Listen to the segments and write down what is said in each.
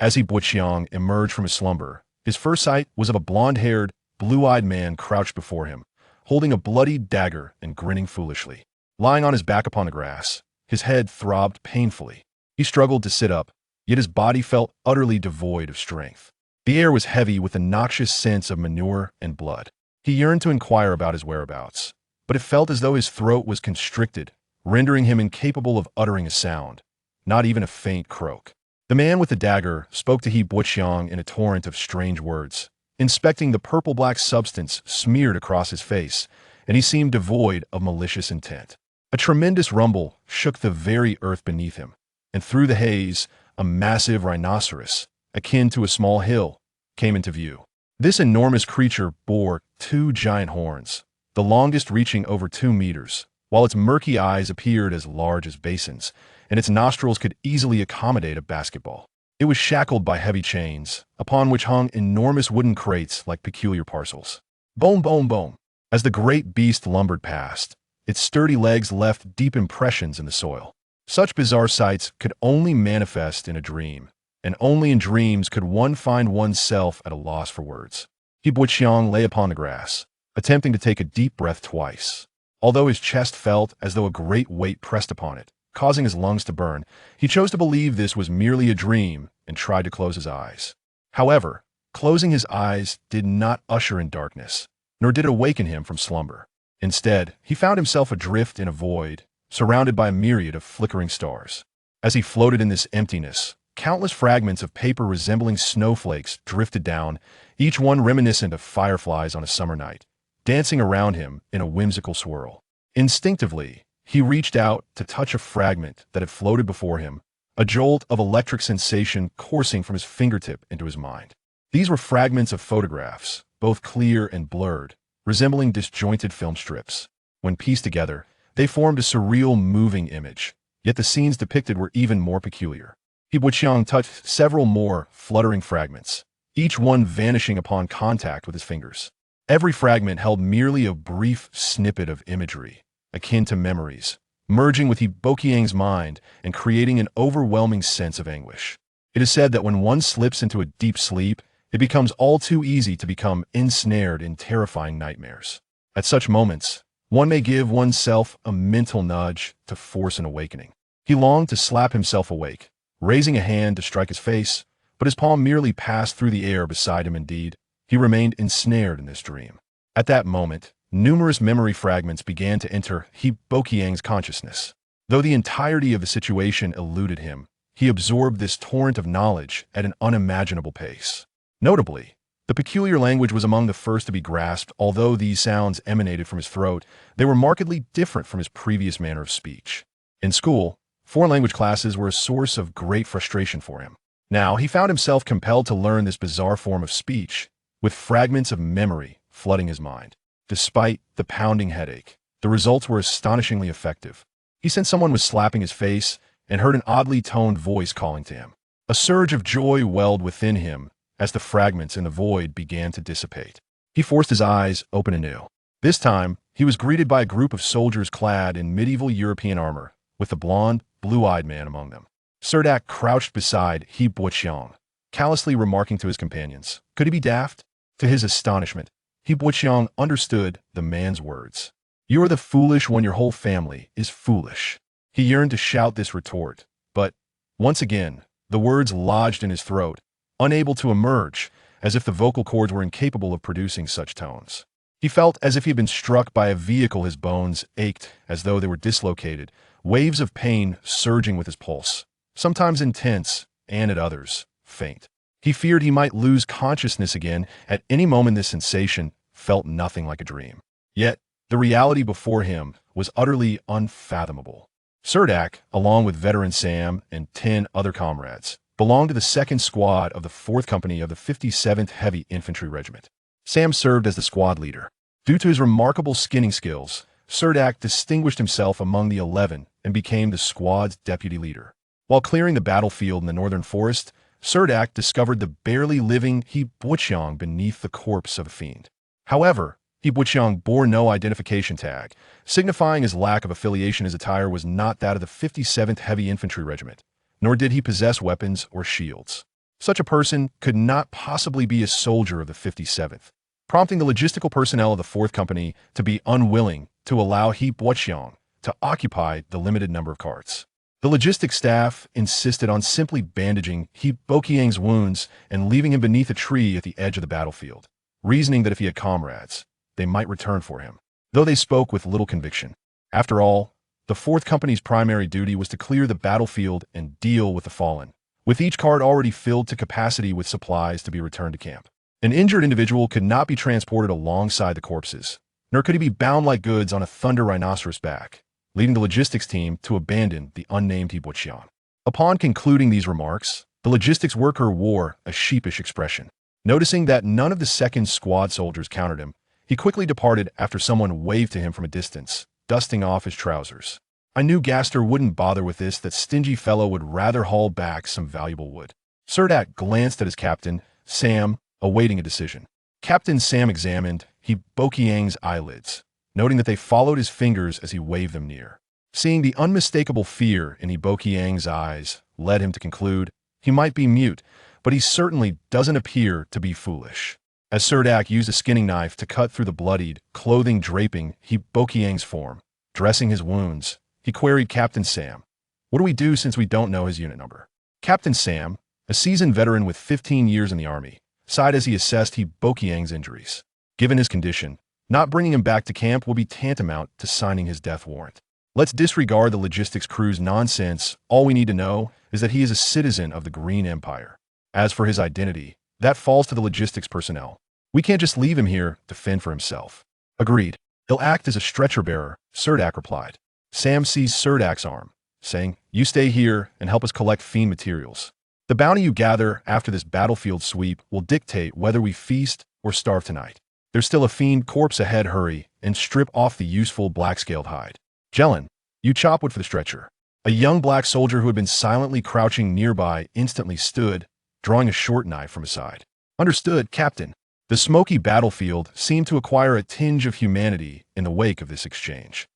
As he Buqiang emerged from his slumber, his first sight was of a blond-haired, blue-eyed man crouched before him, holding a bloodied dagger and grinning foolishly. Lying on his back upon the grass, his head throbbed painfully. He struggled to sit up, yet his body felt utterly devoid of strength. The air was heavy with a noxious sense of manure and blood. He yearned to inquire about his whereabouts, but it felt as though his throat was constricted, rendering him incapable of uttering a sound, not even a faint croak. The man with the dagger spoke to He Buqiang in a torrent of strange words, inspecting the purple-black substance smeared across his face, and he seemed devoid of malicious intent. A tremendous rumble shook the very earth beneath him, and through the haze, a massive rhinoceros, akin to a small hill, came into view. This enormous creature bore 2 giant horns, the longest reaching over 2 meters, while its murky eyes appeared as large as basins, and its nostrils could easily accommodate a basketball. It was shackled by heavy chains, upon which hung enormous wooden crates like peculiar parcels. Boom, boom, boom. As the great beast lumbered past, its sturdy legs left deep impressions in the soil. Such bizarre sights could only manifest in a dream, and only in dreams could one find oneself at a loss for words. He Buqiang lay upon the grass, attempting to take a deep breath twice. Although his chest felt as though a great weight pressed upon it, causing his lungs to burn, he chose to believe this was merely a dream and tried to close his eyes. However, closing his eyes did not usher in darkness, nor did it awaken him from slumber. Instead, he found himself adrift in a void, surrounded by a myriad of flickering stars. As he floated in this emptiness, countless fragments of paper resembling snowflakes drifted down, each one reminiscent of fireflies on a summer night, dancing around him in a whimsical swirl. Instinctively, he reached out to touch a fragment that had floated before him, a jolt of electric sensation coursing from his fingertip into his mind. These were fragments of photographs, both clear and blurred, resembling disjointed film strips. When pieced together, they formed a surreal, moving image, yet the scenes depicted were even more peculiar. He Buqiang touched several more fluttering fragments, each one vanishing upon contact with his fingers. Every fragment held merely a brief snippet of imagery, akin to memories, merging with He Buqiang's mind and creating an overwhelming sense of anguish. It is said that when one slips into a deep sleep, it becomes all too easy to become ensnared in terrifying nightmares. At such moments, one may give oneself a mental nudge to force an awakening. He longed to slap himself awake, raising a hand to strike his face, but his palm merely passed through the air beside him. Indeed, he remained ensnared in this dream. At that moment, numerous memory fragments began to enter He Buqiang's consciousness. Though the entirety of the situation eluded him, he absorbed this torrent of knowledge at an unimaginable pace. Notably, the peculiar language was among the first to be grasped. Although these sounds emanated from his throat, they were markedly different from his previous manner of speech. In school, foreign language classes were a source of great frustration for him. Now he found himself compelled to learn this bizarre form of speech, with fragments of memory flooding his mind. Despite the pounding headache, the results were astonishingly effective. He sensed someone was slapping his face and heard an oddly toned voice calling to him. A surge of joy welled within him as the fragments in the void began to dissipate. He forced his eyes open anew. This time, he was greeted by a group of soldiers clad in medieval European armor, with the blond, blue-eyed man among them. Suldark crouched beside He Buqiang, callously remarking to his companions, "Could he be daft?" To his astonishment, He Buqiang understood the man's words. "You are the foolish when your whole family is foolish." He yearned to shout this retort, but, once again, the words lodged in his throat, unable to emerge, as if the vocal cords were incapable of producing such tones. He felt as if he had been struck by a vehicle. His bones ached as though they were dislocated, waves of pain surging with his pulse, sometimes intense, and at others, faint. He feared he might lose consciousness again at any moment. This sensation felt nothing like a dream. Yet, the reality before him was utterly unfathomable. Suldark, along with veteran Sam and 10 other comrades, belonged to the 2nd Squad of the 4th Company of the 57th Heavy Infantry Regiment. Sam served as the squad leader. Due to his remarkable skinning skills, Suldark distinguished himself among the 11 and became the squad's deputy leader. While clearing the battlefield in the northern forest, Suldark discovered the barely living He Buqiang beneath the corpse of a fiend. However, He Buqiang bore no identification tag, signifying his lack of affiliation. His attire was not that of the 57th Heavy Infantry Regiment, nor did he possess weapons or shields. Such a person could not possibly be a soldier of the 57th, prompting the logistical personnel of the 4th Company to be unwilling to allow He Boqiang to occupy the limited number of carts. The logistics staff insisted on simply bandaging He Boqiang's wounds and leaving him beneath a tree at the edge of the battlefield, reasoning that if he had comrades, they might return for him, though they spoke with little conviction. After all, the 4th Company's primary duty was to clear the battlefield and deal with the fallen, with each cart already filled to capacity with supplies to be returned to camp. An injured individual could not be transported alongside the corpses, nor could he be bound like goods on a thunder rhinoceros back, leading the logistics team to abandon the unnamed He Boqiang. Upon concluding these remarks, the logistics worker wore a sheepish expression. Noticing that none of the 2nd Squad soldiers countered him, he quickly departed after someone waved to him from a distance, dusting off his trousers. I knew Gaster wouldn't bother with this, that stingy fellow would rather haul back some valuable wood. Suldark glanced at his captain, Sam, awaiting a decision. Captain Sam examined He Boqiang's eyelids, noting that they followed his fingers as he waved them near. Seeing the unmistakable fear in He Boqiang's eyes led him to conclude he might be mute, but he certainly doesn't appear to be foolish. As Suldark used a skinning knife to cut through the bloodied clothing draping He Boqiang's form, dressing his wounds, he queried Captain Sam, "What do we do since we don't know his unit number?" Captain Sam, a seasoned veteran with 15 years in the army, sighed as he assessed He Boqiang's injuries. Given his condition, not bringing him back to camp will be tantamount to signing his death warrant. Let's disregard the logistics crew's nonsense. All we need to know is that he is a citizen of the Green Empire. As for his identity, that falls to the logistics personnel. We can't just leave him here to fend for himself. Agreed. He'll act as a stretcher bearer, Suldark replied. Sam seized Suldark's arm, saying, "You stay here and help us collect fiend materials. The bounty you gather after this battlefield sweep will dictate whether we feast or starve tonight. There's still a fiend corpse ahead. Hurry and strip off the useful black-scaled hide. Jelen, you chop wood for the stretcher." A young black soldier who had been silently crouching nearby instantly stood, drawing a short knife from his side. "Understood, Captain." The smoky battlefield seemed to acquire a tinge of humanity in the wake of this exchange.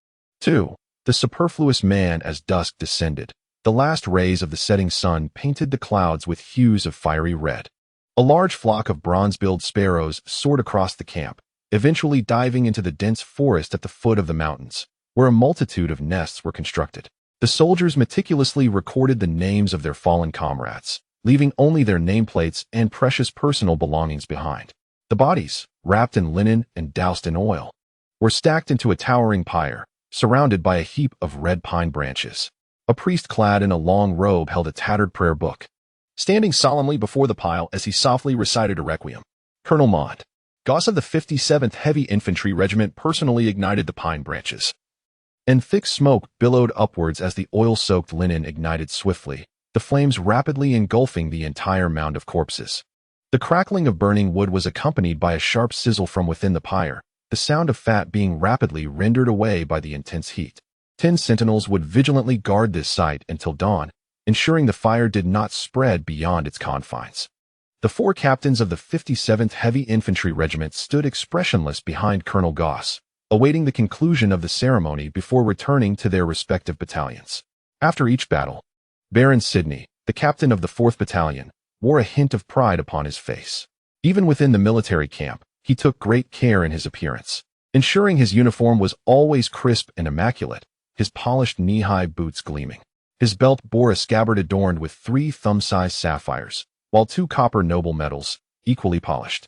2. The superfluous man. As dusk descended, the last rays of the setting sun painted the clouds with hues of fiery red. A large flock of bronze-billed sparrows soared across the camp, eventually diving into the dense forest at the foot of the mountains, where a multitude of nests were constructed. The soldiers meticulously recorded the names of their fallen comrades, leaving only their nameplates and precious personal belongings behind. The bodies, wrapped in linen and doused in oil, were stacked into a towering pyre, surrounded by a heap of red pine branches. A priest clad in a long robe held a tattered prayer book, standing solemnly before the pile as he softly recited a requiem. Colonel Maud, Goss of the 57th Heavy Infantry Regiment, personally ignited the pine branches, and thick smoke billowed upwards as the oil-soaked linen ignited swiftly, the flames rapidly engulfing the entire mound of corpses. The crackling of burning wood was accompanied by a sharp sizzle from within the pyre, the sound of fat being rapidly rendered away by the intense heat. 10 sentinels would vigilantly guard this site until dawn, ensuring the fire did not spread beyond its confines. The 4 captains of the 57th Heavy Infantry Regiment stood expressionless behind Colonel Goss, awaiting the conclusion of the ceremony before returning to their respective battalions. After each battle, Baron Sidney, the captain of the 4th Battalion, wore a hint of pride upon his face. Even within the military camp, he took great care in his appearance, ensuring his uniform was always crisp and immaculate, his polished knee-high boots gleaming. His belt bore a scabbard adorned with 3 thumb-sized sapphires, while 2 copper noble medals, equally polished,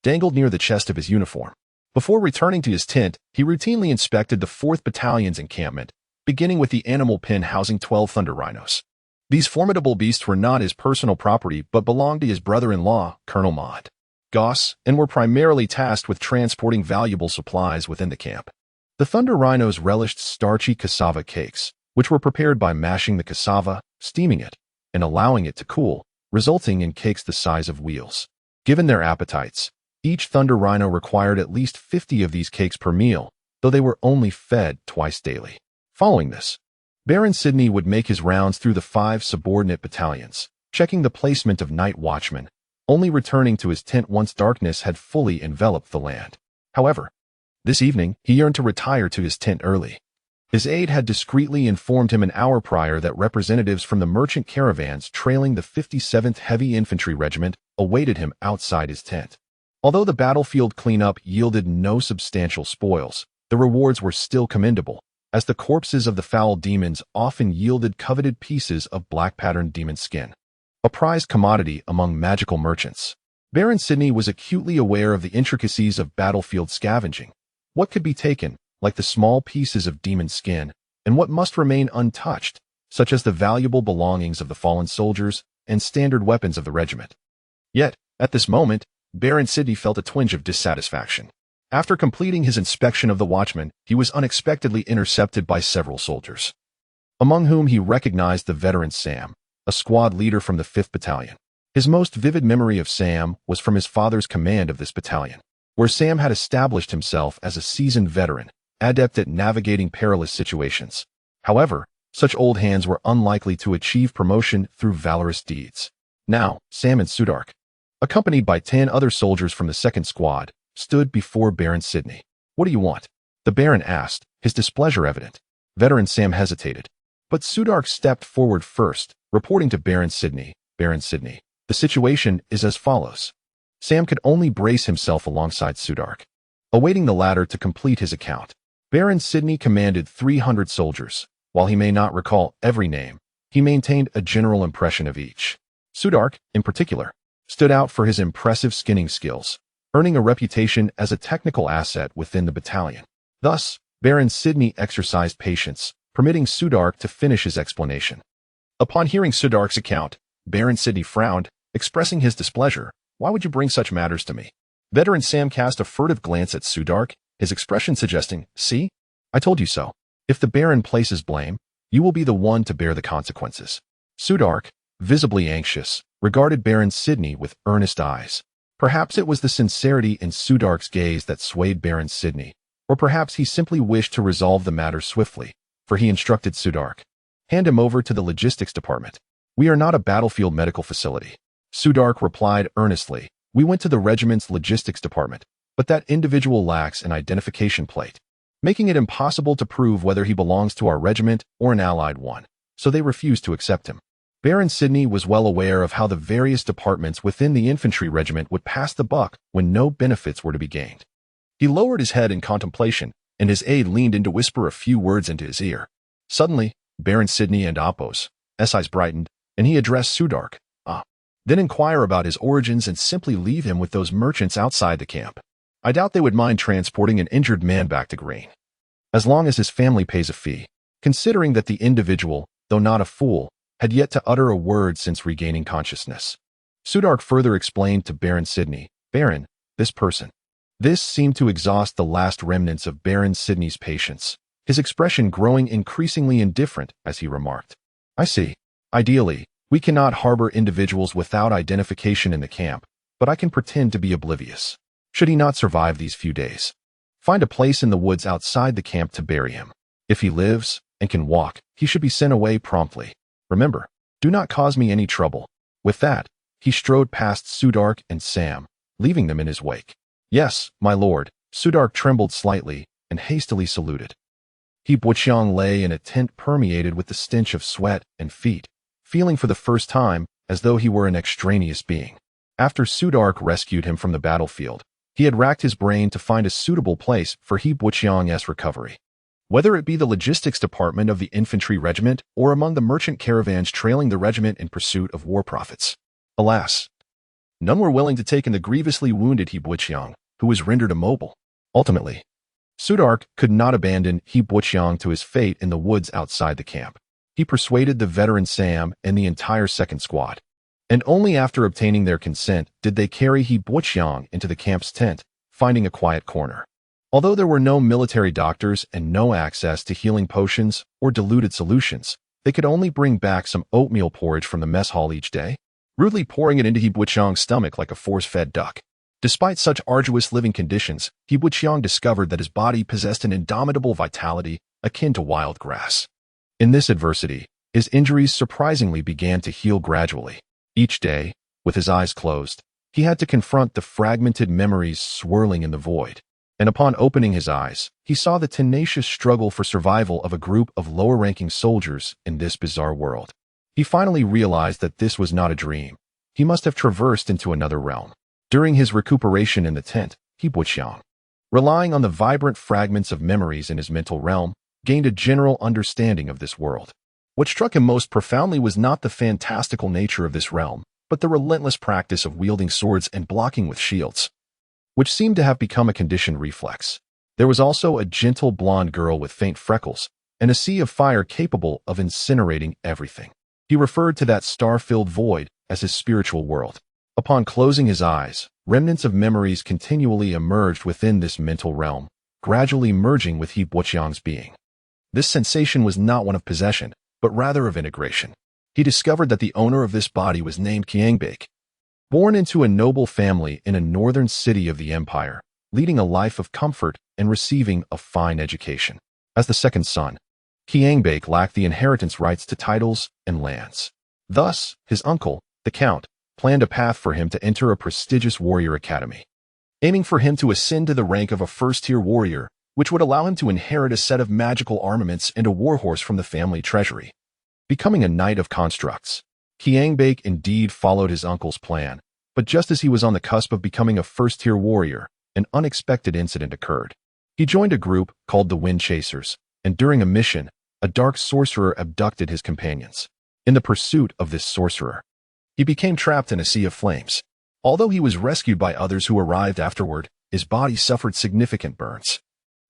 dangled near the chest of his uniform. Before returning to his tent, he routinely inspected the 4th Battalion's encampment, beginning with the animal pen housing 12 thunder rhinos. These formidable beasts were not his personal property but belonged to his brother-in-law, Colonel Maud Goss, and were primarily tasked with transporting valuable supplies within the camp. The thunder rhinos relished starchy cassava cakes, which were prepared by mashing the cassava, steaming it, and allowing it to cool, resulting in cakes the size of wheels. Given their appetites, each thunder rhino required at least 50 of these cakes per meal, though they were only fed twice daily. Following this, Baron Sidney would make his rounds through the 5 subordinate battalions, checking the placement of night watchmen, only returning to his tent once darkness had fully enveloped the land. However, this evening he yearned to retire to his tent early. His aide had discreetly informed him an hour prior that representatives from the merchant caravans trailing the 57th Heavy Infantry Regiment awaited him outside his tent. Although the battlefield cleanup yielded no substantial spoils, the rewards were still commendable, as the corpses of the foul demons often yielded coveted pieces of black-patterned demon skin, a prized commodity among magical merchants. Baron Sydney was acutely aware of the intricacies of battlefield scavenging, what could be taken, like the small pieces of demon skin, and what must remain untouched, such as the valuable belongings of the fallen soldiers and standard weapons of the regiment. Yet, at this moment, Baron Sydney felt a twinge of dissatisfaction. After completing his inspection of the watchman, he was unexpectedly intercepted by several soldiers, among whom he recognized the veteran Sam, a squad leader from the 5th Battalion. His most vivid memory of Sam was from his father's command of this battalion, where Sam had established himself as a seasoned veteran, adept at navigating perilous situations. However, such old hands were unlikely to achieve promotion through valorous deeds. Now, Sam and Suldark, accompanied by 10 other soldiers from the 2nd Squad, stood before Baron Sydney. "What do you want?" the Baron asked, his displeasure evident. Veteran Sam hesitated, but Suldark stepped forward first, reporting to Baron Sydney. "Baron Sydney, the situation is as follows." Sam could only brace himself alongside Suldark, awaiting the latter to complete his account. Baron Sydney commanded 300 soldiers. While he may not recall every name, he maintained a general impression of each. Suldark, in particular, stood out for his impressive skinning skills, earning a reputation as a technical asset within the battalion. Thus, Baron Sydney exercised patience, permitting Suldark to finish his explanation. Upon hearing Suldark's account, Baron Sydney frowned, expressing his displeasure. "Why would you bring such matters to me?" Veteran Sam cast a furtive glance at Suldark, his expression suggesting, "See? I told you so. If the Baron places blame, you will be the one to bear the consequences." Suldark, visibly anxious, regarded Baron Sydney with earnest eyes. Perhaps it was the sincerity in Suldark's gaze that swayed Baron Sydney, or perhaps he simply wished to resolve the matter swiftly, for he instructed Suldark, "Hand him over to the logistics department. We are not a battlefield medical facility." Suldark replied earnestly, "We went to the regiment's logistics department, but that individual lacks an identification plate, making it impossible to prove whether he belongs to our regiment or an allied one, so they refused to accept him." Baron Sydney was well aware of how the various departments within the infantry regiment would pass the buck when no benefits were to be gained. He lowered his head in contemplation, and his aide leaned in to whisper a few words into his ear. Suddenly, Baron Sydney and Appos' eyes brightened, and he addressed Suldark. Then inquire about his origins and simply leave him with those merchants outside the camp. I doubt they would mind transporting an injured man back to Green, as long as his family pays a fee." Considering that the individual, though not a fool, had yet to utter a word since regaining consciousness, Suldark further explained to Baron Sydney, "Baron, this person." This seemed to exhaust the last remnants of Baron Sydney's patience, his expression growing increasingly indifferent as he remarked, "I see. Ideally, we cannot harbor individuals without identification in the camp, but I can pretend to be oblivious. Should he not survive these few days, find a place in the woods outside the camp to bury him. If he lives and can walk, he should be sent away promptly. Remember, do not cause me any trouble." With that, he strode past Suldark and Sam, leaving them in his wake. "Yes, my lord." Suldark trembled slightly and hastily saluted. He Buqiang lay in a tent permeated with the stench of sweat and feet, feeling for the first time as though he were an extraneous being. After Suldark rescued him from the battlefield, he had racked his brain to find a suitable place for He Buqiang's recovery. Whether it be the logistics department of the infantry regiment or among the merchant caravans trailing the regiment in pursuit of war profits. Alas, none were willing to take in the grievously wounded He Buqiang, who was rendered immobile. Ultimately, Suldark could not abandon He Buqiang to his fate in the woods outside the camp. He persuaded the veteran Sam and the entire 2nd Squad, and only after obtaining their consent did they carry He Buqiang into the camp's tent, finding a quiet corner. Although there were no military doctors and no access to healing potions or diluted solutions, they could only bring back some oatmeal porridge from the mess hall each day, rudely pouring it into He Buqiang's stomach like a force-fed duck. Despite such arduous living conditions, He Buqiang discovered that his body possessed an indomitable vitality akin to wild grass. In this adversity, his injuries surprisingly began to heal gradually. Each day, with his eyes closed, he had to confront the fragmented memories swirling in the void. And upon opening his eyes, he saw the tenacious struggle for survival of a group of lower-ranking soldiers in this bizarre world. He finally realized that this was not a dream. He must have traversed into another realm. During his recuperation in the tent, Hibuqiang, relying on the vibrant fragments of memories in his mental realm, gained a general understanding of this world. What struck him most profoundly was not the fantastical nature of this realm, but the relentless practice of wielding swords and blocking with shields, which seemed to have become a conditioned reflex. There was also a gentle blonde girl with faint freckles, and a sea of fire capable of incinerating everything. He referred to that star-filled void as his spiritual world. Upon closing his eyes, remnants of memories continually emerged within this mental realm, gradually merging with Hibuqiang's being. This sensation was not one of possession, but rather of integration. He discovered that the owner of this body was named Qiangbei. Born into a noble family in a northern city of the empire, leading a life of comfort and receiving a fine education. As the second son, Qiangbei lacked the inheritance rights to titles and lands. Thus, his uncle, the count, planned a path for him to enter a prestigious warrior academy, aiming for him to ascend to the rank of a first-tier warrior, which would allow him to inherit a set of magical armaments and a warhorse from the family treasury. Becoming a knight of constructs, Qiangbei indeed followed his uncle's plan, but just as he was on the cusp of becoming a first-tier warrior, an unexpected incident occurred. He joined a group called the Wind Chasers, and during a mission, a dark sorcerer abducted his companions. In the pursuit of this sorcerer, he became trapped in a sea of flames. Although he was rescued by others who arrived afterward, his body suffered significant burns,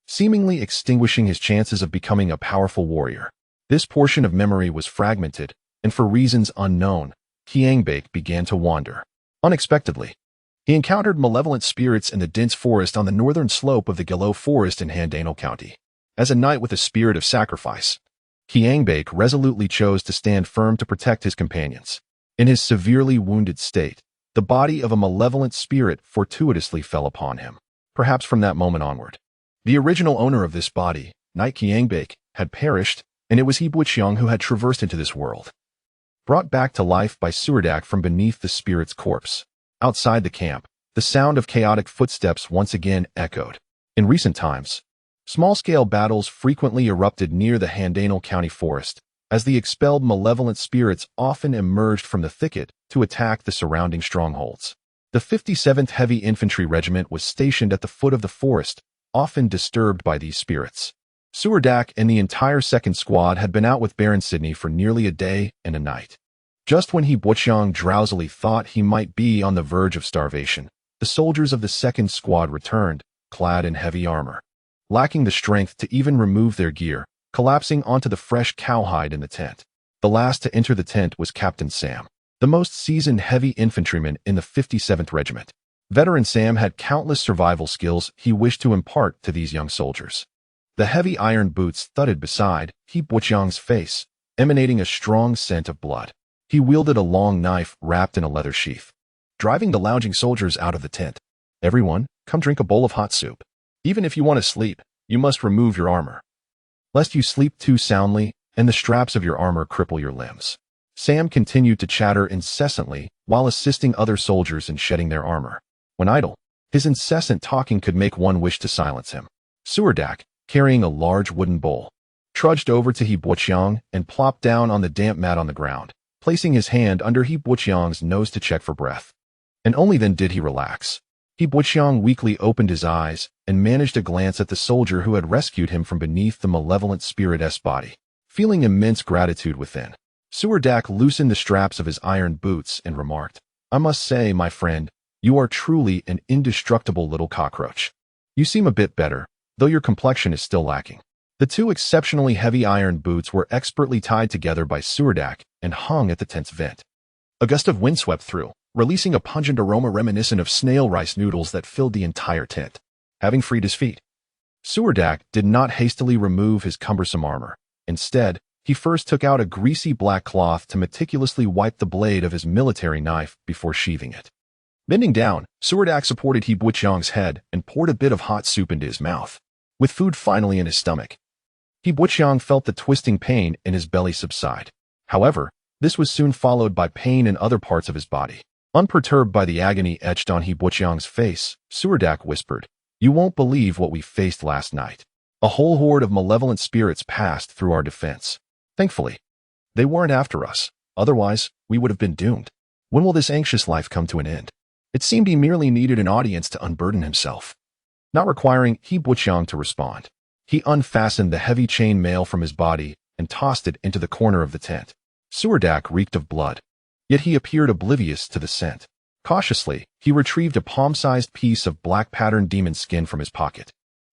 seemingly extinguishing his chances of becoming a powerful warrior. This portion of memory was fragmented, and for reasons unknown, Qiangbei began to wander. Unexpectedly, he encountered malevolent spirits in the dense forest on the northern slope of the Gelo Forest in Handanal County. As a knight with a spirit of sacrifice, Qiangbei resolutely chose to stand firm to protect his companions. In his severely wounded state, the body of a malevolent spirit fortuitously fell upon him. Perhaps from that moment onward, the original owner of this body, Knight Qiangbei, had perished, and it was Hibuqiang who had traversed into this world, brought back to life by Suldark from beneath the spirit's corpse. Outside the camp, the sound of chaotic footsteps once again echoed. In recent times, small-scale battles frequently erupted near the Handanal County forest, as the expelled malevolent spirits often emerged from the thicket to attack the surrounding strongholds. The 57th Heavy Infantry Regiment was stationed at the foot of the forest, often disturbed by these spirits. Suldark and the entire 2nd Squad had been out with Baron Sidney for nearly a day and a night. Just when Hibuqiang drowsily thought he might be on the verge of starvation, the soldiers of the 2nd Squad returned, clad in heavy armor, lacking the strength to even remove their gear, collapsing onto the fresh cowhide in the tent. The last to enter the tent was Captain Sam, the most seasoned heavy infantryman in the 57th Regiment. Veteran Sam had countless survival skills he wished to impart to these young soldiers. The heavy iron boots thudded beside Hibuqiang's face, emanating a strong scent of blood. He wielded a long knife wrapped in a leather sheath, driving the lounging soldiers out of the tent. "Everyone, come drink a bowl of hot soup. Even if you want to sleep, you must remove your armor, lest you sleep too soundly and the straps of your armor cripple your limbs." Sam continued to chatter incessantly while assisting other soldiers in shedding their armor. When idle, his incessant talking could make one wish to silence him. Suldark, carrying a large wooden bowl, trudged over to Hibuqiang and plopped down on the damp mat on the ground, placing his hand under Hibuqiang's nose to check for breath. And only then did he relax. Hibuqiang weakly opened his eyes and managed a glance at the soldier who had rescued him from beneath the malevolent spirit's body. Feeling immense gratitude within, Suldark loosened the straps of his iron boots and remarked, "I must say, my friend, you are truly an indestructible little cockroach. You seem a bit better, though your complexion is still lacking." The two exceptionally heavy iron boots were expertly tied together by Suldark and hung at the tent's vent. A gust of wind swept through, releasing a pungent aroma reminiscent of snail rice noodles that filled the entire tent. Having freed his feet, Suldark did not hastily remove his cumbersome armor. Instead, he first took out a greasy black cloth to meticulously wipe the blade of his military knife before sheathing it. Bending down, Suldark supported Hibuqiang's head and poured a bit of hot soup into his mouth. With food finally in his stomach, Hibuqiang felt the twisting pain in his belly subside. However, this was soon followed by pain in other parts of his body. Unperturbed by the agony etched on Hibuqiang's face, Suldark whispered, You won't believe what we faced last night. A whole horde of malevolent spirits passed through our defense. Thankfully, they weren't after us. Otherwise, we would have been doomed. When will this anxious life come to an end? It seemed he merely needed an audience to unburden himself. Not requiring He Buqiang to respond, he unfastened the heavy chain mail from his body and tossed it into the corner of the tent. Suldark reeked of blood, yet he appeared oblivious to the scent. Cautiously, he retrieved a palm-sized piece of black-patterned demon skin from his pocket,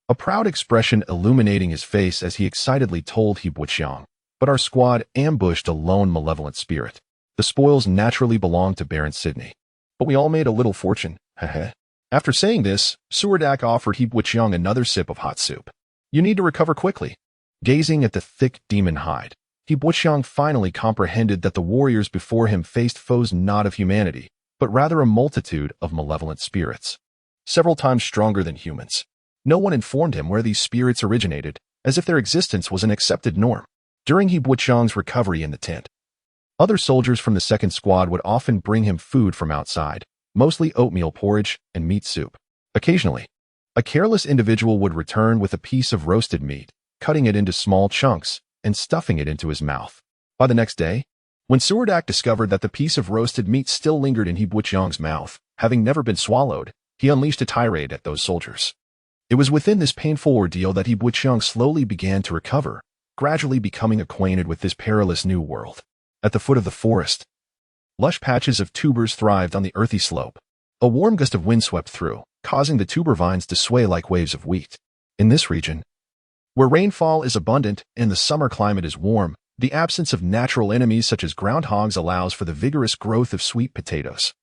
a proud expression illuminating his face as he excitedly told He Buqiang, "But our squad ambushed a lone malevolent spirit. The spoils naturally belonged to Baron Sydney. But we all made a little fortune, heh." After saying this, Suldark offered He Buqiang another sip of hot soup. "You need to recover quickly." Gazing at the thick demon hide, He Buqiang finally comprehended that the warriors before him faced foes not of humanity, but rather a multitude of malevolent spirits, several times stronger than humans. No one informed him where these spirits originated, as if their existence was an accepted norm. During He Buqiang's recovery in the tent, other soldiers from the second squad would often bring him food from outside, mostly oatmeal porridge and meat soup. Occasionally, a careless individual would return with a piece of roasted meat, cutting it into small chunks and stuffing it into his mouth. By the next day, when Suldark discovered that the piece of roasted meat still lingered in He Buqiang's mouth, having never been swallowed, he unleashed a tirade at those soldiers. It was within this painful ordeal that He Buqiang slowly began to recover, gradually becoming acquainted with this perilous new world. At the foot of the forest, lush patches of tubers thrived on the earthy slope. A warm gust of wind swept through, causing the tuber vines to sway like waves of wheat. In this region, where rainfall is abundant and the summer climate is warm, the absence of natural enemies such as groundhogs allows for the vigorous growth of sweet potatoes.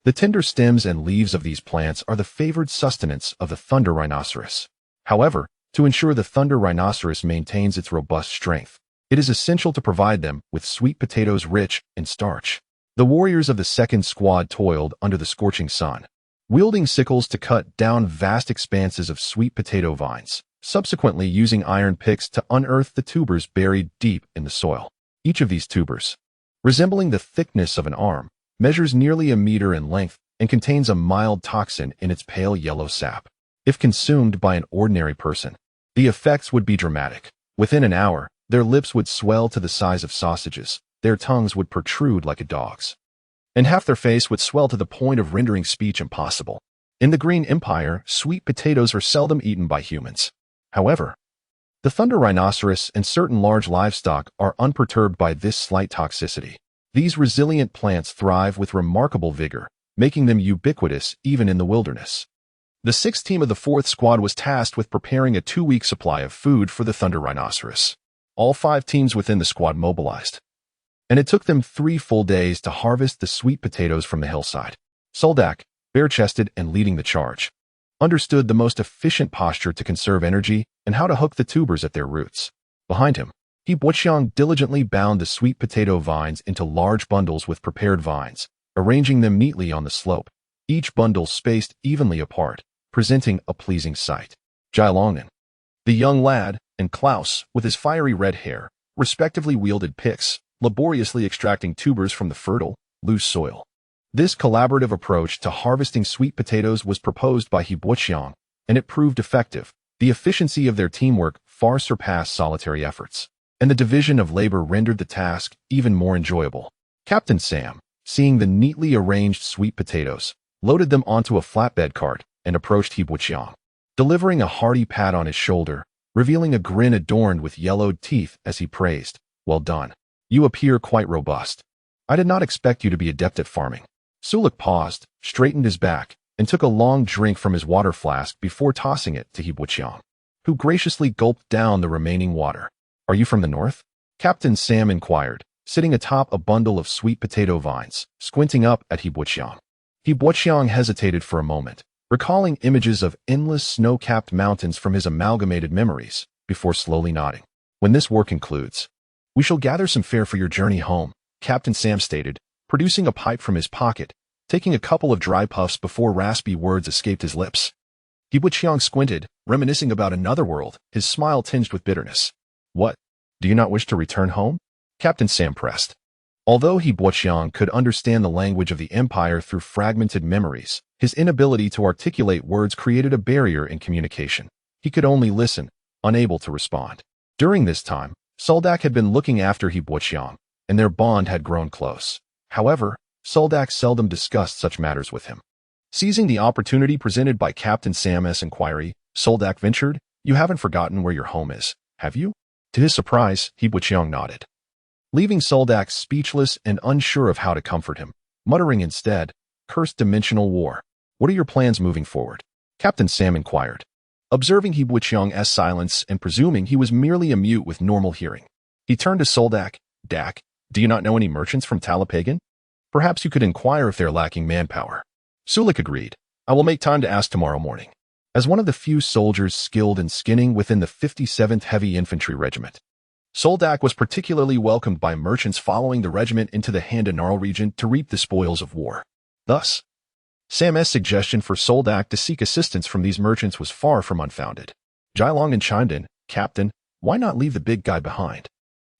The tender stems and leaves of these plants are the favored sustenance of the thunder rhinoceros. However, to ensure the thunder rhinoceros maintains its robust strength, it is essential to provide them with sweet potatoes rich in starch. The warriors of the second squad toiled under the scorching sun, wielding sickles to cut down vast expanses of sweet potato vines, subsequently using iron picks to unearth the tubers buried deep in the soil. Each of these tubers, resembling the thickness of an arm, measures nearly a meter in length and contains a mild toxin in its pale yellow sap. If consumed by an ordinary person, the effects would be dramatic. Within an hour, their lips would swell to the size of sausages, their tongues would protrude like a dog's, and half their face would swell to the point of rendering speech impossible. In the Green Empire, sweet potatoes are seldom eaten by humans. However, the thunder rhinoceros and certain large livestock are unperturbed by this slight toxicity. These resilient plants thrive with remarkable vigor, making them ubiquitous even in the wilderness. The sixth team of the fourth squad was tasked with preparing a 2-week supply of food for the thunder rhinoceros. All 5 teams within the squad mobilized, and it took them 3 full days to harvest the sweet potatoes from the hillside. Suldark, bare-chested and leading the charge, understood the most efficient posture to conserve energy and how to hook the tubers at their roots. Behind him, He Buqiang diligently bound the sweet potato vines into large bundles with prepared vines, arranging them neatly on the slope, each bundle spaced evenly apart, presenting a pleasing sight. Jilongan, the young lad, and Klaus, with his fiery red hair, respectively wielded picks, laboriously extracting tubers from the fertile, loose soil. This collaborative approach to harvesting sweet potatoes was proposed by He Buqiang, and it proved effective. The efficiency of their teamwork far surpassed solitary efforts, and the division of labor rendered the task even more enjoyable. Captain Sam, seeing the neatly arranged sweet potatoes, loaded them onto a flatbed cart and approached He Buqiang, delivering a hearty pat on his shoulder, revealing a grin adorned with yellowed teeth as he praised, "Well done. You appear quite robust. I did not expect you to be adept at farming." Suldark paused, straightened his back, and took a long drink from his water flask before tossing it to He Buqiang, who graciously gulped down the remaining water. "Are you from the north?" Captain Sam inquired, sitting atop a bundle of sweet potato vines, squinting up at He Buqiang. He Buqiang hesitated for a moment, recalling images of endless snow-capped mountains from his amalgamated memories, before slowly nodding. "When this war concludes, we shall gather some fare for your journey home," Captain Sam stated, producing a pipe from his pocket, taking a couple of dry puffs before raspy words escaped his lips. He Buqiang squinted, reminiscing about another world, his smile tinged with bitterness. "What? Do you not wish to return home?" Captain Sam pressed. Although He Boqiang could understand the language of the empire through fragmented memories, his inability to articulate words created a barrier in communication. He could only listen, unable to respond. During this time, Suldark had been looking after He Boqiang, and their bond had grown close. However, Suldark seldom discussed such matters with him. Seizing the opportunity presented by Captain Sam's inquiry, Suldark ventured, "You haven't forgotten where your home is, have you?" To his surprise, He Boqiang nodded, leaving Suldark speechless and unsure of how to comfort him, muttering instead, "Cursed dimensional war. What are your plans moving forward?" Captain Sam inquired, observing He Boqiang's silence and presuming he was merely a mute with normal hearing. He turned to Suldark. "Dak, do you not know any merchants from Talapagan? Perhaps you could inquire if they're lacking manpower." Sulik agreed. "I will make time to ask tomorrow morning." As one of the few soldiers skilled in skinning within the 57th Heavy Infantry Regiment, Suldark was particularly welcomed by merchants following the regiment into the Handanarl region to reap the spoils of war. Thus, Sam's suggestion for Suldark to seek assistance from these merchants was far from unfounded. Jailongnan chimed in, "Captain, why not leave the big guy behind?"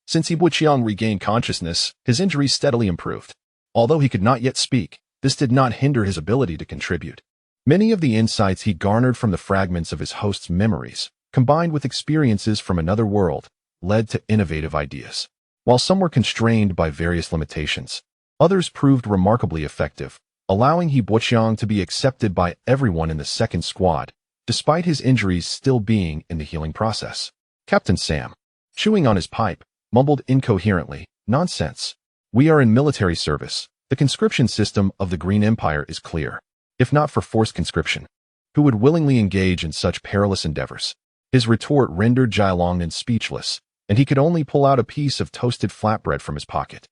Since He Boqiang regained consciousness, his injuries steadily improved. Although he could not yet speak, this did not hinder his ability to contribute. Many of the insights he garnered from the fragments of his host's memories, combined with experiences from another world, led to innovative ideas. While some were constrained by various limitations, others proved remarkably effective, allowing He Boqiang to be accepted by everyone in the second squad, despite his injuries still being in the healing process. Captain Sam, chewing on his pipe, mumbled incoherently, "Nonsense. We are in military service. The conscription system of the Green Empire is clear. If not for forced conscription, who would willingly engage in such perilous endeavors?" His retort rendered Jailongnan speechless, and he could only pull out a piece of toasted flatbread from his pocket,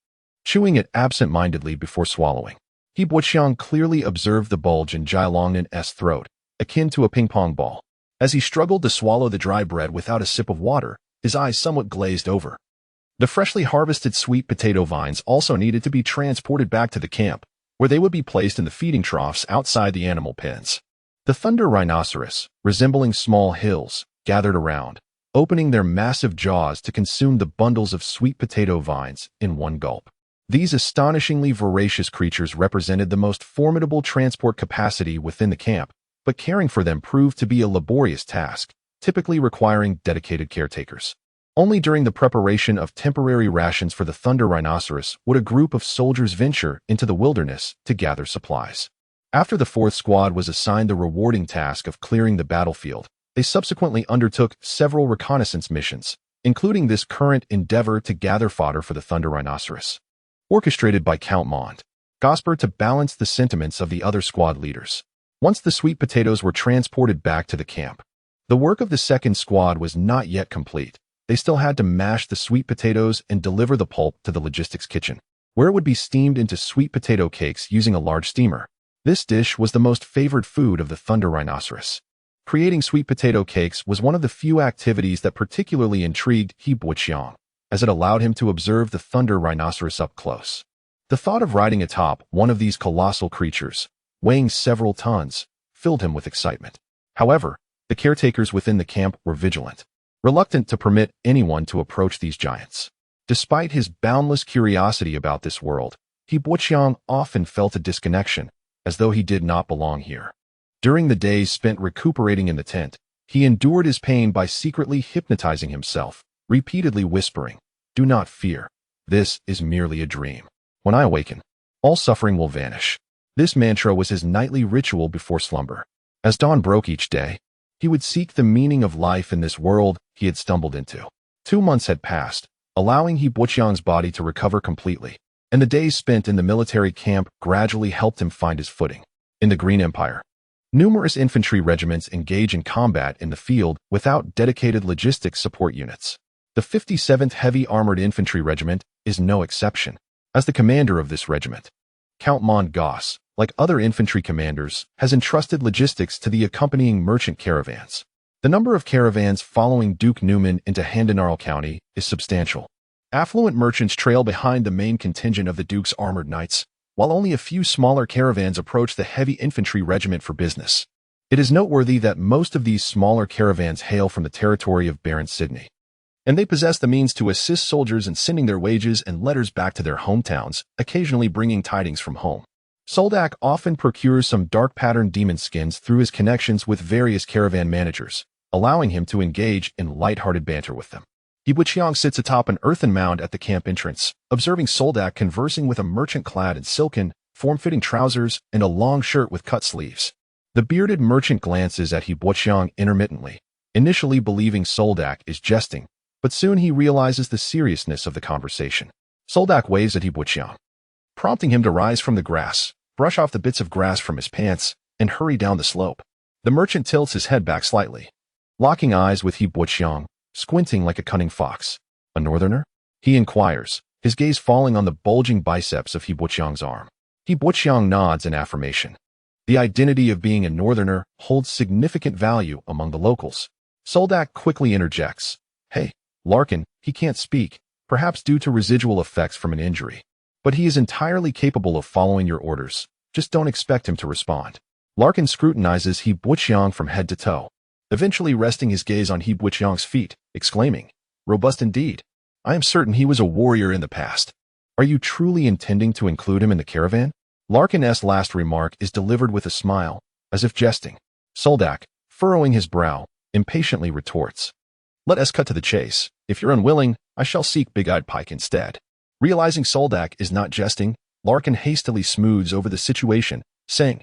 chewing it absent-mindedly before swallowing. He Boqiang clearly observed the bulge in Jailongnan's throat, akin to a ping-pong ball. As he struggled to swallow the dry bread without a sip of water, his eyes somewhat glazed over. The freshly harvested sweet potato vines also needed to be transported back to the camp, where they would be placed in the feeding troughs outside the animal pens. The thunder rhinoceros, resembling small hills, gathered around, opening their massive jaws to consume the bundles of sweet potato vines in one gulp. These astonishingly voracious creatures represented the most formidable transport capacity within the camp, but caring for them proved to be a laborious task, typically requiring dedicated caretakers. Only during the preparation of temporary rations for the thunder rhinoceros would a group of soldiers venture into the wilderness to gather supplies. After the 4th Squad was assigned the rewarding task of clearing the battlefield, they subsequently undertook several reconnaissance missions, including this current endeavor to gather fodder for the thunder rhinoceros, orchestrated by Count Mond Gosper to balance the sentiments of the other squad leaders. Once the sweet potatoes were transported back to the camp, the work of the 2nd Squad was not yet complete. They still had to mash the sweet potatoes and deliver the pulp to the logistics kitchen, where it would be steamed into sweet potato cakes using a large steamer. This dish was the most favored food of the thunder rhinoceros. Creating sweet potato cakes was one of the few activities that particularly intrigued He Boqiang, as it allowed him to observe the thunder rhinoceros up close. The thought of riding atop one of these colossal creatures, weighing several tons, filled him with excitement. However, the caretakers within the camp were vigilant, reluctant to permit anyone to approach these giants. Despite his boundless curiosity about this world, He Boqiang often felt a disconnection, as though he did not belong here. During the days spent recuperating in the tent, he endured his pain by secretly hypnotizing himself, repeatedly whispering, "Do not fear. This is merely a dream. When I awaken, all suffering will vanish." This mantra was his nightly ritual before slumber. As dawn broke each day, he would seek the meaning of life in this world he had stumbled into. 2 months had passed, allowing He Boqiang's body to recover completely, and the days spent in the military camp gradually helped him find his footing. In the Green Empire, numerous infantry regiments engage in combat in the field without dedicated logistics support units. The 57th Heavy Armored Infantry Regiment is no exception. As the commander of this regiment, Count Mond Goss, like other infantry commanders, has entrusted logistics to the accompanying merchant caravans. The number of caravans following Duke Newman into Handanarl County is substantial. Affluent merchants trail behind the main contingent of the Duke's armored knights, while only a few smaller caravans approach the heavy infantry regiment for business. It is noteworthy that most of these smaller caravans hail from the territory of Baron Sidney. and they possess the means to assist soldiers in sending their wages and letters back to their hometowns, occasionally bringing tidings from home. Suldark often procures some dark patterned demon skins through his connections with various caravan managers, allowing him to engage in light-hearted banter with them. Yibuqiang sits atop an earthen mound at the camp entrance, observing Suldark conversing with a merchant clad in silken, form-fitting trousers and a long shirt with cut sleeves. The bearded merchant glances at Yibuqiang intermittently, initially believing Suldark is jesting, but soon he realizes the seriousness of the conversation. Suldark waves at Yibuqiang, prompting him to rise from the grass, brush off the bits of grass from his pants, and hurry down the slope. The merchant tilts his head back slightly, locking eyes with Yibuqiang, squinting like a cunning fox. A northerner? He inquires, his gaze falling on the bulging biceps of Yibuqiang's arm. Yibuqiang nods in affirmation. The identity of being a northerner holds significant value among the locals. Suldark quickly interjects, "Hey, Larkin, he can't speak, perhaps due to residual effects from an injury. But he is entirely capable of following your orders. Just don't expect him to respond." Larkin scrutinizes Yibuqiang from head to toe, eventually resting his gaze on Yibuqiang's feet, exclaiming, "Robust indeed. I am certain he was a warrior in the past. Are you truly intending to include him in the caravan?" Larkin's last remark is delivered with a smile, as if jesting. Suldark, furrowing his brow, impatiently retorts, "Let us cut to the chase. If you're unwilling, I shall seek Big-Eyed Pike instead." Realizing Suldark is not jesting, Larkin hastily smooths over the situation, saying,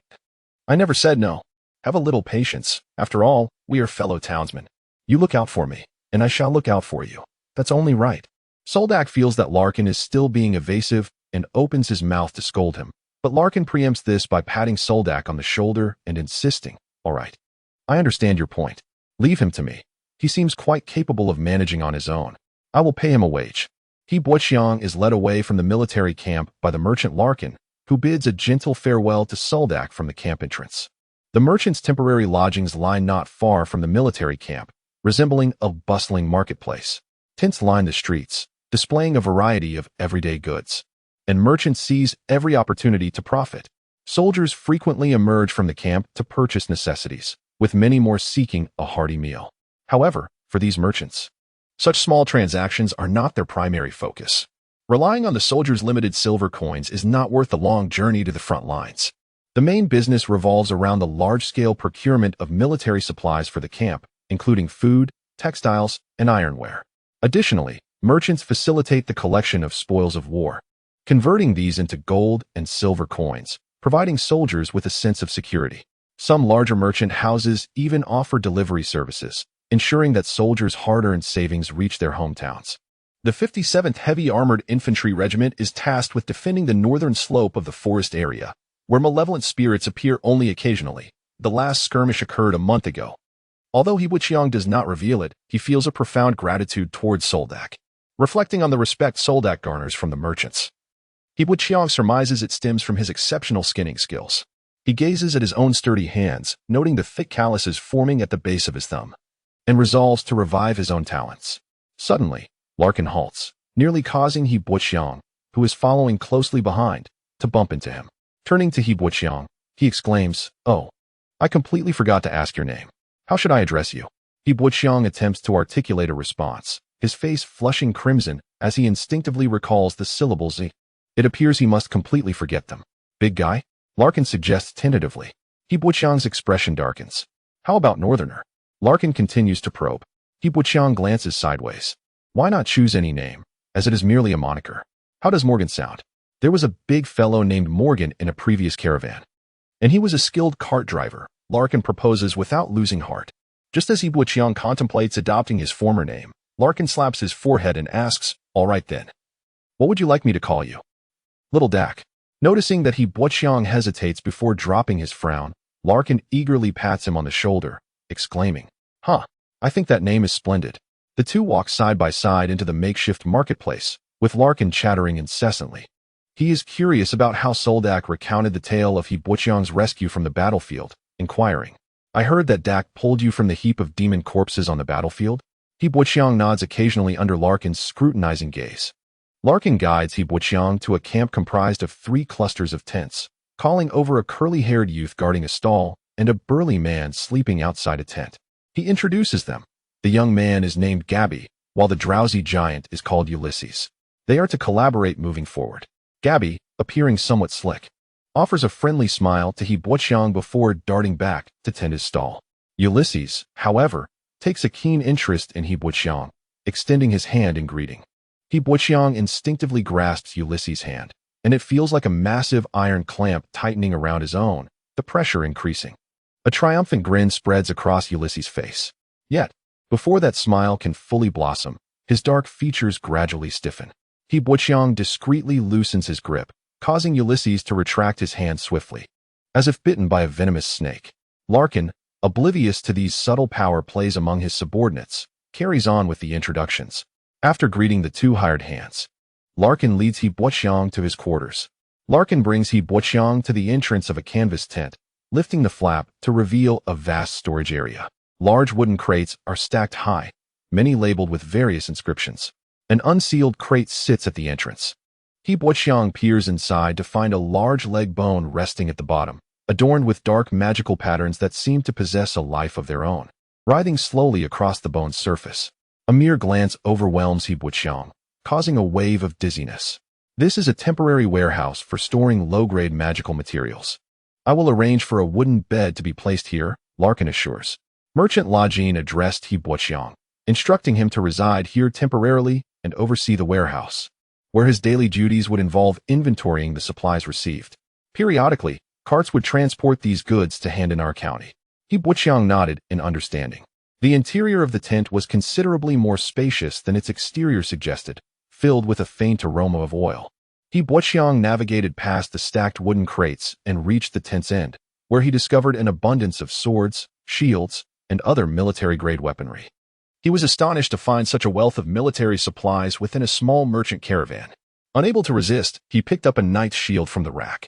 "I never said no. Have a little patience. After all, we are fellow townsmen. You look out for me, and I shall look out for you. That's only right." Suldark feels that Larkin is still being evasive and opens his mouth to scold him, but Larkin preempts this by patting Suldark on the shoulder and insisting, "All right. I understand your point. Leave him to me. He seems quite capable of managing on his own. I will pay him a wage." Yibuqiang is led away from the military camp by the merchant Larkin, who bids a gentle farewell to Suldark from the camp entrance. The merchant's temporary lodgings lie not far from the military camp, resembling a bustling marketplace. Tents line the streets, displaying a variety of everyday goods, and merchants seize every opportunity to profit. Soldiers frequently emerge from the camp to purchase necessities, with many more seeking a hearty meal. However, for these merchants, such small transactions are not their primary focus. Relying on the soldiers' limited silver coins is not worth the long journey to the front lines. The main business revolves around the large-scale procurement of military supplies for the camp, including food, textiles, and ironware. Additionally, merchants facilitate the collection of spoils of war, converting these into gold and silver coins, providing soldiers with a sense of security. Some larger merchant houses even offer delivery services, ensuring that soldiers' hard-earned savings reach their hometowns. The 57th Heavy Armored Infantry Regiment is tasked with defending the northern slope of the forest area, where malevolent spirits appear only occasionally. The last skirmish occurred a month ago. Although Yibuqiang does not reveal it, he feels a profound gratitude towards Suldark, reflecting on the respect Suldark garners from the merchants. Yibuqiang surmises it stems from his exceptional skinning skills. He gazes at his own sturdy hands, noting the thick calluses forming at the base of his thumb, and resolves to revive his own talents. Suddenly, Larkin halts, nearly causing Yibuqiang, who is following closely behind, to bump into him. Turning to Yibuqiang, he exclaims, "Oh, I completely forgot to ask your name. How should I address you?" Yibuqiang attempts to articulate a response, his face flushing crimson as he instinctively recalls the syllables Z. It appears he must completely forget them. "Big guy?" Larkin suggests tentatively. Yibuqiang's expression darkens. "How about northerner?" Larkin continues to probe. Yibuqiang glances sideways. "Why not choose any name, as it is merely a moniker? How does Morgan sound?" There was a big fellow named Morgan in a previous caravan, and he was a skilled cart driver, Larkin proposes without losing heart. Just as Yibuqiang contemplates adopting his former name, Larkin slaps his forehead and asks, "All right then. What would you like me to call you?" "Little Dak." Noticing that Yibuqiang hesitates before dropping his frown, Larkin eagerly pats him on the shoulder, exclaiming, "Huh, I think that name is splendid." The two walk side by side into the makeshift marketplace, with Larkin chattering incessantly. He is curious about how Suldark recounted the tale of Yibuqiang's rescue from the battlefield, inquiring, "I heard that Dak pulled you from the heap of demon corpses on the battlefield?" Yibuqiang nods occasionally under Larkin's scrutinizing gaze. Larkin guides Yibuqiang to a camp comprised of 3 clusters of tents, calling over a curly-haired youth guarding a stall and a burly man sleeping outside a tent. He introduces them. The young man is named Gabby, while the drowsy giant is called Ulysses. They are to collaborate moving forward. Gabby, appearing somewhat slick, offers a friendly smile to He Boqiang before darting back to tend his stall. Ulysses, however, takes a keen interest in He Boqiang, extending his hand in greeting. He Boqiang instinctively grasps Ulysses' hand, and it feels like a massive iron clamp tightening around his own, the pressure increasing. A triumphant grin spreads across Ulysses' face. Yet, before that smile can fully blossom, his dark features gradually stiffen. He Boqiang discreetly loosens his grip, causing Ulysses to retract his hand swiftly, as if bitten by a venomous snake. Larkin, oblivious to these subtle power plays among his subordinates, carries on with the introductions. After greeting the two hired hands, Larkin leads He Boqiang to his quarters. Larkin brings He Boqiang to the entrance of a canvas tent, lifting the flap to reveal a vast storage area. Large wooden crates are stacked high, many labeled with various inscriptions. An unsealed crate sits at the entrance. He Boqiang peers inside to find a large leg bone resting at the bottom, adorned with dark magical patterns that seem to possess a life of their own. Writhing slowly across the bone's surface, a mere glance overwhelms He Boqiang, causing a wave of dizziness. This is a temporary warehouse for storing low-grade magical materials. I will arrange for a wooden bed to be placed here, Larkin assures. Merchant Lajin addressed He Boqiang, instructing him to reside here temporarily and oversee the warehouse, where his daily duties would involve inventorying the supplies received. Periodically, carts would transport these goods to Handanar County. He Boqiang nodded in understanding. The interior of the tent was considerably more spacious than its exterior suggested, filled with a faint aroma of oil. He Boqiang navigated past the stacked wooden crates and reached the tent's end, where he discovered an abundance of swords, shields, and other military-grade weaponry. He was astonished to find such a wealth of military supplies within a small merchant caravan. Unable to resist, he picked up a knight's shield from the rack,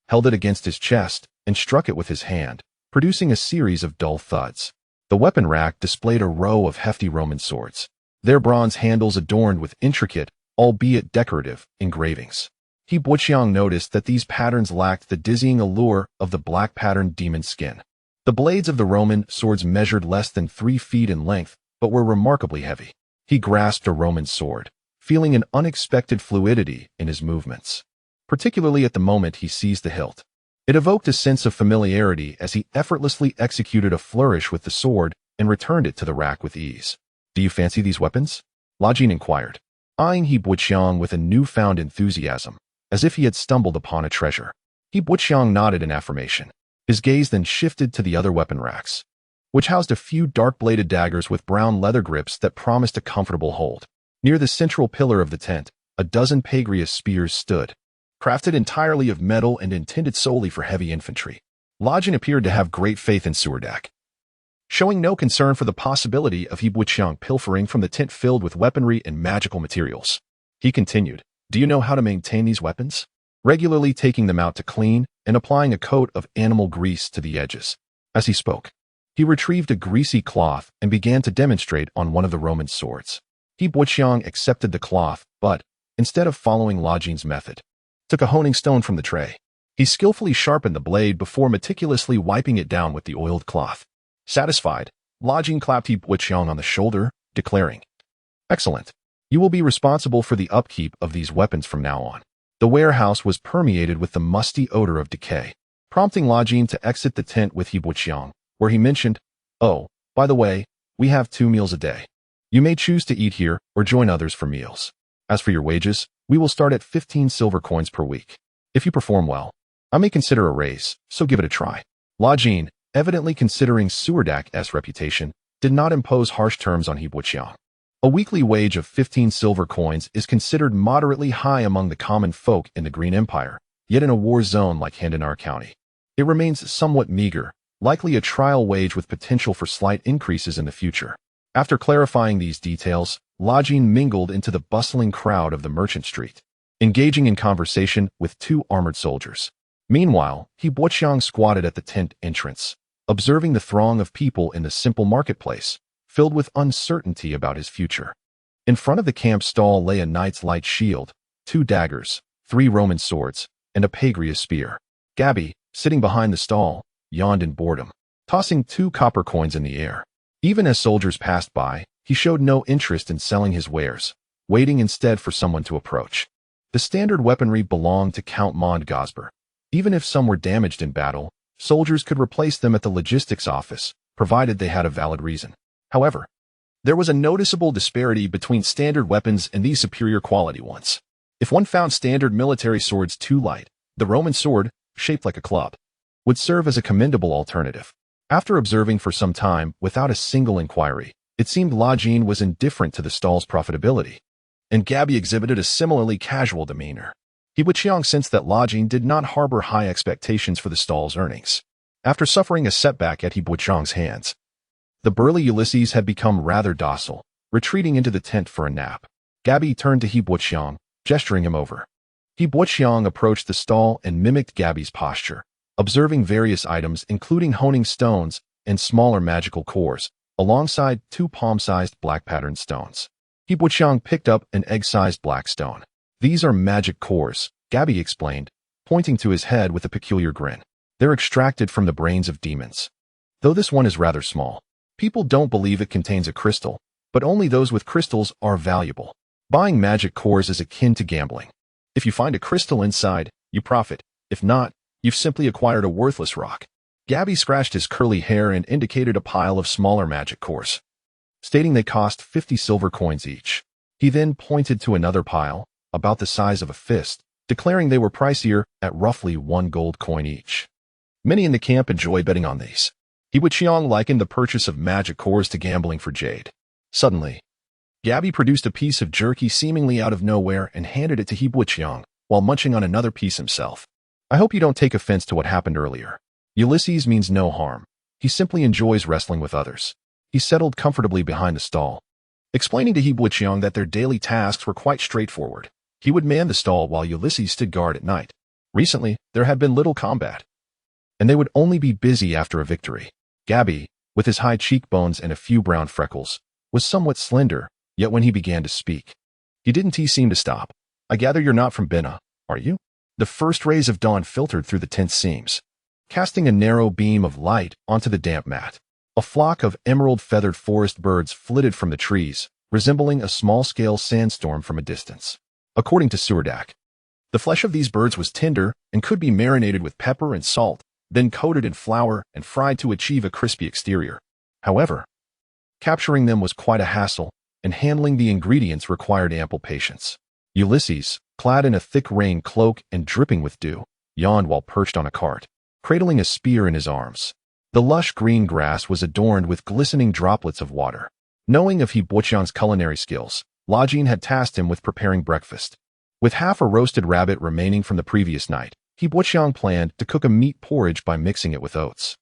held it against his chest, and struck it with his hand, producing a series of dull thuds. The weapon rack displayed a row of hefty Roman swords, their bronze handles adorned with intricate, albeit decorative, engravings. He Boqiang noticed that these patterns lacked the dizzying allure of the black-patterned demon skin. The blades of the Roman swords measured less than 3 feet in length, but were remarkably heavy. He grasped a Roman sword, feeling an unexpected fluidity in his movements, particularly at the moment he seized the hilt. It evoked a sense of familiarity as he effortlessly executed a flourish with the sword and returned it to the rack with ease. "Do you fancy these weapons?" Lajin inquired, eyeing He Boqiang with a newfound enthusiasm, as if he had stumbled upon a treasure. He Boqiang nodded in affirmation. His gaze then shifted to the other weapon racks, which housed a few dark-bladed daggers with brown leather grips that promised a comfortable hold. Near the central pillar of the tent, a dozen Pagrius spears stood, crafted entirely of metal and intended solely for heavy infantry. Lajin appeared to have great faith in Suldark, showing no concern for the possibility of He Boqiang pilfering from the tent filled with weaponry and magical materials. He continued, "Do you know how to maintain these weapons?" Regularly taking them out to clean and applying a coat of animal grease to the edges. As he spoke, he retrieved a greasy cloth and began to demonstrate on one of the Roman swords. He Boqiang accepted the cloth, but, instead of following Lajin's method, took a honing stone from the tray. He skillfully sharpened the blade before meticulously wiping it down with the oiled cloth. Satisfied, Lajin clapped He Boqiang on the shoulder, declaring, "Excellent. You will be responsible for the upkeep of these weapons from now on." The warehouse was permeated with the musty odor of decay, prompting Lajin to exit the tent with He Boqiang, where he mentioned, "Oh, by the way, we have 2 meals a day. You may choose to eat here or join others for meals. As for your wages, we will start at 15 silver coins per week. If you perform well, I may consider a raise, so give it a try." Lajin, evidently considering Suldark's reputation, did not impose harsh terms on He Boqiang. A weekly wage of 15 silver coins is considered moderately high among the common folk in the Green Empire, yet in a war zone like Handanar County, it remains somewhat meager, likely a trial wage with potential for slight increases in the future. After clarifying these details, Lajin mingled into the bustling crowd of the merchant street, engaging in conversation with 2 armored soldiers. Meanwhile, He Boqiang squatted at the tent entrance, observing the throng of people in the simple marketplace, filled with uncertainty about his future. In front of the camp stall lay a knight's light shield, 2 daggers, 3 Roman swords, and a Pagrius spear. Gabby, sitting behind the stall, yawned in boredom, tossing 2 copper coins in the air. Even as soldiers passed by, He He showed no interest in selling his wares, waiting instead for someone to approach. The standard weaponry belonged to Count Mond Gosber. Even if some were damaged in battle, soldiers could replace them at the logistics office, provided they had a valid reason. However, there was a noticeable disparity between standard weapons and these superior quality ones. If one found standard military swords too light, the Roman sword, shaped like a club, would serve as a commendable alternative. After observing for some time without a single inquiry, it seemed La Jean was indifferent to the stall's profitability, and Gabby exhibited a similarly casual demeanor. He Wuqiang sensed that La Jean did not harbor high expectations for the stall's earnings. After suffering a setback at He Wuqiang's hands, the burly Ulysses had become rather docile, retreating into the tent for a nap. Gabby turned to He Wuqiang, gesturing him over. He Wuqiang approached the stall and mimicked Gabby's posture, observing various items including honing stones and smaller magical cores, alongside 2 palm-sized black-patterned stones. He Wuqiang picked up an egg-sized black stone. These are magic cores, Gabby explained, pointing to his head with a peculiar grin. They're extracted from the brains of demons. Though this one is rather small, people don't believe it contains a crystal, but only those with crystals are valuable. Buying magic cores is akin to gambling. If you find a crystal inside, you profit. If not, you've simply acquired a worthless rock. Gabby scratched his curly hair and indicated a pile of smaller magic cores, stating they cost 50 silver coins each. He then pointed to another pile, about the size of a fist, declaring they were pricier at roughly 1 gold coin each. Many in the camp enjoy betting on these. He Wuqiang likened the purchase of magic cores to gambling for jade. Suddenly, Gabby produced a piece of jerky seemingly out of nowhere and handed it to He Wuqiang, while munching on another piece himself. I hope you don't take offense to what happened earlier. Ulysses means no harm. He simply enjoys wrestling with others. He settled comfortably behind the stall, explaining to He Wuqiang that their daily tasks were quite straightforward. He would man the stall while Ulysses stood guard at night. Recently, there had been little combat, and they would only be busy after a victory. Gabby, with his high cheekbones and a few brown freckles, was somewhat slender, yet when he began to speak, he didn't seem to stop. I gather you're not from Benai, are you? The first rays of dawn filtered through the tent seams, casting a narrow beam of light onto the damp mat. A flock of emerald-feathered forest birds flitted from the trees, resembling a small-scale sandstorm from a distance. According to Suldark, the flesh of these birds was tender and could be marinated with pepper and salt, then coated in flour and fried to achieve a crispy exterior. However, capturing them was quite a hassle, and handling the ingredients required ample patience. Ulysses, clad in a thick rain cloak and dripping with dew, yawned while perched on a cart, cradling a spear in his arms. The lush green grass was adorned with glistening droplets of water. Knowing of He Wuqiang's culinary skills, La Jean had tasked him with preparing breakfast. With half a roasted rabbit remaining from the previous night, He Wuqiang planned to cook a meat porridge by mixing it with oats.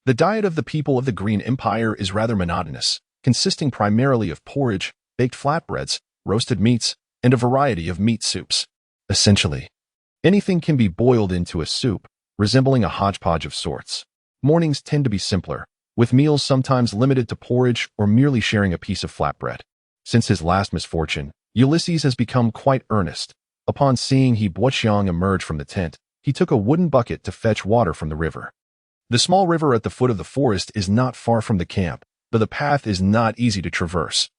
The diet of the people of the Green Empire is rather monotonous, consisting primarily of porridge, baked flatbreads, roasted meats, and a variety of meat soups. Essentially, anything can be boiled into a soup, resembling a hodgepodge of sorts. Mornings tend to be simpler, with meals sometimes limited to porridge or merely sharing a piece of flatbread. Since his last misfortune, Ulysses has become quite earnest. Upon seeing He Wuqiang emerge from the tent, he took a wooden bucket to fetch water from the river. The small river at the foot of the forest is not far from the camp, but the path is not easy to traverse,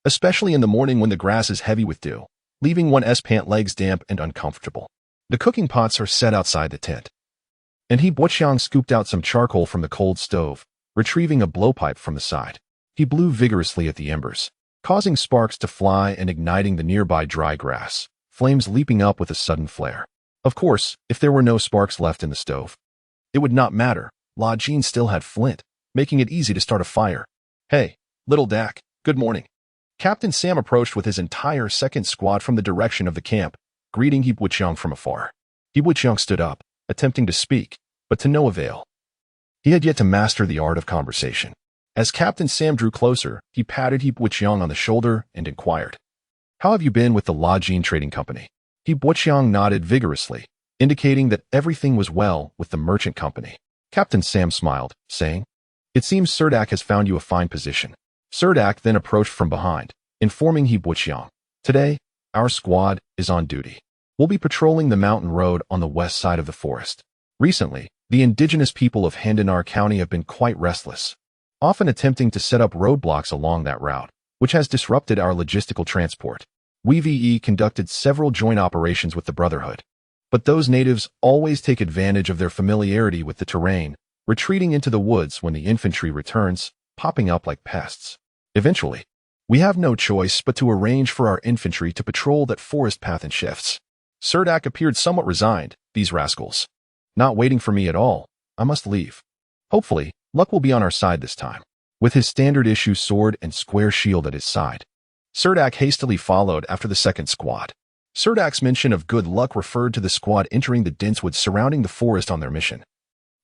especially in the morning when the grass is heavy with dew, leaving one's pant legs damp and uncomfortable. The cooking pots are set outside the tent, and He Wuqiang scooped out some charcoal from the cold stove, retrieving a blowpipe from the side. He blew vigorously at the embers, causing sparks to fly and igniting the nearby dry grass, flames leaping up with a sudden flare. Of course, if there were no sparks left in the stove, it would not matter. La Jean still had flint, making it easy to start a fire. Hey, little Dak, good morning. Captain Sam approached with his entire second squad from the direction of the camp, greeting He Wuqiang from afar. He Wuqiang stood up, attempting to speak, but to no avail. He had yet to master the art of conversation. As Captain Sam drew closer, he patted He Wuqiang on the shoulder and inquired, "How have you been with the La Jean Trading Company?" He Wuqiang nodded vigorously, indicating that everything was well with the merchant company. Captain Sam smiled, saying, "It seems Suldark has found you a fine position." Suldark then approached from behind, informing He Wuqiang, "Today, our squad is on duty. We'll be patrolling the mountain road on the west side of the forest. Recently, the indigenous people of Handinar County have been quite restless, often attempting to set up roadblocks along that route. which has disrupted our logistical transport. We conducted several joint operations with the Brotherhood. But those natives always take advantage of their familiarity with the terrain, retreating into the woods when the infantry returns, popping up like pests. Eventually, we have no choice but to arrange for our infantry to patrol that forest path in shifts. Suldark appeared somewhat resigned, these rascals. Not waiting for me at all, I must leave. Hopefully, luck will be on our side this time. With his standard-issue sword and square shield at his side, Suldark hastily followed after the second squad. Suldark's mention of good luck referred to the squad entering the dense woods surrounding the forest on their mission,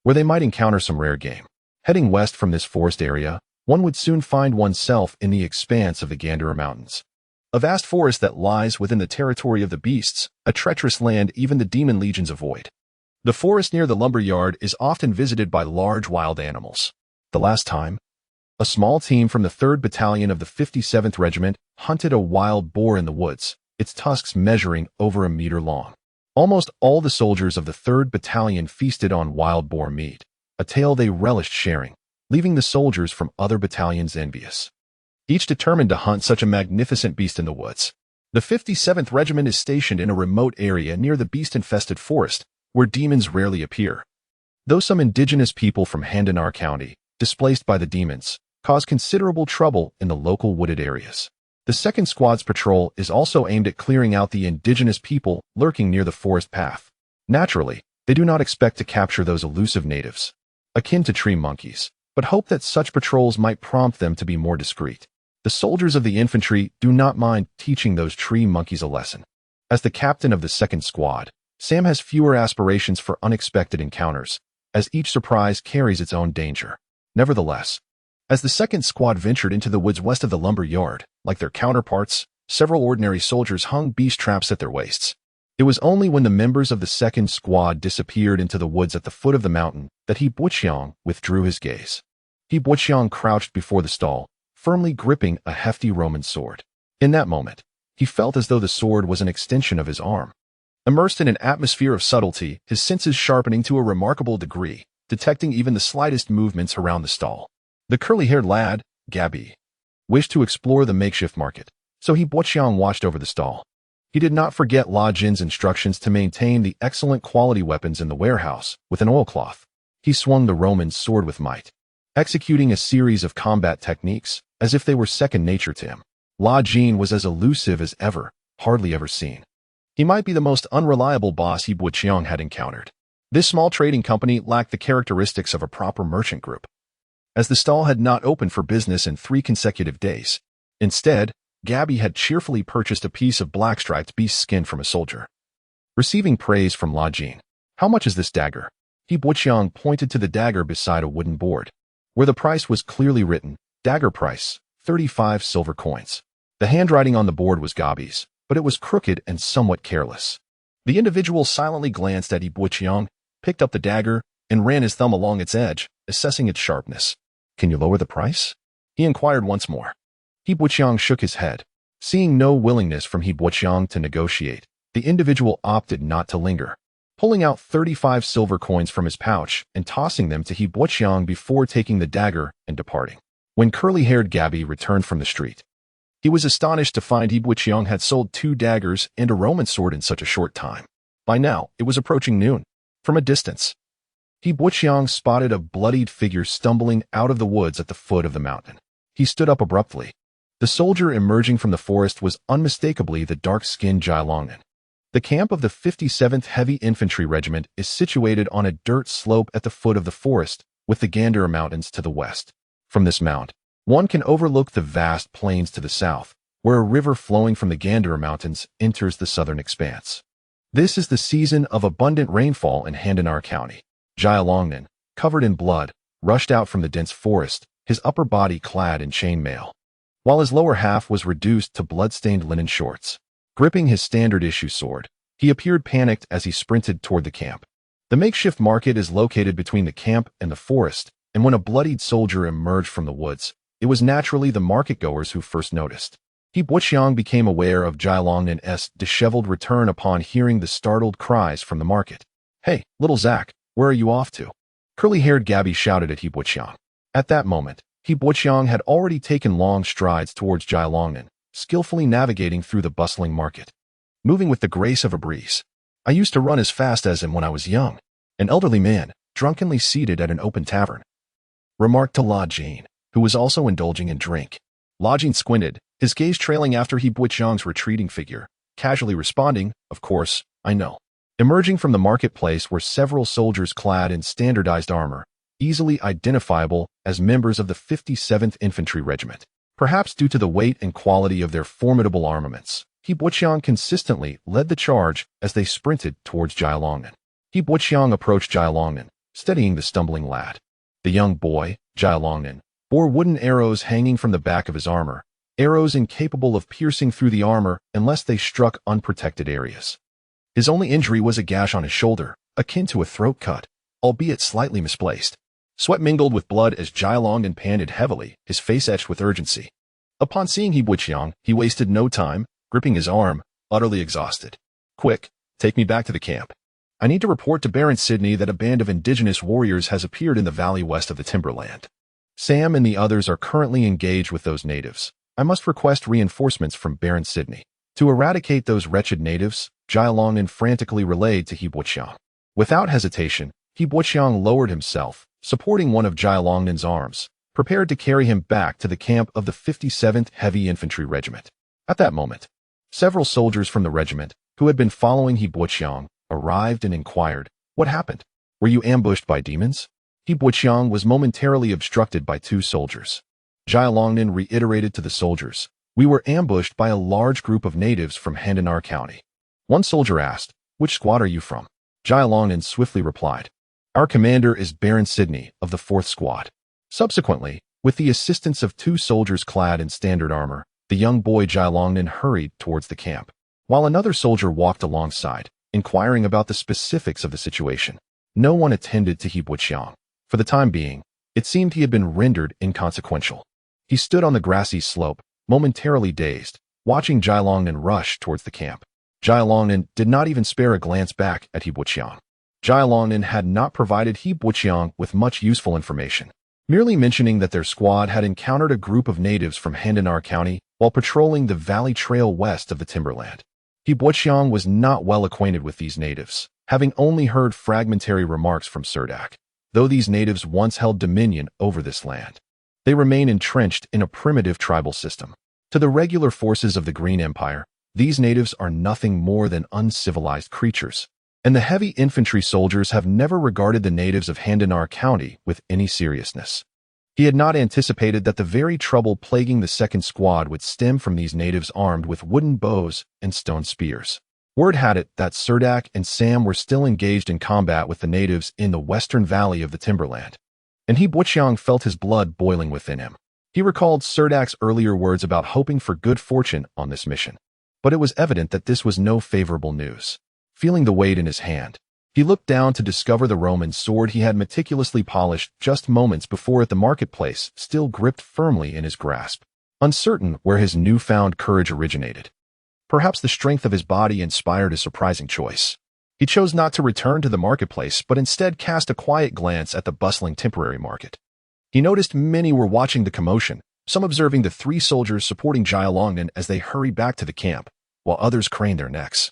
where they might encounter some rare game. Heading west from this forest area, one would soon find oneself in the expanse of the Gandhara Mountains. A vast forest that lies within the territory of the beasts, a treacherous land even the demon legions avoid. The forest near the lumber yard is often visited by large wild animals. The last time, a small team from the 3rd Battalion of the 57th Regiment hunted a wild boar in the woods, its tusks measuring over a meter long. Almost all the soldiers of the 3rd Battalion feasted on wild boar meat, a tale they relished sharing, leaving the soldiers from other battalions envious. Each determined to hunt such a magnificent beast in the woods. The 57th Regiment is stationed in a remote area near the beast-infested forest, where demons rarely appear. Though some indigenous people from Handanar County, displaced by the demons, cause considerable trouble in the local wooded areas. The 2nd Squad's patrol is also aimed at clearing out the indigenous people lurking near the forest path. Naturally, they do not expect to capture those elusive natives, akin to tree monkeys, but hope that such patrols might prompt them to be more discreet. The soldiers of the infantry do not mind teaching those tree monkeys a lesson. As the captain of the 2nd Squad, Sam has fewer aspirations for unexpected encounters, as each surprise carries its own danger. Nevertheless, as the 2nd Squad ventured into the woods west of the lumber yard, like their counterparts, several ordinary soldiers hung beast traps at their waists. It was only when the members of the 2nd Squad disappeared into the woods at the foot of the mountain that He Buqiang withdrew his gaze. He Buqiang crouched before the stall, firmly gripping a hefty Roman sword. In that moment, he felt as though the sword was an extension of his arm. Immersed in an atmosphere of subtlety, his senses sharpening to a remarkable degree, detecting even the slightest movements around the stall. The curly-haired lad, Gabi, wished to explore the makeshift market, so He Buqiang watched over the stall. He did not forget La Jin's instructions to maintain the excellent quality weapons in the warehouse with an oilcloth. He swung the Roman sword with might, executing a series of combat techniques as if they were second nature to him. La Jin was as elusive as ever, hardly ever seen. He might be the most unreliable boss He Buqiang had encountered. This small trading company lacked the characteristics of a proper merchant group, as the stall had not opened for business in 3 consecutive days. Instead, Gabi had cheerfully purchased a piece of black-striped beast skin from a soldier. Receiving praise from La Jin. "How much is this dagger?" He Buqiang pointed to the dagger beside a wooden board, where the price was clearly written, "Dagger price, 35 silver coins." The handwriting on the board was Gabi's, but it was crooked and somewhat careless. The individual silently glanced at He Buqiang, picked up the dagger, and ran his thumb along its edge, assessing its sharpness. "Can you lower the price?" he inquired once more. He Buqiang shook his head. Seeing no willingness from He Buqiang to negotiate, the individual opted not to linger, pulling out 35 silver coins from his pouch and tossing them to He Buqiang before taking the dagger and departing. When curly-haired Gabi returned from the street, he was astonished to find He Buqiang had sold 2 daggers and a Roman sword in such a short time. By now, it was approaching noon. From a distance, He Buqiang spotted a bloodied figure stumbling out of the woods at the foot of the mountain. He stood up abruptly. The soldier emerging from the forest was unmistakably the dark-skinned Jilongnan. The camp of the 57th Heavy Infantry Regiment is situated on a dirt slope at the foot of the forest, with the Gandhara Mountains to the west. From this mount, one can overlook the vast plains to the south, where a river flowing from the Gandhara Mountains enters the southern expanse. This is the season of abundant rainfall in Handanar County. Jilongnan, covered in blood, rushed out from the dense forest, his upper body clad in chainmail, while his lower half was reduced to blood-stained linen shorts. Gripping his standard-issue sword, he appeared panicked as he sprinted toward the camp. The makeshift market is located between the camp and the forest, and when a bloodied soldier emerged from the woods, it was naturally the market-goers who first noticed. He Buqiang became aware of Jilongnan's disheveled return upon hearing the startled cries from the market. "Hey, little Zach, where are you off to?" Curly-haired Gabi shouted at He Buqiang. At that moment, He Buqiang had already taken long strides towards Jialongnan, skillfully navigating through the bustling market. Moving with the grace of a breeze. I used to run as fast as him when I was young. An elderly man, drunkenly seated at an open tavern, remarked to La Jean, who was also indulging in drink. La Jean squinted, his gaze trailing after He Buqiang's retreating figure, casually responding, "Of course, I know." Emerging from the marketplace were several soldiers clad in standardized armor, easily identifiable as members of the 57th Infantry Regiment. Perhaps due to the weight and quality of their formidable armaments, He Buqiang consistently led the charge as they sprinted towards Jialongnan. He Buqiang approached Jialongnan, steadying the stumbling lad. The young boy, Jialongnan, bore wooden arrows hanging from the back of his armor, arrows incapable of piercing through the armor unless they struck unprotected areas. His only injury was a gash on his shoulder, akin to a throat cut, albeit slightly misplaced. Sweat mingled with blood as Jialongnan panted heavily, his face etched with urgency. Upon seeing He Buqiang, he wasted no time, gripping his arm, utterly exhausted. "Quick, take me back to the camp. I need to report to Baron Sidney that a band of indigenous warriors has appeared in the valley west of the timberland. Sam and the others are currently engaged with those natives. I must request reinforcements from Baron Sidney. To eradicate those wretched natives," Jialongnan frantically relayed to He Buqiang. Without hesitation, He Buqiang lowered himself, supporting one of Jialongnan's arms, prepared to carry him back to the camp of the 57th Heavy Infantry Regiment. At that moment, several soldiers from the regiment, who had been following He Buqiang, arrived and inquired, "What happened? Were you ambushed by demons?" He Buqiang was momentarily obstructed by two soldiers. Jialongnan reiterated to the soldiers, "We were ambushed by a large group of natives from Handanar County." One soldier asked, "Which squad are you from?" Jialongnan swiftly replied, "Our commander is Baron Sidney of the 4th Squad." Subsequently, with the assistance of two soldiers clad in standard armor, the young boy Jialongnan hurried towards the camp, while another soldier walked alongside, inquiring about the specifics of the situation. No one attended to He Buqiang. For the time being, it seemed he had been rendered inconsequential. He stood on the grassy slope, momentarily dazed, watching Jialongnan rush towards the camp. Jialongnan did not even spare a glance back at He Buqiang. Jialongnan had not provided He Buqiang with much useful information, merely mentioning that their squad had encountered a group of natives from Handanar County while patrolling the valley trail west of the timberland. He Buqiang was not well acquainted with these natives, having only heard fragmentary remarks from Suldark. Though these natives once held dominion over this land, they remain entrenched in a primitive tribal system. To the regular forces of the Green Empire, these natives are nothing more than uncivilized creatures, and the heavy infantry soldiers have never regarded the natives of Handanar County with any seriousness. He had not anticipated that the very trouble plaguing the 2nd Squad would stem from these natives armed with wooden bows and stone spears. Word had it that Suldark and Sam were still engaged in combat with the natives in the western valley of the timberland, and He Buqiang felt his blood boiling within him. He recalled Suldark's earlier words about hoping for good fortune on this mission, but it was evident that this was no favorable news. Feeling the weight in his hand, he looked down to discover the Roman sword he had meticulously polished just moments before at the marketplace still gripped firmly in his grasp, uncertain where his newfound courage originated. Perhaps the strength of his body inspired a surprising choice. He chose not to return to the marketplace, but instead cast a quiet glance at the bustling temporary market. He noticed many were watching the commotion, some observing the 3 soldiers supporting Jialongnan as they hurried back to the camp, while others craned their necks,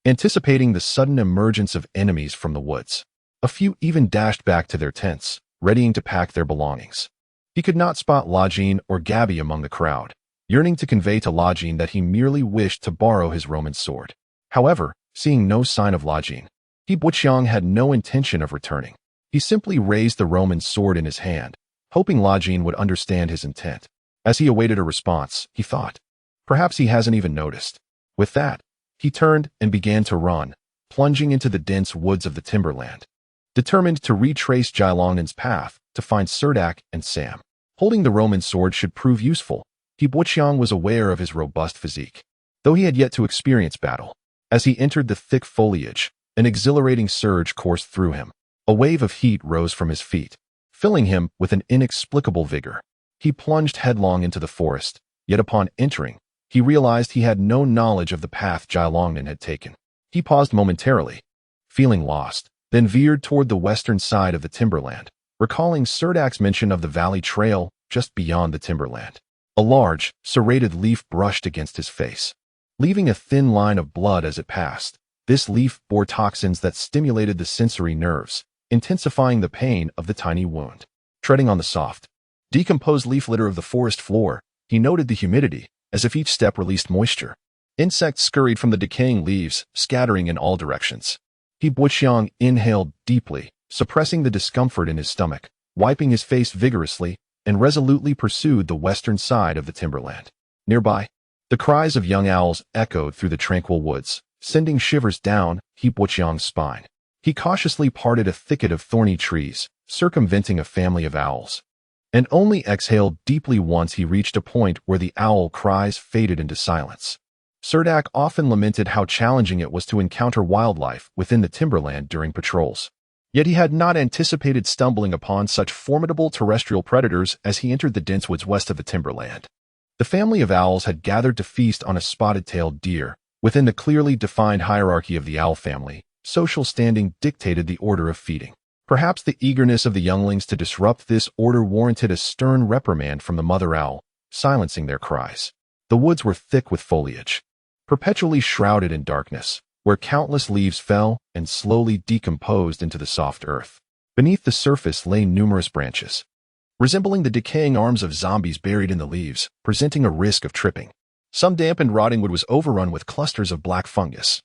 anticipating the sudden emergence of enemies from the woods. A few even dashed back to their tents, readying to pack their belongings. He could not spot La Jean or Gabby among the crowd, yearning to convey to La Jean that he merely wished to borrow his Roman sword. However, seeing no sign of La Jean, He Buqiang had no intention of returning. He simply raised the Roman sword in his hand, hoping La Jean would understand his intent. As he awaited a response, he thought, "Perhaps he hasn't even noticed." With that, he turned and began to run, plunging into the dense woods of the timberland, determined to retrace Jialongnan's path to find Suldark and Sam. Holding the Roman sword should prove useful. He Buqiang was aware of his robust physique, though he had yet to experience battle. As he entered the thick foliage, an exhilarating surge coursed through him. A wave of heat rose from his feet, filling him with an inexplicable vigor. He plunged headlong into the forest, yet upon entering, he realized he had no knowledge of the path Jialongnan had taken. He paused momentarily, feeling lost, then veered toward the western side of the timberland, recalling Suldark's mention of the valley trail. just beyond the timberland. A large, serrated leaf brushed against his face, leaving a thin line of blood as it passed. This leaf bore toxins that stimulated the sensory nerves, intensifying the pain of the tiny wound. Treading on the soft, decomposed leaf litter of the forest floor, he noted the humidity, as if each step released moisture. Insects scurried from the decaying leaves, scattering in all directions. Buqiang inhaled deeply, suppressing the discomfort in his stomach, wiping his face vigorously, and resolutely pursued the western side of the timberland. Nearby, the cries of young owls echoed through the tranquil woods, sending shivers down Buqiang's spine. He cautiously parted a thicket of thorny trees, circumventing a family of owls, and only exhaled deeply once he reached a point where the owl cries faded into silence. Suldark often lamented how challenging it was to encounter wildlife within the timberland during patrols. Yet he had not anticipated stumbling upon such formidable terrestrial predators as he entered the dense woods west of the timberland. The family of owls had gathered to feast on a spotted-tailed deer. Within the clearly defined hierarchy of the owl family, social standing dictated the order of feeding. Perhaps the eagerness of the younglings to disrupt this order warranted a stern reprimand from the mother owl, silencing their cries. The woods were thick with foliage, perpetually shrouded in darkness, where countless leaves fell and slowly decomposed into the soft earth. Beneath the surface lay numerous branches, resembling the decaying arms of zombies buried in the leaves, presenting a risk of tripping. Some dampened rotting wood was overrun with clusters of black fungus,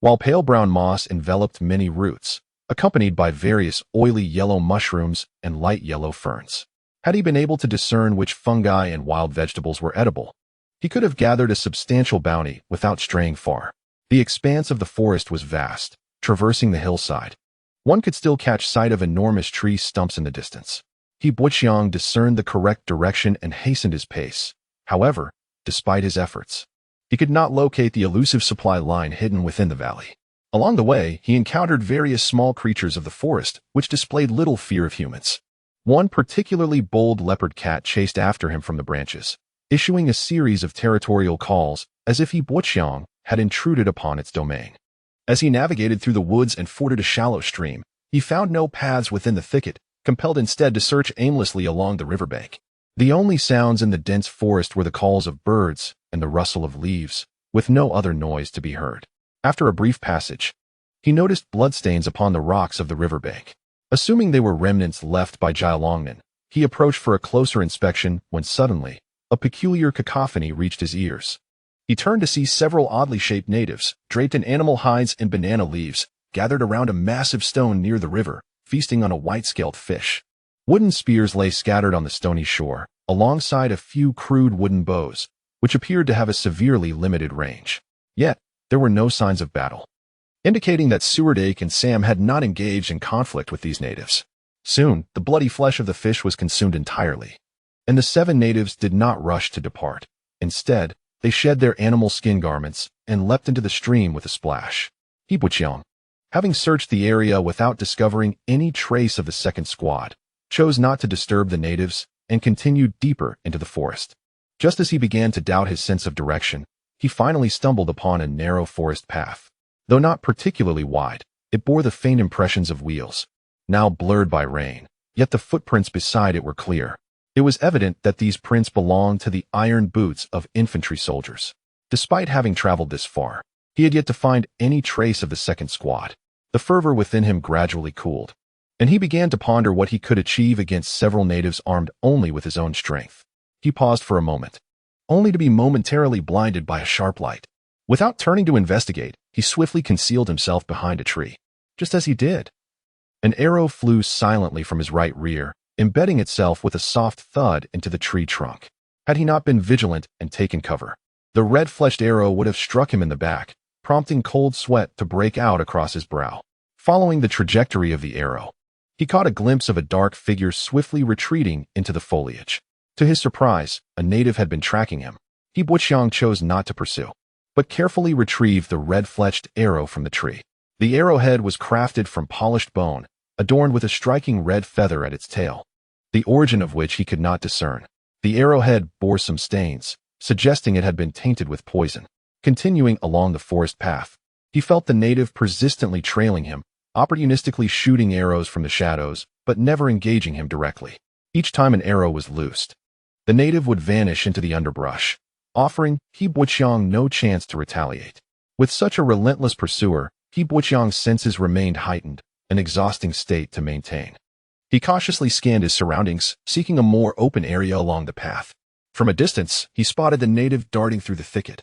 while pale brown moss enveloped many roots, accompanied by various oily yellow mushrooms and light yellow ferns. Had he been able to discern which fungi and wild vegetables were edible, he could have gathered a substantial bounty without straying far. The expanse of the forest was vast, traversing the hillside. One could still catch sight of enormous tree stumps in the distance. Buqiang discerned the correct direction and hastened his pace. However, despite his efforts, he could not locate the elusive supply line hidden within the valley. Along the way, he encountered various small creatures of the forest which displayed little fear of humans. One particularly bold leopard cat chased after him from the branches, issuing a series of territorial calls as if Buqiang had intruded upon its domain. As he navigated through the woods and forded a shallow stream, he found no paths within the thicket, compelled instead to search aimlessly along the riverbank. The only sounds in the dense forest were the calls of birds and the rustle of leaves, with no other noise to be heard. After a brief passage, he noticed bloodstains upon the rocks of the riverbank. Assuming they were remnants left by Jialongnan, he approached for a closer inspection when suddenly, a peculiar cacophony reached his ears. He turned to see several oddly shaped natives, draped in animal hides and banana leaves, gathered around a massive stone near the river, feasting on a white-scaled fish. Wooden spears lay scattered on the stony shore, alongside a few crude wooden bows, which appeared to have a severely limited range. Yet, there were no signs of battle, indicating that Suldark and Sam had not engaged in conflict with these natives. Soon, the bloody flesh of the fish was consumed entirely, and the 7 natives did not rush to depart. Instead, they shed their animal skin garments and leapt into the stream with a splash. Buqiang, having searched the area without discovering any trace of the second squad, chose not to disturb the natives and continued deeper into the forest. Just as he began to doubt his sense of direction, he finally stumbled upon a narrow forest path. Though not particularly wide, it bore the faint impressions of wheels, now blurred by rain, yet the footprints beside it were clear. It was evident that these prints belonged to the iron boots of infantry soldiers. Despite having traveled this far, he had yet to find any trace of the second squad. The fervor within him gradually cooled, and he began to ponder what he could achieve against several natives armed only with his own strength. He paused for a moment, only to be momentarily blinded by a sharp light. Without turning to investigate, he swiftly concealed himself behind a tree. Just as he did, an arrow flew silently from his right rear, embedding itself with a soft thud into the tree trunk. Had he not been vigilant and taken cover, the red-fleshed arrow would have struck him in the back, prompting cold sweat to break out across his brow. Following the trajectory of the arrow, he caught a glimpse of a dark figure swiftly retreating into the foliage. To his surprise, a native had been tracking him. Buqiang chose not to pursue, but carefully retrieved the red-fletched arrow from the tree. The arrowhead was crafted from polished bone, adorned with a striking red feather at its tail, the origin of which he could not discern. The arrowhead bore some stains, suggesting it had been tainted with poison. Continuing along the forest path, he felt the native persistently trailing him, opportunistically shooting arrows from the shadows, but never engaging him directly. Each time an arrow was loosed, the native would vanish into the underbrush, offering He Buqiang no chance to retaliate. With such a relentless pursuer, He Buqiang's senses remained heightened, an exhausting state to maintain. He cautiously scanned his surroundings, seeking a more open area along the path. From a distance, he spotted the native darting through the thicket.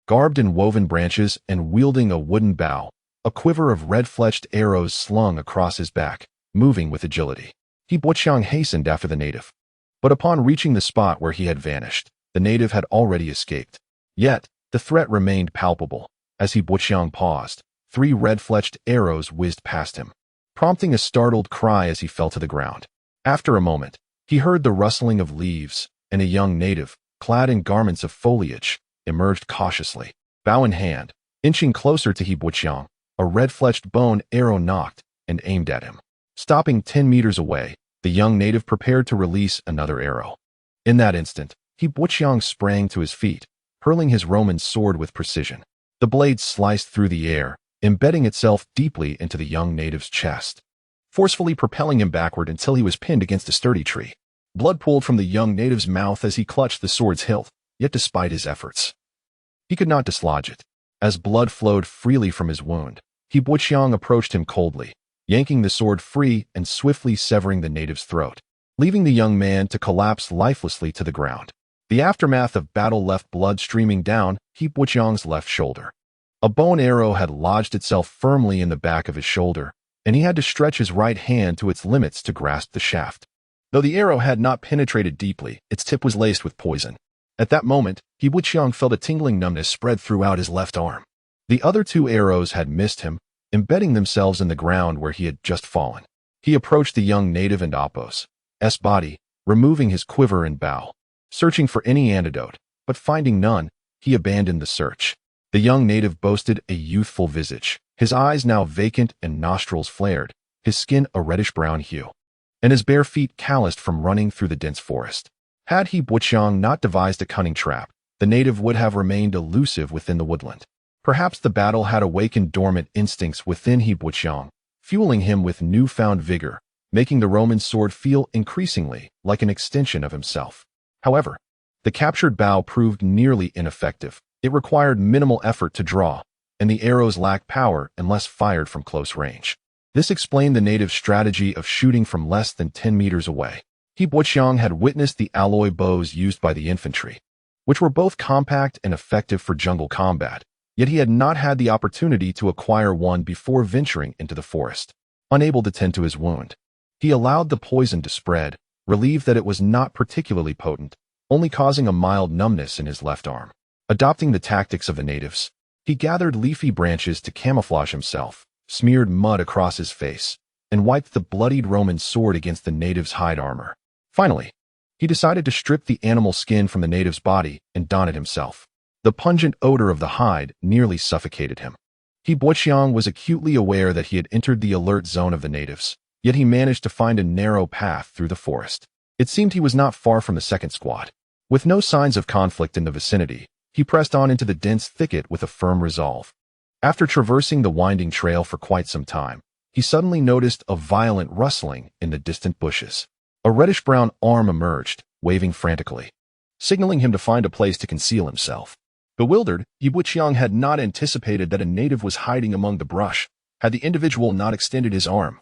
Garbed in woven branches and wielding a wooden bow, a quiver of red-fletched arrows slung across his back, moving with agility. He Buqiang hastened after the native. But upon reaching the spot where he had vanished, the native had already escaped. Yet, the threat remained palpable. As He Buqiang paused, 3 red-fletched arrows whizzed past him, prompting a startled cry as he fell to the ground. After a moment, he heard the rustling of leaves, and a young native, clad in garments of foliage, emerged cautiously, bow in hand. Inching closer to He Buqiang, a red-fletched bone arrow knocked and aimed at him. Stopping 10 meters away, the young native prepared to release another arrow. In that instant, He Buqiang sprang to his feet, hurling his Roman sword with precision. The blade sliced through the air, embedding itself deeply into the young native's chest, forcefully propelling him backward until he was pinned against a sturdy tree. Blood pooled from the young native's mouth as he clutched the sword's hilt, yet despite his efforts, he could not dislodge it. As blood flowed freely from his wound, He Buqiang approached him coldly, yanking the sword free and swiftly severing the native's throat, leaving the young man to collapse lifelessly to the ground. The aftermath of battle left blood streaming down He Buqiang's left shoulder. A bone arrow had lodged itself firmly in the back of his shoulder, and he had to stretch his right hand to its limits to grasp the shaft. Though the arrow had not penetrated deeply, its tip was laced with poison. At that moment, He Buqiang felt a tingling numbness spread throughout his left arm. The other 2 arrows had missed him, embedding themselves in the ground where he had just fallen. He approached the young native and Apos' body, removing his quiver and bow. Searching for any antidote, but finding none, he abandoned the search. The young native boasted a youthful visage, his eyes now vacant and nostrils flared, his skin a reddish-brown hue, and his bare feet calloused from running through the dense forest. Had He Buqiang not devised a cunning trap, the native would have remained elusive within the woodland. Perhaps the battle had awakened dormant instincts within He Buqiang, fueling him with newfound vigor, making the Roman sword feel increasingly like an extension of himself. However, the captured bow proved nearly ineffective. It required minimal effort to draw, and the arrows lacked power unless fired from close range. This explained the native's strategy of shooting from less than 10 meters away. He Buqiang had witnessed the alloy bows used by the infantry, which were both compact and effective for jungle combat, yet he had not had the opportunity to acquire one before venturing into the forest. Unable to tend to his wound, he allowed the poison to spread, relieved that it was not particularly potent, only causing a mild numbness in his left arm. Adopting the tactics of the natives, he gathered leafy branches to camouflage himself, smeared mud across his face, and wiped the bloodied Roman sword against the native's hide armor. Finally, he decided to strip the animal skin from the native's body and don it himself. The pungent odor of the hide nearly suffocated him. He Buqiang was acutely aware that he had entered the alert zone of the natives, yet he managed to find a narrow path through the forest. It seemed he was not far from the second squad. With no signs of conflict in the vicinity, he pressed on into the dense thicket with a firm resolve. After traversing the winding trail for quite some time, he suddenly noticed a violent rustling in the distant bushes. A reddish-brown arm emerged, waving frantically, signaling him to find a place to conceal himself. Bewildered, He Buqiang had not anticipated that a native was hiding among the brush. Had the individual not extended his arm,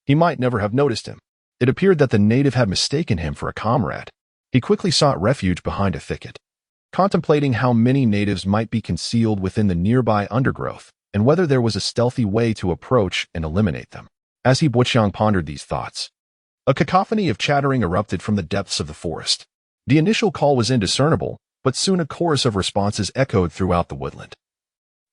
he might never have noticed him. It appeared that the native had mistaken him for a comrade. He quickly sought refuge behind a thicket, contemplating how many natives might be concealed within the nearby undergrowth and whether there was a stealthy way to approach and eliminate them. As He Buqiang pondered these thoughts, a cacophony of chattering erupted from the depths of the forest. The initial call was indiscernible, but soon a chorus of responses echoed throughout the woodland,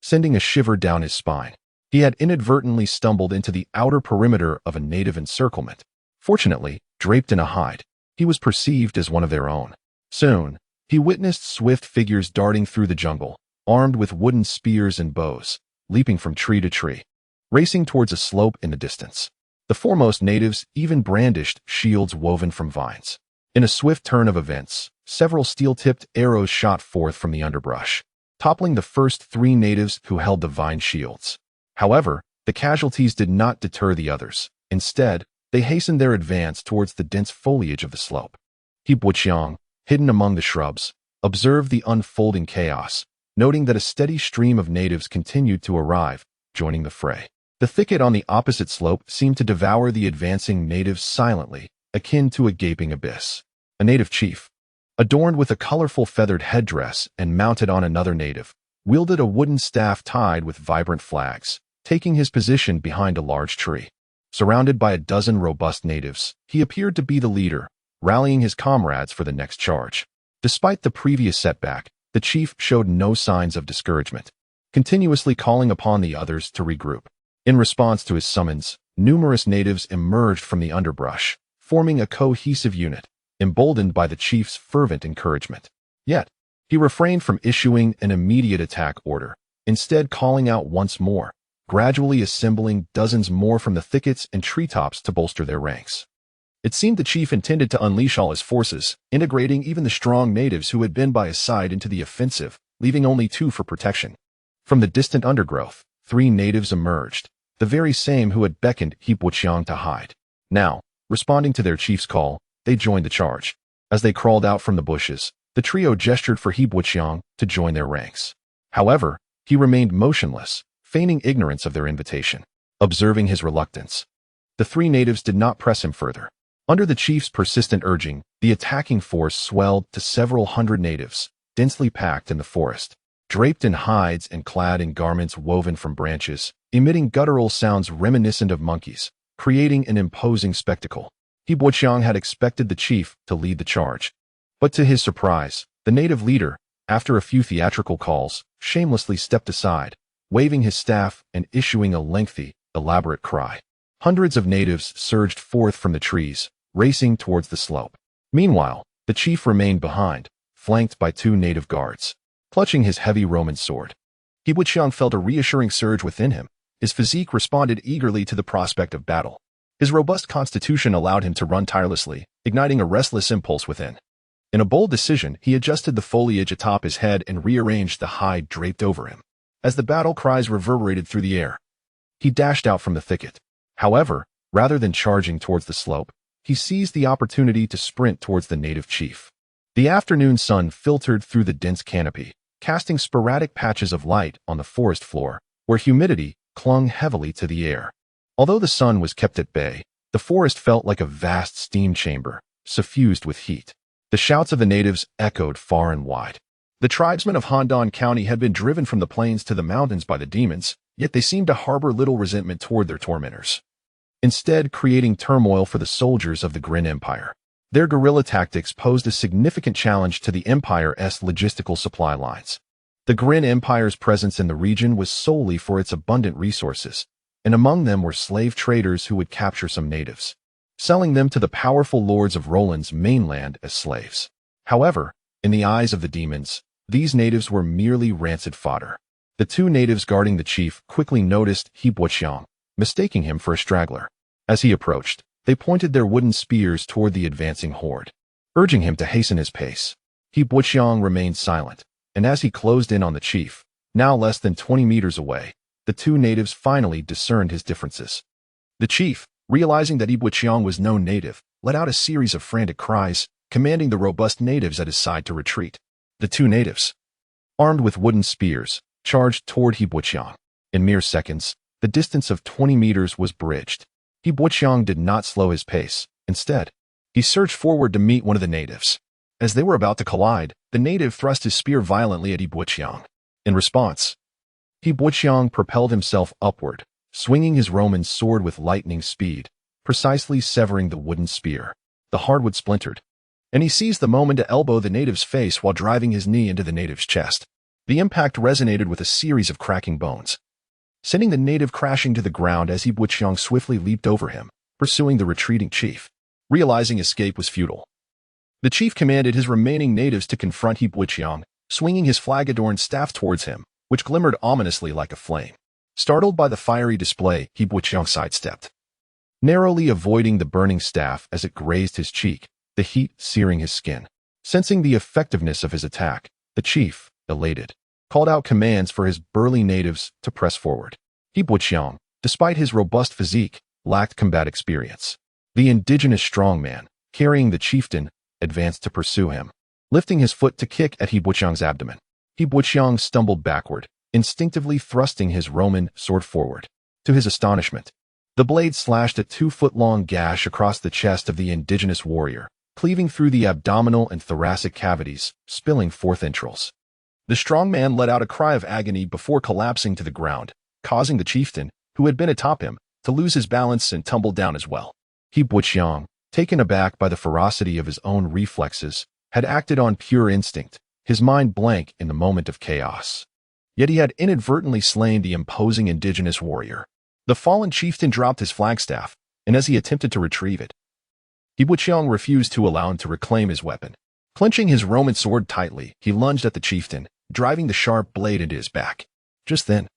sending a shiver down his spine. He had inadvertently stumbled into the outer perimeter of a native encirclement. Fortunately, draped in a hide, he was perceived as one of their own. Soon, he witnessed swift figures darting through the jungle, armed with wooden spears and bows, leaping from tree to tree, racing towards a slope in the distance. The foremost natives even brandished shields woven from vines. In a swift turn of events, several steel-tipped arrows shot forth from the underbrush, toppling the first 3 natives who held the vine shields. However, the casualties did not deter the others. Instead, they hastened their advance towards the dense foliage of the slope. He Buqiang, hidden among the shrubs, observed the unfolding chaos, noting that a steady stream of natives continued to arrive, joining the fray. The thicket on the opposite slope seemed to devour the advancing natives silently, akin to a gaping abyss. A native chief, adorned with a colorful feathered headdress and mounted on another native, wielded a wooden staff tied with vibrant flags, taking his position behind a large tree. Surrounded by a dozen robust natives, he appeared to be the leader, rallying his comrades for the next charge. Despite the previous setback, the chief showed no signs of discouragement, continuously calling upon the others to regroup. In response to his summons, numerous natives emerged from the underbrush, forming a cohesive unit, emboldened by the chief's fervent encouragement. Yet, he refrained from issuing an immediate attack order, instead calling out once more, gradually assembling dozens more from the thickets and treetops to bolster their ranks. It seemed the chief intended to unleash all his forces, integrating even the strong natives who had been by his side into the offensive, leaving only 2 for protection. From the distant undergrowth, 3 natives emerged, the very same who had beckoned He Buqiang to hide. Now, responding to their chief's call, they joined the charge. As they crawled out from the bushes, the trio gestured for He Buqiang to join their ranks. However, he remained motionless, feigning ignorance of their invitation. Observing his reluctance, the 3 natives did not press him further. Under the chief's persistent urging, the attacking force swelled to several hundred natives, densely packed in the forest, draped in hides and clad in garments woven from branches, emitting guttural sounds reminiscent of monkeys, creating an imposing spectacle. He Buqiang had expected the chief to lead the charge. But to his surprise, the native leader, after a few theatrical calls, shamelessly stepped aside, waving his staff and issuing a lengthy, elaborate cry. Hundreds of natives surged forth from the trees, racing towards the slope. Meanwhile, the chief remained behind, flanked by 2 native guards, clutching his heavy Roman sword. He Buqiang felt a reassuring surge within him. His physique responded eagerly to the prospect of battle. His robust constitution allowed him to run tirelessly, igniting a restless impulse within. In a bold decision, he adjusted the foliage atop his head and rearranged the hide draped over him. As the battle cries reverberated through the air, he dashed out from the thicket. However, rather than charging towards the slope, he seized the opportunity to sprint towards the native chief. The afternoon sun filtered through the dense canopy, casting sporadic patches of light on the forest floor, where humidity clung heavily to the air. Although the sun was kept at bay, the forest felt like a vast steam chamber, suffused with heat. The shouts of the natives echoed far and wide. The tribesmen of Handan County had been driven from the plains to the mountains by the demons, yet they seemed to harbor little resentment toward their tormentors, instead creating turmoil for the soldiers of the Grin Empire. Their guerrilla tactics posed a significant challenge to the Empire's logistical supply lines. The Grin Empire's presence in the region was solely for its abundant resources, and among them were slave traders who would capture some natives, selling them to the powerful lords of Roland's mainland as slaves. However, in the eyes of the demons, these natives were merely rancid fodder. The 2 natives guarding the chief quickly noticed He Buqiang, mistaking him for a straggler. As he approached, they pointed their wooden spears toward the advancing horde, urging him to hasten his pace. He Buqiang remained silent, and as he closed in on the chief, now less than 20 meters away, the 2 natives finally discerned his differences. The chief, realizing that He Buqiang was no native, let out a series of frantic cries, commanding the robust natives at his side to retreat. The 2 natives, armed with wooden spears, charged toward He Buqiang. In mere seconds, the distance of 20 meters was bridged. He Buqiang did not slow his pace. Instead, he surged forward to meet one of the natives. As they were about to collide, the native thrust his spear violently at He Buqiang. In response, He Buqiang propelled himself upward, swinging his Roman sword with lightning speed, precisely severing the wooden spear. The hardwood splintered, and he seized the moment to elbow the native's face while driving his knee into the native's chest. The impact resonated with a series of cracking bones, sending the native crashing to the ground as He Buqiang swiftly leaped over him, pursuing the retreating chief. Realizing escape was futile, the chief commanded his remaining natives to confront He Buqiang, swinging his flag-adorned staff towards him, which glimmered ominously like a flame. Startled by the fiery display, He Buqiang sidestepped, narrowly avoiding the burning staff as it grazed his cheek, the heat searing his skin. Sensing the effectiveness of his attack, the chief, elated, called out commands for his burly natives to press forward. He Buqiang, despite his robust physique, lacked combat experience. The indigenous strongman, carrying the chieftain, advanced to pursue him. lifting his foot to kick at He Buqiang's abdomen. He Buqiang stumbled backward, instinctively thrusting his Roman sword forward. To his astonishment, the blade slashed a 2-foot-long gash across the chest of the indigenous warrior, cleaving through the abdominal and thoracic cavities, spilling forth entrails. The strong man let out a cry of agony before collapsing to the ground, causing the chieftain, who had been atop him, to lose his balance and tumble down as well. He Buqiang, taken aback by the ferocity of his own reflexes, had acted on pure instinct, his mind blank in the moment of chaos. Yet he had inadvertently slain the imposing indigenous warrior. The fallen chieftain dropped his flagstaff, and as he attempted to retrieve it, He Buqiang refused to allow him to reclaim his weapon. Clenching his Roman sword tightly, he lunged at the chieftain, driving the sharp blade into his back. Just then,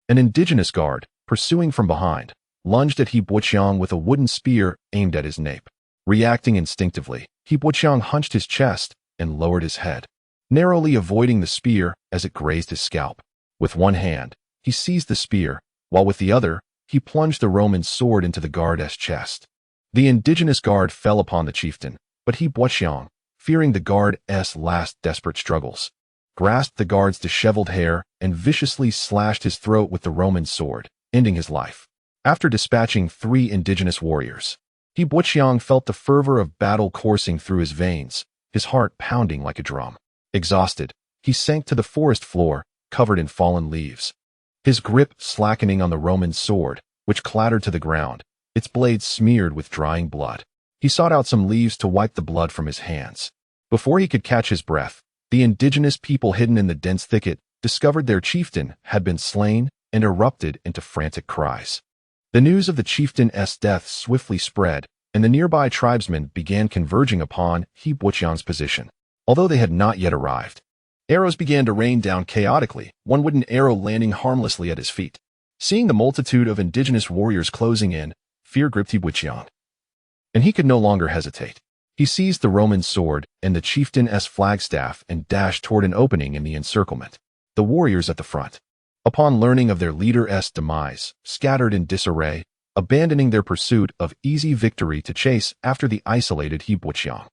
an indigenous guard, pursuing from behind, lunged at He Buqiang with a wooden spear aimed at his nape. Reacting instinctively, He Buqiang hunched his chest and lowered his head, narrowly avoiding the spear as it grazed his scalp. With one hand, he seized the spear, while with the other, he plunged the Roman sword into the guard's chest. The indigenous guard fell upon the chieftain, but He Buqiang, fearing the guard's last desperate struggles, grasped the guard's disheveled hair and viciously slashed his throat with the Roman sword, ending his life. After dispatching 3 indigenous warriors, He Buqiang felt the fervor of battle coursing through his veins, his heart pounding like a drum. Exhausted, he sank to the forest floor, covered in fallen leaves, his grip slackening on the Roman sword, which clattered to the ground, its blade smeared with drying blood. He sought out some leaves to wipe the blood from his hands. Before he could catch his breath, the indigenous people hidden in the dense thicket discovered their chieftain had been slain and erupted into frantic cries. The news of the chieftain's death swiftly spread, and the nearby tribesmen began converging upon He Buqiang's position. Although they had not yet arrived, arrows began to rain down chaotically, one wooden arrow landing harmlessly at his feet. Seeing the multitude of indigenous warriors closing in, fear gripped He Buqiang, and he could no longer hesitate. He seized the Roman sword and the chieftain's flagstaff and dashed toward an opening in the encirclement. The warriors at the front, upon learning of their leader's demise, scattered in disarray, abandoning their pursuit of easy victory to chase after the isolated He Buqiang.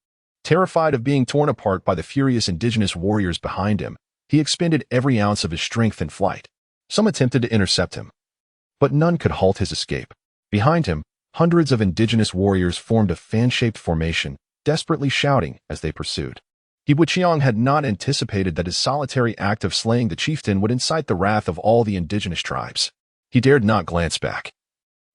Terrified of being torn apart by the furious indigenous warriors behind him, he expended every ounce of his strength in flight. Some attempted to intercept him, but none could halt his escape. Behind him, hundreds of indigenous warriors formed a fan-shaped formation, desperately shouting as they pursued. He Buqiang had not anticipated that his solitary act of slaying the chieftain would incite the wrath of all the indigenous tribes. He dared not glance back.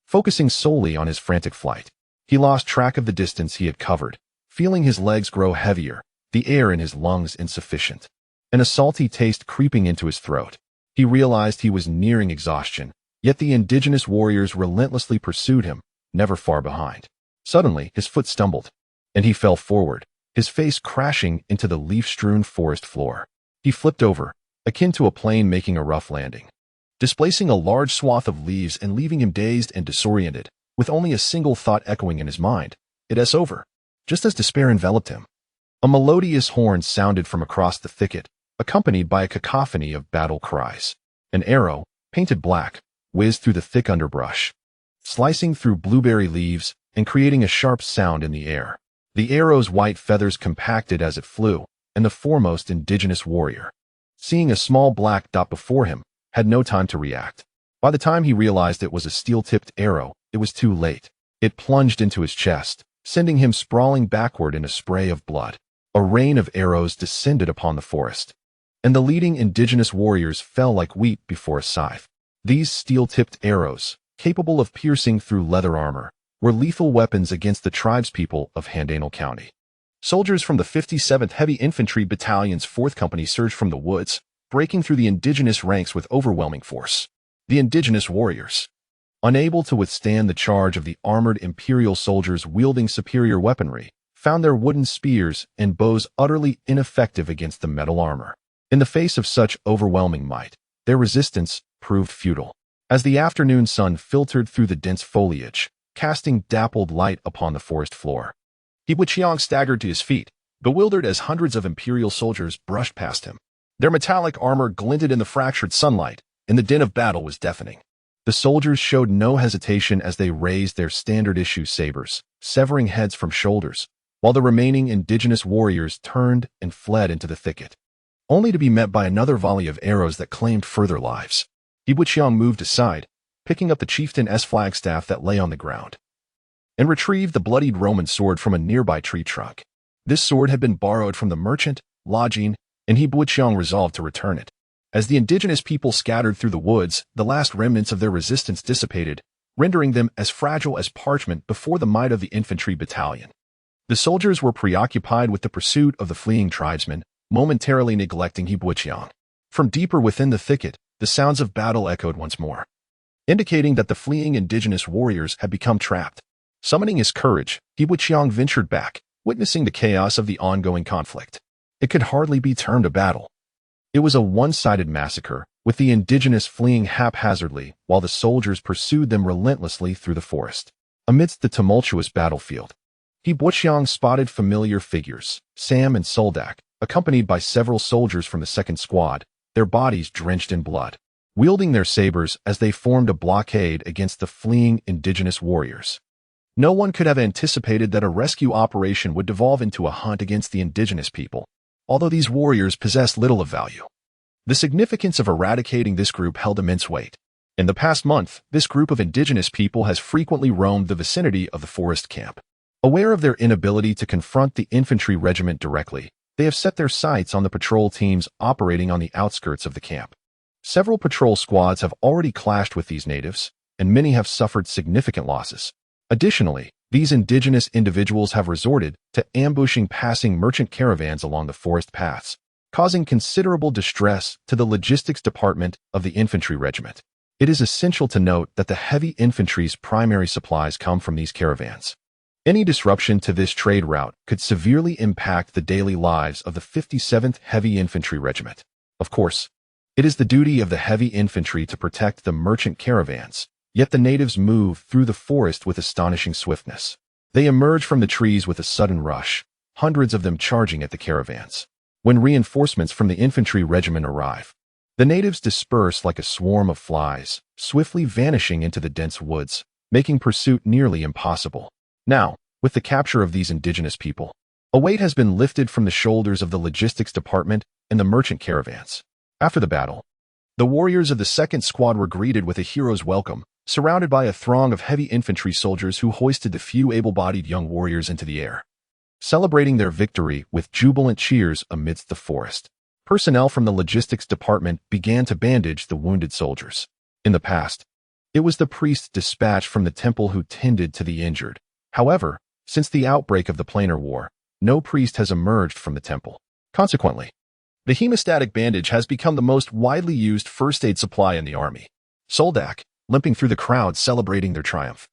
Focusing solely on his frantic flight, he lost track of the distance he had covered, feeling his legs grow heavier, the air in his lungs insufficient, and a salty taste creeping into his throat. He realized he was nearing exhaustion, yet the indigenous warriors relentlessly pursued him, never far behind. Suddenly, his foot stumbled, and he fell forward, his face crashing into the leaf-strewn forest floor. He flipped over, akin to a plane making a rough landing, displacing a large swath of leaves and leaving him dazed and disoriented, with only a single thought echoing in his mind: "It's over." Just as despair enveloped him, a melodious horn sounded from across the thicket, accompanied by a cacophony of battle cries. An arrow, painted black, whizzed through the thick underbrush, slicing through blueberry leaves and creating a sharp sound in the air. The arrow's white feathers compacted as it flew, and the foremost indigenous warrior, seeing a small black dot before him, had no time to react. By the time he realized it was a steel-tipped arrow, it was too late. It plunged into his chest, sending him sprawling backward in a spray of blood. A rain of arrows descended upon the forest, and the leading indigenous warriors fell like wheat before a scythe. These steel-tipped arrows, capable of piercing through leather armor, were lethal weapons against the tribespeople of Handanal County. Soldiers from the 57th Heavy Infantry Battalion's 4th Company surged from the woods, breaking through the indigenous ranks with overwhelming force. The indigenous warriors, unable to withstand the charge of the armored imperial soldiers wielding superior weaponry, found their wooden spears and bows utterly ineffective against the metal armor. In the face of such overwhelming might, their resistance proved futile. As the afternoon sun filtered through the dense foliage, casting dappled light upon the forest floor, He Buqiang staggered to his feet, bewildered as hundreds of imperial soldiers brushed past him. Their metallic armor glinted in the fractured sunlight, and the din of battle was deafening. The soldiers showed no hesitation as they raised their standard-issue sabers, severing heads from shoulders, while the remaining indigenous warriors turned and fled into the thicket, only to be met by another volley of arrows that claimed further lives. Yibuqiang moved aside, picking up the chieftain's flagstaff that lay on the ground, and retrieved the bloodied Roman sword from a nearby tree trunk. This sword had been borrowed from the merchant, Lajin, and Yibuqiang resolved to return it. As the indigenous people scattered through the woods, the last remnants of their resistance dissipated, rendering them as fragile as parchment before the might of the infantry battalion. The soldiers were preoccupied with the pursuit of the fleeing tribesmen, momentarily neglecting Yibuqiang. From deeper within the thicket, the sounds of battle echoed once more, indicating that the fleeing indigenous warriors had become trapped. Summoning his courage, Yibuqiang ventured back, witnessing the chaos of the ongoing conflict. It could hardly be termed a battle. It was a one-sided massacre, with the indigenous fleeing haphazardly while the soldiers pursued them relentlessly through the forest. Amidst the tumultuous battlefield, Yibuqiang spotted familiar figures, Sam and Suldark, accompanied by several soldiers from the second squad, their bodies drenched in blood, wielding their sabers as they formed a blockade against the fleeing indigenous warriors. No one could have anticipated that a rescue operation would devolve into a hunt against the indigenous people, although these warriors possessed little of value. The significance of eradicating this group held immense weight. In the past month, this group of indigenous people has frequently roamed the vicinity of the forest camp. Aware of their inability to confront the infantry regiment directly, they have set their sights on the patrol teams operating on the outskirts of the camp. Several patrol squads have already clashed with these natives, and many have suffered significant losses. Additionally, these indigenous individuals have resorted to ambushing passing merchant caravans along the forest paths, causing considerable distress to the logistics department of the infantry regiment. It is essential to note that the heavy infantry's primary supplies come from these caravans. Any disruption to this trade route could severely impact the daily lives of the 57th Heavy Infantry Regiment. Of course, it is the duty of the heavy infantry to protect the merchant caravans, yet the natives move through the forest with astonishing swiftness. They emerge from the trees with a sudden rush, hundreds of them charging at the caravans. When reinforcements from the infantry regiment arrive, the natives disperse like a swarm of flies, swiftly vanishing into the dense woods, making pursuit nearly impossible. Now, with the capture of these indigenous people, a weight has been lifted from the shoulders of the logistics department and the merchant caravans. After the battle, the warriors of the second squad were greeted with a hero's welcome, surrounded by a throng of heavy infantry soldiers who hoisted the few able-bodied young warriors into the air, celebrating their victory with jubilant cheers amidst the forest. Personnel from the logistics department began to bandage the wounded soldiers. In the past, it was the priests dispatched from the temple who tended to the injured. However, since the outbreak of the Planar War, no priest has emerged from the temple. Consequently, the hemostatic bandage has become the most widely used first aid supply in the army. Suldark, limping through the crowd celebrating their triumph,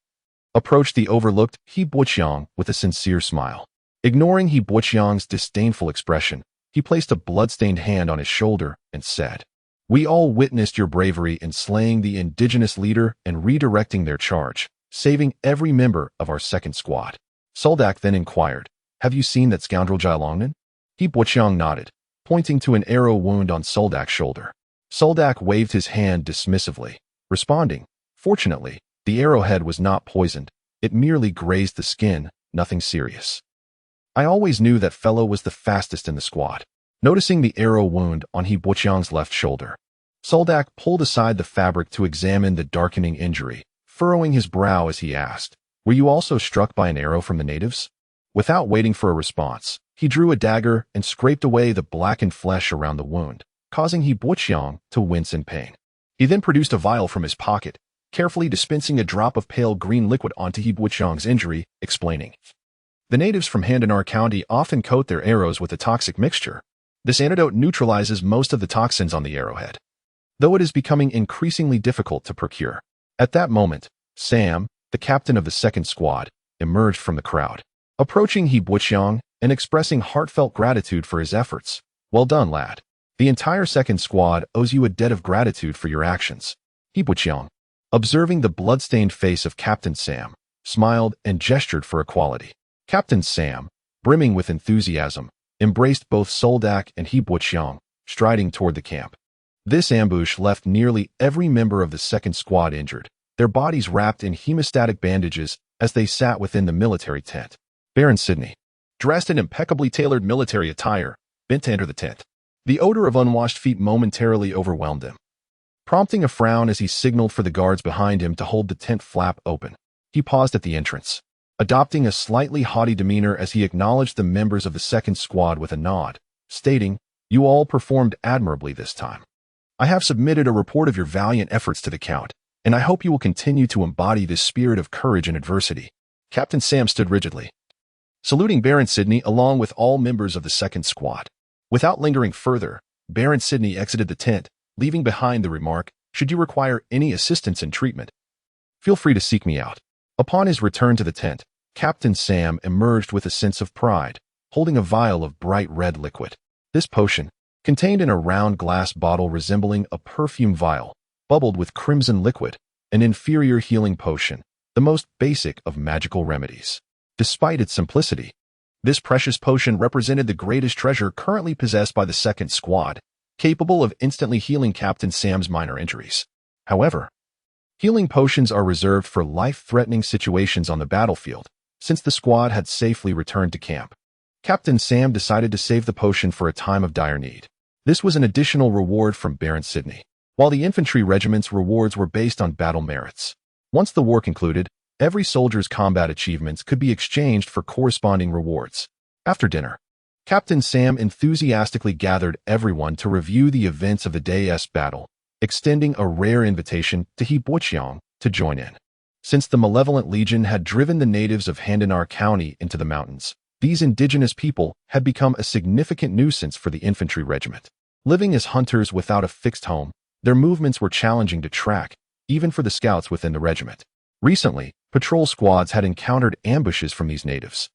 approached the overlooked Yibuqiang with a sincere smile. Ignoring Yibuqiang's disdainful expression, he placed a blood-stained hand on his shoulder and said, "We all witnessed your bravery in slaying the indigenous leader and redirecting their charge, saving every member of our second squad." Suldark then inquired, "Have you seen that scoundrel Jailongnan?" Yibuqiang nodded, pointing to an arrow wound on Suldark's shoulder. Suldark waved his hand dismissively, responding, "Fortunately, the arrowhead was not poisoned. It merely grazed the skin, nothing serious. I always knew that fellow was the fastest in the squad." Noticing the arrow wound on Yibuqiang's left shoulder, Suldark pulled aside the fabric to examine the darkening injury, furrowing his brow as he asked, "Were you also struck by an arrow from the natives?" Without waiting for a response, he drew a dagger and scraped away the blackened flesh around the wound, causing Yibuqiang to wince in pain. He then produced a vial from his pocket, carefully dispensing a drop of pale green liquid onto Yibuqiang's injury, explaining, "The natives from Handanar County often coat their arrows with a toxic mixture. This antidote neutralizes most of the toxins on the arrowhead, though it is becoming increasingly difficult to procure." At that moment, Sam, the captain of the second squad, emerged from the crowd. Approaching Yibuqiang and expressing heartfelt gratitude for his efforts. "Well done, lad. The entire second squad owes you a debt of gratitude for your actions." Yibuqiang, observing the blood-stained face of Captain Sam, smiled and gestured for equality. Captain Sam, brimming with enthusiasm, embraced both Suldark and Yibuqiang, striding toward the camp. This ambush left nearly every member of the second squad injured, their bodies wrapped in hemostatic bandages as they sat within the military tent. Baron Sidney, dressed in impeccably tailored military attire, bent to enter the tent. The odor of unwashed feet momentarily overwhelmed him, prompting a frown as he signaled for the guards behind him to hold the tent flap open. He paused at the entrance, adopting a slightly haughty demeanor as he acknowledged the members of the second squad with a nod, stating, "You all performed admirably this time. I have submitted a report of your valiant efforts to the Count, and I hope you will continue to embody this spirit of courage in adversity." Captain Sam stood rigidly, saluting Baron Sidney along with all members of the second squad. Without lingering further, Baron Sidney exited the tent, leaving behind the remark, "Should you require any assistance in treatment, feel free to seek me out." Upon his return to the tent, Captain Sam emerged with a sense of pride, holding a vial of bright red liquid. This potion, contained in a round glass bottle resembling a perfume vial, bubbled with crimson liquid, an inferior healing potion, the most basic of magical remedies. Despite its simplicity, this precious potion represented the greatest treasure currently possessed by the second squad, capable of instantly healing Captain Sam's minor injuries. However, healing potions are reserved for life-threatening situations on the battlefield. Since the squad had safely returned to camp, Captain Sam decided to save the potion for a time of dire need. This was an additional reward from Baron Sidney, while the infantry regiment's rewards were based on battle merits. Once the war concluded, every soldier's combat achievements could be exchanged for corresponding rewards. After dinner, Captain Sam enthusiastically gathered everyone to review the events of the day's battle, extending a rare invitation to He Boqiang to join in. Since the malevolent legion had driven the natives of Handanar County into the mountains, these indigenous people had become a significant nuisance for the infantry regiment. Living as hunters without a fixed home, their movements were challenging to track, even for the scouts within the regiment. Recently, patrol squads had encountered ambushes from these natives,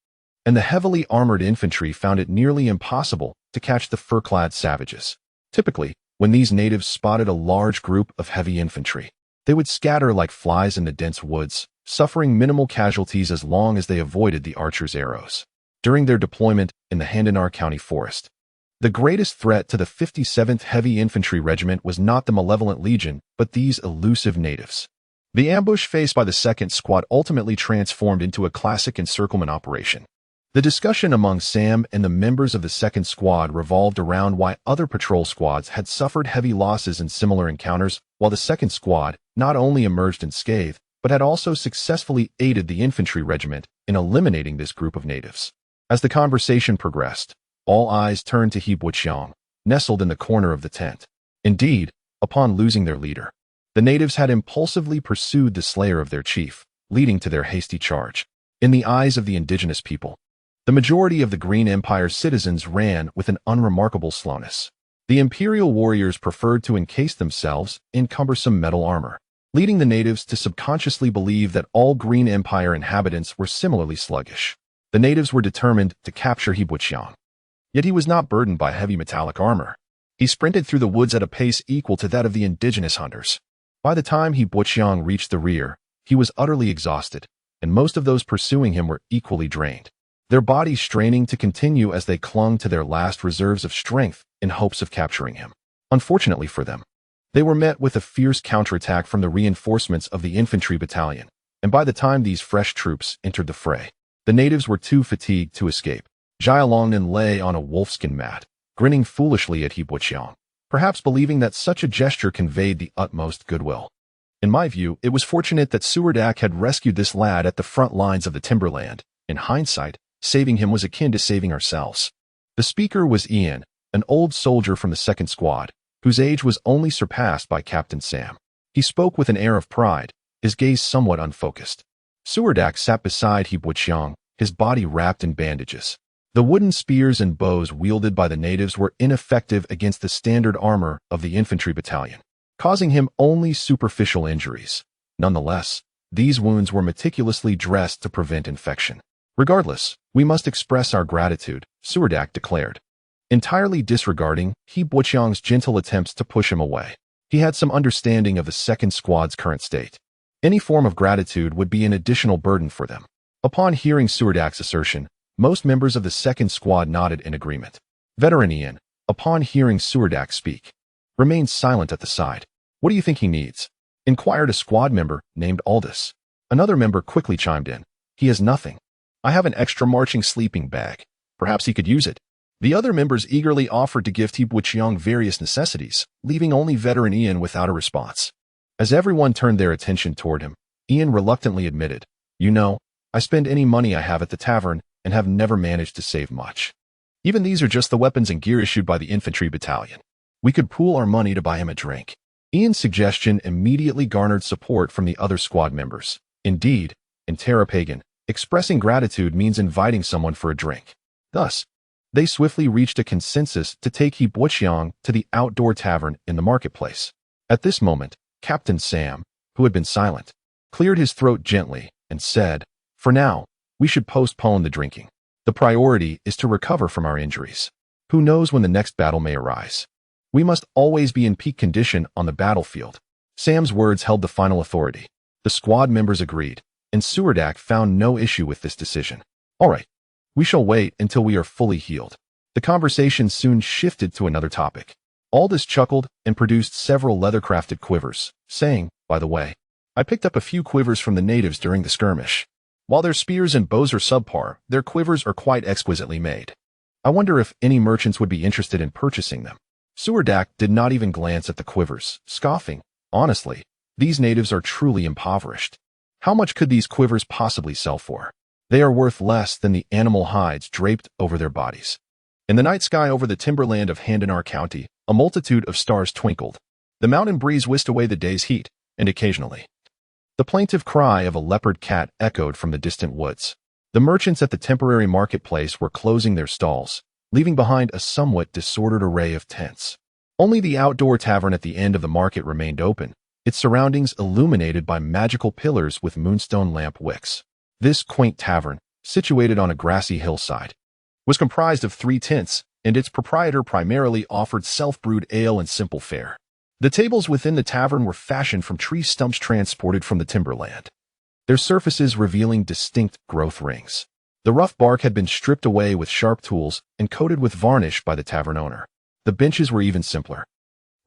and the heavily armored infantry found it nearly impossible to catch the fur-clad savages. Typically, when these natives spotted a large group of heavy infantry, they would scatter like flies in the dense woods, suffering minimal casualties as long as they avoided the archers' arrows. During their deployment in the Handanar County forest, the greatest threat to the 57th Heavy Infantry Regiment was not the malevolent legion, but these elusive natives. The ambush faced by the second squad ultimately transformed into a classic encirclement operation. The discussion among Sam and the members of the second squad revolved around why other patrol squads had suffered heavy losses in similar encounters, while the second squad not only emerged unscathed, but had also successfully aided the infantry regiment in eliminating this group of natives. As the conversation progressed, all eyes turned to He Boqiang, nestled in the corner of the tent. Indeed, upon losing their leader, the natives had impulsively pursued the slayer of their chief, leading to their hasty charge. In the eyes of the indigenous people, the majority of the Green Empire's citizens ran with an unremarkable slowness. The imperial warriors preferred to encase themselves in cumbersome metal armor, leading the natives to subconsciously believe that all Green Empire inhabitants were similarly sluggish. The natives were determined to capture He Boqiang. Yet he was not burdened by heavy metallic armor. He sprinted through the woods at a pace equal to that of the indigenous hunters. By the time He Boqiang reached the rear, he was utterly exhausted, and most of those pursuing him were equally drained, their bodies straining to continue as they clung to their last reserves of strength in hopes of capturing him. Unfortunately for them, they were met with a fierce counterattack from the reinforcements of the infantry battalion, and by the time these fresh troops entered the fray, the natives were too fatigued to escape. Jialongnan lay on a wolfskin mat, grinning foolishly at He Boqiang, perhaps believing that such a gesture conveyed the utmost goodwill. In my view, it was fortunate that Suldark had rescued this lad at the front lines of the timberland. In hindsight, saving him was akin to saving ourselves. The speaker was Ian, an old soldier from the second squad, whose age was only surpassed by Captain Sam. He spoke with an air of pride, his gaze somewhat unfocused. Suldark sat beside He Boqiang, his body wrapped in bandages. The wooden spears and bows wielded by the natives were ineffective against the standard armor of the infantry battalion, causing him only superficial injuries. Nonetheless, these wounds were meticulously dressed to prevent infection. Regardless, we must express our gratitude, Suldark declared, entirely disregarding He Boqiang's gentle attempts to push him away. He had some understanding of the second squad's current state. Any form of gratitude would be an additional burden for them. Upon hearing Suldark's assertion, most members of the second squad nodded in agreement. Veteran Ian, upon hearing Suldark speak, remained silent at the side. "What do you think he needs?" inquired a squad member named Aldous. Another member quickly chimed in. "He has nothing. I have an extra marching sleeping bag. Perhaps he could use it. The other members eagerly offered to gift Buqiang various necessities, leaving only veteran Ian without a response. As everyone turned their attention toward him, Ian reluctantly admitted, "You know, I spend any money I have at the tavern and have never managed to save much. Even these are just the weapons and gear issued by the infantry battalion. We could pool our money to buy him a drink." Ian's suggestion immediately garnered support from the other squad members. Indeed, in Terrapagan, expressing gratitude means inviting someone for a drink. Thus, they swiftly reached a consensus to take Buqiang to the outdoor tavern in the marketplace. At this moment, Captain Sam, who had been silent, cleared his throat gently and said, "For now, we should postpone the drinking. The priority is to recover from our injuries. Who knows when the next battle may arise? We must always be in peak condition on the battlefield." Sam's words held the final authority. The squad members agreed, and Suldark found no issue with this decision. "All right, we shall wait until we are fully healed." The conversation soon shifted to another topic. Aldous chuckled and produced several leather-crafted quivers, saying, "By the way, I picked up a few quivers from the natives during the skirmish. While their spears and bows are subpar, their quivers are quite exquisitely made. I wonder if any merchants would be interested in purchasing them." Suldark did not even glance at the quivers, scoffing, "Honestly, these natives are truly impoverished. How much could these quivers possibly sell for? They are worth less than the animal hides draped over their bodies." In the night sky over the timberland of Handanar County, a multitude of stars twinkled. The mountain breeze whisked away the day's heat, and occasionally, the plaintive cry of a leopard cat echoed from the distant woods. The merchants at the temporary marketplace were closing their stalls, leaving behind a somewhat disordered array of tents. Only the outdoor tavern at the end of the market remained open, its surroundings illuminated by magical pillars with moonstone lamp wicks. This quaint tavern, situated on a grassy hillside, was comprised of 3 tents, and its proprietor primarily offered self-brewed ale and simple fare. The tables within the tavern were fashioned from tree stumps transported from the timberland, their surfaces revealing distinct growth rings. The rough bark had been stripped away with sharp tools and coated with varnish by the tavern owner. The benches were even simpler,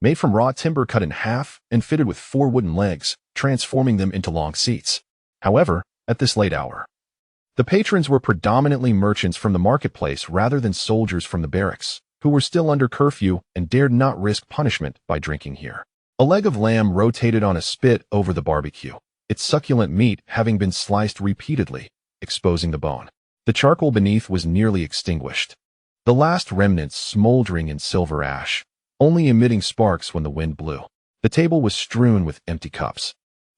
made from raw timber cut in half and fitted with 4 wooden legs, transforming them into long seats. However, at this late hour, the patrons were predominantly merchants from the marketplace rather than soldiers from the barracks, who were still under curfew and dared not risk punishment by drinking here. A leg of lamb rotated on a spit over the barbecue, its succulent meat having been sliced repeatedly, exposing the bone. The charcoal beneath was nearly extinguished, the last remnants smoldering in silver ash, only emitting sparks when the wind blew. The table was strewn with empty cups,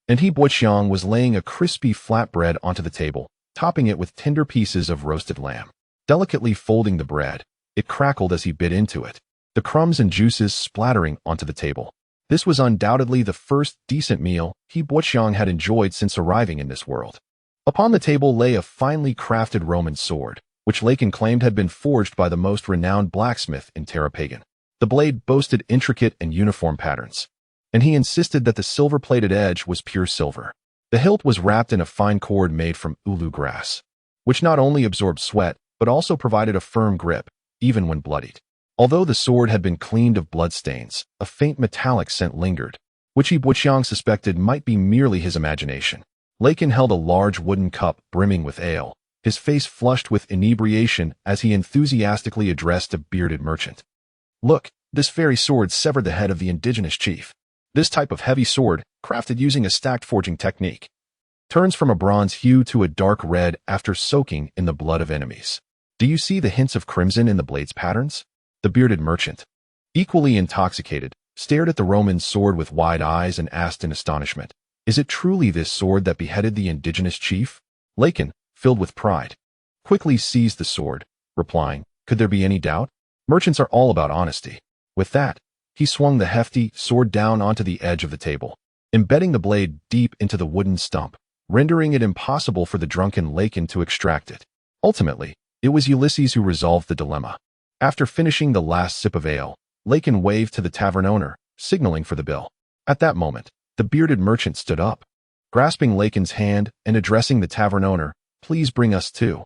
and Buqiang was laying a crispy flatbread onto the table, topping it with tender pieces of roasted lamb. Delicately folding the bread, it crackled as he bit into it, the crumbs and juices splattering onto the table. This was undoubtedly the first decent meal Buqiang had enjoyed since arriving in this world. Upon the table lay a finely crafted Roman sword, which Lakin claimed had been forged by the most renowned blacksmith in Terrapagan. The blade boasted intricate and uniform patterns, and he insisted that the silver-plated edge was pure silver. The hilt was wrapped in a fine cord made from ulu grass, which not only absorbed sweat, but also provided a firm grip, even when bloodied. Although the sword had been cleaned of bloodstains, a faint metallic scent lingered, which Buqiang suspected might be merely his imagination. Lakin held a large wooden cup brimming with ale, his face flushed with inebriation as he enthusiastically addressed a bearded merchant. "Look, this very sword severed the head of the indigenous chief. This type of heavy sword, crafted using a stacked forging technique, turns from a bronze hue to a dark red after soaking in the blood of enemies. Do you see the hints of crimson in the blade's patterns?" The bearded merchant, equally intoxicated, stared at the Roman sword with wide eyes and asked in astonishment, "Is it truly this sword that beheaded the indigenous chief?" Lakin, filled with pride, quickly seized the sword, replying, "Could there be any doubt? Merchants are all about honesty." With that, he swung the hefty sword down onto the edge of the table, embedding the blade deep into the wooden stump, rendering it impossible for the drunken Lakin to extract it. Ultimately, it was Ulysses who resolved the dilemma. After finishing the last sip of ale, Lakin waved to the tavern owner, signaling for the bill. At that moment, the bearded merchant stood up, grasping Lakin's hand and addressing the tavern owner, "Please bring us 2.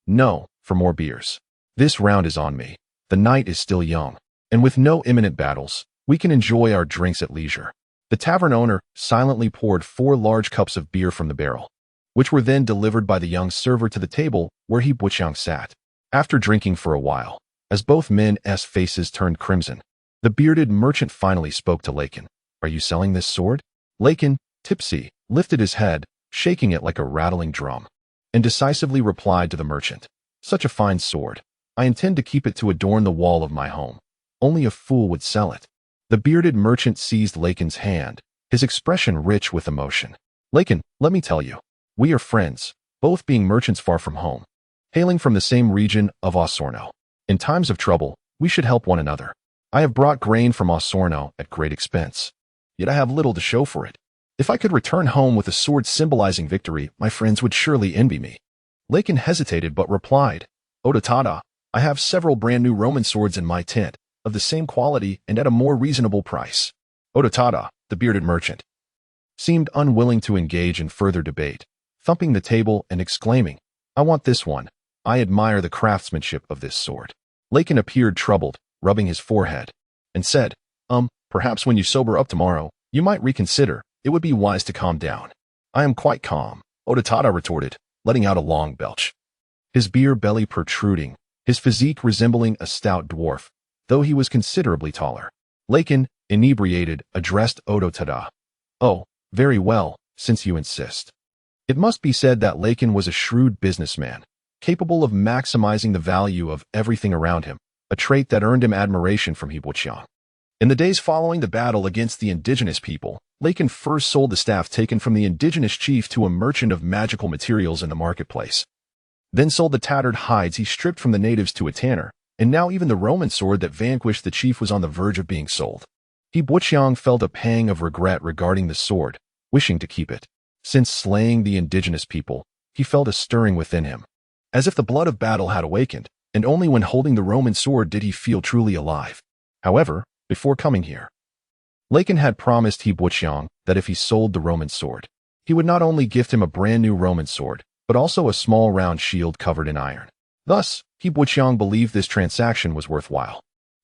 No, for more beers. This round is on me. The night is still young, and with no imminent battles, we can enjoy our drinks at leisure." The tavern owner silently poured 4 large cups of beer from the barrel, which were then delivered by the young server to the table where Buqiang sat. After drinking for a while, as both men's faces turned crimson, the bearded merchant finally spoke to Lakin. "Are you selling this sword?" Lakin, tipsy, lifted his head, shaking it like a rattling drum, and decisively replied to the merchant, "Such a fine sword. I intend to keep it to adorn the wall of my home. Only a fool would sell it." The bearded merchant seized Lakin's hand, his expression rich with emotion. "Lakin, let me tell you, we are friends, both being merchants far from home, hailing from the same region of Osorno. In times of trouble, we should help one another. I have brought grain from Osorno at great expense, yet I have little to show for it. If I could return home with a sword symbolizing victory, my friends would surely envy me." Lakin hesitated but replied, "Odotada, I have several brand new Roman swords in my tent, of the same quality and at a more reasonable price." Odotada, the bearded merchant, seemed unwilling to engage in further debate, thumping the table and exclaiming, "I want this one. I admire the craftsmanship of this sword." Lakin appeared troubled, rubbing his forehead, and said, Perhaps when you sober up tomorrow, you might reconsider. It would be wise to calm down." "I am quite calm," Odotada retorted, letting out a long belch, his beer belly protruding, his physique resembling a stout dwarf, though he was considerably taller. Lakin, inebriated, addressed Odotada. "Oh, very well, since you insist." It must be said that Lakin was a shrewd businessman, capable of maximizing the value of everything around him, a trait that earned him admiration from Hibuchiang. In the days following the battle against the indigenous people, Lakin first sold the staff taken from the indigenous chief to a merchant of magical materials in the marketplace. Then sold the tattered hides he stripped from the natives to a tanner, and now even the Roman sword that vanquished the chief was on the verge of being sold. Hibuchiang felt a pang of regret regarding the sword, wishing to keep it. Since slaying the indigenous people, he felt a stirring within him, as if the blood of battle had awakened, and only when holding the Roman sword did he feel truly alive. However, before coming here, Lakin had promised Hibuchiang that if he sold the Roman sword, he would not only gift him a brand new Roman sword, but also a small round shield covered in iron. Thus, Hibuchiang believed this transaction was worthwhile.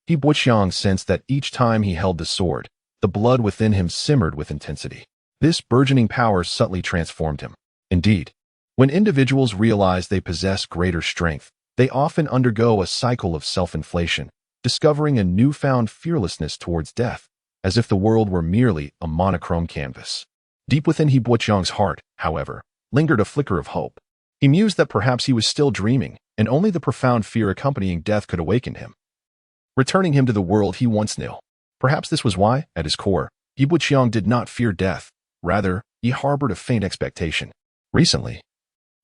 Hibuchiang sensed that each time he held the sword, the blood within him simmered with intensity. This burgeoning power subtly transformed him. Indeed, when individuals realize they possess greater strength, they often undergo a cycle of self-inflation, discovering a newfound fearlessness towards death, as if the world were merely a monochrome canvas. Deep within Hibuchiang's heart, however, lingered a flicker of hope. He mused that perhaps he was still dreaming, and only the profound fear accompanying death could awaken him, returning him to the world he once knew. Perhaps this was why, at his core, Hibuchiang did not fear death. Rather, he harbored a faint expectation. Recently,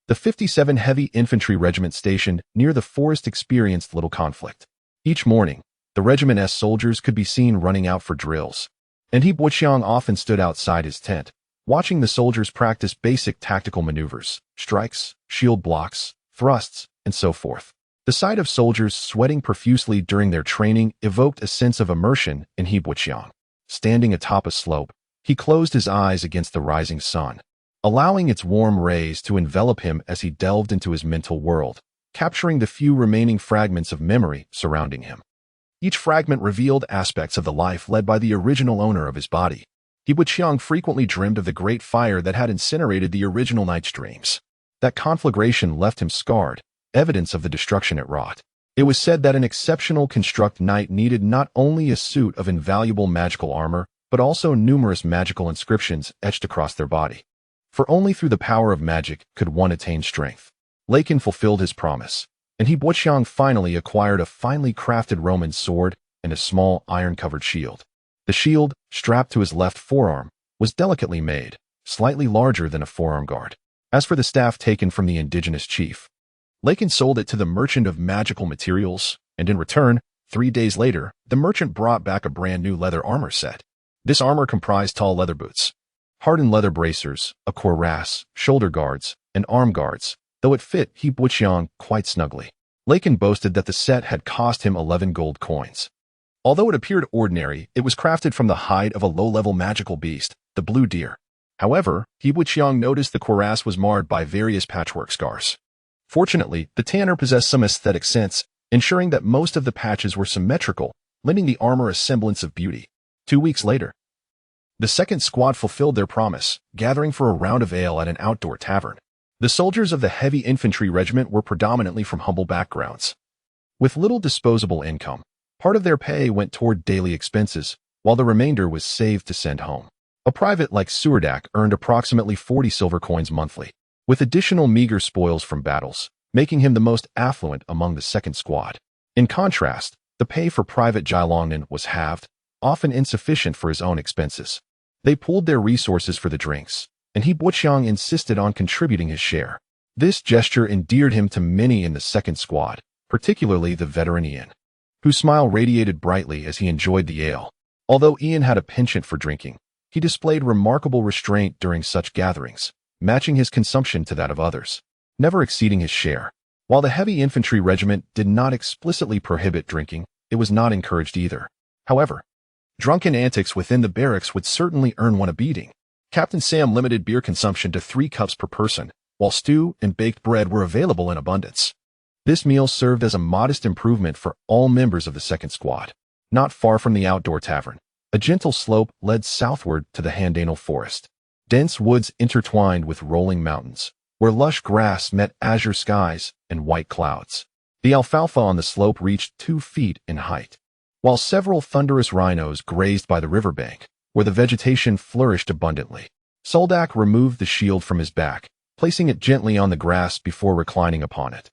the 57 Heavy Infantry Regiment stationed near the forest experienced little conflict. Each morning, the regiment's soldiers could be seen running out for drills, and Hibuchiang often stood outside his tent, watching the soldiers practice basic tactical maneuvers, strikes, shield blocks, thrusts, and so forth. The sight of soldiers sweating profusely during their training evoked a sense of immersion in Hibuchiang. Standing atop a slope, he closed his eyes against the rising sun, allowing its warm rays to envelop him as he delved into his mental world, capturing the few remaining fragments of memory surrounding him. Each fragment revealed aspects of the life led by the original owner of his body. Hibuchiang frequently dreamed of the great fire that had incinerated the original night's dreams. That conflagration left him scarred, evidence of the destruction it wrought. It was said that an exceptional construct knight needed not only a suit of invaluable magical armor, but also numerous magical inscriptions etched across their body. For only through the power of magic could one attain strength. Lakin fulfilled his promise, and Hibuchiang finally acquired a finely crafted Roman sword and a small iron-covered shield. The shield, strapped to his left forearm, was delicately made, slightly larger than a forearm guard. As for the staff taken from the indigenous chief, Lakin sold it to the merchant of magical materials, and in return, 3 days later, the merchant brought back a brand new leather armor set. This armor comprised tall leather boots, hardened leather bracers, a cuirass, shoulder guards, and arm guards, though it fit Hibuchiang quite snugly. Lakin boasted that the set had cost him 11 gold coins. Although it appeared ordinary, it was crafted from the hide of a low-level magical beast, the blue deer. However, Hibuchiang noticed the cuirass was marred by various patchwork scars. Fortunately, the tanner possessed some aesthetic sense, ensuring that most of the patches were symmetrical, lending the armor a semblance of beauty. 2 weeks later, the second squad fulfilled their promise, gathering for a round of ale at an outdoor tavern. The soldiers of the Heavy Infantry Regiment were predominantly from humble backgrounds. With little disposable income, part of their pay went toward daily expenses, while the remainder was saved to send home. A private like Suldark earned approximately 40 silver coins monthly, with additional meager spoils from battles, making him the most affluent among the second squad. In contrast, the pay for Private Jylongnan was halved, often insufficient for his own expenses. They pooled their resources for the drinks, and He Buqiang insisted on contributing his share. This gesture endeared him to many in the second squad, particularly the veteran Ian, whose smile radiated brightly as he enjoyed the ale. Although Ian had a penchant for drinking, he displayed remarkable restraint during such gatherings, matching his consumption to that of others, never exceeding his share. While the Heavy Infantry Regiment did not explicitly prohibit drinking, it was not encouraged either. However, drunken antics within the barracks would certainly earn one a beating. Captain Sam limited beer consumption to 3 cups per person, while stew and baked bread were available in abundance. This meal served as a modest improvement for all members of the second squad. Not far from the outdoor tavern, a gentle slope led southward to the Handanal forest. Dense woods intertwined with rolling mountains, where lush grass met azure skies and white clouds. The alfalfa on the slope reached 2 feet in height, while several thunderous rhinos grazed by the riverbank, where the vegetation flourished abundantly. Suldark removed the shield from his back, placing it gently on the grass before reclining upon it.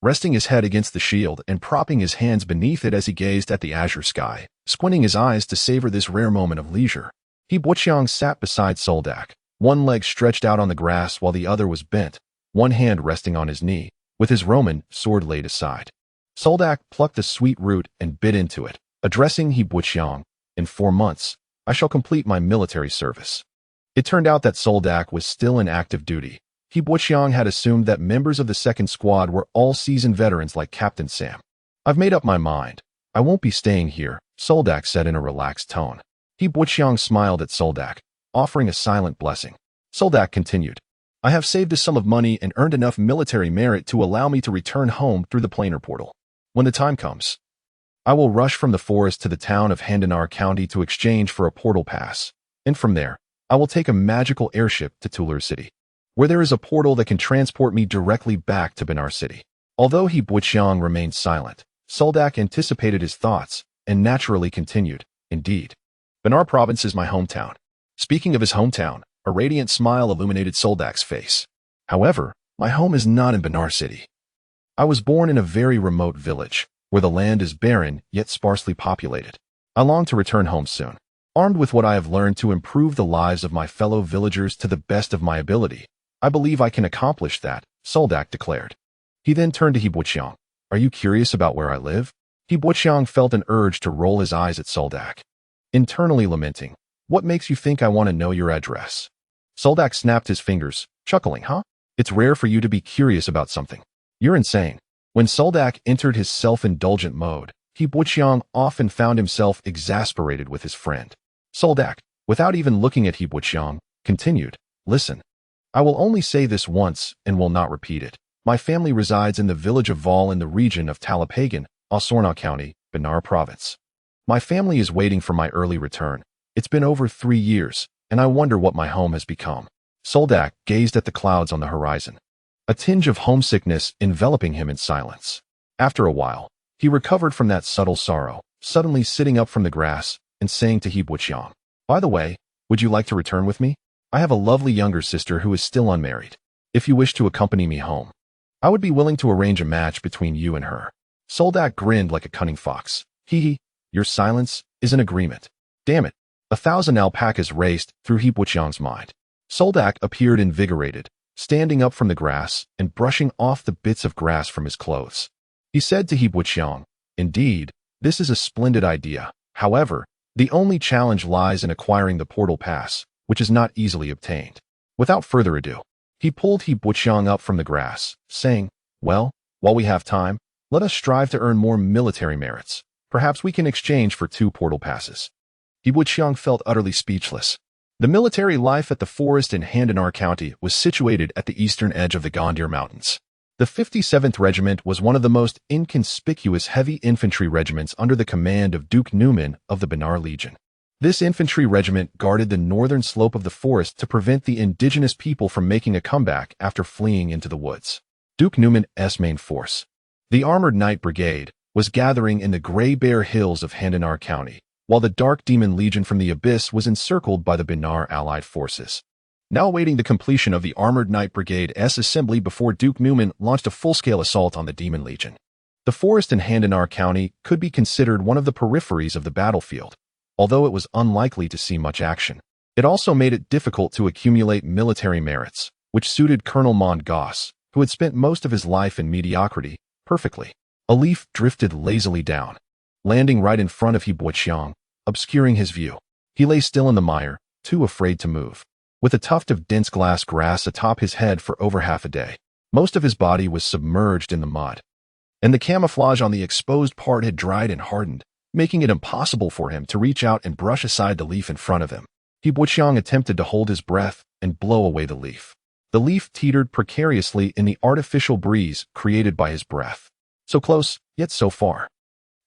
Resting his head against the shield and propping his hands beneath it as he gazed at the azure sky, squinting his eyes to savor this rare moment of leisure, He Buqiang sat beside Suldark, one leg stretched out on the grass while the other was bent, one hand resting on his knee, with his Roman sword laid aside. Suldark plucked a sweet root and bit into it, addressing He Buqiang, "In 4 months, I shall complete my military service." It turned out that Suldark was still in active duty. He Buqiang had assumed that members of the second squad were all seasoned veterans like Captain Sam. "I've made up my mind. I won't be staying here," Suldark said in a relaxed tone. He Buqiang smiled at Suldark, offering a silent blessing. Suldark continued, "I have saved a sum of money and earned enough military merit to allow me to return home through the planar portal. When the time comes, I will rush from the forest to the town of Handanar County to exchange for a portal pass, and from there, I will take a magical airship to Tulur City, where there is a portal that can transport me directly back to Benai City." Although He Buqiang remained silent, Suldark anticipated his thoughts and naturally continued, "Indeed, Benai Province is my hometown." Speaking of his hometown, a radiant smile illuminated Suldark's face. "However, my home is not in Benai City. I was born in a very remote village, where the land is barren yet sparsely populated. I long to return home soon, armed with what I have learned to improve the lives of my fellow villagers to the best of my ability. I believe I can accomplish that," Suldark declared. He then turned to He Buqiang. "Are you curious about where I live?" He Buqiang felt an urge to roll his eyes at Suldark, internally lamenting, "What makes you think I want to know your address?" Suldark snapped his fingers, chuckling, "Huh? It's rare for you to be curious about something. You're insane." When Suldark entered his self-indulgent mode, He Buqiang often found himself exasperated with his friend. Suldark, without even looking at He Buqiang, continued, "Listen. I will only say this once and will not repeat it. My family resides in the village of Val in the region of Talapagan, Osorna County, Benai Province. My family is waiting for my early return. It's been over 3 years, and I wonder what my home has become." Suldark gazed at the clouds on the horizon, a tinge of homesickness enveloping him in silence. After a while, he recovered from that subtle sorrow, suddenly sitting up from the grass and saying to He Buqiang, "By the way, would you like to return with me? I have a lovely younger sister who is still unmarried. If you wish to accompany me home, I would be willing to arrange a match between you and her." Suldark grinned like a cunning fox. "Hee, your silence is an agreement. Damn it." 1,000 alpacas raced through He Buqiang's mind. Suldark appeared invigorated, standing up from the grass and brushing off the bits of grass from his clothes. He said to He Buqiang, "Indeed, this is a splendid idea. However, the only challenge lies in acquiring the portal pass, which is not easily obtained." Without further ado, he pulled He Buqiang up from the grass, saying, "Well, while we have time, let us strive to earn more military merits. Perhaps we can exchange for 2 portal passes." He Buqiang felt utterly speechless. The military life at the forest in Handanar County was situated at the eastern edge of the Gondir Mountains. The 57th Regiment was one of the most inconspicuous heavy infantry regiments under the command of Duke Newman of the Benai Legion. This infantry regiment guarded the northern slope of the forest to prevent the indigenous people from making a comeback after fleeing into the woods. Duke Newman's main force, the Armored Knight Brigade, was gathering in the Grey Bear Hills of Hardened County, while the Dark Demon Legion from the Abyss was encircled by the Benai allied forces. Now awaiting the completion of the Armored Knight Brigade's assembly before Duke Newman launched a full-scale assault on the Demon Legion. The forest in Hardened County could be considered one of the peripheries of the battlefield, although it was unlikely to see much action. It also made it difficult to accumulate military merits, which suited Colonel Mond Goss, who had spent most of his life in mediocrity, perfectly. A leaf drifted lazily down, landing right in front of He Boixiang, obscuring his view. He lay still in the mire, too afraid to move, with a tuft of dense glass grass atop his head for over half a day. Most of his body was submerged in the mud, and the camouflage on the exposed part had dried and hardened, making it impossible for him to reach out and brush aside the leaf in front of him. He Boixiang attempted to hold his breath and blow away the leaf. The leaf teetered precariously in the artificial breeze created by his breath. So close, yet so far.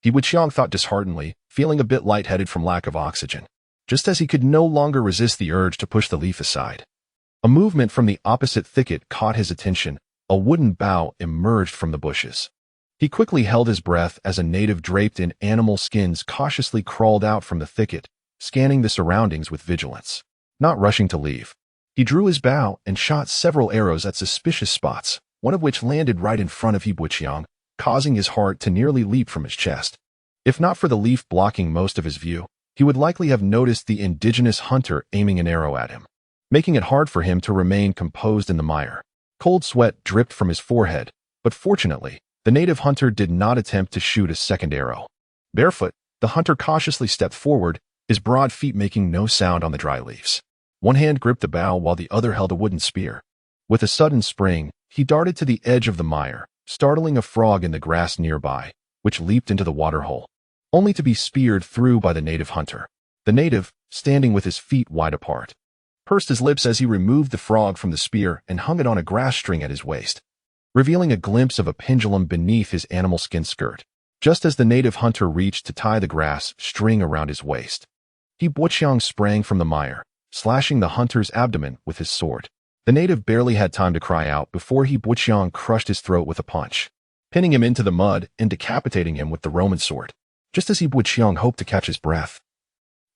He Boixiang thought disheartenedly, feeling a bit lightheaded from lack of oxygen, just as he could no longer resist the urge to push the leaf aside. A movement from the opposite thicket caught his attention. A wooden bough emerged from the bushes. He quickly held his breath as a native draped in animal skins cautiously crawled out from the thicket, scanning the surroundings with vigilance. Not rushing to leave, he drew his bow and shot several arrows at suspicious spots, one of which landed right in front of He Boixiang, causing his heart to nearly leap from his chest. If not for the leaf blocking most of his view, he would likely have noticed the indigenous hunter aiming an arrow at him, making it hard for him to remain composed in the mire. Cold sweat dripped from his forehead, but fortunately, the native hunter did not attempt to shoot a second arrow. Barefoot, the hunter cautiously stepped forward, his broad feet making no sound on the dry leaves. One hand gripped the bough while the other held a wooden spear. With a sudden spring, he darted to the edge of the mire, startling a frog in the grass nearby, which leaped into the waterhole, only to be speared through by the native hunter. The native, standing with his feet wide apart, pursed his lips as he removed the frog from the spear and hung it on a grass string at his waist, revealing a glimpse of a pendulum beneath his animal skin skirt. Just as the native hunter reached to tie the grass string around his waist, He Boixiang sprang from the mire, slashing the hunter's abdomen with his sword. The native barely had time to cry out before He Boixiang crushed his throat with a punch, pinning him into the mud and decapitating him with the Roman sword. Just as He Boixiang hoped to catch his breath,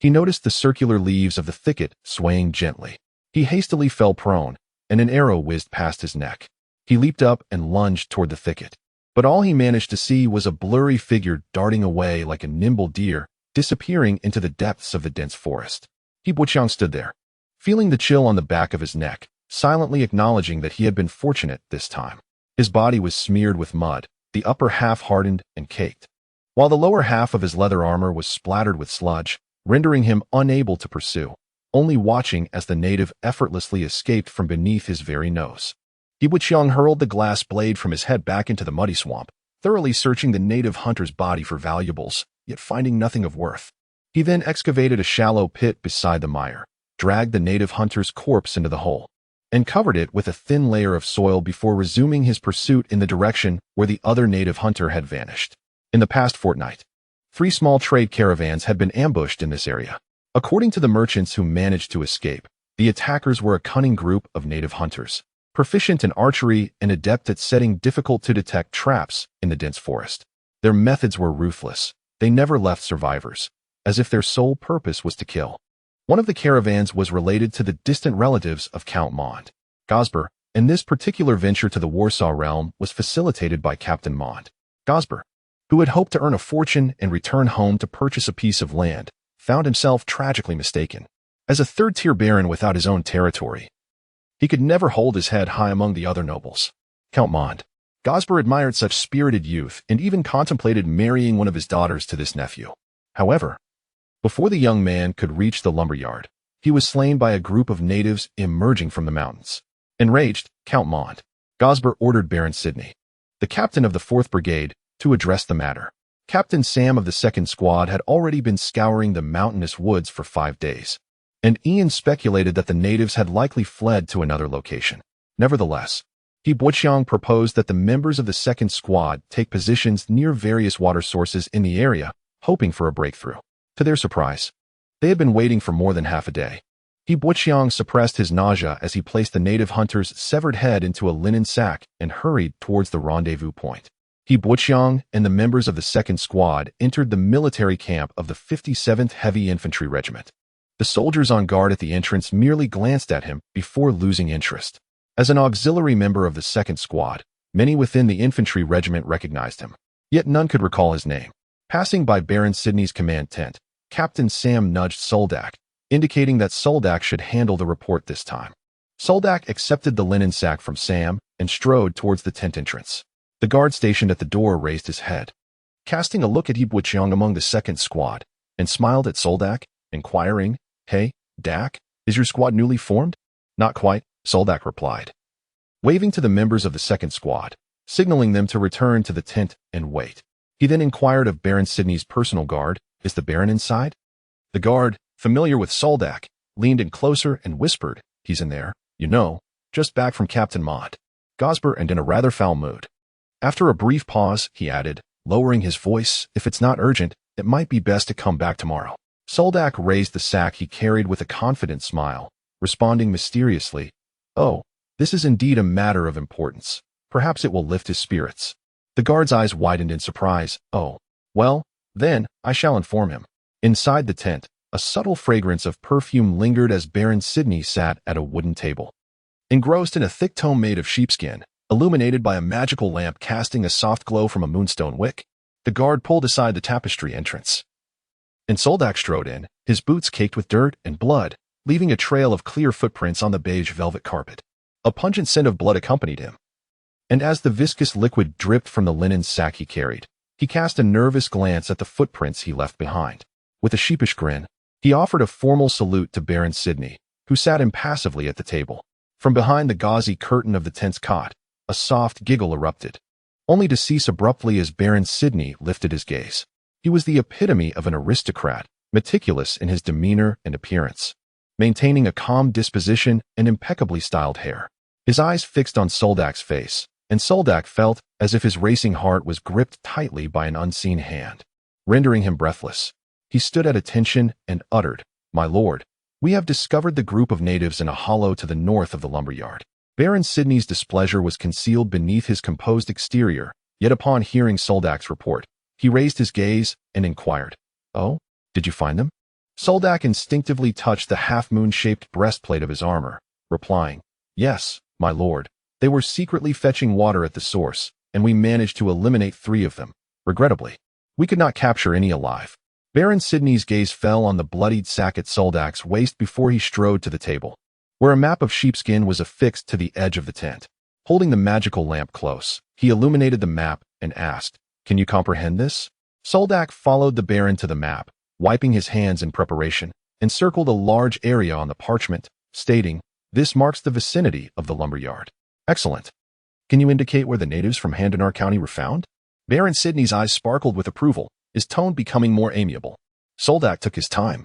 he noticed the circular leaves of the thicket swaying gently. He hastily fell prone, and an arrow whizzed past his neck. He leaped up and lunged toward the thicket, but all he managed to see was a blurry figure darting away like a nimble deer, disappearing into the depths of the dense forest. He Boixiang stood there, feeling the chill on the back of his neck, silently acknowledging that he had been fortunate this time. His body was smeared with mud, the upper half hardened and caked, while the lower half of his leather armor was splattered with sludge, rendering him unable to pursue, only watching as the native effortlessly escaped from beneath his very nose. He Boixiang hurled the glass blade from his head back into the muddy swamp, thoroughly searching the native hunter's body for valuables, yet finding nothing of worth. He then excavated a shallow pit beside the mire, dragged the native hunter's corpse into the hole, and covered it with a thin layer of soil before resuming his pursuit in the direction where the other native hunter had vanished. In the past fortnight, 3 small trade caravans had been ambushed in this area. According to the merchants who managed to escape, the attackers were a cunning group of native hunters, proficient in archery and adept at setting difficult-to-detect traps in the dense forest. Their methods were ruthless. They never left survivors, as if their sole purpose was to kill. One of the caravans was related to the distant relatives of Count Mond Gosper, and this particular venture to the Warsaw realm was facilitated by Captain Mond Gosper, who had hoped to earn a fortune and return home to purchase a piece of land, found himself tragically mistaken. As a third-tier baron without his own territory, he could never hold his head high among the other nobles. Count Mond Gosper admired such spirited youth and even contemplated marrying one of his daughters to this nephew. However, before the young man could reach the lumberyard, he was slain by a group of natives emerging from the mountains. Enraged, Count Mond Gosper ordered Baron Sidney, the captain of the 4th Brigade, to address the matter. Captain Sam of the 2nd Squad had already been scouring the mountainous woods for 5 days, and Ian speculated that the natives had likely fled to another location. Nevertheless, He Boixiang proposed that the members of the 2nd Squad take positions near various water sources in the area, hoping for a breakthrough. To their surprise, They had been waiting for more than half a day. He Buqiang suppressed his nausea as he placed the native hunter's severed head into a linen sack and hurried towards the rendezvous point. He Buqiang and the members of the 2nd Squad entered the military camp of the 57th Heavy Infantry Regiment. The soldiers on guard at the entrance merely glanced at him before losing interest. As an auxiliary member of the 2nd Squad, many within the infantry regiment recognized him, yet none could recall his name. Passing by Baron Sidney's command tent, Captain Sam nudged Suldark, indicating that Suldark should handle the report this time. Suldark accepted the linen sack from Sam and strode towards the tent entrance. The guard stationed at the door raised his head, casting a look at Buqiang among the 2nd Squad, and smiled at Suldark, inquiring, "Hey, Dak, is your squad newly formed?" "Not quite," Suldark replied, waving to the members of the 2nd Squad, signaling them to return to the tent and wait. He then inquired of Baron Sidney's personal guard, "Is the Baron inside?" The guard, familiar with Suldark, leaned in closer and whispered, "He's in there, you know, just back from Captain Mont Gosber and in a rather foul mood." After a brief pause, he added, lowering his voice, "If it's not urgent, it might be best to come back tomorrow." Suldark raised the sack he carried with a confident smile, responding mysteriously, "Oh, this is indeed a matter of importance. Perhaps it will lift his spirits." The guard's eyes widened in surprise. "Oh, well, then, I shall inform him." Inside the tent, a subtle fragrance of perfume lingered as Baron Sidney sat at a wooden table. Engrossed in a thick tome made of sheepskin, illuminated by a magical lamp casting a soft glow from a moonstone wick, the guard pulled aside the tapestry entrance. And Suldark strode in, his boots caked with dirt and blood, leaving a trail of clear footprints on the beige velvet carpet. A pungent scent of blood accompanied him. And as the viscous liquid dripped from the linen sack he carried, he cast a nervous glance at the footprints he left behind. With a sheepish grin, he offered a formal salute to Baron Sidney, who sat impassively at the table. From behind the gauzy curtain of the tent's cot, a soft giggle erupted, only to cease abruptly as Baron Sidney lifted his gaze. He was the epitome of an aristocrat, meticulous in his demeanor and appearance, maintaining a calm disposition and impeccably styled hair. His eyes fixed on Suldark's face, and Suldark felt as if his racing heart was gripped tightly by an unseen hand, rendering him breathless. He stood at attention and uttered, "My lord, we have discovered the group of natives in a hollow to the north of the lumberyard." Baron Sidney's displeasure was concealed beneath his composed exterior, yet upon hearing Suldark's report, he raised his gaze and inquired, "Oh, did you find them?" Suldark instinctively touched the half-moon-shaped breastplate of his armor, replying, "Yes, my lord. They were secretly fetching water at the source, and we managed to eliminate 3 of them. Regrettably, we could not capture any alive." Baron Sidney's gaze fell on the bloodied sack at Suldark's waist before he strode to the table, where a map of sheepskin was affixed to the edge of the tent. Holding the magical lamp close, he illuminated the map and asked, "Can you comprehend this?" Suldark followed the Baron to the map, wiping his hands in preparation, and circled a large area on the parchment, stating, "This marks the vicinity of the lumberyard." "Excellent. Can you indicate where the natives from Handanar County were found?" Baron Sidney's eyes sparkled with approval, his tone becoming more amiable. Suldark took his time,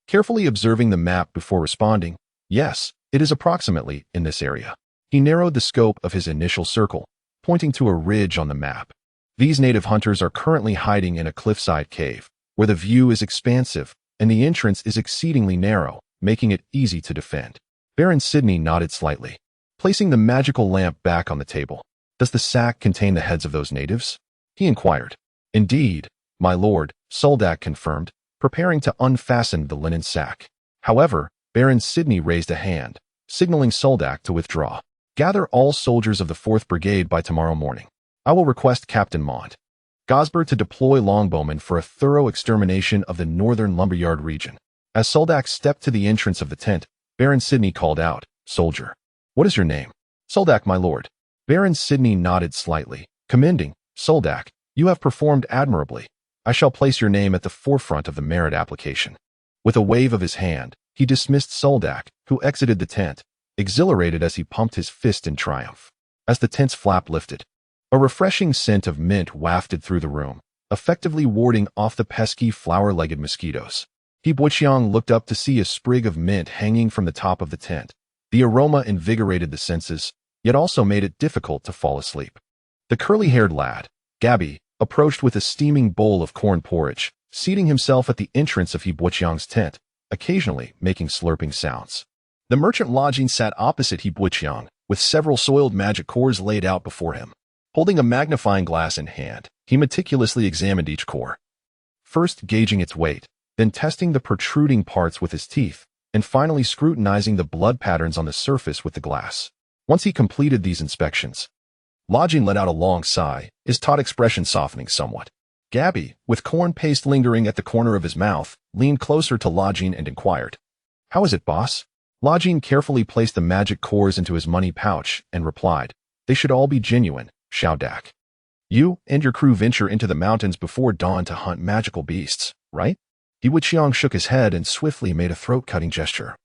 carefully observing the map before responding, "Yes, it is approximately in this area." He narrowed the scope of his initial circle, pointing to a ridge on the map. "These native hunters are currently hiding in a cliffside cave, where the view is expansive and the entrance is exceedingly narrow, making it easy to defend." Baron Sidney nodded slightly, placing the magical lamp back on the table. "Does the sack contain the heads of those natives?" he inquired. "Indeed, my lord," Suldark confirmed, preparing to unfasten the linen sack. However, Baron Sidney raised a hand, signaling Suldark to withdraw. "Gather all soldiers of the 4th Brigade by tomorrow morning. I will request Captain Mont Gosber to deploy longbowmen for a thorough extermination of the northern lumberyard region." As Suldark stepped to the entrance of the tent, Baron Sidney called out, "Soldier, what is your name?" "Suldark, my lord." Baron Sidney nodded slightly, commending, "Suldark, you have performed admirably. I shall place your name at the forefront of the merit application." With a wave of his hand, he dismissed Suldark, who exited the tent, exhilarated as he pumped his fist in triumph. As the tent's flap lifted, a refreshing scent of mint wafted through the room, effectively warding off the pesky flower-legged mosquitoes. Buqiang looked up to see a sprig of mint hanging from the top of the tent. The aroma invigorated the senses, yet also made it difficult to fall asleep. The curly-haired lad, Gabi, approached with a steaming bowl of corn porridge, seating himself at the entrance of Buqiang's tent, occasionally making slurping sounds. The merchant lodging sat opposite He Buqiang, with several soiled magic cores laid out before him. Holding a magnifying glass in hand, he meticulously examined each core, first gauging its weight, then testing the protruding parts with his teeth, and finally scrutinizing the blood patterns on the surface with the glass. Once he completed these inspections, Lodging let out a long sigh, his taut expression softening somewhat. Gabby, with corn paste lingering at the corner of his mouth, leaned closer to Lodging and inquired, "How is it, boss?" Lodging carefully placed the magic cores into his money pouch and replied, "They should all be genuine, Suldark. You and your crew venture into the mountains before dawn to hunt magical beasts, right?" He Buqiang shook his head and swiftly made a throat-cutting gesture,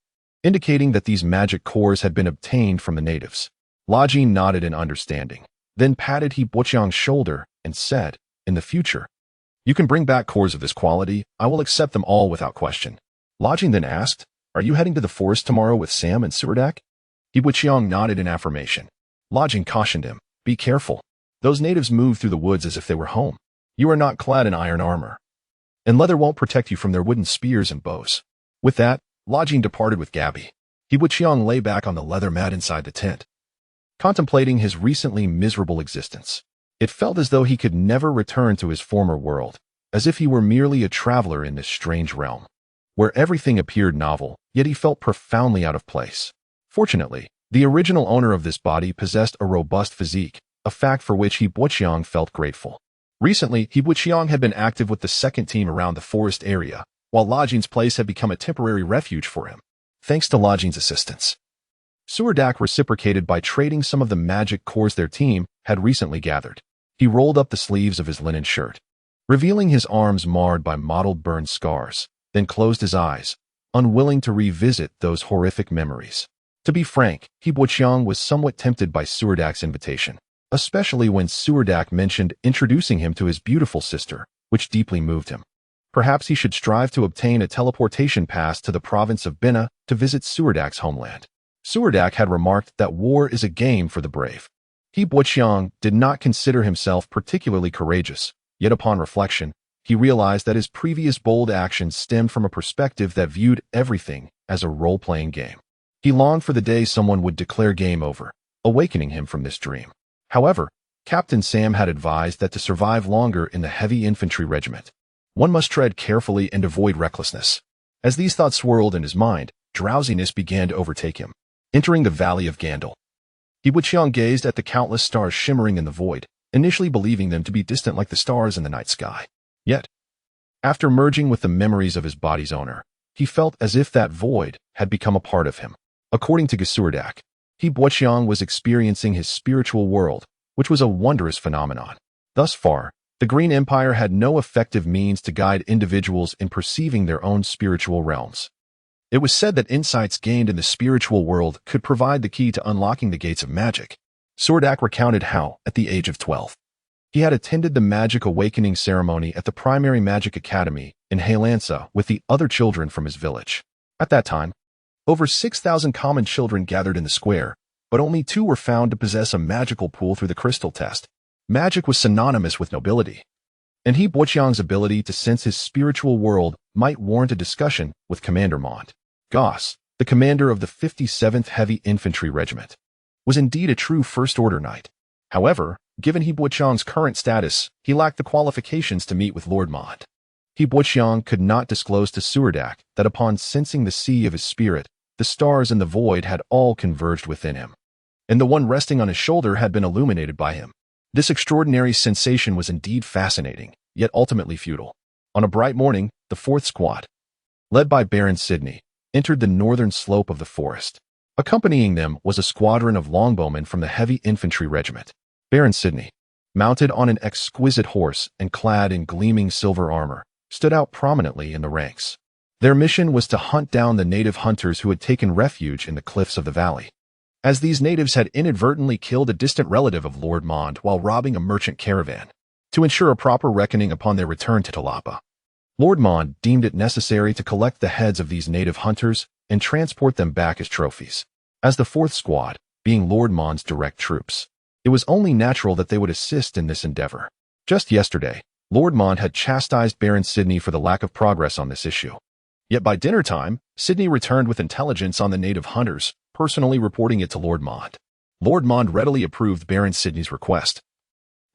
indicating that these magic cores had been obtained from the natives. Lodging nodded in understanding, then patted He Buqiang's shoulder and said, "In the future, you can bring back cores of this quality. I will accept them all without question." Lodging then asked, "Are you heading to the forest tomorrow with Sam and Suldark?" He Buqiang nodded in affirmation. Lodging cautioned him, "Be careful. Those natives move through the woods as if they were home. You are not clad in iron armor, and leather won't protect you from their wooden spears and bows." With that, Lodging departed with Gabby. He Buqiang lay back on the leather mat inside the tent, contemplating his recently miserable existence. It felt as though he could never return to his former world, as if he were merely a traveler in this strange realm, where everything appeared novel, yet he felt profoundly out of place. Fortunately, the original owner of this body possessed a robust physique, a fact for which He Buqiang felt grateful. Recently, He Buqiang had been active with the second team around the forest area, while Lodging's place had become a temporary refuge for him, thanks to Lodging's assistance. Suldark reciprocated by trading some of the magic cores their team had recently gathered. He rolled up the sleeves of his linen shirt, revealing his arms marred by mottled burn scars, then closed his eyes, unwilling to revisit those horrific memories. To be frank, He Buqiang was somewhat tempted by Suldark's invitation, especially when Suldark mentioned introducing him to his beautiful sister, which deeply moved him. Perhaps he should strive to obtain a teleportation pass to the province of Benai to visit Suldark's homeland. Suldark had remarked that war is a game for the brave. He Buqiang did not consider himself particularly courageous, yet upon reflection, he realized that his previous bold actions stemmed from a perspective that viewed everything as a role-playing game. He longed for the day someone would declare game over, awakening him from this dream. However, Captain Sam had advised that to survive longer in the heavy infantry regiment, one must tread carefully and avoid recklessness. As these thoughts swirled in his mind, drowsiness began to overtake him. Entering the valley of Gandil, He Buqiang gazed at the countless stars shimmering in the void, initially believing them to be distant like the stars in the night sky. Yet, after merging with the memories of his body's owner, he felt as if that void had become a part of him. According to Suldark, He Buqiang was experiencing his spiritual world, which was a wondrous phenomenon. Thus far, the Green Empire had no effective means to guide individuals in perceiving their own spiritual realms. It was said that insights gained in the spiritual world could provide the key to unlocking the gates of magic. Suldark recounted how, at the age of 12, he had attended the magic awakening ceremony at the primary magic academy in Hailansa with the other children from his village. At that time, over 6,000 common children gathered in the square, but only 2 were found to possess a magical pool through the crystal test. Magic was synonymous with nobility, and He Buqiang's ability to sense his spiritual world might warrant a discussion with Commander Mont. Goss, the commander of the 57th Heavy Infantry Regiment, was indeed a true first-order knight. However, given He Buqiang's current status, he lacked the qualifications to meet with Lord Mont. He Buqiang could not disclose to Suldark that upon sensing the sea of his spirit, the stars in the void had all converged within him, and the one resting on his shoulder had been illuminated by him. This extraordinary sensation was indeed fascinating, yet ultimately futile. On a bright morning, the 4th Squad, led by Baron Sidney, entered the northern slope of the forest. Accompanying them was a squadron of longbowmen from the Heavy Infantry Regiment. Baron Sidney, mounted on an exquisite horse and clad in gleaming silver armor, stood out prominently in the ranks. Their mission was to hunt down the native hunters who had taken refuge in the cliffs of the valley, as these natives had inadvertently killed a distant relative of Lord Mond while robbing a merchant caravan. To ensure a proper reckoning upon their return to Talapa, Lord Mond deemed it necessary to collect the heads of these native hunters and transport them back as trophies. As the 4th Squad, being Lord Mond's direct troops, it was only natural that they would assist in this endeavor. Just yesterday, Lord Mond had chastised Baron Sidney for the lack of progress on this issue. Yet by dinner time, Sidney returned with intelligence on the native hunters, personally reporting it to Lord Mond. Lord Mond readily approved Baron Sidney's request,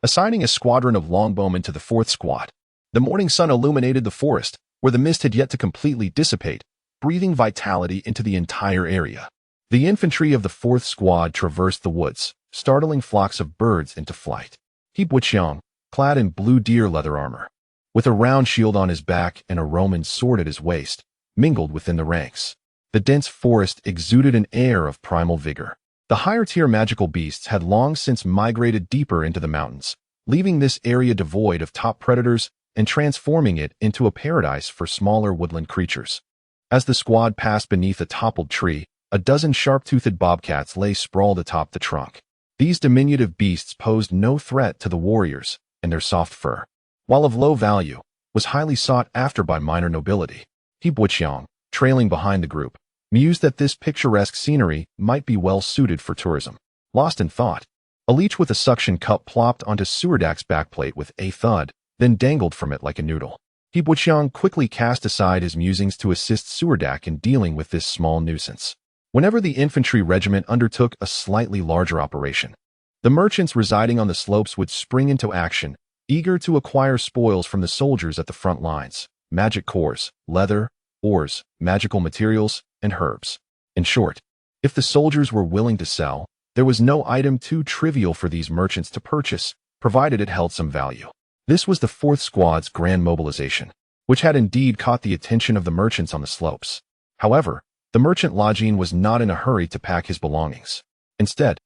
assigning a squadron of longbowmen to the 4th Squad. The morning sun illuminated the forest, where the mist had yet to completely dissipate, breathing vitality into the entire area. The infantry of the 4th Squad traversed the woods, startling flocks of birds into flight. He Buqiang, clad in blue deer leather armor, with a round shield on his back and a Roman sword at his waist, mingled within the ranks. The dense forest exuded an air of primal vigor. The higher-tier magical beasts had long since migrated deeper into the mountains, leaving this area devoid of top predators and transforming it into a paradise for smaller woodland creatures. As the squad passed beneath a toppled tree, a dozen sharp-toothed bobcats lay sprawled atop the trunk. These diminutive beasts posed no threat to the warriors, and their soft fur, while of low value, was highly sought after by minor nobility. He Buqiang, trailing behind the group, mused that this picturesque scenery might be well suited for tourism. Lost in thought, a leech with a suction cup plopped onto Suldark's backplate with a thud, then dangled from it like a noodle. He Buqiang quickly cast aside his musings to assist Suldark in dealing with this small nuisance. Whenever the infantry regiment undertook a slightly larger operation, the merchants residing on the slopes would spring into action, eager to acquire spoils from the soldiers at the front lines: magic cores, leather, ores, magical materials, and herbs. In short, if the soldiers were willing to sell, there was no item too trivial for these merchants to purchase, provided it held some value. This was the 4th Squad's grand mobilization, which had indeed caught the attention of the merchants on the slopes. However, the merchant Lajin was not in a hurry to pack his belongings. Instead,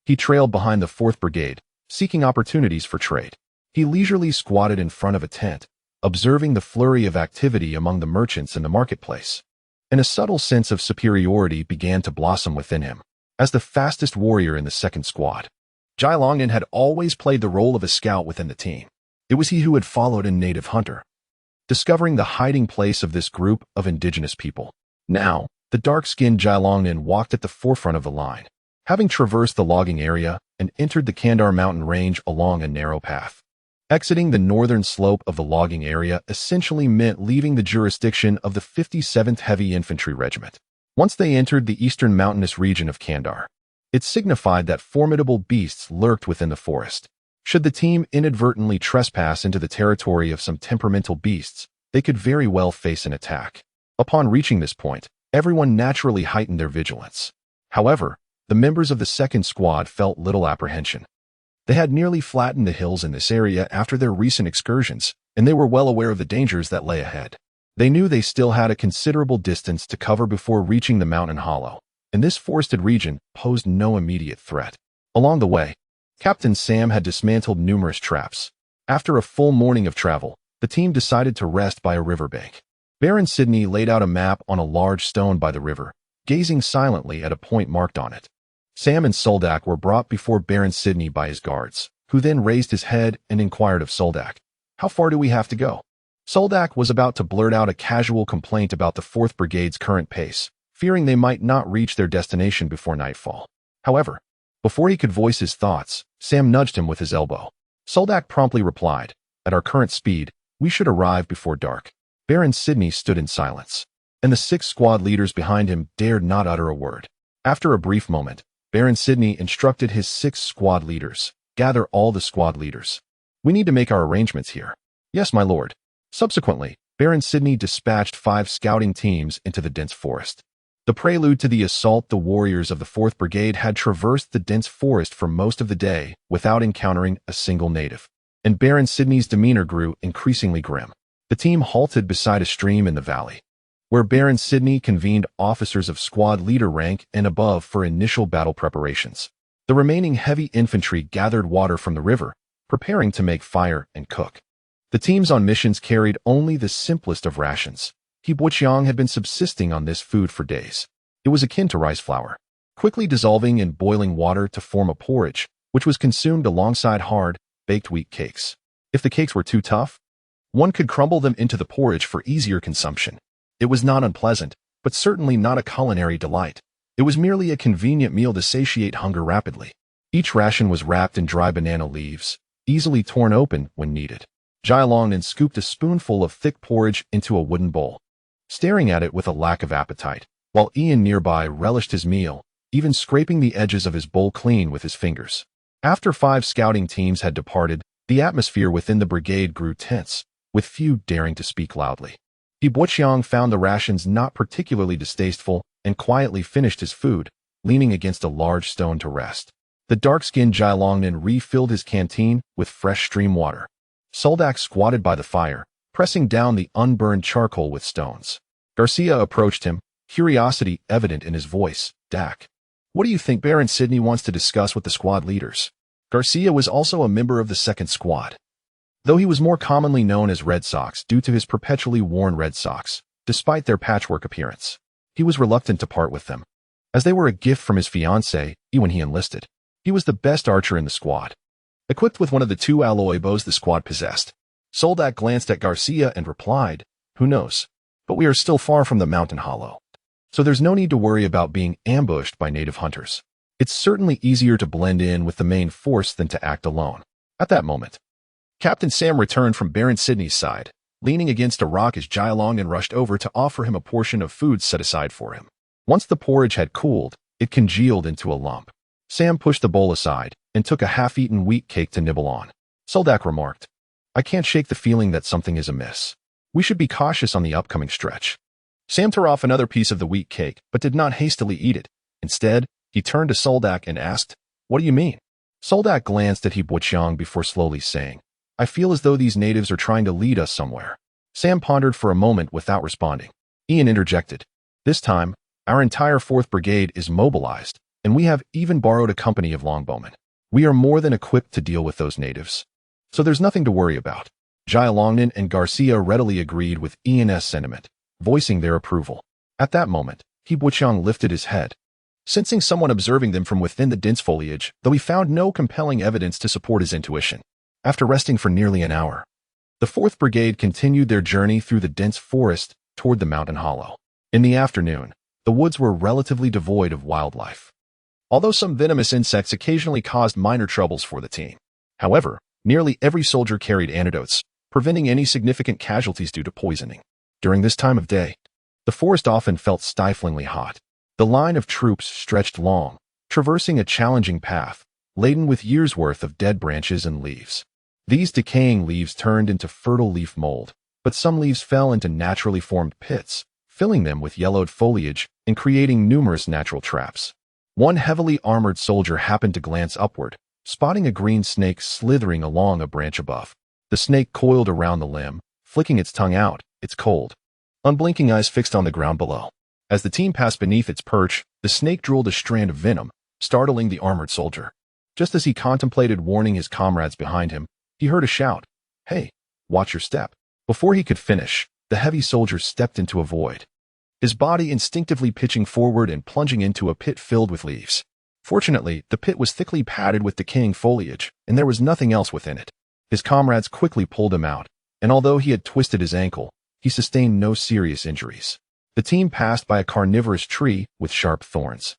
he trailed behind the 4th Brigade, seeking opportunities for trade. He leisurely squatted in front of a tent, observing the flurry of activity among the merchants in the marketplace. And a subtle sense of superiority began to blossom within him. As the fastest warrior in the 2nd Squad, Jai Longnan had always played the role of a scout within the team. It was he who had followed a native hunter, discovering the hiding place of this group of indigenous people. Now, the dark-skinned Jai Longnan walked at the forefront of the line, having traversed the logging area and entered the Kandar mountain range along a narrow path. Exiting the northern slope of the logging area essentially meant leaving the jurisdiction of the 57th Heavy Infantry Regiment. Once they entered the eastern mountainous region of Kandar, it signified that formidable beasts lurked within the forest. Should the team inadvertently trespass into the territory of some temperamental beasts, they could very well face an attack. Upon reaching this point, everyone naturally heightened their vigilance. However, the members of the 2nd Squad felt little apprehension. They had nearly flattened the hills in this area after their recent excursions, and they were well aware of the dangers that lay ahead. They knew they still had a considerable distance to cover before reaching the mountain hollow, and this forested region posed no immediate threat. Along the way, Captain Sam had dismantled numerous traps. After a full morning of travel, the team decided to rest by a riverbank. Baron Sidney laid out a map on a large stone by the river, gazing silently at a point marked on it. Sam and Suldark were brought before Baron Sidney by his guards, who then raised his head and inquired of Suldark, "How far do we have to go?" Suldark was about to blurt out a casual complaint about the 4th Brigade's current pace, fearing they might not reach their destination before nightfall. However, before he could voice his thoughts, Sam nudged him with his elbow. Suldark promptly replied, "At our current speed, we should arrive before dark." Baron Sidney stood in silence, and the 6 squad leaders behind him dared not utter a word. After a brief moment, Baron Sidney instructed his 6 squad leaders, "Gather all the squad leaders. We need to make our arrangements here." "Yes, my lord." Subsequently, Baron Sidney dispatched 5 scouting teams into the dense forest. The prelude to the assault, the warriors of the 4th Brigade had traversed the dense forest for most of the day without encountering a single native, and Baron Sidney's demeanor grew increasingly grim. The team halted beside a stream in the valley, where Baron Sidney convened officers of squad leader rank and above for initial battle preparations. The remaining heavy infantry gathered water from the river, preparing to make fire and cook. The teams on missions carried only the simplest of rations. He Buqiang had been subsisting on this food for days. It was akin to rice flour, quickly dissolving in boiling water to form a porridge, which was consumed alongside hard, baked wheat cakes. If the cakes were too tough, one could crumble them into the porridge for easier consumption. It was not unpleasant, but certainly not a culinary delight. It was merely a convenient meal to satiate hunger rapidly. Each ration was wrapped in dry banana leaves, easily torn open when needed. Jai Longnan scooped a spoonful of thick porridge into a wooden bowl, staring at it with a lack of appetite, while Ian nearby relished his meal, even scraping the edges of his bowl clean with his fingers. After 5 scouting teams had departed, the atmosphere within the brigade grew tense, with few daring to speak loudly. Yibuqiang found the rations not particularly distasteful and quietly finished his food, leaning against a large stone to rest. The dark-skinned Jilongnan refilled his canteen with fresh stream water. Suldark squatted by the fire, pressing down the unburned charcoal with stones. Garcia approached him, curiosity evident in his voice. "Dak, what do you think Baron Sydney wants to discuss with the squad leaders?" Garcia was also a member of the 2nd Squad. Though he was more commonly known as Red Sox due to his perpetually worn red socks, despite their patchwork appearance, he was reluctant to part with them, as they were a gift from his fiancée when he enlisted. He was the best archer in the squad. Equipped with one of the 2 alloy bows the squad possessed, Suldark glanced at Garcia and replied, "Who knows? But we are still far from the mountain hollow, so there's no need to worry about being ambushed by native hunters. It's certainly easier to blend in with the main force than to act alone." At that moment, Captain Sam returned from Baron Sydney's side, leaning against a rock as Jilongnan rushed over to offer him a portion of food set aside for him. Once the porridge had cooled, it congealed into a lump. Sam pushed the bowl aside and took a half-eaten wheat cake to nibble on. Suldark remarked, "I can't shake the feeling that something is amiss. We should be cautious on the upcoming stretch." Sam tore off another piece of the wheat cake, but did not hastily eat it. Instead, he turned to Suldark and asked, "What do you mean?" Suldark glanced at Yibuqiang before slowly saying, "I feel as though these natives are trying to lead us somewhere." Sam pondered for a moment without responding. Ian interjected, "This time, our entire 4th Brigade is mobilized, and we have even borrowed a company of longbowmen. We are more than equipped to deal with those natives, so there's nothing to worry about." Jilongnan and Garcia readily agreed with Ian's sentiment, voicing their approval. At that moment, Yibuqiang lifted his head, sensing someone observing them from within the dense foliage, though he found no compelling evidence to support his intuition. After resting for nearly an hour, the 4th Brigade continued their journey through the dense forest toward the mountain hollow. In the afternoon, the woods were relatively devoid of wildlife, although some venomous insects occasionally caused minor troubles for the team. However, nearly every soldier carried antidotes, preventing any significant casualties due to poisoning. During this time of day, the forest often felt stiflingly hot. The line of troops stretched long, traversing a challenging path, laden with years' worth of dead branches and leaves. These decaying leaves turned into fertile leaf mold, but some leaves fell into naturally formed pits, filling them with yellowed foliage and creating numerous natural traps. One heavily armored soldier happened to glance upward, spotting a green snake slithering along a branch above. The snake coiled around the limb, flicking its tongue out, its cold, unblinking eyes fixed on the ground below. As the team passed beneath its perch, the snake drooled a strand of venom, startling the armored soldier. Just as he contemplated warning his comrades behind him, he heard a shout, "Hey, watch your step." Before he could finish, the heavy soldier stepped into a void, his body instinctively pitching forward and plunging into a pit filled with leaves. Fortunately, the pit was thickly padded with decaying foliage, and there was nothing else within it. His comrades quickly pulled him out, and although he had twisted his ankle, he sustained no serious injuries. The team passed by a carnivorous tree with sharp thorns.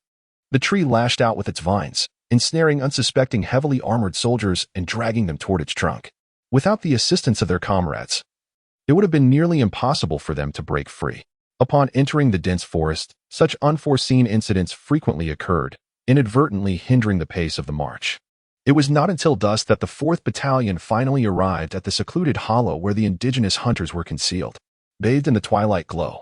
The tree lashed out with its vines, ensnaring unsuspecting heavily armored soldiers and dragging them toward its trunk. Without the assistance of their comrades, it would have been nearly impossible for them to break free. Upon entering the dense forest, such unforeseen incidents frequently occurred, inadvertently hindering the pace of the march. It was not until dusk that the 4th Battalion finally arrived at the secluded hollow where the indigenous hunters were concealed. Bathed in the twilight glow,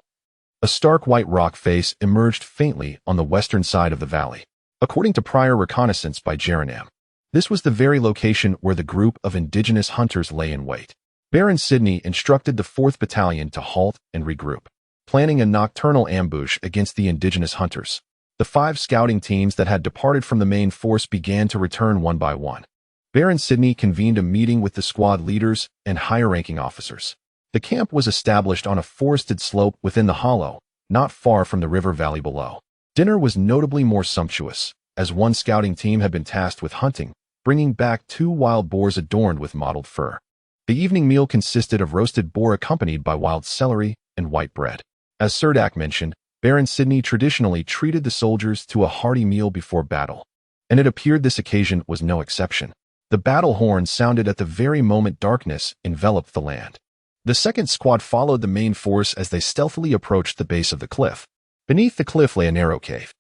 a stark white rock face emerged faintly on the western side of the valley. According to prior reconnaissance by Jeranam, this was the very location where the group of indigenous hunters lay in wait. Baron Sydney instructed the 4th Battalion to halt and regroup, planning a nocturnal ambush against the indigenous hunters. The 5 scouting teams that had departed from the main force began to return one by one. Baron Sydney convened a meeting with the squad leaders and higher-ranking officers. The camp was established on a forested slope within the hollow, not far from the river valley below. Dinner was notably more sumptuous, as one scouting team had been tasked with hunting, bringing back 2 wild boars adorned with mottled fur. The evening meal consisted of roasted boar accompanied by wild celery and white bread. As Suldark mentioned, Baron Sydney traditionally treated the soldiers to a hearty meal before battle, and it appeared this occasion was no exception. The battle horn sounded at the very moment darkness enveloped the land. The second squad followed the main force as they stealthily approached the base of the cliff. Beneath the cliff lay a narrow cave,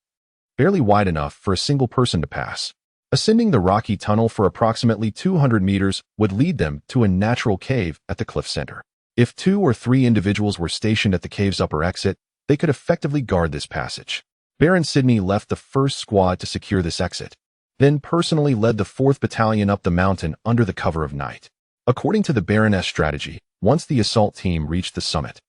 barely wide enough for a single person to pass. Ascending the rocky tunnel for approximately 200 meters would lead them to a natural cave at the cliff center. If 2 or 3 individuals were stationed at the cave's upper exit, they could effectively guard this passage. Baron Sidney left the first squad to secure this exit, then personally led the 4th Battalion up the mountain under the cover of night. According to the Baroness strategy, once the assault team reached the summit,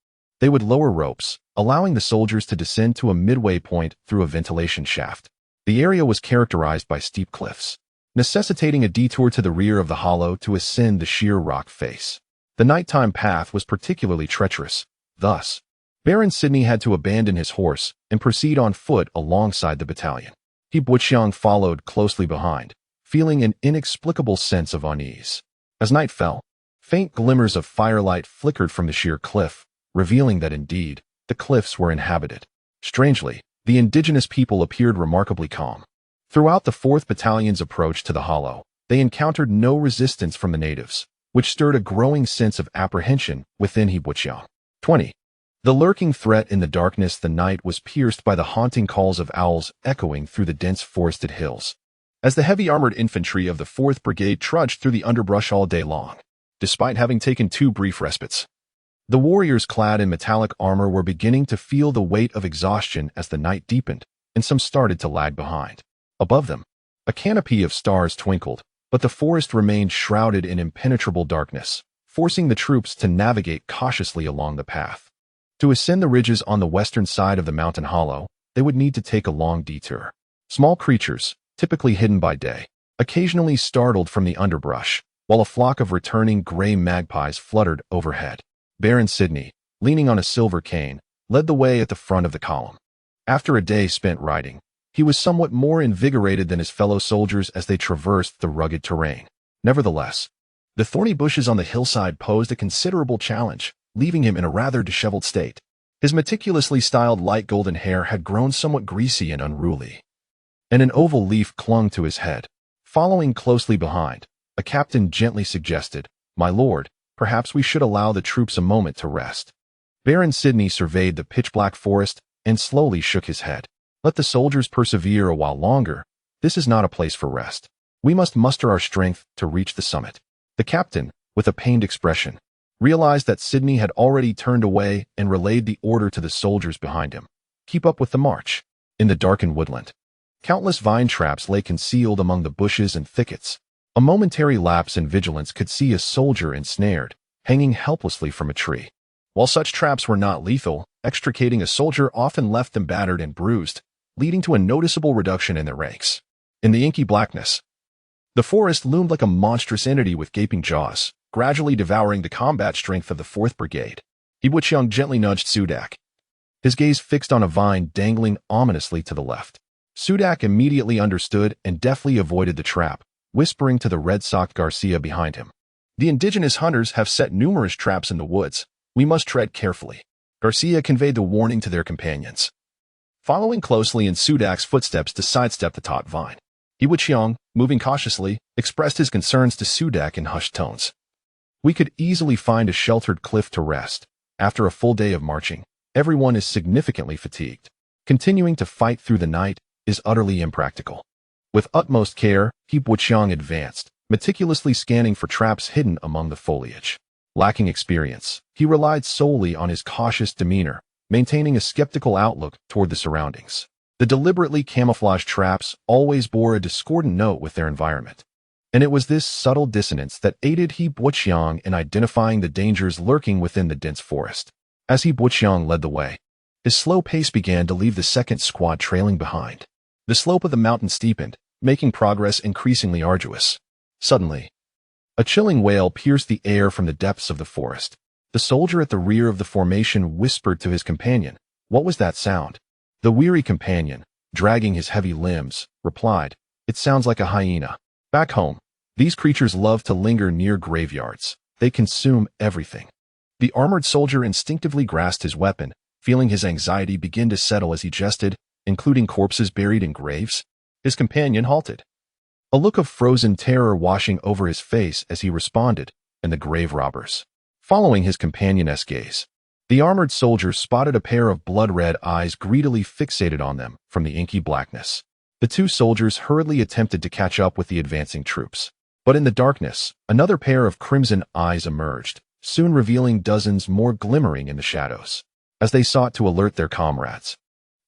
they would lower ropes, allowing the soldiers to descend to a midway point through a ventilation shaft. The area was characterized by steep cliffs, necessitating a detour to the rear of the hollow to ascend the sheer rock face. The nighttime path was particularly treacherous. Thus, Baron Sidney had to abandon his horse and proceed on foot alongside the battalion. He Buqiang followed closely behind, feeling an inexplicable sense of unease. As night fell, faint glimmers of firelight flickered from the sheer cliff, revealing that indeed, the cliffs were inhabited. Strangely, the indigenous people appeared remarkably calm. Throughout the 4th Battalion's approach to the hollow, they encountered no resistance from the natives, which stirred a growing sense of apprehension within Buqiang. 20. The lurking threat in the darkness. The night was pierced by the haunting calls of owls echoing through the dense forested hills, as the heavy armored infantry of the 4th Brigade trudged through the underbrush all day long. Despite having taken 2 brief respites, the warriors clad in metallic armor were beginning to feel the weight of exhaustion as the night deepened, and some started to lag behind. Above them, a canopy of stars twinkled, but the forest remained shrouded in impenetrable darkness, forcing the troops to navigate cautiously along the path. To ascend the ridges on the western side of the mountain hollow, they would need to take a long detour. Small creatures, typically hidden by day, occasionally startled from the underbrush, while a flock of returning gray magpies fluttered overhead. Baron Sidney, leaning on a silver cane, led the way at the front of the column. After a day spent riding, he was somewhat more invigorated than his fellow soldiers as they traversed the rugged terrain. Nevertheless, the thorny bushes on the hillside posed a considerable challenge, leaving him in a rather disheveled state. His meticulously styled light golden hair had grown somewhat greasy and unruly, and an oval leaf clung to his head. Following closely behind, a captain gently suggested, "My lord, perhaps we should allow the troops a moment to rest." Baron Sidney surveyed the pitch-black forest and slowly shook his head. "Let the soldiers persevere a while longer. This is not a place for rest. We must muster our strength to reach the summit." The captain, with a pained expression, realized that Sidney had already turned away and relayed the order to the soldiers behind him. Keep up with the march. In the darkened woodland, countless vine traps lay concealed among the bushes and thickets. A momentary lapse in vigilance could see a soldier ensnared, hanging helplessly from a tree. While such traps were not lethal, extricating a soldier often left them battered and bruised, leading to a noticeable reduction in their ranks. In the inky blackness, the forest loomed like a monstrous entity with gaping jaws, gradually devouring the combat strength of the 4th Brigade. Buqiang gently nudged Suldark, his gaze fixed on a vine dangling ominously to the left. Suldark immediately understood and deftly avoided the trap, whispering to the red-socked Garcia behind him. "The indigenous hunters have set numerous traps in the woods. We must tread carefully." Garcia conveyed the warning to their companions, following closely in Suldark's footsteps to sidestep the taut vine. Buqiang, moving cautiously, expressed his concerns to Suldark in hushed tones. "We could easily find a sheltered cliff to rest. After a full day of marching, everyone is significantly fatigued. Continuing to fight through the night is utterly impractical." With utmost care, Buqiang advanced, meticulously scanning for traps hidden among the foliage. Lacking experience, he relied solely on his cautious demeanor, maintaining a skeptical outlook toward the surroundings. The deliberately camouflaged traps always bore a discordant note with their environment, and it was this subtle dissonance that aided Buqiang in identifying the dangers lurking within the dense forest. As Buqiang led the way, his slow pace began to leave the second squad trailing behind. The slope of the mountain steepened, making progress increasingly arduous. Suddenly, a chilling wail pierced the air from the depths of the forest. The soldier at the rear of the formation whispered to his companion, "What was that sound?" The weary companion, dragging his heavy limbs, replied, "It sounds like a hyena. Back home, these creatures love to linger near graveyards. They consume everything." The armored soldier instinctively grasped his weapon, feeling his anxiety begin to settle as he jested, "Including corpses buried in graves?" His companion halted, a look of frozen terror washing over his face as he responded, "And the grave robbers. Following his companion's gaze, the armored soldier spotted a pair of blood-red eyes greedily fixated on them from the inky blackness. The two soldiers hurriedly attempted to catch up with the advancing troops. But in the darkness, another pair of crimson eyes emerged, soon revealing dozens more glimmering in the shadows. As they sought to alert their comrades,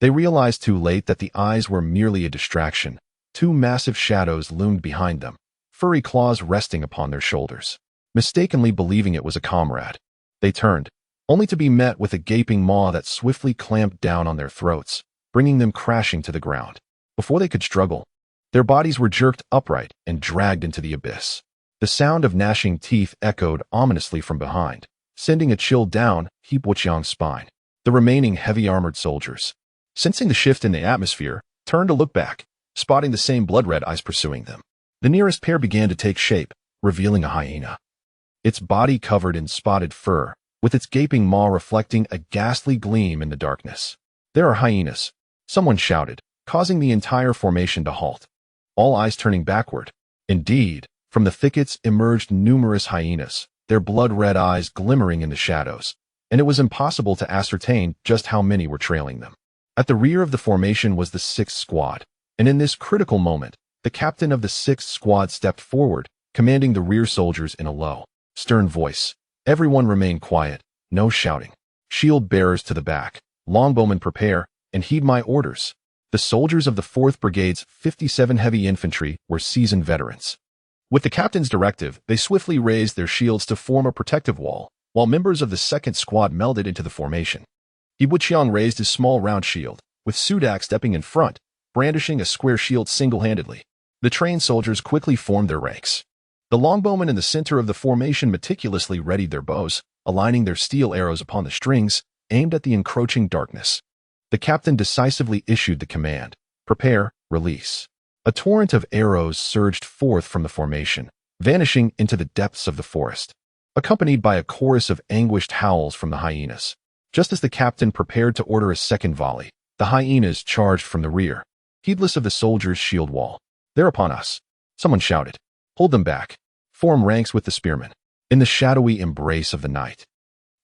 they realized too late that the eyes were merely a distraction. Two massive shadows loomed behind them, furry claws resting upon their shoulders. Mistakenly believing it was a comrade, they turned, only to be met with a gaping maw that swiftly clamped down on their throats, bringing them crashing to the ground. Before they could struggle, their bodies were jerked upright and dragged into the abyss. The sound of gnashing teeth echoed ominously from behind, sending a chill down He Buqiang's spine. The remaining heavy-armored soldiers, sensing the shift in the atmosphere, turned to look back, spotting the same blood-red eyes pursuing them. The nearest pair began to take shape, revealing a hyena. Its body covered in spotted fur, with its gaping maw reflecting a ghastly gleam in the darkness. "There are hyenas," someone shouted, causing the entire formation to halt, all eyes turning backward. Indeed, from the thickets emerged numerous hyenas, their blood-red eyes glimmering in the shadows, and it was impossible to ascertain just how many were trailing them. At the rear of the formation was the 6th Squad, and in this critical moment, the captain of the 6th Squad stepped forward, commanding the rear soldiers in a low, stern voice. "Everyone remain quiet, no shouting. Shield bearers to the back, longbowmen prepare, and heed my orders." The soldiers of the 4th Brigade's 57 heavy infantry were seasoned veterans. With the captain's directive, they swiftly raised their shields to form a protective wall, while members of the 2nd Squad melded into the formation. He Buqiang raised his small round shield, with Suldark stepping in front, brandishing a square shield single-handedly. The trained soldiers quickly formed their ranks. The longbowmen in the center of the formation meticulously readied their bows, aligning their steel arrows upon the strings, aimed at the encroaching darkness. The captain decisively issued the command, "Prepare, release." A torrent of arrows surged forth from the formation, vanishing into the depths of the forest, accompanied by a chorus of anguished howls from the hyenas. Just as the captain prepared to order a second volley, the hyenas charged from the rear, heedless of the soldiers' shield wall. "They're upon us," someone shouted. "Hold them back. Form ranks with the spearmen." In the shadowy embrace of the night,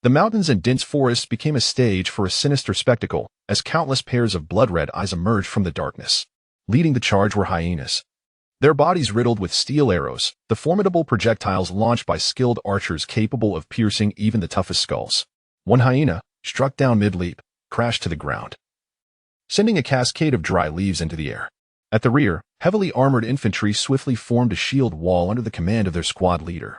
the mountains and dense forests became a stage for a sinister spectacle as countless pairs of blood-red eyes emerged from the darkness. Leading the charge were hyenas, their bodies riddled with steel arrows, the formidable projectiles launched by skilled archers capable of piercing even the toughest skulls. One hyena, struck down mid-leap, crashed to the ground, sending a cascade of dry leaves into the air. At the rear, heavily armored infantry swiftly formed a shield wall under the command of their squad leader,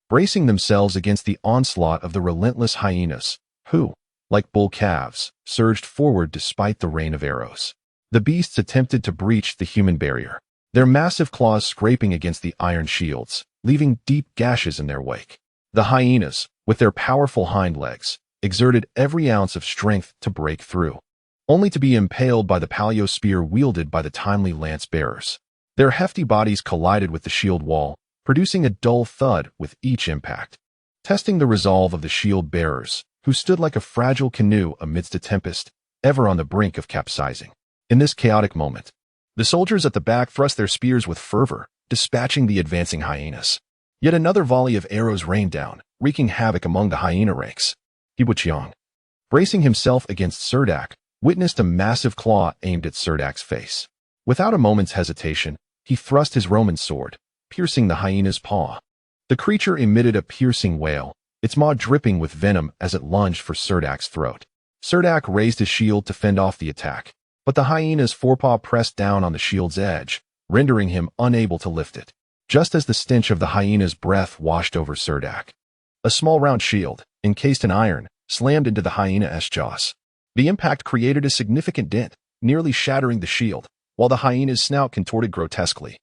bracing themselves against the onslaught of the relentless hyenas, who, like bull calves, surged forward despite the rain of arrows. The beasts attempted to breach the human barrier, their massive claws scraping against the iron shields, leaving deep gashes in their wake. The hyenas, with their powerful hind legs, exerted every ounce of strength to break through, only to be impaled by the palio spear wielded by the timely lance bearers. Their hefty bodies collided with the shield wall, producing a dull thud with each impact, testing the resolve of the shield bearers, who stood like a fragile canoe amidst a tempest, ever on the brink of capsizing. In this chaotic moment, the soldiers at the back thrust their spears with fervor, dispatching the advancing hyenas. Yet another volley of arrows rained down, wreaking havoc among the hyena ranks. He Buqiang, bracing himself against Suldark, witnessed a massive claw aimed at Surdak's face. Without a moment's hesitation, he thrust his Roman sword, piercing the hyena's paw. The creature emitted a piercing wail, its maw dripping with venom as it lunged for Surdak's throat. Suldark raised his shield to fend off the attack, but the hyena's forepaw pressed down on the shield's edge, rendering him unable to lift it. Just as the stench of the hyena's breath washed over Suldark, a small round shield, encased in iron, slammed into the hyena's jaws. The impact created a significant dent, nearly shattering the shield, while the hyena's snout contorted grotesquely,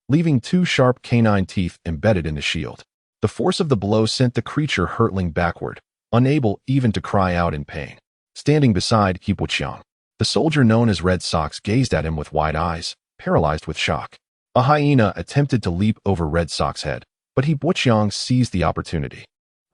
leaving two sharp canine teeth embedded in the shield. The force of the blow sent the creature hurtling backward, unable even to cry out in pain. Standing beside He Buqiang, the soldier known as Red Socks gazed at him with wide eyes, paralyzed with shock. A hyena attempted to leap over Red Sock's head, but He Buqiang seized the opportunity,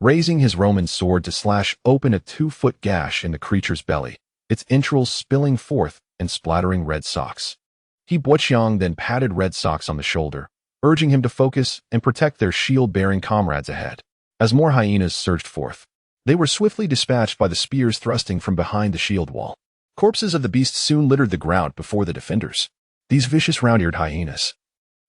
raising his Roman sword to slash open a 2-foot gash in the creature's belly, its entrails spilling forth and splattering Red Socks. He Buqiang then patted Red Socks on the shoulder, urging him to focus and protect their shield-bearing comrades ahead. as more hyenas surged forth. They were swiftly dispatched by the spears thrusting from behind the shield wall. Corpses of the beasts soon littered the ground before the defenders. These vicious round-eared hyenas,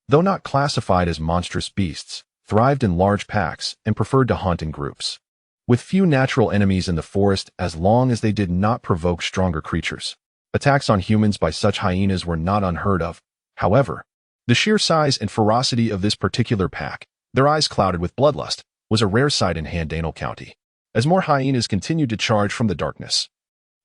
though not classified as monstrous beasts, thrived in large packs and preferred to hunt in groups. With few natural enemies in the forest as long as they did not provoke stronger creatures. Attacks on humans by such hyenas were not unheard of. However, the sheer size and ferocity of this particular pack, their eyes clouded with bloodlust, was a rare sight in Handanel County. As more hyenas continued to charge from the darkness,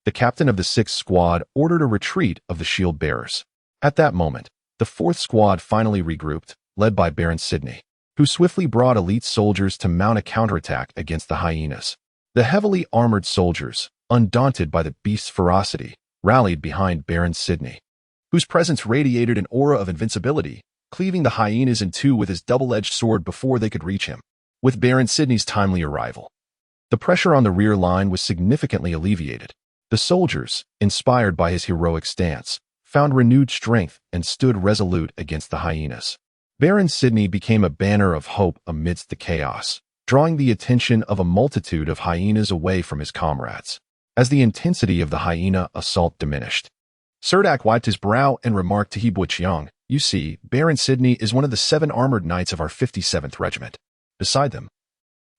the captain of the 6th Squad ordered a retreat of the shield bearers. At that moment, the 4th Squad finally regrouped, led by Baron Sidney, who swiftly brought elite soldiers to mount a counterattack against the hyenas. The heavily armored soldiers, undaunted by the beast's ferocity, rallied behind Baron Sidney, whose presence radiated an aura of invincibility, cleaving the hyenas in two with his double-edged sword before they could reach him. With Baron Sidney's timely arrival, the pressure on the rear line was significantly alleviated. The soldiers, inspired by his heroic stance, found renewed strength and stood resolute against the hyenas. Baron Sidney became a banner of hope amidst the chaos, drawing the attention of a multitude of hyenas away from his comrades. As the intensity of the hyena assault diminished, Suldark wiped his brow and remarked to He, "You see, Baron Sidney is one of the 7 armored knights of our 57th Regiment." Beside them,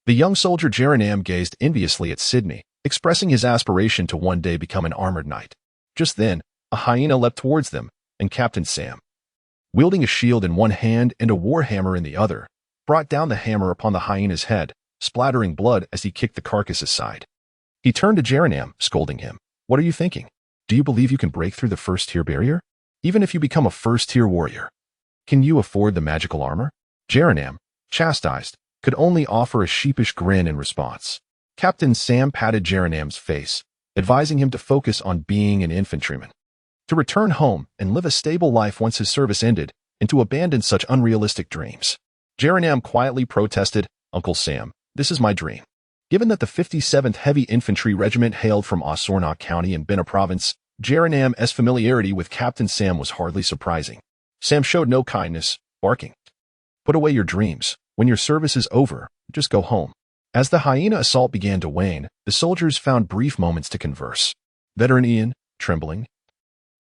the young soldier Jeranam gazed enviously at Sidney, expressing his aspiration to one day become an armored knight. Just then, a hyena leapt towards them, and Captain Sam, wielding a shield in one hand and a warhammer in the other, brought down the hammer upon the hyena's head, splattering blood as he kicked the carcass aside. He turned to Jeranam, scolding him. "What are you thinking? Do you believe you can break through the first-tier barrier? Even if you become a first-tier warrior, can you afford the magical armor?" Jeranam, chastised, could only offer a sheepish grin in response. Captain Sam patted Jeranam's face, advising him to focus on being an infantryman, to return home and live a stable life once his service ended, and to abandon such unrealistic dreams. Jeranam quietly protested, "Uncle Sam, this is my dream." Given that the 57th Heavy Infantry Regiment hailed from Osornok County in Benai Province, Jeranam's familiarity with Captain Sam was hardly surprising. Sam showed no kindness, barking, "Put away your dreams. When your service is over, just go home." As the hyena assault began to wane, the soldiers found brief moments to converse. Veteran Ian, trembling,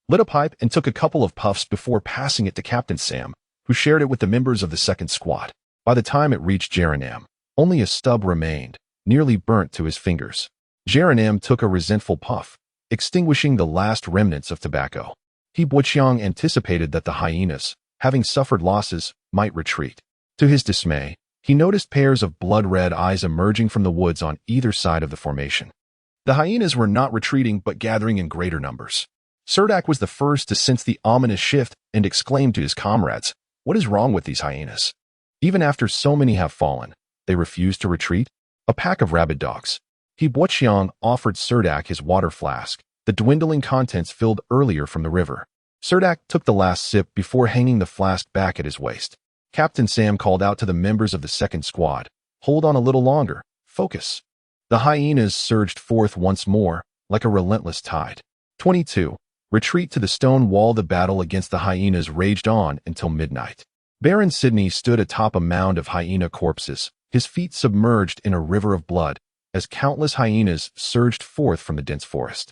lit a pipe and took a couple of puffs before passing it to Captain Sam, who shared it with the members of the 2nd Squad. By the time it reached Jeranam, only a stub remained, nearly burnt to his fingers. Jeranam took a resentful puff, extinguishing the last remnants of tobacco. He anticipated that the hyenas, having suffered losses, might retreat. To his dismay, he noticed pairs of blood-red eyes emerging from the woods on either side of the formation. The hyenas were not retreating but gathering in greater numbers. Suldark was the first to sense the ominous shift and exclaimed to his comrades, "What is wrong with these hyenas? Even after so many have fallen, they refuse to retreat?" A pack of rabid dogs. He offered Suldark his water flask, the dwindling contents filled earlier from the river. Suldark took the last sip before hanging the flask back at his waist. Captain Sam called out to the members of the 2nd Squad, "Hold on a little longer. Focus." The hyenas surged forth once more, like a relentless tide. 22. Retreat to the stone wall. The battle against the hyenas raged on until midnight. Baron Sidney stood atop a mound of hyena corpses, his feet submerged in a river of blood, as countless hyenas surged forth from the dense forest.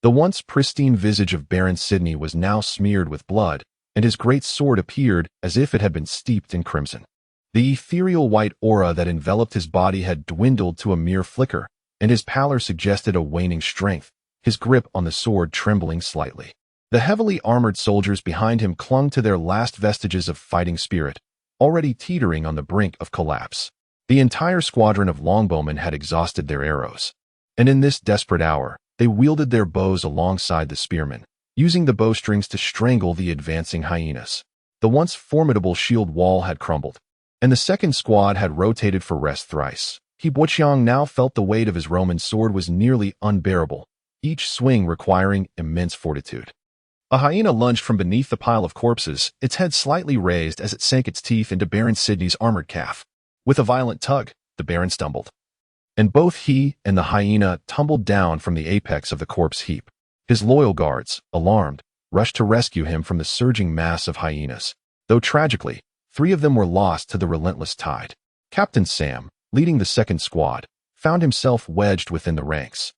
The once pristine visage of Baron Sidney was now smeared with blood, and his great sword appeared as if it had been steeped in crimson. The ethereal white aura that enveloped his body had dwindled to a mere flicker, and his pallor suggested a waning strength, his grip on the sword trembling slightly. The heavily armored soldiers behind him clung to their last vestiges of fighting spirit, already teetering on the brink of collapse. The entire squadron of longbowmen had exhausted their arrows, and in this desperate hour, they wielded their bows alongside the spearmen, using the bowstrings to strangle the advancing hyenas. The once formidable shield wall had crumbled, and the 2nd Squad had rotated for rest thrice. He now felt the weight of his Roman sword was nearly unbearable, each swing requiring immense fortitude. A hyena lunged from beneath the pile of corpses, its head slightly raised as it sank its teeth into Baron Sidney's armored calf. With a violent tug, the Baron stumbled, and both he and the hyena tumbled down from the apex of the corpse heap. His loyal guards, alarmed, rushed to rescue him from the surging mass of hyenas, though tragically, 3 of them were lost to the relentless tide. Captain Sam, leading the second squad, found himself wedged within the ranks.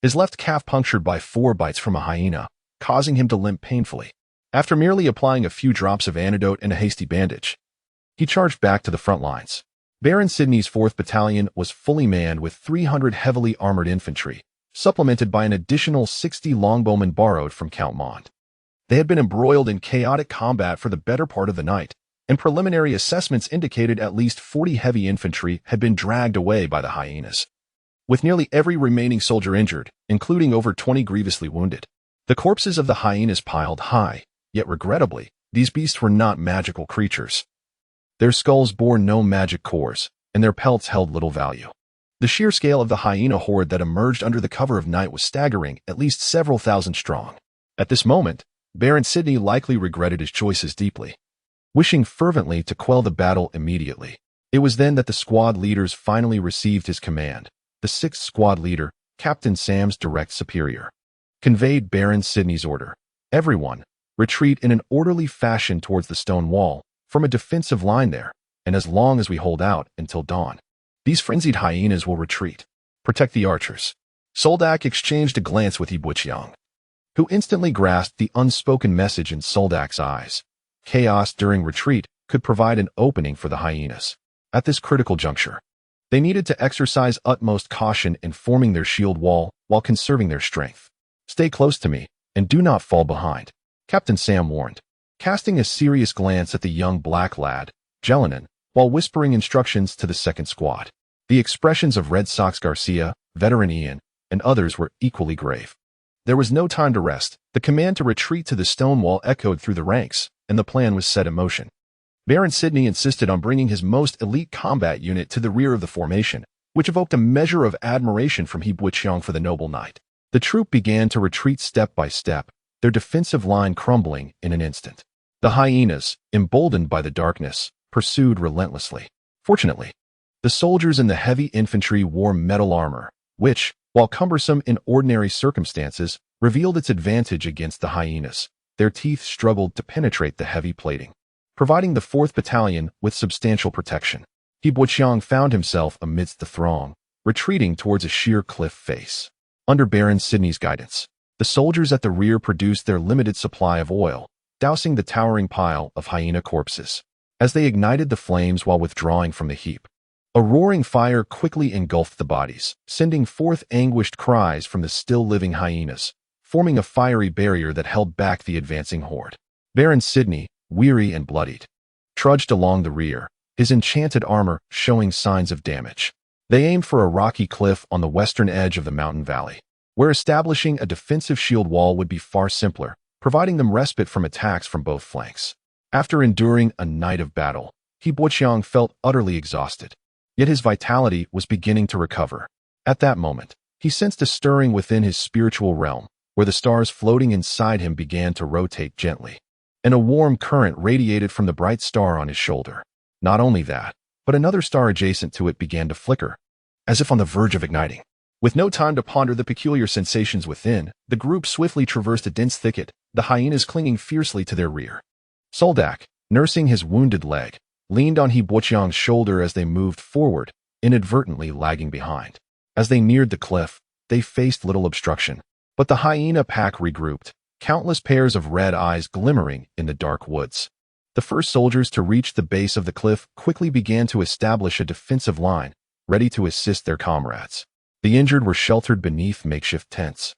His left calf punctured by 4 bites from a hyena, causing him to limp painfully. After merely applying a few drops of antidote and a hasty bandage, he charged back to the front lines. Baron Sidney's 4th Battalion was fully manned with 300 heavily armored infantry, supplemented by an additional 60 longbowmen borrowed from Count Mond. They had been embroiled in chaotic combat for the better part of the night, and preliminary assessments indicated at least 40 heavy infantry had been dragged away by the hyenas. With nearly every remaining soldier injured, including over 20 grievously wounded, the corpses of the hyenas piled high, yet regrettably, these beasts were not magical creatures. Their skulls bore no magic cores, and their pelts held little value. The sheer scale of the hyena horde that emerged under the cover of night was staggering, at least several thousand strong. At this moment, Baron Sidney likely regretted his choices deeply, wishing fervently to quell the battle immediately. It was then that the squad leaders finally received his command. The 6th squad leader, Captain Sam's direct superior, conveyed Baron Sidney's order. Everyone, retreat in an orderly fashion towards the stone wall, form a defensive line there, and as long as we hold out until dawn, these frenzied hyenas will retreat. Protect the archers. Suldark exchanged a glance with Yibuqiang, who instantly grasped the unspoken message in Suldark's eyes. Chaos during retreat could provide an opening for the hyenas. At this critical juncture, they needed to exercise utmost caution in forming their shield wall while conserving their strength. Stay close to me, and do not fall behind, Captain Sam warned, casting a serious glance at the young black lad, Jelinan, while whispering instructions to the 2nd squad. The expressions of Red Sox Garcia, veteran Ian, and others were equally grave. There was no time to rest. The command to retreat to the stone wall echoed through the ranks, and the plan was set in motion. Baron Sidney insisted on bringing his most elite combat unit to the rear of the formation, which evoked a measure of admiration from Yibuqiang for the noble knight. The troop began to retreat step by step, their defensive line crumbling in an instant. The hyenas, emboldened by the darkness, pursued relentlessly. Fortunately, the soldiers in the heavy infantry wore metal armor, which, while cumbersome in ordinary circumstances, revealed its advantage against the hyenas. Their teeth struggled to penetrate the heavy plating, providing the 4th Battalion with substantial protection. Yibuqiang found himself amidst the throng, retreating towards a sheer cliff face. Under Baron Sidney's guidance, the soldiers at the rear produced their limited supply of oil, dousing the towering pile of hyena corpses. As they ignited the flames while withdrawing from the heap, a roaring fire quickly engulfed the bodies, sending forth anguished cries from the still-living hyenas, forming a fiery barrier that held back the advancing horde. Baron Sidney, weary and bloodied, trudged along the rear, his enchanted armor showing signs of damage. They aimed for a rocky cliff on the western edge of the mountain valley, where establishing a defensive shield wall would be far simpler, providing them respite from attacks from both flanks. After enduring a night of battle, Yibuqiang felt utterly exhausted, yet his vitality was beginning to recover. At that moment, he sensed a stirring within his spiritual realm, where the stars floating inside him began to rotate gently, and a warm current radiated from the bright star on his shoulder. Not only that, but another star adjacent to it began to flicker, as if on the verge of igniting. With no time to ponder the peculiar sensations within, the group swiftly traversed a dense thicket, the hyenas clinging fiercely to their rear. Suldark, nursing his wounded leg, leaned on Yibuqiang's shoulder as they moved forward, inadvertently lagging behind. As they neared the cliff, they faced little obstruction, but the hyena pack regrouped, countless pairs of red eyes glimmering in the dark woods. The first soldiers to reach the base of the cliff quickly began to establish a defensive line, ready to assist their comrades. The injured were sheltered beneath makeshift tents,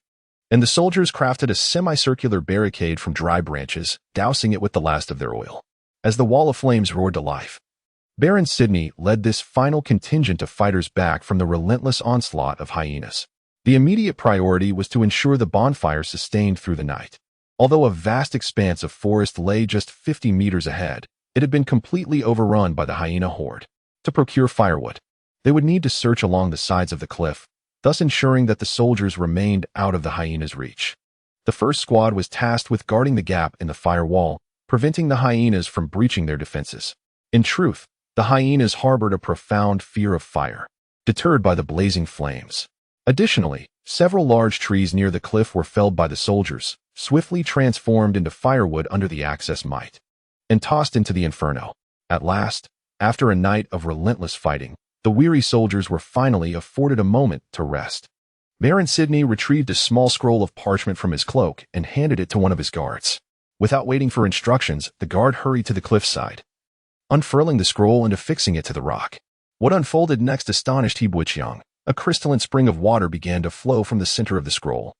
and the soldiers crafted a semicircular barricade from dry branches, dousing it with the last of their oil. As the wall of flames roared to life, Baron Sidney led this final contingent of fighters back from the relentless onslaught of hyenas. The immediate priority was to ensure the bonfire sustained through the night. Although a vast expanse of forest lay just 50 meters ahead, it had been completely overrun by the hyena horde. To procure firewood, they would need to search along the sides of the cliff, thus ensuring that the soldiers remained out of the hyenas' reach. The first squad was tasked with guarding the gap in the firewall, preventing the hyenas from breaching their defenses. In truth, the hyenas harbored a profound fear of fire, deterred by the blazing flames. Additionally, several large trees near the cliff were felled by the soldiers, swiftly transformed into firewood under the access might, and tossed into the inferno. At last, after a night of relentless fighting, the weary soldiers were finally afforded a moment to rest. Baron Sidney retrieved a small scroll of parchment from his cloak and handed it to one of his guards. Without waiting for instructions, the guard hurried to the cliffside, unfurling the scroll and affixing it to the rock. What unfolded next astonished He Buqiang. A crystalline spring of water began to flow from the center of the scroll,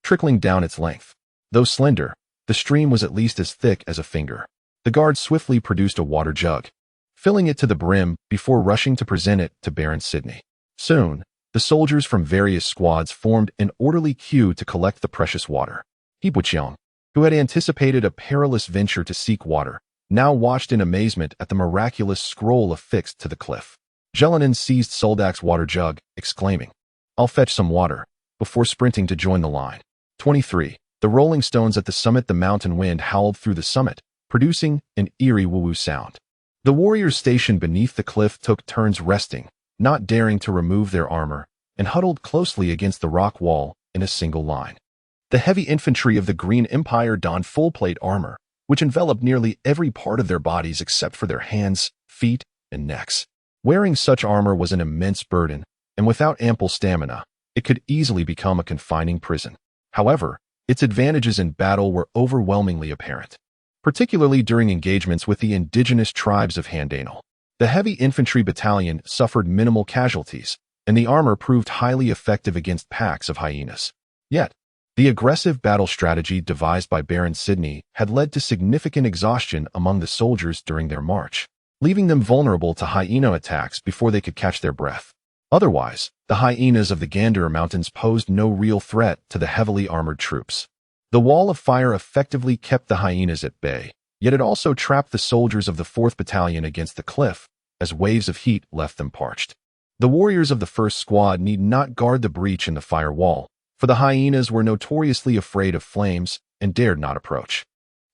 trickling down its length. Though slender, the stream was at least as thick as a finger. The guard swiftly produced a water jug, filling it to the brim before rushing to present it to Baron Sidney. Soon, the soldiers from various squads formed an orderly queue to collect the precious water. He Buqiang, who had anticipated a perilous venture to seek water, now watched in amazement at the miraculous scroll affixed to the cliff. Jelinan seized Suldark's water jug, exclaiming, "I'll fetch some water," before sprinting to join the line. 23. The rolling stones at the summit. The mountain wind howled through the summit, producing an eerie woo-woo sound. The warriors stationed beneath the cliff took turns resting, not daring to remove their armor, and huddled closely against the rock wall in a single line. The heavy infantry of the Green Empire donned full-plate armor, which enveloped nearly every part of their bodies except for their hands, feet, and necks. Wearing such armor was an immense burden, and without ample stamina, it could easily become a confining prison. However, its advantages in battle were overwhelmingly apparent, particularly during engagements with the indigenous tribes of Handanal. The heavy infantry battalion suffered minimal casualties, and the armor proved highly effective against packs of hyenas. Yet, the aggressive battle strategy devised by Baron Sidney had led to significant exhaustion among the soldiers during their march, leaving them vulnerable to hyena attacks before they could catch their breath. Otherwise, the hyenas of the Gandhar Mountains posed no real threat to the heavily armored troops. The wall of fire effectively kept the hyenas at bay, yet it also trapped the soldiers of the 4th Battalion against the cliff, as waves of heat left them parched. The warriors of the 1st Squad need not guard the breach in the fire wall, for the hyenas were notoriously afraid of flames and dared not approach.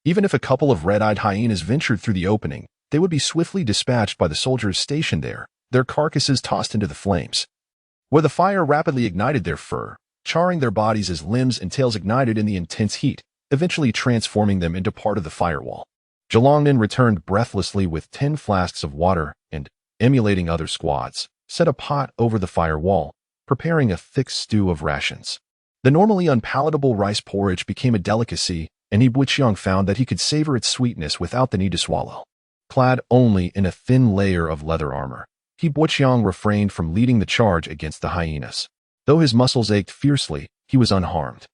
Even if a couple of red-eyed hyenas ventured through the opening, they would be swiftly dispatched by the soldiers stationed there, their carcasses tossed into the flames, where the fire rapidly ignited their fur, charring their bodies as limbs and tails ignited in the intense heat, eventually transforming them into part of the firewall. Jalongnan returned breathlessly with 10 flasks of water and, emulating other squads, set a pot over the firewall, preparing a thick stew of rations. The normally unpalatable rice porridge became a delicacy, and He Buqiang found that he could savor its sweetness without the need to swallow. Clad only in a thin layer of leather armor, He Buqiang refrained from leading the charge against the hyenas. Though his muscles ached fiercely, he was unharmed.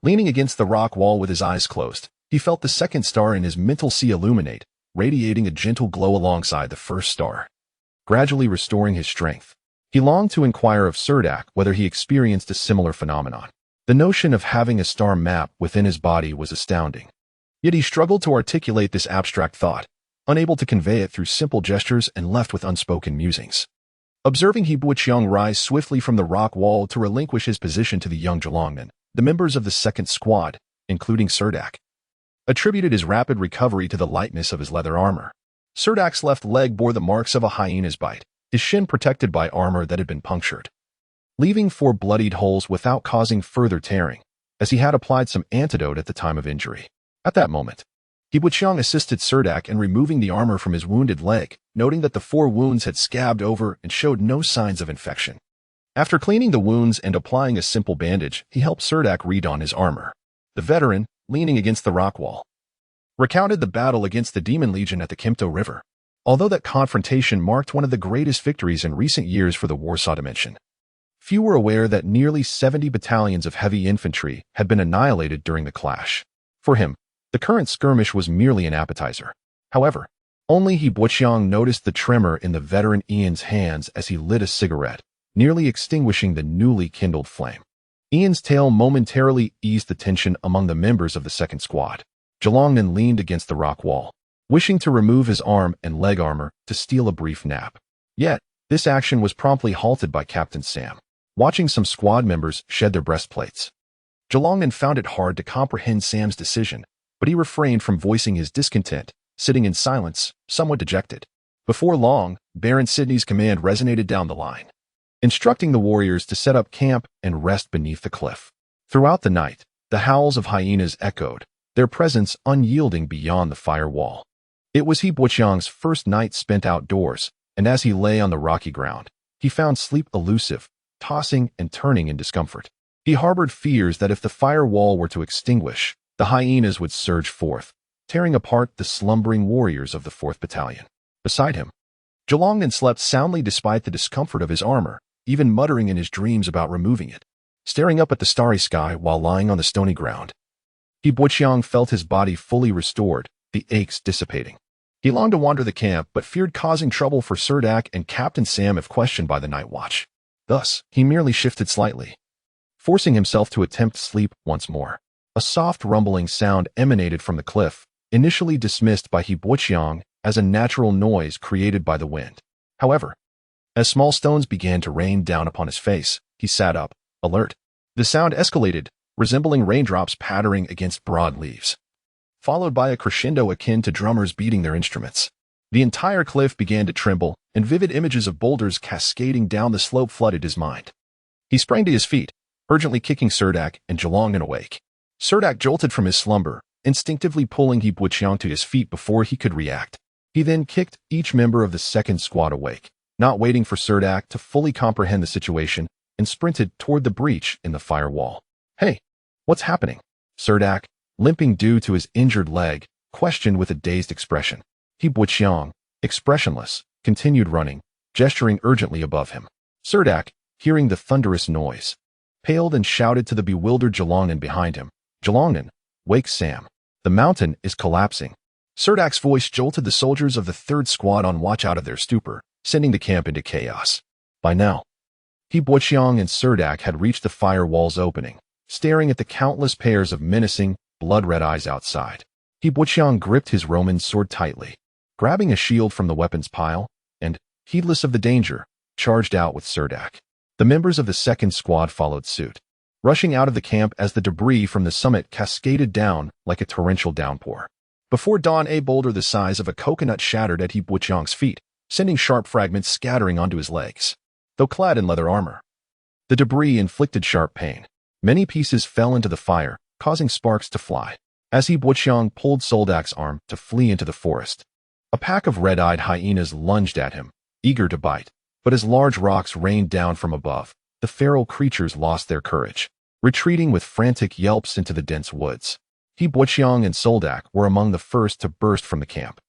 Leaning against the rock wall with his eyes closed, he felt the 2nd star in his mental sea illuminate, radiating a gentle glow alongside the 1st star. Gradually restoring his strength, he longed to inquire of Suldark whether he experienced a similar phenomenon. The notion of having a star map within his body was astounding. Yet he struggled to articulate this abstract thought, unable to convey it through simple gestures and left with unspoken musings. Observing He Buqiang rise swiftly from the rock wall to relinquish his position to the young Jalongnan, the members of the 2nd Squad, including Suldark, attributed his rapid recovery to the lightness of his leather armor. Suldark's left leg bore the marks of a hyena's bite, his shin protected by armor that had been punctured, leaving 4 bloodied holes without causing further tearing, as he had applied some antidote at the time of injury. At that moment, He Buqiang assisted Suldark in removing the armor from his wounded leg, noting that the 4 wounds had scabbed over and showed no signs of infection. After cleaning the wounds and applying a simple bandage, he helped Suldark re-don his armor. The veteran, leaning against the rock wall, recounted the battle against the Demon Legion at the Kimto River. Although that confrontation marked one of the greatest victories in recent years for the Warsaw Dimension, few were aware that nearly 70 battalions of heavy infantry had been annihilated during the clash. For him, the current skirmish was merely an appetizer. However, only He Buqiang noticed the tremor in the veteran Ian's hands as he lit a cigarette, nearly extinguishing the newly kindled flame. Ian's tale momentarily eased the tension among the members of the 2nd Squad. Jalongnan leaned against the rock wall, wishing to remove his arm and leg armor to steal a brief nap. Yet, this action was promptly halted by Captain Sam, watching some squad members shed their breastplates. Jalongnan found it hard to comprehend Sam's decision, but he refrained from voicing his discontent, sitting in silence, somewhat dejected. Before long, Baron Sidney's command resonated down the line, instructing the warriors to set up camp and rest beneath the cliff. Throughout the night, the howls of hyenas echoed, their presence unyielding beyond the fire wall. It was He Buqiang's first night spent outdoors, and as he lay on the rocky ground, He found sleep elusive, tossing and turning in discomfort. He harbored fears that if the firewall were to extinguish, the hyenas would surge forth, tearing apart the slumbering warriors of the 4th Battalion. Beside him, Jalongnan slept soundly despite the discomfort of his armor, even muttering in his dreams about removing it. Staring up at the starry sky while lying on the stony ground, He Buqiang felt his body fully restored, the aches dissipating. He longed to wander the camp, but feared causing trouble for Suldark and Captain Sam if questioned by the night watch. Thus, he merely shifted slightly, forcing himself to attempt sleep once more. A soft rumbling sound emanated from the cliff, initially dismissed by He Buqiang as a natural noise created by the wind. However, as small stones began to rain down upon his face, he sat up, alert. The sound escalated, resembling raindrops pattering against broad leaves, followed by a crescendo akin to drummers beating their instruments. The entire cliff began to tremble, and vivid images of boulders cascading down the slope flooded his mind. He sprang to his feet, urgently kicking Suldark and Jalongnan awake. Suldark jolted from his slumber, instinctively pulling He Buqiang to his feet before he could react. He then kicked each member of the 2nd squad awake, not waiting for Suldark to fully comprehend the situation, and sprinted toward the breach in the firewall. "Hey, what's happening?" Suldark, limping due to his injured leg, questioned with a dazed expression. He Buqiang, expressionless, continued running, gesturing urgently above him. Suldark, hearing the thunderous noise, paled and shouted to the bewildered Jalongnan behind him, "Jalongnan, wake Sam. The mountain is collapsing." Suldark's voice jolted the soldiers of the 3rd squad on watch out of their stupor, sending the camp into chaos. By now, He Buqiang and Suldark had reached the firewall's opening, staring at the countless pairs of menacing, blood-red eyes outside. He Buqiang gripped his Roman sword tightly, grabbing a shield from the weapons pile, and, heedless of the danger, charged out with Suldark. The members of the 2nd squad followed suit, rushing out of the camp as the debris from the summit cascaded down like a torrential downpour. Before dawn, a boulder the size of a coconut shattered at He Buqiang's feet, sending sharp fragments scattering onto his legs. Though clad in leather armor, the debris inflicted sharp pain. Many pieces fell into the fire, causing sparks to fly. As He Buqiang pulled Suldark's arm to flee into the forest, a pack of red-eyed hyenas lunged at him, eager to bite. But as large rocks rained down from above, the feral creatures lost their courage, retreating with frantic yelps into the dense woods. He Buqiang and Suldark were among the first to burst from the camp.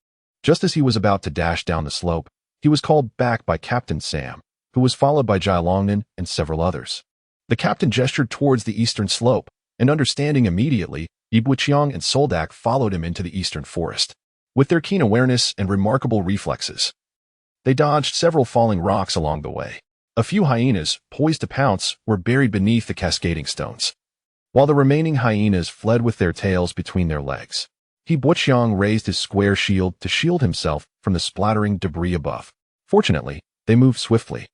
Just as he was about to dash down the slope, he was called back by Captain Sam, who was followed by Jalongnan and several others. The captain gestured towards the eastern slope, and understanding immediately, He Buqiang and Suldark followed him into the eastern forest. With their keen awareness and remarkable reflexes, they dodged several falling rocks along the way. A few hyenas, poised to pounce, were buried beneath the cascading stones, while the remaining hyenas fled with their tails between their legs. He Buqiang raised his square shield to shield himself from the splattering debris above. Fortunately, they moved swiftly,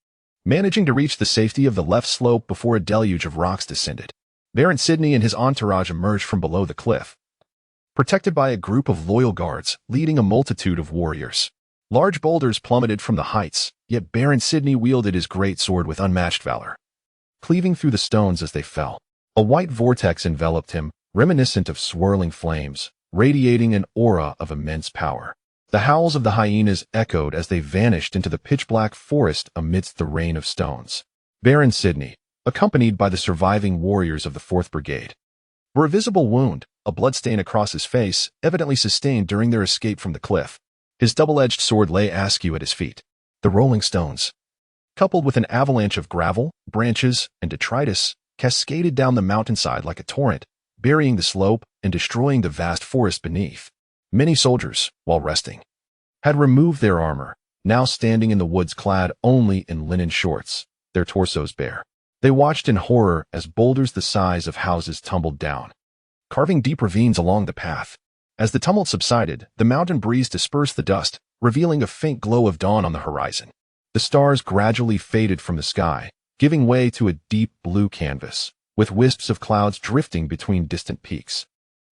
managing to reach the safety of the left slope before a deluge of rocks descended. Baron Sidney and his entourage emerged from below the cliff, protected by a group of loyal guards leading a multitude of warriors. Large boulders plummeted from the heights, yet Baron Sidney wielded his great sword with unmatched valor, cleaving through the stones as they fell. A white vortex enveloped him, reminiscent of swirling flames, radiating an aura of immense power. The howls of the hyenas echoed as they vanished into the pitch-black forest amidst the rain of stones. Baron Sidney, accompanied by the surviving warriors of the 4th Brigade, bore a visible wound, a bloodstain across his face, evidently sustained during their escape from the cliff. His double-edged sword lay askew at his feet. The rolling stones, coupled with an avalanche of gravel, branches, and detritus, cascaded down the mountainside like a torrent, burying the slope and destroying the vast forest beneath. Many soldiers, while resting, had removed their armor, now standing in the woods clad only in linen shorts, their torsos bare. They watched in horror as boulders the size of houses tumbled down, carving deep ravines along the path. As the tumult subsided, the mountain breeze dispersed the dust, revealing a faint glow of dawn on the horizon. The stars gradually faded from the sky, giving way to a deep blue canvas, with wisps of clouds drifting between distant peaks.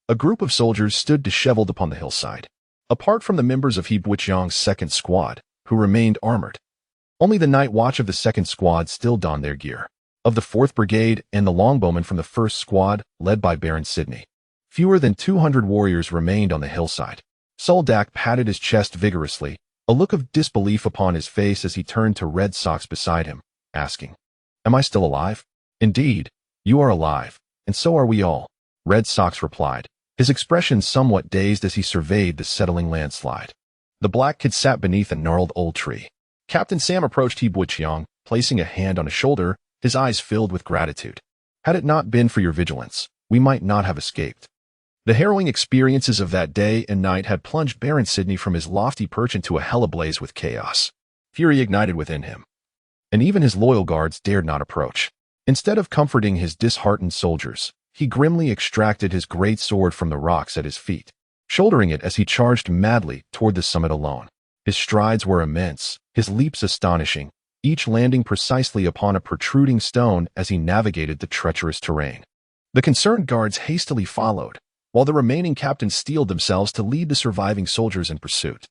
A group of soldiers stood disheveled upon the hillside, apart from the members of He Buqiang's 2nd squad, who remained armored. Only the night watch of the 2nd squad still donned their gear. Of the 4th Brigade and the longbowmen from the 1st squad, led by Baron Sidney, fewer than 200 warriors remained on the hillside. Suldark patted his chest vigorously, a look of disbelief upon his face as he turned to Red Sox beside him, asking, "Am I still alive?" "Indeed, you are alive, and so are we all," Red Sox replied, his expression somewhat dazed as he surveyed the settling landslide. The black kid sat beneath a gnarled old tree. Captain Sam approached He Buqiang, placing a hand on his shoulder, his eyes filled with gratitude. "Had it not been for your vigilance, we might not have escaped." The harrowing experiences of that day and night had plunged Baron Sydney from his lofty perch into a hell ablaze with chaos. Fury ignited within him, and even his loyal guards dared not approach. Instead of comforting his disheartened soldiers, he grimly extracted his great sword from the rocks at his feet, shouldering it as he charged madly toward the summit alone. His strides were immense, his leaps astonishing, each landing precisely upon a protruding stone as he navigated the treacherous terrain. The concerned guards hastily followed, while the remaining captains steeled themselves to lead the surviving soldiers in pursuit.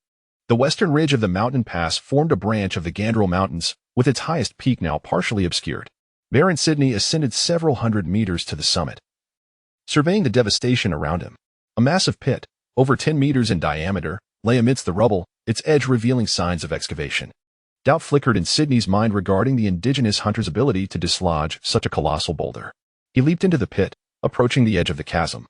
The western ridge of the mountain pass formed a branch of the Gandrel Mountains, with its highest peak now partially obscured. Baron Sydney ascended several hundred meters to the summit, surveying the devastation around him. A massive pit, over 10 meters in diameter, lay amidst the rubble, its edge revealing signs of excavation. Doubt flickered in Sydney's mind regarding the indigenous hunter's ability to dislodge such a colossal boulder. He leaped into the pit, approaching the edge of the chasm.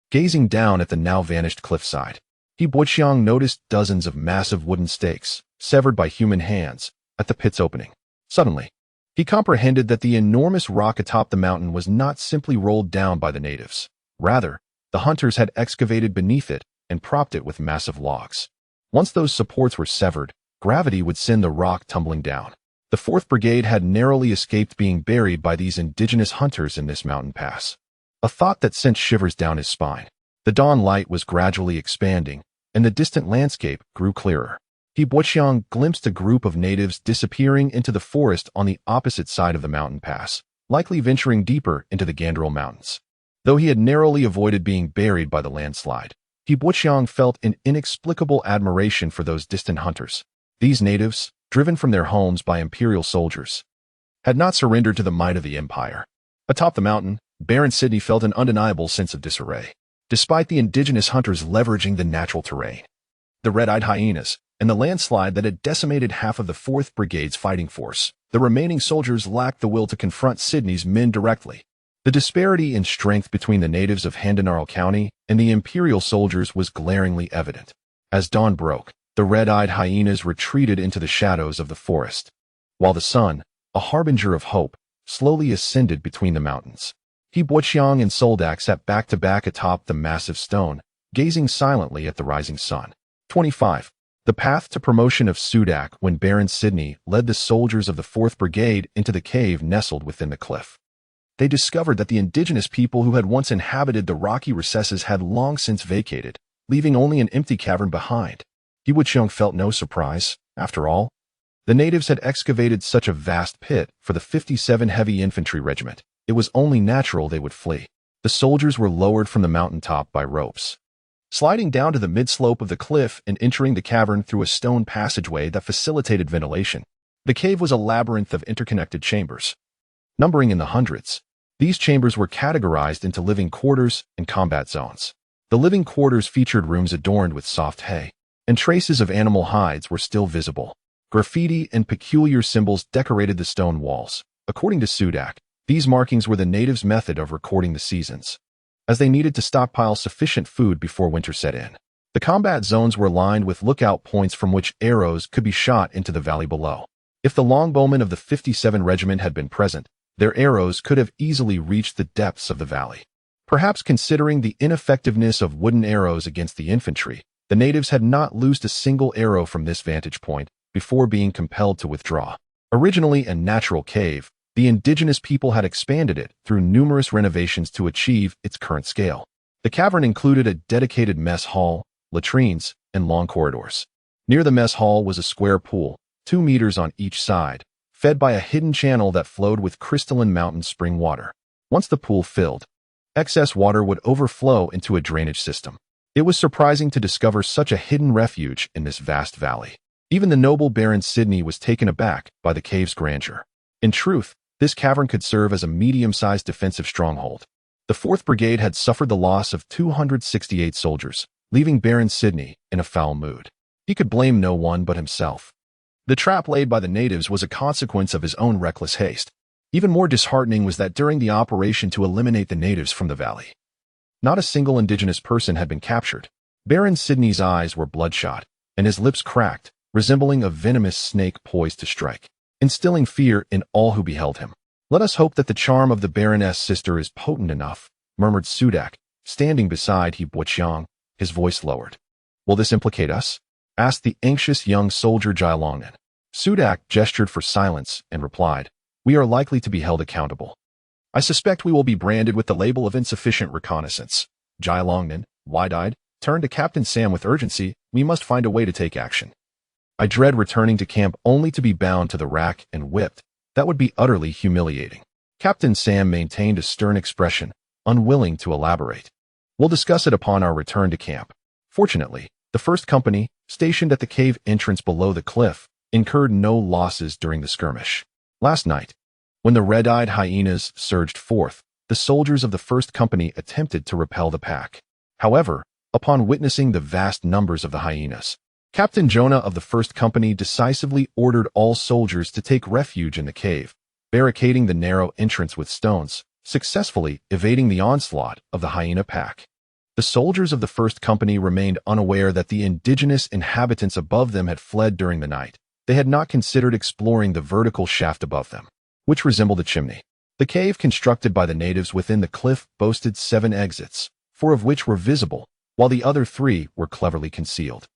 Gazing down at the now vanished cliffside, He Buqiang noticed dozens of massive wooden stakes, severed by human hands, at the pit's opening. Suddenly, he comprehended that the enormous rock atop the mountain was not simply rolled down by the natives. Rather, the hunters had excavated beneath it and propped it with massive logs. Once those supports were severed, gravity would send the rock tumbling down. The 4th Brigade had narrowly escaped being buried by these indigenous hunters in this mountain pass. A thought that sent shivers down his spine. The dawn light was gradually expanding, and the distant landscape grew clearer. He Buqiang glimpsed a group of natives disappearing into the forest on the opposite side of the mountain pass, likely venturing deeper into the Gandrel Mountains. Though he had narrowly avoided being buried by the landslide, He Buqiang felt an inexplicable admiration for those distant hunters. These natives, driven from their homes by imperial soldiers, had not surrendered to the might of the empire. Atop the mountain, Baron Sydney felt an undeniable sense of disarray. Despite the indigenous hunters leveraging the natural terrain, the red-eyed hyenas, and the landslide that had decimated half of the 4th Brigade's fighting force, the remaining soldiers lacked the will to confront Sydney's men directly. The disparity in strength between the natives of Handanarl County and the imperial soldiers was glaringly evident. As dawn broke, the red-eyed hyenas retreated into the shadows of the forest, while the sun, a harbinger of hope, slowly ascended between the mountains. He Buqiang and Suldark sat back-to-back atop the massive stone, gazing silently at the rising sun. 25. The path to promotion of Sudak when Baron Sydney led the soldiers of the 4th Brigade into the cave nestled within the cliff. They discovered that the indigenous people who had once inhabited the rocky recesses had long since vacated, leaving only an empty cavern behind. He Buqiang felt no surprise. After all, the natives had excavated such a vast pit for the 57 Heavy Infantry Regiment. It was only natural they would flee. The soldiers were lowered from the mountaintop by ropes, sliding down to the mid-slope of the cliff and entering the cavern through a stone passageway that facilitated ventilation. The cave was a labyrinth of interconnected chambers, numbering in the hundreds. These chambers were categorized into living quarters and combat zones. The living quarters featured rooms adorned with soft hay, and traces of animal hides were still visible. Graffiti and peculiar symbols decorated the stone walls. According to Sudak, these markings were the natives' method of recording the seasons, as they needed to stockpile sufficient food before winter set in. The combat zones were lined with lookout points from which arrows could be shot into the valley below. If the longbowmen of the 57 Regiment had been present, their arrows could have easily reached the depths of the valley. Perhaps considering the ineffectiveness of wooden arrows against the infantry, the natives had not loosed a single arrow from this vantage point before being compelled to withdraw. Originally a natural cave, the indigenous people had expanded it through numerous renovations to achieve its current scale. The cavern included a dedicated mess hall, latrines, and long corridors. Near the mess hall was a square pool, 2 meters on each side, fed by a hidden channel that flowed with crystalline mountain spring water. Once the pool filled, excess water would overflow into a drainage system. It was surprising to discover such a hidden refuge in this vast valley. Even the noble Baron Sydney was taken aback by the cave's grandeur. In truth, this cavern could serve as a medium-sized defensive stronghold. The 4th Brigade had suffered the loss of 268 soldiers, leaving Baron Sydney in a foul mood. He could blame no one but himself. The trap laid by the natives was a consequence of his own reckless haste. Even more disheartening was that during the operation to eliminate the natives from the valley, not a single indigenous person had been captured. Baron Sidney's eyes were bloodshot, and his lips cracked, resembling a venomous snake poised to strike, instilling fear in all who beheld him. "Let us hope that the charm of the Baroness' sister is potent enough," murmured Suldark, standing beside He Buqiang, his voice lowered. "Will this implicate us?" asked the anxious young soldier Jilongnan. Suldark gestured for silence and replied, "We are likely to be held accountable. I suspect we will be branded with the label of insufficient reconnaissance." Jilongnan, wide-eyed, turned to Captain Sam with urgency. "We must find a way to take action. I dread returning to camp only to be bound to the rack and whipped. That would be utterly humiliating." Captain Sam maintained a stern expression, unwilling to elaborate. "We'll discuss it upon our return to camp." Fortunately, the first company, stationed at the cave entrance below the cliff, incurred no losses during the skirmish. Last night, when the red-eyed hyenas surged forth, the soldiers of the first company attempted to repel the pack. However, upon witnessing the vast numbers of the hyenas, Captain Jonah of the first company decisively ordered all soldiers to take refuge in the cave, barricading the narrow entrance with stones, successfully evading the onslaught of the hyena pack. The soldiers of the first company remained unaware that the indigenous inhabitants above them had fled during the night. They had not considered exploring the vertical shaft above them, which resembled a chimney. The cave constructed by the natives within the cliff boasted 7 exits, 4 of which were visible, while the other 3 were cleverly concealed.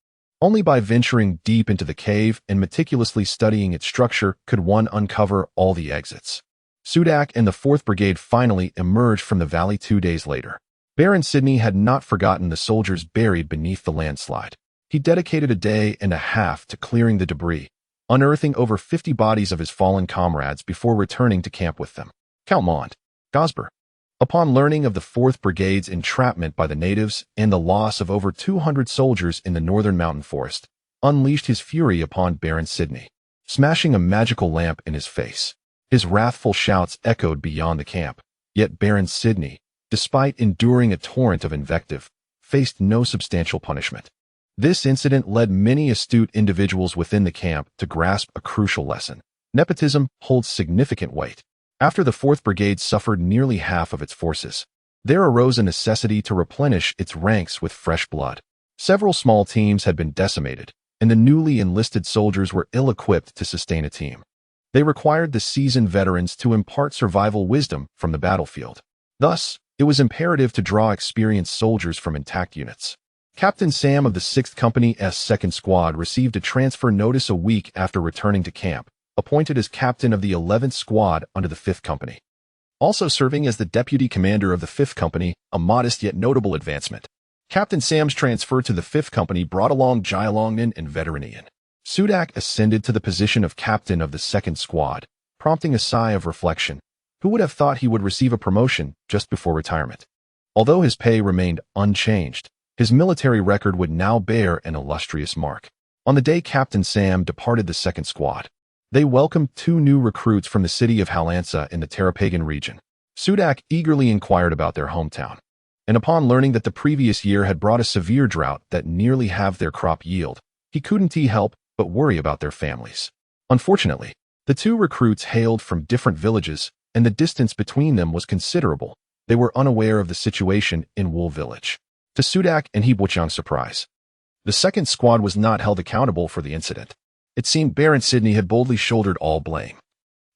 Only by venturing deep into the cave and meticulously studying its structure could one uncover all the exits. Suldark and the 4th Brigade finally emerged from the valley 2 days later. Baron Sidney had not forgotten the soldiers buried beneath the landslide. He dedicated a day and a half to clearing the debris, unearthing over 50 bodies of his fallen comrades before returning to camp with them. Count Mont Gosper, upon learning of the 4th Brigade's entrapment by the natives and the loss of over 200 soldiers in the northern mountain forest, unleashed his fury upon Baron Sidney, smashing a magical lamp in his face. His wrathful shouts echoed beyond the camp, yet Baron Sidney, despite enduring a torrent of invective, faced no substantial punishment. This incident led many astute individuals within the camp to grasp a crucial lesson. Nepotism holds significant weight. After the 4th Brigade suffered nearly half of its forces, there arose a necessity to replenish its ranks with fresh blood. Several small teams had been decimated, and the newly enlisted soldiers were ill-equipped to sustain a team. They required the seasoned veterans to impart survival wisdom from the battlefield. Thus, it was imperative to draw experienced soldiers from intact units. Captain Sam of the 6th Company's 2nd Squad received a transfer notice a week after returning to camp, appointed as captain of the 11th Squad under the 5th Company. Also serving as the deputy commander of the 5th Company, a modest yet notable advancement. Captain Sam's transfer to the 5th Company brought along Jilongnan and Veteranian. Suldark ascended to the position of captain of the 2nd Squad, prompting a sigh of reflection. Who would have thought he would receive a promotion just before retirement? Although his pay remained unchanged, his military record would now bear an illustrious mark. On the day Captain Sam departed the 2nd Squad, they welcomed 2 new recruits from the city of Hailansa in the Tarapagan region. Suldark eagerly inquired about their hometown, and upon learning that the previous year had brought a severe drought that nearly halved their crop yield, he couldn't help but worry about their families. Unfortunately, the 2 recruits hailed from different villages, and the distance between them was considerable. They were unaware of the situation in Wool Village. To Suldark and He Buqiang's surprise, the 2nd Squad was not held accountable for the incident. It seemed Baron Sidney had boldly shouldered all blame,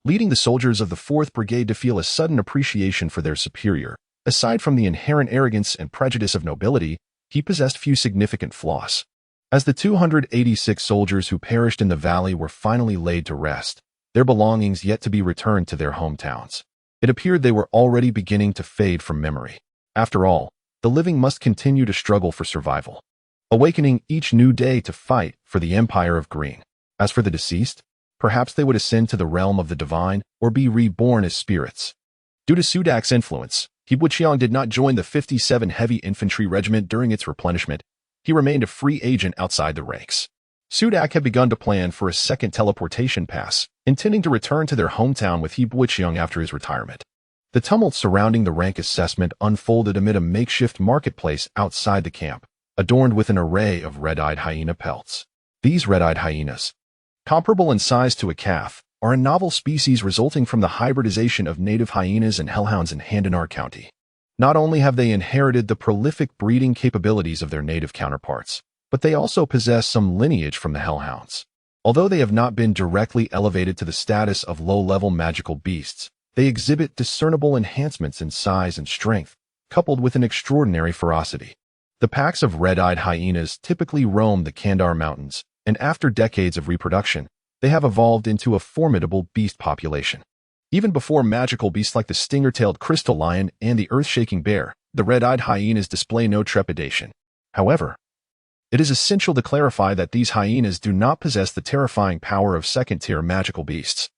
leading the soldiers of the 4th Brigade to feel a sudden appreciation for their superior. Aside from the inherent arrogance and prejudice of nobility, he possessed few significant flaws. As the 286 soldiers who perished in the valley were finally laid to rest, their belongings yet to be returned to their hometowns, it appeared they were already beginning to fade from memory. After all, the living must continue to struggle for survival, awakening each new day to fight for the Empire of Green. As for the deceased, perhaps they would ascend to the realm of the divine or be reborn as spirits. Due to Suldark's influence, He Buqiang did not join the 57 Heavy Infantry Regiment during its replenishment. He remained a free agent outside the ranks. Suldark had begun to plan for a second teleportation pass, intending to return to their hometown with He Buqiang after his retirement. The tumult surrounding the rank assessment unfolded amid a makeshift marketplace outside the camp, adorned with an array of red-eyed hyena pelts. These red-eyed hyenas, comparable in size to a calf, are a novel species resulting from the hybridization of native hyenas and hellhounds in Hardened County. Not only have they inherited the prolific breeding capabilities of their native counterparts, but they also possess some lineage from the hellhounds. Although they have not been directly elevated to the status of low-level magical beasts, they exhibit discernible enhancements in size and strength, coupled with an extraordinary ferocity. The packs of red-eyed hyenas typically roam the Kandar Mountains, and after decades of reproduction, they have evolved into a formidable beast population. Even before magical beasts like the stinger-tailed crystal lion and the earth-shaking bear, the red-eyed hyenas display no trepidation. However, it is essential to clarify that these hyenas do not possess the terrifying power of second-tier magical beasts.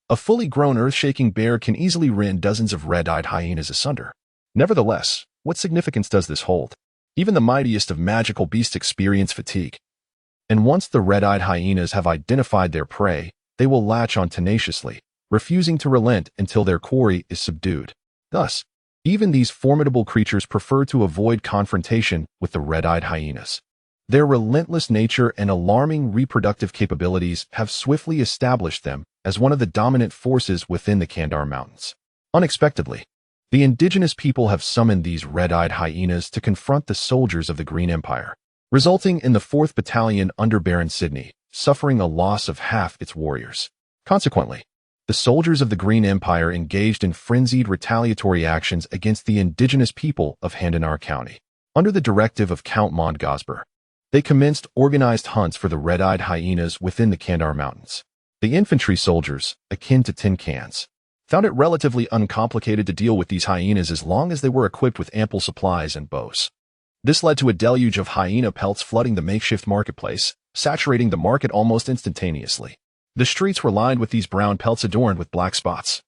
A fully grown earth-shaking bear can easily rend dozens of red-eyed hyenas asunder. Nevertheless, what significance does this hold? Even the mightiest of magical beasts experience fatigue. And once the red-eyed hyenas have identified their prey, they will latch on tenaciously, refusing to relent until their quarry is subdued. Thus, even these formidable creatures prefer to avoid confrontation with the red-eyed hyenas. Their relentless nature and alarming reproductive capabilities have swiftly established them as one of the dominant forces within the Kandar Mountains. Unexpectedly, the indigenous people have summoned these red-eyed hyenas to confront the soldiers of the Green Empire, resulting in the 4th Battalion under Baron Sidney suffering a loss of half its warriors. Consequently, the soldiers of the Green Empire engaged in frenzied retaliatory actions against the indigenous people of Hardened County. Under the directive of Count Montgosper, they commenced organized hunts for the red-eyed hyenas within the Kandar Mountains. The infantry soldiers, akin to tin cans, found it relatively uncomplicated to deal with these hyenas as long as they were equipped with ample supplies and bows. This led to a deluge of hyena pelts flooding the makeshift marketplace, saturating the market almost instantaneously. The streets were lined with these brown pelts adorned with black spots,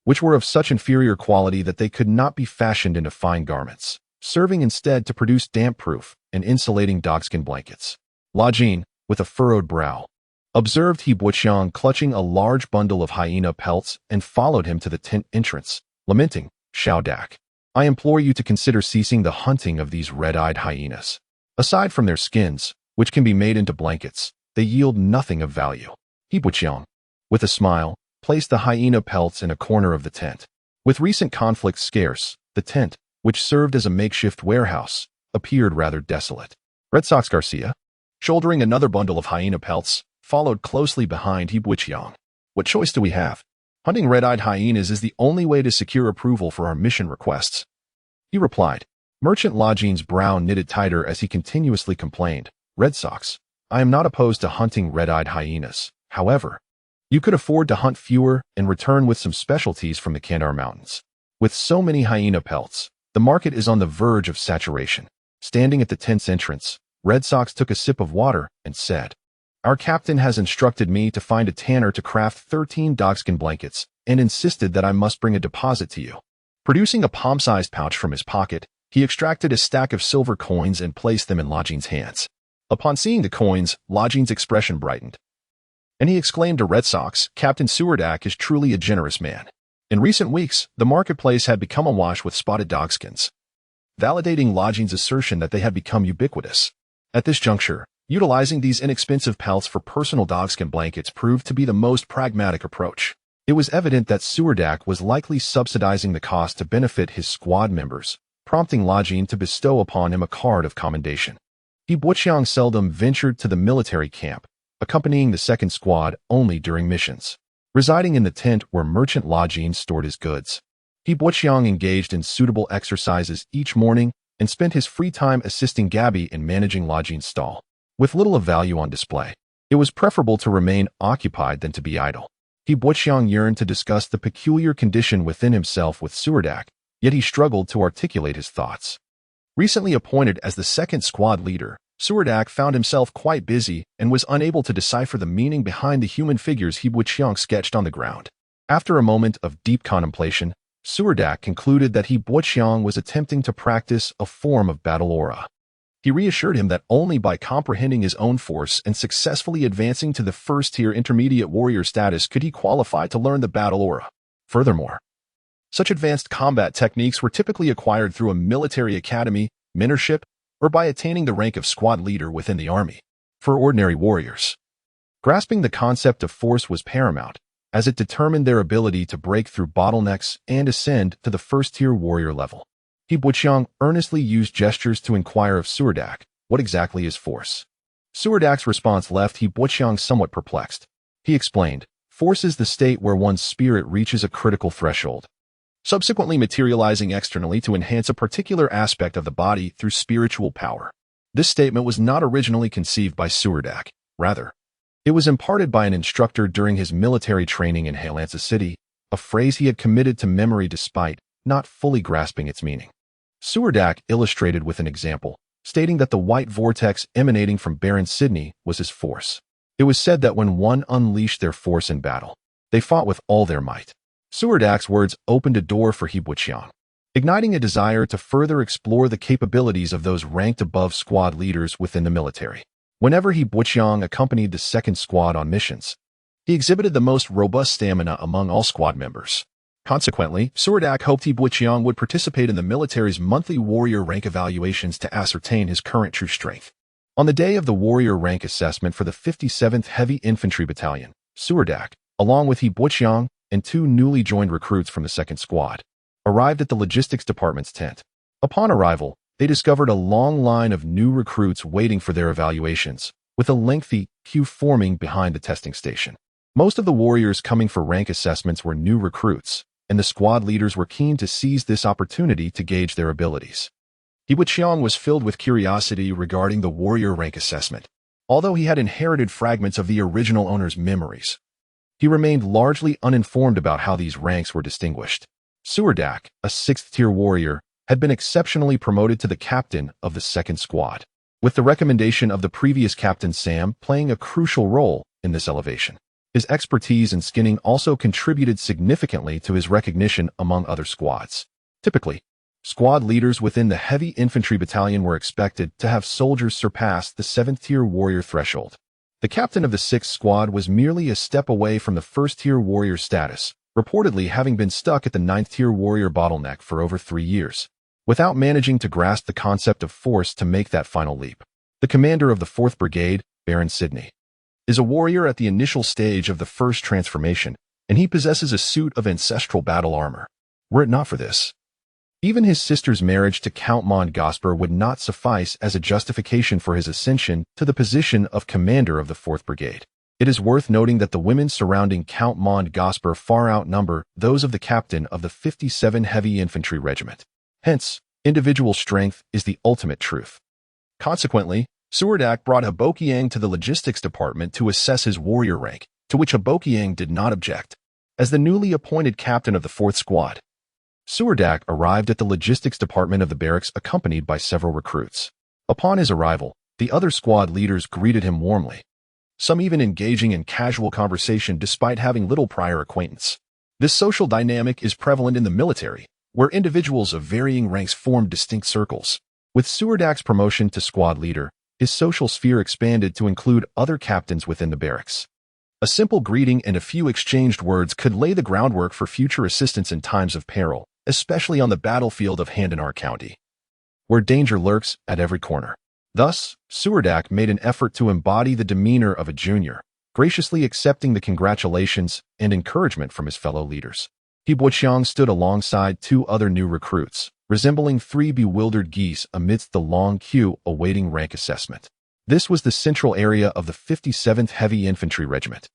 which were of such inferior quality that they could not be fashioned into fine garments, serving instead to produce damp-proof and insulating dogskin blankets. Lajin, with a furrowed brow, observed He Buoqiang clutching a large bundle of hyena pelts and followed him to the tent entrance, lamenting, "Shao Dak, I implore you to consider ceasing the hunting of these red-eyed hyenas. Aside from their skins, which can be made into blankets, they yield nothing of value." He Buoqiang, with a smile, placed the hyena pelts in a corner of the tent. With recent conflicts scarce, the tent, which served as a makeshift warehouse, appeared rather desolate. Red Sox Garcia, shouldering another bundle of hyena pelts, followed closely behind He Buoqiang. "What choice do we have? Hunting red-eyed hyenas is the only way to secure approval for our mission requests," he replied. Merchant Lajin's brow knitted tighter as he continuously complained, "Red Sox, I am not opposed to hunting red-eyed hyenas. However, you could afford to hunt fewer and return with some specialties from the Kandar Mountains. With so many hyena pelts, the market is on the verge of saturation." Standing at the tent's entrance, Red Sox took a sip of water and said, "Our captain has instructed me to find a tanner to craft 13 dogskin blankets and insisted that I must bring a deposit to you." Producing a palm-sized pouch from his pocket, he extracted a stack of silver coins and placed them in Lajin's hands. Upon seeing the coins, Lajin's expression brightened, and he exclaimed to Red Sox, "Captain Suldark is truly a generous man." In recent weeks, the marketplace had become awash with spotted dogskins, validating Lajin's assertion that they had become ubiquitous. At this juncture, utilizing these inexpensive pelts for personal dogskin blankets proved to be the most pragmatic approach. It was evident that Suldark was likely subsidizing the cost to benefit his squad members, prompting Lajin to bestow upon him a card of commendation. He Buoqiang seldom ventured to the military camp, accompanying the 2nd Squad only during missions. Residing in the tent where Merchant Lajin stored his goods, He Buoqiang engaged in suitable exercises each morning and spent his free time assisting Gabby in managing Lajin's stall. With little of value on display, it was preferable to remain occupied than to be idle. He Buoqiang yearned to discuss the peculiar condition within himself with Suldark, yet he struggled to articulate his thoughts. Recently appointed as the 2nd Squad leader, Suldark found himself quite busy and was unable to decipher the meaning behind the human figures He Buoqiang sketched on the ground. After a moment of deep contemplation, Suldark concluded that He Buoqiang was attempting to practice a form of battle aura. He reassured him that only by comprehending his own force and successfully advancing to the 1st-tier intermediate warrior status could he qualify to learn the battle aura. Furthermore, such advanced combat techniques were typically acquired through a military academy, mentorship, or by attaining the rank of squad leader within the army. for ordinary warriors. Grasping the concept of force was paramount, as it determined their ability to break through bottlenecks and ascend to the first-tier warrior level. He Buqiang earnestly used gestures to inquire of Suldark, what exactly is force? Suldark's response left He Buqiang somewhat perplexed. He explained, force is the state where one's spirit reaches a critical threshold, subsequently materializing externally to enhance a particular aspect of the body through spiritual power. This statement was not originally conceived by Suldark. Rather, it was imparted by an instructor during his military training in Hailansa city, a phrase he had committed to memory despite not fully grasping its meaning. Suldark illustrated with an example, stating that the white vortex emanating from Baron Sydney was his force. It was said that when one unleashed their force in battle, they fought with all their might. Suldark's words opened a door for He Buqiang, igniting a desire to further explore the capabilities of those ranked above squad leaders within the military. Whenever He Buqiang accompanied the second squad on missions, he exhibited the most robust stamina among all squad members. Consequently, Suldark hoped He Buqiang would participate in the military's monthly warrior rank evaluations to ascertain his current true strength. On the day of the warrior rank assessment for the 57th Heavy Infantry Battalion, Suldark, along with He Buqiang and two newly joined recruits from the second squad, arrived at the logistics department's tent. Upon arrival, they discovered a long line of new recruits waiting for their evaluations, with a lengthy queue forming behind the testing station. Most of the warriors coming for rank assessments were new recruits, and the squad leaders were keen to seize this opportunity to gauge their abilities. He Buqiang was filled with curiosity regarding the warrior rank assessment. Although he had inherited fragments of the original owner's memories, he remained largely uninformed about how these ranks were distinguished. Suldark, a 6th-tier warrior, had been exceptionally promoted to the captain of the second squad, with the recommendation of the previous captain Sam playing a crucial role in this elevation. His expertise in skinning also contributed significantly to his recognition among other squads. Typically, squad leaders within the Heavy Infantry Battalion were expected to have soldiers surpass the 7th-tier warrior threshold. The captain of the 6th squad was merely a step away from the 1st-tier warrior status, reportedly having been stuck at the 9th-tier warrior bottleneck for over 3 years, without managing to grasp the concept of force to make that final leap. The commander of the 4th Brigade, Baron Sydney, is a warrior at the initial stage of the first transformation, and he possesses a suit of ancestral battle armor. Were it not for this, even his sister's marriage to Count Mond Gosper would not suffice as a justification for his ascension to the position of commander of the 4th Brigade. It is worth noting that the women surrounding Count Mond Gosper far outnumber those of the captain of the 57 Heavy Infantry Regiment. Hence, individual strength is the ultimate truth. Consequently, Suldark brought He Buqiang to the logistics department to assess his warrior rank, to which He Buqiang did not object. As the newly appointed captain of the 4th squad, Suldark arrived at the logistics department of the barracks accompanied by several recruits. Upon his arrival, the other squad leaders greeted him warmly, some even engaging in casual conversation despite having little prior acquaintance. This social dynamic is prevalent in the military, where individuals of varying ranks form distinct circles. With Suldark's promotion to squad leader, his social sphere expanded to include other captains within the barracks. A simple greeting and a few exchanged words could lay the groundwork for future assistance in times of peril, especially on the battlefield of Handanar County, where danger lurks at every corner. Thus, Suldark made an effort to embody the demeanor of a junior, graciously accepting the congratulations and encouragement from his fellow leaders. He Buqiang stood alongside two other new recruits, resembling 3 bewildered geese amidst the long queue awaiting rank assessment. This was the central area of the 57th Heavy Infantry Regiment,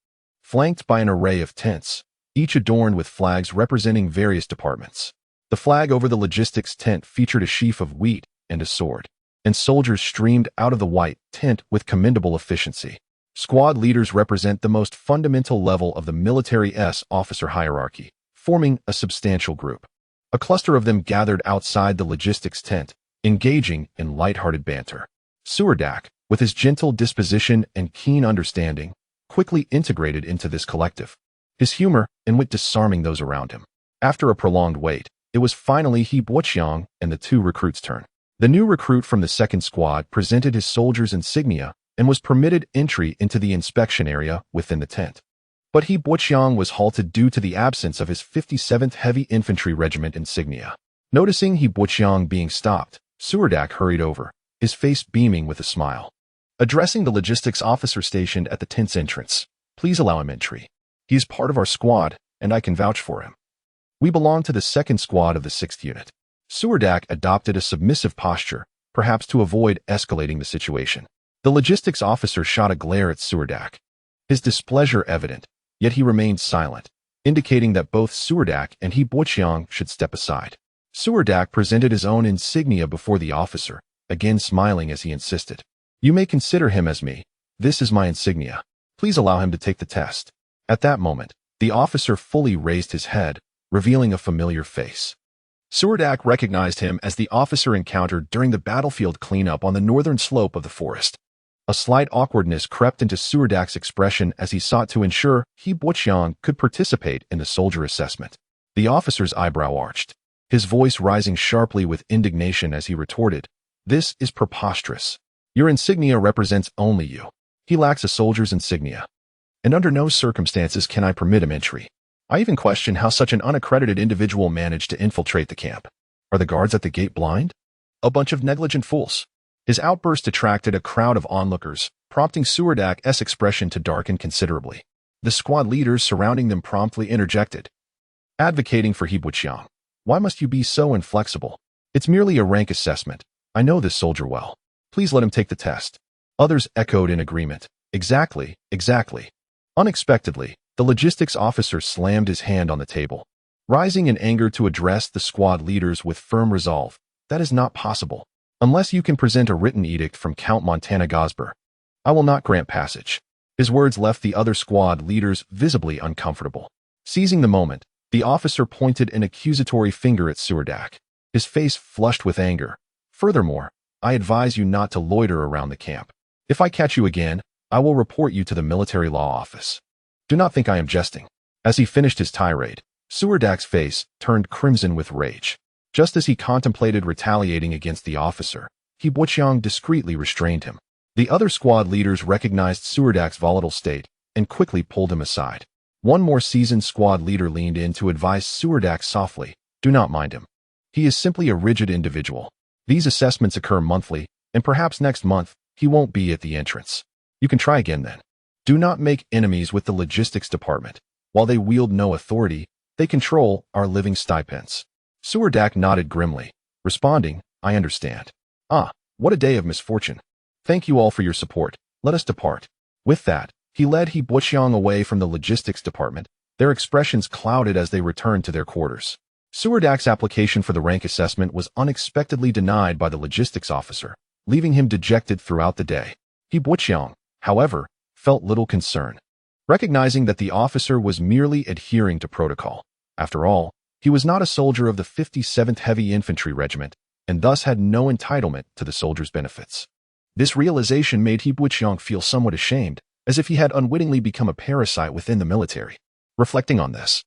flanked by an array of tents, each adorned with flags representing various departments. The flag over the logistics tent featured a sheaf of wheat and a sword, and soldiers streamed out of the white tent with commendable efficiency. Squad leaders represent the most fundamental level of the military's officer hierarchy, forming a substantial group. A cluster of them gathered outside the logistics tent, engaging in light-hearted banter. Suldark, with his gentle disposition and keen understanding, quickly integrated into this collective, his humor and wit disarming those around him. After a prolonged wait, it was finally He Buqiang and the two recruits' turn. The new recruit from the second squad presented his soldier's insignia and was permitted entry into the inspection area within the tent. But He Buqiang was halted due to the absence of his 57th Heavy Infantry Regiment insignia. Noticing He Buqiang being stopped, Suldark hurried over, his face beaming with a smile. Addressing the logistics officer stationed at the tent's entrance, "Please allow him entry. He is part of our squad, and I can vouch for him. We belong to the 2nd Squad of the 6th Unit." Suldark adopted a submissive posture, perhaps to avoid escalating the situation. The logistics officer shot a glare at Suldark, his displeasure evident, yet he remained silent, indicating that both Suldark and He Buqiang should step aside. Suldark presented his own insignia before the officer, again smiling as he insisted, "You may consider him as me. This is my insignia. Please allow him to take the test." At that moment, the officer fully raised his head, revealing a familiar face. Suldark recognized him as the officer encountered during the battlefield cleanup on the northern slope of the forest. A slight awkwardness crept into Suldark's expression as he sought to ensure He Buqiang could participate in the soldier assessment. The officer's eyebrow arched, his voice rising sharply with indignation as he retorted, "This is preposterous. Your insignia represents only you. He lacks a soldier's insignia. And under no circumstances can I permit him entry. I even question how such an unaccredited individual managed to infiltrate the camp. Are the guards at the gate blind? A bunch of negligent fools." His outburst attracted a crowd of onlookers, prompting Suldark's expression to darken considerably. The squad leaders surrounding them promptly interjected, advocating for He Buqiang. "Why must you be so inflexible? It's merely a rank assessment. I know this soldier well. Please let him take the test." Others echoed in agreement, "Exactly, exactly." Unexpectedly, the logistics officer slammed his hand on the table, rising in anger to address the squad leaders with firm resolve. "That is not possible. Unless you can present a written edict from Count Montana Gosber, I will not grant passage." His words left the other squad leaders visibly uncomfortable. Seizing the moment, the officer pointed an accusatory finger at Suldark, his face flushed with anger. "Furthermore, I advise you not to loiter around the camp. If I catch you again, I will report you to the military law office. Do not think I am jesting." As he finished his tirade, Suldark's face turned crimson with rage. Just as he contemplated retaliating against the officer, He Buqiang discreetly restrained him. The other squad leaders recognized Suldark's volatile state and quickly pulled him aside. One more seasoned squad leader leaned in to advise Suldark softly, "Do not mind him. He is simply a rigid individual. These assessments occur monthly, and perhaps next month he won't be at the entrance. You can try again then. Do not make enemies with the logistics department. While they wield no authority, they control our living stipends." Suldark nodded grimly, responding, "I understand. Ah, what a day of misfortune. Thank you all for your support. Let us depart." With that, he led He Buqiang away from the logistics department, their expressions clouded as they returned to their quarters. Suldark's application for the rank assessment was unexpectedly denied by the logistics officer, leaving him dejected throughout the day. He Buqiang, however, felt little concern, recognizing that the officer was merely adhering to protocol. After all, he was not a soldier of the 57th Heavy Infantry Regiment, and thus had no entitlement to the soldier's benefits. This realization made He Buqiang feel somewhat ashamed, as if he had unwittingly become a parasite within the military. Reflecting on this,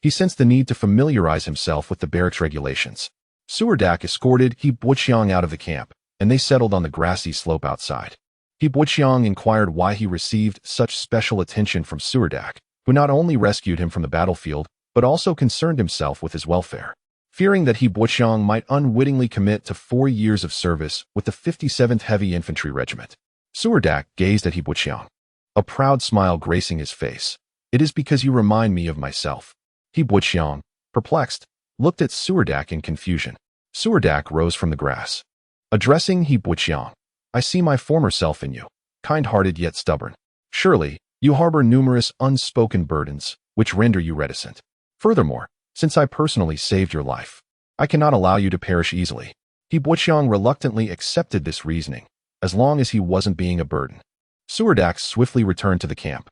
he sensed the need to familiarize himself with the barracks regulations. Suldark escorted He Buqiang out of the camp, and they settled on the grassy slope outside. He Buqiang inquired why he received such special attention from Suldark, who not only rescued him from the battlefield, but also concerned himself with his welfare. Fearing that He Buqiang might unwittingly commit to 4 years of service with the 57th Heavy Infantry Regiment, Suldark gazed at He Buqiang, a proud smile gracing his face. "It is because you remind me of myself." He Buqiang, perplexed, looked at Suldark in confusion. Suldark rose from the grass. Addressing He Buqiang, "I see my former self in you, kind-hearted yet stubborn. Surely, you harbor numerous unspoken burdens, which render you reticent. Furthermore, since I personally saved your life, I cannot allow you to perish easily." He Buqiang reluctantly accepted this reasoning, as long as he wasn't being a burden. Suldark swiftly returned to the camp,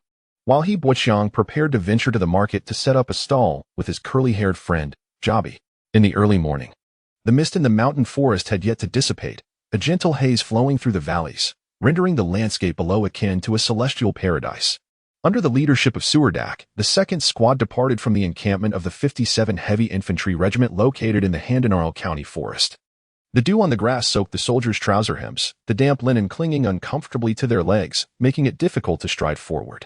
while He Buqiang prepared to venture to the market to set up a stall with his curly-haired friend, Jabi. In the early morning, the mist in the mountain forest had yet to dissipate, a gentle haze flowing through the valleys, rendering the landscape below akin to a celestial paradise. Under the leadership of Suldark, the 2nd Squad departed from the encampment of the 57 Heavy Infantry Regiment located in the Handanarl County forest. The dew on the grass soaked the soldiers' trouser hems, the damp linen clinging uncomfortably to their legs, making it difficult to stride forward.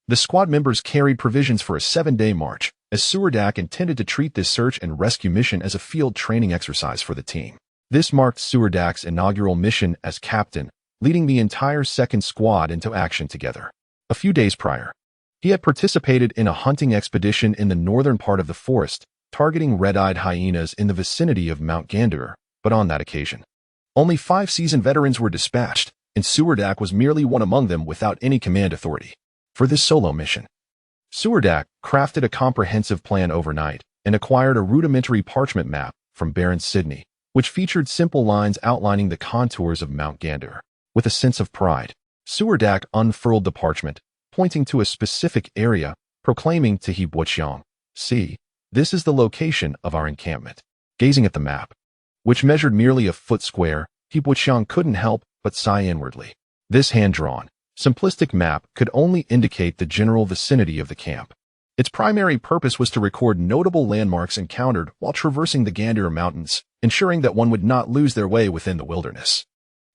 The squad members carried provisions for a 7-day march, as Suldark intended to treat this search and rescue mission as a field training exercise for the team. This marked Suldark's inaugural mission as captain, leading the entire second squad into action together. A few days prior, he had participated in a hunting expedition in the northern part of the forest, targeting red-eyed hyenas in the vicinity of Mount Gandur, but on that occasion, only 5 seasoned veterans were dispatched, and Suldark was merely one among them without any command authority. For this solo mission, Suldark crafted a comprehensive plan overnight and acquired a rudimentary parchment map from Baron Sidney, which featured simple lines outlining the contours of Mount Gandur. With a sense of pride, Suldark unfurled the parchment, pointing to a specific area, proclaiming to He Buoqiang, "See, this is the location of our encampment." Gazing at the map, which measured merely a foot square, He Buoqiang couldn't help but sigh inwardly. This hand-drawn, simplistic map could only indicate the general vicinity of the camp. Its primary purpose was to record notable landmarks encountered while traversing the Gandur Mountains, ensuring that one would not lose their way within the wilderness.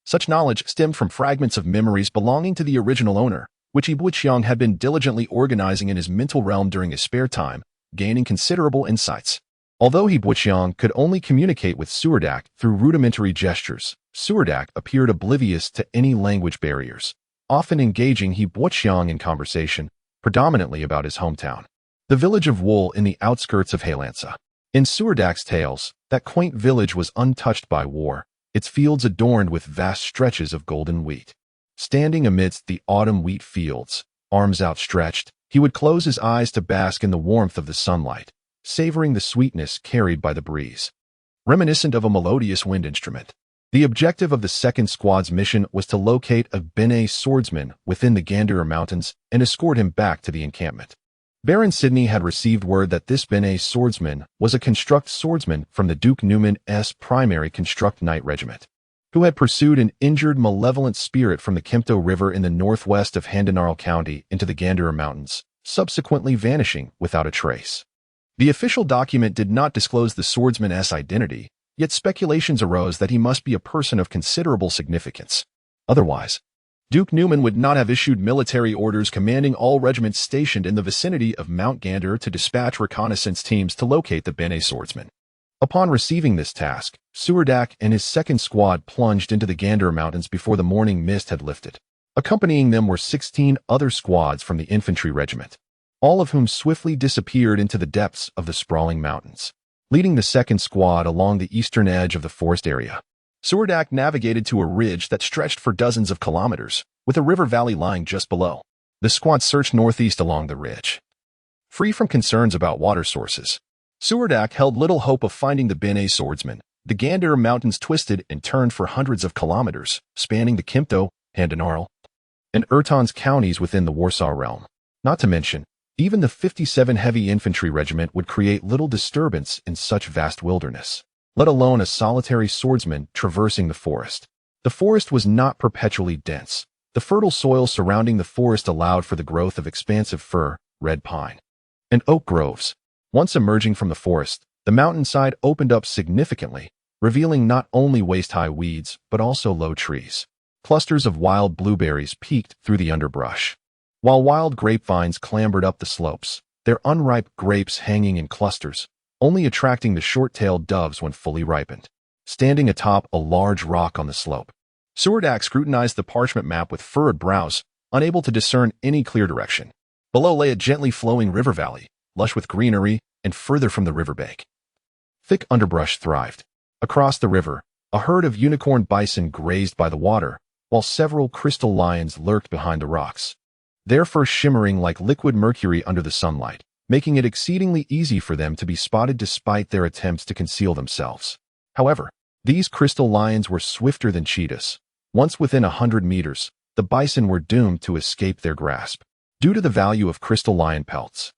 Such knowledge stemmed from fragments of memories belonging to the original owner, which He Buoqiang had been diligently organizing in his mental realm during his spare time, gaining considerable insights. Although He Buoqiang could only communicate with Suldark through rudimentary gestures, Suldark appeared oblivious to any language barriers, often engaging He Buoqiang in conversation, predominantly about his hometown, the village of Wool in the outskirts of Hailansa. In Suldark's tales, that quaint village was untouched by war, its fields adorned with vast stretches of golden wheat. Standing amidst the autumn wheat fields, arms outstretched, he would close his eyes to bask in the warmth of the sunlight, savoring the sweetness carried by the breeze. Reminiscent of a melodious wind instrument, the objective of the second squad's mission was to locate a Benai swordsman within the Gandur Mountains and escort him back to the encampment. Baron Sidney had received word that this Benai swordsman was a construct swordsman from the Duke Newman's primary construct knight regiment, who had pursued an injured malevolent spirit from the Kempto River in the northwest of Handanarl County into the Gandur Mountains, subsequently vanishing without a trace. The official document did not disclose the swordsman's identity, yet speculations arose that he must be a person of considerable significance. Otherwise, Duke Newman would not have issued military orders commanding all regiments stationed in the vicinity of Mount Gandur to dispatch reconnaissance teams to locate the Benai swordsman. Upon receiving this task, Suldark and his second squad plunged into the Gandur Mountains before the morning mist had lifted. Accompanying them were 16 other squads from the infantry regiment, all of whom swiftly disappeared into the depths of the sprawling mountains. Leading the second squad along the eastern edge of the forest area, Suldark navigated to a ridge that stretched for dozens of kilometers, with a river valley lying just below. The squad searched northeast along the ridge. Free from concerns about water sources, Suldark held little hope of finding the Benai swordsman. The Gandur Mountains twisted and turned for hundreds of kilometers, spanning the Kempto, Handanarl, and Urtons counties within the Warshaw realm. Not to mention, even the 57 Heavy Infantry Regiment would create little disturbance in such vast wilderness, let alone a solitary swordsman traversing the forest. The forest was not perpetually dense. The fertile soil surrounding the forest allowed for the growth of expansive fir, red pine, and oak groves. Once emerging from the forest, the mountainside opened up significantly, revealing not only waist-high weeds, but also low trees. Clusters of wild blueberries peeked through the underbrush, while wild grapevines clambered up the slopes, their unripe grapes hanging in clusters, only attracting the short-tailed doves when fully ripened. Standing atop a large rock on the slope, Suldark scrutinized the parchment map with furrowed brows, unable to discern any clear direction. Below lay a gently flowing river valley, lush with greenery, and further from the riverbank, thick underbrush thrived. Across the river, a herd of unicorn bison grazed by the water, while several crystal lions lurked behind the rocks, their fur shimmering like liquid mercury under the sunlight, making it exceedingly easy for them to be spotted despite their attempts to conceal themselves. However, these crystal lions were swifter than cheetahs. Once within 100 meters, the bison were doomed to escape their grasp. Due to the value of crystal lion pelts,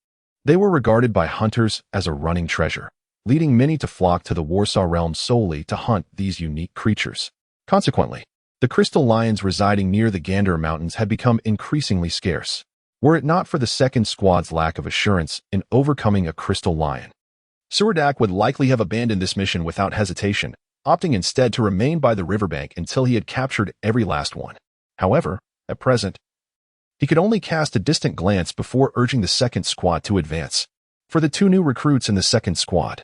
they were regarded by hunters as a running treasure, leading many to flock to the Warshaw realm solely to hunt these unique creatures. Consequently, the crystal lions residing near the Gandur Mountains had become increasingly scarce, were it not for the second squad's lack of assurance in overcoming a crystal lion. Suldark would likely have abandoned this mission without hesitation, opting instead to remain by the riverbank until he had captured every last one. However, at present, he could only cast a distant glance before urging the second squad to advance. For the 2 new recruits in the second squad,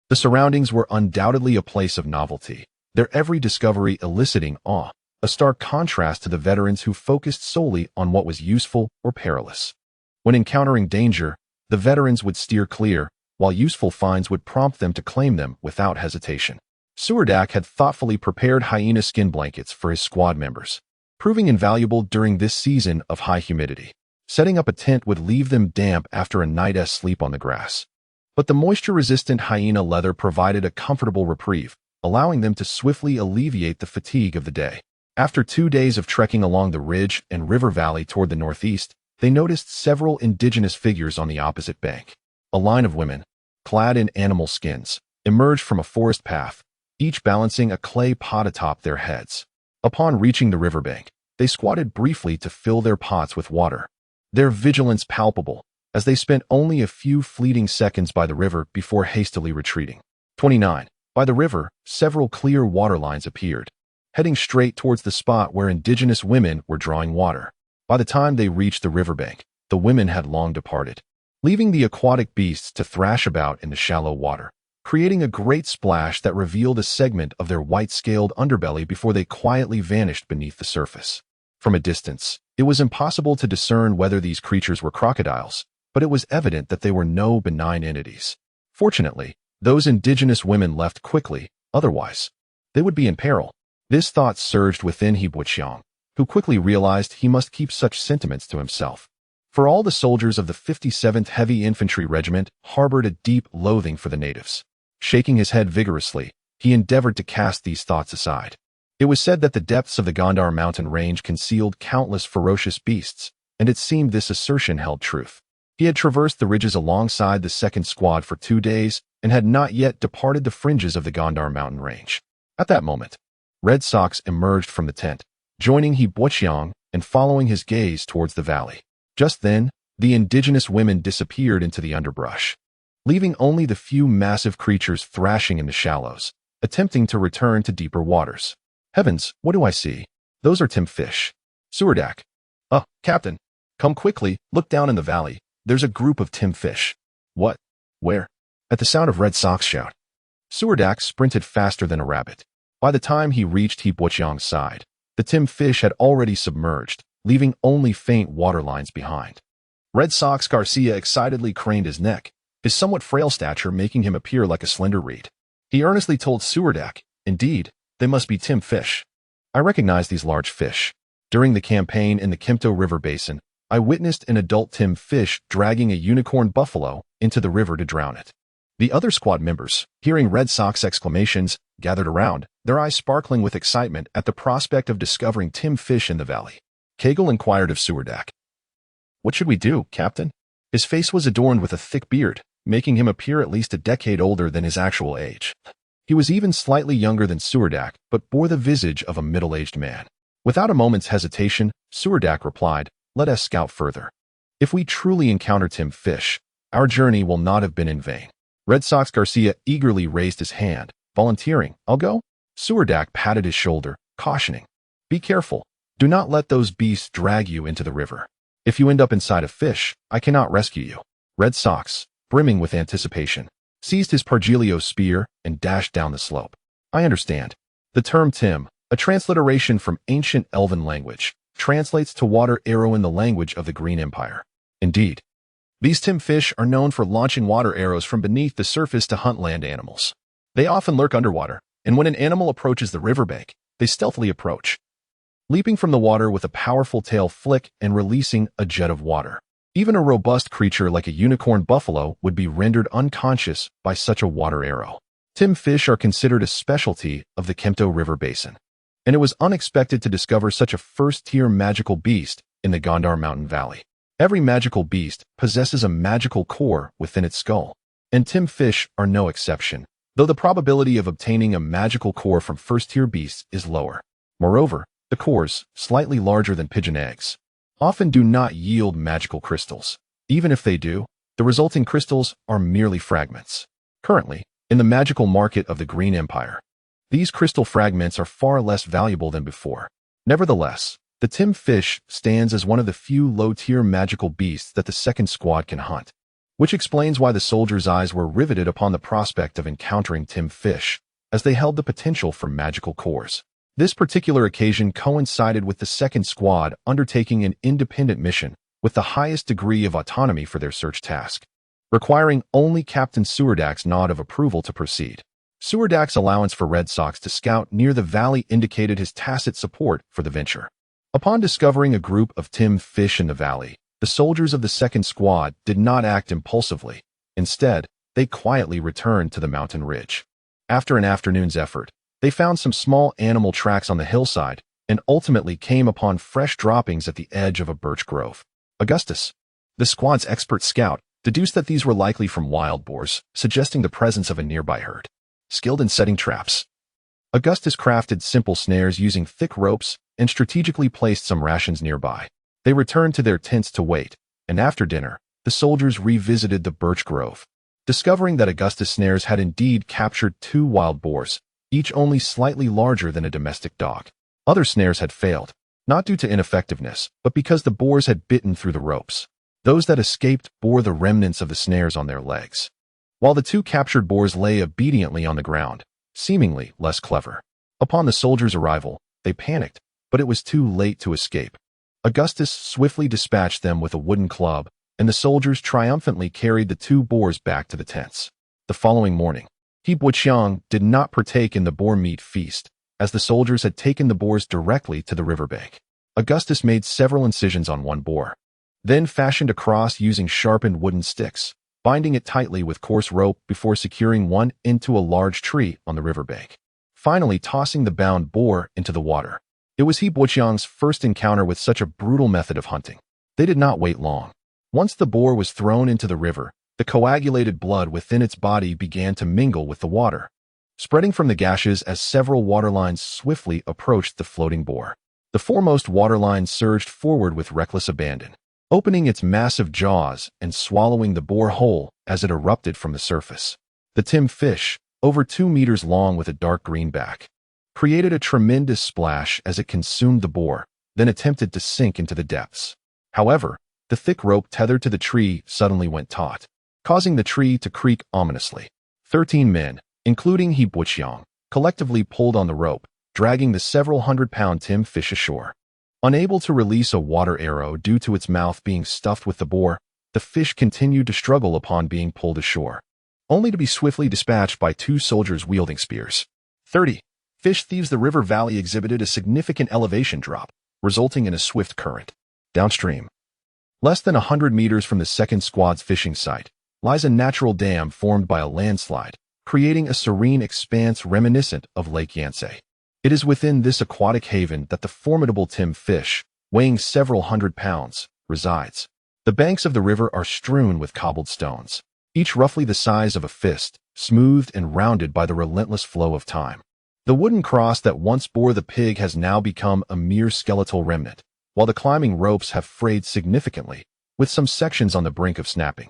the surroundings were undoubtedly a place of novelty, their every discovery eliciting awe. a stark contrast to the veterans who focused solely on what was useful or perilous. When encountering danger, the veterans would steer clear, while useful finds would prompt them to claim them without hesitation. Suldark had thoughtfully prepared hyena skin blankets for his squad members, proving invaluable during this season of high humidity. Setting up a tent would leave them damp after a night's sleep on the grass. But the moisture-resistant hyena leather provided a comfortable reprieve, allowing them to swiftly alleviate the fatigue of the day. After 2 days of trekking along the ridge and river valley toward the northeast, they noticed several indigenous figures on the opposite bank. A line of women, clad in animal skins, emerged from a forest path, each balancing a clay pot atop their heads. Upon reaching the riverbank, they squatted briefly to fill their pots with water, their vigilance palpable, as they spent only a few fleeting seconds by the river before hastily retreating. 29. By the river, several clear water lines appeared, heading straight towards the spot where indigenous women were drawing water. By the time they reached the riverbank, the women had long departed, leaving the aquatic beasts to thrash about in the shallow water, creating a great splash that revealed a segment of their white-scaled underbelly before they quietly vanished beneath the surface. From a distance, it was impossible to discern whether these creatures were crocodiles, but it was evident that they were no benign entities. Fortunately, those indigenous women left quickly, otherwise, they would be in peril. This thought surged within Hibwoodxiang, who quickly realized he must keep such sentiments to himself. For all the soldiers of the 57th Heavy Infantry Regiment harbored a deep loathing for the natives. Shaking his head vigorously, he endeavored to cast these thoughts aside. It was said that the depths of the Gondar mountain range concealed countless ferocious beasts, and it seemed this assertion held truth. He had traversed the ridges alongside the second squad for 2 days and had not yet departed the fringes of the Gondar mountain range. At that moment, Red Sox emerged from the tent, joining Hibwoodxiang and following his gaze towards the valley. Just then, the indigenous women disappeared into the underbrush, leaving only the few massive creatures thrashing in the shallows, attempting to return to deeper waters. Heavens, what do I see? Those are timfish. Suldark. Captain. Come quickly, look down in the valley. There's a group of timfish. What? Where? At the sound of Red Sox shout, Suldark sprinted faster than a rabbit. By the time he reached Hibwoodxiang's side, the timfish had already submerged, leaving only faint water lines behind. Red Sox Garcia excitedly craned his neck, his somewhat frail stature making him appear like a slender reed. He earnestly told Suldark, indeed, they must be timfish. I recognize these large fish. During the campaign in the Kimto River Basin, I witnessed an adult timfish dragging a unicorn buffalo into the river to drown it. The other squad members, hearing Red Sox exclamations, gathered around, their eyes sparkling with excitement at the prospect of discovering timfish in the valley. Kegel inquired of Suldark. What should we do, Captain? His face was adorned with a thick beard, making him appear at least a decade older than his actual age. He was even slightly younger than Suldark, but bore the visage of a middle-aged man. Without a moment's hesitation, Suldark replied, let us scout further. If we truly encounter timfish, our journey will not have been in vain. Red Sox Garcia eagerly raised his hand, volunteering, I'll go. Suldark patted his shoulder, cautioning, be careful. Do not let those beasts drag you into the river. If you end up inside a fish, I cannot rescue you. Red Sox, brimming with anticipation, seized his Pargilio spear and dashed down the slope. I understand. The term Tim, a transliteration from ancient Elven language, translates to water arrow in the language of the Green Empire. Indeed, these timfish are known for launching water arrows from beneath the surface to hunt land animals. They often lurk underwater, and when an animal approaches the riverbank, they stealthily approach, leaping from the water with a powerful tail flick and releasing a jet of water. Even a robust creature like a unicorn buffalo would be rendered unconscious by such a water arrow. Timfish are considered a specialty of the Kimto River Basin, and it was unexpected to discover such a first-tier magical beast in the Gondar Mountain Valley. Every magical beast possesses a magical core within its skull, and timfish are no exception, though the probability of obtaining a magical core from first-tier beasts is lower. Moreover, the cores, slightly larger than pigeon eggs, often do not yield magical crystals. Even if they do, the resulting crystals are merely fragments. Currently, in the magical market of the Green Empire, these crystal fragments are far less valuable than before. Nevertheless, the timfish stands as one of the few low-tier magical beasts that the second squad can hunt, which explains why the soldiers' eyes were riveted upon the prospect of encountering timfish, as they held the potential for magical cores. This particular occasion coincided with the second squad undertaking an independent mission with the highest degree of autonomy for their search task, requiring only Captain Surdak's nod of approval to proceed. Surdak's allowance for Red Sox to scout near the valley indicated his tacit support for the venture. Upon discovering a group of Tim fish in the valley, the soldiers of the second squad did not act impulsively. Instead, they quietly returned to the mountain ridge. After an afternoon's effort, they found some small animal tracks on the hillside and ultimately came upon fresh droppings at the edge of a birch grove. Augustus, the squad's expert scout, deduced that these were likely from wild boars, suggesting the presence of a nearby herd. Skilled in setting traps, Augustus crafted simple snares using thick ropes and strategically placed some rations nearby. They returned to their tents to wait, and after dinner, the soldiers revisited the birch grove. Discovering that Augustus' snares had indeed captured 2 wild boars, each only slightly larger than a domestic dog. Other snares had failed, not due to ineffectiveness, but because the boars had bitten through the ropes. Those that escaped bore the remnants of the snares on their legs, while the 2 captured boars lay obediently on the ground, seemingly less clever. Upon the soldiers' arrival, they panicked, but it was too late to escape. Augustus swiftly dispatched them with a wooden club, and the soldiers triumphantly carried the 2 boars back to the tents. The following morning, He Buqiang did not partake in the boar meat feast, as the soldiers had taken the boars directly to the riverbank. Augustus made several incisions on one boar, then fashioned a cross using sharpened wooden sticks, binding it tightly with coarse rope before securing one into a large tree on the riverbank, finally tossing the bound boar into the water. It was He Buqiang's first encounter with such a brutal method of hunting. They did not wait long. Once the boar was thrown into the river, the coagulated blood within its body began to mingle with the water, spreading from the gashes as several waterlines swiftly approached the floating boar. The foremost waterline surged forward with reckless abandon, opening its massive jaws and swallowing the boar whole as it erupted from the surface. The Tim fish, over 2 meters long with a dark green back, created a tremendous splash as it consumed the boar, then attempted to sink into the depths. However, the thick rope tethered to the tree suddenly went taut, causing the tree to creak ominously. 13 men, including He Buqiang, collectively pulled on the rope, dragging the several hundred-pound Tim fish ashore. Unable to release a water arrow due to its mouth being stuffed with the boar, the fish continued to struggle upon being pulled ashore, only to be swiftly dispatched by 2 soldiers wielding spears. 30. Fish thieves. The river valley exhibited a significant elevation drop, resulting in a swift current. Downstream, less than 100 meters from the second squad's fishing site, lies a natural dam formed by a landslide, creating a serene expanse reminiscent of Lake Yansei. It is within this aquatic haven that the formidable Tim fish, weighing several hundred pounds, resides. The banks of the river are strewn with cobbled stones, each roughly the size of a fist, smoothed and rounded by the relentless flow of time. The wooden cross that once bore the pig has now become a mere skeletal remnant, while the climbing ropes have frayed significantly, with some sections on the brink of snapping.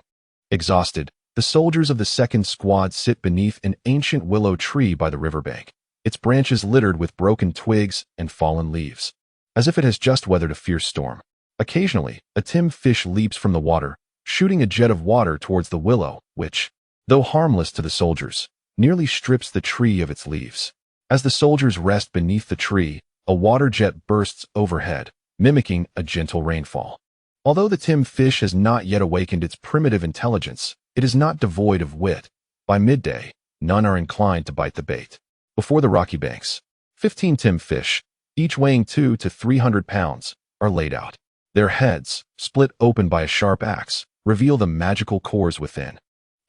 Exhausted, the soldiers of the second squad sit beneath an ancient willow tree by the riverbank, its branches littered with broken twigs and fallen leaves, as if it has just weathered a fierce storm. Occasionally, a Tim fish leaps from the water, shooting a jet of water towards the willow, which, though harmless to the soldiers, nearly strips the tree of its leaves. As the soldiers rest beneath the tree, a water jet bursts overhead, mimicking a gentle rainfall. Although the Tim fish has not yet awakened its primitive intelligence, it is not devoid of wit. By midday, none are inclined to bite the bait. Before the rocky banks, 15 Tim fish, each weighing 200 to 300 pounds, are laid out. Their heads, split open by a sharp axe, reveal the magical cores within.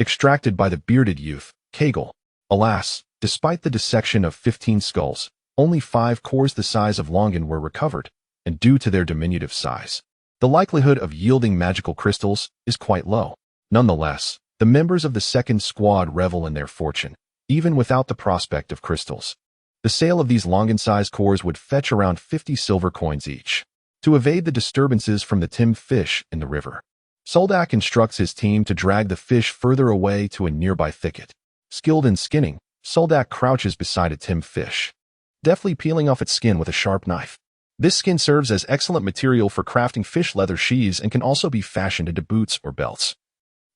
Extracted by the bearded youth, Kegel. Alas, despite the dissection of 15 skulls, only 5 cores the size of Longan were recovered, and due to their diminutive size, the likelihood of yielding magical crystals is quite low. Nonetheless, the members of the second squad revel in their fortune, even without the prospect of crystals. The sale of these Longan-sized cores would fetch around 50 silver coins each. To evade the disturbances from the Tim fish in the river, Suldark instructs his team to drag the fish further away to a nearby thicket. Skilled in skinning, Suldark crouches beside a Tim fish, deftly peeling off its skin with a sharp knife. This skin serves as excellent material for crafting fish leather sheaths and can also be fashioned into boots or belts,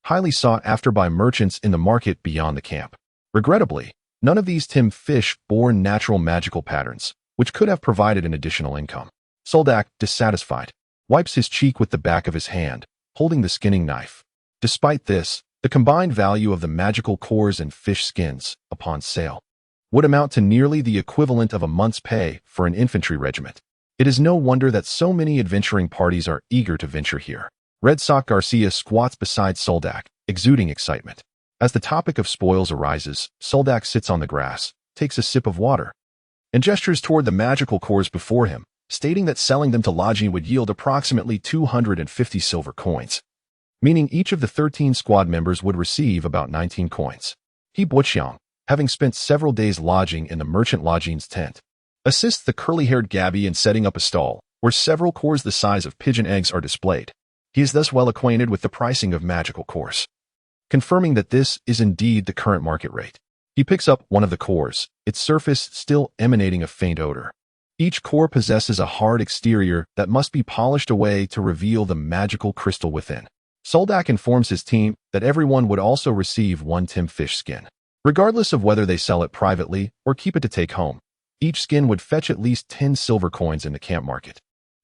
highly sought after by merchants in the market beyond the camp. Regrettably, none of these Tim fish bore natural magical patterns, which could have provided an additional income. Suldark, dissatisfied, wipes his cheek with the back of his hand, holding the skinning knife. Despite this, the combined value of the magical cores and fish skins, upon sale, would amount to nearly the equivalent of a month's pay for an infantry regiment. It is no wonder that so many adventuring parties are eager to venture here. Red Sock Garcia squats beside Suldark, exuding excitement. As the topic of spoils arises, Suldark sits on the grass, takes a sip of water, and gestures toward the magical cores before him, stating that selling them to Lajin would yield approximately 250 silver coins, meaning each of the 13 squad members would receive about 19 coins. He Buqiang, having spent several days lodging in the merchant Lajin's tent, assists the curly-haired Gabby in setting up a stall, where several cores the size of pigeon eggs are displayed. He is thus well acquainted with the pricing of magical cores, confirming that this is indeed the current market rate. He picks up one of the cores, its surface still emanating a faint odor. Each core possesses a hard exterior that must be polished away to reveal the magical crystal within. Suldark informs his team that everyone would also receive one Tim fish skin. Regardless of whether they sell it privately or keep it to take home, each skin would fetch at least 10 silver coins in the camp market,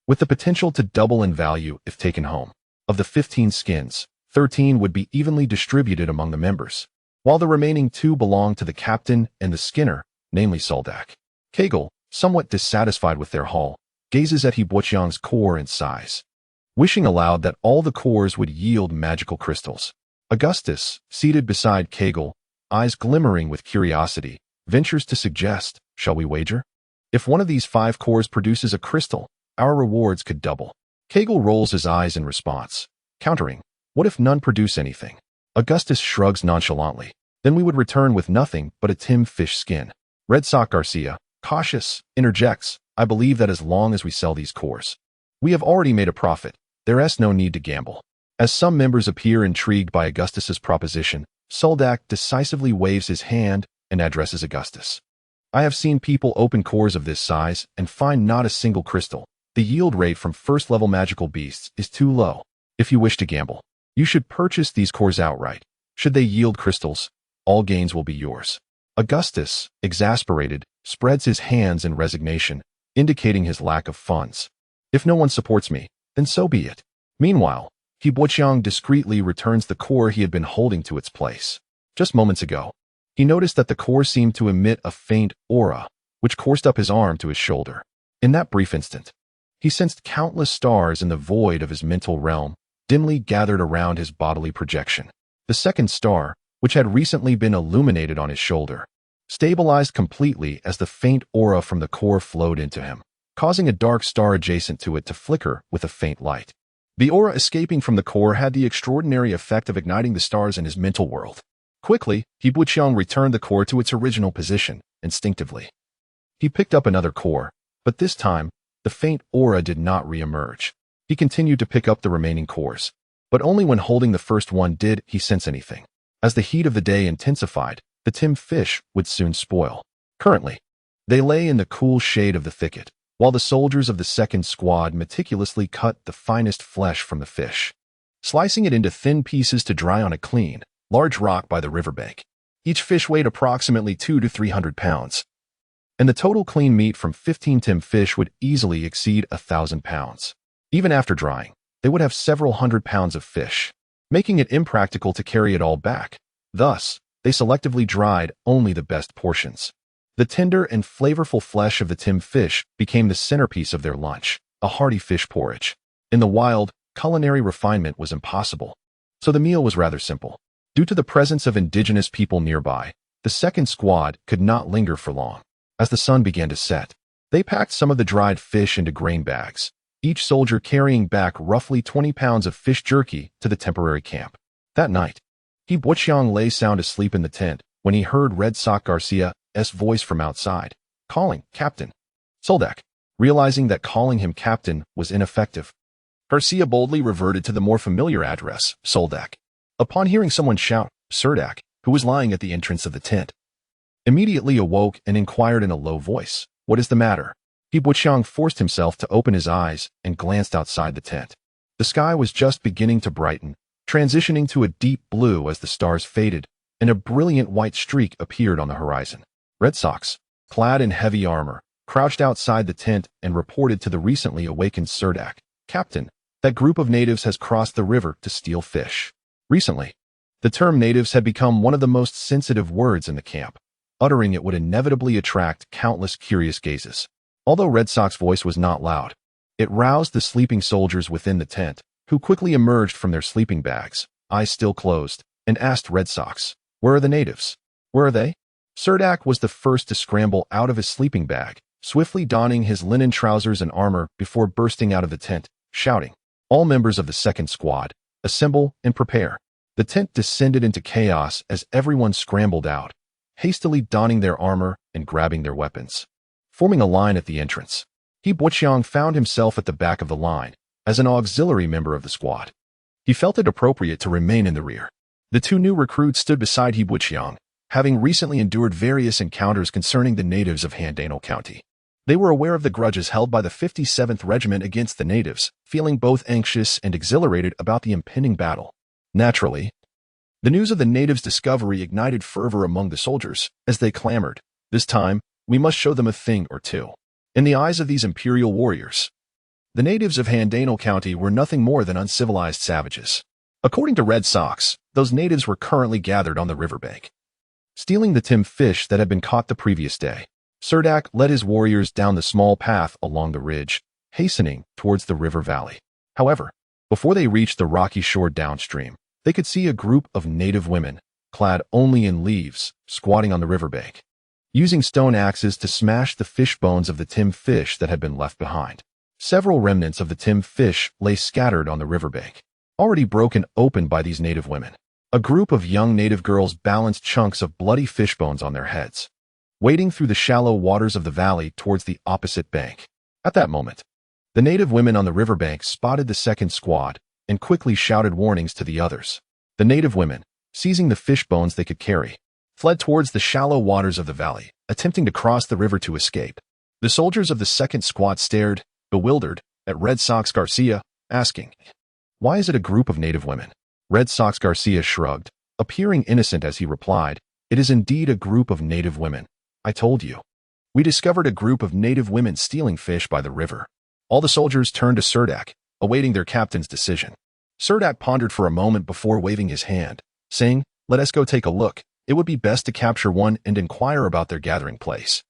with the potential to double in value if taken home. Of the 15 skins, 13 would be evenly distributed among the members, while the remaining 2 belong to the captain and the skinner, namely Suldark. Kegel, somewhat dissatisfied with their haul, gazes at Buqiang's core and sighs, wishing aloud that all the cores would yield magical crystals. Augustus, seated beside Kegel, eyes glimmering with curiosity, ventures to suggest, shall we wager? If one of these 5 cores produces a crystal, our rewards could double. Kegel rolls his eyes in response, countering, what if none produce anything? Augustus shrugs nonchalantly. Then we would return with nothing but a Tim fish skin. Red Sock Garcia, cautious, interjects, I believe that as long as we sell these cores, we have already made a profit. There's no need to gamble. As some members appear intrigued by Augustus's proposition, Suldark decisively waves his hand and addresses Augustus. I have seen people open cores of this size and find not a single crystal. The yield rate from first-level magical beasts is too low. If you wish to gamble, you should purchase these cores outright. Should they yield crystals, all gains will be yours. Augustus, exasperated, spreads his hands in resignation, indicating his lack of funds. If no one supports me, then so be it. Meanwhile, Buqiang discreetly returns the core he had been holding to its place. Just moments ago, he noticed that the core seemed to emit a faint aura, which coursed up his arm to his shoulder. In that brief instant, he sensed countless stars in the void of his mental realm, dimly gathered around his bodily projection. The second star, which had recently been illuminated on his shoulder, stabilized completely as the faint aura from the core flowed into him, causing a dark star adjacent to it to flicker with a faint light. The aura escaping from the core had the extraordinary effect of igniting the stars in his mental world. Quickly, Buqiang returned the core to its original position, instinctively. He picked up another core, but this time, the faint aura did not re-emerge. He continued to pick up the remaining cores, but only when holding the first one did he sense anything. As the heat of the day intensified, the Tim fish would soon spoil. Currently, they lay in the cool shade of the thicket, while the soldiers of the second squad meticulously cut the finest flesh from the fish, slicing it into thin pieces to dry on a clean, large rock by the riverbank. Each fish weighed approximately 200 to 300 pounds, and the total clean meat from 15 Tim fish would easily exceed 1,000 pounds. Even after drying, they would have several hundred pounds of fish, making it impractical to carry it all back. Thus, they selectively dried only the best portions. The tender and flavorful flesh of the Tim fish became the centerpiece of their lunch, a hearty fish porridge. In the wild, culinary refinement was impossible, so the meal was rather simple. Due to the presence of indigenous people nearby, the second squad could not linger for long. As the sun began to set, they packed some of the dried fish into grain bags, each soldier carrying back roughly 20 pounds of fish jerky to the temporary camp. That night, Buqiang lay sound asleep in the tent when he heard Red Sock Garcia's voice from outside, calling, Captain. Suldark, realizing that calling him captain was ineffective, Garcia boldly reverted to the more familiar address, Suldark. Upon hearing someone shout, Suldark, who was lying at the entrance of the tent, immediately awoke and inquired in a low voice, what is the matter? Buqiang forced himself to open his eyes and glanced outside the tent. The sky was just beginning to brighten, transitioning to a deep blue as the stars faded, and a brilliant white streak appeared on the horizon. Red Sox, clad in heavy armor, crouched outside the tent and reported to the recently awakened Suldark, "Captain, that group of natives has crossed the river to steal fish." Recently, the term natives had become one of the most sensitive words in the camp. Uttering it would inevitably attract countless curious gazes. Although Red Sox's voice was not loud, it roused the sleeping soldiers within the tent, who quickly emerged from their sleeping bags, eyes still closed, and asked Red Sox, "Where are the natives? Where are they?" Suldark was the first to scramble out of his sleeping bag, swiftly donning his linen trousers and armor before bursting out of the tent, shouting, "All members of the second squad, assemble and prepare." The tent descended into chaos as everyone scrambled out, hastily donning their armor and grabbing their weapons. Forming a line at the entrance, He Buqiang found himself at the back of the line, as an auxiliary member of the squad. He felt it appropriate to remain in the rear. The two new recruits stood beside He Buqiang, having recently endured various encounters concerning the natives of Handanal County. They were aware of the grudges held by the 57th Regiment against the natives, feeling both anxious and exhilarated about the impending battle. Naturally, the news of the natives' discovery ignited fervor among the soldiers, as they clamored, "This time, we must show them a thing or two." In the eyes of these imperial warriors, the natives of Handanal County were nothing more than uncivilized savages. According to Red Sox, those natives were currently gathered on the riverbank, stealing the tinned fish that had been caught the previous day. Suldark led his warriors down the small path along the ridge, hastening towards the river valley. However, before they reached the rocky shore downstream, they could see a group of native women, clad only in leaves, squatting on the riverbank, using stone axes to smash the fish bones of the tinned fish that had been left behind. Several remnants of the tinned fish lay scattered on the riverbank, already broken open by these native women. A group of young native girls balanced chunks of bloody fish bones on their heads, wading through the shallow waters of the valley towards the opposite bank. At that moment, the native women on the riverbank spotted the second squad and quickly shouted warnings to the others. The native women, seizing the fish bones they could carry, fled towards the shallow waters of the valley, attempting to cross the river to escape. The soldiers of the second squad stared, bewildered, at Red Sox Garcia, asking, "Why is it a group of native women?" Red Sox Garcia shrugged, appearing innocent as he replied, "It is indeed a group of native women. I told you. We discovered a group of native women stealing fish by the river." All the soldiers turned to Suldark, awaiting their captain's decision. Suldark pondered for a moment before waving his hand, saying, "Let us go take a look. It would be best to capture one and inquire about their gathering place."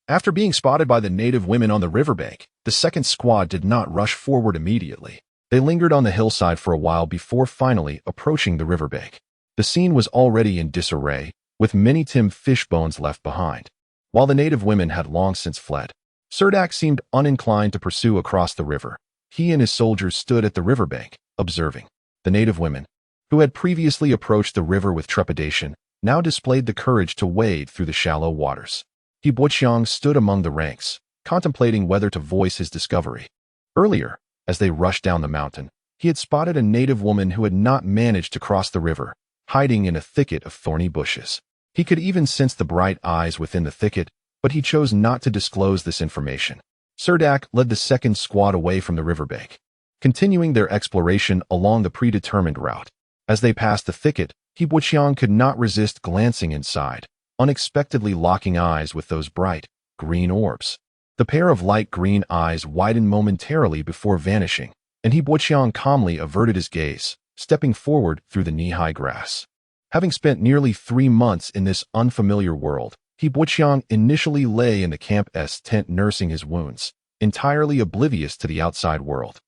After being spotted by the native women on the riverbank, the second squad did not rush forward immediately. They lingered on the hillside for a while before finally approaching the riverbank. The scene was already in disarray, with many tinned fish bones left behind. While the native women had long since fled, Suldark seemed uninclined to pursue across the river. He and his soldiers stood at the riverbank, observing. The native women, who had previously approached the river with trepidation, now displayed the courage to wade through the shallow waters. He Buqiang stood among the ranks, contemplating whether to voice his discovery. Earlier, as they rushed down the mountain, he had spotted a native woman who had not managed to cross the river, hiding in a thicket of thorny bushes. He could even sense the bright eyes within the thicket, but he chose not to disclose this information. Suldark led the second squad away from the riverbank, continuing their exploration along the predetermined route. As they passed the thicket, He Buqiang could not resist glancing inside, unexpectedly locking eyes with those bright, green orbs. The pair of light green eyes widened momentarily before vanishing, and He Buqiang calmly averted his gaze, stepping forward through the knee-high grass. Having spent nearly 3 months in this unfamiliar world, He Buqiang initially lay in the camp's tent nursing his wounds, entirely oblivious to the outside world.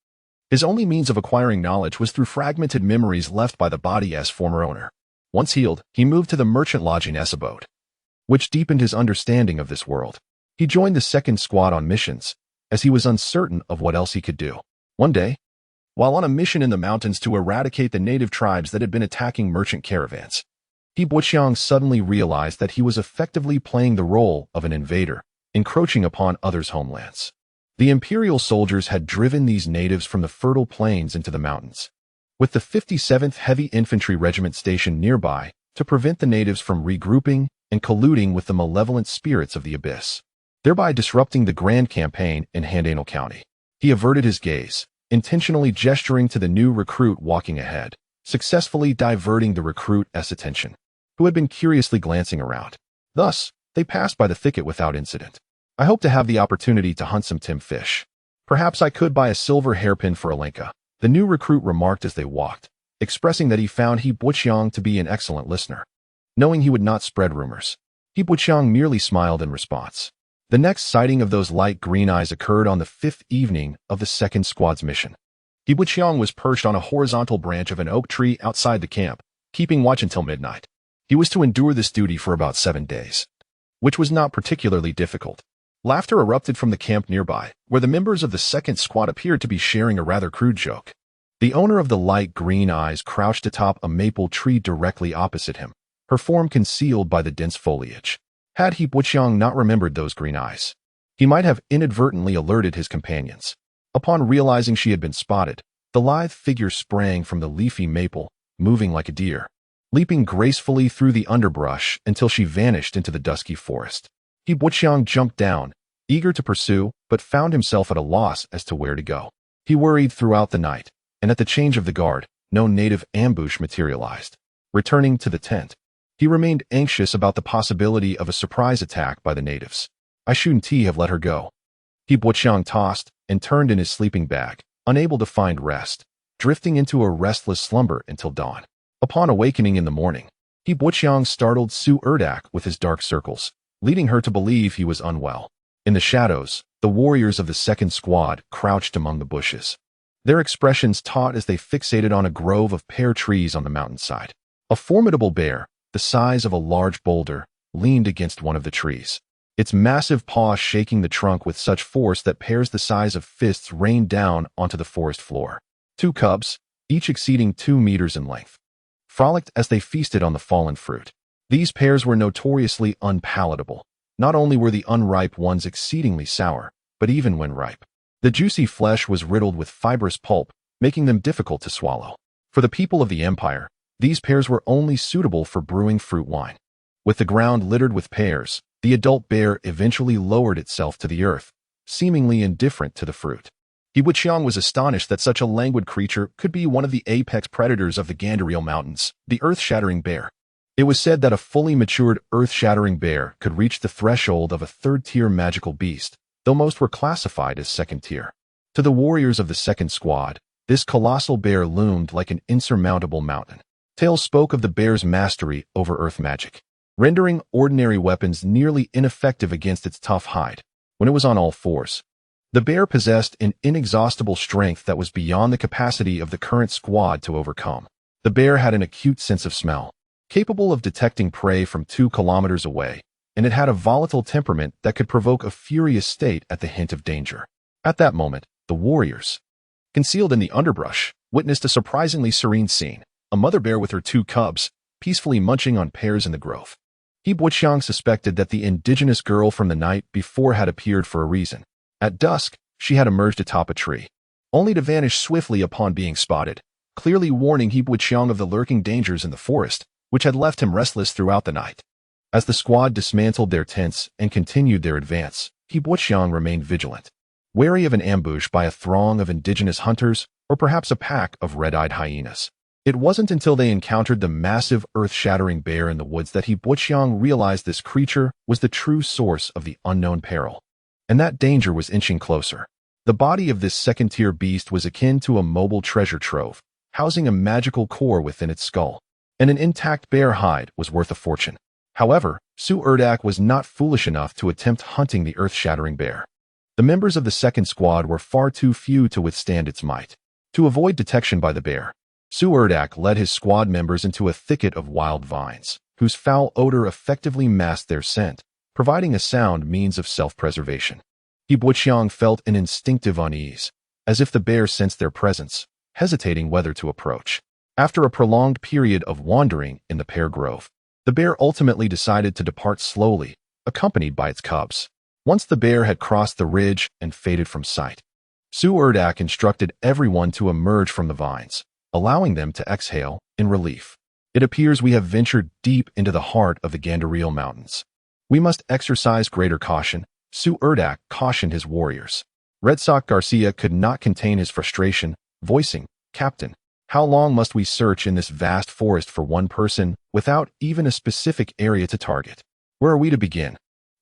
His only means of acquiring knowledge was through fragmented memories left by the body's former owner. Once healed, he moved to the merchant lodging's abode, which deepened his understanding of this world. He joined the second squad on missions, as he was uncertain of what else he could do. One day, while on a mission in the mountains to eradicate the native tribes that had been attacking merchant caravans, He Buqiang suddenly realized that he was effectively playing the role of an invader, encroaching upon others' homelands. The imperial soldiers had driven these natives from the fertile plains into the mountains, with the 57th Heavy Infantry Regiment stationed nearby to prevent the natives from regrouping and colluding with the malevolent spirits of the abyss, thereby disrupting the grand campaign in Handanal County. He averted his gaze, intentionally gesturing to the new recruit walking ahead, successfully diverting the recruit's attention, who had been curiously glancing around. Thus, they passed by the thicket without incident. I hope to have the opportunity to hunt some tim fish. Perhaps I could buy a silver hairpin for Alenka, the new recruit remarked as they walked, expressing that he found He Buqiang to be an excellent listener. Knowing he would not spread rumors, He Buqiang merely smiled in response. The next sighting of those light green eyes occurred on the 5th evening of the 2nd Squad's mission. He Buqiang was perched on a horizontal branch of an oak tree outside the camp, keeping watch until midnight. He was to endure this duty for about 7 days, which was not particularly difficult. Laughter erupted from the camp nearby, where the members of the 2nd Squad appeared to be sharing a rather crude joke. The owner of the light green eyes crouched atop a maple tree directly opposite him, her form concealed by the dense foliage. Had He Buqiang not remembered those green eyes, he might have inadvertently alerted his companions. Upon realizing she had been spotted, the lithe figure sprang from the leafy maple, moving like a deer, leaping gracefully through the underbrush until she vanished into the dusky forest. He Buqiang jumped down, eager to pursue, but found himself at a loss as to where to go. He worried throughout the night, and at the change of the guard, no native ambush materialized. Returning to the tent, he remained anxious about the possibility of a surprise attack by the natives. I shouldn't have let her go. He Buqiang tossed and turned in his sleeping bag, unable to find rest, drifting into a restless slumber until dawn. Upon awakening in the morning, He Buqiang startled Suldark with his dark circles, leading her to believe he was unwell. In the shadows, the warriors of the 2nd Squad crouched among the bushes, their expressions taut as they fixated on a grove of pear trees on the mountainside. A formidable bear, the size of a large boulder, leaned against one of the trees, its massive paw shaking the trunk with such force that pears the size of fists rained down onto the forest floor. 2 cubs, each exceeding 2 meters in length, frolicked as they feasted on the fallen fruit. These pears were notoriously unpalatable. Not only were the unripe ones exceedingly sour, but even when ripe, the juicy flesh was riddled with fibrous pulp, making them difficult to swallow. For the people of the empire, these pears were only suitable for brewing fruit wine. With the ground littered with pears, the adult bear eventually lowered itself to the earth, seemingly indifferent to the fruit. He Buqiang was astonished that such a languid creature could be one of the apex predators of the Gandaril Mountains, the earth-shattering bear. It was said that a fully matured earth-shattering bear could reach the threshold of a 3rd-tier magical beast, though most were classified as 2nd-tier. To the warriors of the 2nd Squad, this colossal bear loomed like an insurmountable mountain. Tales spoke of the bear's mastery over earth magic, rendering ordinary weapons nearly ineffective against its tough hide. When it was on all fours, the bear possessed an inexhaustible strength that was beyond the capacity of the current squad to overcome. The bear had an acute sense of smell, capable of detecting prey from 2 kilometers away, and it had a volatile temperament that could provoke a furious state at the hint of danger. At that moment, the warriors, concealed in the underbrush, witnessed a surprisingly serene scene. A mother bear with her 2 cubs, peacefully munching on pears in the grove. He Buqiang suspected that the indigenous girl from the night before had appeared for a reason. At dusk, she had emerged atop a tree, only to vanish swiftly upon being spotted, clearly warning He Buqiang of the lurking dangers in the forest, which had left him restless throughout the night. As the squad dismantled their tents and continued their advance, He Buqiang remained vigilant, wary of an ambush by a throng of indigenous hunters or perhaps a pack of red-eyed hyenas. It wasn't until they encountered the massive earth-shattering bear in the woods that He Buqiang realized this creature was the true source of the unknown peril. And that danger was inching closer. The body of this 2nd-tier beast was akin to a mobile treasure trove, housing a magical core within its skull, and an intact bear hide was worth a fortune. However, Suldark was not foolish enough to attempt hunting the earth-shattering bear. The members of the 2nd Squad were far too few to withstand its might. To avoid detection by the bear, Suldark led his squad members into a thicket of wild vines, whose foul odor effectively masked their scent, providing a sound means of self-preservation. He Buqiang felt an instinctive unease, as if the bear sensed their presence, hesitating whether to approach. After a prolonged period of wandering in the pear grove, the bear ultimately decided to depart slowly, accompanied by its cubs. Once the bear had crossed the ridge and faded from sight, Suldark instructed everyone to emerge from the vines, allowing them to exhale in relief. It appears we have ventured deep into the heart of the Gandaril Mountains. We must exercise greater caution, Suldark cautioned his warriors. Red Sock Garcia could not contain his frustration, voicing, "Captain, how long must we search in this vast forest for one person without even a specific area to target? Where are we to begin?"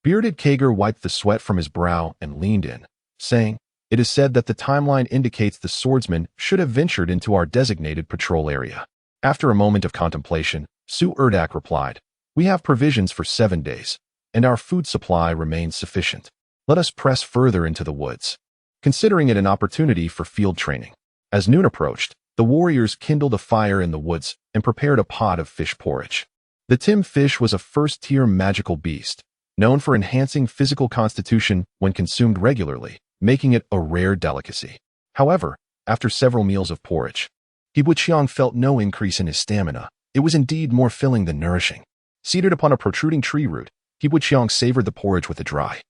Bearded Kager wiped the sweat from his brow and leaned in, saying, "It is said that the timeline indicates the swordsman should have ventured into our designated patrol area." After a moment of contemplation, Suldark replied, "We have provisions for 7 days, and our food supply remains sufficient. Let us press further into the woods," considering it an opportunity for field training. As noon approached, the warriors kindled a fire in the woods and prepared a pot of fish porridge. The Tim fish was a first-tier magical beast, known for enhancing physical constitution when consumed regularly, making it a rare delicacy. However, after several meals of porridge, Hibuqiang felt no increase in his stamina. It was indeed more filling than nourishing. Seated upon a protruding tree root, Hibuqiang savored the porridge with a dry,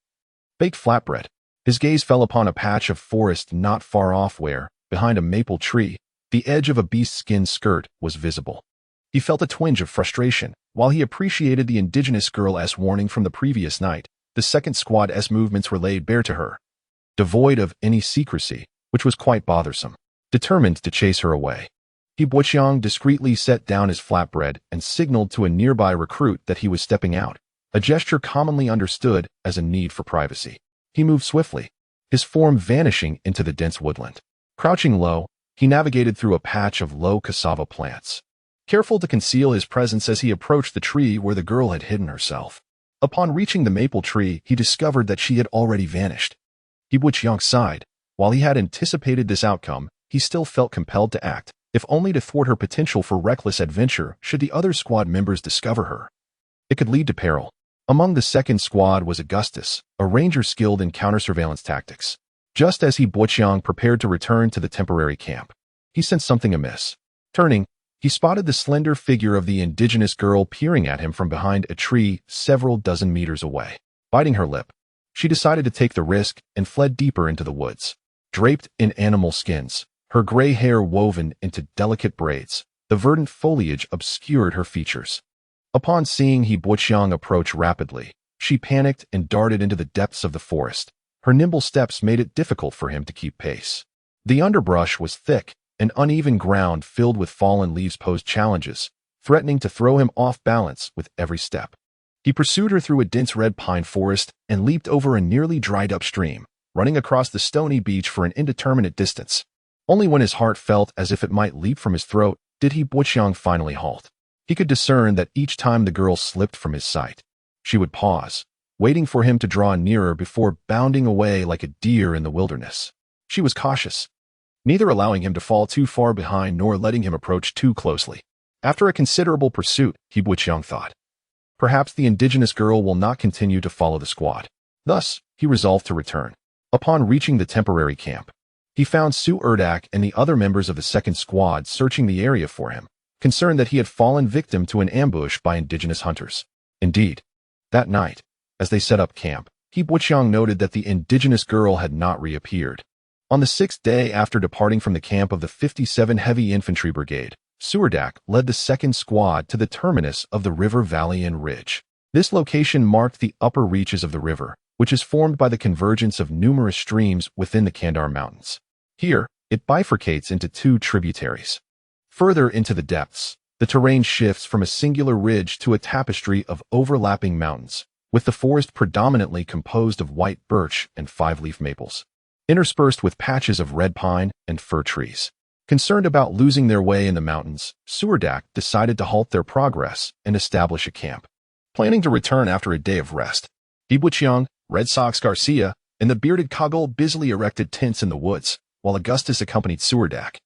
baked flatbread. His gaze fell upon a patch of forest not far off where, behind a maple tree, the edge of a beast-skin skirt was visible. He felt a twinge of frustration. While he appreciated the indigenous girl as warning from the previous night, the second squad's movements were laid bare to her, devoid of any secrecy, which was quite bothersome. Determined to chase her away, Hibuqiang discreetly set down his flatbread and signaled to a nearby recruit that he was stepping out, a gesture commonly understood as a need for privacy. He moved swiftly, his form vanishing into the dense woodland. Crouching low, he navigated through a patch of low cassava plants, careful to conceal his presence as he approached the tree where the girl had hidden herself. Upon reaching the maple tree, he discovered that she had already vanished. Hibuqiang sighed. While he had anticipated this outcome, he still felt compelled to act, if only to thwart her potential for reckless adventure should the other squad members discover her. It could lead to peril. Among the second squad was Augustus, a ranger skilled in counter-surveillance tactics. Just as Hibuqiang prepared to return to the temporary camp, he sensed something amiss. Turning, he spotted the slender figure of the indigenous girl peering at him from behind a tree several dozen meters away. Biting her lip, she decided to take the risk and fled deeper into the woods. Draped in animal skins, her gray hair woven into delicate braids, the verdant foliage obscured her features. Upon seeing Hibuqiang approach rapidly, she panicked and darted into the depths of the forest. Her nimble steps made it difficult for him to keep pace. The underbrush was thick, and uneven ground filled with fallen leaves posed challenges, threatening to throw him off balance with every step. He pursued her through a dense red pine forest and leaped over a nearly dried-up stream, running across the stony beach for an indeterminate distance. Only when his heart felt as if it might leap from his throat did Hibuqiang finally halt. He could discern that each time the girl slipped from his sight, she would pause, waiting for him to draw nearer before bounding away like a deer in the wilderness. She was cautious, neither allowing him to fall too far behind nor letting him approach too closely. After a considerable pursuit, Hibuqiang thought, perhaps the indigenous girl will not continue to follow the squad. Thus, he resolved to return. Upon reaching the temporary camp, he found Suldark and the other members of the second squad searching the area for him, concerned that he had fallen victim to an ambush by indigenous hunters. Indeed, that night, as they set up camp, Hibuqiang noted that the indigenous girl had not reappeared. On the 6th day after departing from the camp of the 57 Heavy Infantry Brigade, Suldark led the second squad to the terminus of the river valley and ridge. This location marked the upper reaches of the river, which is formed by the convergence of numerous streams within the Kandar Mountains. Here, it bifurcates into 2 tributaries. Further into the depths, the terrain shifts from a singular ridge to a tapestry of overlapping mountains, with the forest predominantly composed of white birch and 5-leaf maples, interspersed with patches of red pine and fir trees. Concerned about losing their way in the mountains, Suldark decided to halt their progress and establish a camp. Planning to return after a day of rest, Hibuqiang, Red Sox Garcia, and the bearded Kagol busily erected tents in the woods, while Augustus accompanied Suldark,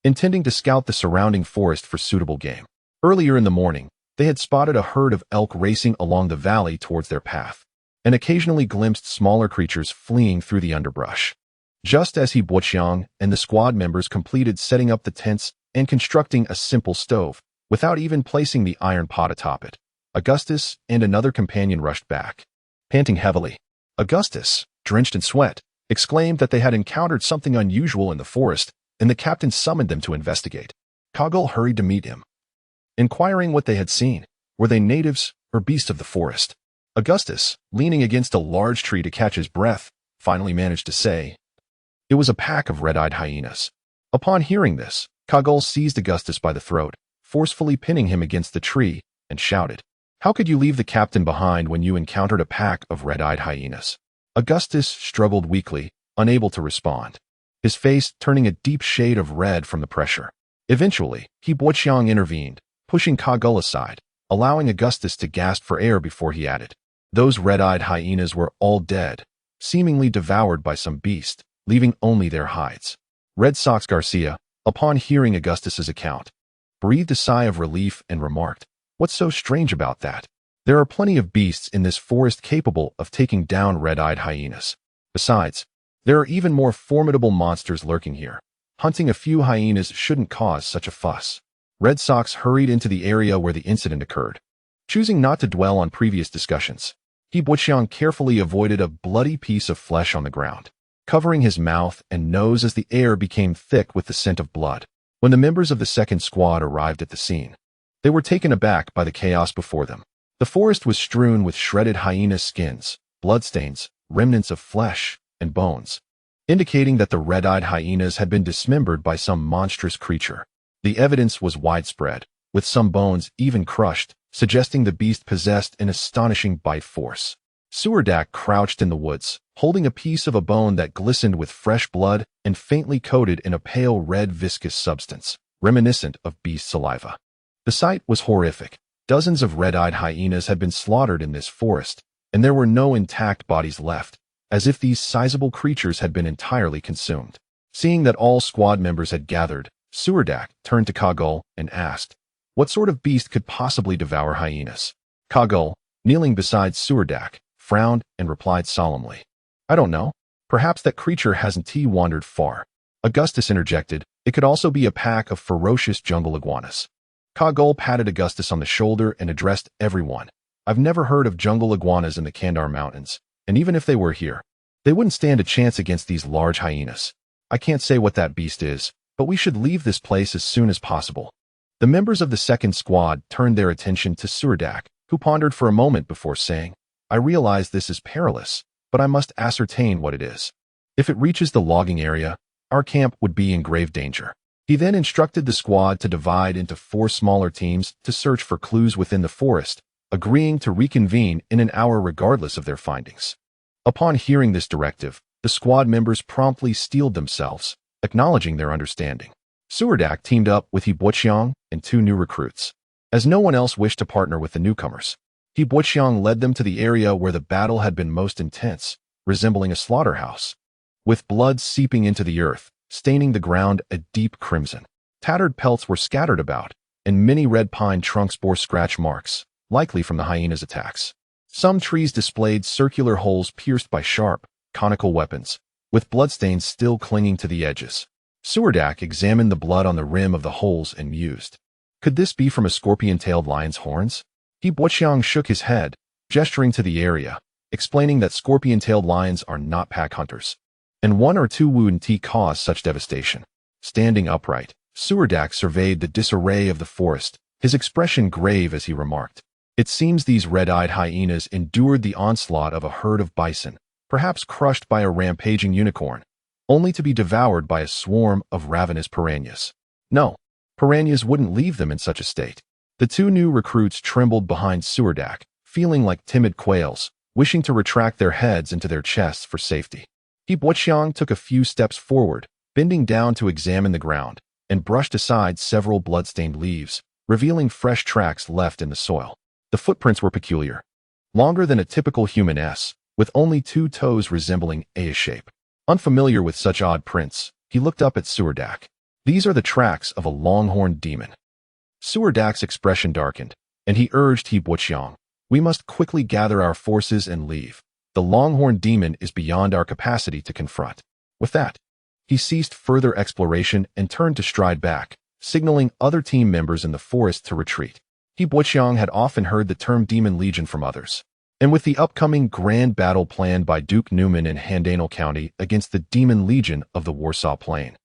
intending to scout the surrounding forest for suitable game. Earlier in the morning, they had spotted a herd of elk racing along the valley towards their path, and occasionally glimpsed smaller creatures fleeing through the underbrush. Just as Hibuqiang and the squad members completed setting up the tents and constructing a simple stove, without even placing the iron pot atop it, Augustus and another companion rushed back. Panting heavily, Augustus, drenched in sweat, exclaimed that they had encountered something unusual in the forest, and the captain summoned them to investigate. Kagol hurried to meet him, inquiring what they had seen. Were they natives or beasts of the forest? Augustus, leaning against a large tree to catch his breath, finally managed to say, "It was a pack of red-eyed hyenas." Upon hearing this, Kagol seized Augustus by the throat, forcefully pinning him against the tree, and shouted, How could you leave the captain behind when you encountered a pack of red-eyed hyenas? Augustus struggled weakly, unable to respond, his face turning a deep shade of red from the pressure. Eventually, Boixiang intervened, pushing Kagul aside, allowing Augustus to gasp for air before he added, "Those red-eyed hyenas were all dead, seemingly devoured by some beast, leaving only their hides." Red Sox Garcia, upon hearing Augustus's account, breathed a sigh of relief and remarked, "What's so strange about that? There are plenty of beasts in this forest capable of taking down red-eyed hyenas. Besides, there are even more formidable monsters lurking here. Hunting a few hyenas shouldn't cause such a fuss." Red Sox hurried into the area where the incident occurred. Choosing not to dwell on previous discussions, Boixiang carefully avoided a bloody piece of flesh on the ground, covering his mouth and nose as the air became thick with the scent of blood. When the members of the second squad arrived at the scene, they were taken aback by the chaos before them. The forest was strewn with shredded hyena skins, bloodstains, remnants of flesh, and bones, indicating that the red-eyed hyenas had been dismembered by some monstrous creature. The evidence was widespread, with some bones even crushed, suggesting the beast possessed an astonishing bite force. Suldark crouched in the woods, holding a piece of a bone that glistened with fresh blood and faintly coated in a pale red viscous substance, reminiscent of beast saliva. The sight was horrific. Dozens of red-eyed hyenas had been slaughtered in this forest, and there were no intact bodies left, as if these sizable creatures had been entirely consumed. Seeing that all squad members had gathered, Suldark turned to Kagul and asked, "What sort of beast could possibly devour hyenas?" Kagul, kneeling beside Suldark, frowned and replied solemnly, "I don't know. Perhaps that creature hasn't wandered far." Augustus interjected, "It could also be a pack of ferocious jungle iguanas." Kagul patted Augustus on the shoulder and addressed everyone. "I've never heard of jungle iguanas in the Kandar Mountains, and even if they were here, they wouldn't stand a chance against these large hyenas. I can't say what that beast is, but we should leave this place as soon as possible." The members of the second squad turned their attention to Suldark, who pondered for a moment before saying, "I realize this is perilous, but I must ascertain what it is. If it reaches the logging area, our camp would be in grave danger." He then instructed the squad to divide into 4 smaller teams to search for clues within the forest, agreeing to reconvene in an hour regardless of their findings. Upon hearing this directive, the squad members promptly steeled themselves, acknowledging their understanding. Suldark teamed up with Boixiang and 2 new recruits. As no one else wished to partner with the newcomers, Boixiang led them to the area where the battle had been most intense, resembling a slaughterhouse, with blood seeping into the earth, staining the ground a deep crimson. Tattered pelts were scattered about, and many red pine trunks bore scratch marks, likely from the hyenas' attacks. Some trees displayed circular holes pierced by sharp, conical weapons, with bloodstains still clinging to the edges. Suldark examined the blood on the rim of the holes and mused, "Could this be from a scorpion-tailed lion's horns?" Boixiang shook his head, gesturing to the area, explaining that scorpion-tailed lions are not pack hunters, and 1 or 2 wouldn't cause such devastation. Standing upright, Suldark surveyed the disarray of the forest, his expression grave as he remarked, "It seems these red-eyed hyenas endured the onslaught of a herd of bison, perhaps crushed by a rampaging unicorn, only to be devoured by a swarm of ravenous piranhas. No, piranhas wouldn't leave them in such a state." The 2 new recruits trembled behind Suldark, feeling like timid quails, wishing to retract their heads into their chests for safety. Boixiang took a few steps forward, bending down to examine the ground, and brushed aside several blood-stained leaves, revealing fresh tracks left in the soil. The footprints were peculiar, longer than a typical human S, with only 2 toes resembling a shape. Unfamiliar with such odd prints, he looked up at Suldark. "These are the tracks of a longhorned demon." Suldark's expression darkened, and he urged Boixiang, "We must quickly gather our forces and leave. The longhorned demon is beyond our capacity to confront." With that, he ceased further exploration and turned to stride back, signaling other team members in the forest to retreat. Boixiang had often heard the term Demon Legion from others, and with the upcoming grand battle planned by Duke Newman in Handanel County against the Demon Legion of the Warshaw Plain,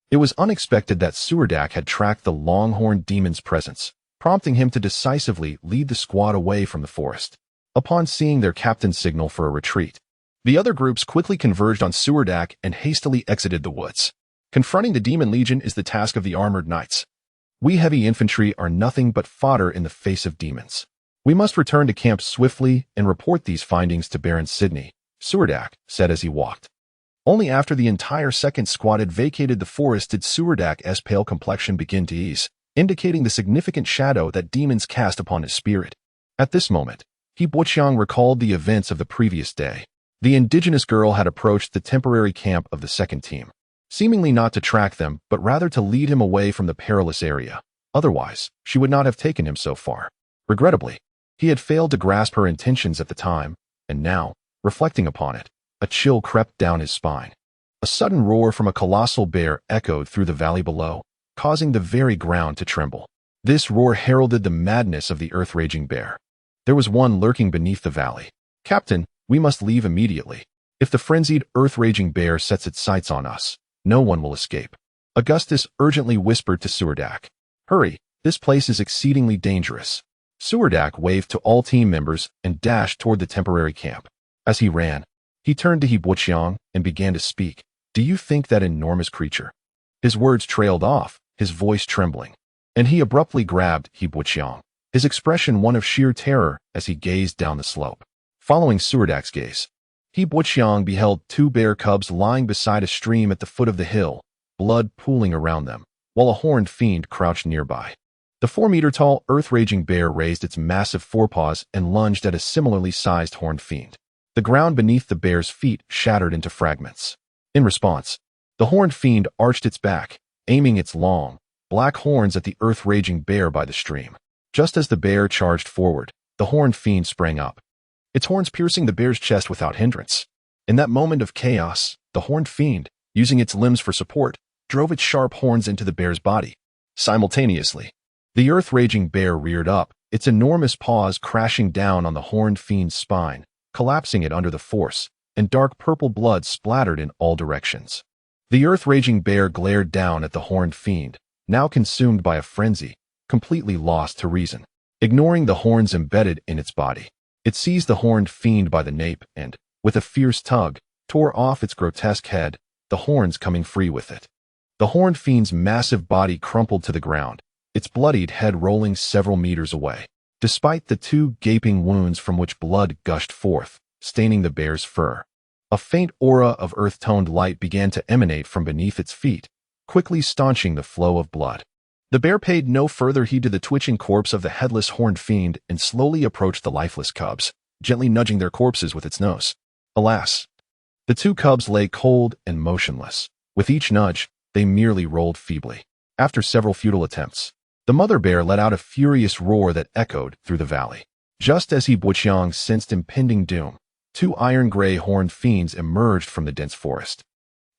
it was unexpected that Suldark had tracked the longhorned demon's presence, prompting him to decisively lead the squad away from the forest. Upon seeing their captain's signal for a retreat, the other groups quickly converged on Suldark and hastily exited the woods. Confronting the Demon Legion is the task of the armored knights. We heavy infantry are nothing but fodder in the face of demons. We must return to camp swiftly and report these findings to Baron Sidney, Suldark said as he walked. Only after the entire second squad had vacated the forest did Suldark's pale complexion begin to ease, indicating the significant shadow that demons cast upon his spirit. At this moment, He Buqiang recalled the events of the previous day. The indigenous girl had approached the temporary camp of the second team, seemingly not to track them, but rather to lead him away from the perilous area. Otherwise, she would not have taken him so far. Regrettably, he had failed to grasp her intentions at the time, and now, reflecting upon it, a chill crept down his spine. A sudden roar from a colossal bear echoed through the valley below, causing the very ground to tremble. This roar heralded the madness of the earth-raging bear. There was one lurking beneath the valley. "Captain, we must leave immediately. If the frenzied earth-raging bear sets its sights on us, no one will escape." Augustus urgently whispered to Suldark. "Hurry, this place is exceedingly dangerous." Suldark waved to all team members and dashed toward the temporary camp. As he ran, he turned to He Buqiang and began to speak. "Do you think that enormous creature?" His words trailed off, his voice trembling, and he abruptly grabbed He Buqiang, his expression one of sheer terror as he gazed down the slope. Following Suldark's gaze, He Buqiang beheld two bear cubs lying beside a stream at the foot of the hill, blood pooling around them, while a horned fiend crouched nearby. The 4-meter-tall earth-raging bear raised its massive forepaws and lunged at a similarly sized horned fiend. The ground beneath the bear's feet shattered into fragments. In response, the horned fiend arched its back, aiming its long, black horns at the earth-raging bear by the stream. Just as the bear charged forward, the horned fiend sprang up, its horns piercing the bear's chest without hindrance. In that moment of chaos, the horned fiend, using its limbs for support, drove its sharp horns into the bear's body. Simultaneously, the earth-raging bear reared up, its enormous paws crashing down on the horned fiend's spine, collapsing it under the force, and dark purple blood splattered in all directions. The earth-raging bear glared down at the horned fiend, now consumed by a frenzy, completely lost to reason. Ignoring the horns embedded in its body, it seized the horned fiend by the nape and, with a fierce tug, tore off its grotesque head, the horns coming free with it. The horned fiend's massive body crumpled to the ground, its bloodied head rolling several meters away, despite the 2 gaping wounds from which blood gushed forth, staining the bear's fur. A faint aura of earth-toned light began to emanate from beneath its feet, quickly staunching the flow of blood. The bear paid no further heed to the twitching corpse of the headless horned fiend and slowly approached the lifeless cubs, gently nudging their corpses with its nose. Alas! The 2 cubs lay cold and motionless. With each nudge, they merely rolled feebly. After several futile attempts, the mother bear let out a furious roar that echoed through the valley. Just as He Buqiang sensed impending doom, 2 iron-gray horned fiends emerged from the dense forest.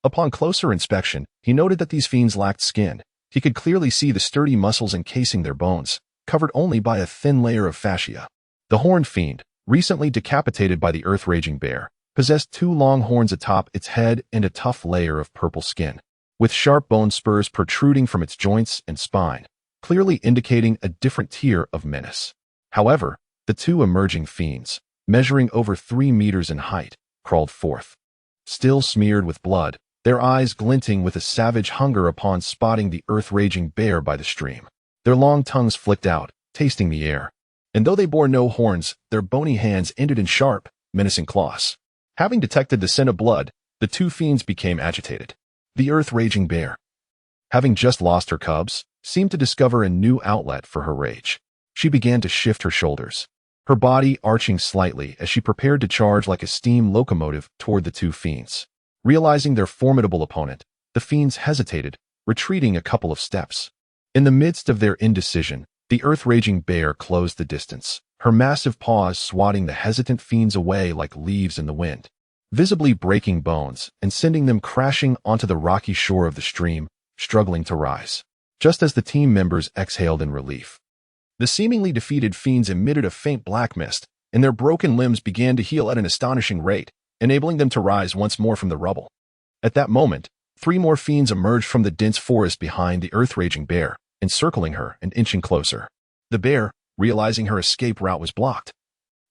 Upon closer inspection, he noted that these fiends lacked skin. He could clearly see the sturdy muscles encasing their bones, covered only by a thin layer of fascia. The horned fiend, recently decapitated by the earth-raging bear, possessed 2 long horns atop its head and a tough layer of purple skin, with sharp bone spurs protruding from its joints and spine, clearly indicating a different tier of menace. However, the 2 emerging fiends, measuring over 3 meters in height, crawled forth. Still smeared with blood, their eyes glinting with a savage hunger upon spotting the earth-raging bear by the stream. Their long tongues flicked out, tasting the air. And though they bore no horns, their bony hands ended in sharp, menacing claws. Having detected the scent of blood, the 2 fiends became agitated. The earth-raging bear, having just lost her cubs, seemed to discover a new outlet for her rage. She began to shift her shoulders, her body arching slightly as she prepared to charge like a steam locomotive toward the 2 fiends. Realizing their formidable opponent, the fiends hesitated, retreating a couple of steps. In the midst of their indecision, the earth-raging bear closed the distance, her massive paws swatting the hesitant fiends away like leaves in the wind, visibly breaking bones and sending them crashing onto the rocky shore of the stream, struggling to rise. Just as the team members exhaled in relief, the seemingly defeated fiends emitted a faint black mist, and their broken limbs began to heal at an astonishing rate, enabling them to rise once more from the rubble. At that moment, 3 more fiends emerged from the dense forest behind the earth-raging bear, encircling her and inching closer. The bear, realizing her escape route was blocked,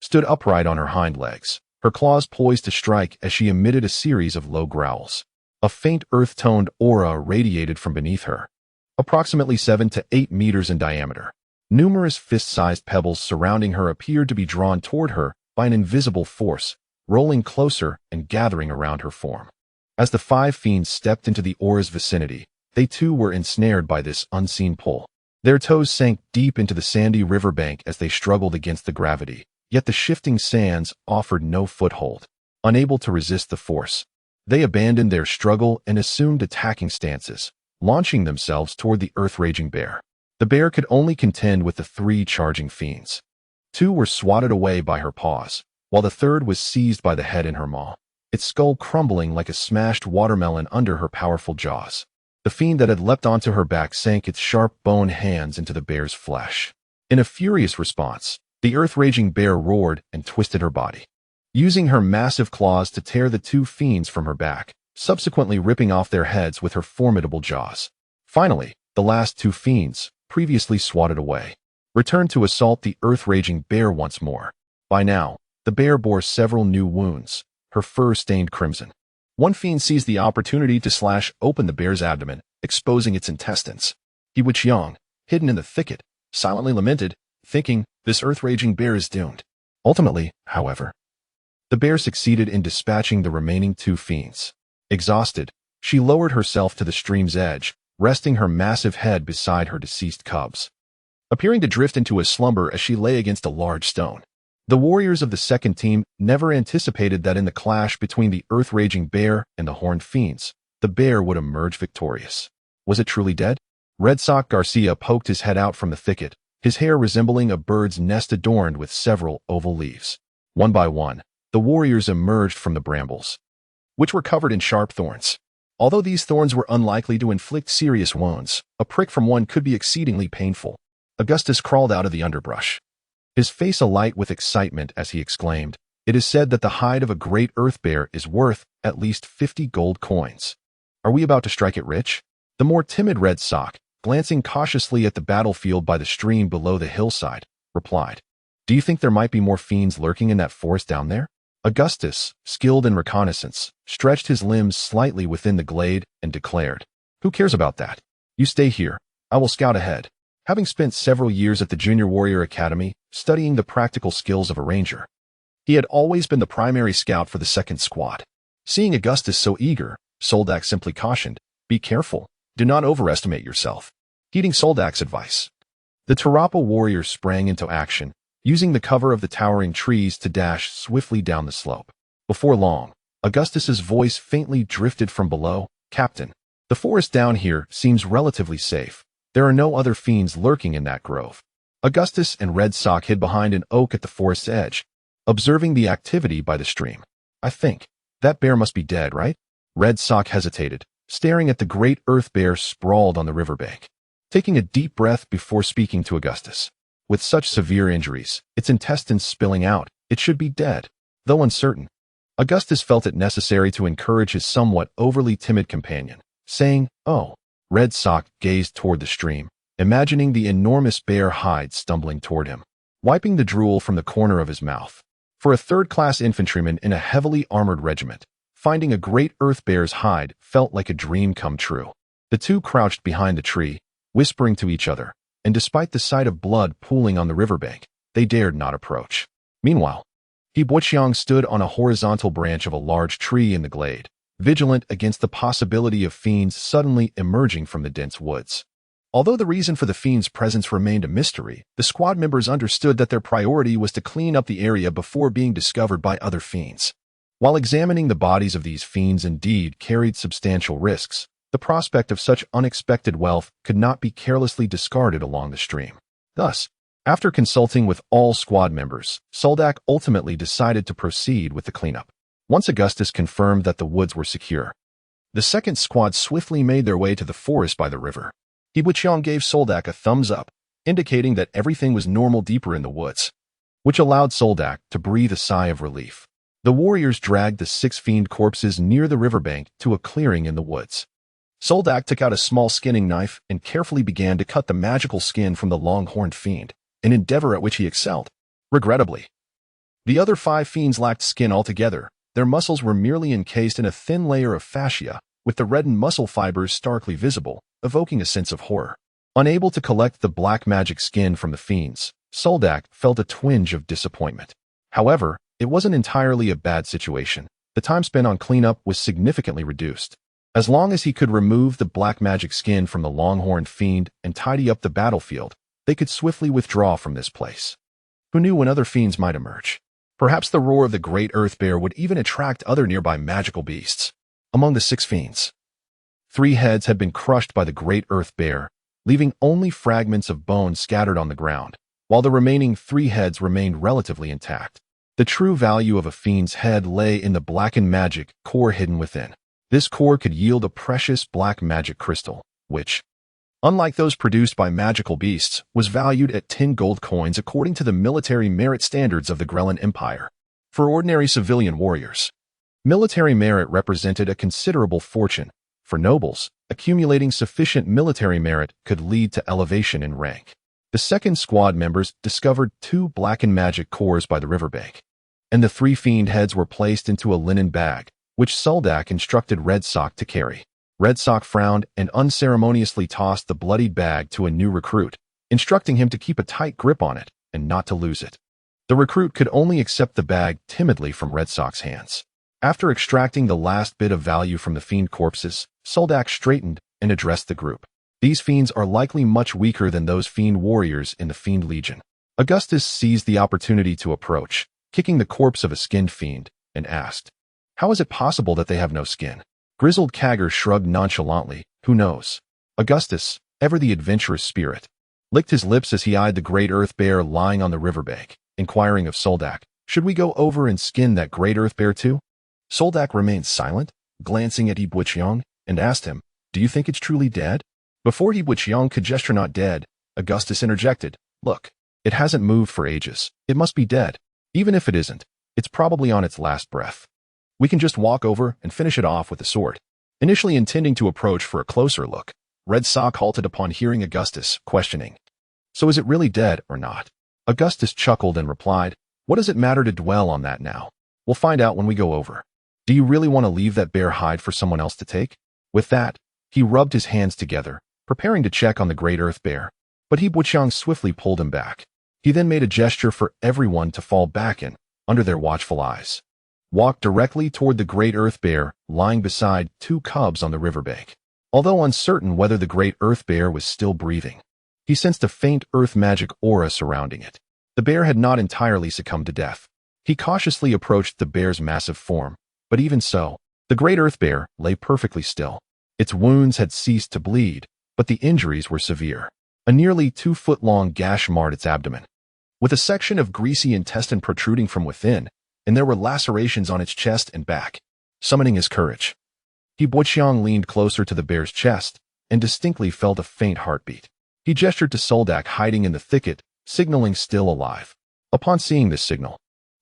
stood upright on her hind legs, her claws poised to strike as she emitted a series of low growls. A faint earth-toned aura radiated from beneath her, approximately 7 to 8 meters in diameter. Numerous fist-sized pebbles surrounding her appeared to be drawn toward her by an invisible force, rolling closer and gathering around her form. As the 5 fiends stepped into the aura's vicinity, they too were ensnared by this unseen pull. Their toes sank deep into the sandy riverbank as they struggled against the gravity, yet the shifting sands offered no foothold. Unable to resist the force, they abandoned their struggle and assumed attacking stances, launching themselves toward the earth-raging bear. The bear could only contend with the 3 charging fiends. 2 were swatted away by her paws, while the 3rd was seized by the head in her maw, its skull crumbling like a smashed watermelon under her powerful jaws. The fiend that had leapt onto her back sank its sharp bone hands into the bear's flesh. In a furious response, the earth-raging bear roared and twisted her body, using her massive claws to tear the 2 fiends from her back, subsequently ripping off their heads with her formidable jaws. Finally, the last 2 fiends, previously swatted away, returned to assault the earth-raging bear once more. By now, the bear bore several new wounds, her fur stained crimson. One fiend seized the opportunity to slash open the bear's abdomen, exposing its intestines. He Wuqiang, hidden in the thicket, silently lamented, thinking, this earth-raging bear is doomed. Ultimately, however, the bear succeeded in dispatching the remaining 2 fiends. Exhausted, she lowered herself to the stream's edge, resting her massive head beside her deceased cubs, appearing to drift into a slumber as she lay against a large stone. The warriors of the second team never anticipated that in the clash between the earth-raging bear and the horned fiends, the bear would emerge victorious. Was it truly dead? Red Sock Garcia poked his head out from the thicket, his hair resembling a bird's nest adorned with several oval leaves. One by one, the warriors emerged from the brambles, which were covered in sharp thorns. Although these thorns were unlikely to inflict serious wounds, a prick from one could be exceedingly painful. Augustus crawled out of the underbrush, his face alight with excitement as he exclaimed, "It is said that the hide of a great earth bear is worth at least 50 gold coins. Are we about to strike it rich?" The more timid Red Sock, glancing cautiously at the battlefield by the stream below the hillside, replied, "Do you think there might be more fiends lurking in that forest down there?" Augustus, skilled in reconnaissance, stretched his limbs slightly within the glade and declared, "Who cares about that? You stay here. I will scout ahead." Having spent several years at the Junior Warrior Academy, studying the practical skills of a ranger, he had always been the primary scout for the second squad. Seeing Augustus so eager, Suldark simply cautioned, "Be careful. Do not overestimate yourself." Heeding Suldark's advice, the Tarapa warrior sprang into action, using the cover of the towering trees to dash swiftly down the slope. Before long, Augustus's voice faintly drifted from below, "Captain, the forest down here seems relatively safe. There are no other fiends lurking in that grove." Augustus and Red Sock hid behind an oak at the forest's edge, observing the activity by the stream. "I think that bear must be dead, right?" Red Sock hesitated, staring at the great earth bear sprawled on the riverbank, taking a deep breath before speaking to Augustus. "With such severe injuries, its intestines spilling out, it should be dead." Though uncertain, Augustus felt it necessary to encourage his somewhat overly timid companion, saying, "Oh." Red Sock gazed toward the stream, imagining the enormous bear hide stumbling toward him, wiping the drool from the corner of his mouth. For a third-class infantryman in a heavily armored regiment, finding a great earth bear's hide felt like a dream come true. The 2 crouched behind the tree, whispering to each other, and despite the sight of blood pooling on the riverbank, they dared not approach. Meanwhile, Wuqiang stood on a horizontal branch of a large tree in the glade, vigilant against the possibility of fiends suddenly emerging from the dense woods. Although the reason for the fiends' presence remained a mystery, the squad members understood that their priority was to clean up the area before being discovered by other fiends. While examining the bodies of these fiends indeed carried substantial risks, the prospect of such unexpected wealth could not be carelessly discarded along the stream. Thus, after consulting with all squad members, Suldark ultimately decided to proceed with the cleanup. Once Augustus confirmed that the woods were secure, the second squad swiftly made their way to the forest by the river. Wuqiang gave Suldark a thumbs up, indicating that everything was normal deeper in the woods, which allowed Suldark to breathe a sigh of relief. The warriors dragged the 6 fiend corpses near the riverbank to a clearing in the woods. Suldark took out a small skinning knife and carefully began to cut the magical skin from the long-horned fiend, an endeavor at which he excelled. Regrettably, the other 5 fiends lacked skin altogether. Their muscles were merely encased in a thin layer of fascia, with the reddened muscle fibers starkly visible, evoking a sense of horror. Unable to collect the black magic skin from the fiends, Suldark felt a twinge of disappointment. However, it wasn't entirely a bad situation. The time spent on cleanup was significantly reduced. As long as he could remove the black magic skin from the long-horned fiend and tidy up the battlefield, they could swiftly withdraw from this place. Who knew when other fiends might emerge? Perhaps the roar of the great earth bear would even attract other nearby magical beasts. Among the 6 fiends, 3 heads had been crushed by the great earth bear, leaving only fragments of bone scattered on the ground, while the remaining 3 heads remained relatively intact. The true value of a fiend's head lay in the blackened magic core hidden within. This core could yield a precious black magic crystal, which, unlike those produced by magical beasts, was valued at 10 gold coins according to the military merit standards of the Grellan Empire. For ordinary civilian warriors, military merit represented a considerable fortune. For nobles, accumulating sufficient military merit could lead to elevation in rank. The second squad members discovered 2 blackened magic cores by the riverbank, and the 3 fiend heads were placed into a linen bag, which Suldark instructed Red Sock to carry. Red Sock frowned and unceremoniously tossed the bloodied bag to a new recruit, instructing him to keep a tight grip on it and not to lose it. The recruit could only accept the bag timidly from Red Sock's hands. After extracting the last bit of value from the fiend corpses, Suldark straightened and addressed the group. These fiends are likely much weaker than those fiend warriors in the Fiend Legion. Augustus seized the opportunity to approach, kicking the corpse of a skinned fiend, and asked, "How is it possible that they have no skin?" Grizzled Kagger shrugged nonchalantly. "Who knows?" Augustus, ever the adventurous spirit, licked his lips as he eyed the great earth bear lying on the riverbank, inquiring of Suldark, "Should we go over and skin that great earth bear too?" Suldark remained silent, glancing at Yibuqiang, and asked him, "Do you think it's truly dead?" Before Yibuqiang could gesture not dead, Augustus interjected, "Look, it hasn't moved for ages. It must be dead. Even if it isn't, it's probably on its last breath. We can just walk over and finish it off with the sword." Initially intending to approach for a closer look, Red Sock halted upon hearing Augustus questioning, "So is it really dead or not?" Augustus chuckled and replied, "What does it matter to dwell on that now? We'll find out when we go over. Do you really want to leave that bear hide for someone else to take?" With that, he rubbed his hands together, preparing to check on the great earth bear, but Yibuqiang swiftly pulled him back. He then made a gesture for everyone to fall back in, under their watchful eyes. Walked directly toward the great earth bear, lying beside 2 cubs on the riverbank. Although uncertain whether the great earth bear was still breathing, he sensed a faint earth magic aura surrounding it. The bear had not entirely succumbed to death. He cautiously approached the bear's massive form, but even so, the great earth bear lay perfectly still. Its wounds had ceased to bleed, but the injuries were severe. A nearly 2-foot-long gash marred its abdomen, with a section of greasy intestine protruding from within, and there were lacerations on its chest and back. Summoning his courage, Yibuqiang leaned closer to the bear's chest and distinctly felt a faint heartbeat. He gestured to Suldark hiding in the thicket, signaling still alive. Upon seeing this signal,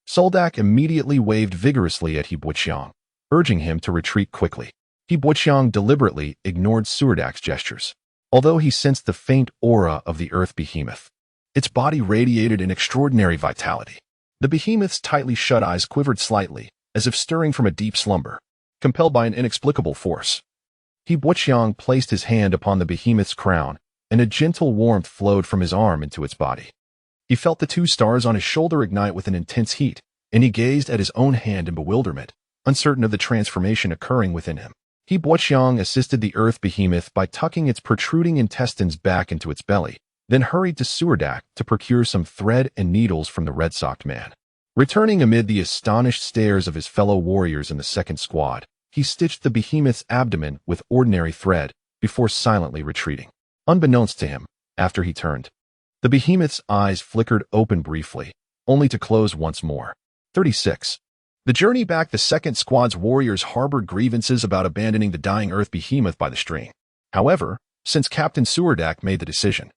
Suldark immediately waved vigorously at Yibuqiang, urging him to retreat quickly. Yibuqiang deliberately ignored Suldark's gestures, although he sensed the faint aura of the earth behemoth. Its body radiated an extraordinary vitality. The behemoth's tightly shut eyes quivered slightly, as if stirring from a deep slumber, compelled by an inexplicable force. Yibuqiang placed his hand upon the behemoth's crown, and a gentle warmth flowed from his arm into its body. He felt the 2 stars on his shoulder ignite with an intense heat, and he gazed at his own hand in bewilderment, uncertain of the transformation occurring within him. Yibuqiang assisted the earth behemoth by tucking its protruding intestines back into its belly, then hurried to Suldark to procure some thread and needles from the red-socked man. Returning amid the astonished stares of his fellow warriors in the second squad, he stitched the behemoth's abdomen with ordinary thread before silently retreating. Unbeknownst to him, after he turned, the behemoth's eyes flickered open briefly, only to close once more. 36. The journey back, the second squad's warriors harbored grievances about abandoning the dying earth behemoth by the stream. However, since Captain Suldark made the decision,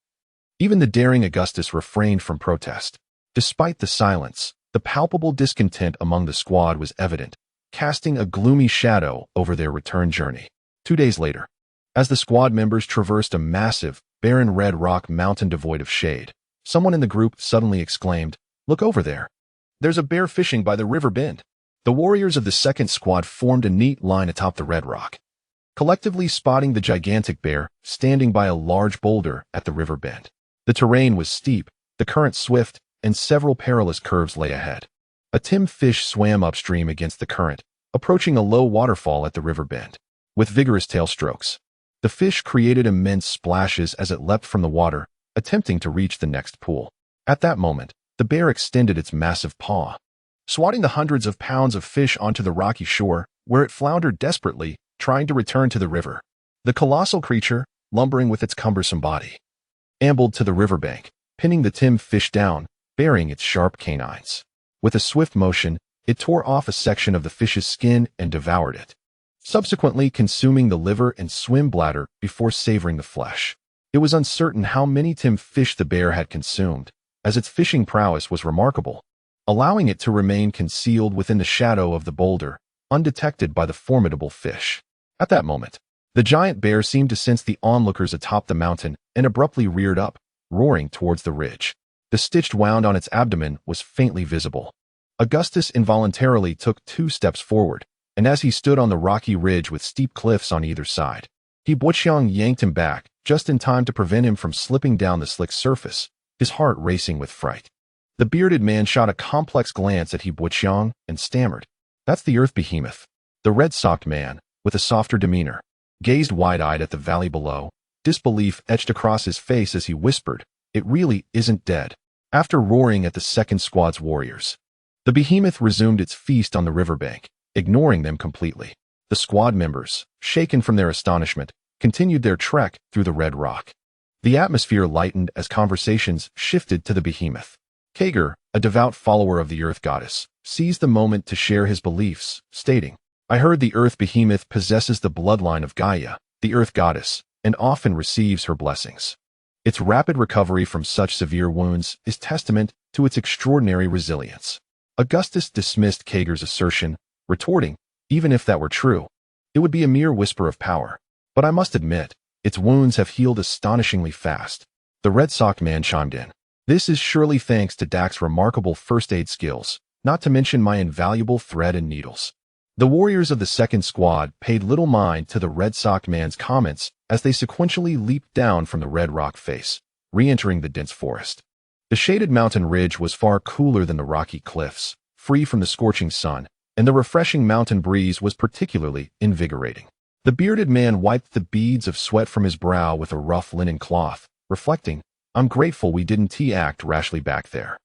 even the daring Augustus refrained from protest. Despite the silence, the palpable discontent among the squad was evident, casting a gloomy shadow over their return journey. 2 days later, as the squad members traversed a massive, barren red rock mountain devoid of shade, someone in the group suddenly exclaimed, "Look over there. There's a bear fishing by the river bend." The warriors of the second squad formed a neat line atop the red rock, collectively spotting the gigantic bear standing by a large boulder at the river bend. The terrain was steep, the current swift, and several perilous curves lay ahead. A Tim fish swam upstream against the current, approaching a low waterfall at the river bend. With vigorous tail strokes, the fish created immense splashes as it leapt from the water, attempting to reach the next pool. At that moment, the bear extended its massive paw, swatting the hundreds of pounds of fish onto the rocky shore, where it floundered desperately, trying to return to the river. The colossal creature, lumbering with its cumbersome body, ambled to the riverbank, pinning the Tim fish down, burying its sharp canines. With a swift motion, it tore off a section of the fish's skin and devoured it, subsequently consuming the liver and swim bladder before savoring the flesh. It was uncertain how many Tim fish the bear had consumed, as its fishing prowess was remarkable, allowing it to remain concealed within the shadow of the boulder, undetected by the formidable fish. At that moment, the giant bear seemed to sense the onlookers atop the mountain and abruptly reared up, roaring towards the ridge. The stitched wound on its abdomen was faintly visible. Augustus involuntarily took 2 steps forward, and as he stood on the rocky ridge with steep cliffs on either side, Buqiang yanked him back, just in time to prevent him from slipping down the slick surface, his heart racing with fright. The bearded man shot a complex glance at Buqiang and stammered, "That's the earth behemoth." The red-socked man, with a softer demeanor, gazed wide-eyed at the valley below, disbelief etched across his face as he whispered, "It really isn't dead." After roaring at the second squad's warriors, the behemoth resumed its feast on the riverbank, ignoring them completely. The squad members, shaken from their astonishment, continued their trek through the red rock. The atmosphere lightened as conversations shifted to the behemoth. Kager, a devout follower of the earth goddess, seized the moment to share his beliefs, stating, "I heard the earth behemoth possesses the bloodline of Gaia, the earth goddess, and often receives her blessings. Its rapid recovery from such severe wounds is testament to its extraordinary resilience." Augustus dismissed Kager's assertion, retorting, "Even if that were true, it would be a mere whisper of power. But I must admit, its wounds have healed astonishingly fast." The red-socked man chimed in, "This is surely thanks to Dak's remarkable first aid skills, not to mention my invaluable thread and needles." The warriors of the second squad paid little mind to the red-socked man's comments as they sequentially leaped down from the red rock face, re-entering the dense forest. The shaded mountain ridge was far cooler than the rocky cliffs, free from the scorching sun, and the refreshing mountain breeze was particularly invigorating. The bearded man wiped the beads of sweat from his brow with a rough linen cloth, reflecting, "I'm grateful we didn't act rashly back there.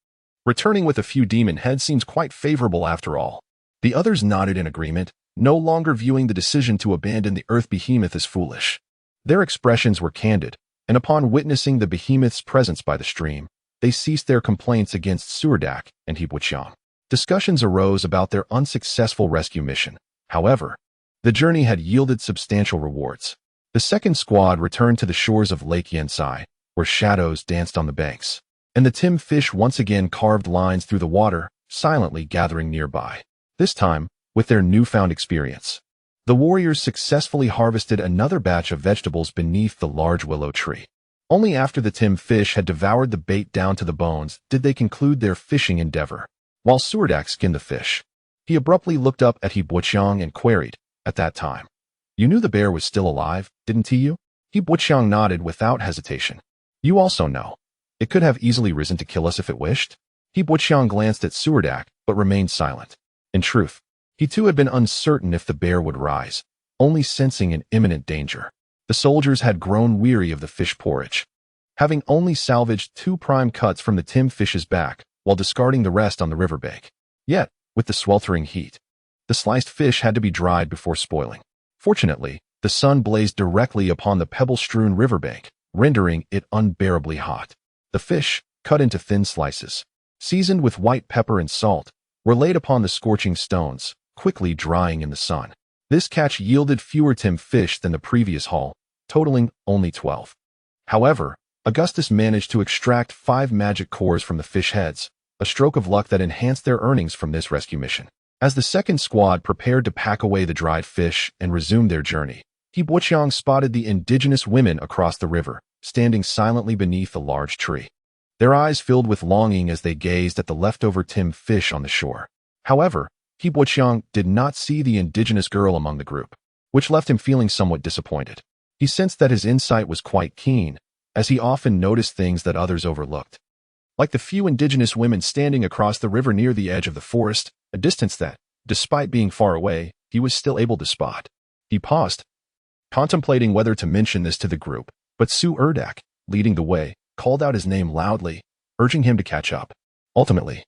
Returning with a few demon heads seems quite favorable after all." The others nodded in agreement, no longer viewing the decision to abandon the earth behemoth as foolish. Their expressions were candid, and upon witnessing the behemoth's presence by the stream, they ceased their complaints against Suldark and Buqiang. Discussions arose about their unsuccessful rescue mission. However, the journey had yielded substantial rewards. The second squad returned to the shores of Lake Yensai, where shadows danced on the banks, and the Tim fish once again carved lines through the water, silently gathering nearby. This time, with their newfound experience, the warriors successfully harvested another batch of vegetables beneath the large willow tree. Only after the Tim fish had devoured the bait down to the bones did they conclude their fishing endeavor. While Suldark skinned the fish, he abruptly looked up at Buqiang and queried, "At that time, you knew the bear was still alive, didn't you?" Buqiang nodded without hesitation. "You also know. It could have easily risen to kill us if it wished." Buqiang glanced at Suldark, but remained silent. In truth, he too had been uncertain if the bear would rise, only sensing an imminent danger. The soldiers had grown weary of the fish porridge, having only salvaged 2 prime cuts from the Tim fish's back, while discarding the rest on the riverbank. Yet, with the sweltering heat, the sliced fish had to be dried before spoiling. Fortunately, the sun blazed directly upon the pebble-strewn riverbank, rendering it unbearably hot. The fish, cut into thin slices, seasoned with white pepper and salt, were laid upon the scorching stones, quickly drying in the sun. This catch yielded fewer Tim fish than the previous haul, totaling only 12. However, Augustus managed to extract 5 magic cores from the fish heads, a stroke of luck that enhanced their earnings from this rescue mission. As the second squad prepared to pack away the dried fish and resume their journey, Buqiang spotted the indigenous women across the river, standing silently beneath a large tree. Their eyes filled with longing as they gazed at the leftover Tim fish on the shore. However, Buqiang did not see the indigenous girl among the group. which left him feeling somewhat disappointed. He sensed that his insight was quite keen, as he often noticed things that others overlooked. Like the few indigenous women standing across the river near the edge of the forest, a distance that, despite being far away, he was still able to spot. He paused, contemplating whether to mention this to the group, but Suldark, leading the way, called out his name loudly, urging him to catch up. Ultimately,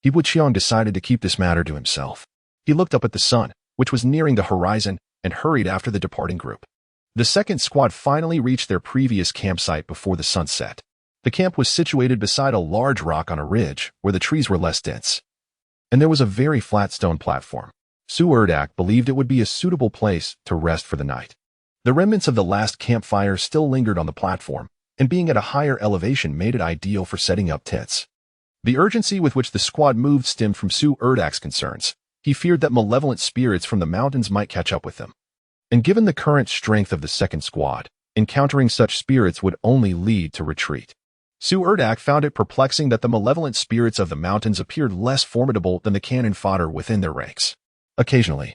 Qian decided to keep this matter to himself. He looked up at the sun, which was nearing the horizon, and hurried after the departing group. The second squad finally reached their previous campsite before the sun set. The camp was situated beside a large rock on a ridge where the trees were less dense, and there was a very flat stone platform. Suldark believed it would be a suitable place to rest for the night. The remnants of the last campfire still lingered on the platform, and being at a higher elevation made it ideal for setting up tents. The urgency with which the squad moved stemmed from Suldark's concerns. He feared that malevolent spirits from the mountains might catch up with them. And given the current strength of the second squad, encountering such spirits would only lead to retreat. Suldark found it perplexing that the malevolent spirits of the mountains appeared less formidable than the cannon fodder within their ranks. Occasionally,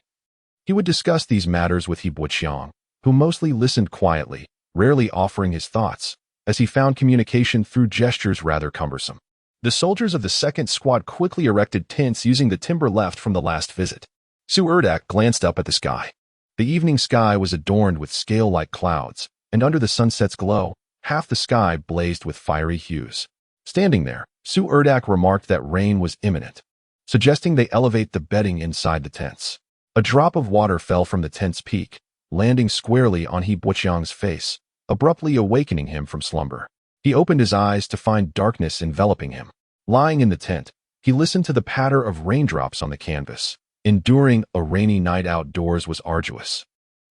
he would discuss these matters with Qian, who mostly listened quietly, rarely offering his thoughts, as he found communication through gestures rather cumbersome. The soldiers of the second squad quickly erected tents using the timber left from the last visit. Suldark glanced up at the sky. The evening sky was adorned with scale-like clouds, and under the sunset's glow, half the sky blazed with fiery hues. Standing there, Suldark remarked that rain was imminent, suggesting they elevate the bedding inside the tents. A drop of water fell from the tent's peak, landing squarely on Qian's face, abruptly awakening him from slumber. He opened his eyes to find darkness enveloping him. Lying in the tent, he listened to the patter of raindrops on the canvas. Enduring a rainy night outdoors was arduous.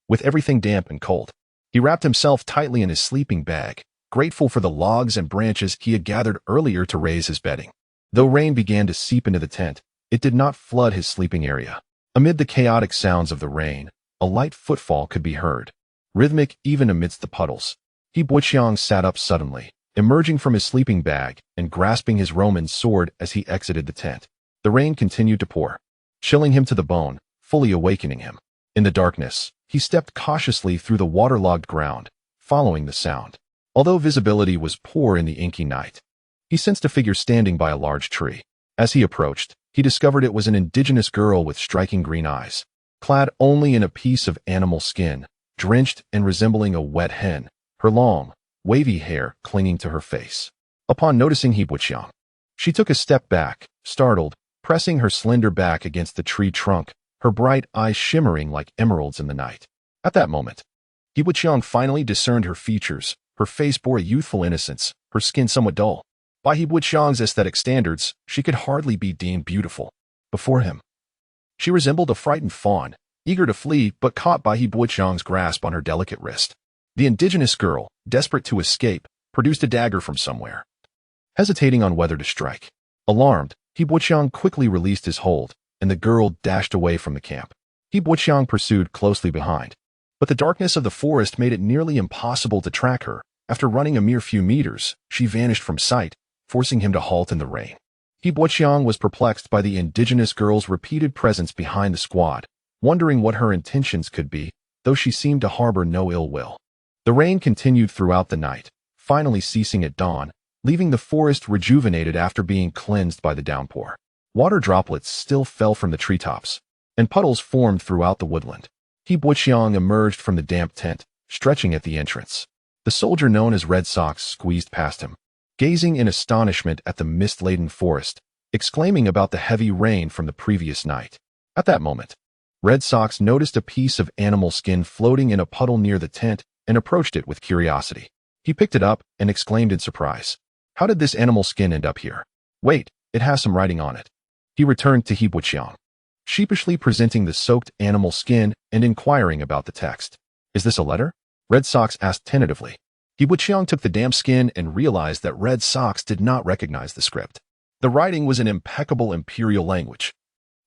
With everything damp and cold, he wrapped himself tightly in his sleeping bag, grateful for the logs and branches he had gathered earlier to raise his bedding. Though rain began to seep into the tent, it did not flood his sleeping area. Amid the chaotic sounds of the rain, a light footfall could be heard, rhythmic even amidst the puddles. Qian sat up suddenly, emerging from his sleeping bag and grasping his Roman sword as he exited the tent. The rain continued to pour, chilling him to the bone, fully awakening him. In the darkness, he stepped cautiously through the waterlogged ground, following the sound. Although visibility was poor in the inky night, he sensed a figure standing by a large tree. As he approached, he discovered it was an indigenous girl with striking green eyes, clad only in a piece of animal skin, drenched and resembling a wet hen, her long, wavy hair clinging to her face. Upon noticing Qian, she took a step back, startled, pressing her slender back against the tree trunk, her bright eyes shimmering like emeralds in the night. At that moment, Qian finally discerned her features. Her face bore a youthful innocence, her skin somewhat dull. By Qian's aesthetic standards, she could hardly be deemed beautiful. Before him, she resembled a frightened fawn, eager to flee but caught by Qian's grasp on her delicate wrist. The indigenous girl, desperate to escape, produced a dagger from somewhere, hesitating on whether to strike. Alarmed, Qian quickly released his hold, and the girl dashed away from the camp. Qian pursued closely behind, but the darkness of the forest made it nearly impossible to track her. After running a mere few meters, she vanished from sight, forcing him to halt in the rain. Qian was perplexed by the indigenous girl's repeated presence behind the squad, wondering what her intentions could be, though she seemed to harbor no ill will. The rain continued throughout the night, finally ceasing at dawn, leaving the forest rejuvenated after being cleansed by the downpour. Water droplets still fell from the treetops, and puddles formed throughout the woodland. Qian emerged from the damp tent, stretching at the entrance. The soldier known as Red Socks squeezed past him, gazing in astonishment at the mist-laden forest, exclaiming about the heavy rain from the previous night. At that moment, Red Socks noticed a piece of animal skin floating in a puddle near the tent and approached it with curiosity. He picked it up and exclaimed in surprise, "How did this animal skin end up here? Wait, it has some writing on it." He returned to Qian, sheepishly presenting the soaked animal skin and inquiring about the text. "Is this a letter?" Red Socks asked tentatively. Qian took the damp skin and realized that Red Socks did not recognize the script. The writing was in impeccable imperial language,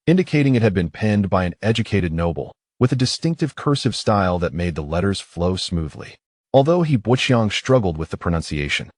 indicating it had been penned by an educated noble, with a distinctive cursive style that made the letters flow smoothly. Although Qian struggled with the pronunciation,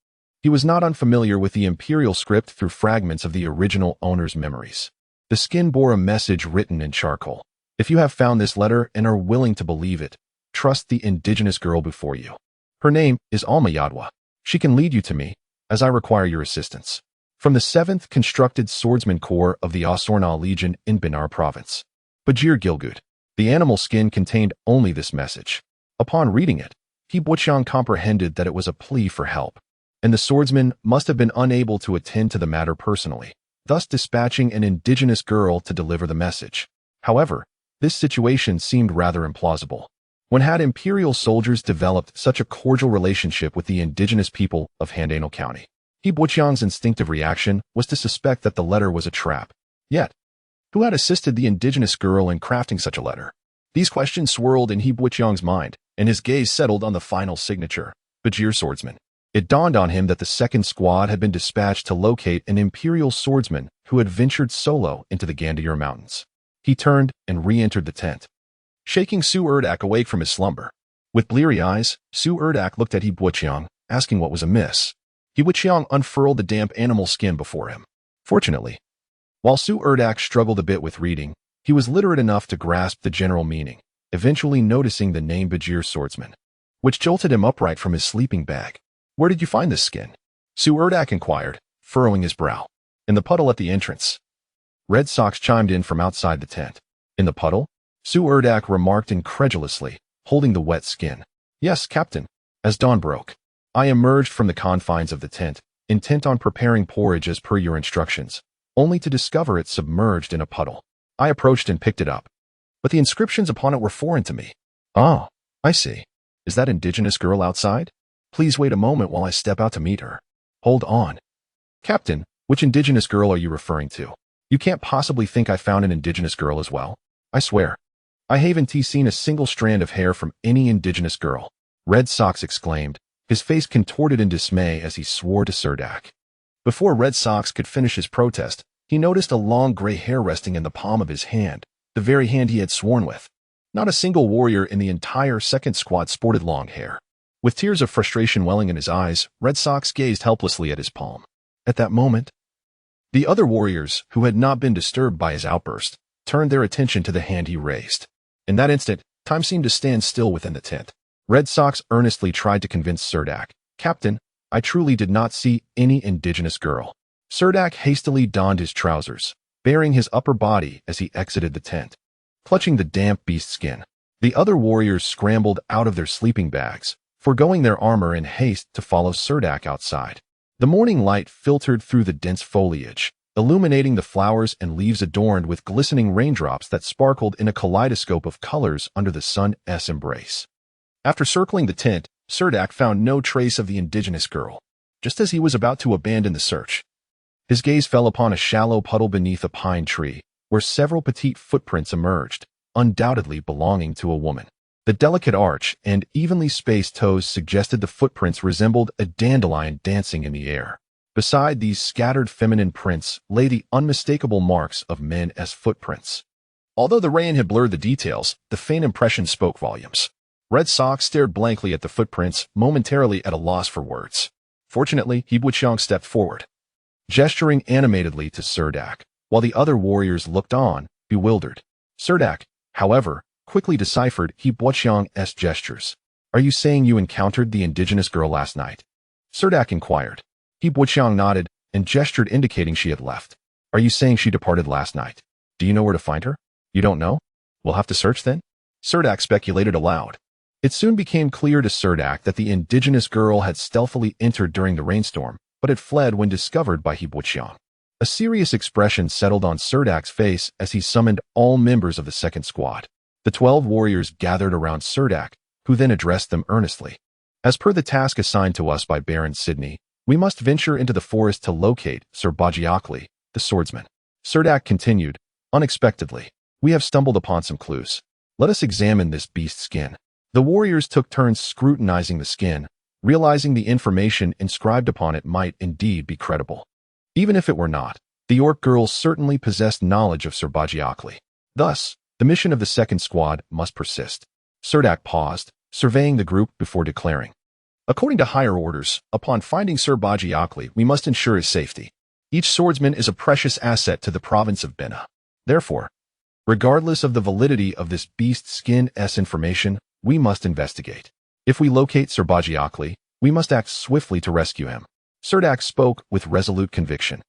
he was not unfamiliar with the imperial script through fragments of the original owner's memories. The skin bore a message written in charcoal, If you have found this letter and are willing to believe it, trust the indigenous girl before you. Her name is Alma Yadwa. She can lead you to me, as I require your assistance. From the 7th Constructed Swordsman Corps of the Osorna Legion in Benai Province. Bajir Gilgud. The animal skin contained only this message. Upon reading it, He Buqiang comprehended that it was a plea for help, and the swordsman must have been unable to attend to the matter personally, thus dispatching an indigenous girl to deliver the message. However, this situation seemed rather implausible. When had imperial soldiers developed such a cordial relationship with the indigenous people of Handano County? He Buqiang's instinctive reaction was to suspect that the letter was a trap. Yet, who had assisted the indigenous girl in crafting such a letter? These questions swirled in He Buqiang's mind, and his gaze settled on the final signature, Bajir Swordsman. It dawned on him that the 2nd Squad had been dispatched to locate an imperial swordsman who had ventured solo into the Gandhir Mountains. He turned and re-entered the tent, shaking Su Urdak awake from his slumber. With bleary eyes, Su Urdak looked at He Buqiang, asking what was amiss. He Buqiang unfurled the damp animal skin before him. Fortunately, while Su Urdak struggled a bit with reading, he was literate enough to grasp the general meaning, eventually noticing the name Bajir Swordsman, which jolted him upright from his sleeping bag. Where did you find this skin? Su Urdak inquired, furrowing his brow. In the puddle at the entrance. Red Sox chimed in from outside the tent. In the puddle? Su Urdak remarked incredulously, holding the wet skin. Yes, Captain. As dawn broke, I emerged from the confines of the tent, intent on preparing porridge as per your instructions, only to discover it submerged in a puddle. I approached and picked it up, but the inscriptions upon it were foreign to me. Oh, I see. Is that indigenous girl outside? Please wait a moment while I step out to meet her. Hold on. Captain, which indigenous girl are you referring to? You can't possibly think I found an indigenous girl as well. I swear. I haven't seen a single strand of hair from any indigenous girl. Red Sox exclaimed, his face contorted in dismay as he swore to Surdak. Before Red Sox could finish his protest, he noticed a long gray hair resting in the palm of his hand, the very hand he had sworn with. Not a single warrior in the entire 2nd Squad sported long hair. With tears of frustration welling in his eyes, Red Sox gazed helplessly at his palm. At that moment, the other warriors, who had not been disturbed by his outburst, turned their attention to the hand he raised. In that instant, time seemed to stand still within the tent. Red Sox earnestly tried to convince Surdak, Captain, I truly did not see any indigenous girl. Surdak hastily donned his trousers, baring his upper body as he exited the tent, clutching the damp beast skin. The other warriors scrambled out of their sleeping bags, foregoing their armor in haste to follow Surdak outside. The morning light filtered through the dense foliage, illuminating the flowers and leaves adorned with glistening raindrops that sparkled in a kaleidoscope of colors under the sun's embrace. After circling the tent, Surdak found no trace of the indigenous girl. Just as he was about to abandon the search, his gaze fell upon a shallow puddle beneath a pine tree, where several petite footprints emerged, undoubtedly belonging to a woman. The delicate arch and evenly spaced toes suggested the footprints resembled a dandelion dancing in the air. Beside these scattered feminine prints lay the unmistakable marks of men's footprints. Although the rain had blurred the details, the faint impression spoke volumes. Red Sox stared blankly at the footprints, momentarily at a loss for words. Fortunately, He Buqiang stepped forward, gesturing animatedly to Surdak, while the other warriors looked on, bewildered. Surdak, however, quickly deciphered He Buqiang's gestures. Are you saying you encountered the indigenous girl last night? Surdak inquired. He Buqiang nodded and gestured indicating she had left. Are you saying she departed last night? Do you know where to find her? You don't know? We'll have to search then? Surdak speculated aloud. It soon became clear to Surdak that the indigenous girl had stealthily entered during the rainstorm, but had fled when discovered by He Buqiang. A serious expression settled on Surdak's face as he summoned all members of the 2nd Squad. The 12 warriors gathered around Surdak, who then addressed them earnestly. As per the task assigned to us by Baron Sidney, we must venture into the forest to locate Sir Bajiakli, the swordsman. Surdak continued, unexpectedly, we have stumbled upon some clues. Let us examine this beast skin. The warriors took turns scrutinizing the skin, realizing the information inscribed upon it might indeed be credible. Even if it were not, the orc girl certainly possessed knowledge of Sir Bajiakli. Thus, the mission of the 2nd Squad must persist. Surdak paused, surveying the group before declaring. According to higher orders, upon finding Sir Bajiakli, we must ensure his safety. Each swordsman is a precious asset to the province of Benai. Therefore, Regardless of the validity of this beast skin's information, we must investigate. If we locate Sir Bajiakli, we must act swiftly to rescue him. Suldark spoke with resolute conviction.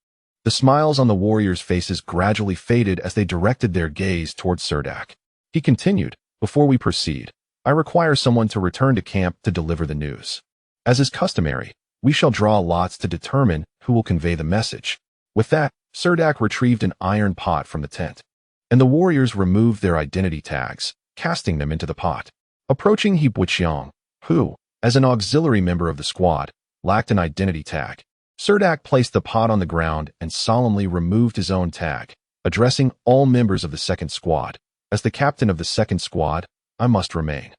The smiles on the warriors' faces gradually faded as they directed their gaze towards Suldark. He continued, "Before we proceed, I require someone to return to camp to deliver the news. As is customary, we shall draw lots to determine who will convey the message." With that, Suldark retrieved an iron pot from the tent, and the warriors removed their identity tags, casting them into the pot. Approaching He Buqiang, who, as an auxiliary member of the squad, lacked an identity tag, Suldark placed the pot on the ground and solemnly removed his own tag, addressing all members of the second squad. "As the captain of the second squad, I must remain.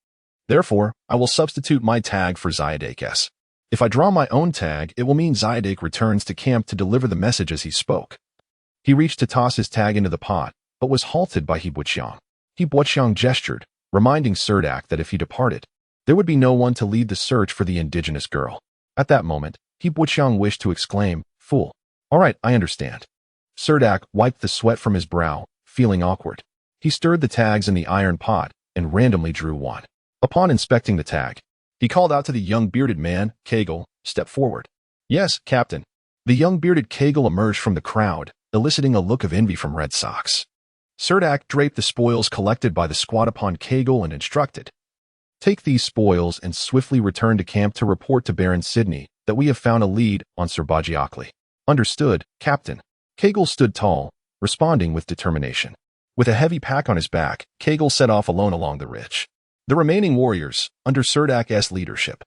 Therefore, I will substitute my tag for Zyadak's. If I draw my own tag, it will mean Zyadek returns to camp to deliver the message as he spoke." He reached to toss his tag into the pot, but was halted by He Buqiang. He Buqiang gestured, reminding Suldark that if he departed, there would be no one to lead the search for the indigenous girl. At that moment, He Buqiang wished to exclaim, "Fool. All right, I understand." Suldark wiped the sweat from his brow, feeling awkward. He stirred the tags in the iron pot and randomly drew one. Upon inspecting the tag, he called out to the young bearded man, Kegel, "Step forward." "Yes, Captain." The young bearded Kegel emerged from the crowd, eliciting a look of envy from Red Sox. Suldark draped the spoils collected by the squad upon Kegel and instructed, "Take these spoils and swiftly return to camp to report to Baron Sidney that we have found a lead on Sir Bajiakli." "Understood, Captain." Kegel stood tall, responding with determination. With a heavy pack on his back, Kegel set off alone along the ridge. The remaining warriors, under Suldark's leadership,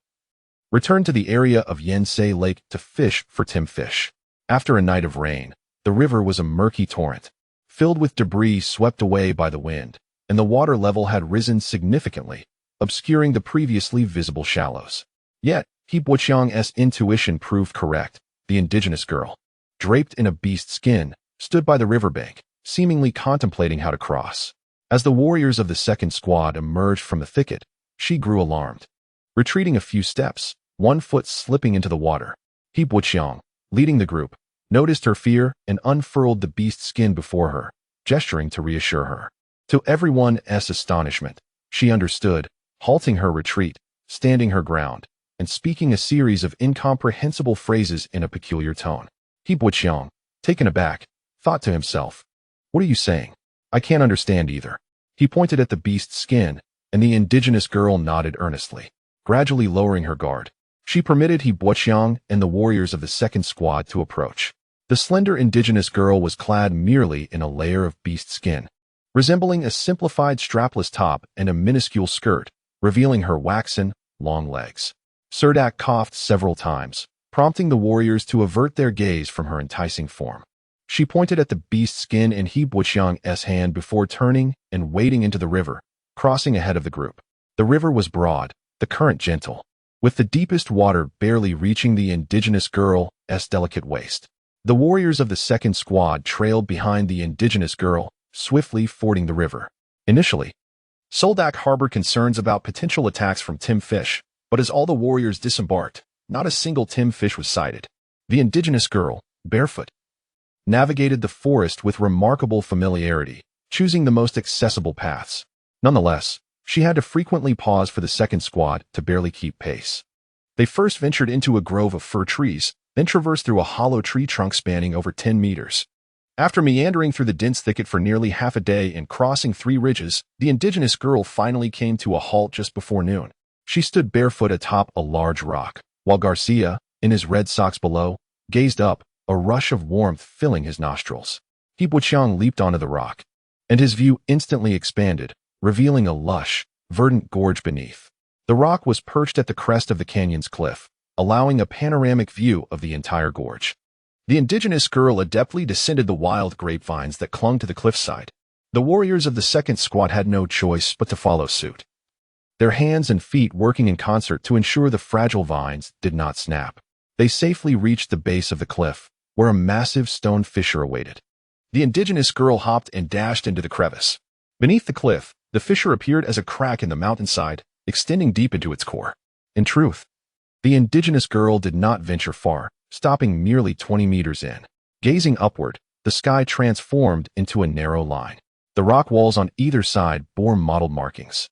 returned to the area of Yensei Lake to fish for timfish. After a night of rain, the river was a murky torrent, filled with debris swept away by the wind, and the water level had risen significantly, obscuring the previously visible shallows. Yet, He Buqiang's intuition proved correct. The indigenous girl, draped in a beast skin, stood by the riverbank, seemingly contemplating how to cross. As the warriors of the second squad emerged from the thicket, she grew alarmed. Retreating a few steps, one foot slipping into the water, He Buqiang, leading the group, noticed her fear and unfurled the beast skin before her, gesturing to reassure her. To everyone's astonishment, she understood, halting her retreat, standing her ground, and speaking a series of incomprehensible phrases in a peculiar tone. He Buqiang, taken aback, thought to himself, "What are you saying? I can't understand either." He pointed at the beast's skin, and the indigenous girl nodded earnestly, gradually lowering her guard. She permitted He Buqiang and the warriors of the second squad to approach. The slender indigenous girl was clad merely in a layer of beast skin, resembling a simplified strapless top and a minuscule skirt, revealing her waxen, long legs. Suldark coughed several times, prompting the warriors to avert their gaze from her enticing form. She pointed at the beast skin in He Buqiang's hand before turning and wading into the river, crossing ahead of the group. The river was broad, the current gentle, with the deepest water barely reaching the indigenous girl's delicate waist. The warriors of the second squad trailed behind the indigenous girl, swiftly fording the river. Initially, Suldark harbored concerns about potential attacks from timfish, but as all the warriors disembarked, not a single timfish was sighted. The indigenous girl, barefoot, navigated the forest with remarkable familiarity, choosing the most accessible paths. Nonetheless, she had to frequently pause for the second squad to barely keep pace. They first ventured into a grove of fir trees, then traversed through a hollow tree trunk spanning over 10 meters. After meandering through the dense thicket for nearly half a day and crossing 3 ridges, the indigenous girl finally came to a halt just before noon. She stood barefoot atop a large rock, while Garcia, in his red socks below, gazed up, a rush of warmth filling his nostrils. He Buqiang leaped onto the rock, and his view instantly expanded, revealing a lush, verdant gorge beneath. The rock was perched at the crest of the canyon's cliff, allowing a panoramic view of the entire gorge. The indigenous girl adeptly descended the wild grapevines that clung to the cliffside. The warriors of the second squad had no choice but to follow suit, their hands and feet working in concert to ensure the fragile vines did not snap. They safely reached the base of the cliff, where a massive stone fissure awaited. The indigenous girl hopped and dashed into the crevice. Beneath the cliff, the fissure appeared as a crack in the mountainside, extending deep into its core. In truth, the indigenous girl did not venture far, stopping merely 20 meters in. Gazing upward, the sky transformed into a narrow line. The rock walls on either side bore mottled markings.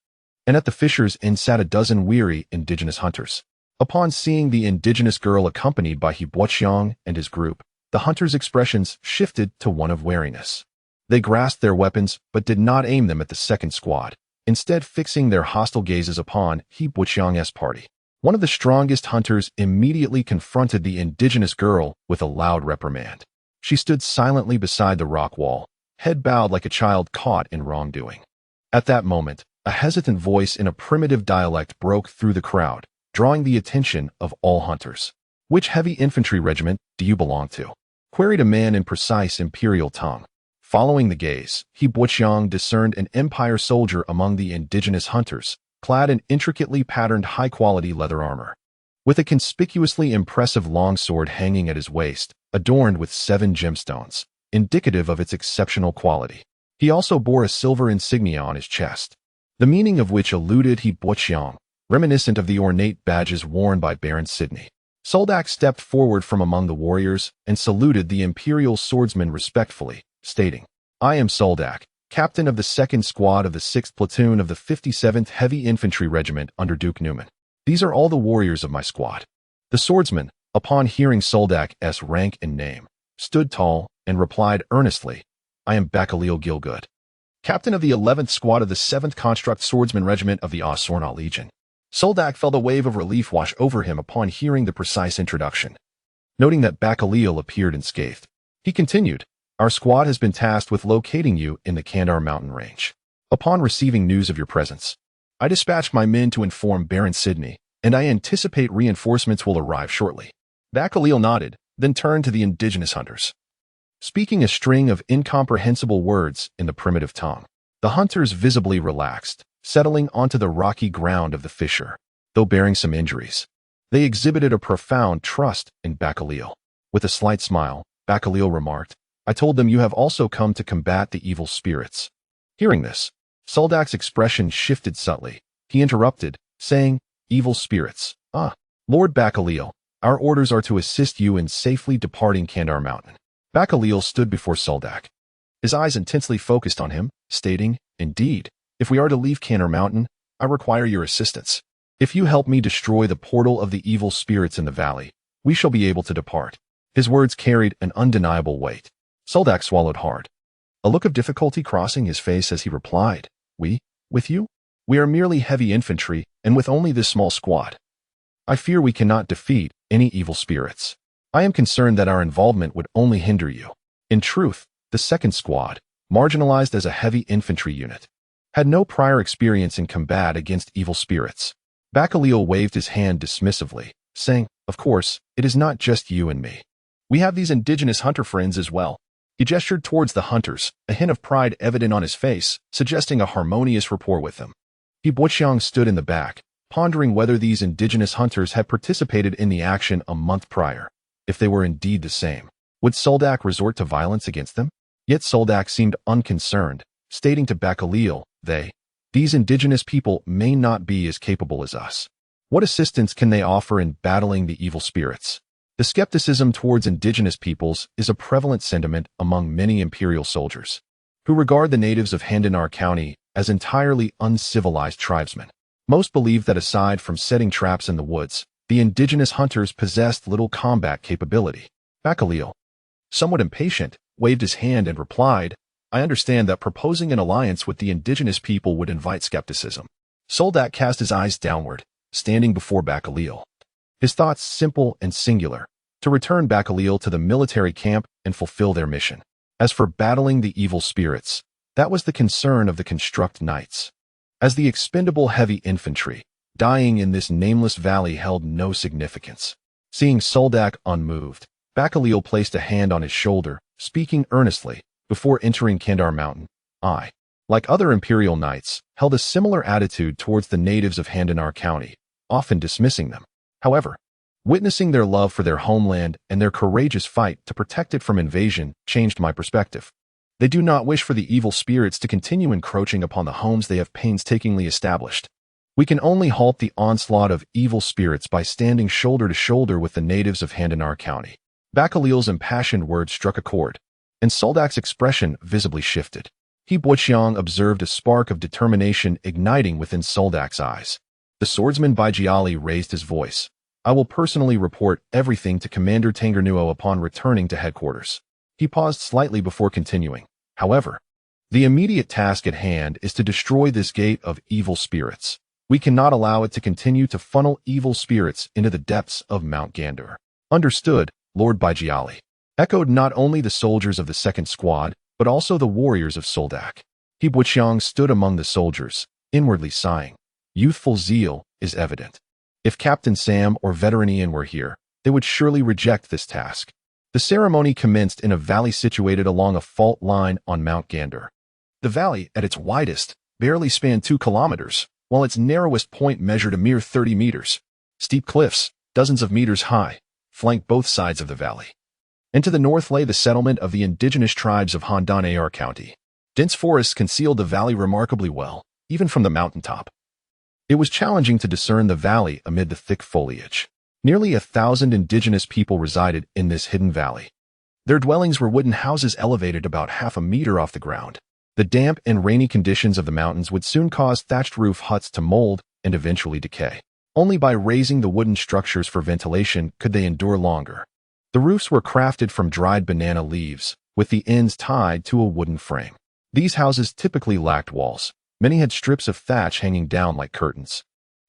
And at the fissure's end sat a dozen weary indigenous hunters. Upon seeing the indigenous girl accompanied by Hibuoqiang and his group, the hunters' expressions shifted to one of wariness. They grasped their weapons but did not aim them at the second squad, instead fixing their hostile gazes upon Hibuoqiang's party. One of the strongest hunters immediately confronted the indigenous girl with a loud reprimand. She stood silently beside the rock wall, head bowed like a child caught in wrongdoing. At that moment, a hesitant voice in a primitive dialect broke through the crowd, drawing the attention of all hunters. "Which heavy infantry regiment do you belong to?" queried a man in precise imperial tongue. Following the gaze, Hibuoqiang discerned an empire soldier among the indigenous hunters, clad in intricately patterned high-quality leather armor. With a conspicuously impressive longsword hanging at his waist, adorned with 7 gemstones, indicative of its exceptional quality. He also bore a silver insignia on his chest, the meaning of which eluded Hibuoqiang, reminiscent of the ornate badges worn by Baron Sidney. Suldark stepped forward from among the warriors and saluted the imperial swordsman respectfully, stating, "I am Suldark, captain of the 2nd Squad of the 6th Platoon of the 57th Heavy Infantry Regiment under Duke Newman. These are all the warriors of my squad." The swordsman, upon hearing Suldark's rank and name, stood tall and replied earnestly, "I am Bakhalil Gilgood, captain of the 11th Squad of the 7th Construct Swordsman Regiment of the Osorna Legion." Suldark felt a wave of relief wash over him upon hearing the precise introduction. Noting that Bakhalil appeared unscathed, he continued, "Our squad has been tasked with locating you in the Kandar mountain range. Upon receiving news of your presence, I dispatched my men to inform Baron Sidney, and I anticipate reinforcements will arrive shortly." Bakhalil nodded, then turned to the indigenous hunters, speaking a string of incomprehensible words in the primitive tongue. The hunters visibly relaxed, settling onto the rocky ground of the fissure. Though bearing some injuries, they exhibited a profound trust in Bakhalil. With a slight smile, Bakhalil remarked, "I told them you have also come to combat the evil spirits." Hearing this, Suldark's expression shifted subtly. He interrupted, saying, "Evil spirits? Ah, Lord Bakhalil, our orders are to assist you in safely departing Kandar Mountain." Bakhalil stood before Suldark, his eyes intensely focused on him, stating, "Indeed, if we are to leave Kandar Mountain, I require your assistance. If you help me destroy the portal of the evil spirits in the valley, we shall be able to depart." His words carried an undeniable weight. Suldark swallowed hard, a look of difficulty crossing his face as he replied, "We, with you? We are merely heavy infantry, and with only this small squad. I fear we cannot defeat any evil spirits. I am concerned that our involvement would only hinder you." In truth, the 2nd Squad, marginalized as a heavy infantry unit, had no prior experience in combat against evil spirits. Bakhalil waved his hand dismissively, saying, "Of course, it is not just you and me. We have these indigenous hunter friends as well." He gestured towards the hunters, a hint of pride evident on his face, suggesting a harmonious rapport with them. Hibuoqiang stood in the back, pondering whether these indigenous hunters had participated in the action a month prior. If they were indeed the same, would Suldark resort to violence against them? Yet Suldark seemed unconcerned, stating to Bakhalil, These indigenous people may not be as capable as us. What assistance can they offer in battling the evil spirits?" The skepticism towards indigenous peoples is a prevalent sentiment among many imperial soldiers, who regard the natives of Handanar County as entirely uncivilized tribesmen. Most believe that aside from setting traps in the woods, the indigenous hunters possessed little combat capability. Bakhalil, somewhat impatient, waved his hand and replied, "I understand that proposing an alliance with the indigenous people would invite skepticism." Suldark cast his eyes downward, standing before Bakhalil. His thoughts simple and singular, to return Bakhalil to the military camp and fulfill their mission. As for battling the evil spirits, that was the concern of the Construct Knights. As the expendable heavy infantry, dying in this nameless valley held no significance. Seeing Suldark unmoved, Bakhalil placed a hand on his shoulder, speaking earnestly, before entering Kandar Mountain, I, like other imperial knights, held a similar attitude towards the natives of Handanar County, often dismissing them. However, witnessing their love for their homeland and their courageous fight to protect it from invasion changed my perspective. They do not wish for the evil spirits to continue encroaching upon the homes they have painstakingly established. We can only halt the onslaught of evil spirits by standing shoulder to shoulder with the natives of Handanar County. Bakhalil's impassioned words struck a chord, and Suldark's expression visibly shifted. He Buqiang observed a spark of determination igniting within Suldak's eyes. The swordsman Baijiali raised his voice. I will personally report everything to Commander Tangernuo upon returning to headquarters. He paused slightly before continuing. However, the immediate task at hand is to destroy this gate of evil spirits. We cannot allow it to continue to funnel evil spirits into the depths of Mount Gandur. Understood, Lord Baijiali. Echoed not only the soldiers of the second squad, but also the warriors of Suldark. He Buqiang stood among the soldiers, inwardly sighing. Youthful zeal is evident. If Captain Sam or Veteran Ian were here, they would surely reject this task. The ceremony commenced in a valley situated along a fault line on Mount Gandur. The valley, at its widest, barely spanned 2 kilometers, while its narrowest point measured a mere 30 meters. Steep cliffs, dozens of meters high, flanked both sides of the valley. And to the north lay the settlement of the indigenous tribes of Hondan County. Dense forests concealed the valley remarkably well, even from the mountaintop. It was challenging to discern the valley amid the thick foliage. Nearly 1,000 indigenous people resided in this hidden valley. Their dwellings were wooden houses elevated about half a meter off the ground. The damp and rainy conditions of the mountains would soon cause thatched roof huts to mold and eventually decay. Only by raising the wooden structures for ventilation could they endure longer. The roofs were crafted from dried banana leaves, with the ends tied to a wooden frame. These houses typically lacked walls. Many had strips of thatch hanging down like curtains.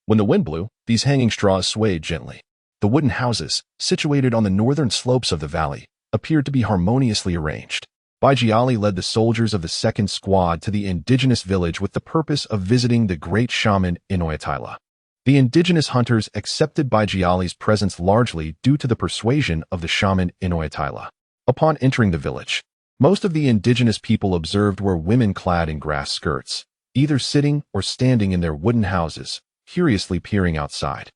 When the wind blew, these hanging straws swayed gently. The wooden houses, situated on the northern slopes of the valley, appeared to be harmoniously arranged. Baijiali led the soldiers of the second squad to the indigenous village with the purpose of visiting the great shaman Inoyatila. The indigenous hunters accepted Baijiali's presence largely due to the persuasion of the shaman Inoyatila. Upon entering the village, most of the indigenous people observed were women clad in grass skirts, either sitting or standing in their wooden houses, curiously peering outside.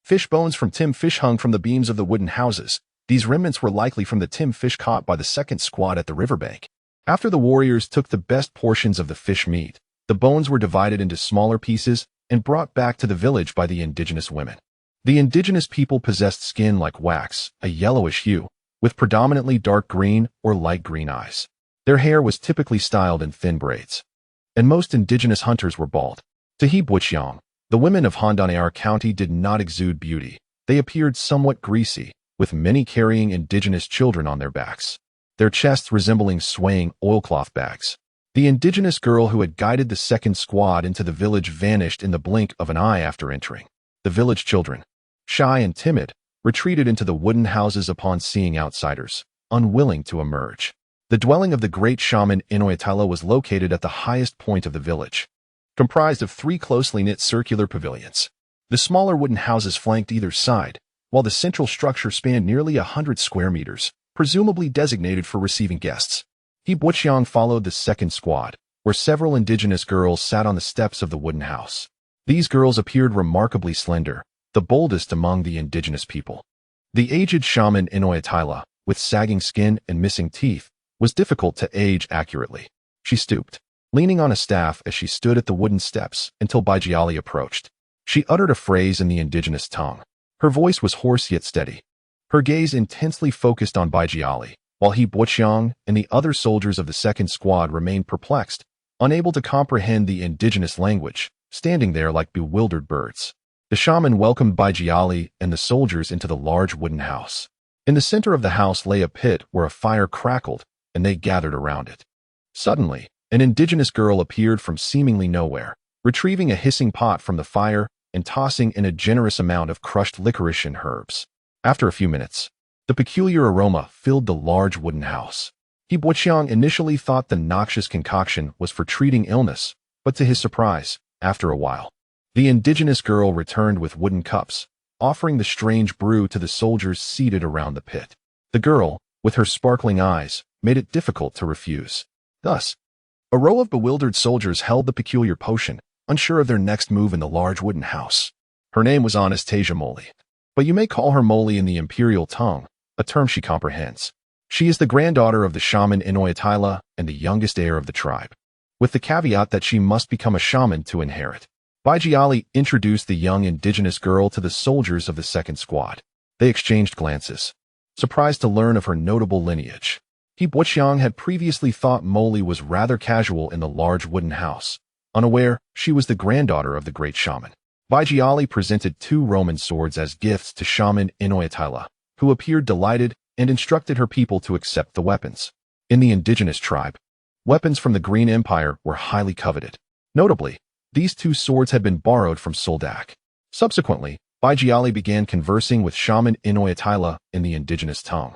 Fish bones from Tim fish hung from the beams of the wooden houses. These remnants were likely from the Tim fish caught by the second squad at the riverbank. After the warriors took the best portions of the fish meat, the bones were divided into smaller pieces and brought back to the village by the indigenous women. The indigenous people possessed skin like wax, a yellowish hue, with predominantly dark green or light green eyes. Their hair was typically styled in thin braids. And most indigenous hunters were bald. To He Buqiang, the women of Hondan County did not exude beauty. They appeared somewhat greasy, with many carrying indigenous children on their backs, their chests resembling swaying oilcloth bags. The indigenous girl who had guided the second squad into the village vanished in the blink of an eye after entering. The village children, shy and timid, retreated into the wooden houses upon seeing outsiders, unwilling to emerge. The dwelling of the great shaman Inoyatila was located at the highest point of the village, comprised of 3 closely knit circular pavilions. The smaller wooden houses flanked either side, while the central structure spanned nearly 100 square meters, presumably designated for receiving guests. He Buqiang followed the second squad, where several indigenous girls sat on the steps of the wooden house. These girls appeared remarkably slender, the boldest among the indigenous people. The aged shaman Inoyatila, with sagging skin and missing teeth, was difficult to age accurately. She stooped, leaning on a staff as she stood at the wooden steps until Baijiali approached. She uttered a phrase in the indigenous tongue. Her voice was hoarse yet steady. Her gaze intensely focused on Baijiali, while He Buqiang and the other soldiers of the second squad remained perplexed, unable to comprehend the indigenous language, standing there like bewildered birds. The shaman welcomed Baijiali and the soldiers into the large wooden house. In the center of the house lay a pit where a fire crackled, and they gathered around it. Suddenly, an indigenous girl appeared from seemingly nowhere, retrieving a hissing pot from the fire and tossing in a generous amount of crushed licorice and herbs. After a few minutes, the peculiar aroma filled the large wooden house. He Buqiang initially thought the noxious concoction was for treating illness, but to his surprise, after a while, the indigenous girl returned with wooden cups, offering the strange brew to the soldiers seated around the pit. The girl, with her sparkling eyes, made it difficult to refuse. Thus, a row of bewildered soldiers held the peculiar potion, unsure of their next move in the large wooden house. Her name was Anastasia Moli, but you may call her Moli in the imperial tongue, a term she comprehends. She is the granddaughter of the shaman Inoyatila and the youngest heir of the tribe, with the caveat that she must become a shaman to inherit. Baijiali introduced the young indigenous girl to the soldiers of the second squad. They exchanged glances, surprised to learn of her notable lineage. He Boqiang had previously thought Molly was rather casual in the large wooden house, unaware she was the granddaughter of the great shaman. Baijiali presented 2 Roman swords as gifts to Shaman Inoyatila, who appeared delighted and instructed her people to accept the weapons. In the indigenous tribe, weapons from the Green Empire were highly coveted. Notably, these 2 swords had been borrowed from Suldark. Subsequently, Baijiali began conversing with Shaman Inoyatila in the indigenous tongue,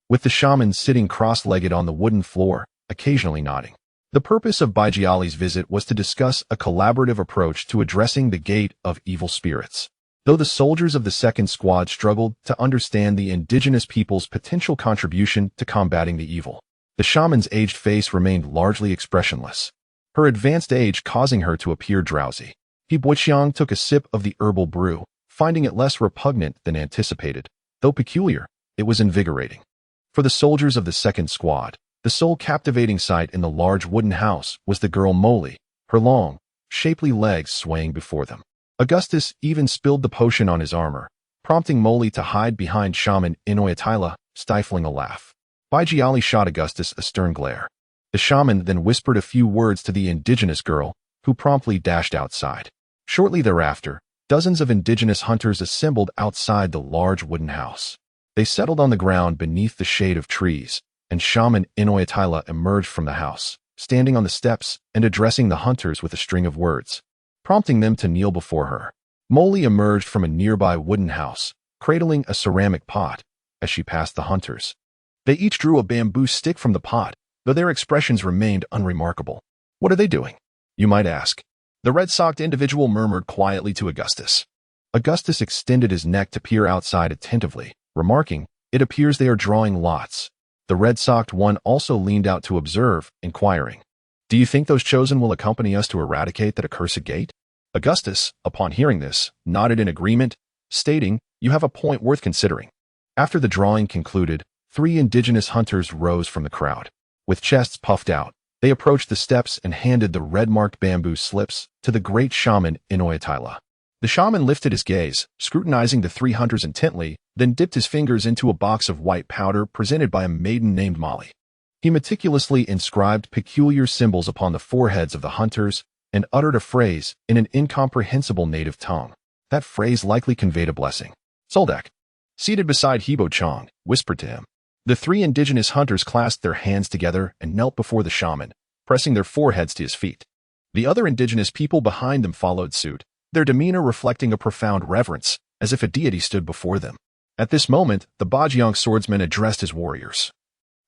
with the shaman sitting cross-legged on the wooden floor, occasionally nodding. The purpose of Baijiali's visit was to discuss a collaborative approach to addressing the gate of evil spirits. Though the soldiers of the second squad struggled to understand the indigenous people's potential contribution to combating the evil, the shaman's aged face remained largely expressionless, her advanced age causing her to appear drowsy. He Boqiang took a sip of the herbal brew, finding it less repugnant than anticipated. Though peculiar, it was invigorating. For the soldiers of the second squad, the sole captivating sight in the large wooden house was the girl Molly, her long, shapely legs swaying before them. Augustus even spilled the potion on his armor, prompting Molly to hide behind Shaman Inoyatila, stifling a laugh. Baijiali shot Augustus a stern glare. The shaman then whispered a few words to the indigenous girl, who promptly dashed outside. Shortly thereafter, dozens of indigenous hunters assembled outside the large wooden house. They settled on the ground beneath the shade of trees, and Shaman Inoyatila emerged from the house, standing on the steps and addressing the hunters with a string of words, prompting them to kneel before her. Molly emerged from a nearby wooden house, cradling a ceramic pot as she passed the hunters. They each drew a bamboo stick from the pot, though their expressions remained unremarkable. "What are they doing?" you might ask. The red-socked individual murmured quietly to Augustus. Augustus extended his neck to peer outside attentively, remarking, "It appears they are drawing lots." The red-socked one also leaned out to observe, inquiring, "Do you think those chosen will accompany us to eradicate that accursed gate?" Augustus, upon hearing this, nodded in agreement, stating, "You have a point worth considering." After the drawing concluded, 3 indigenous hunters rose from the crowd. With chests puffed out, they approached the steps and handed the red-marked bamboo slips to the great shaman Inoyatila. The shaman lifted his gaze, scrutinizing the 3 hunters intently, then dipped his fingers into a box of white powder presented by a maiden named Molly. He meticulously inscribed peculiar symbols upon the foreheads of the hunters and uttered a phrase in an incomprehensible native tongue. That phrase likely conveyed a blessing. Suldark, seated beside He Boqiang, whispered to him. The 3 indigenous hunters clasped their hands together and knelt before the shaman, pressing their foreheads to his feet. The other indigenous people behind them followed suit, their demeanor reflecting a profound reverence, as if a deity stood before them. At this moment, the Baijiang swordsman addressed his warriors,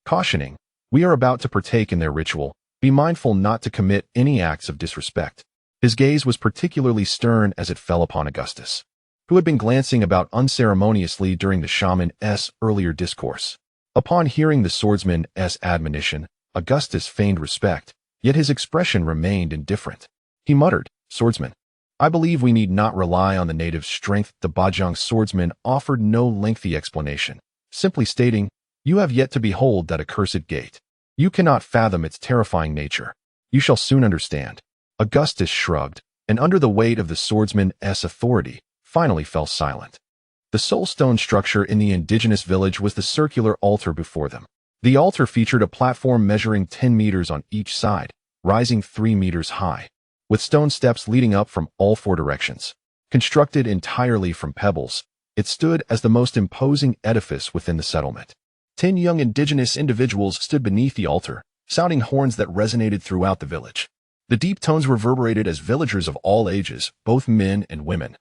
cautioning, "We are about to partake in their ritual. Be mindful not to commit any acts of disrespect." His gaze was particularly stern as it fell upon Augustus, who had been glancing about unceremoniously during the shaman's earlier discourse. Upon hearing the swordsman's admonition, Augustus feigned respect, yet his expression remained indifferent. He muttered, "Swordsman, I believe we need not rely on the native's strength." The Baijiang swordsman offered no lengthy explanation, simply stating, "You have yet to behold that accursed gate. You cannot fathom its terrifying nature. You shall soon understand." Augustus shrugged, and under the weight of the swordsman's authority, finally fell silent. The sole stone structure in the indigenous village was the circular altar before them. The altar featured a platform measuring 10 meters on each side, rising 3 meters high, with stone steps leading up from all 4 directions. Constructed entirely from pebbles, it stood as the most imposing edifice within the settlement. 10 young indigenous individuals stood beneath the altar, sounding horns that resonated throughout the village. The deep tones reverberated as villagers of all ages, both men and women,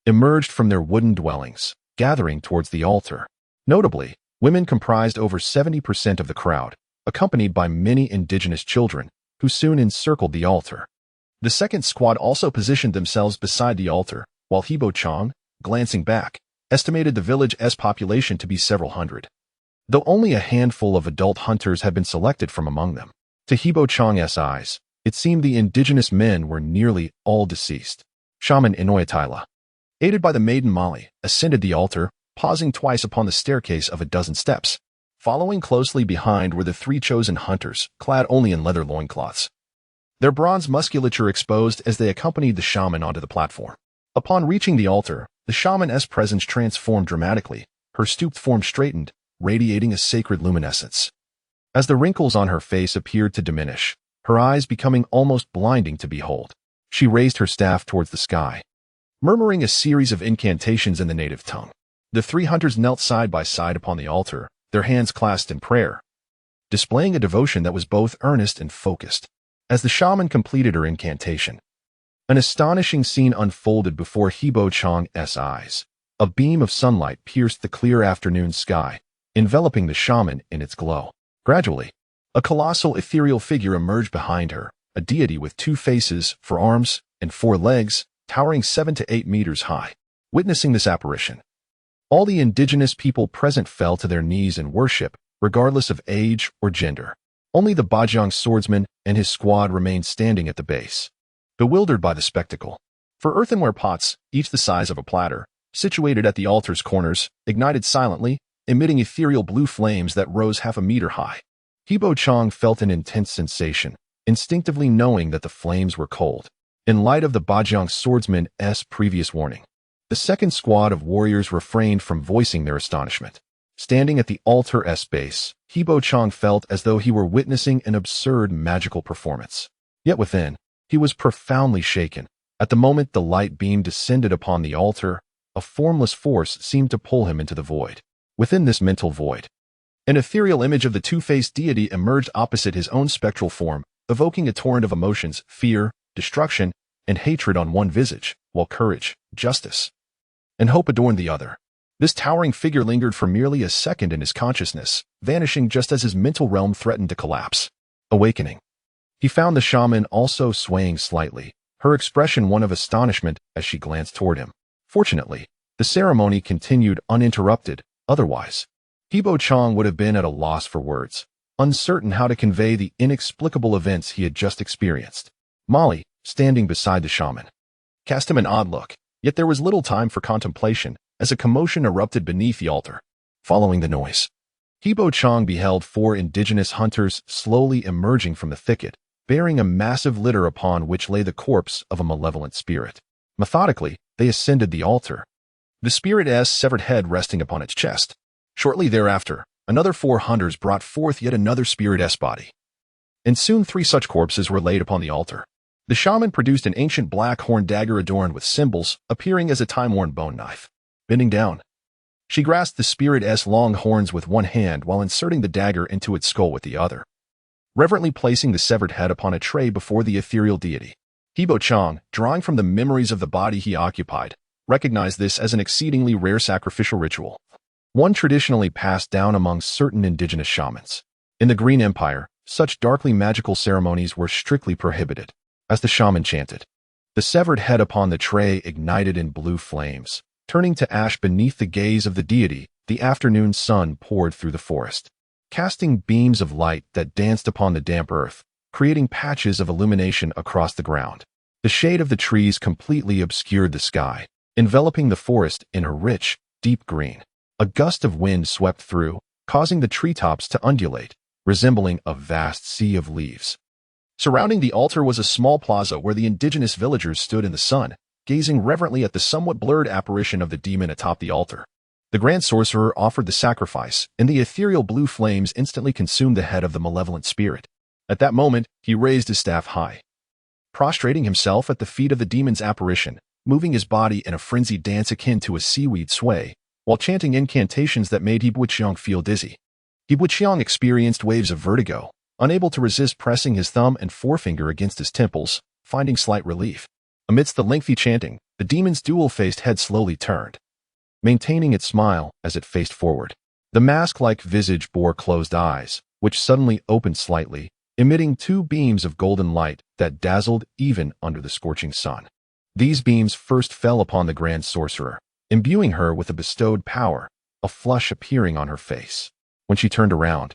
emerged from their wooden dwellings, gathering towards the altar. Notably, women comprised over 70% of the crowd, accompanied by many indigenous children, who soon encircled the altar. The second squad also positioned themselves beside the altar, while He Boqiang, glancing back, estimated the village's population to be several hundred, though only a handful of adult hunters had been selected from among them. To He Boqiang's eyes, it seemed the indigenous men were nearly all deceased. Shaman Inoyatila, aided by the maiden Molly, ascended the altar, pausing twice upon the staircase of a dozen steps. Following closely behind were the 3 chosen hunters, clad only in leather loincloths, their bronze musculature exposed as they accompanied the shaman onto the platform. Upon reaching the altar, the shaman's presence transformed dramatically, her stooped form straightened, radiating a sacred luminescence. As the wrinkles on her face appeared to diminish, her eyes becoming almost blinding to behold, she raised her staff towards the sky, murmuring a series of incantations in the native tongue. The three hunters knelt side by side upon the altar, their hands clasped in prayer, displaying a devotion that was both earnest and focused. As the shaman completed her incantation, an astonishing scene unfolded before Hebo Chang's eyes. A beam of sunlight pierced the clear afternoon sky, enveloping the shaman in its glow. Gradually, a colossal ethereal figure emerged behind her, a deity with 2 faces, 4 arms, and 4 legs, towering 7 to 8 meters high. Witnessing this apparition, all the indigenous people present fell to their knees in worship, regardless of age or gender. Only the Bajang swordsman and his squad remained standing at the base, bewildered by the spectacle. For earthenware pots, each the size of a platter, situated at the altar's corners, ignited silently, emitting ethereal blue flames that rose half a meter high. Hebo Chang felt an intense sensation, instinctively knowing that the flames were cold. In light of the Bajang swordsman's previous warning, the second squad of warriors refrained from voicing their astonishment. Standing at the altar's base, Hebo Chang felt as though he were witnessing an absurd magical performance. Yet within, he was profoundly shaken. At the moment the light beam descended upon the altar, a formless force seemed to pull him into the void. Within this mental void, an ethereal image of the two-faced deity emerged opposite his own spectral form, evoking a torrent of emotions, fear, destruction, and hatred on one visage, while courage, justice, and hope adorned the other. This towering figure lingered for merely a second in his consciousness, vanishing just as his mental realm threatened to collapse. Awakening, he found the shaman also swaying slightly, her expression one of astonishment as she glanced toward him. Fortunately, the ceremony continued uninterrupted. Otherwise, Hebo Chang would have been at a loss for words, uncertain how to convey the inexplicable events he had just experienced. Molly, standing beside the shaman, cast him an odd look, yet there was little time for contemplation as a commotion erupted beneath the altar. Following the noise, Hebo Chang beheld 4 indigenous hunters slowly emerging from the thicket, bearing a massive litter upon which lay the corpse of a malevolent spirit. Methodically, they ascended the altar, the spirit's severed head resting upon its chest. Shortly thereafter, another 4 hunters brought forth yet another spirit's body, and soon 3 such corpses were laid upon the altar. The shaman produced an ancient black horn dagger adorned with symbols, appearing as a time-worn bone knife. Bending down, she grasped the spirit's long horns with one hand while inserting the dagger into its skull with the other, reverently placing the severed head upon a tray before the ethereal deity. Hebo Chang, drawing from the memories of the body he occupied, recognized this as an exceedingly rare sacrificial ritual, one traditionally passed down among certain indigenous shamans. In the Green Empire, such darkly magical ceremonies were strictly prohibited. As the shaman chanted, the severed head upon the tray ignited in blue flames. Turning to ash beneath the gaze of the deity, the afternoon sun poured through the forest, casting beams of light that danced upon the damp earth, creating patches of illumination across the ground. The shade of the trees completely obscured the sky, enveloping the forest in a rich, deep green. A gust of wind swept through, causing the treetops to undulate, resembling a vast sea of leaves. Surrounding the altar was a small plaza where the indigenous villagers stood in the sun, gazing reverently at the somewhat blurred apparition of the demon atop the altar. The Grand Sorcerer offered the sacrifice, and the ethereal blue flames instantly consumed the head of the malevolent spirit. At that moment, he raised his staff high, prostrating himself at the feet of the demon's apparition, moving his body in a frenzied dance akin to a seaweed sway, while chanting incantations that made Hebo Chang feel dizzy. Hebo Chang experienced waves of vertigo, unable to resist pressing his thumb and forefinger against his temples, finding slight relief. Amidst the lengthy chanting, the demon's dual-faced head slowly turned, maintaining its smile as it faced forward. The mask-like visage bore closed eyes, which suddenly opened slightly, emitting 2 beams of golden light that dazzled even under the scorching sun. These beams first fell upon the Grand Sorcerer, imbuing her with a bestowed power, a flush appearing on her face. When she turned around,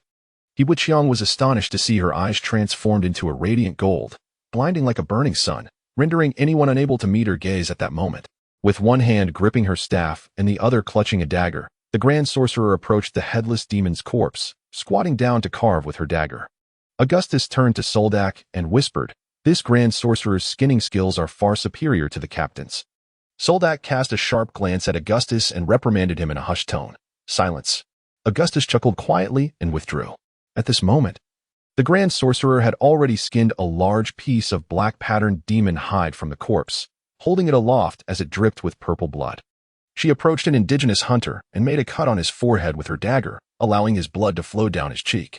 Hebo Chang was astonished to see her eyes transformed into a radiant gold, blinding like a burning sun, rendering anyone unable to meet her gaze at that moment. With one hand gripping her staff and the other clutching a dagger, the Grand Sorcerer approached the headless demon's corpse, squatting down to carve with her dagger. Augustus turned to Suldark and whispered, "This Grand Sorcerer's skinning skills are far superior to the captain's." Suldark cast a sharp glance at Augustus and reprimanded him in a hushed tone. Silence. Augustus chuckled quietly and withdrew. At this moment, the Grand Sorcerer had already skinned a large piece of black-patterned demon hide from the corpse, holding it aloft as it dripped with purple blood. She approached an indigenous hunter and made a cut on his forehead with her dagger, allowing his blood to flow down his cheek,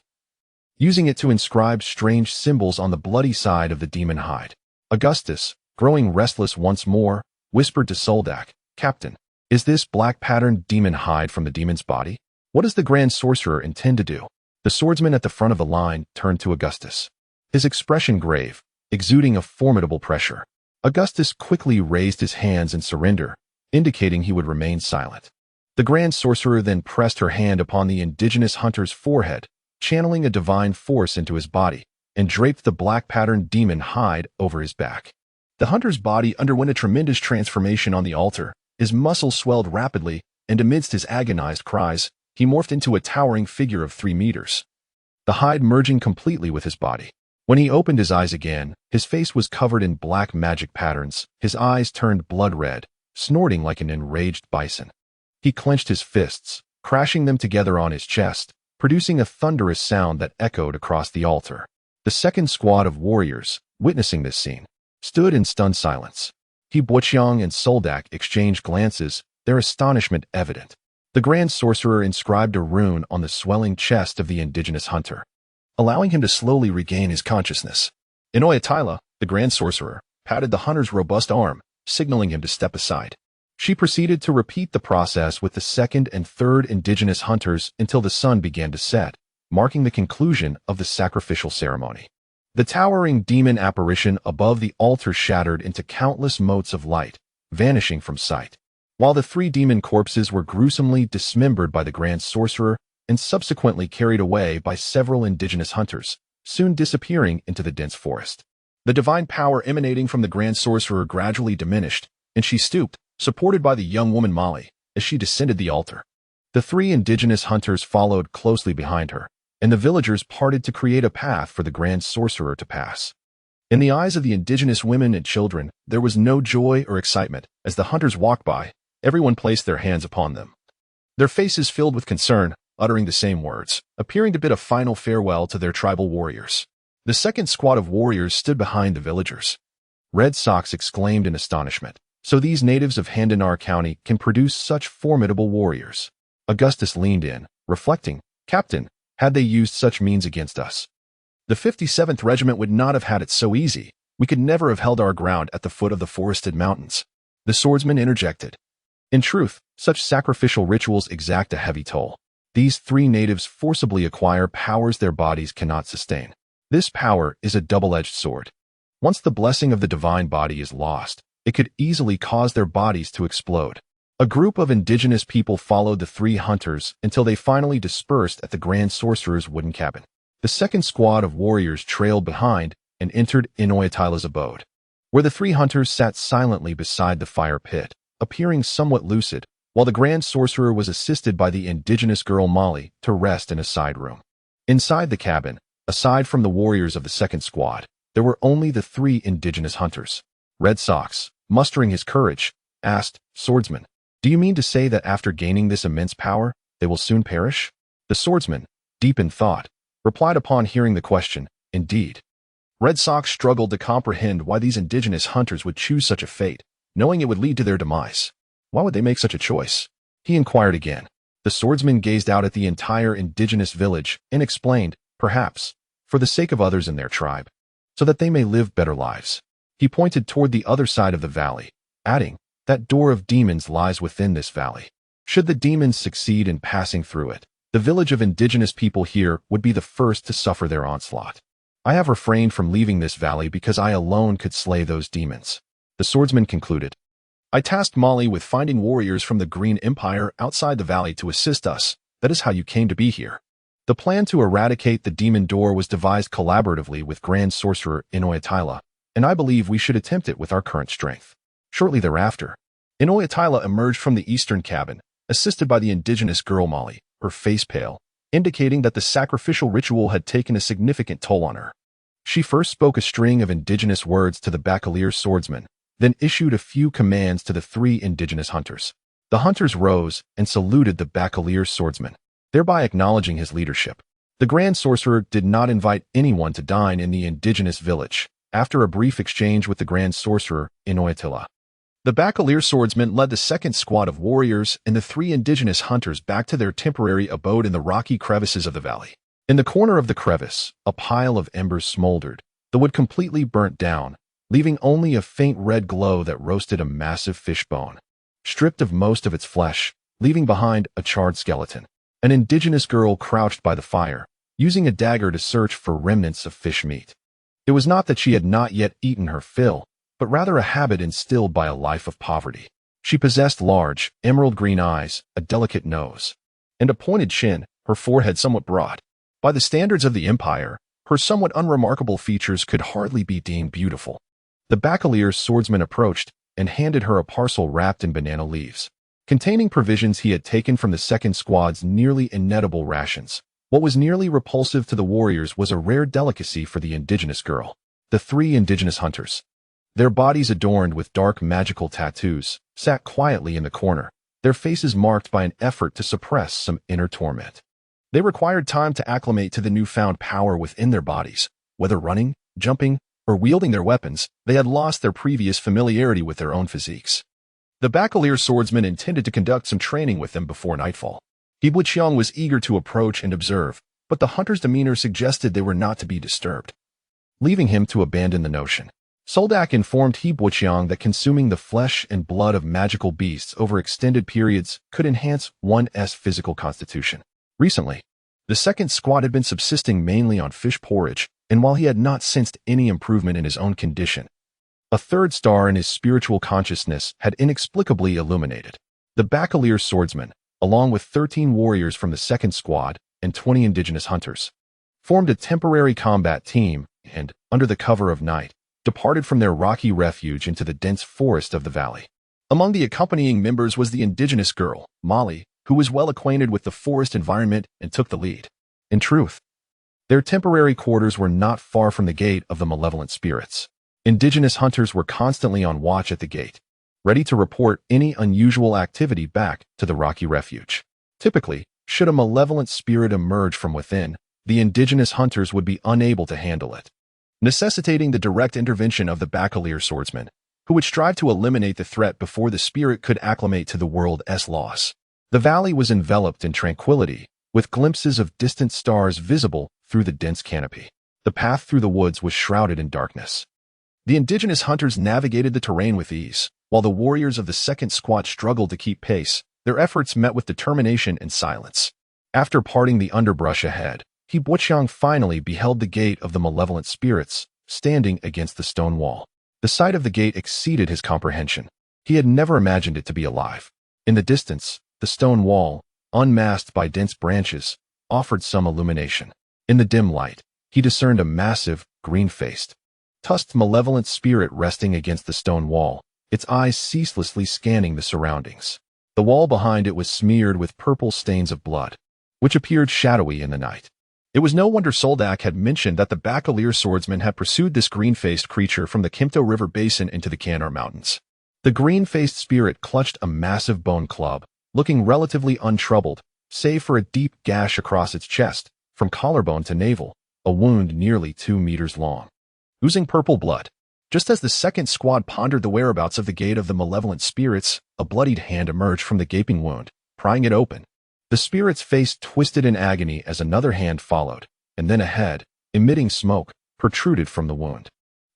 using it to inscribe strange symbols on the bloody side of the demon hide. Augustus, growing restless once more, whispered to Suldark, "Captain, is this black-patterned demon hide from the demon's body? What does the Grand Sorcerer intend to do?" The swordsman at the front of the line turned to Augustus, his expression grave, exuding a formidable pressure. Augustus quickly raised his hands in surrender, indicating he would remain silent. The Grand Sorcerer then pressed her hand upon the indigenous hunter's forehead, channeling a divine force into his body, and draped the black-patterned demon hide over his back. The hunter's body underwent a tremendous transformation on the altar. His muscles swelled rapidly, and amidst his agonized cries, he morphed into a towering figure of 3 meters, the hide merging completely with his body. When he opened his eyes again, his face was covered in black magic patterns, his eyes turned blood red, snorting like an enraged bison. He clenched his fists, crashing them together on his chest, producing a thunderous sound that echoed across the altar. The second squad of warriors, witnessing this scene, stood in stunned silence. Boqiang and Suldark exchanged glances, their astonishment evident. The Grand Sorcerer inscribed a rune on the swelling chest of the indigenous hunter, allowing him to slowly regain his consciousness. Inoyatila, the Grand Sorcerer, patted the hunter's robust arm, signaling him to step aside. She proceeded to repeat the process with the second and third indigenous hunters until the sun began to set, marking the conclusion of the sacrificial ceremony. The towering demon apparition above the altar shattered into countless motes of light, vanishing from sight, while the 3 demon corpses were gruesomely dismembered by the Grand Sorcerer and subsequently carried away by several indigenous hunters, soon disappearing into the dense forest. The divine power emanating from the Grand Sorcerer gradually diminished, and she stooped, supported by the young woman Molly, as she descended the altar. The 3 indigenous hunters followed closely behind her, and the villagers parted to create a path for the Grand Sorcerer to pass. In the eyes of the indigenous women and children, there was no joy or excitement. As the hunters walked by, everyone placed their hands upon them, their faces filled with concern, uttering the same words, appearing to bid a final farewell to their tribal warriors. The second squad of warriors stood behind the villagers. Red Sox exclaimed in astonishment. "So these natives of Handanar County can produce such formidable warriors." Augustus leaned in, reflecting, "Captain, had they used such means against us, the 57th Regiment would not have had it so easy. We could never have held our ground at the foot of the forested mountains." The swordsman interjected, "In truth, such sacrificial rituals exact a heavy toll. These 3 natives forcibly acquire powers their bodies cannot sustain. This power is a double-edged sword. Once the blessing of the divine body is lost, it could easily cause their bodies to explode." A group of indigenous people followed the 3 hunters until they finally dispersed at the Grand Sorcerer's wooden cabin. The second squad of warriors trailed behind and entered Inoyatila's abode, where the 3 hunters sat silently beside the fire pit, appearing somewhat lucid, while the Grand Sorcerer was assisted by the indigenous girl Molly to rest in a side room. Inside the cabin, aside from the warriors of the second squad, there were only the 3 indigenous hunters. Red Sox, mustering his courage, asked, "Swordsman, do you mean to say that after gaining this immense power, they will soon perish?" The swordsman, deep in thought, replied upon hearing the question, "Indeed." Red Sox struggled to comprehend why these indigenous hunters would choose such a fate, knowing it would lead to their demise. Why would they make such a choice? He inquired again. The swordsman gazed out at the entire indigenous village and explained, "Perhaps, for the sake of others in their tribe, so that they may live better lives." He pointed toward the other side of the valley, adding, "That door of demons lies within this valley. Should the demons succeed in passing through it, the village of indigenous people here would be the first to suffer their onslaught. I have refrained from leaving this valley because I alone could slay those demons." The swordsman concluded, "I tasked Molly with finding warriors from the Green Empire outside the valley to assist us. That is how you came to be here." The plan to eradicate the demon door was devised collaboratively with Grand Sorcerer Inoyatila, and I believe we should attempt it with our current strength. Shortly thereafter, Inoyatila emerged from the eastern cabin, assisted by the indigenous girl Molly, her face pale, indicating that the sacrificial ritual had taken a significant toll on her. She first spoke a string of indigenous words to the Bacalier swordsman, then issued a few commands to the 3 indigenous hunters. The hunters rose and saluted the Bacalier swordsman, thereby acknowledging his leadership. The Grand Sorcerer did not invite anyone to dine in the indigenous village, after a brief exchange with the Grand Sorcerer in Oitila. The Bacalier swordsmen led the second squad of warriors and the 3 indigenous hunters back to their temporary abode in the rocky crevices of the valley. In the corner of the crevice, a pile of embers smoldered, the wood completely burnt down, leaving only a faint red glow that roasted a massive fish bone. Stripped of most of its flesh, leaving behind a charred skeleton. An indigenous girl crouched by the fire, using a dagger to search for remnants of fish meat. It was not that she had not yet eaten her fill, but rather a habit instilled by a life of poverty. She possessed large, emerald-green eyes, a delicate nose, and a pointed chin, her forehead somewhat broad. By the standards of the Empire, her somewhat unremarkable features could hardly be deemed beautiful. The Bacalier swordsman approached and handed her a parcel wrapped in banana leaves, containing provisions he had taken from the second squad's nearly inedible rations. What was nearly repulsive to the warriors was a rare delicacy for the indigenous girl. The 3 indigenous hunters, their bodies adorned with dark magical tattoos, sat quietly in the corner, their faces marked by an effort to suppress some inner torment. They required time to acclimate to the newfound power within their bodies. Whether running, jumping, or wielding their weapons, they had lost their previous familiarity with their own physiques. The Bacalier swordsman intended to conduct some training with them before nightfall. He Buqiang was eager to approach and observe, but the hunter's demeanor suggested they were not to be disturbed, leaving him to abandon the notion. Suldark informed He Buqiang that consuming the flesh and blood of magical beasts over extended periods could enhance one's physical constitution. Recently, the second squad had been subsisting mainly on fish porridge, and while he had not sensed any improvement in his own condition, a third star in his spiritual consciousness had inexplicably illuminated. The Bacalier swordsman, along with 13 warriors from the second squad and 20 indigenous hunters, formed a temporary combat team and, under the cover of night, departed from their rocky refuge into the dense forest of the valley. Among the accompanying members was the indigenous girl, Molly, who was well acquainted with the forest environment and took the lead. In truth, their temporary quarters were not far from the gate of the malevolent spirits. Indigenous hunters were constantly on watch at the gate, ready to report any unusual activity back to the rocky refuge. Typically, should a malevolent spirit emerge from within, the indigenous hunters would be unable to handle it, necessitating the direct intervention of the Bacalier swordsman, who would strive to eliminate the threat before the spirit could acclimate to the world's laws. The valley was enveloped in tranquility, with glimpses of distant stars visible through the dense canopy. The path through the woods was shrouded in darkness. The indigenous hunters navigated the terrain with ease, while the warriors of the second squad struggled to keep pace. Their efforts met with determination and silence. After parting the underbrush ahead, He Buqiang finally beheld the gate of the malevolent spirits, standing against the stone wall. The sight of the gate exceeded his comprehension. He had never imagined it to be alive. In the distance, the stone wall, unmasked by dense branches, offered some illumination. In the dim light, he discerned a massive, green-faced, tusked malevolent spirit resting against the stone wall, its eyes ceaselessly scanning the surroundings. The wall behind it was smeared with purple stains of blood, which appeared shadowy in the night. It was no wonder Suldark had mentioned that the Bacalier swordsman had pursued this green-faced creature from the Kimto River basin into the Kanar Mountains. The green-faced spirit clutched a massive bone club, looking relatively untroubled, save for a deep gash across its chest, from collarbone to navel, a wound nearly 2 meters long, oozing purple blood. Just as the second squad pondered the whereabouts of the gate of the malevolent spirits, a bloodied hand emerged from the gaping wound, prying it open. The spirit's face twisted in agony as another hand followed, and then a head, emitting smoke, protruded from the wound.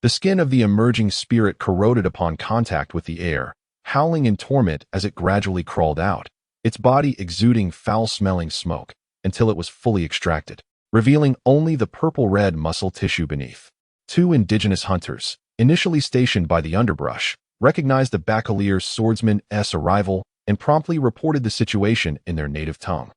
The skin of the emerging spirit corroded upon contact with the air, howling in torment as it gradually crawled out, its body exuding foul-smelling smoke, until it was fully extracted, revealing only the purple-red muscle tissue beneath. 2 indigenous hunters, initially stationed by the underbrush, recognized the Bacalier swordsman's arrival and promptly reported the situation in their native tongue.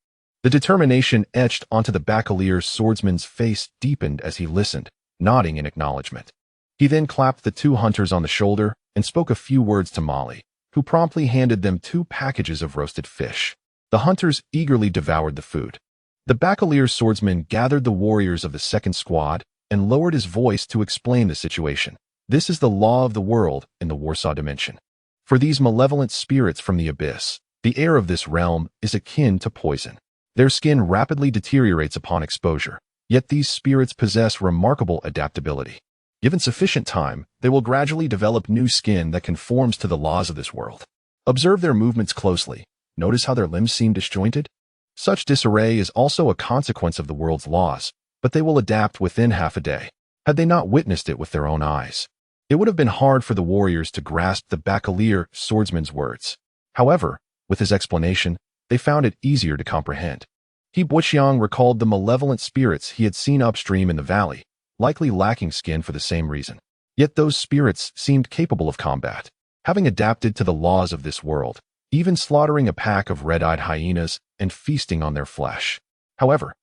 The determination etched onto the Bacalier swordsman's face deepened as he listened, nodding in acknowledgement. He then clapped the 2 hunters on the shoulder and spoke a few words to Molly, who promptly handed them 2 packages of roasted fish. The hunters eagerly devoured the food. The Bacalier swordsman gathered the warriors of the second squad and lowered his voice to explain the situation. This is the law of the world in the Warshaw dimension. For these malevolent spirits from the abyss, the air of this realm is akin to poison. Their skin rapidly deteriorates upon exposure, yet these spirits possess remarkable adaptability. Given sufficient time, they will gradually develop new skin that conforms to the laws of this world. Observe their movements closely. Notice how their limbs seem disjointed? Such disarray is also a consequence of the world's laws, but they will adapt within half a day. Had they not witnessed it with their own eyes, it would have been hard for the warriors to grasp the Bacalier swordsman's words. However, with his explanation, they found it easier to comprehend. He Buqiang recalled the malevolent spirits he had seen upstream in the valley, likely lacking skin for the same reason. Yet those spirits seemed capable of combat, having adapted to the laws of this world, even slaughtering a pack of red-eyed hyenas and feasting on their flesh. However,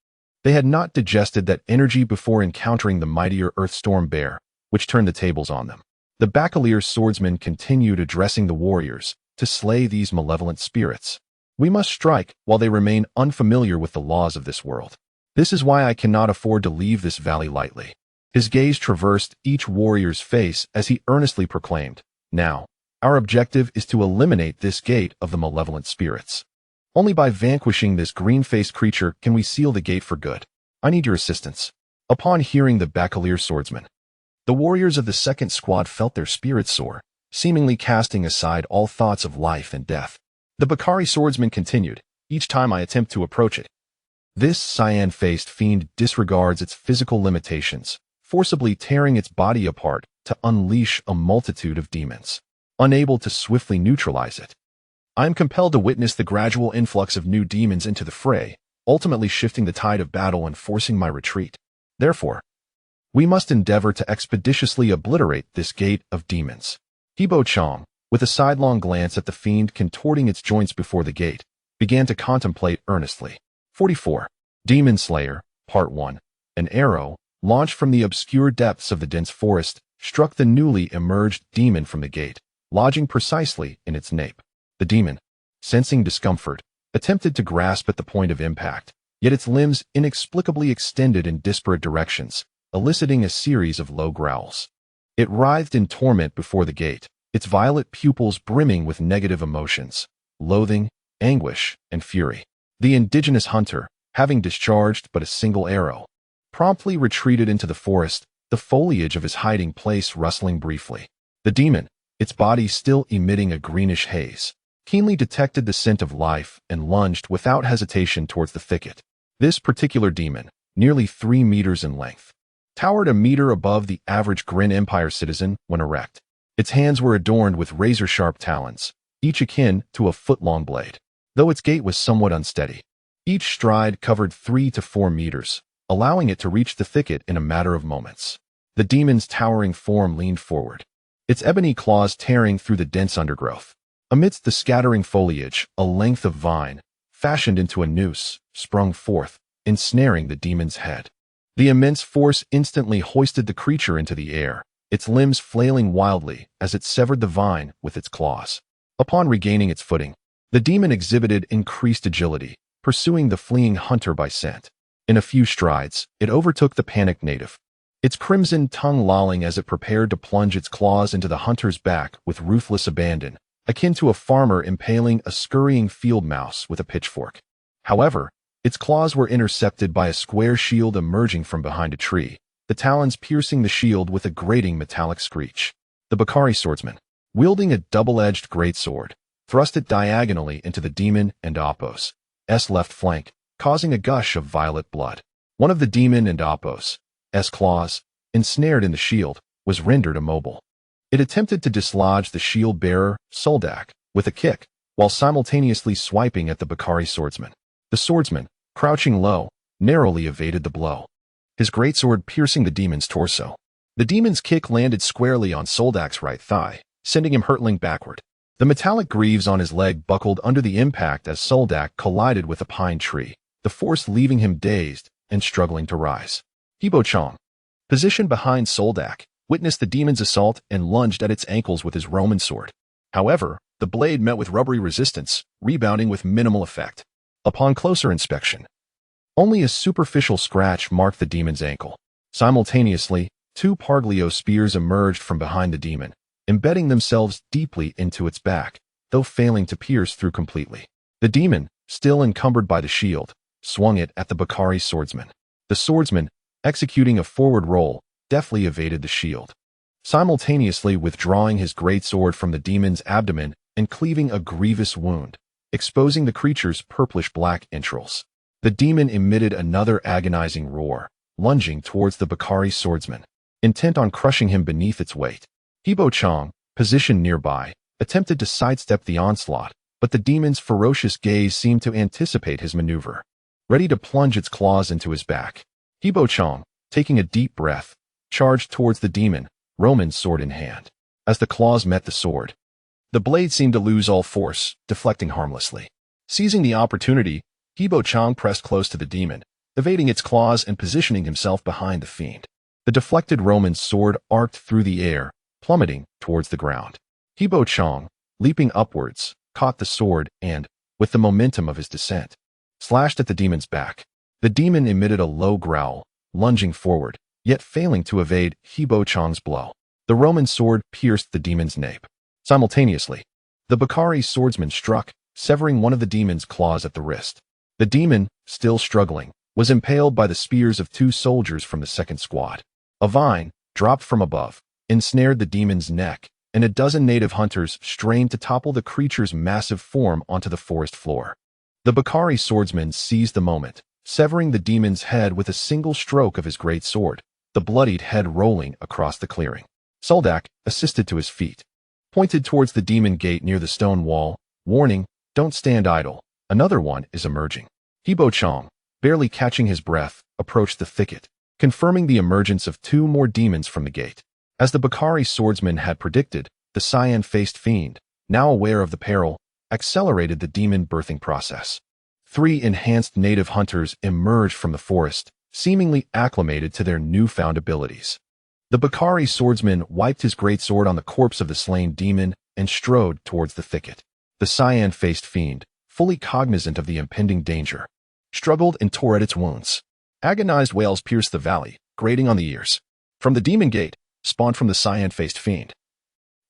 they had not digested that energy before encountering the mightier Earthstorm bear, which turned the tables on them. The Bacalier swordsman continued addressing the warriors to slay these malevolent spirits. We must strike while they remain unfamiliar with the laws of this world. This is why I cannot afford to leave this valley lightly. His gaze traversed each warrior's face as he earnestly proclaimed, "Now, our objective is to eliminate this gate of the malevolent spirits. Only by vanquishing this green-faced creature can we seal the gate for good. I need your assistance." Upon hearing the Bacalier swordsman, the warriors of the second squad felt their spirits soar, seemingly casting aside all thoughts of life and death. The Bakari swordsman continued, "Each time I attempt to approach it, this cyan-faced fiend disregards its physical limitations, forcibly tearing its body apart to unleash a multitude of demons. Unable to swiftly neutralize it, I am compelled to witness the gradual influx of new demons into the fray, ultimately shifting the tide of battle and forcing my retreat. Therefore, we must endeavor to expeditiously obliterate this gate of demons." Hebo Chong, with a sidelong glance at the fiend contorting its joints before the gate, began to contemplate earnestly. 44. Demon Slayer, Part 1. An arrow, launched from the obscure depths of the dense forest, struck the newly emerged demon from the gate, lodging precisely in its nape. The demon, sensing discomfort, attempted to grasp at the point of impact, yet its limbs inexplicably extended in disparate directions, eliciting a series of low growls. It writhed in torment before the gate, its violet pupils brimming with negative emotions, loathing, anguish, and fury. The indigenous hunter, having discharged but a single arrow, promptly retreated into the forest, the foliage of his hiding place rustling briefly. The demon, its body still emitting a greenish haze, keenly detected the scent of life and lunged without hesitation towards the thicket. This particular demon, nearly 3 meters in length, towered a meter above the average Grin Empire citizen when erect. Its hands were adorned with razor-sharp talons, each akin to a foot-long blade, though its gait was somewhat unsteady. Each stride covered 3 to 4 meters, allowing it to reach the thicket in a matter of moments. The demon's towering form leaned forward, its ebony claws tearing through the dense undergrowth. Amidst the scattering foliage, a length of vine, fashioned into a noose, sprung forth, ensnaring the demon's head. The immense force instantly hoisted the creature into the air, its limbs flailing wildly as it severed the vine with its claws. Upon regaining its footing, the demon exhibited increased agility, pursuing the fleeing hunter by scent. In a few strides, it overtook the panicked native, its crimson tongue lolling as it prepared to plunge its claws into the hunter's back with ruthless abandon, akin to a farmer impaling a scurrying field mouse with a pitchfork. However, its claws were intercepted by a square shield emerging from behind a tree, the talons piercing the shield with a grating metallic screech. The Bakari swordsman, wielding a double-edged greatsword, thrust it diagonally into the demon and Apos' left flank, causing a gush of violet blood. One of the demon and Apos' claws, ensnared in the shield, was rendered immobile. It attempted to dislodge the shield-bearer, Suldark, with a kick, while simultaneously swiping at the Bakari swordsman. The swordsman, crouching low, narrowly evaded the blow, his greatsword piercing the demon's torso. The demon's kick landed squarely on Suldark's right thigh, sending him hurtling backward. The metallic greaves on his leg buckled under the impact as Suldark collided with a pine tree, the force leaving him dazed and struggling to rise. Hebo Chong, positioned behind Suldark, witnessed the demon's assault and lunged at its ankles with his Roman sword. However, the blade met with rubbery resistance, rebounding with minimal effect. Upon closer inspection, only a superficial scratch marked the demon's ankle. Simultaneously, 2 Parglio spears emerged from behind the demon, embedding themselves deeply into its back, though failing to pierce through completely. The demon, still encumbered by the shield, swung it at the Bakari swordsman. The swordsman, executing a forward roll, deftly evaded the shield, simultaneously withdrawing his greatsword from the demon's abdomen and cleaving a grievous wound, exposing the creature's purplish-black entrails. The demon emitted another agonizing roar, lunging towards the Bakari swordsman, intent on crushing him beneath its weight. Hebo Chong, positioned nearby, attempted to sidestep the onslaught, but the demon's ferocious gaze seemed to anticipate his maneuver, ready to plunge its claws into his back. Hebo Chong, taking a deep breath, charged towards the demon, Roman's sword in hand. As the claws met the sword, the blade seemed to lose all force, deflecting harmlessly. Seizing the opportunity, Hebo Chong pressed close to the demon, evading its claws and positioning himself behind the fiend. The deflected Roman's sword arced through the air, plummeting towards the ground. Hebo Chong, leaping upwards, caught the sword and, with the momentum of his descent, slashed at the demon's back. The demon emitted a low growl, lunging forward, yet failing to evade Hebo Chong's blow. The Roman sword pierced the demon's nape. Simultaneously, the Bakari swordsman struck, severing one of the demon's claws at the wrist. The demon, still struggling, was impaled by the spears of two soldiers from the second squad. A vine, dropped from above, ensnared the demon's neck, and a dozen native hunters strained to topple the creature's massive form onto the forest floor. The Bakari swordsman seized the moment, severing the demon's head with a single stroke of his great sword, the bloodied head rolling across the clearing. Suldark, assisted to his feet, pointed towards the demon gate near the stone wall, warning, "Don't stand idle, another one is emerging." Hebo Chong, barely catching his breath, approached the thicket, confirming the emergence of two more demons from the gate. As the Bakari swordsman had predicted, the cyan-faced fiend, now aware of the peril, accelerated the demon birthing process. 3 enhanced native hunters emerged from the forest, seemingly acclimated to their newfound abilities. The Bakari swordsman wiped his greatsword on the corpse of the slain demon and strode towards the thicket. The cyan-faced fiend, fully cognizant of the impending danger, struggled and tore at its wounds. Agonized wails pierced the valley, grating on the ears. From the demon gate, spawned from the cyan-faced fiend,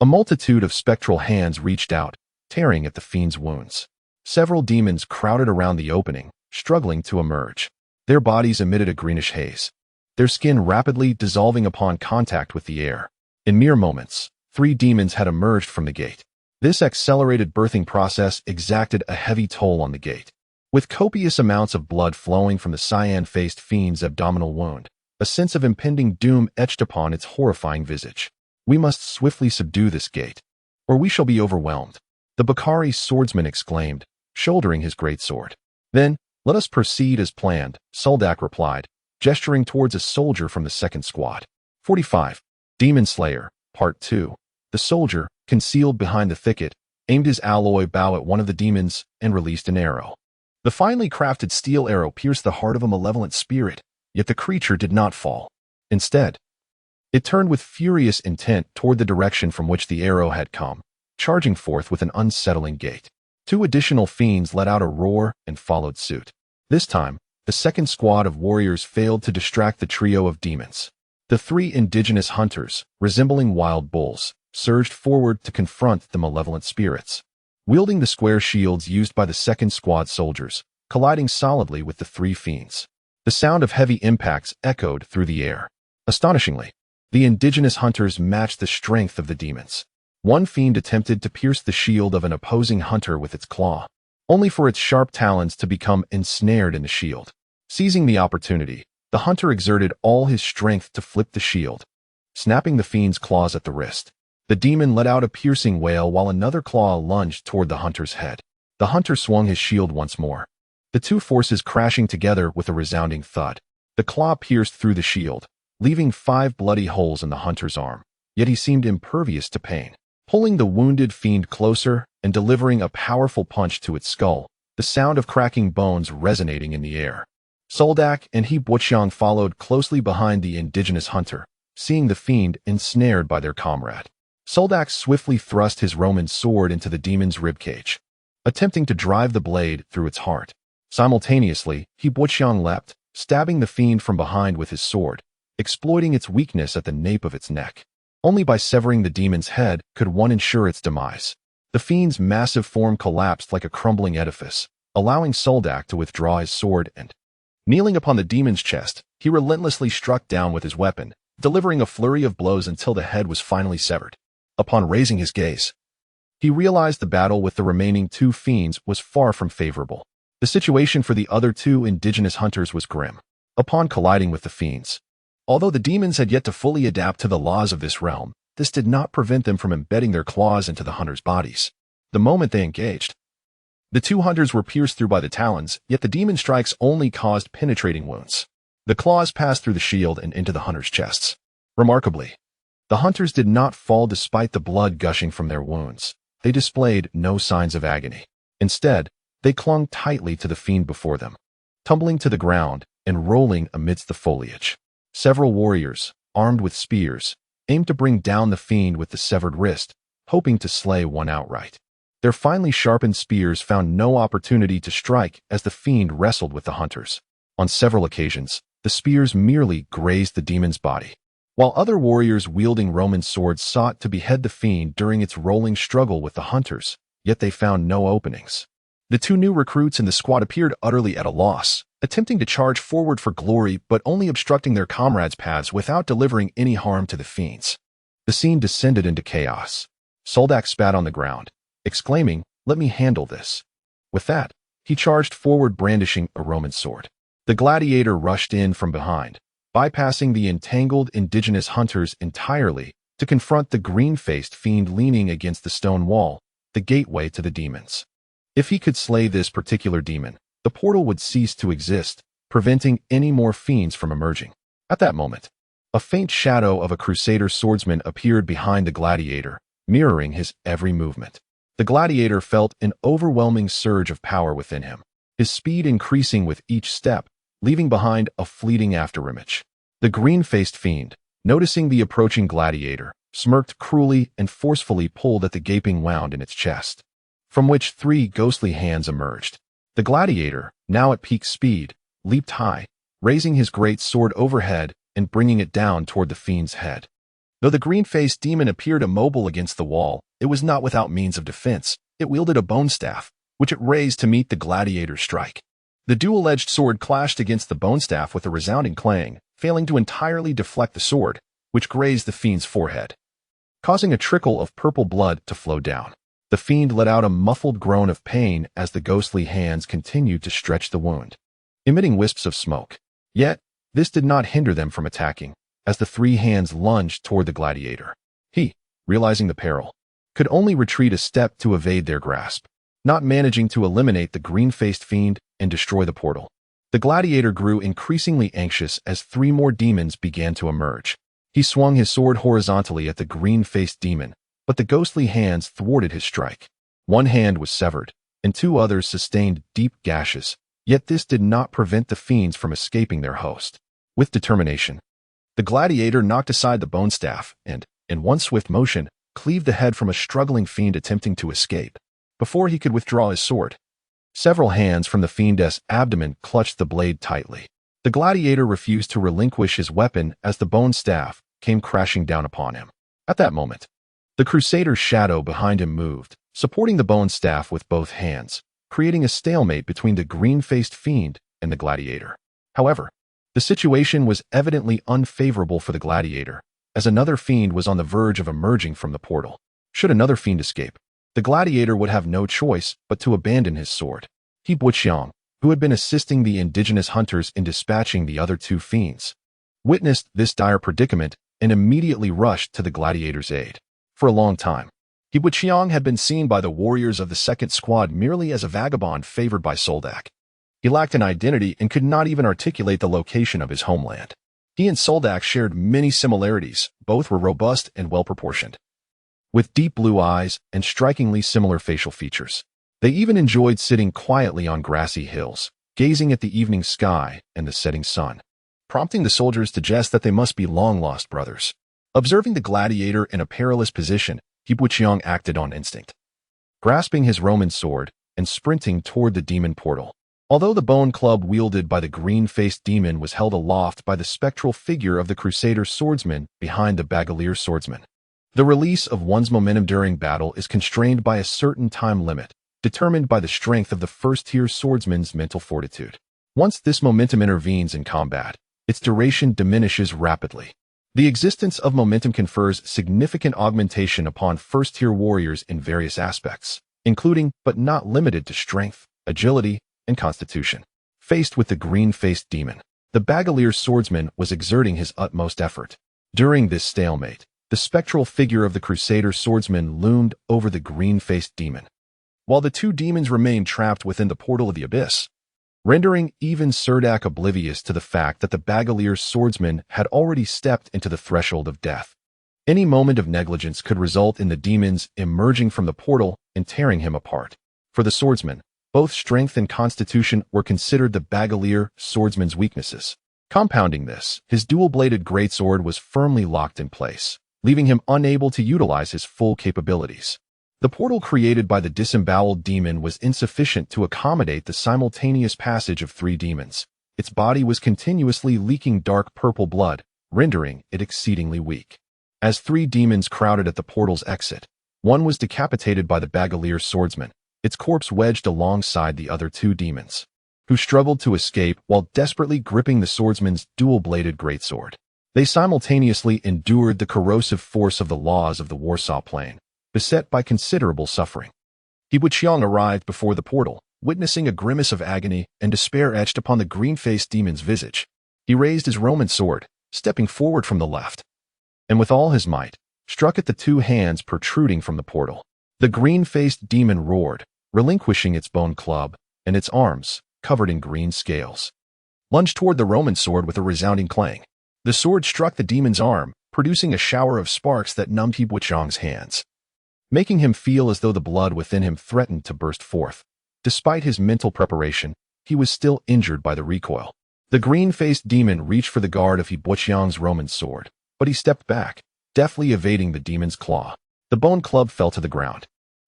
a multitude of spectral hands reached out, tearing at the fiend's wounds. Several demons crowded around the opening, struggling to emerge. Their bodies emitted a greenish haze, their skin rapidly dissolving upon contact with the air. In mere moments, 3 demons had emerged from the gate. This accelerated birthing process exacted a heavy toll on the gate. With copious amounts of blood flowing from the cyan-faced fiend's abdominal wound, a sense of impending doom etched upon its horrifying visage. "We must swiftly subdue this gate, or we shall be overwhelmed," the Bakari swordsman exclaimed, shouldering his greatsword. "Then, let us proceed as planned," Suldark replied, gesturing towards a soldier from the second squad. 45. Demon Slayer, Part 2. The soldier, concealed behind the thicket, aimed his alloy bow at one of the demons and released an arrow. The finely crafted steel arrow pierced the heart of a malevolent spirit, yet the creature did not fall. Instead, it turned with furious intent toward the direction from which the arrow had come, charging forth with an unsettling gait. 2 additional fiends let out a roar and followed suit. This time, the second squad of warriors failed to distract the trio of demons. The 3 indigenous hunters, resembling wild bulls, surged forward to confront the malevolent spirits, wielding the square shields used by the second squad soldiers, colliding solidly with the 3 fiends. The sound of heavy impacts echoed through the air. Astonishingly, the indigenous hunters matched the strength of the demons. One fiend attempted to pierce the shield of an opposing hunter with its claw, only for its sharp talons to become ensnared in the shield. Seizing the opportunity, the hunter exerted all his strength to flip the shield, snapping the fiend's claws at the wrist. The demon let out a piercing wail while another claw lunged toward the hunter's head. The hunter swung his shield once more, the 2 forces crashing together with a resounding thud. The claw pierced through the shield, leaving 5 bloody holes in the hunter's arm, yet he seemed impervious to pain. Pulling the wounded fiend closer and delivering a powerful punch to its skull, the sound of cracking bones resonating in the air. Suldark and Hebo Chong followed closely behind the indigenous hunter, seeing the fiend ensnared by their comrade. Suldark swiftly thrust his Roman sword into the demon's ribcage, attempting to drive the blade through its heart. Simultaneously, Hebo Chong leapt, stabbing the fiend from behind with his sword, exploiting its weakness at the nape of its neck. Only by severing the demon's head could one ensure its demise. The fiend's massive form collapsed like a crumbling edifice, allowing Suldark to withdraw his sword and, kneeling upon the demon's chest, he relentlessly struck down with his weapon, delivering a flurry of blows until the head was finally severed. Upon raising his gaze, he realized the battle with the remaining two fiends was far from favorable. The situation for the other two indigenous hunters was grim. Upon colliding with the fiends, although the demons had yet to fully adapt to the laws of this realm, this did not prevent them from embedding their claws into the hunters' bodies. The moment they engaged, the two hunters were pierced through by the talons, yet the demon strikes only caused penetrating wounds. The claws passed through the shield and into the hunters' chests. Remarkably, the hunters did not fall despite the blood gushing from their wounds. They displayed no signs of agony. Instead, they clung tightly to the fiend before them, tumbling to the ground and rolling amidst the foliage. Several warriors, armed with spears, aimed to bring down the fiend with the severed wrist, hoping to slay one outright. Their finely sharpened spears found no opportunity to strike as the fiend wrestled with the hunters. On several occasions, the spears merely grazed the demon's body, while other warriors wielding Roman swords sought to behead the fiend during its rolling struggle with the hunters, yet they found no openings. The two new recruits in the squad appeared utterly at a loss, attempting to charge forward for glory but only obstructing their comrades' paths without delivering any harm to the fiends. The scene descended into chaos. Suldark spat on the ground, exclaiming, "Let me handle this." With that, he charged forward brandishing a Roman sword. The gladiator rushed in from behind, bypassing the entangled indigenous hunters entirely to confront the green-faced fiend leaning against the stone wall, the gateway to the demons. If he could slay this particular demon, the portal would cease to exist, preventing any more fiends from emerging. At that moment, a faint shadow of a crusader swordsman appeared behind the gladiator, mirroring his every movement. The gladiator felt an overwhelming surge of power within him, his speed increasing with each step, leaving behind a fleeting afterimage. The green-faced fiend, noticing the approaching gladiator, smirked cruelly and forcefully pulled at the gaping wound in its chest, from which three ghostly hands emerged. The gladiator, now at peak speed, leaped high, raising his great sword overhead and bringing it down toward the fiend's head. Though the green-faced demon appeared immobile against the wall, it was not without means of defense. It wielded a bone staff, which it raised to meet the gladiator's strike. The dual-edged sword clashed against the bone staff with a resounding clang, failing to entirely deflect the sword, which grazed the fiend's forehead, causing a trickle of purple blood to flow down. The fiend let out a muffled groan of pain as the ghostly hands continued to stretch the wound, emitting wisps of smoke. Yet, this did not hinder them from attacking, as the three hands lunged toward the gladiator. He, realizing the peril, could only retreat a step to evade their grasp, not managing to eliminate the green-faced fiend and destroy the portal. The gladiator grew increasingly anxious as three more demons began to emerge. He swung his sword horizontally at the green-faced demon, but the ghostly hands thwarted his strike. One hand was severed, and two others sustained deep gashes, yet this did not prevent the fiends from escaping their host. With determination, the gladiator knocked aside the bone staff and, in one swift motion, cleaved the head from a struggling fiend attempting to escape. Before he could withdraw his sword, several hands from the fiend's abdomen clutched the blade tightly. The gladiator refused to relinquish his weapon as the bone staff came crashing down upon him. At that moment, the crusader's shadow behind him moved, supporting the bone staff with both hands, creating a stalemate between the green-faced fiend and the gladiator. However, the situation was evidently unfavorable for the gladiator, as another fiend was on the verge of emerging from the portal. Should another fiend escape, the gladiator would have no choice but to abandon his sword. He Buqiang, who had been assisting the indigenous hunters in dispatching the other two fiends, witnessed this dire predicament and immediately rushed to the gladiator's aid. For a long time, He Buqiang had been seen by the warriors of the second squad merely as a vagabond favored by Suldark. He lacked an identity and could not even articulate the location of his homeland. He and Suldark shared many similarities. Both were robust and well-proportioned, with deep blue eyes and strikingly similar facial features. They even enjoyed sitting quietly on grassy hills, gazing at the evening sky and the setting sun, prompting the soldiers to jest that they must be long-lost brothers. Observing the gladiator in a perilous position, He Buqiang acted on instinct, grasping his Roman sword and sprinting toward the demon portal. Although the bone club wielded by the green-faced demon was held aloft by the spectral figure of the crusader swordsman behind the Bagalier swordsman, the release of one's momentum during battle is constrained by a certain time limit. determined by the strength of the first-tier swordsman's mental fortitude. Once this momentum intervenes in combat, its duration diminishes rapidly. The existence of momentum confers significant augmentation upon first-tier warriors in various aspects, including but not limited to strength, agility, and constitution. Faced with the green-faced demon, the Bagalier swordsman was exerting his utmost effort. During this stalemate, the spectral figure of the Crusader swordsman loomed over the green-faced demon, while the two demons remained trapped within the portal of the abyss, rendering even Suldark oblivious to the fact that the Bagalier swordsman had already stepped into the threshold of death. Any moment of negligence could result in the demons emerging from the portal and tearing him apart. For the swordsman, both strength and constitution were considered the Bagalier swordsman's weaknesses. Compounding this, his dual-bladed greatsword was firmly locked in place, leaving him unable to utilize his full capabilities. The portal created by the disemboweled demon was insufficient to accommodate the simultaneous passage of three demons. Its body was continuously leaking dark purple blood, rendering it exceedingly weak. As three demons crowded at the portal's exit, one was decapitated by the Bagalier swordsman, its corpse wedged alongside the other two demons, who struggled to escape while desperately gripping the swordsman's dual-bladed greatsword. They simultaneously endured the corrosive force of the laws of the Warshaw Plane, beset by considerable suffering. He Wuqiang arrived before the portal, witnessing a grimace of agony and despair etched upon the green-faced demon's visage. He raised his Roman sword, stepping forward from the left, and with all his might, struck at the two hands protruding from the portal. The green-faced demon roared, relinquishing its bone club, and its arms, covered in green scales, lunged toward the Roman sword with a resounding clang. The sword struck the demon's arm, producing a shower of sparks that numbed He Wuqiang's hands, making him feel as though the blood within him threatened to burst forth. Despite his mental preparation, he was still injured by the recoil. The green-faced demon reached for the guard of He Wuqiang's Roman sword, but he stepped back, deftly evading the demon's claw. The bone club fell to the ground,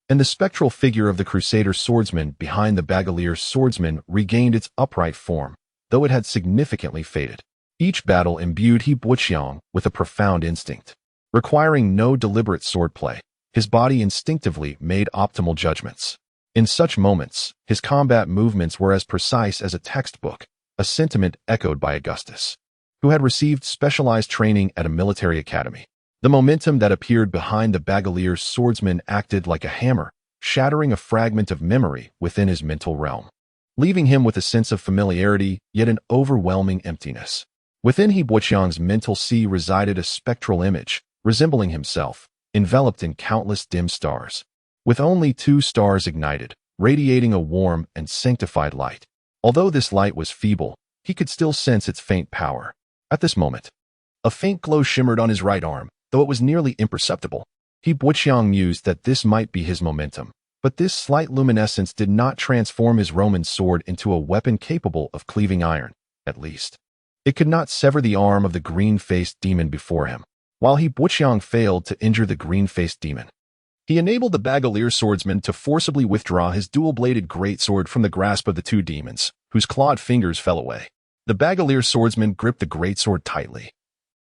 and the spectral figure of the Crusader swordsman behind the Bagalier swordsman regained its upright form, though it had significantly faded. Each battle imbued He Wuqiang with a profound instinct. Requiring no deliberate swordplay, his body instinctively made optimal judgments. In such moments, his combat movements were as precise as a textbook, a sentiment echoed by Augustus, who had received specialized training at a military academy. The momentum that appeared behind the Bagalier swordsman acted like a hammer, shattering a fragment of memory within his mental realm, leaving him with a sense of familiarity, yet an overwhelming emptiness. Within He Wuqiang's mental sea resided a spectral image, resembling himself, enveloped in countless dim stars, with only two stars ignited, radiating a warm and sanctified light. Although this light was feeble, he could still sense its faint power. At this moment, a faint glow shimmered on his right arm, though it was nearly imperceptible. He Wuqiang mused that this might be his momentum, but this slight luminescence did not transform his Roman sword into a weapon capable of cleaving iron, at least. It could not sever the arm of the green-faced demon before him. While He Wuqiang failed to injure the green-faced demon, he enabled the Bagalier swordsman to forcibly withdraw his dual-bladed greatsword from the grasp of the two demons, whose clawed fingers fell away. The Bagalier swordsman gripped the greatsword tightly.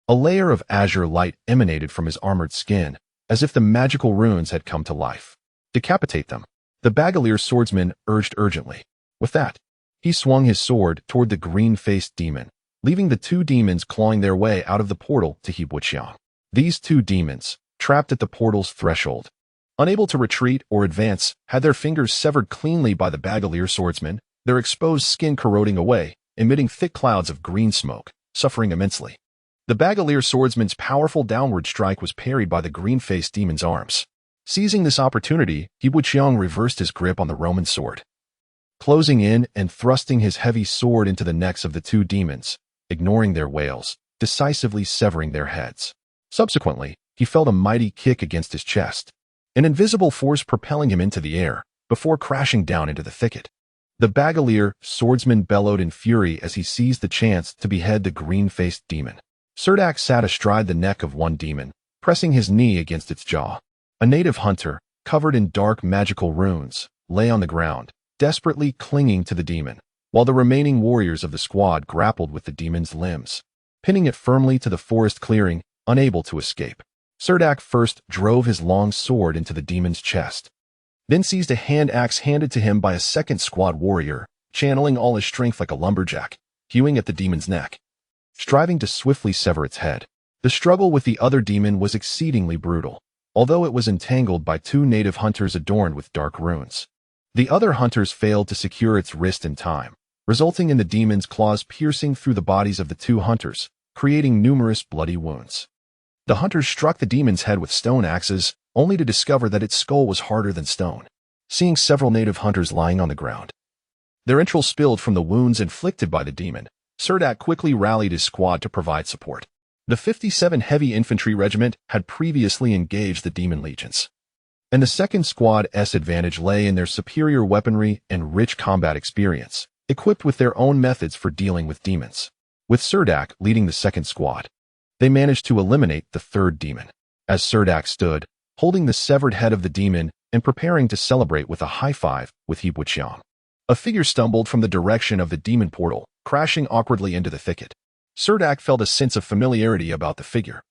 A layer of azure light emanated from his armored skin, as if the magical runes had come to life. Decapitate them, the Bagalier swordsman urged urgently. With that, he swung his sword toward the green-faced demon, leaving the two demons clawing their way out of the portal to He Wuqiang. These two demons, trapped at the portal's threshold, unable to retreat or advance, had their fingers severed cleanly by the Bagalier swordsman, their exposed skin corroding away, emitting thick clouds of green smoke, suffering immensely. The Bagalier swordsman's powerful downward strike was parried by the green-faced demon's arms. Seizing this opportunity, He Wuqiang reversed his grip on the Roman sword, closing in and thrusting his heavy sword into the necks of the two demons, ignoring their wails, decisively severing their heads. Subsequently, he felt a mighty kick against his chest, an invisible force propelling him into the air, before crashing down into the thicket. The Bagalier swordsman bellowed in fury as he seized the chance to behead the green-faced demon. Suldark sat astride the neck of one demon, pressing his knee against its jaw. A native hunter, covered in dark magical runes, lay on the ground, desperately clinging to the demon, while the remaining warriors of the squad grappled with the demon's limbs, pinning it firmly to the forest clearing, unable to escape. Suldark first drove his long sword into the demon's chest, then seized a hand axe handed to him by a second squad warrior, channeling all his strength like a lumberjack, hewing at the demon's neck, striving to swiftly sever its head. The struggle with the other demon was exceedingly brutal, although it was entangled by two native hunters adorned with dark runes. The other hunters failed to secure its wrist in time, resulting in the demon's claws piercing through the bodies of the two hunters, creating numerous bloody wounds. The hunters struck the demon's head with stone axes, only to discover that its skull was harder than stone. Seeing several native hunters lying on the ground, their entrails spilled from the wounds inflicted by the demon, Suldark quickly rallied his squad to provide support. The 57 Heavy Infantry Regiment had previously engaged the demon legions, and the 2nd Squad's advantage lay in their superior weaponry and rich combat experience, equipped with their own methods for dealing with demons. With Suldark leading the 2nd Squad, they managed to eliminate the 3rd demon. As Suldark stood, holding the severed head of the demon and preparing to celebrate with a high five with He Buqiang, a figure stumbled from the direction of the demon portal, crashing awkwardly into the thicket. Suldark felt a sense of familiarity about the figure.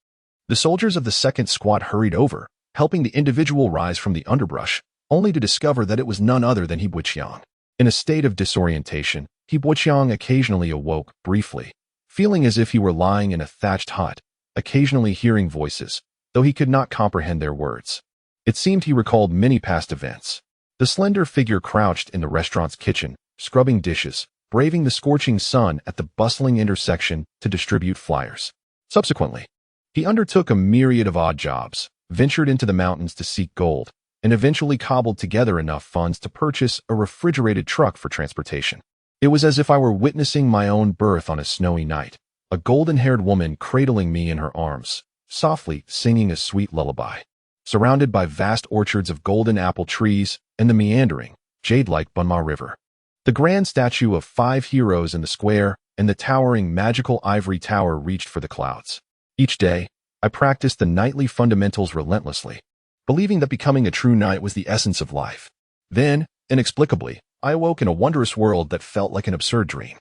The soldiers of the 2nd Squad hurried over, helping the individual rise from the underbrush, only to discover that it was none other than He Buqiang. In a state of disorientation, He Buqiang occasionally awoke, briefly, feeling as if he were lying in a thatched hut, occasionally hearing voices, though he could not comprehend their words. It seemed he recalled many past events. The slender figure crouched in the restaurant's kitchen, scrubbing dishes, braving the scorching sun at the bustling intersection to distribute flyers. Subsequently, he undertook a myriad of odd jobs, ventured into the mountains to seek gold, and eventually cobbled together enough funds to purchase a refrigerated truck for transportation. It was as if I were witnessing my own birth on a snowy night, a golden-haired woman cradling me in her arms, softly singing a sweet lullaby, surrounded by vast orchards of golden apple trees and the meandering, jade-like Bunma River. The grand statue of 5 heroes in the square and the towering magical ivory tower reached for the clouds. Each day, I practiced the knightly fundamentals relentlessly, believing that becoming a true knight was the essence of life. Then, inexplicably, I awoke in a wondrous world that felt like an absurd dream.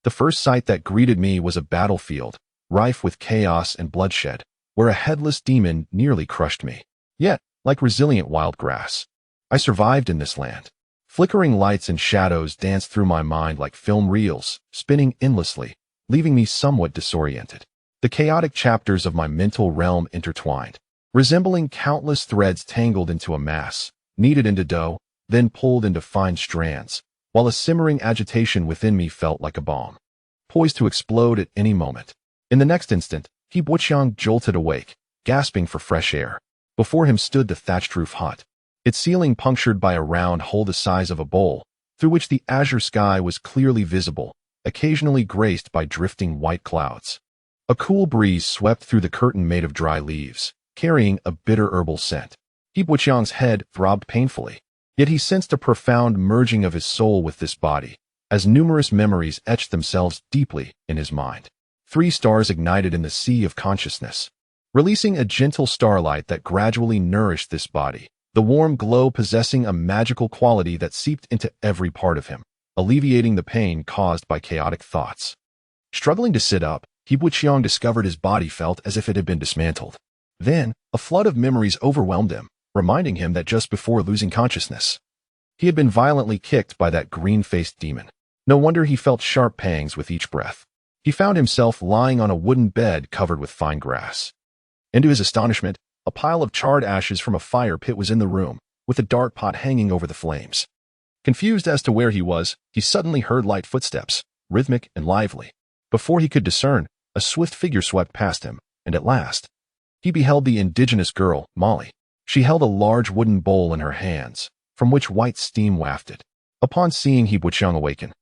The first sight that greeted me was a battlefield, rife with chaos and bloodshed, where a headless demon nearly crushed me. Yet, like resilient wild grass, I survived in this land. Flickering lights and shadows danced through my mind like film reels, spinning endlessly, leaving me somewhat disoriented. The chaotic chapters of my mental realm intertwined, resembling countless threads tangled into a mass, kneaded into dough, then pulled into fine strands, while a simmering agitation within me felt like a bomb, poised to explode at any moment. In the next instant, He Buqiang jolted awake, gasping for fresh air. Before him stood the thatched roof hut, its ceiling punctured by a round hole the size of a bowl, through which the azure sky was clearly visible, occasionally graced by drifting white clouds. A cool breeze swept through the curtain made of dry leaves, carrying a bitter herbal scent. He Buqiang's head throbbed painfully, yet he sensed a profound merging of his soul with this body, as numerous memories etched themselves deeply in his mind. 3 stars ignited in the sea of consciousness, releasing a gentle starlight that gradually nourished this body, the warm glow possessing a magical quality that seeped into every part of him, alleviating the pain caused by chaotic thoughts. Struggling to sit up, He Buqiang discovered his body felt as if it had been dismantled. Then, a flood of memories overwhelmed him, reminding him that just before losing consciousness, he had been violently kicked by that green-faced demon. No wonder he felt sharp pangs with each breath. He found himself lying on a wooden bed covered with fine grass. And to his astonishment, a pile of charred ashes from a fire pit was in the room, with a dark pot hanging over the flames. Confused as to where he was, he suddenly heard light footsteps, rhythmic and lively. Before he could discern, a swift figure swept past him, and at last, he beheld the indigenous girl, Molly. She held a large wooden bowl in her hands, from which white steam wafted. Upon seeing He Buqiang awaken,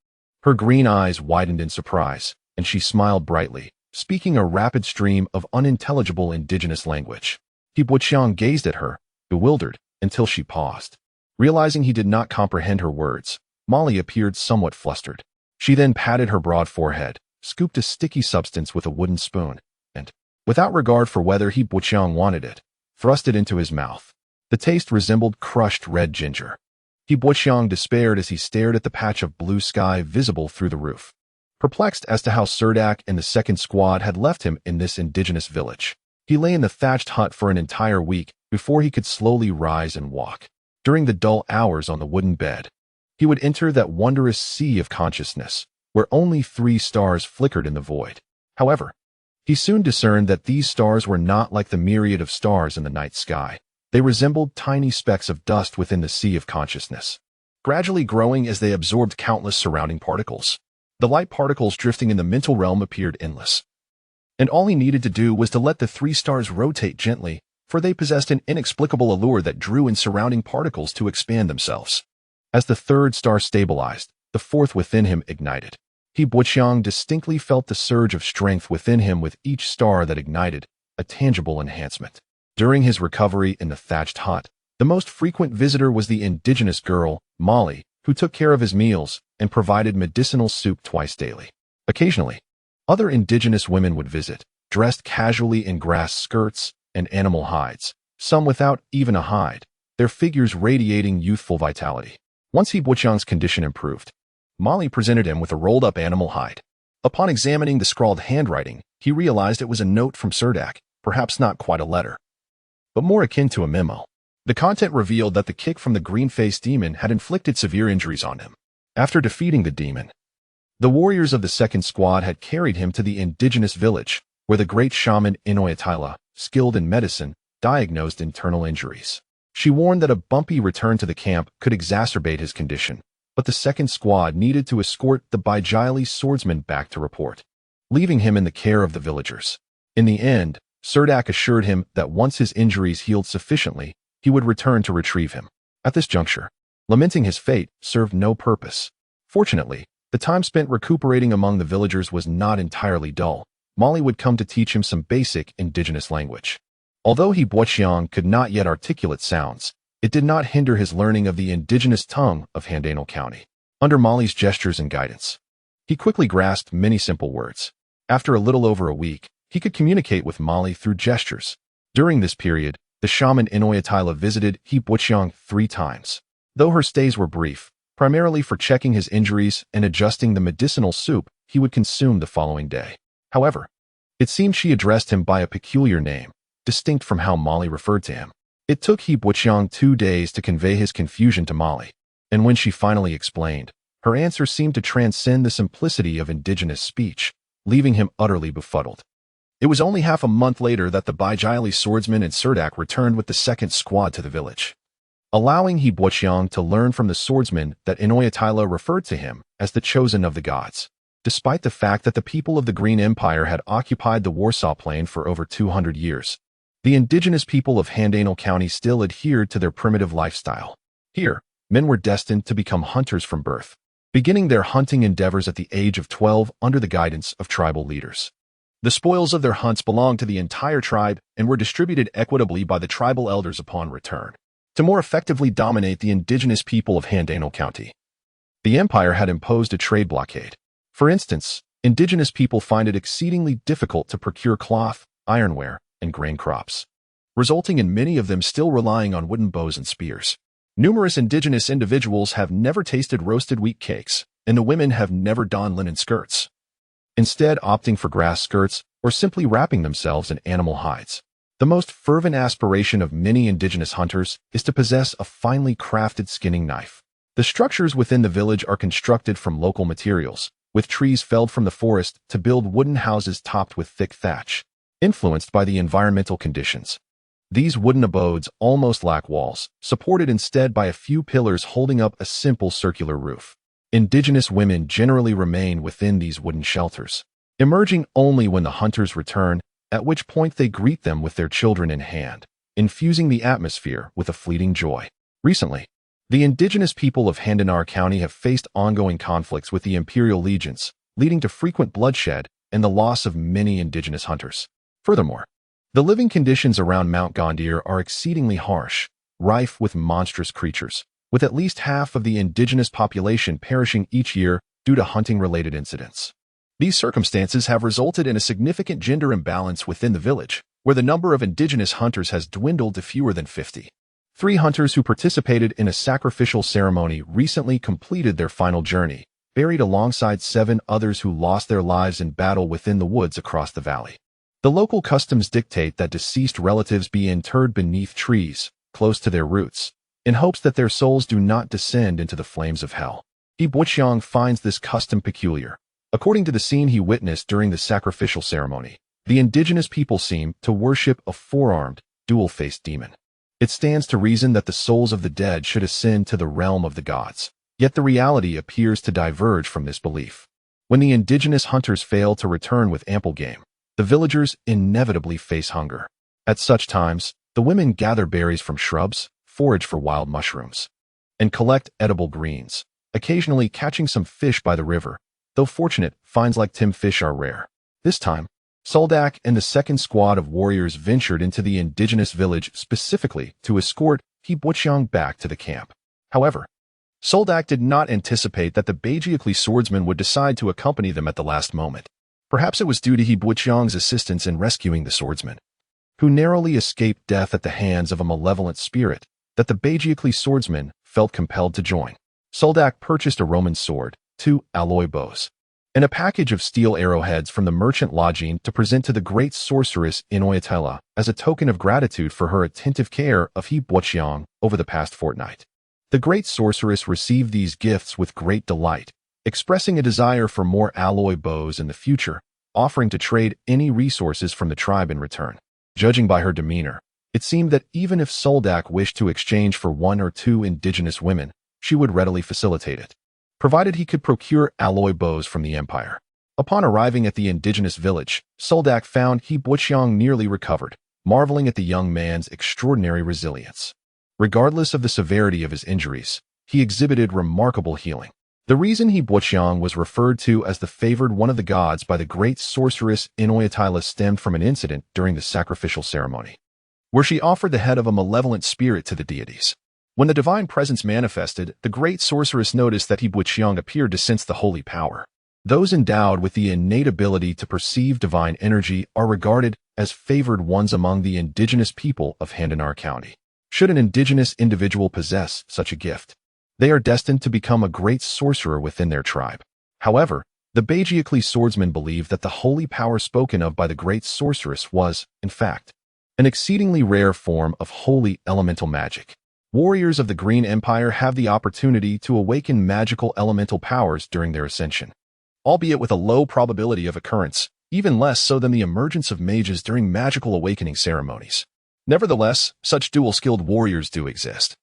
her green eyes widened in surprise, and she smiled brightly, speaking a rapid stream of unintelligible indigenous language. He Buqiang gazed at her, bewildered, until she paused. Realizing he did not comprehend her words, Molly appeared somewhat flustered. She then patted her broad forehead, scooped a sticky substance with a wooden spoon, and, without regard for whether He Buqiang wanted it, thrust it into his mouth. The taste resembled crushed red ginger. He Buqiang despaired as he stared at the patch of blue sky visible through the roof, perplexed as to how Suldark and the 2nd Squad had left him in this indigenous village. He lay in the thatched hut for an entire week before he could slowly rise and walk. during the dull hours on the wooden bed. He would enter that wondrous sea of consciousness, where only 3 stars flickered in the void. However, he soon discerned that these stars were not like the myriad of stars in the night sky. They resembled tiny specks of dust within the sea of consciousness, gradually growing as they absorbed countless surrounding particles. The light particles drifting in the mental realm appeared endless. And all he needed to do was to let the 3 stars rotate gently, for they possessed an inexplicable allure that drew in surrounding particles to expand themselves. As the 3rd star stabilized, the 4th within him ignited. He Buqiang distinctly felt the surge of strength within him with each star that ignited, a tangible enhancement. During his recovery in the thatched hut, the most frequent visitor was the indigenous girl, Molly, who took care of his meals and provided medicinal soup twice daily. Occasionally, other indigenous women would visit, dressed casually in grass skirts and animal hides, some without even a hide, their figures radiating youthful vitality. Once he Buqiang's condition improved, Molly presented him with a rolled-up animal hide. Upon examining the scrawled handwriting, he realized it was a note from Suldark, perhaps not quite a letter, but more akin to a memo. The content revealed that the kick from the green-faced demon had inflicted severe injuries on him. After defeating the demon, the warriors of the 2nd squad had carried him to the indigenous village, where the great shaman Inoyatila, skilled in medicine, diagnosed internal injuries. She warned that a bumpy return to the camp could exacerbate his condition, but the 2nd squad needed to escort the Bijali swordsman back to report, leaving him in the care of the villagers. In the end, Suldark assured him that once his injuries healed sufficiently, he would return to retrieve him. At this juncture, lamenting his fate served no purpose. Fortunately, the time spent recuperating among the villagers was not entirely dull. Molly would come to teach him some basic indigenous language. Although he Buqiang could not yet articulate sounds, it did not hinder his learning of the indigenous tongue of Handanal County. Under Molly's gestures and guidance, he quickly grasped many simple words. After a little over a week, he could communicate with Molly through gestures. During this period, the shaman Inoyatila visited he Buqiang 3 times. Though her stays were brief, primarily for checking his injuries and adjusting the medicinal soup he would consume the following day. However, it seemed she addressed him by a peculiar name, distinct from how Molly referred to him. It took he Buqiang 2 days to convey his confusion to Molly, and when she finally explained, her answer seemed to transcend the simplicity of indigenous speech, leaving him utterly befuddled. It was only half a month later that the Bijali swordsman and Suldark returned with the 2nd squad to the village, allowing he Buqiang to learn from the swordsman that Inoyatila referred to him as the chosen of the gods. Despite the fact that the people of the Green Empire had occupied the Warshaw Plain for over 200 years, the indigenous people of Handanal County still adhered to their primitive lifestyle. Here, men were destined to become hunters from birth, beginning their hunting endeavors at the age of 12 under the guidance of tribal leaders. The spoils of their hunts belonged to the entire tribe and were distributed equitably by the tribal elders upon return. To more effectively dominate the indigenous people of Handanal County, the empire had imposed a trade blockade. For instance, indigenous people find it exceedingly difficult to procure cloth, ironware, and grain crops, resulting in many of them still relying on wooden bows and spears. Numerous indigenous individuals have never tasted roasted wheat cakes, and the women have never donned linen skirts, instead opting for grass skirts or simply wrapping themselves in animal hides. The most fervent aspiration of many indigenous hunters is to possess a finely crafted skinning knife. The structures within the village are constructed from local materials, with trees felled from the forest to build wooden houses topped with thick thatch. Influenced by the environmental conditions, these wooden abodes almost lack walls, supported instead by a few pillars holding up a simple circular roof. Indigenous women generally remain within these wooden shelters, emerging only when the hunters return, at which point they greet them with their children in hand, infusing the atmosphere with a fleeting joy. Recently, the indigenous people of Handanal County have faced ongoing conflicts with the imperial legions, leading to frequent bloodshed and the loss of many indigenous hunters. Furthermore, the living conditions around Mount Gondir are exceedingly harsh, rife with monstrous creatures, with at least half of the indigenous population perishing each year due to hunting-related incidents. These circumstances have resulted in a significant gender imbalance within the village, where the number of indigenous hunters has dwindled to fewer than 50. 3 hunters who participated in a sacrificial ceremony recently completed their final journey, buried alongside 7 others who lost their lives in battle within the woods across the valley. The local customs dictate that deceased relatives be interred beneath trees, close to their roots, in hopes that their souls do not descend into the flames of hell. He Buqiang finds this custom peculiar. According to the scene he witnessed during the sacrificial ceremony, the indigenous people seem to worship a four-armed, dual-faced demon. It stands to reason that the souls of the dead should ascend to the realm of the gods. Yet the reality appears to diverge from this belief. When the indigenous hunters fail to return with ample game, the villagers inevitably face hunger. At such times, the women gather berries from shrubs, forage for wild mushrooms, and collect edible greens, occasionally catching some fish by the river. Though fortunate, finds like Tim fish are rare. This time, Suldark and the second squad of warriors ventured into the indigenous village specifically to escort He Buqiang back to the camp. However, Suldark did not anticipate that the Beijiakli swordsman would decide to accompany them at the last moment. Perhaps it was due to He Buqiang's assistance in rescuing the swordsman, who narrowly escaped death at the hands of a malevolent spirit, that the Beijiakli swordsman felt compelled to join. Suldark purchased a Roman sword, 2 alloy bows, and a package of steel arrowheads from the merchant lodging to present to the great sorceress Inoyatella as a token of gratitude for her attentive care of He Buqiang over the past fortnight. The great sorceress received these gifts with great delight, expressing a desire for more alloy bows in the future, offering to trade any resources from the tribe in return. Judging by her demeanor, it seemed that even if Suldark wished to exchange for 1 or 2 indigenous women, she would readily facilitate it, provided he could procure alloy bows from the empire. Upon arriving at the indigenous village, Suldark found He Buqiang nearly recovered, marveling at the young man's extraordinary resilience. Regardless of the severity of his injuries, he exhibited remarkable healing. The reason He Buqiang was referred to as the favored one of the gods by the great sorceress Inoyatella stemmed from an incident during the sacrificial ceremony, where she offered the head of a malevolent spirit to the deities. When the divine presence manifested, the great sorceress noticed that He Buqiang appeared to sense the holy power. Those endowed with the innate ability to perceive divine energy are regarded as favored ones among the indigenous people of Handanar County. Should an indigenous individual possess such a gift, they are destined to become a great sorcerer within their tribe. However, the Beijiakli swordsman believed that the holy power spoken of by the great sorceress was, in fact, an exceedingly rare form of holy elemental magic. Warriors of the Green Empire have the opportunity to awaken magical elemental powers during their ascension, albeit with a low probability of occurrence, even less so than the emergence of mages during magical awakening ceremonies. Nevertheless, such dual-skilled warriors do exist.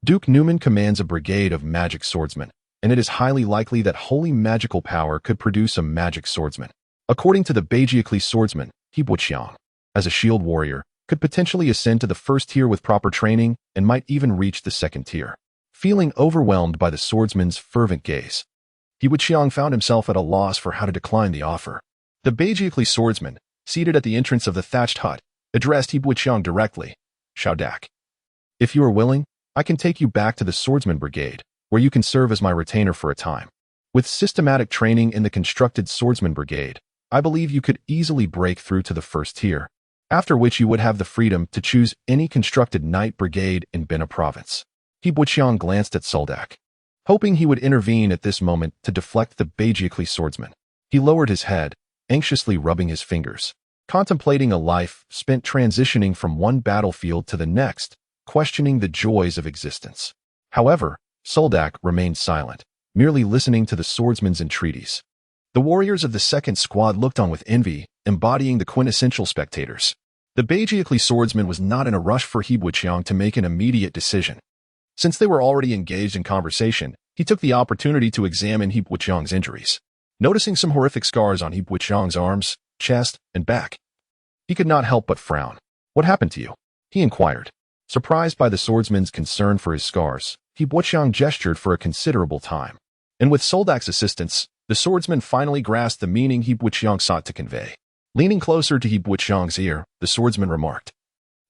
Duke Newman commands a brigade of magic swordsmen, and it is highly likely that holy magical power could produce a magic swordsman. According to the Beijiakli swordsman, He Buqiang, as a shield warrior, could potentially ascend to the first tier with proper training and might even reach the second tier. Feeling overwhelmed by the swordsman's fervent gaze, He Buqiang found himself at a loss for how to decline the offer. The Beijiakli swordsman, seated at the entrance of the thatched hut, addressed He Buqiang directly. "Suldark, if you are willing, I can take you back to the swordsman brigade, where you can serve as my retainer for a time. With systematic training in the constructed swordsman brigade, I believe you could easily break through to the first tier, after which you would have the freedom to choose any constructed knight brigade in Benai province." He Buqiang glanced at Suldark, hoping he would intervene at this moment to deflect the Beijiakli swordsman. He lowered his head, anxiously rubbing his fingers, contemplating a life spent transitioning from one battlefield to the next, questioning the joys of existence. However, Suldark remained silent, merely listening to the swordsman's entreaties. The warriors of the second squad looked on with envy, embodying the quintessential spectators. The Beijiakli swordsman was not in a rush for He Buqiang to make an immediate decision. Since they were already engaged in conversation, he took the opportunity to examine He Buqiang's injuries. Noticing some horrific scars on He Buqiang's arms, chest, and back, he could not help but frown. "What happened to you?" he inquired. Surprised by the swordsman's concern for his scars, He Buqiang gestured for a considerable time. And with Suldark's assistance, the swordsman finally grasped the meaning He Buqiang sought to convey. Leaning closer to He Buqiang's ear, the swordsman remarked,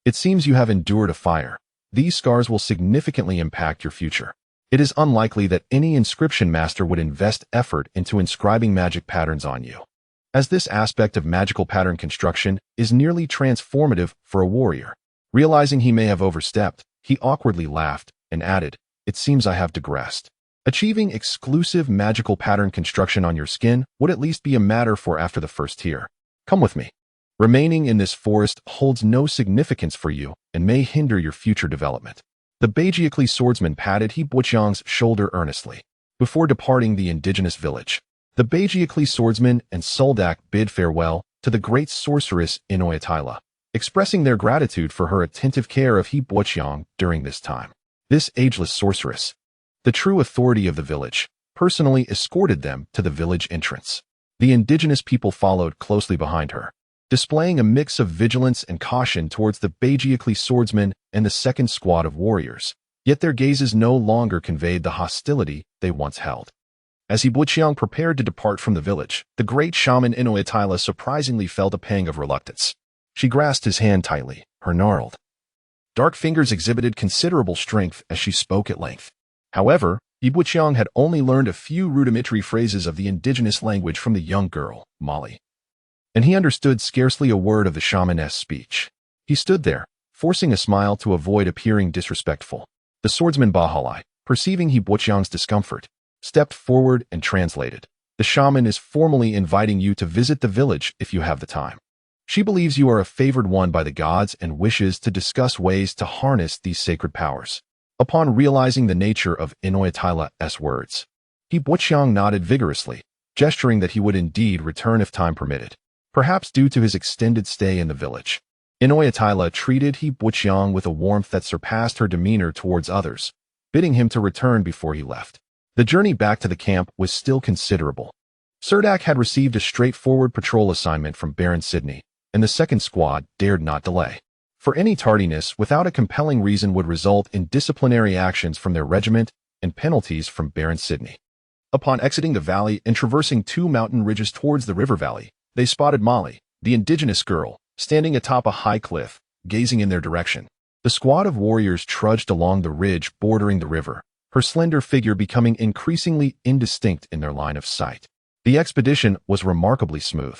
"It seems you have endured a fire. These scars will significantly impact your future. It is unlikely that any inscription master would invest effort into inscribing magic patterns on you, as this aspect of magical pattern construction is nearly transformative for a warrior." Realizing he may have overstepped, he awkwardly laughed and added, "It seems I have digressed. Achieving exclusive magical pattern construction on your skin would at least be a matter for after the first tier. Come with me. Remaining in this forest holds no significance for you and may hinder your future development." The Bajikli swordsman patted He Buqiang's shoulder earnestly. Before departing the indigenous village, the Bajikli swordsman and Suldark bid farewell to the great sorceress Inoyatila, expressing their gratitude for her attentive care of He Buqiang during this time. This ageless sorceress, the true authority of the village, personally escorted them to the village entrance. The indigenous people followed closely behind her, displaying a mix of vigilance and caution towards the Bajikli swordsman and the second squad of warriors, yet their gazes no longer conveyed the hostility they once held. As He Buqiang prepared to depart from the village, the great shaman Inoyatila surprisingly felt a pang of reluctance. She grasped his hand tightly, her gnarled, dark fingers exhibited considerable strength as she spoke at length. However, He Buqiang had only learned a few rudimentary phrases of the indigenous language from the young girl, Molly, and he understood scarcely a word of the shamaness speech. He stood there, forcing a smile to avoid appearing disrespectful. The swordsman Bahalai, perceiving He Buqiang's discomfort, stepped forward and translated. The shaman is formally inviting you to visit the village if you have the time. She believes you are a favored one by the gods and wishes to discuss ways to harness these sacred powers. Upon realizing the nature of Inoyatila's words, He Buqiang nodded vigorously, gesturing that he would indeed return if time permitted, perhaps due to his extended stay in the village. Inoyatila treated He Buqiang with a warmth that surpassed her demeanor towards others, bidding him to return before he left. The journey back to the camp was still considerable. Suldark had received a straightforward patrol assignment from Baron Sidney, and the second squad dared not delay. For any tardiness without a compelling reason would result in disciplinary actions from their regiment and penalties from Baron Sidney. Upon exiting the valley and traversing two mountain ridges towards the river valley, they spotted Molly, the indigenous girl, standing atop a high cliff, gazing in their direction. The squad of warriors trudged along the ridge bordering the river, her slender figure becoming increasingly indistinct in their line of sight. The expedition was remarkably smooth.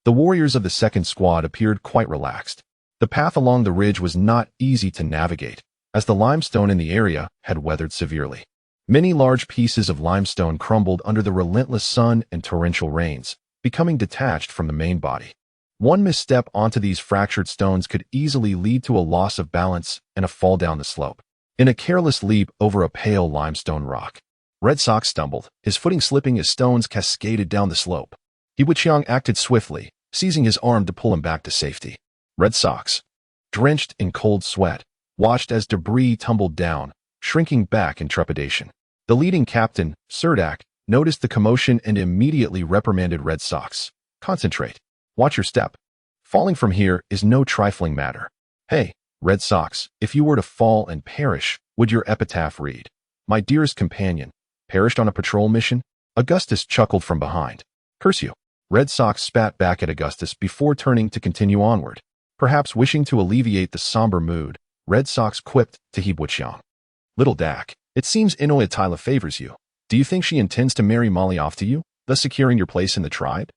The warriors of the second squad appeared quite relaxed. The path along the ridge was not easy to navigate, as the limestone in the area had weathered severely. Many large pieces of limestone crumbled under the relentless sun and torrential rains, becoming detached from the main body. One misstep onto these fractured stones could easily lead to a loss of balance and a fall down the slope. In a careless leap over a pale limestone rock, Red Sox stumbled, his footing slipping as stones cascaded down the slope. He Buqiang acted swiftly, seizing his arm to pull him back to safety. Red Sox, drenched in cold sweat, watched as debris tumbled down, shrinking back in trepidation. The leading captain, Suldark, noticed the commotion and immediately reprimanded Red Sox. Concentrate. Watch your step. Falling from here is no trifling matter. Hey, Red Sox, if you were to fall and perish, would your epitaph read, "My dearest companion, perished on a patrol mission"? Augustus chuckled from behind. Curse you. Red Sox spat back at Augustus before turning to continue onward. Perhaps wishing to alleviate the somber mood, Red Sox quipped to He Buqiang. Little Dak, it seems Inoyatila favors you. Do you think she intends to marry Molly off to you, thus securing your place in the tribe?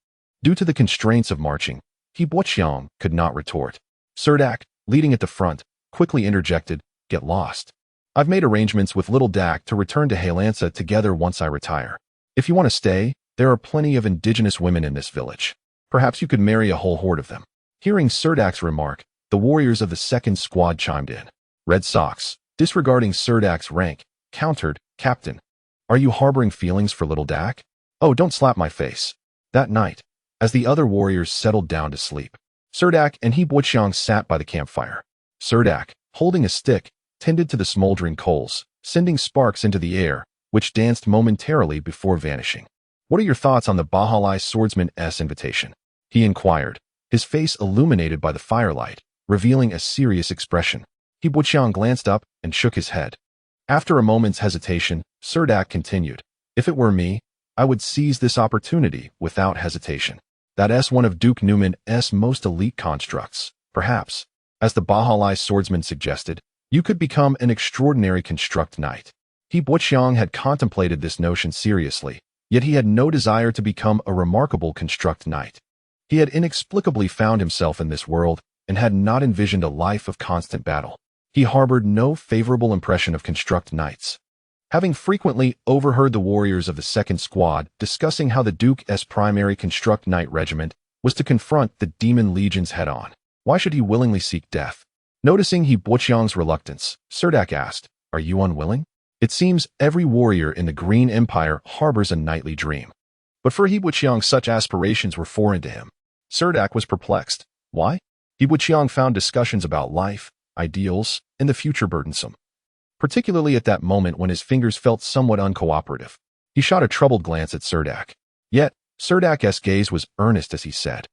Due to the constraints of marching, He Buqiang could not retort. Suldark, leading at the front, quickly interjected, "Get lost. I've made arrangements with little Dak to return to Hailansa together once I retire. If you want to stay, there are plenty of indigenous women in this village. Perhaps you could marry a whole horde of them." Hearing Suldark's remark, the warriors of the second squad chimed in. Red Sox, disregarding Suldark's rank, countered, "Captain, are you harboring feelings for little Dak? Oh, don't slap my face." That night, as the other warriors settled down to sleep, Suldark and He Buqiang sat by the campfire. Suldark, holding a stick, tended to the smoldering coals, sending sparks into the air, which danced momentarily before vanishing. "What are your thoughts on the Bahalai swordsman's invitation?" he inquired, his face illuminated by the firelight, revealing a serious expression. He Buqiang glanced up and shook his head. After a moment's hesitation, Suldark continued, "If it were me, I would seize this opportunity without hesitation. That's one of Duke Newman's most elite constructs. Perhaps, as the Bahalai swordsman suggested, you could become an extraordinary construct knight." He Buqiang had contemplated this notion seriously, yet he had no desire to become a remarkable construct knight. He had inexplicably found himself in this world and had not envisioned a life of constant battle. He harbored no favorable impression of construct knights. Having frequently overheard the warriors of the second squad discussing how the Duke's primary construct knight regiment was to confront the demon legions head-on, why should he willingly seek death? Noticing He Buqiang's reluctance, Suldark asked, Are you unwilling? It seems every warrior in the Green Empire harbors a nightly dream. But for He Wuqiang, such aspirations were foreign to him. Suldark was perplexed. Why? He Wuqiang found discussions about life, ideals, and the future burdensome, particularly at that moment when his fingers felt somewhat uncooperative. He shot a troubled glance at Suldark. Yet, Suldark's gaze was earnest as he said,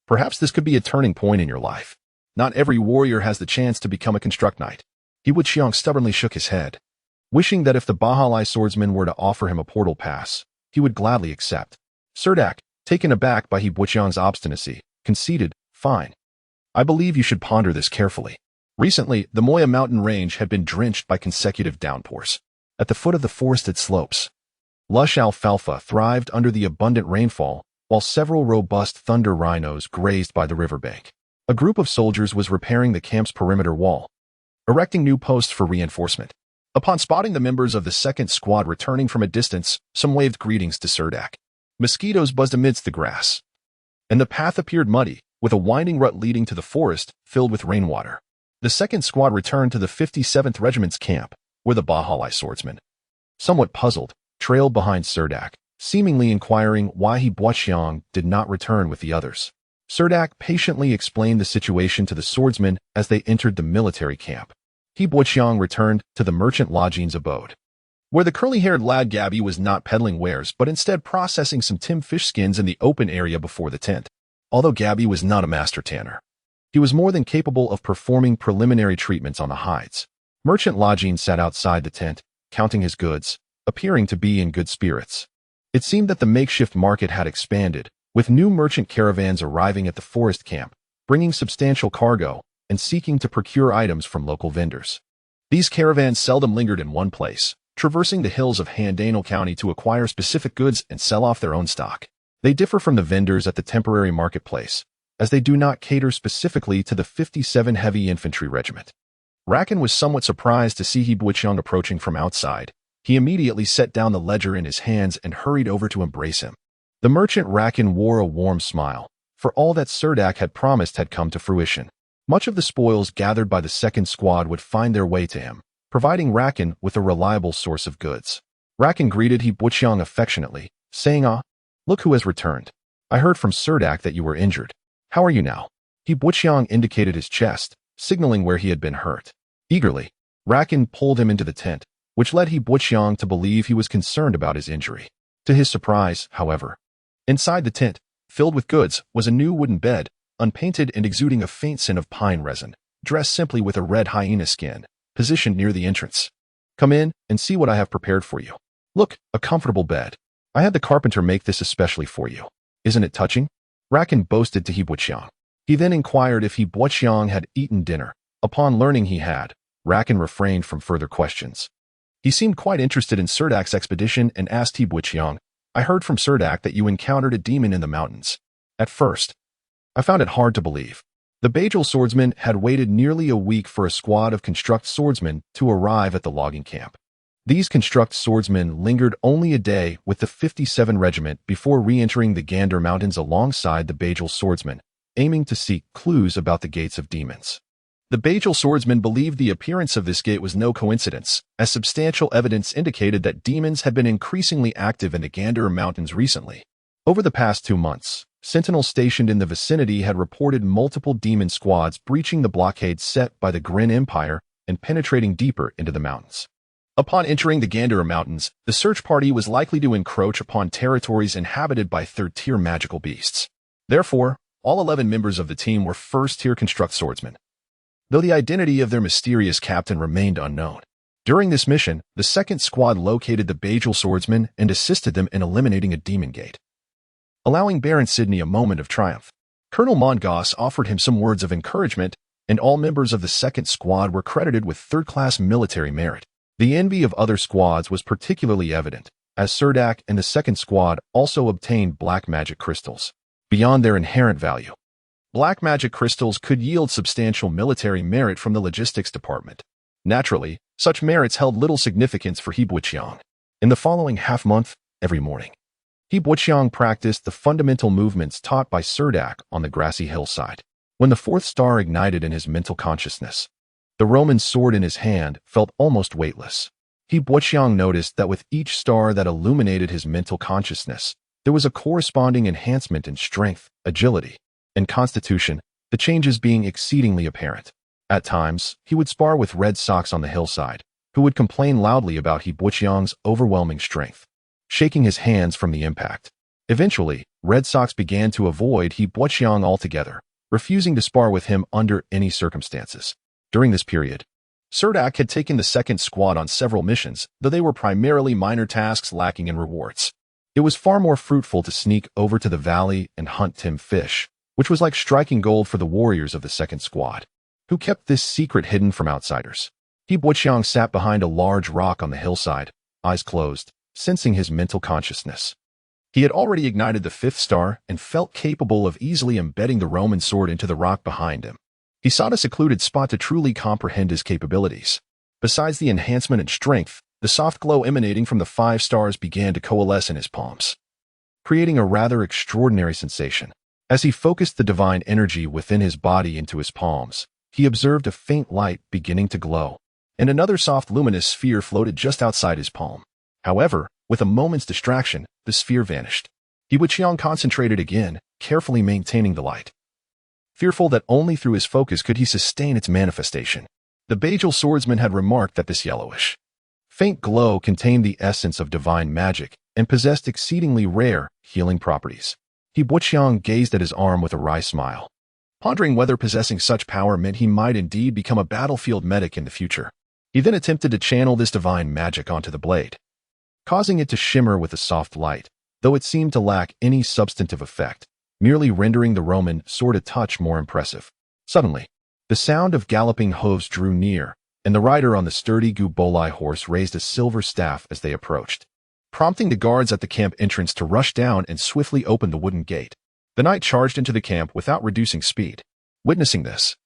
"Perhaps this could be a turning point in your life. Not every warrior has the chance to become a construct knight." He Wuqiang stubbornly shook his head, wishing that if the Bahalai swordsman were to offer him a portal pass, he would gladly accept. Suldark, taken aback by He Wuqiang's obstinacy, conceded, "Fine. I believe you should ponder this carefully." Recently, the Moya mountain range had been drenched by consecutive downpours. At the foot of the forested slopes, lush alfalfa thrived under the abundant rainfall, while several robust thunder rhinos grazed by the riverbank. A group of soldiers was repairing the camp's perimeter wall, erecting new posts for reinforcement. Upon spotting the members of the second squad returning from a distance, some waved greetings to Suldark. Mosquitoes buzzed amidst the grass, and the path appeared muddy, with a winding rut leading to the forest filled with rainwater. The second squad returned to the 57th Regiment's camp, where the Bahalai swordsman, somewhat puzzled, trailed behind Suldark, seemingly inquiring why He Wuqiang did not return with the others. Suldark patiently explained the situation to the swordsman as they entered the military camp. He Wuqiang returned to the merchant lodging's abode, where the curly-haired lad Gabby was not peddling wares but instead processing some tinned fish skins in the open area before the tent. Although Gabby was not a master tanner, he was more than capable of performing preliminary treatments on the hides. Merchant Lodging sat outside the tent, counting his goods, appearing to be in good spirits. It seemed that the makeshift market had expanded, with new merchant caravans arriving at the forest camp, bringing substantial cargo and seeking to procure items from local vendors. These caravans seldom lingered in one place, traversing the hills of Handanal County to acquire specific goods and sell off their own stock. They differ from the vendors at the temporary marketplace, as they do not cater specifically to the 57 Heavy Infantry Regiment. Rakan was somewhat surprised to see He Wuqiang approaching from outside. He immediately set down the ledger in his hands and hurried over to embrace him. The merchant Rakan wore a warm smile, for all that Suldark had promised had come to fruition. Much of the spoils gathered by the second squad would find their way to him, providing Rakan with a reliable source of goods. Rakan greeted He Wuqiang affectionately, saying, "Ah, look who has returned. I heard from Suldark that you were injured. How are you now?" He Wuqiang indicated his chest, signaling where he had been hurt. Eagerly, Rakan pulled him into the tent, which led He Wuqiang to believe he was concerned about his injury. To his surprise, however, inside the tent, filled with goods, was a new wooden bed, unpainted and exuding a faint scent of pine resin, dressed simply with a red hyena skin, positioned near the entrance. "Come in and see what I have prepared for you. Look, a comfortable bed. I had the carpenter make this especially for you. Isn't it touching?" Rakan boasted to He Wuqiang. He then inquired if He Wuqiang had eaten dinner. Upon learning he had, Rakan refrained from further questions. He seemed quite interested in Suldark's expedition and asked He Wuqiang, "I heard from Suldark that you encountered a demon in the mountains. At first, I found it hard to believe." The Bajal swordsman had waited nearly a week for a squad of construct swordsmen to arrive at the logging camp. These construct swordsmen lingered only a day with the 57 Regiment before re-entering the Gander Mountains alongside the Bajal swordsmen, aiming to seek clues about the gates of demons. The Bajal swordsmen believed the appearance of this gate was no coincidence, as substantial evidence indicated that demons had been increasingly active in the Gander Mountains recently. Over the past 2 months, sentinels stationed in the vicinity had reported multiple demon squads breaching the blockade set by the Grin Empire and penetrating deeper into the mountains. Upon entering the Gander Mountains, the search party was likely to encroach upon territories inhabited by third-tier magical beasts. Therefore, all 11 members of the team were first-tier construct swordsmen, though the identity of their mysterious captain remained unknown. During this mission, the second squad located the Bajal swordsmen and assisted them in eliminating a demon gate, allowing Baron Sidney a moment of triumph. Colonel Mongoss offered him some words of encouragement, and all members of the second squad were credited with third-class military merit. The envy of other squads was particularly evident, as Suldark and the second squad also obtained black magic crystals. Beyond their inherent value, black magic crystals could yield substantial military merit from the logistics department. Naturally, such merits held little significance for He Wuqiang. In the following half-month, every morning, He Wuqiang practiced the fundamental movements taught by Suldark on the grassy hillside. When the fourth star ignited in his mental consciousness, The Roman sword in his hand felt almost weightless. He Boqiang noticed that with each star that illuminated his mental consciousness, there was a corresponding enhancement in strength, agility, and constitution, the changes being exceedingly apparent. At times, he would spar with Red Sox on the hillside, who would complain loudly about He Boqiang's overwhelming strength, shaking his hands from the impact. Eventually, Red Sox began to avoid He Boqiang altogether, refusing to spar with him under any circumstances. During this period, Suldark had taken the second squad on several missions, though they were primarily minor tasks lacking in rewards. It was far more fruitful to sneak over to the valley and hunt Tim fish, which was like striking gold for the warriors of the second squad, who kept this secret hidden from outsiders. He Boqiang sat behind a large rock on the hillside, eyes closed, sensing his mental consciousness. He had already ignited the fifth star and felt capable of easily embedding the Roman sword into the rock behind him. He sought a secluded spot to truly comprehend his capabilities. Besides the enhancement in strength, the soft glow emanating from the 5 stars began to coalesce in his palms, creating a rather extraordinary sensation. As he focused the divine energy within his body into his palms, he observed a faint light beginning to glow, and another soft luminous sphere floated just outside his palm. However, with a moment's distraction, the sphere vanished. He Boqiang concentrated again, carefully maintaining the light, fearful that only through his focus could he sustain its manifestation. The Bajal swordsman had remarked that this yellowish, faint glow contained the essence of divine magic and possessed exceedingly rare, healing properties. He Boqiang gazed at his arm with a wry smile, pondering whether possessing such power meant he might indeed become a battlefield medic in the future. He then attempted to channel this divine magic onto the blade, causing it to shimmer with a soft light, though it seemed to lack any substantive effect, merely rendering the Roman sword a touch more impressive. Suddenly, the sound of galloping hooves drew near, and the rider on the sturdy Gubolai horse raised a silver staff as they approached, prompting the guards at the camp entrance to rush down and swiftly open the wooden gate. The knight charged into the camp without reducing speed. Witnessing this,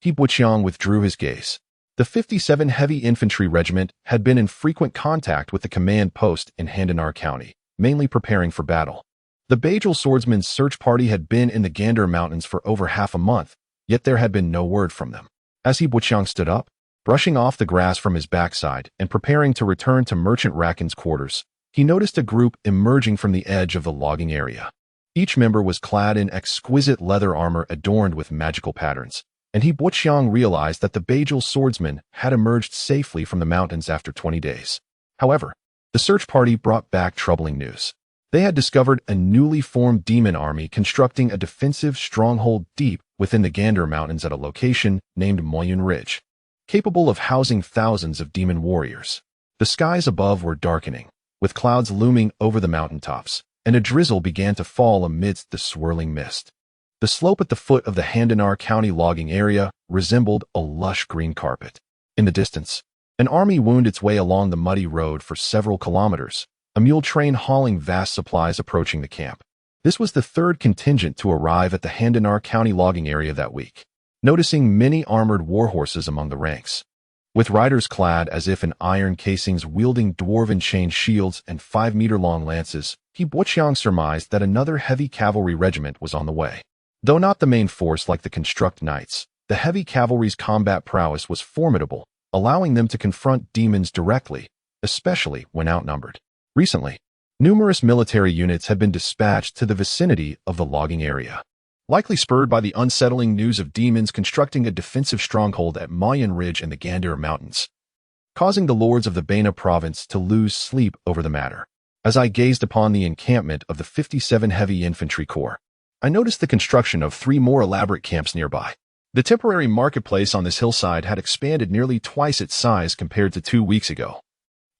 He Boqiang withdrew his gaze. The 57 Heavy Infantry Regiment had been in frequent contact with the command post in Hardened County, mainly preparing for battle. The Bajal swordsman's search party had been in the Gander Mountains for over half a month, yet there had been no word from them. As He Boqiang stood up, brushing off the grass from his backside and preparing to return to Merchant Raken's quarters, he noticed a group emerging from the edge of the logging area. Each member was clad in exquisite leather armor adorned with magical patterns, and He Boqiang realized that the Bajal swordsman had emerged safely from the mountains after 20 days. However, the search party brought back troubling news. They had discovered a newly formed demon army constructing a defensive stronghold deep within the Gander Mountains at a location named Moyun Ridge, capable of housing thousands of demon warriors. The skies above were darkening, with clouds looming over the mountaintops, and a drizzle began to fall amidst the swirling mist. The slope at the foot of the Hardened County logging area resembled a lush green carpet. In the distance, an army wound its way along the muddy road for several kilometers, a mule train hauling vast supplies approaching the camp. This was the third contingent to arrive at the Hardened County logging area that week. Noticing many armored war horses among the ranks, with riders clad as if in iron casings wielding dwarven chain shields and 5-meter-long lances, He Boqiang surmised that another heavy cavalry regiment was on the way. Though not the main force like the Construct Knights, the heavy cavalry's combat prowess was formidable, allowing them to confront demons directly, especially when outnumbered. Recently, numerous military units had been dispatched to the vicinity of the logging area, likely spurred by the unsettling news of demons constructing a defensive stronghold at Moyun Ridge in the Gander Mountains, causing the lords of the Benai province to lose sleep over the matter. As I gazed upon the encampment of the 57 Heavy Infantry Corps, I noticed the construction of 3 more elaborate camps nearby. The temporary marketplace on this hillside had expanded nearly twice its size compared to 2 weeks ago,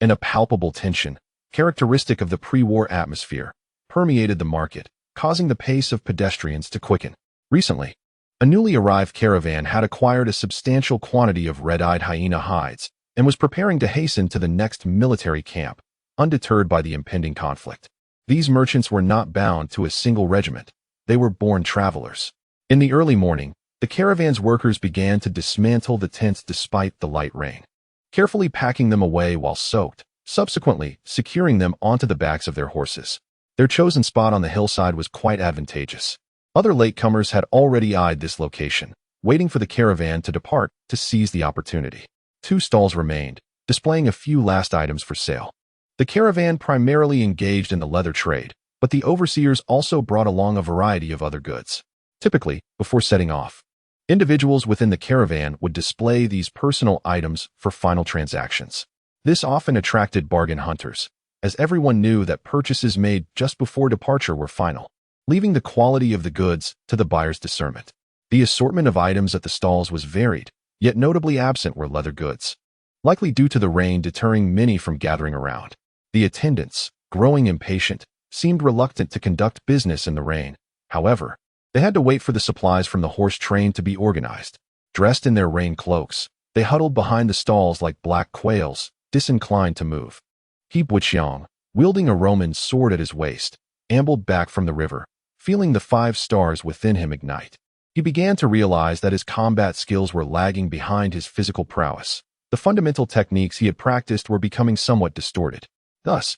and a palpable tension, characteristic of the pre-war atmosphere, permeated the market, causing the pace of pedestrians to quicken. Recently, a newly arrived caravan had acquired a substantial quantity of red-eyed hyena hides and was preparing to hasten to the next military camp, undeterred by the impending conflict. These merchants were not bound to a single regiment. They were born travelers. In the early morning, the caravan's workers began to dismantle the tents despite the light rain, carefully packing them away while soaked, subsequently securing them onto the backs of their horses. Their chosen spot on the hillside was quite advantageous. Other latecomers had already eyed this location, waiting for the caravan to depart to seize the opportunity. 2 stalls remained, displaying a few last items for sale. The caravan primarily engaged in the leather trade, but the overseers also brought along a variety of other goods. Typically, before setting off, individuals within the caravan would display these personal items for final transactions. This often attracted bargain hunters, as everyone knew that purchases made just before departure were final, leaving the quality of the goods to the buyer's discernment. The assortment of items at the stalls was varied, yet notably absent were leather goods, likely due to the rain deterring many from gathering around. The attendants, growing impatient, seemed reluctant to conduct business in the rain. However, they had to wait for the supplies from the horse train to be organized. Dressed in their rain cloaks, they huddled behind the stalls like black quails, disinclined to move. He Buqiang, wielding a Roman sword at his waist, ambled back from the river, feeling the 5 stars within him ignite. He began to realize that his combat skills were lagging behind his physical prowess. The fundamental techniques he had practiced were becoming somewhat distorted. Thus,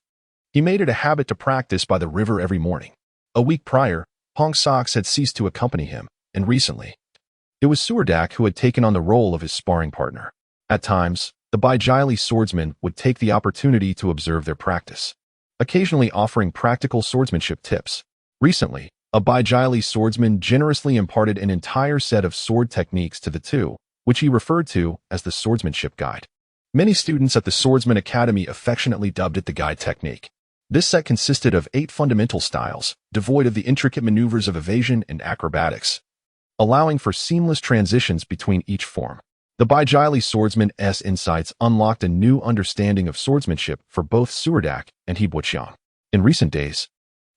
he made it a habit to practice by the river every morning. A week prior, Hong Sox had ceased to accompany him, and recently, it was Suldark who had taken on the role of his sparring partner. At times, the Baijili swordsman would take the opportunity to observe their practice, occasionally offering practical swordsmanship tips. Recently, a Baijili swordsman generously imparted an entire set of sword techniques to the two, which he referred to as the Swordsmanship Guide. Many students at the Swordsman Academy affectionately dubbed it the Guide Technique. This set consisted of 8 fundamental styles, devoid of the intricate maneuvers of evasion and acrobatics, allowing for seamless transitions between each form. The Baijili swordsman's insights unlocked a new understanding of swordsmanship for both Suldark and He Buqiang. In recent days,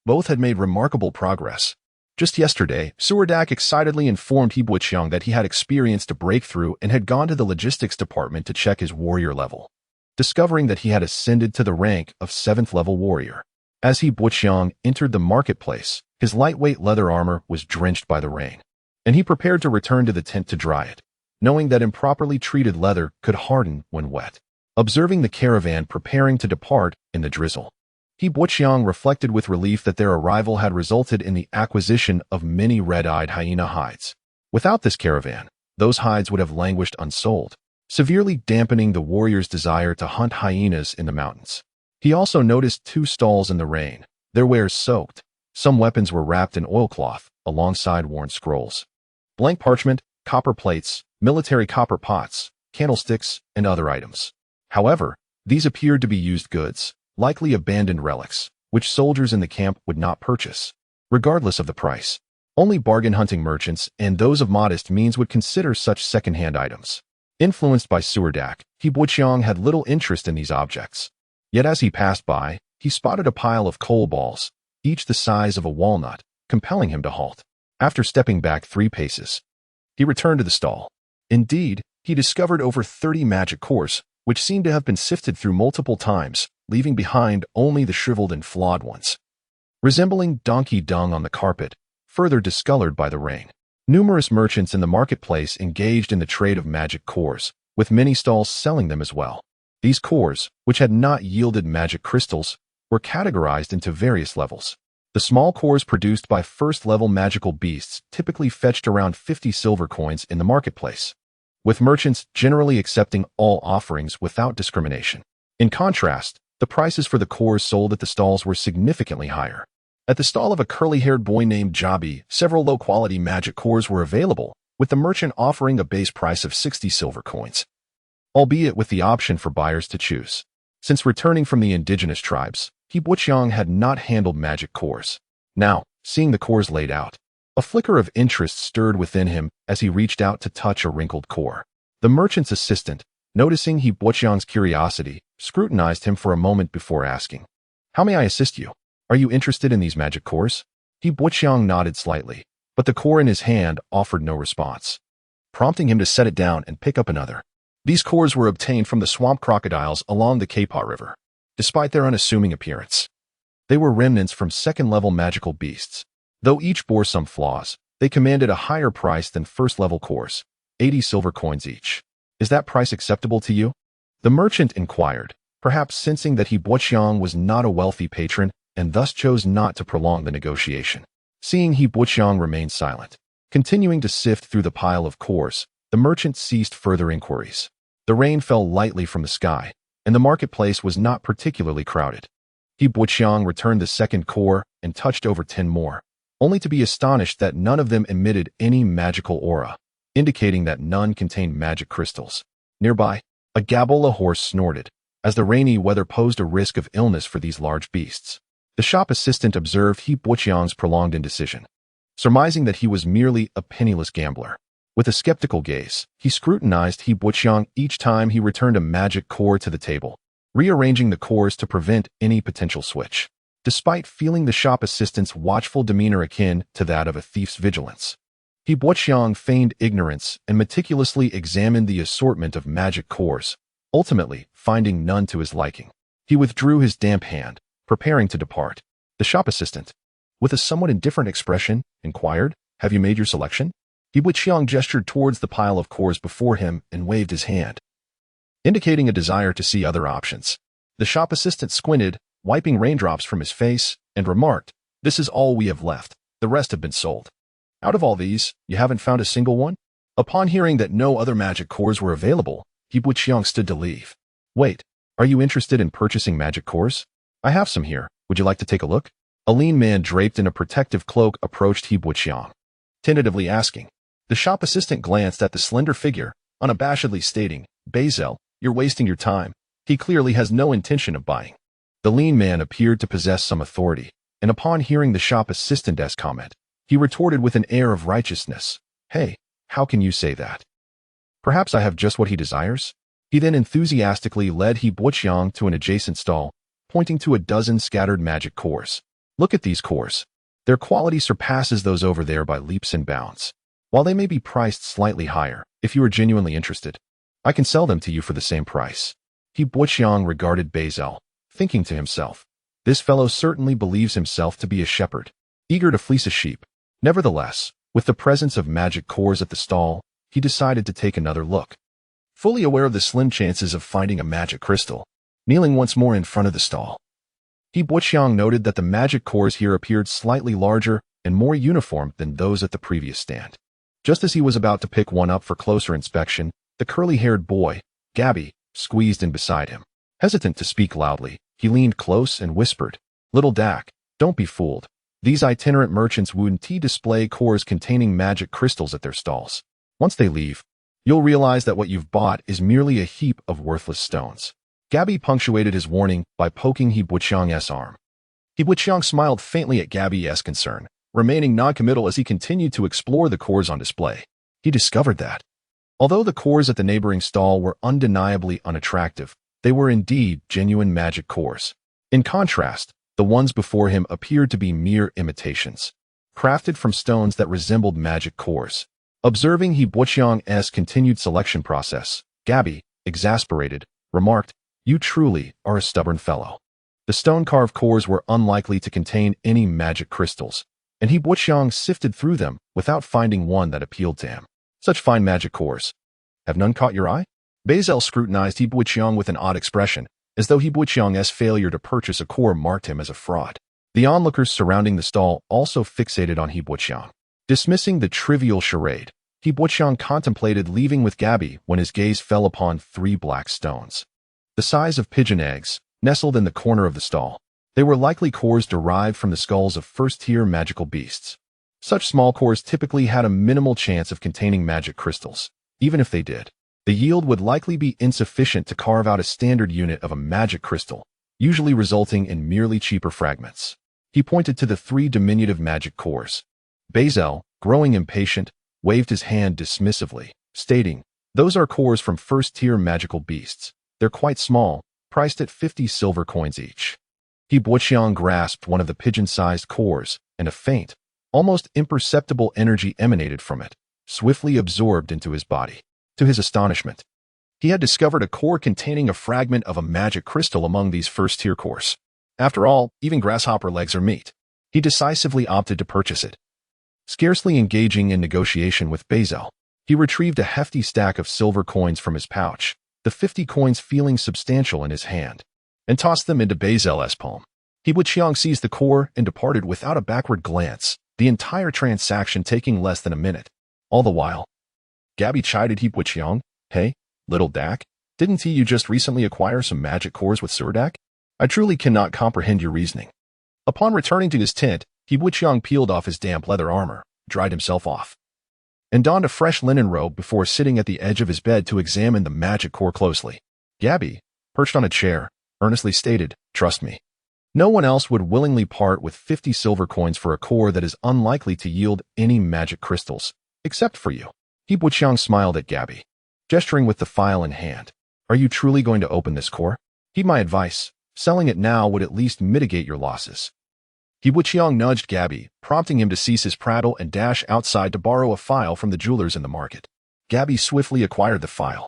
both had made remarkable progress. Just yesterday, Suldark excitedly informed He Buqiang that he had experienced a breakthrough and had gone to the logistics department to check his warrior level, discovering that he had ascended to the rank of 7th level warrior. As He Buqiang entered the marketplace, his lightweight leather armor was drenched by the rain, and he prepared to return to the tent to dry it, knowing that improperly treated leather could harden when wet. Observing the caravan preparing to depart in the drizzle, He Buqiang reflected with relief that their arrival had resulted in the acquisition of many red-eyed hyena hides. Without this caravan, those hides would have languished unsold, severely dampening the warrior's desire to hunt hyenas in the mountains. He also noticed 2 stalls in the rain, their wares soaked. Some weapons were wrapped in oilcloth, alongside worn scrolls, blank parchment, copper plates, military copper pots, candlesticks, and other items. However, these appeared to be used goods, likely abandoned relics, which soldiers in the camp would not purchase, regardless of the price. Only bargain-hunting merchants and those of modest means would consider such second-hand items. Influenced by Suldark, He Buqiang had little interest in these objects. Yet as he passed by, he spotted a pile of coal balls, each the size of a walnut, compelling him to halt. After stepping back 3 paces, he returned to the stall. Indeed, he discovered over 30 magic cores, which seemed to have been sifted through multiple times, leaving behind only the shriveled and flawed ones, resembling donkey dung on the carpet, further discolored by the rain. Numerous merchants in the marketplace engaged in the trade of magic cores, with many stalls selling them as well. These cores, which had not yielded magic crystals, were categorized into various levels. The small cores produced by first-level magical beasts typically fetched around 50 silver coins in the marketplace, with merchants generally accepting all offerings without discrimination. In contrast, the prices for the cores sold at the stalls were significantly higher. At the stall of a curly-haired boy named Jabi, several low-quality magic cores were available, with the merchant offering a base price of 60 silver coins, albeit with the option for buyers to choose. Since returning from the indigenous tribes, He Buqiang had not handled magic cores. Now, seeing the cores laid out, a flicker of interest stirred within him as he reached out to touch a wrinkled core. The merchant's assistant, noticing He Buqiang's curiosity, scrutinized him for a moment before asking, "How may I assist you? Are you interested in these magic cores?" He Buqiang nodded slightly, but the core in his hand offered no response, prompting him to set it down and pick up another. These cores were obtained from the swamp crocodiles along the Kappa River. Despite their unassuming appearance, they were remnants from second-level magical beasts. Though each bore some flaws, they commanded a higher price than first-level cores, 80 silver coins each. "Is that price acceptable to you?" the merchant inquired, perhaps sensing that He Buqiang was not a wealthy patron and thus chose not to prolong the negotiation. Seeing He Buqiang remain silent, Continuing to sift through the pile of cores, the merchant ceased further inquiries. The rain fell lightly from the sky, and the marketplace was not particularly crowded. He Buqiang returned the second core and touched over 10 more, only to be astonished that none of them emitted any magical aura, indicating that none contained magic crystals. Nearby, a Gabola horse snorted, as the rainy weather posed a risk of illness for these large beasts. The shop assistant observed He Buqiang's prolonged indecision, surmising that he was merely a penniless gambler. With a skeptical gaze, he scrutinized He Buqiang each time he returned a magic core to the table, rearranging the cores to prevent any potential switch. Despite feeling the shop assistant's watchful demeanor akin to that of a thief's vigilance, He Buqiang feigned ignorance and meticulously examined the assortment of magic cores, ultimately finding none to his liking. He withdrew his damp hand, preparing to depart. The shop assistant, with a somewhat indifferent expression, inquired, "Have you made your selection?" He Buqiang gestured towards the pile of cores before him and waved his hand, indicating a desire to see other options. The shop assistant squinted, wiping raindrops from his face, and remarked, "This is all we have left. The rest have been sold." "Out of all these, you haven't found a single one?" Upon hearing that no other magic cores were available, He Buqiang stood to leave. "Wait, are you interested in purchasing magic cores? I have some here. Would you like to take a look?" A lean man draped in a protective cloak approached He Buqiang, tentatively asking. The shop assistant glanced at the slender figure, unabashedly stating, "Bazel, you're wasting your time. He clearly has no intention of buying." The lean man appeared to possess some authority, and upon hearing the shop assistant's comment, he retorted with an air of righteousness, "Hey, how can you say that? Perhaps I have just what he desires?" He then enthusiastically led He Buqiang to an adjacent stall, pointing to a dozen scattered magic cores. "Look at these cores. Their quality surpasses those over there by leaps and bounds. While they may be priced slightly higher, if you are genuinely interested, I can sell them to you for the same price." He Buqiang regarded Bazel, thinking to himself, "This fellow certainly believes himself to be a shepherd, eager to fleece a sheep." Nevertheless, with the presence of magic cores at the stall, he decided to take another look. Fully aware of the slim chances of finding a magic crystal, kneeling once more in front of the stall, He Buqiang noted that the magic cores here appeared slightly larger and more uniform than those at the previous stand. Just as he was about to pick one up for closer inspection, the curly-haired boy, Gabby, squeezed in beside him. Hesitant to speak loudly, he leaned close and whispered, "Little Dak, don't be fooled. These itinerant merchants wouldn't display cores containing magic crystals at their stalls. Once they leave, you'll realize that what you've bought is merely a heap of worthless stones." Gabby punctuated his warning by poking He Buqiang's arm. He Buqiang smiled faintly at Gabby's concern, remaining non-committal as he continued to explore the cores on display. He discovered that, although the cores at the neighboring stall were undeniably unattractive, they were indeed genuine magic cores. In contrast, the ones before him appeared to be mere imitations, crafted from stones that resembled magic cores. Observing He Buqiang's continued selection process, Gabby, exasperated, remarked, "You truly are a stubborn fellow." The stone-carved cores were unlikely to contain any magic crystals, and He Buqiang sifted through them without finding one that appealed to him. Such fine magic cores. Have none caught your eye? Bazel scrutinized He Buqiang with an odd expression, as though He Buqiang's failure to purchase a core marked him as a fraud. The onlookers surrounding the stall also fixated on He Buqiang. Dismissing the trivial charade, He Buqiang contemplated leaving with Gabby when his gaze fell upon 3 black stones, the size of pigeon eggs, nestled in the corner of the stall. They were likely cores derived from the skulls of first-tier magical beasts. Such small cores typically had a minimal chance of containing magic crystals. Even if they did, the yield would likely be insufficient to carve out a standard unit of a magic crystal, usually resulting in merely cheaper fragments. He pointed to the 3 diminutive magic cores. Bazel, growing impatient, waved his hand dismissively, stating, "Those are cores from first-tier magical beasts. They're quite small, priced at 50 silver coins each." He Buqiang grasped one of the pigeon-sized cores, and a faint, almost imperceptible energy emanated from it, swiftly absorbed into his body. To his astonishment, he had discovered a core containing a fragment of a magic crystal among these first-tier cores. After all, even grasshopper legs are meat. He decisively opted to purchase it. Scarcely engaging in negotiation with Bazel, he retrieved a hefty stack of silver coins from his pouch, the 50 coins feeling substantial in his hand, and tossed them into Bazel's palm. He Buqiang seized the core and departed without a backward glance, the entire transaction taking less than a minute. All the while, Gabby chided He Buqiang, "Hey, little Dak, didn't you just recently acquire some magic cores with Suldark? I truly cannot comprehend your reasoning." Upon returning to his tent, He Buqiang peeled off his damp leather armor, dried himself off, and donned a fresh linen robe before sitting at the edge of his bed to examine the magic core closely. Gabby, perched on a chair, earnestly stated, "Trust me. No one else would willingly part with 50 silver coins for a core that is unlikely to yield any magic crystals, except for you." He Buqiang smiled at Gabby, gesturing with the file in hand. "Are you truly going to open this core? Heed my advice. Selling it now would at least mitigate your losses." He Buqiang nudged Gabby, prompting him to cease his prattle and dash outside to borrow a file from the jewelers in the market. Gabby swiftly acquired the file,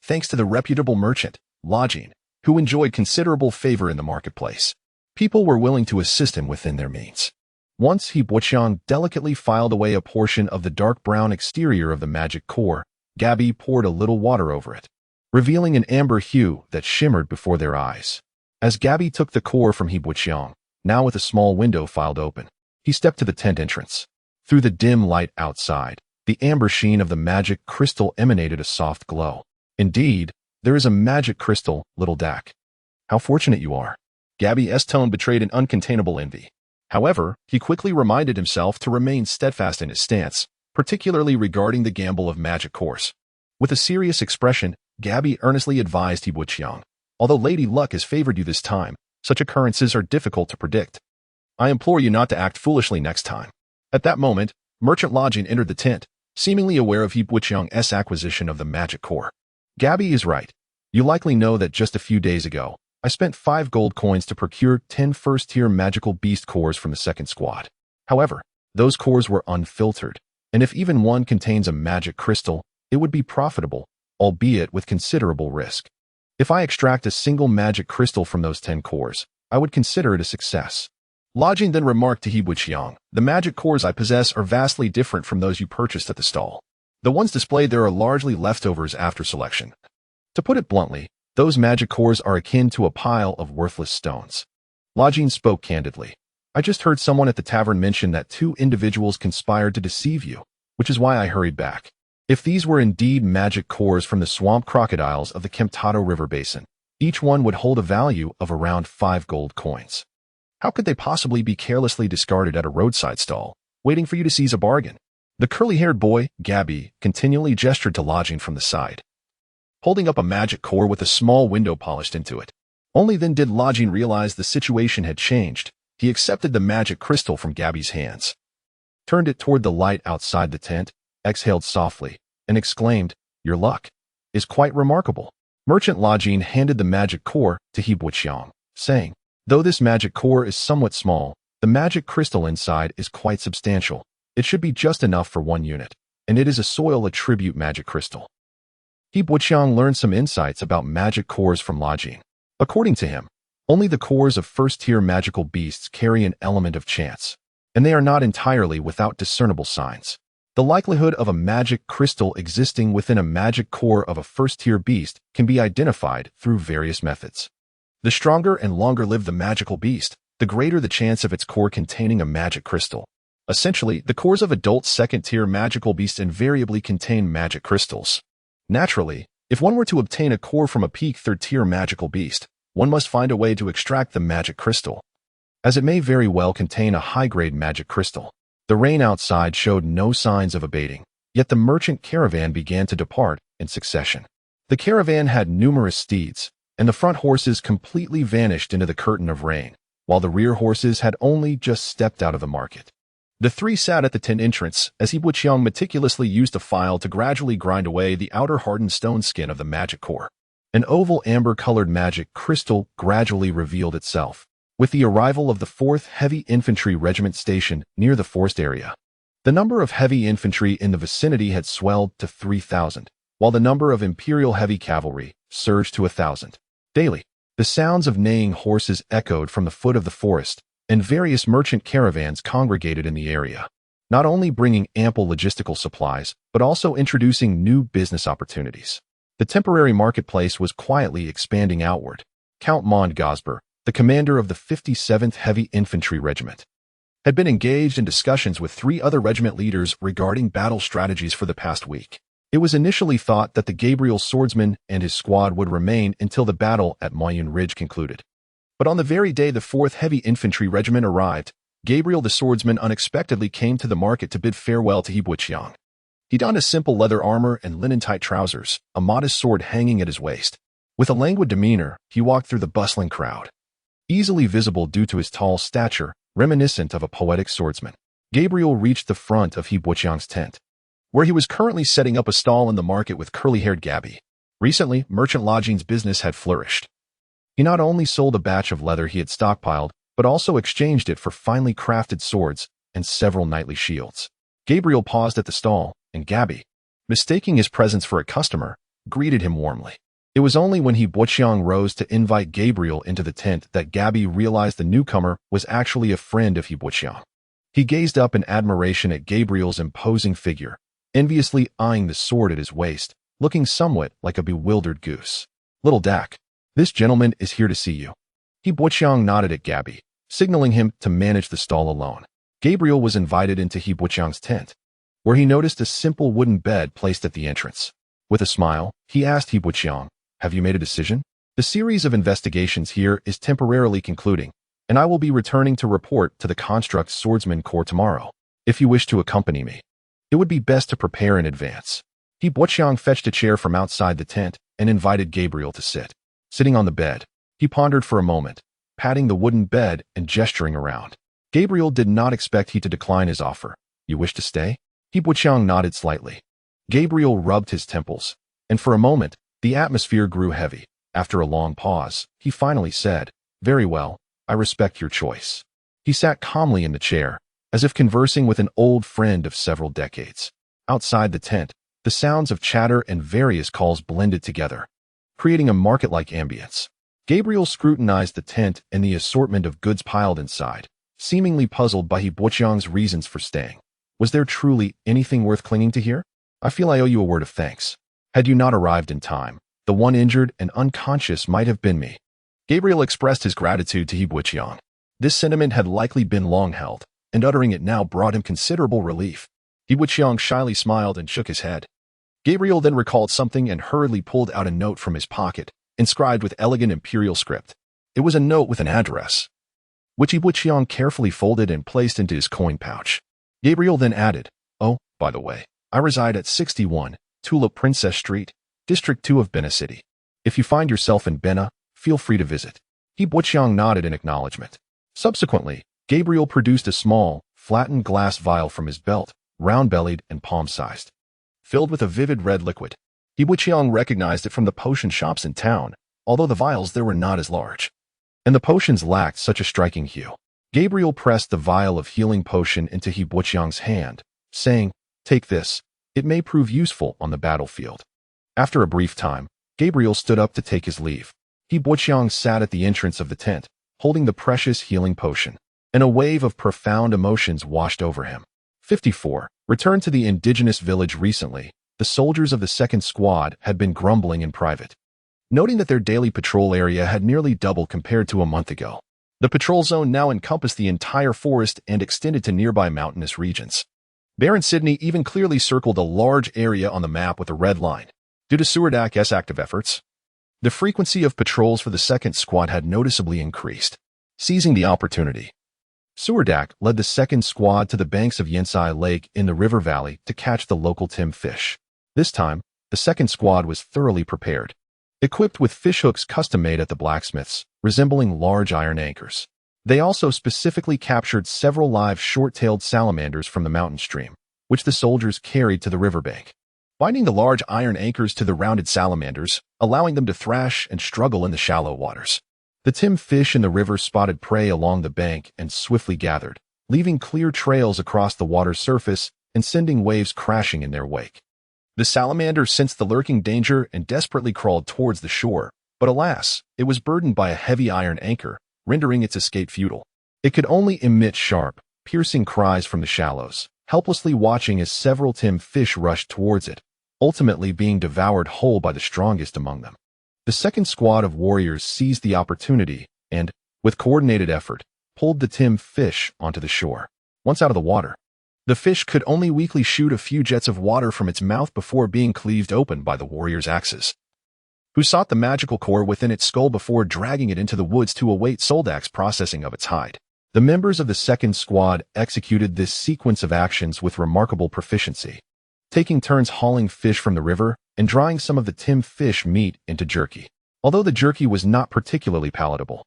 thanks to the reputable merchant, Lodging, who enjoyed considerable favor in the marketplace. People were willing to assist him within their means. Once He Buqiang delicately filed away a portion of the dark brown exterior of the magic core, Gabby poured a little water over it, revealing an amber hue that shimmered before their eyes. As Gabby took the core from He Buqiang, now with a small window filed open, he stepped to the tent entrance. Through the dim light outside, the amber sheen of the magic crystal emanated a soft glow. "Indeed, there is a magic crystal, little Dak. How fortunate you are." Gabby's tone betrayed an uncontainable envy. However, he quickly reminded himself to remain steadfast in his stance, particularly regarding the gamble of magic cores. With a serious expression, Gabby earnestly advised He Buqiang, "Although Lady Luck has favored you this time, such occurrences are difficult to predict. I implore you not to act foolishly next time." At that moment, Merchant Lodging entered the tent, seemingly aware of He Buqiang's acquisition of the magic core. "Gabby is right. You likely know that just a few days ago, I spent 5 gold coins to procure 10 first-tier magical beast cores from the second squad. However, those cores were unfiltered, and if even one contains a magic crystal, it would be profitable, albeit with considerable risk. If I extract a single magic crystal from those 10 cores, I would consider it a success." Lodging then remarked to He Buqiang, "The magic cores I possess are vastly different from those you purchased at the stall. The ones displayed there are largely leftovers after selection. To put it bluntly, those magic cores are akin to a pile of worthless stones." Lodging spoke candidly. "I just heard someone at the tavern mention that 2 individuals conspired to deceive you, which is why I hurried back. If these were indeed magic cores from the swamp crocodiles of the Kemptato River Basin, each one would hold a value of around 5 gold coins. How could they possibly be carelessly discarded at a roadside stall, waiting for you to seize a bargain?" The curly-haired boy, Gabby, continually gestured to Lodging from the side, holding up a magic core with a small window polished into it. Only then did Lodging realize the situation had changed. He accepted the magic crystal from Gabby's hands, turned it toward the light outside the tent, exhaled softly, and exclaimed, "Your luck is quite remarkable." Merchant Lodging handed the magic core to He Buqiang, saying, "Though this magic core is somewhat small, the magic crystal inside is quite substantial. It should be just enough for 1 unit, and it is a soil attribute magic crystal." He Buqiang learned some insights about magic cores from Lodging. According to him, only the cores of first-tier magical beasts carry an element of chance, and they are not entirely without discernible signs. The likelihood of a magic crystal existing within a magic core of a first-tier beast can be identified through various methods. The stronger and longer-lived the magical beast, the greater the chance of its core containing a magic crystal. Essentially, the cores of adult second-tier magical beasts invariably contain magic crystals. Naturally, if one were to obtain a core from a peak third-tier magical beast, one must find a way to extract the magic crystal, as it may very well contain a high-grade magic crystal. The rain outside showed no signs of abating, yet the merchant caravan began to depart in succession. The caravan had numerous steeds, and the front horses completely vanished into the curtain of rain, while the rear horses had only just stepped out of the market. The 3 sat at the tent entrance as He Buqiang meticulously used a file to gradually grind away the outer hardened stone skin of the magic core. An oval amber-colored magic crystal gradually revealed itself, with the arrival of the 4th Heavy Infantry Regiment stationed near the forest area. The number of heavy infantry in the vicinity had swelled to 3,000, while the number of Imperial heavy cavalry surged to 1,000. Daily, the sounds of neighing horses echoed from the foot of the forest, and various merchant caravans congregated in the area, not only bringing ample logistical supplies, but also introducing new business opportunities. The temporary marketplace was quietly expanding outward. Count Mond Gosper, the commander of the 57th Heavy Infantry Regiment, had been engaged in discussions with 3 other regiment leaders regarding battle strategies for the past week. It was initially thought that the Gabriel swordsman and his squad would remain until the battle at Moyun Ridge concluded. But on the very day the 4th Heavy Infantry Regiment arrived, Gabriel the swordsman unexpectedly came to the market to bid farewell to He Buqiang. He donned a simple leather armor and linen-tight trousers, a modest sword hanging at his waist. With a languid demeanor, he walked through the bustling crowd. Easily visible due to his tall stature, reminiscent of a poetic swordsman, Gabriel reached the front of He Buqiang's tent, where he was currently setting up a stall in the market with curly-haired Gabby. Recently, merchant lodging's business had flourished. He not only sold a batch of leather he had stockpiled, but also exchanged it for finely crafted swords and several knightly shields. Gabriel paused at the stall, and Gabby, mistaking his presence for a customer, greeted him warmly. It was only when He Buqiang rose to invite Gabriel into the tent that Gabby realized the newcomer was actually a friend of He Buqiang. He gazed up in admiration at Gabriel's imposing figure, enviously eyeing the sword at his waist, looking somewhat like a bewildered goose. "Little Dak, this gentleman is here to see you." He Buqiang nodded at Gabby, signaling him to manage the stall alone. Gabriel was invited into He Buqiang's tent, where he noticed a simple wooden bed placed at the entrance. With a smile, he asked He Buqiang, "Have you made a decision? The series of investigations here is temporarily concluding, and I will be returning to report to the Construct Swordsman Corps tomorrow. If you wish to accompany me, it would be best to prepare in advance." He Buqiang fetched a chair from outside the tent and invited Gabriel to sit. Sitting on the bed, he pondered for a moment, patting the wooden bed and gesturing around. Gabriel did not expect he to decline his offer. "You wish to stay?" He Buqiang nodded slightly. Gabriel rubbed his temples, and for a moment, the atmosphere grew heavy. After a long pause, he finally said, "Very well, I respect your choice." He sat calmly in the chair, as if conversing with an old friend of several decades. Outside the tent, the sounds of chatter and various calls blended together, creating a market-like ambience. Gabriel scrutinized the tent and the assortment of goods piled inside, seemingly puzzled by He Buqiang's reasons for staying. Was there truly anything worth clinging to here? "I feel I owe you a word of thanks. Had you not arrived in time, the one injured and unconscious might have been me." Gabriel expressed his gratitude to He Buqiang. This sentiment had likely been long held, and uttering it now brought him considerable relief. He Buqiang shyly smiled and shook his head. Gabriel then recalled something and hurriedly pulled out a note from his pocket, inscribed with elegant imperial script. It was a note with an address, which He Buqiang carefully folded and placed into his coin pouch. Gabriel then added, "Oh, by the way, I reside at 61, Tulip Princess Street, District 2 of Benai City. If you find yourself in Benai, feel free to visit." He Buqiang nodded in acknowledgement. Subsequently, Gabriel produced a small, flattened glass vial from his belt, round-bellied and palm-sized, filled with a vivid red liquid. He Buqiang recognized it from the potion shops in town, although the vials there were not as large, and the potions lacked such a striking hue. Gabriel pressed the vial of healing potion into He Buqiang's hand, saying, "Take this. It may prove useful on the battlefield." After a brief time, Gabriel stood up to take his leave. He Buqiang sat at the entrance of the tent, holding the precious healing potion, and a wave of profound emotions washed over him. 54. Returned to the indigenous village recently, the soldiers of the 2nd Squad had been grumbling in private, noting that their daily patrol area had nearly doubled compared to a month ago. The patrol zone now encompassed the entire forest and extended to nearby mountainous regions. Baron Sidney even clearly circled a large area on the map with a red line. Due to Suldark's active efforts, the frequency of patrols for the 2nd Squad had noticeably increased. Seizing the opportunity, Suldark led the 2nd Squad to the banks of Yensai Lake in the river valley to catch the local Tim fish. This time, the 2nd Squad was thoroughly prepared, equipped with fishhooks custom-made at the blacksmiths, resembling large iron anchors. They also specifically captured several live short-tailed salamanders from the mountain stream, which the soldiers carried to the riverbank, binding the large iron anchors to the rounded salamanders, allowing them to thrash and struggle in the shallow waters. The Tim fish in the river spotted prey along the bank and swiftly gathered, leaving clear trails across the water's surface and sending waves crashing in their wake. The salamander sensed the lurking danger and desperately crawled towards the shore, but alas, it was burdened by a heavy iron anchor, rendering its escape futile. It could only emit sharp, piercing cries from the shallows, helplessly watching as several Tim fish rushed towards it, ultimately being devoured whole by the strongest among them. The 2nd Squad of warriors seized the opportunity and, with coordinated effort, pulled the Tim fish onto the shore. Once out of the water, the fish could only weakly shoot a few jets of water from its mouth before being cleaved open by the warrior's axes, who sought the magical core within its skull before dragging it into the woods to await Suldak's processing of its hide. The members of the second squad executed this sequence of actions with remarkable proficiency, taking turns hauling fish from the river and drying some of the tinned fish meat into jerky. Although the jerky was not particularly palatable,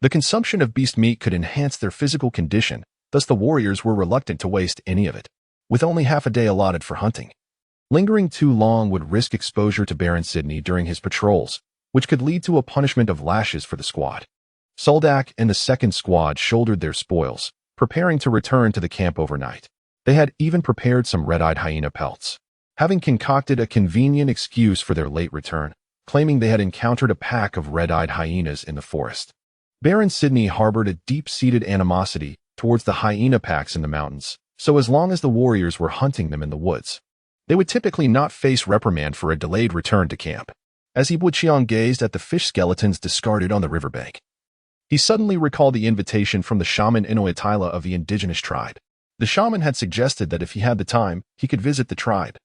the consumption of beast meat could enhance their physical condition, thus the warriors were reluctant to waste any of it. With only half a day allotted for hunting, lingering too long would risk exposure to Baron Sydney during his patrols, which could lead to a punishment of lashes for the squad. Suldark and the second squad shouldered their spoils, preparing to return to the camp overnight. They had even prepared some red-eyed hyena pelts, having concocted a convenient excuse for their late return, claiming they had encountered a pack of red-eyed hyenas in the forest. Baron Sydney harbored a deep-seated animosity towards the hyena packs in the mountains, so as long as the warriors were hunting them in the woods, they would typically not face reprimand for a delayed return to camp. As Yibuqiang gazed at the fish skeletons discarded on the riverbank, he suddenly recalled the invitation from the shaman Inuitila of the indigenous tribe. The shaman had suggested that if he had the time, he could visit the tribe.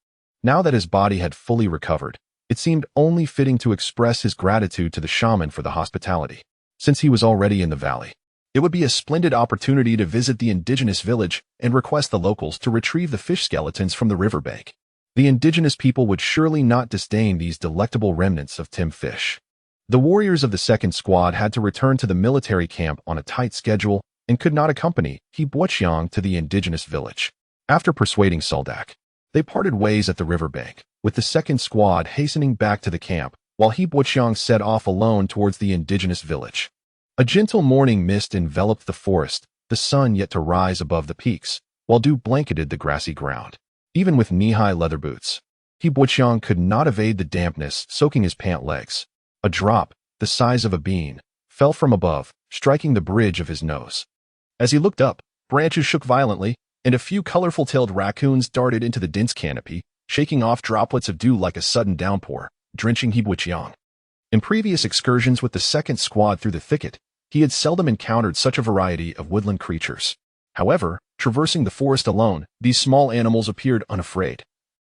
Now that his body had fully recovered, it seemed only fitting to express his gratitude to the shaman for the hospitality. Since he was already in the valley, it would be a splendid opportunity to visit the indigenous village and request the locals to retrieve the fish skeletons from the riverbank. The indigenous people would surely not disdain these delectable remnants of tinned fish. The warriors of the second squad had to return to the military camp on a tight schedule and could not accompany Yibuqiang to the indigenous village. After persuading Suldark, they parted ways at the riverbank, with the second squad hastening back to the camp, while Yibuqiang set off alone towards the indigenous village. A gentle morning mist enveloped the forest, the sun yet to rise above the peaks, while dew blanketed the grassy ground. Even with knee-high leather boots, Yibuqiang could not evade the dampness soaking his pant legs. A drop, the size of a bean, fell from above, striking the bridge of his nose. As he looked up, branches shook violently, and a few colorful-tailed raccoons darted into the dense canopy, shaking off droplets of dew like a sudden downpour, drenching Yibuqiang. In previous excursions with the second squad through the thicket, he had seldom encountered such a variety of woodland creatures. However, traversing the forest alone, these small animals appeared unafraid,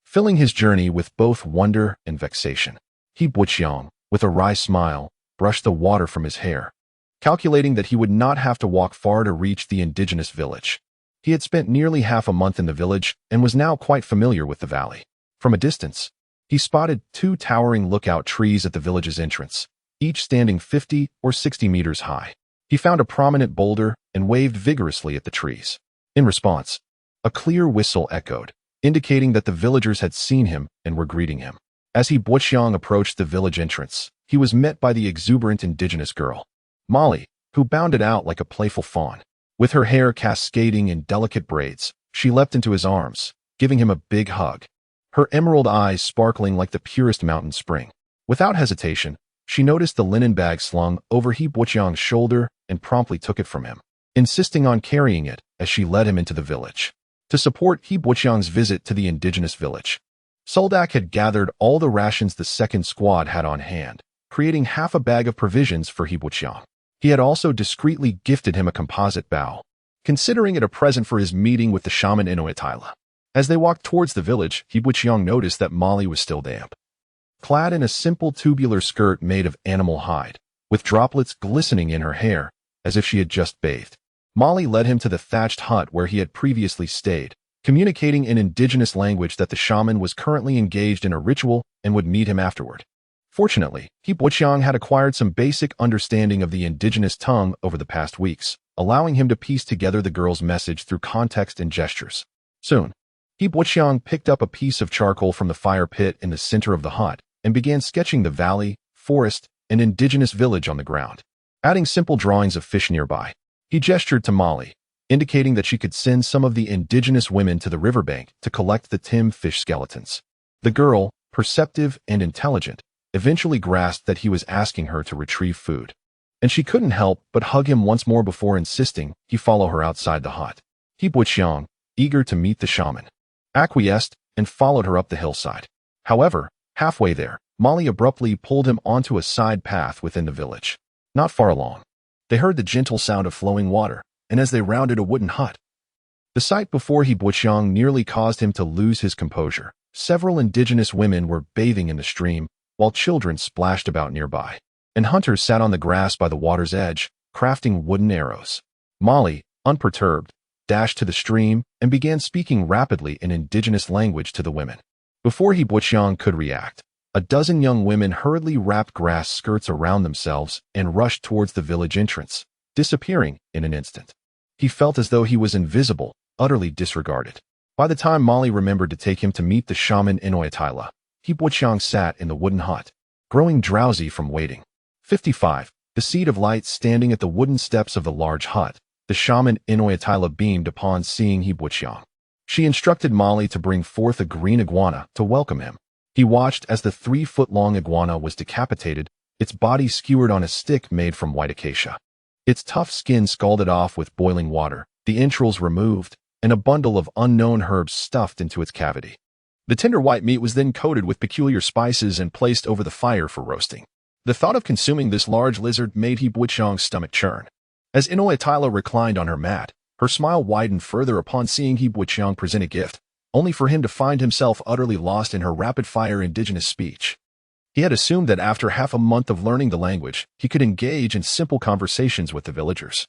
filling his journey with both wonder and vexation. Yibuqiang, with a wry smile, brushed the water from his hair, calculating that he would not have to walk far to reach the indigenous village. He had spent nearly half a month in the village and was now quite familiar with the valley. From a distance, he spotted two towering lookout trees at the village's entrance, each standing 50 or 60 meters high. He found a prominent boulder and waved vigorously at the trees. In response, a clear whistle echoed, indicating that the villagers had seen him and were greeting him. As Yibuqiang approached the village entrance, he was met by the exuberant indigenous girl, Molly, who bounded out like a playful fawn. With her hair cascading in delicate braids, she leapt into his arms, giving him a big hug, her emerald eyes sparkling like the purest mountain spring. Without hesitation, she noticed the linen bag slung over Yibuqiang's shoulder and promptly took it from him, insisting on carrying it as she led him into the village. To support Yibuqiang's visit to the indigenous village, Suldark had gathered all the rations the second squad had on hand, creating half a bag of provisions for Yibuqiang. He had also discreetly gifted him a composite bow, considering it a present for his meeting with the shaman Inuitila. As they walked towards the village, Yibuqiang noticed that Molly was still damp, clad in a simple tubular skirt made of animal hide, with droplets glistening in her hair, as if she had just bathed. Molly led him to the thatched hut where he had previously stayed, communicating in indigenous language that the shaman was currently engaged in a ritual and would meet him afterward. Fortunately, Yibuqiang had acquired some basic understanding of the indigenous tongue over the past weeks, allowing him to piece together the girl's message through context and gestures. Soon, Yibuqiang picked up a piece of charcoal from the fire pit in the center of the hut and began sketching the valley, forest, and indigenous village on the ground, adding simple drawings of fish nearby. He gestured to Molly, indicating that she could send some of the indigenous women to the riverbank to collect the tinned fish skeletons. The girl, perceptive and intelligent, eventually grasped that he was asking her to retrieve food, and she couldn't help but hug him once more before insisting he follow her outside the hut. Yibuqiang, eager to meet the shaman, acquiesced and followed her up the hillside. However, halfway there, Molly abruptly pulled him onto a side path within the village. Not far along, they heard the gentle sound of flowing water, and as they rounded a wooden hut, The sight before He Buqiang nearly caused him to lose his composure. Several indigenous women were bathing in the stream, while children splashed about nearby. And hunters sat on the grass by the water's edge, crafting wooden arrows. Molly, unperturbed, dashed to the stream and began speaking rapidly in indigenous language to the women. Before He Buqiang could react, a dozen young women hurriedly wrapped grass skirts around themselves and rushed towards the village entrance, disappearing in an instant. He felt as though he was invisible, utterly disregarded. By the time Molly remembered to take him to meet the shaman Inoyatila, He Buqiang sat in the wooden hut, growing drowsy from waiting. 55. The seed of light standing at the wooden steps of the large hut, the shaman Inoyatila beamed upon seeing He Buqiang. She instructed Molly to bring forth a green iguana to welcome him. He watched as the 3-foot-long iguana was decapitated, its body skewered on a stick made from white acacia. Its tough skin scalded off with boiling water, the entrails removed, and a bundle of unknown herbs stuffed into its cavity. The tender white meat was then coated with peculiar spices and placed over the fire for roasting. The thought of consuming this large lizard made He Buqiang's stomach churn. As Inoyatila reclined on her mat, her smile widened further upon seeing He Buqiang present a gift, only for him to find himself utterly lost in her rapid-fire indigenous speech. He had assumed that after half a month of learning the language, he could engage in simple conversations with the villagers.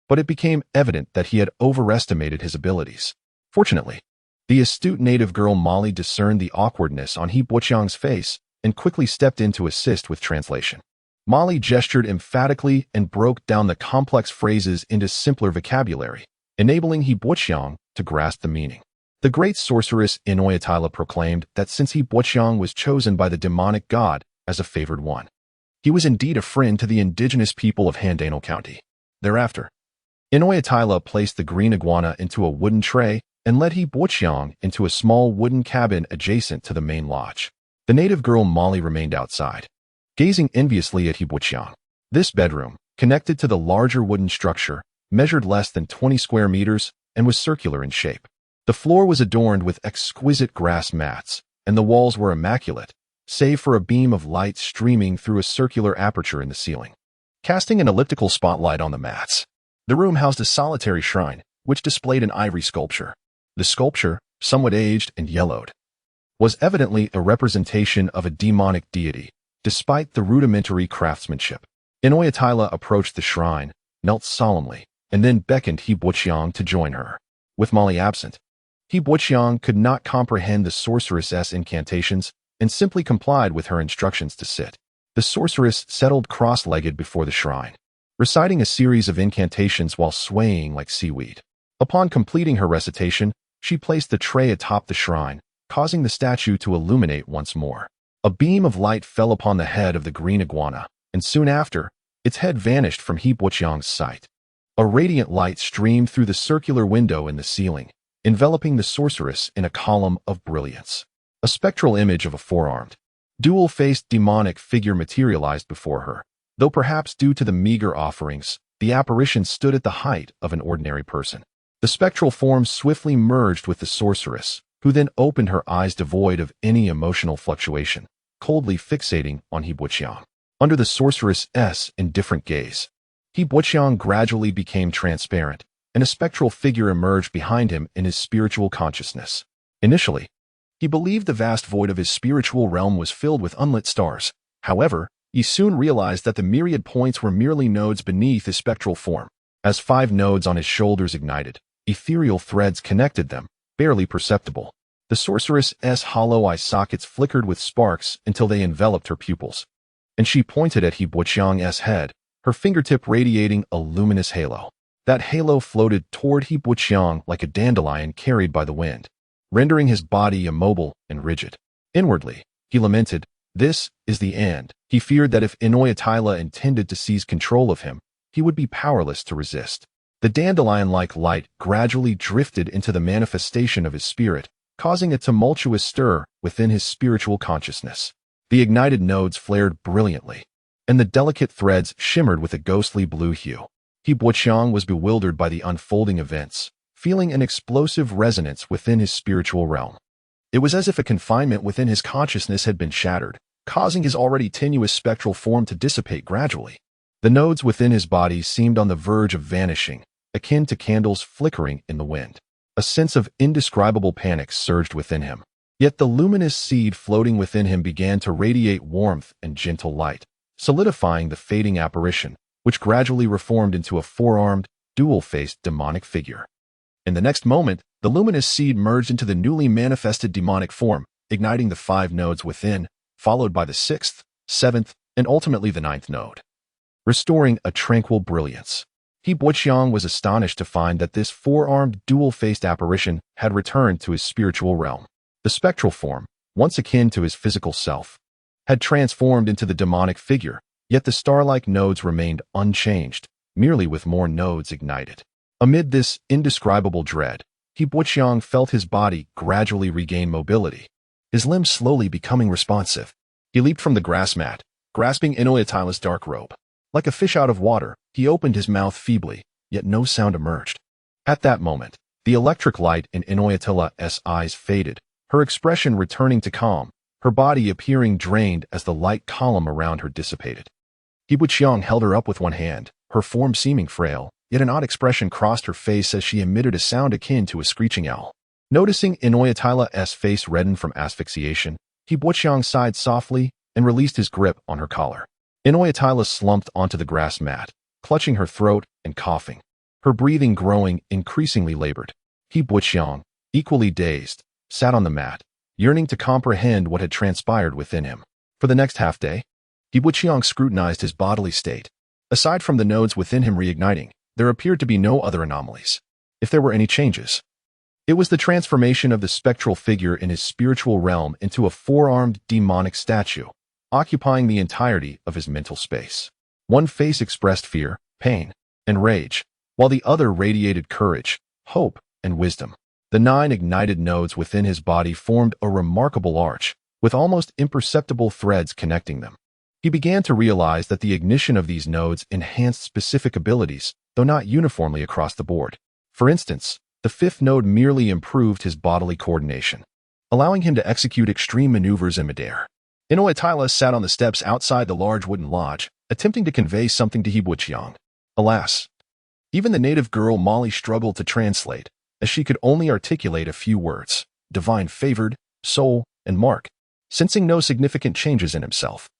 But it became evident that he had overestimated his abilities. Fortunately, the astute native girl Molly discerned the awkwardness on He Buqiang's face and quickly stepped in to assist with translation. Molly gestured emphatically and broke down the complex phrases into simpler vocabulary, enabling He Buqiang to grasp the meaning. The great sorceress Inoyatila proclaimed that since He Buqiang was chosen by the demonic god as a favored one, he was indeed a friend to the indigenous people of Handano County. Thereafter, Inoyatila placed the green iguana into a wooden tray and led He Buqiang into a small wooden cabin adjacent to the main lodge. The native girl Molly remained outside, gazing enviously at He Buqiang. This bedroom, connected to the larger wooden structure, measured less than 20 square meters and was circular in shape. The floor was adorned with exquisite grass mats, and the walls were immaculate, save for a beam of light streaming through a circular aperture in the ceiling, casting an elliptical spotlight on the mats. The room housed a solitary shrine, which displayed an ivory sculpture. The sculpture, somewhat aged and yellowed, was evidently a representation of a demonic deity, despite the rudimentary craftsmanship. Inoyatila approached the shrine, knelt solemnly, and then beckoned He Buqiang to join her. With Molly absent, He Buqiang could not comprehend the sorceress's incantations and simply complied with her instructions to sit. The sorceress settled cross-legged before the shrine, reciting a series of incantations while swaying like seaweed. Upon completing her recitation, she placed the tray atop the shrine, causing the statue to illuminate once more. A beam of light fell upon the head of the green iguana, and soon after, its head vanished from He Buqiang's sight. A radiant light streamed through the circular window in the ceiling, enveloping the sorceress in a column of brilliance. A spectral image of a four-armed, dual-faced demonic figure materialized before her. Though perhaps due to the meager offerings, the apparition stood at the height of an ordinary person. The spectral form swiftly merged with the sorceress, who then opened her eyes devoid of any emotional fluctuation, coldly fixating on He Buqiang. Under the sorceress's indifferent gaze, He Buqiang gradually became transparent, and a spectral figure emerged behind him in his spiritual consciousness. Initially, he believed the vast void of his spiritual realm was filled with unlit stars. However, he soon realized that the myriad points were merely nodes beneath his spectral form. As 5 nodes on his shoulders ignited, ethereal threads connected them, barely perceptible. The sorceress's hollow eye sockets flickered with sparks until they enveloped her pupils, and she pointed at He Buqiang's head, her fingertip radiating a luminous halo. That halo floated toward He Buqiang like a dandelion carried by the wind, rendering his body immobile and rigid. Inwardly, he lamented, "This is the end." He feared that if Inoyatila intended to seize control of him, he would be powerless to resist. The dandelion-like light gradually drifted into the manifestation of his spirit, causing a tumultuous stir within his spiritual consciousness. The ignited nodes flared brilliantly, and the delicate threads shimmered with a ghostly blue hue. He Buqiang was bewildered by the unfolding events, feeling an explosive resonance within his spiritual realm. It was as if a confinement within his consciousness had been shattered, causing his already tenuous spectral form to dissipate gradually. The nodes within his body seemed on the verge of vanishing, akin to candles flickering in the wind. A sense of indescribable panic surged within him. Yet the luminous seed floating within him began to radiate warmth and gentle light, solidifying the fading apparition, which gradually reformed into a four-armed, dual-faced demonic figure. In the next moment, the luminous seed merged into the newly manifested demonic form, igniting the 5 nodes within, followed by the 6th, 7th, and ultimately the 9th node, restoring a tranquil brilliance. He Buqiang was astonished to find that this four-armed, dual-faced apparition had returned to his spiritual realm. The spectral form, once akin to his physical self, had transformed into the demonic figure, yet the star-like nodes remained unchanged, merely with more nodes ignited. Amid this indescribable dread, He Buqiang felt his body gradually regain mobility, his limbs slowly becoming responsive. He leaped from the grass mat, grasping Inoyatila's dark robe. Like a fish out of water, he opened his mouth feebly, yet no sound emerged. At that moment, the electric light in Inoyatila's eyes faded, her expression returning to calm, her body appearing drained as the light column around her dissipated. He Buqiang held her up with one hand, her form seeming frail, yet an odd expression crossed her face as she emitted a sound akin to a screeching owl. Noticing Inoyatila's face redden from asphyxiation, He Buqiang sighed softly and released his grip on her collar. Inoyatila slumped onto the grass mat, clutching her throat and coughing, her breathing growing increasingly labored. He Buqiang, equally dazed, sat on the mat, yearning to comprehend what had transpired within him. For the next half-day, He Buqiang scrutinized his bodily state. Aside from the nodes within him reigniting, there appeared to be no other anomalies. If there were any changes, it was the transformation of the spectral figure in his spiritual realm into a four-armed demonic statue, occupying the entirety of his mental space. One face expressed fear, pain, and rage, while the other radiated courage, hope, and wisdom. The 9 ignited nodes within his body formed a remarkable arch, with almost imperceptible threads connecting them. He began to realize that the ignition of these nodes enhanced specific abilities, though not uniformly across the board. For instance, the 5th node merely improved his bodily coordination, allowing him to execute extreme maneuvers in midair. Inoyatila sat on the steps outside the large wooden lodge, attempting to convey something to He Buqiang. Alas, even the native girl Molly struggled to translate, as she could only articulate a few words: divine favored, soul, and mark. Sensing no significant changes in himself,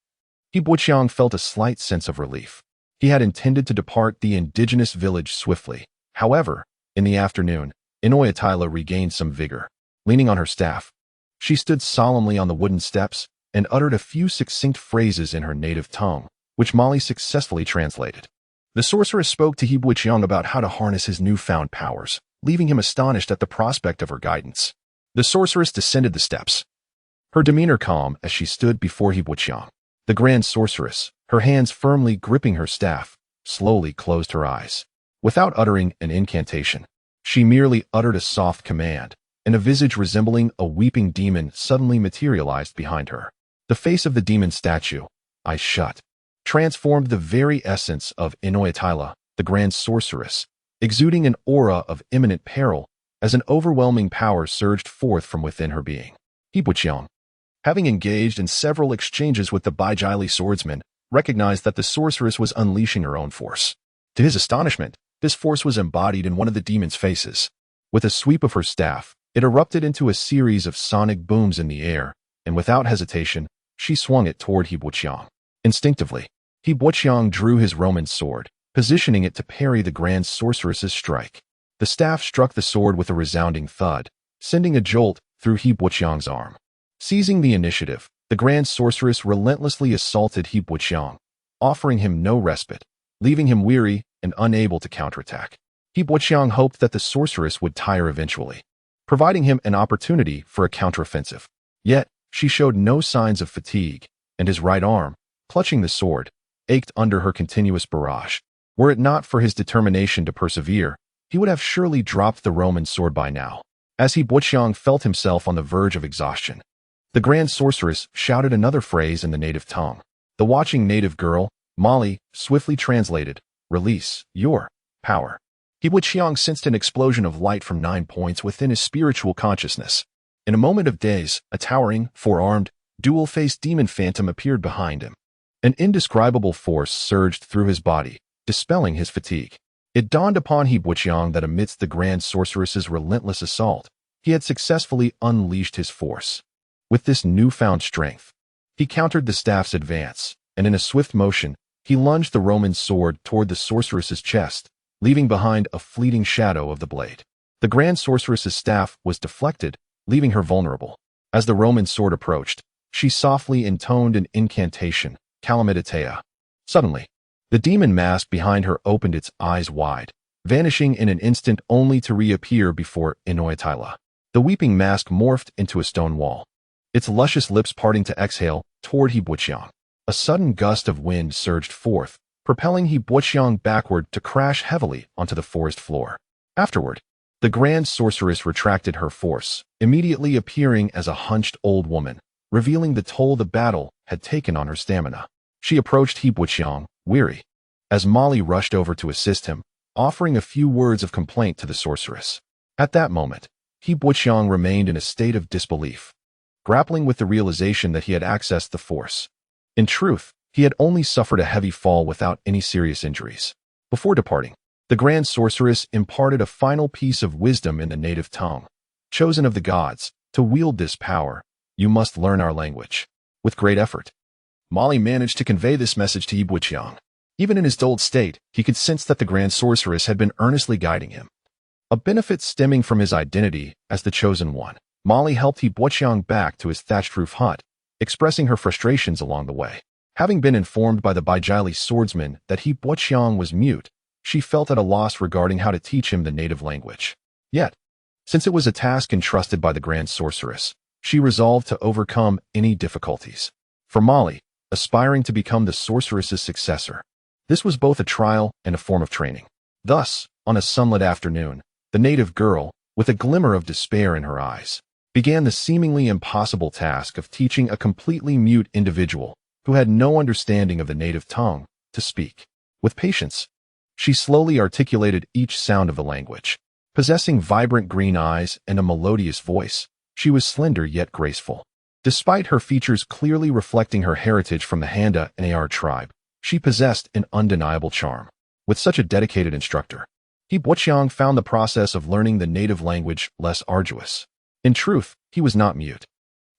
He Buqiang felt a slight sense of relief. He had intended to depart the indigenous village swiftly. However, in the afternoon, Inoyatila regained some vigor. Leaning on her staff, she stood solemnly on the wooden steps and uttered a few succinct phrases in her native tongue, which Molly successfully translated. The sorceress spoke to He Buqiang about how to harness his newfound powers, leaving him astonished at the prospect of her guidance. The sorceress descended the steps, her demeanor calm as she stood before He Buqiang. The grand sorceress, her hands firmly gripping her staff, slowly closed her eyes. Without uttering an incantation, she merely uttered a soft command, and a visage resembling a weeping demon suddenly materialized behind her. The face of the demon statue, eyes shut, transformed the very essence of Inoyatila, the grand sorceress, exuding an aura of imminent peril as an overwhelming power surged forth from within her being. He Buqiang, having engaged in several exchanges with the Baijili swordsman, recognized that the sorceress was unleashing her own force. To his astonishment, this force was embodied in one of the demon's faces. With a sweep of her staff, it erupted into a series of sonic booms in the air, and without hesitation, she swung it toward He Buqiang. Instinctively, He Buqiang drew his Roman sword, positioning it to parry the grand sorceress's strike. The staff struck the sword with a resounding thud, sending a jolt through He Buqiang's arm. Seizing the initiative, the grand sorceress relentlessly assaulted He Buqiang, offering him no respite, leaving him weary and unable to counterattack. He Buqiang hoped that the sorceress would tire eventually, providing him an opportunity for a counteroffensive. Yet, she showed no signs of fatigue, and his right arm, clutching the sword, ached under her continuous barrage. Were it not for his determination to persevere, he would have surely dropped the Roman sword by now. As He Buqiang felt himself on the verge of exhaustion, the grand sorceress shouted another phrase in the native tongue. The watching native girl, Molly, swiftly translated, "Release your power." He Buqiang sensed an explosion of light from 9 points within his spiritual consciousness. In a moment of daze, a towering, four-armed, dual-faced demon phantom appeared behind him. An indescribable force surged through his body, dispelling his fatigue. It dawned upon He Buqiang that amidst the Grand Sorceress's relentless assault, he had successfully unleashed his force. With this newfound strength, he countered the staff's advance, and in a swift motion, he lunged the Roman sword toward the sorceress's chest, leaving behind a fleeting shadow of the blade. The Grand Sorceress's staff was deflected, leaving her vulnerable. As the Roman sword approached, she softly intoned an incantation, Calamitatea. Suddenly, the demon mask behind her opened its eyes wide, vanishing in an instant only to reappear before Inoitila. The weeping mask morphed into a stone wall, its luscious lips parting to exhale toward He Buqiang. A sudden gust of wind surged forth, propelling He Buqiang backward to crash heavily onto the forest floor. Afterward, the Grand Sorceress retracted her force, immediately appearing as a hunched old woman, revealing the toll the battle had taken on her stamina. She approached He Buqiang, weary, as Molly rushed over to assist him, offering a few words of complaint to the sorceress. At that moment, He Buqiang remained in a state of disbelief, grappling with the realization that he had accessed the force. In truth, he had only suffered a heavy fall without any serious injuries. Before departing, the Grand Sorceress imparted a final piece of wisdom in the native tongue. Chosen of the gods, to wield this power, you must learn our language. With great effort, Molly managed to convey this message to He Buqiang. Even in his dulled state, he could sense that the Grand Sorceress had been earnestly guiding him. A benefit stemming from his identity as the Chosen One, Molly helped He Buqiang back to his thatched roof hut, expressing her frustrations along the way. Having been informed by the Baijali swordsman that He Buqiang was mute, she felt at a loss regarding how to teach him the native language. Yet, since it was a task entrusted by the Grand Sorceress, she resolved to overcome any difficulties. For Molly, aspiring to become the sorceress's successor, this was both a trial and a form of training. Thus, on a sunlit afternoon, the native girl, with a glimmer of despair in her eyes, began the seemingly impossible task of teaching a completely mute individual who had no understanding of the native tongue to speak. With patience, she slowly articulated each sound of the language. Possessing vibrant green eyes and a melodious voice, she was slender yet graceful. Despite her features clearly reflecting her heritage from the Handa and Ar tribe, she possessed an undeniable charm. With such a dedicated instructor, He Buqiang found the process of learning the native language less arduous. In truth, he was not mute.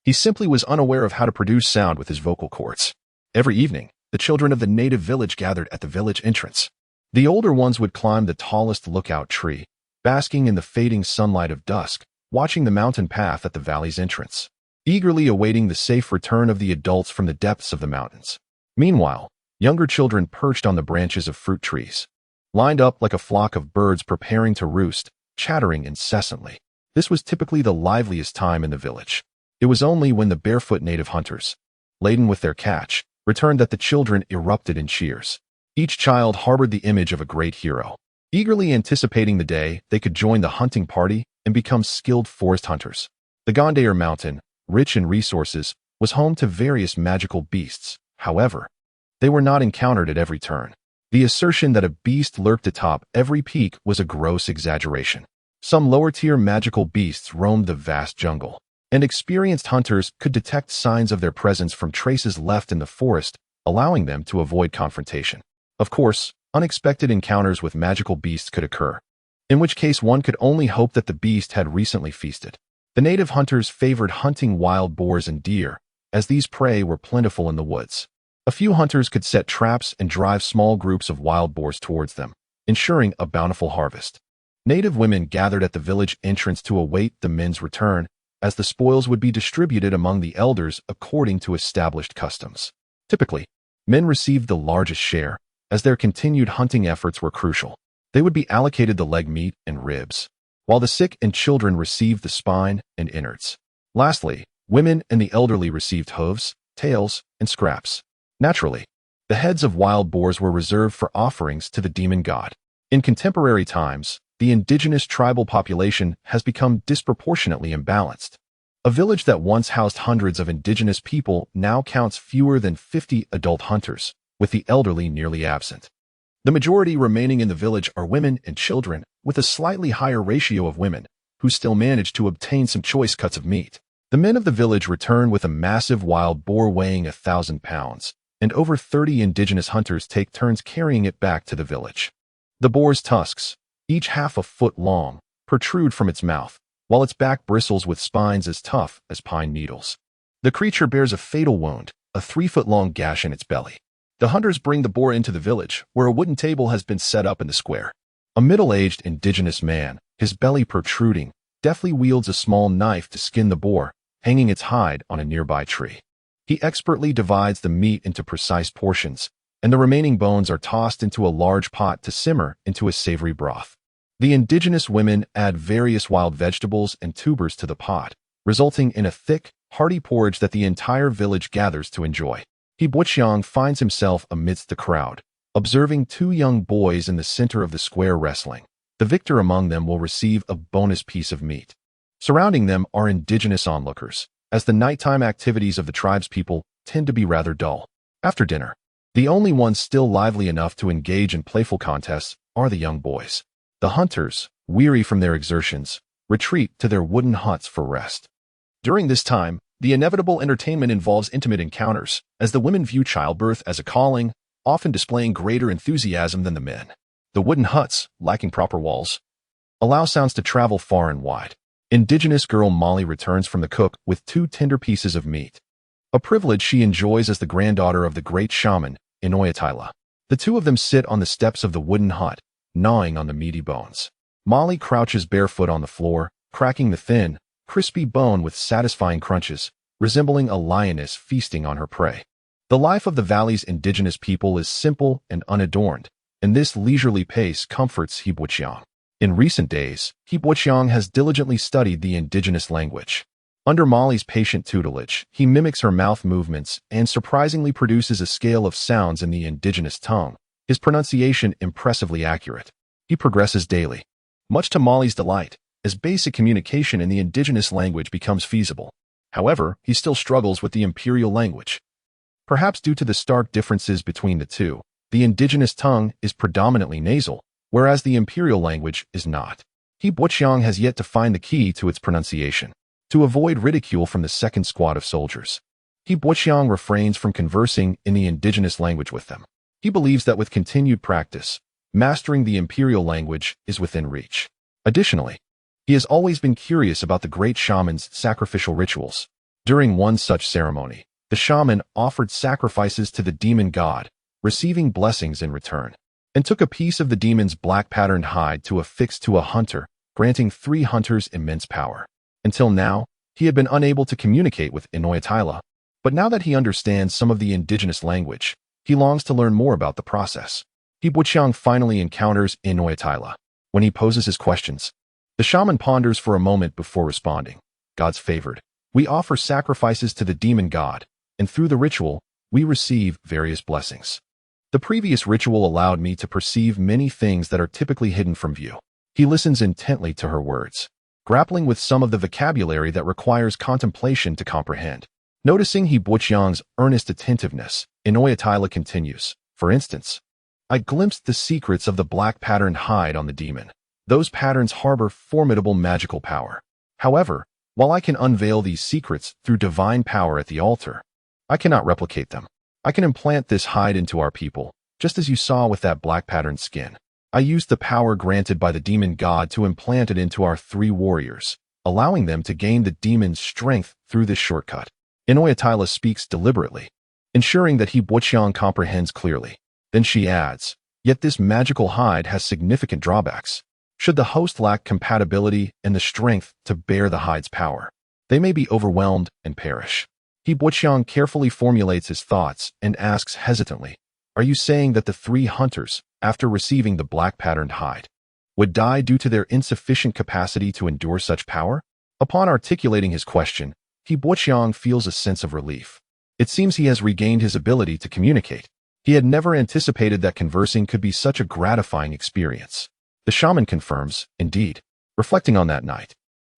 He simply was unaware of how to produce sound with his vocal cords. Every evening, the children of the native village gathered at the village entrance. The older ones would climb the tallest lookout tree, basking in the fading sunlight of dusk, watching the mountain path at the valley's entrance, eagerly awaiting the safe return of the adults from the depths of the mountains. Meanwhile, younger children perched on the branches of fruit trees, lined up like a flock of birds preparing to roost, chattering incessantly. This was typically the liveliest time in the village. It was only when the barefoot native hunters, laden with their catch, returned that the children erupted in cheers. Each child harbored the image of a great hero, eagerly anticipating the day they could join the hunting party and become skilled forest hunters. The Gondair Mountain, rich in resources, was home to various magical beasts. However, they were not encountered at every turn. The assertion that a beast lurked atop every peak was a gross exaggeration. Some lower-tier magical beasts roamed the vast jungle, and experienced hunters could detect signs of their presence from traces left in the forest, allowing them to avoid confrontation. Of course, unexpected encounters with magical beasts could occur, in which case one could only hope that the beast had recently feasted. The native hunters favored hunting wild boars and deer, as these prey were plentiful in the woods. A few hunters could set traps and drive small groups of wild boars towards them, ensuring a bountiful harvest. Native women gathered at the village entrance to await the men's return, as the spoils would be distributed among the elders according to established customs. Typically, men received the largest share, as their continued hunting efforts were crucial. They would be allocated the leg meat and ribs, while the sick and children received the spine and innards. Lastly, women and the elderly received hooves, tails, and scraps. Naturally, the heads of wild boars were reserved for offerings to the demon god. In contemporary times, the indigenous tribal population has become disproportionately imbalanced. A village that once housed hundreds of indigenous people now counts fewer than 50 adult hunters, with the elderly nearly absent. The majority remaining in the village are women and children, with a slightly higher ratio of women, who still manage to obtain some choice cuts of meat. The men of the village return with a massive wild boar weighing 1,000 pounds, and over 30 indigenous hunters take turns carrying it back to the village. The boar's tusks, each half a foot long, protrude from its mouth, while its back bristles with spines as tough as pine needles. The creature bears a fatal wound, a 3-foot-long gash in its belly. The hunters bring the boar into the village, where a wooden table has been set up in the square. A middle-aged indigenous man, his belly protruding, deftly wields a small knife to skin the boar, hanging its hide on a nearby tree. He expertly divides the meat into precise portions, and the remaining bones are tossed into a large pot to simmer into a savory broth. The indigenous women add various wild vegetables and tubers to the pot, resulting in a thick, hearty porridge that the entire village gathers to enjoy. He Butchiang finds himself amidst the crowd, observing 2 young boys in the center of the square wrestling. The victor among them will receive a bonus piece of meat. Surrounding them are indigenous onlookers, as the nighttime activities of the tribespeople tend to be rather dull. After dinner, the only ones still lively enough to engage in playful contests are the young boys. The hunters, weary from their exertions, retreat to their wooden huts for rest. During this time, the inevitable entertainment involves intimate encounters, as the women view childbirth as a calling, often displaying greater enthusiasm than the men. The wooden huts, lacking proper walls, allow sounds to travel far and wide. Indigenous girl Molly returns from the cook with 2 tender pieces of meat, a privilege she enjoys as the granddaughter of the great shaman, Inoyatila. The 2 of them sit on the steps of the wooden hut, gnawing on the meaty bones. Molly crouches barefoot on the floor, cracking the thin, crispy bone with satisfying crunches, resembling a lioness feasting on her prey. The life of the valley's indigenous people is simple and unadorned, and this leisurely pace comforts He Butchiang. In recent days, He Butchiang has diligently studied the indigenous language. Under Molly's patient tutelage, he mimics her mouth movements and surprisingly produces a scale of sounds in the indigenous tongue, his pronunciation impressively accurate. He progresses daily, much to Molly's delight, as basic communication in the indigenous language becomes feasible. However, he still struggles with the imperial language. Perhaps due to the stark differences between the two, the indigenous tongue is predominantly nasal, whereas the imperial language is not. He Butchiang has yet to find the key to its pronunciation. To avoid ridicule from the second squad of soldiers, He Butchiang refrains from conversing in the indigenous language with them. He believes that with continued practice, mastering the imperial language is within reach. Additionally, he has always been curious about the great shaman's sacrificial rituals. During one such ceremony, the shaman offered sacrifices to the demon god, receiving blessings in return, and took a piece of the demon's black-patterned hide to affix to a hunter, granting 3 hunters immense power. Until now, he had been unable to communicate with Inoyatila, but now that he understands some of the indigenous language, he longs to learn more about the process. He Butchiang finally encounters Inoyatila. When he poses his questions, the shaman ponders for a moment before responding. God's favored. We offer sacrifices to the demon god, and through the ritual, we receive various blessings. The previous ritual allowed me to perceive many things that are typically hidden from view. He listens intently to her words, grappling with some of the vocabulary that requires contemplation to comprehend. Noticing He Butchiang's earnest attentiveness, Inoyatila continues. For instance, I glimpsed the secrets of the black-patterned hide on the demon. Those patterns harbor formidable magical power. However, while I can unveil these secrets through divine power at the altar, I cannot replicate them. I can implant this hide into our people, just as you saw with that black-patterned skin. I used the power granted by the demon god to implant it into our 3 warriors, allowing them to gain the demon's strength through this shortcut. Inoyatila speaks deliberately, ensuring that He Butchiang comprehends clearly. Then she adds, yet this magical hide has significant drawbacks. Should the host lack compatibility and the strength to bear the hide's power, they may be overwhelmed and perish. He Butchiang carefully formulates his thoughts and asks hesitantly, are you saying that the 3 hunters, after receiving the black-patterned hide, would die due to their insufficient capacity to endure such power? Upon articulating his question, He Butchiang feels a sense of relief. It seems he has regained his ability to communicate. He had never anticipated that conversing could be such a gratifying experience. The shaman confirms, indeed, reflecting on that night.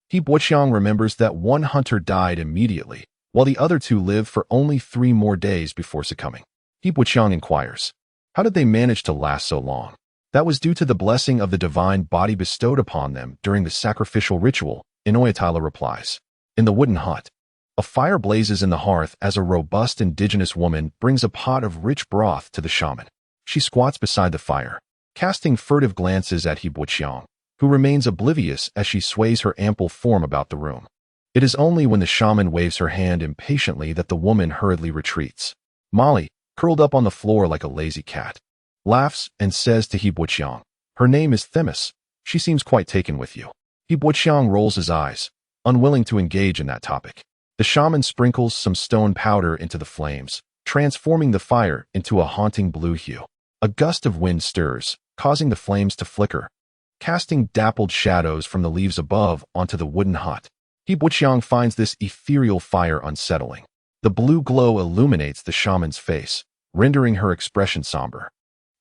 He Butchiang remembers that 1 hunter died immediately, while the other 2 lived for only 3 more days before succumbing. He Butchiang inquires, how did they manage to last so long? That was due to the blessing of the divine body bestowed upon them during the sacrificial ritual, Inoyatila replies. In the wooden hut, a fire blazes in the hearth as a robust indigenous woman brings a pot of rich broth to the shaman. She squats beside the fire, casting furtive glances at He Buqiang, who remains oblivious as she sways her ample form about the room. It is only when the shaman waves her hand impatiently that the woman hurriedly retreats. Molly, curled up on the floor like a lazy cat, laughs and says to He Buqiang, "Her name is Themis. She seems quite taken with you." He Buqiang rolls his eyes, unwilling to engage in that topic. The shaman sprinkles some stone powder into the flames, transforming the fire into a haunting blue hue. A gust of wind stirs, causing the flames to flicker, casting dappled shadows from the leaves above onto the wooden hut. He Buqiang finds this ethereal fire unsettling. The blue glow illuminates the shaman's face, rendering her expression somber.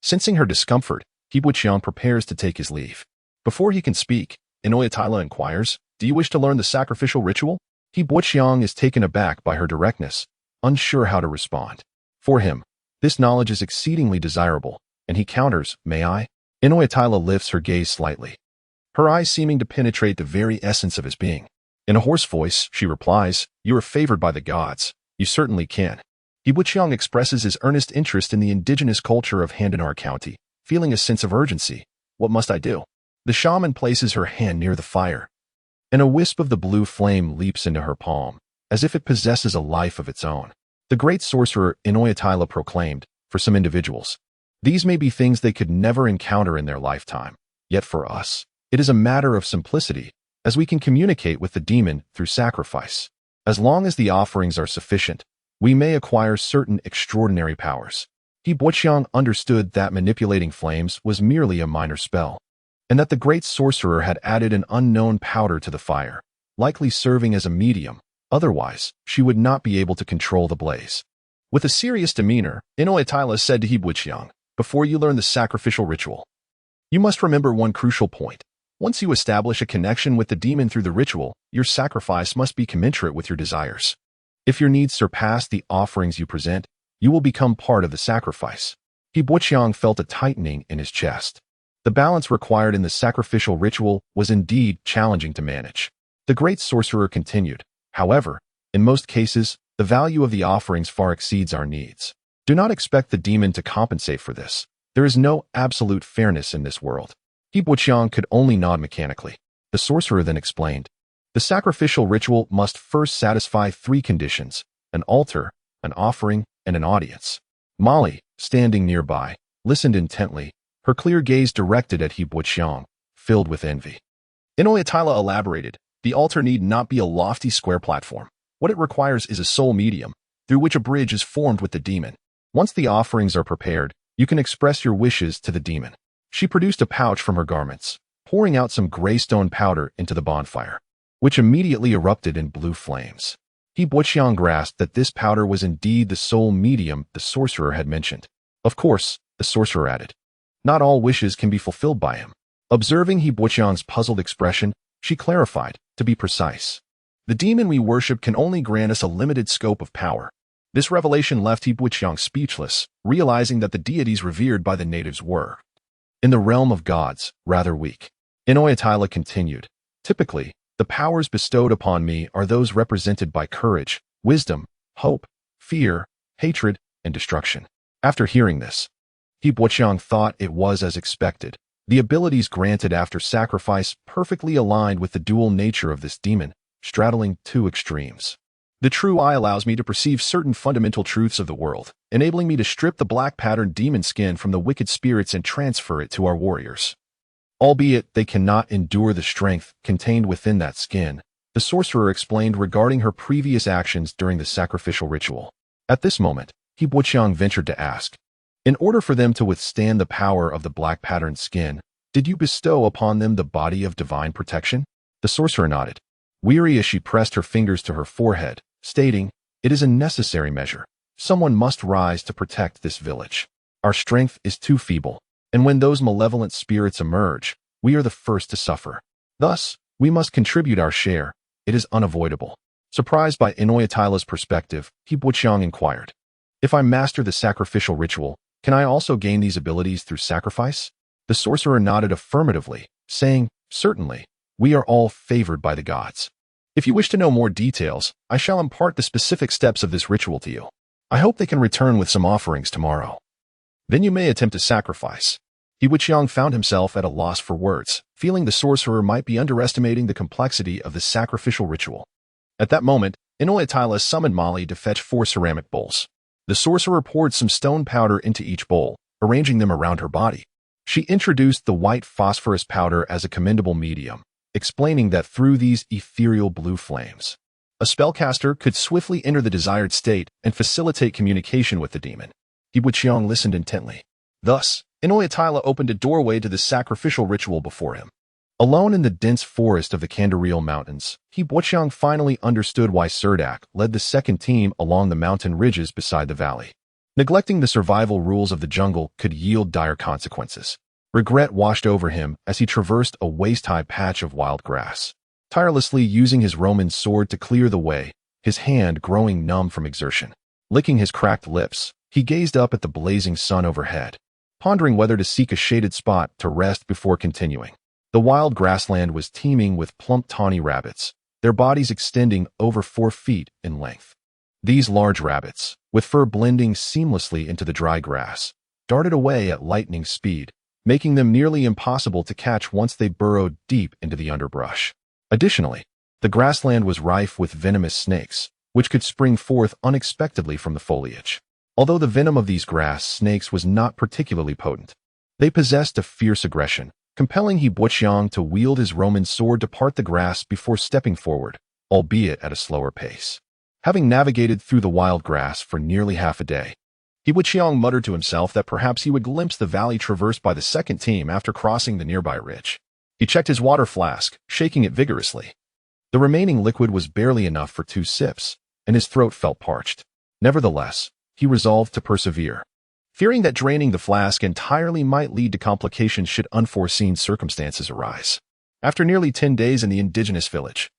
Sensing her discomfort, He Buqiang prepares to take his leave. Before he can speak, Inoyatila inquires, "Do you wish to learn the sacrificial ritual?" He Buqiang is taken aback by her directness, unsure how to respond. For him, this knowledge is exceedingly desirable, and he counters, "May I?" Inoyatila lifts her gaze slightly, her eyes seeming to penetrate the very essence of his being. In a hoarse voice, she replies, "You are favored by the gods. You certainly can." He Buqiang expresses his earnest interest in the indigenous culture of Handanar County, feeling a sense of urgency. "What must I do?" The shaman places her hand near the fire, and a wisp of the blue flame leaps into her palm, as if it possesses a life of its own. The great sorcerer Inoyatila proclaimed, "For some individuals, these may be things they could never encounter in their lifetime. Yet for us, it is a matter of simplicity, as we can communicate with the demon through sacrifice. As long as the offerings are sufficient, we may acquire certain extraordinary powers." He Buqiang understood that manipulating flames was merely a minor spell, and that the great sorcerer had added an unknown powder to the fire, likely serving as a medium. Otherwise, she would not be able to control the blaze. With a serious demeanor, Inoyatila said to He Buqiang, "Before you learn the sacrificial ritual, you must remember one crucial point. Once you establish a connection with the demon through the ritual, your sacrifice must be commensurate with your desires. If your needs surpass the offerings you present, you will become part of the sacrifice." He Buqiang felt a tightening in his chest. The balance required in the sacrificial ritual was indeed challenging to manage. The great sorcerer continued, "However, in most cases, the value of the offerings far exceeds our needs. Do not expect the demon to compensate for this. There is no absolute fairness in this world." He Buqiang could only nod mechanically. The sorcerer then explained, "The sacrificial ritual must first satisfy 3 conditions: an altar, an offering, and an audience." Molly, standing nearby, listened intently, her clear gaze directed at He Buqiang, filled with envy. Inoyatila elaborated, "The altar need not be a lofty square platform. What it requires is a soul medium, through which a bridge is formed with the demon. Once the offerings are prepared, you can express your wishes to the demon." She produced a pouch from her garments, pouring out some gray stone powder into the bonfire, which immediately erupted in blue flames. He Buqiang grasped that this powder was indeed the soul medium the sorcerer had mentioned. Of course, the sorcerer added, not all wishes can be fulfilled by him. Observing He Buqiang's puzzled expression, she clarified, to be precise, "The demon we worship can only grant us a limited scope of power." This revelation left He Buqiang speechless, realizing that the deities revered by the natives were, in the realm of gods, rather weak. Inoyatila continued, "Typically, the powers bestowed upon me are those represented by courage, wisdom, hope, fear, hatred, and destruction." After hearing this, He Buqiang thought it was as expected. The abilities granted after sacrifice perfectly aligned with the dual nature of this demon, straddling 2 extremes. The true eye allows me to perceive certain fundamental truths of the world, enabling me to strip the black patterned demon skin from the wicked spirits and transfer it to our warriors. Albeit they cannot endure the strength contained within that skin, the sorcerer explained regarding her previous actions during the sacrificial ritual. At this moment, He Buqiang ventured to ask, "In order for them to withstand the power of the black patterned skin, did you bestow upon them the body of divine protection?" The sorcerer nodded, weary as she pressed her fingers to her forehead, stating, "It is a necessary measure. Someone must rise to protect this village. Our strength is too feeble, and when those malevolent spirits emerge, we are the first to suffer. Thus, we must contribute our share. It is unavoidable." Surprised by Inoyatila's perspective, He Buqiang inquired, "If I master the sacrificial ritual, can I also gain these abilities through sacrifice?" The sorcerer nodded affirmatively, saying, "Certainly, we are all favored by the gods. If you wish to know more details, I shall impart the specific steps of this ritual to you. I hope they can return with some offerings tomorrow. Then you may attempt to sacrifice." He Wuqiang found himself at a loss for words, feeling the sorcerer might be underestimating the complexity of the sacrificial ritual. At that moment, Inoyatila summoned Molly to fetch 4 ceramic bowls. The sorcerer poured some stone powder into each bowl, arranging them around her body. She introduced the white phosphorus powder as a commendable medium, explaining that through these ethereal blue flames, a spellcaster could swiftly enter the desired state and facilitate communication with the demon. He Wuqiang listened intently. Thus, Inoyatila opened a doorway to the sacrificial ritual before him. Alone in the dense forest of the Candareel Mountains, He Wuqiang finally understood why Suldark led the second team along the mountain ridges beside the valley. Neglecting the survival rules of the jungle could yield dire consequences. Regret washed over him as he traversed a waist-high patch of wild grass, tirelessly using his Roman sword to clear the way, his hand growing numb from exertion. Licking his cracked lips, he gazed up at the blazing sun overhead, pondering whether to seek a shaded spot to rest before continuing. The wild grassland was teeming with plump tawny rabbits, their bodies extending over 4 feet in length. These large rabbits, with fur blending seamlessly into the dry grass, darted away at lightning speed, making them nearly impossible to catch once they burrowed deep into the underbrush. Additionally, the grassland was rife with venomous snakes, which could spring forth unexpectedly from the foliage. Although the venom of these grass snakes was not particularly potent, they possessed a fierce aggression, compelling He Wuqiang to wield his Roman sword to part the grass before stepping forward, albeit at a slower pace. Having navigated through the wild grass for nearly half a day, He Wuqiang muttered to himself that perhaps he would glimpse the valley traversed by the second team after crossing the nearby ridge. He checked his water flask, shaking it vigorously. The remaining liquid was barely enough for 2 sips, and his throat felt parched. Nevertheless, he resolved to persevere, fearing that draining the flask entirely might lead to complications should unforeseen circumstances arise. After nearly 10 days in the indigenous village,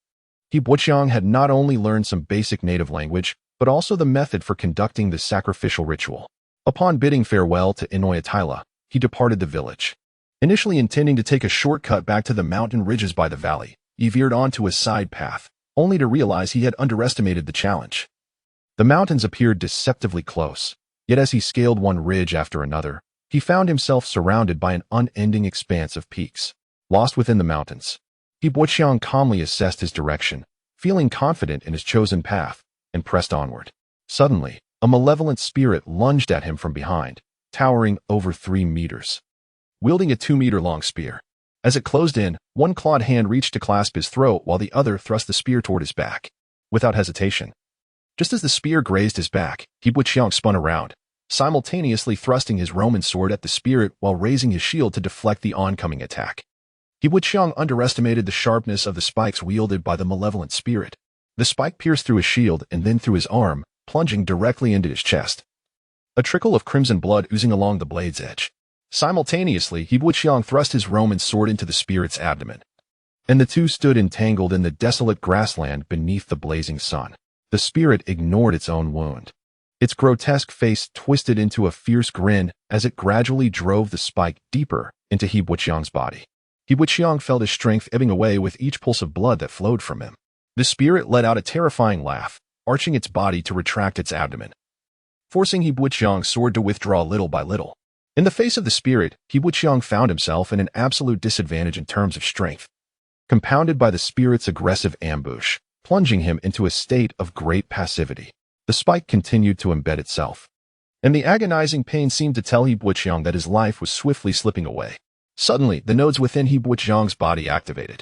He Wuqiang had not only learned some basic native language, but also the method for conducting the sacrificial ritual. Upon bidding farewell to Inoyatila, he departed the village. Initially intending to take a shortcut back to the mountain ridges by the valley, he veered onto a side path, only to realize he had underestimated the challenge. The mountains appeared deceptively close, yet as he scaled one ridge after another, he found himself surrounded by an unending expanse of peaks. Lost within the mountains, He Wuqiang calmly assessed his direction, feeling confident in his chosen path, and pressed onward. Suddenly, a malevolent spirit lunged at him from behind, towering over 3 meters, wielding a 2-meter-long spear. As it closed in, one clawed hand reached to clasp his throat while the other thrust the spear toward his back. Without hesitation, just as the spear grazed his back, He Wuqiang spun around, simultaneously thrusting his Roman sword at the spirit while raising his shield to deflect the oncoming attack. He Wuqiang underestimated the sharpness of the spikes wielded by the malevolent spirit. The spike pierced through his shield and then through his arm, plunging directly into his chest, a trickle of crimson blood oozing along the blade's edge. Simultaneously, He Wuqiang thrust his Roman sword into the spirit's abdomen, and the two stood entangled in the desolate grassland beneath the blazing sun. The spirit ignored its own wound. Its grotesque face twisted into a fierce grin as it gradually drove the spike deeper into He Wuqiang's body. He Wuqiang felt his strength ebbing away with each pulse of blood that flowed from him. The spirit let out a terrifying laugh, arching its body to retract its abdomen, forcing He Wuqiang's sword to withdraw little by little. In the face of the spirit, He Wuqiang found himself in an absolute disadvantage in terms of strength, compounded by the spirit's aggressive ambush, plunging him into a state of great passivity. The spike continued to embed itself, and the agonizing pain seemed to tell He Wuqiang that his life was swiftly slipping away. Suddenly, the nodes within He Wuqiang's body activated,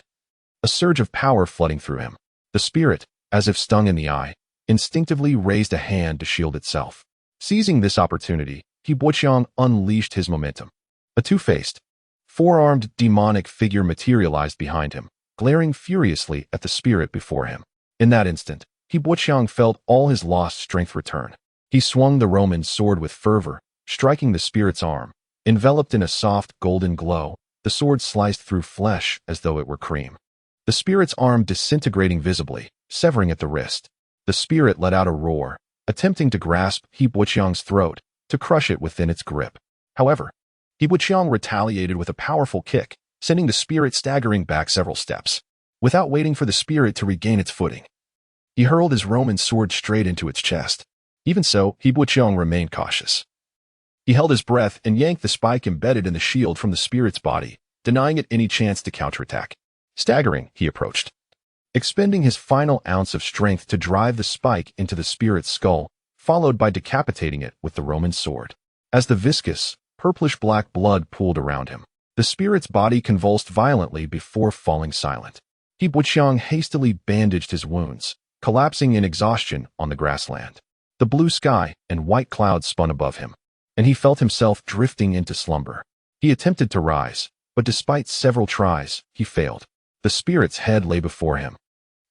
a surge of power flooding through him. The spirit, as if stung in the eye, instinctively raised a hand to shield itself. Seizing this opportunity, He Wuqiang unleashed his momentum. A 2-faced, 4-armed demonic figure materialized behind him, glaring furiously at the spirit before him. In that instant, He Wuqiang felt all his lost strength return. He swung the Roman sword with fervor, striking the spirit's arm. Enveloped in a soft golden glow, the sword sliced through flesh as though it were cream. The spirit's arm disintegrating visibly, severing at the wrist. The spirit let out a roar, attempting to grasp He Wuqiang's throat, to crush it within its grip. However, He Wuqiang retaliated with a powerful kick, sending the spirit staggering back several steps. Without waiting for the spirit to regain its footing, he hurled his Roman sword straight into its chest. Even so, He Wuqiang remained cautious. He held his breath and yanked the spike embedded in the shield from the spirit's body, denying it any chance to counterattack. Staggering, he approached, expending his final ounce of strength to drive the spike into the spirit's skull, followed by decapitating it with the Roman sword. As the viscous, purplish-black blood pooled around him, the spirit's body convulsed violently before falling silent. He Buqiang hastily bandaged his wounds, collapsing in exhaustion on the grassland. The blue sky and white clouds spun above him, and he felt himself drifting into slumber. He attempted to rise, but despite several tries, he failed. The spirit's head lay before him,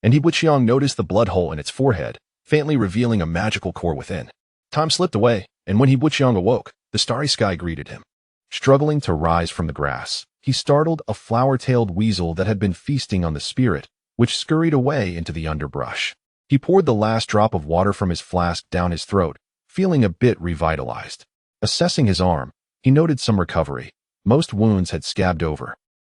and He Buqiang noticed the blood hole in its forehead, faintly revealing a magical core within. Time slipped away, and when He Buqiang awoke, the starry sky greeted him. Struggling to rise from the grass, he startled a flower-tailed weasel that had been feasting on the spirit, which scurried away into the underbrush. He poured the last drop of water from his flask down his throat, feeling a bit revitalized. Assessing his arm, he noted some recovery. Most wounds had scabbed over,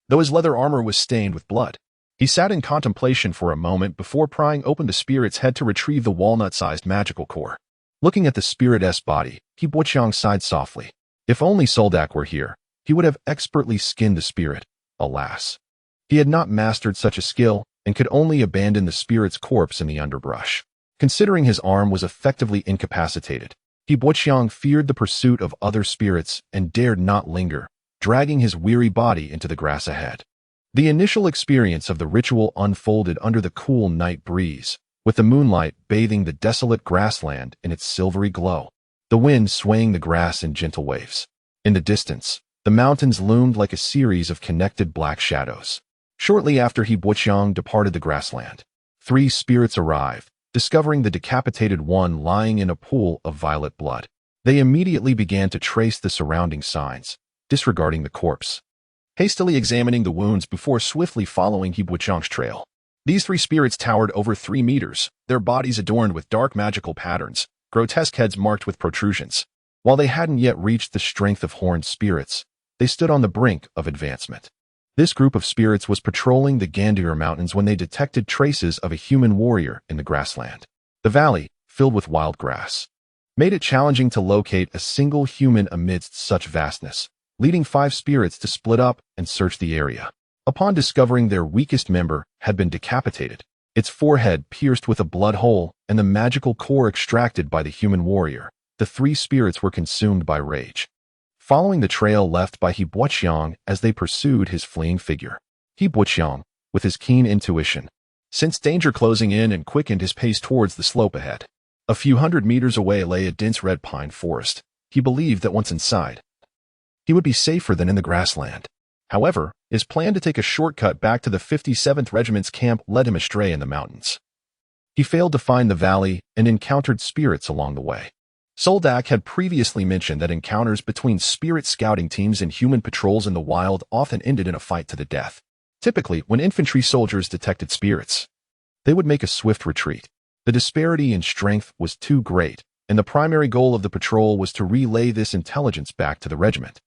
though his leather armor was stained with blood. He sat in contemplation for a moment before prying open the spirit's head to retrieve the walnut-sized magical core. Looking at the spirit's body, He Buqiang sighed softly. If only Suldark were here, he would have expertly skinned the spirit. Alas, he had not mastered such a skill and could only abandon the spirit's corpse in the underbrush. Considering his arm was effectively incapacitated, He Buqiang feared the pursuit of other spirits and dared not linger, dragging his weary body into the grass ahead. The initial experience of the ritual unfolded under the cool night breeze, with the moonlight bathing the desolate grassland in its silvery glow, the wind swaying the grass in gentle waves. In the distance, the mountains loomed like a series of connected black shadows. Shortly after He Buqiang departed the grassland, 3 spirits arrived, discovering the decapitated one lying in a pool of violet blood. They immediately began to trace the surrounding signs, disregarding the corpse, hastily examining the wounds before swiftly following He Buqiang's trail. These 3 spirits towered over 3 meters, their bodies adorned with dark magical patterns, grotesque heads marked with protrusions. While they hadn't yet reached the strength of horned spirits, they stood on the brink of advancement. This group of spirits was patrolling the Gandir Mountains when they detected traces of a human warrior in the grassland. The valley, filled with wild grass, made it challenging to locate a single human amidst such vastness, leading 5 spirits to split up and search the area. Upon discovering their weakest member had been decapitated, its forehead pierced with a blood hole and the magical core extracted by the human warrior, the 3 spirits were consumed by rage, following the trail left by He Buqiang as they pursued his fleeing figure. He Buqiang, with his keen intuition, sensed danger closing in and quickened his pace towards the slope ahead. A few hundred meters away lay a dense red pine forest. He believed that once inside, he would be safer than in the grassland. However, his plan to take a shortcut back to the 57th Regiment's camp led him astray in the mountains. He failed to find the valley and encountered spirits along the way. Suldark had previously mentioned that encounters between spirit scouting teams and human patrols in the wild often ended in a fight to the death. Typically, when infantry soldiers detected spirits, they would make a swift retreat. The disparity in strength was too great, and the primary goal of the patrol was to relay this intelligence back to the regiment,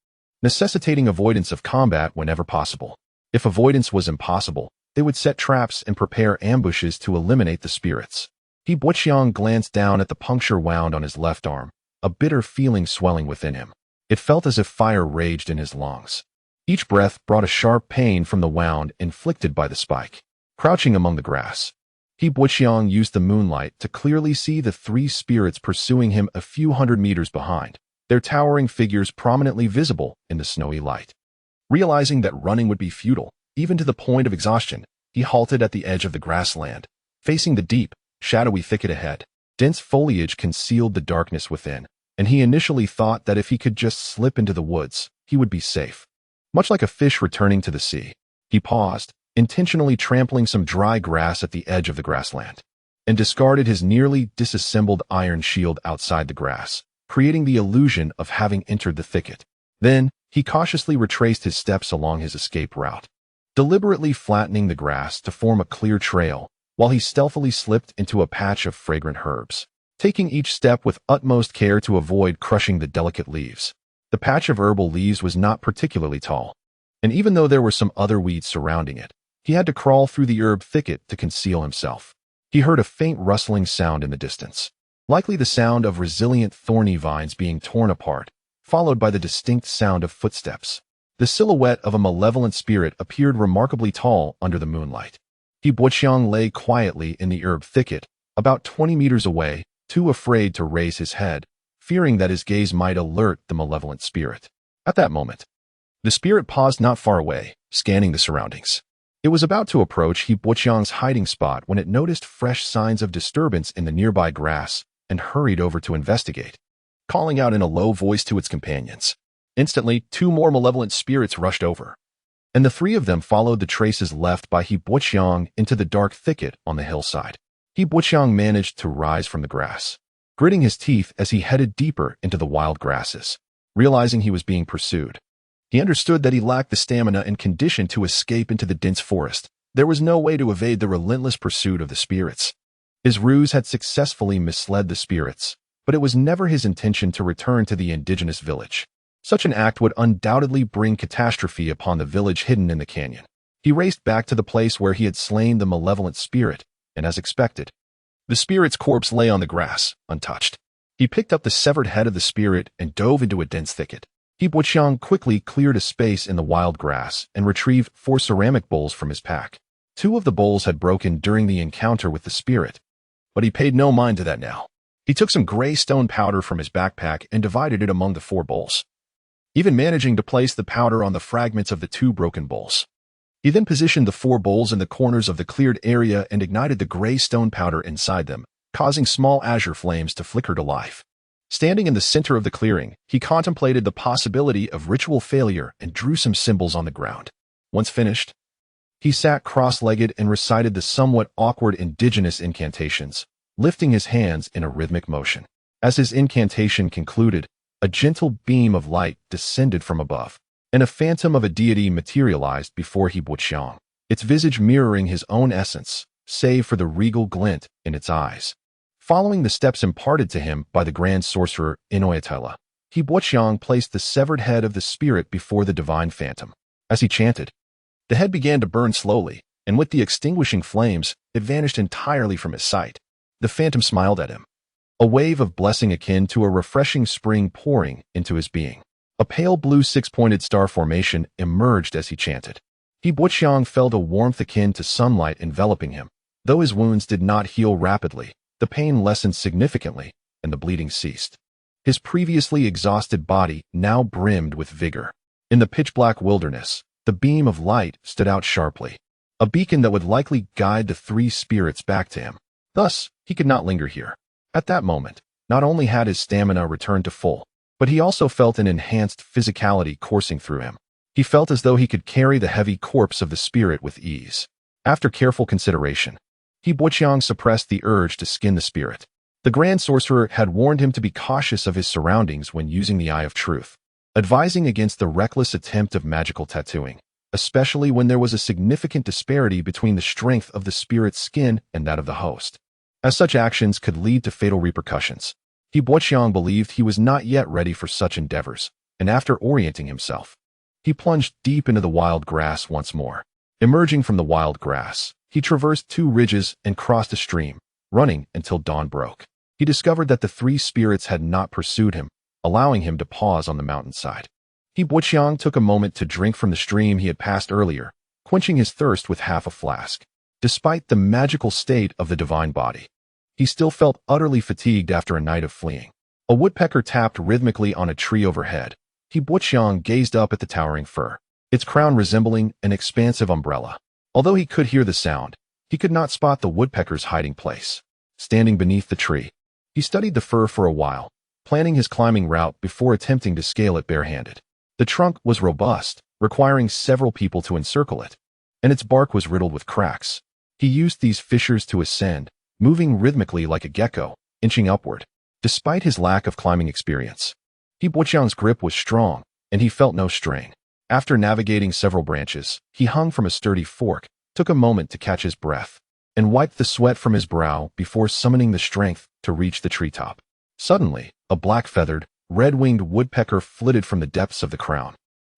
necessitating avoidance of combat whenever possible. If avoidance was impossible, they would set traps and prepare ambushes to eliminate the spirits. He Buqiang glanced down at the puncture wound on his left arm, a bitter feeling swelling within him. It felt as if fire raged in his lungs. Each breath brought a sharp pain from the wound inflicted by the spike. Crouching among the grass, He Buqiang used the moonlight to clearly see the 3 spirits pursuing him a few hundred meters behind, their towering figures prominently visible in the snowy light. Realizing that running would be futile, even to the point of exhaustion, he halted at the edge of the grassland, facing the deep, shadowy thicket ahead. Dense foliage concealed the darkness within, and he initially thought that if he could just slip into the woods, he would be safe. Much like a fish returning to the sea, he paused, intentionally trampling some dry grass at the edge of the grassland, and discarded his nearly disassembled iron shield outside the grass, creating the illusion of having entered the thicket. Then, he cautiously retraced his steps along his escape route, deliberately flattening the grass to form a clear trail, while he stealthily slipped into a patch of fragrant herbs, taking each step with utmost care to avoid crushing the delicate leaves. The patch of herbal leaves was not particularly tall, and even though there were some other weeds surrounding it, he had to crawl through the herb thicket to conceal himself. He heard a faint rustling sound in the distance, likely the sound of resilient thorny vines being torn apart, followed by the distinct sound of footsteps. The silhouette of a malevolent spirit appeared remarkably tall under the moonlight. He Boqiang lay quietly in the herb thicket, about 20 meters away, too afraid to raise his head, fearing that his gaze might alert the malevolent spirit. At that moment, the spirit paused not far away, scanning the surroundings. It was about to approach He Boqiang's hiding spot when it noticed fresh signs of disturbance in the nearby grass and hurried over to investigate, calling out in a low voice to its companions. Instantly, 2 more malevolent spirits rushed over, and the 3 of them followed the traces left by He Boqiang into the dark thicket on the hillside. He Boqiang managed to rise from the grass, gritting his teeth as he headed deeper into the wild grasses. Realizing he was being pursued, he understood that he lacked the stamina and condition to escape into the dense forest. There was no way to evade the relentless pursuit of the spirits. His ruse had successfully misled the spirits, but it was never his intention to return to the indigenous village. Such an act would undoubtedly bring catastrophe upon the village hidden in the canyon. He raced back to the place where he had slain the malevolent spirit, and as expected, the spirit's corpse lay on the grass, untouched. He picked up the severed head of the spirit and dove into a dense thicket. He Boqiang quickly cleared a space in the wild grass and retrieved 4 ceramic bowls from his pack. 2 of the bowls had broken during the encounter with the spirit, but he paid no mind to that now. He took some gray stone powder from his backpack and divided it among the 4 bowls, even managing to place the powder on the fragments of the 2 broken bowls. He then positioned the 4 bowls in the corners of the cleared area and ignited the gray stone powder inside them, causing small azure flames to flicker to life. Standing in the center of the clearing, he contemplated the possibility of ritual failure and drew some symbols on the ground. Once finished, he sat cross-legged and recited the somewhat awkward indigenous incantations, lifting his hands in a rhythmic motion. As his incantation concluded, a gentle beam of light descended from above, and a phantom of a deity materialized before He Boqiang, its visage mirroring his own essence, save for the regal glint in its eyes. Following the steps imparted to him by the grand sorcerer Inoyatella, He Boqiang placed the severed head of the spirit before the divine phantom. As he chanted, the head began to burn slowly, and with the extinguishing flames, it vanished entirely from his sight. The phantom smiled at him, a wave of blessing akin to a refreshing spring pouring into his being. A pale blue 6-pointed star formation emerged as he chanted. He Boqiang felt a warmth akin to sunlight enveloping him. Though his wounds did not heal rapidly, the pain lessened significantly, and the bleeding ceased. His previously exhausted body now brimmed with vigor. In the pitch-black wilderness, the beam of light stood out sharply, a beacon that would likely guide the 3 spirits back to him. Thus, he could not linger here. At that moment, not only had his stamina returned to full, but he also felt an enhanced physicality coursing through him. He felt as though he could carry the heavy corpse of the spirit with ease. After careful consideration, He Boqiang suppressed the urge to skin the spirit. The Grand Sorcerer had warned him to be cautious of his surroundings when using the Eye of Truth, advising against the reckless attempt of magical tattooing, especially when there was a significant disparity between the strength of the spirit's skin and that of the host, as such actions could lead to fatal repercussions. He Boqiang believed he was not yet ready for such endeavors, and after orienting himself, he plunged deep into the wild grass once more. Emerging from the wild grass, he traversed 2 ridges and crossed a stream, running until dawn broke. He discovered that the 3 spirits had not pursued him, allowing him to pause on the mountainside. He Boqiang took a moment to drink from the stream he had passed earlier, quenching his thirst with half a flask. Despite the magical state of the divine body, he still felt utterly fatigued after a night of fleeing. A woodpecker tapped rhythmically on a tree overhead. He Boqiang gazed up at the towering fir, its crown resembling an expansive umbrella. Although he could hear the sound, he could not spot the woodpecker's hiding place. Standing beneath the tree, he studied the fir for a while, planning his climbing route before attempting to scale it barehanded. The trunk was robust, requiring several people to encircle it, and its bark was riddled with cracks. He used these fissures to ascend, moving rhythmically like a gecko, inching upward. Despite his lack of climbing experience, He Boqiang's grip was strong, and he felt no strain. After navigating several branches, he hung from a sturdy fork, took a moment to catch his breath, and wiped the sweat from his brow before summoning the strength to reach the treetop. Suddenly, a black-feathered, red-winged woodpecker flitted from the depths of the crown,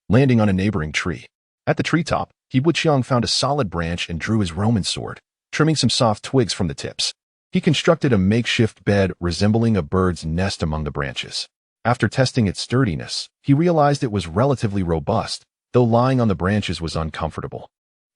landing on a neighboring tree. At the treetop, He Boqiang found a solid branch and drew his Roman sword, trimming some soft twigs from the tips. He constructed a makeshift bed resembling a bird's nest among the branches. After testing its sturdiness, he realized it was relatively robust, though lying on the branches was uncomfortable.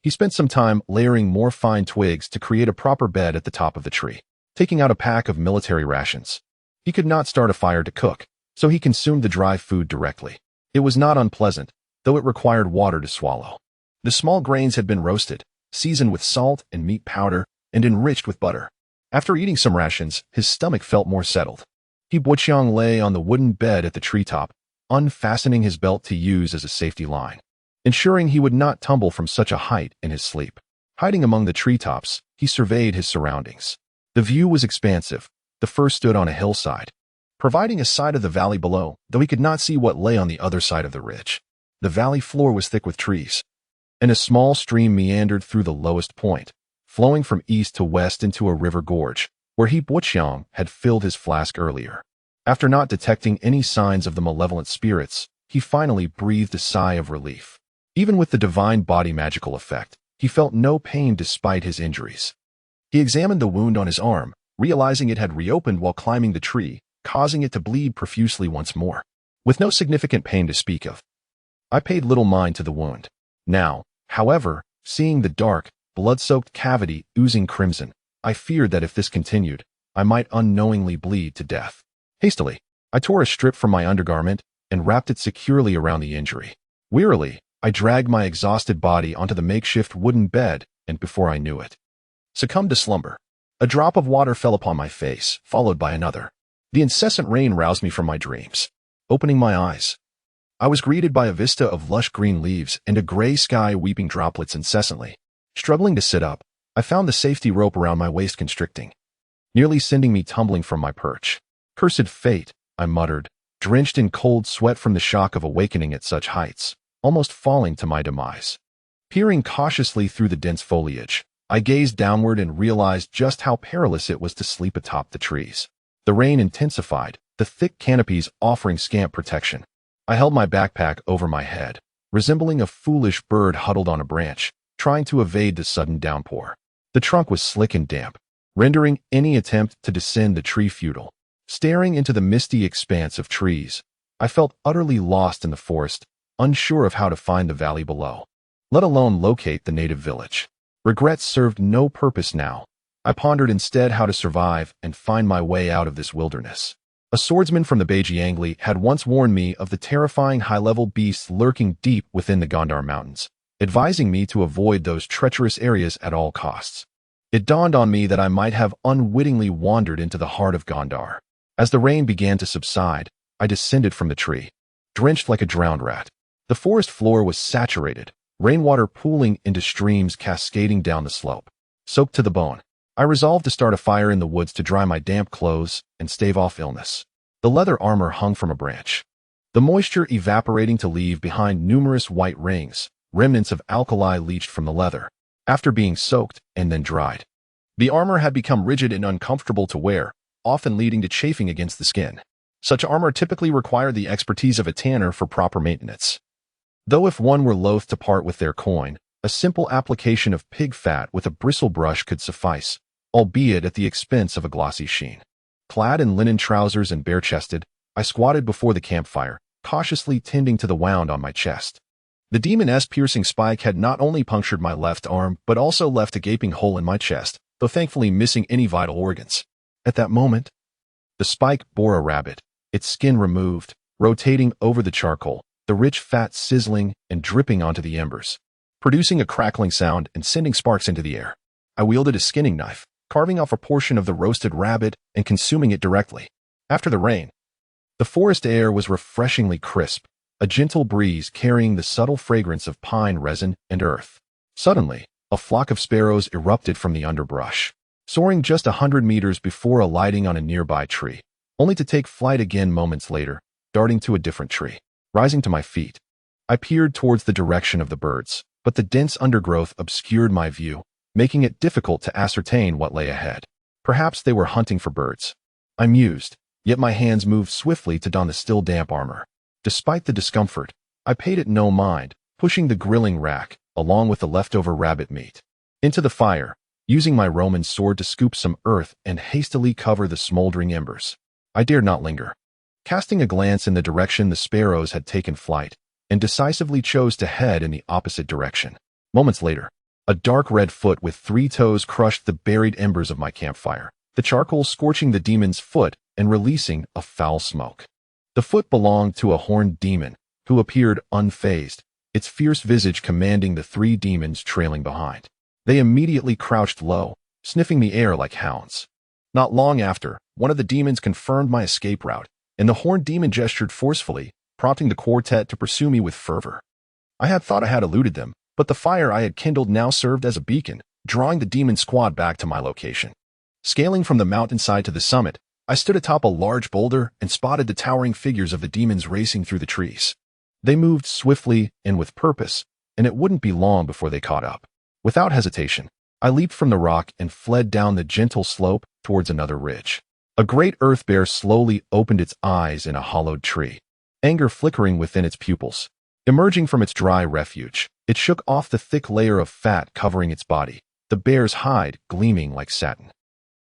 He spent some time layering more fine twigs to create a proper bed at the top of the tree, taking out a pack of military rations. He could not start a fire to cook, so he consumed the dry food directly. It was not unpleasant, though it required water to swallow. The small grains had been roasted, seasoned with salt and meat powder, and enriched with butter. After eating some rations, his stomach felt more settled. Buqiang lay on the wooden bed at the treetop, unfastening his belt to use as a safety line, ensuring he would not tumble from such a height in his sleep. Hiding among the treetops, he surveyed his surroundings. The view was expansive. The fir stood on a hillside, providing a sight of the valley below, though he could not see what lay on the other side of the ridge. The valley floor was thick with trees, and a small stream meandered through the lowest point, flowing from east to west into a river gorge, where Buqiang had filled his flask earlier. After not detecting any signs of the malevolent spirits, he finally breathed a sigh of relief. Even with the divine body magical effect, he felt no pain despite his injuries. He examined the wound on his arm, realizing it had reopened while climbing the tree, causing it to bleed profusely once more. With no significant pain to speak of, I paid little mind to the wound. Now, however, seeing the dark, blood-soaked cavity oozing crimson, I feared that if this continued, I might unknowingly bleed to death. Hastily, I tore a strip from my undergarment and wrapped it securely around the injury. Wearily, I dragged my exhausted body onto the makeshift wooden bed, and before I knew it, succumbed to slumber. A drop of water fell upon my face, followed by another. The incessant rain roused me from my dreams. Opening my eyes, I was greeted by a vista of lush green leaves and a gray sky weeping droplets incessantly. Struggling to sit up, I found the safety rope around my waist constricting, nearly sending me tumbling from my perch. Cursed fate, I muttered, drenched in cold sweat from the shock of awakening at such heights, almost falling to my demise. Peering cautiously through the dense foliage, I gazed downward and realized just how perilous it was to sleep atop the trees. The rain intensified, the thick canopies offering scant protection. I held my backpack over my head, resembling a foolish bird huddled on a branch, trying to evade the sudden downpour. The trunk was slick and damp, rendering any attempt to descend the tree futile. Staring into the misty expanse of trees, I felt utterly lost in the forest, unsure of how to find the valley below, let alone locate the native village. Regrets served no purpose now. I pondered instead how to survive and find my way out of this wilderness. A swordsman from the Beijiangli had once warned me of the terrifying high-level beasts lurking deep within the Gondar Mountains, advising me to avoid those treacherous areas at all costs. It dawned on me that I might have unwittingly wandered into the heart of Gondar. As the rain began to subside, I descended from the tree, drenched like a drowned rat. The forest floor was saturated, rainwater pooling into streams cascading down the slope. Soaked to the bone, I resolved to start a fire in the woods to dry my damp clothes and stave off illness. The leather armor hung from a branch, the moisture evaporating to leave behind numerous white rings, remnants of alkali leached from the leather, after being soaked and then dried. The armor had become rigid and uncomfortable to wear, often leading to chafing against the skin. Such armor typically required the expertise of a tanner for proper maintenance. Though if one were loath to part with their coin, a simple application of pig fat with a bristle brush could suffice, albeit at the expense of a glossy sheen. Clad in linen trousers and bare-chested, I squatted before the campfire, cautiously tending to the wound on my chest. The demon's piercing spike had not only punctured my left arm, but also left a gaping hole in my chest, though thankfully missing any vital organs. At that moment, the spike bore a rabbit, its skin removed, rotating over the charcoal, the rich fat sizzling and dripping onto the embers, producing a crackling sound and sending sparks into the air. I wielded a skinning knife, carving off a portion of the roasted rabbit and consuming it directly. After the rain, the forest air was refreshingly crisp, a gentle breeze carrying the subtle fragrance of pine resin and earth. Suddenly, a flock of sparrows erupted from the underbrush, soaring just 100 meters before alighting on a nearby tree, only to take flight again moments later, darting to a different tree. Rising to my feet, I peered towards the direction of the birds, but the dense undergrowth obscured my view, making it difficult to ascertain what lay ahead. Perhaps they were hunting for birds. I mused, yet my hands moved swiftly to don the still damp armor. Despite the discomfort, I paid it no mind, pushing the grilling rack, along with the leftover rabbit meat, into the fire, using my Roman sword to scoop some earth and hastily cover the smoldering embers. I dared not linger, casting a glance in the direction the sparrows had taken flight, and decisively chose to head in the opposite direction. Moments later, a dark red foot with 3 toes crushed the buried embers of my campfire, the charcoal scorching the demon's foot and releasing a foul smoke. The foot belonged to a horned demon, who appeared unfazed, its fierce visage commanding the 3 demons trailing behind. They immediately crouched low, sniffing the air like hounds. Not long after, one of the demons confirmed my escape route, and the horned demon gestured forcefully, prompting the quartet to pursue me with fervor. I had thought I had eluded them, but the fire I had kindled now served as a beacon, drawing the demon squad back to my location. Scaling from the mountainside to the summit, I stood atop a large boulder and spotted the towering figures of the demons racing through the trees. They moved swiftly and with purpose, and it wouldn't be long before they caught up. Without hesitation, I leaped from the rock and fled down the gentle slope towards another ridge. A great earth bear slowly opened its eyes in a hollowed tree, anger flickering within its pupils. Emerging from its dry refuge, it shook off the thick layer of fat covering its body, the bear's hide gleaming like satin.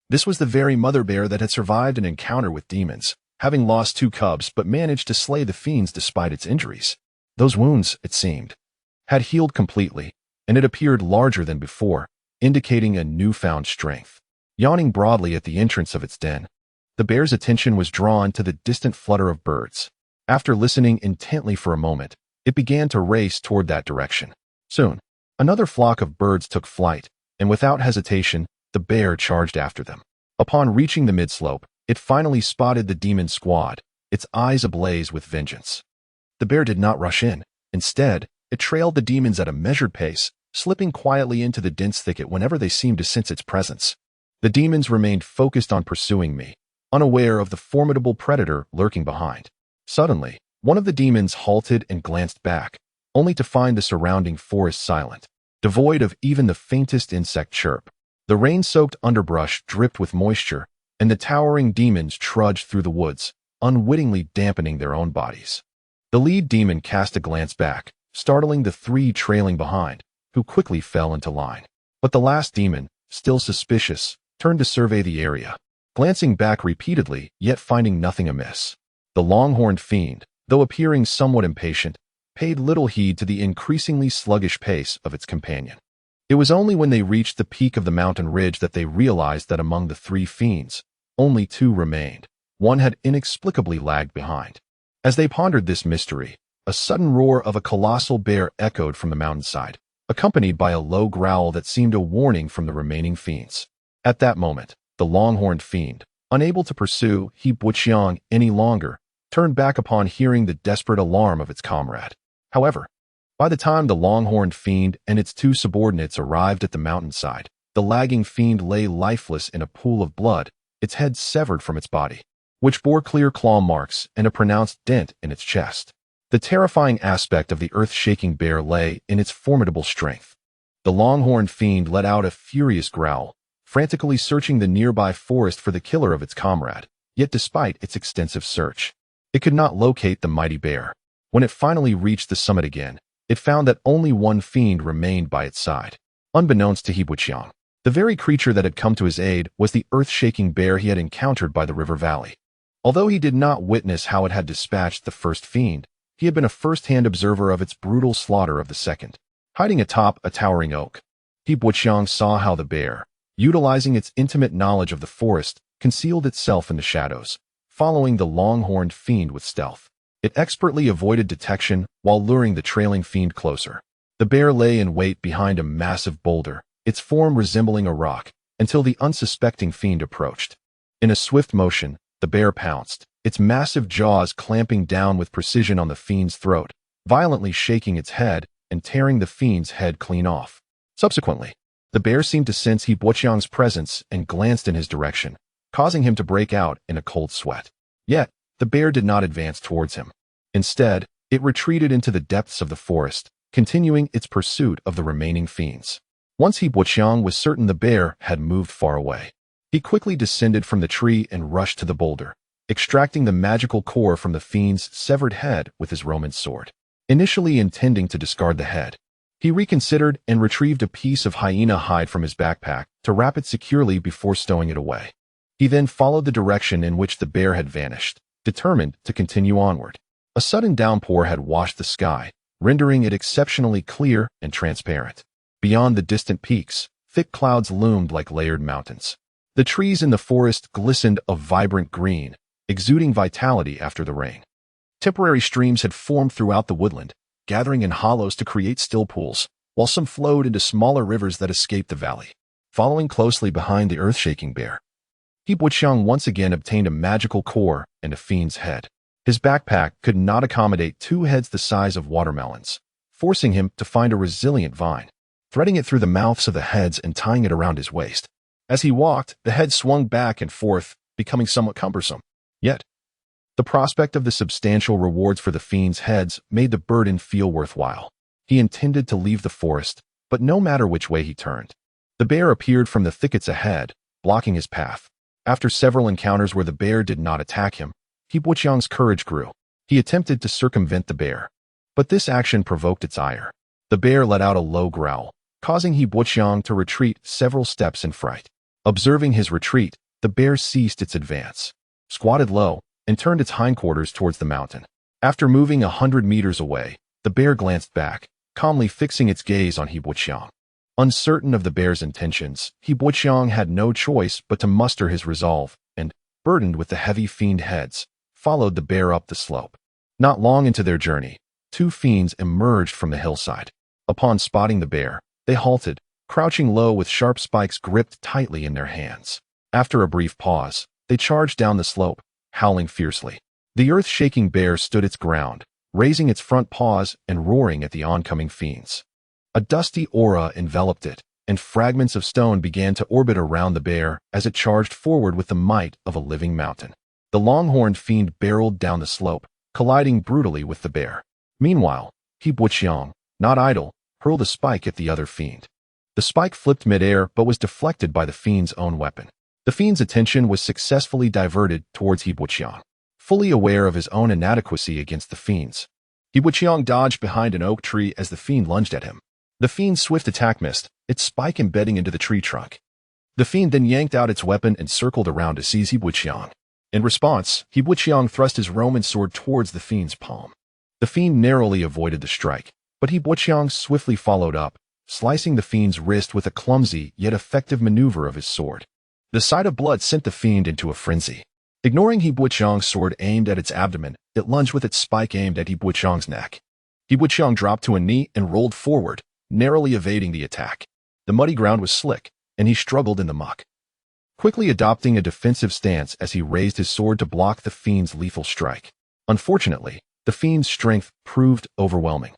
This was the very mother bear that had survived an encounter with demons, having lost 2 cubs but managed to slay the fiends despite its injuries. Those wounds, it seemed, had healed completely, and it appeared larger than before, indicating a newfound strength. Yawning broadly at the entrance of its den, the bear's attention was drawn to the distant flutter of birds. After listening intently for a moment, it began to race toward that direction. Soon, another flock of birds took flight, and without hesitation, the bear charged after them. Upon reaching the mid-slope, it finally spotted the demon squad, its eyes ablaze with vengeance. The bear did not rush in. Instead, it trailed the demons at a measured pace, slipping quietly into the dense thicket whenever they seemed to sense its presence. The demons remained focused on pursuing me, unaware of the formidable predator lurking behind. Suddenly, one of the demons halted and glanced back, only to find the surrounding forest silent, devoid of even the faintest insect chirp. The rain-soaked underbrush dripped with moisture, and the towering demons trudged through the woods, unwittingly dampening their own bodies. The lead demon cast a glance back, startling the 3 trailing behind, who quickly fell into line. But the last demon, still suspicious, turned to survey the area, glancing back repeatedly, yet finding nothing amiss. The long-horned fiend, though appearing somewhat impatient, paid little heed to the increasingly sluggish pace of its companion. It was only when they reached the peak of the mountain ridge that they realized that among the 3 fiends, only 2 remained. One had inexplicably lagged behind. As they pondered this mystery, a sudden roar of a colossal bear echoed from the mountainside, accompanied by a low growl that seemed a warning from the remaining fiends. At that moment, the long-horned fiend, unable to pursue He any longer, turned back upon hearing the desperate alarm of its comrade. However, by the time the long-horned fiend and its 2 subordinates arrived at the mountainside, the lagging fiend lay lifeless in a pool of blood, its head severed from its body, which bore clear claw marks and a pronounced dent in its chest. The terrifying aspect of the earth-shaking bear lay in its formidable strength. The long-horned fiend let out a furious growl, frantically searching the nearby forest for the killer of its comrade. Yet despite its extensive search, it could not locate the mighty bear. When it finally reached the summit again, it found that only 1 fiend remained by its side. Unbeknownst to He, the very creature that had come to his aid was the earth-shaking bear he had encountered by the river valley. Although he did not witness how it had dispatched the first fiend, he had been a first-hand observer of its brutal slaughter of the second. Hiding atop a towering oak, He saw how the bear, utilizing its intimate knowledge of the forest, concealed itself in the shadows, following the long-horned fiend with stealth. It expertly avoided detection while luring the trailing fiend closer. The bear lay in wait behind a massive boulder, its form resembling a rock, until the unsuspecting fiend approached. In a swift motion, the bear pounced, its massive jaws clamping down with precision on the fiend's throat, violently shaking its head and tearing the fiend's head clean off. Subsequently, the bear seemed to sense He presence and glanced in his direction, causing him to break out in a cold sweat. Yet, the bear did not advance towards him. Instead, it retreated into the depths of the forest, continuing its pursuit of the remaining fiends. Once He was certain the bear had moved far away. He quickly descended from the tree and rushed to the boulder, extracting the magical core from the fiend's severed head with his Roman sword. Initially intending to discard the head, he reconsidered and retrieved a piece of hyena hide from his backpack to wrap it securely before stowing it away. He then followed the direction in which the bear had vanished, determined to continue onward. A sudden downpour had washed the sky, rendering it exceptionally clear and transparent. Beyond the distant peaks, thick clouds loomed like layered mountains. The trees in the forest glistened a vibrant green, exuding vitality after the rain. Temporary streams had formed throughout the woodland, gathering in hollows to create still pools, while some flowed into smaller rivers that escaped the valley. Following closely behind the earth-shaking bear, He Buqiang once again obtained a magical core and a fiend's head. His backpack could not accommodate 2 heads the size of watermelons, forcing him to find a resilient vine, threading it through the mouths of the heads and tying it around his waist. As he walked, the head swung back and forth, becoming somewhat cumbersome. Yet, the prospect of the substantial rewards for the fiend's heads made the burden feel worthwhile. He intended to leave the forest, but no matter which way he turned, the bear appeared from the thickets ahead, blocking his path. After several encounters where the bear did not attack him, He Buqiang's courage grew. He attempted to circumvent the bear, but this action provoked its ire. The bear let out a low growl, causing He Buqiang to retreat several steps in fright. Observing his retreat, the bear ceased its advance, squatted low, and turned its hindquarters towards the mountain. After moving 100 meters away, the bear glanced back, calmly fixing its gaze on He Buqiang. Uncertain of the bear's intentions, He Buqiang had no choice but to muster his resolve, and, burdened with the heavy fiend heads, followed the bear up the slope. Not long into their journey, 2 fiends emerged from the hillside. Upon spotting the bear, they halted, crouching low with sharp spikes gripped tightly in their hands. After a brief pause, they charged down the slope, howling fiercely. The earth-shaking bear stood its ground, raising its front paws and roaring at the oncoming fiends. A dusty aura enveloped it, and fragments of stone began to orbit around the bear as it charged forward with the might of a living mountain. The long-horned fiend barreled down the slope, colliding brutally with the bear. Meanwhile, He Buqiang, not idle, hurled a spike at the other fiend. The spike flipped midair but was deflected by the fiend's own weapon. The fiend's attention was successfully diverted towards He Buqiang. Fully aware of his own inadequacy against the fiends, He Buqiang dodged behind an oak tree as the fiend lunged at him. The fiend's swift attack missed, its spike embedding into the tree trunk. The fiend then yanked out its weapon and circled around to seize He Buqiang. In response, He Buqiang thrust his Roman sword towards the fiend's palm. The fiend narrowly avoided the strike, but He Buqiang swiftly followed up, slicing the fiend's wrist with a clumsy yet effective maneuver of his sword. The sight of blood sent the fiend into a frenzy. Ignoring He Buqiang's sword aimed at its abdomen, it lunged with its spike aimed at He Buqiang's neck. He Buqiang dropped to a knee and rolled forward, narrowly evading the attack. The muddy ground was slick, and he struggled in the muck, quickly adopting a defensive stance as he raised his sword to block the fiend's lethal strike. Unfortunately, the fiend's strength proved overwhelming,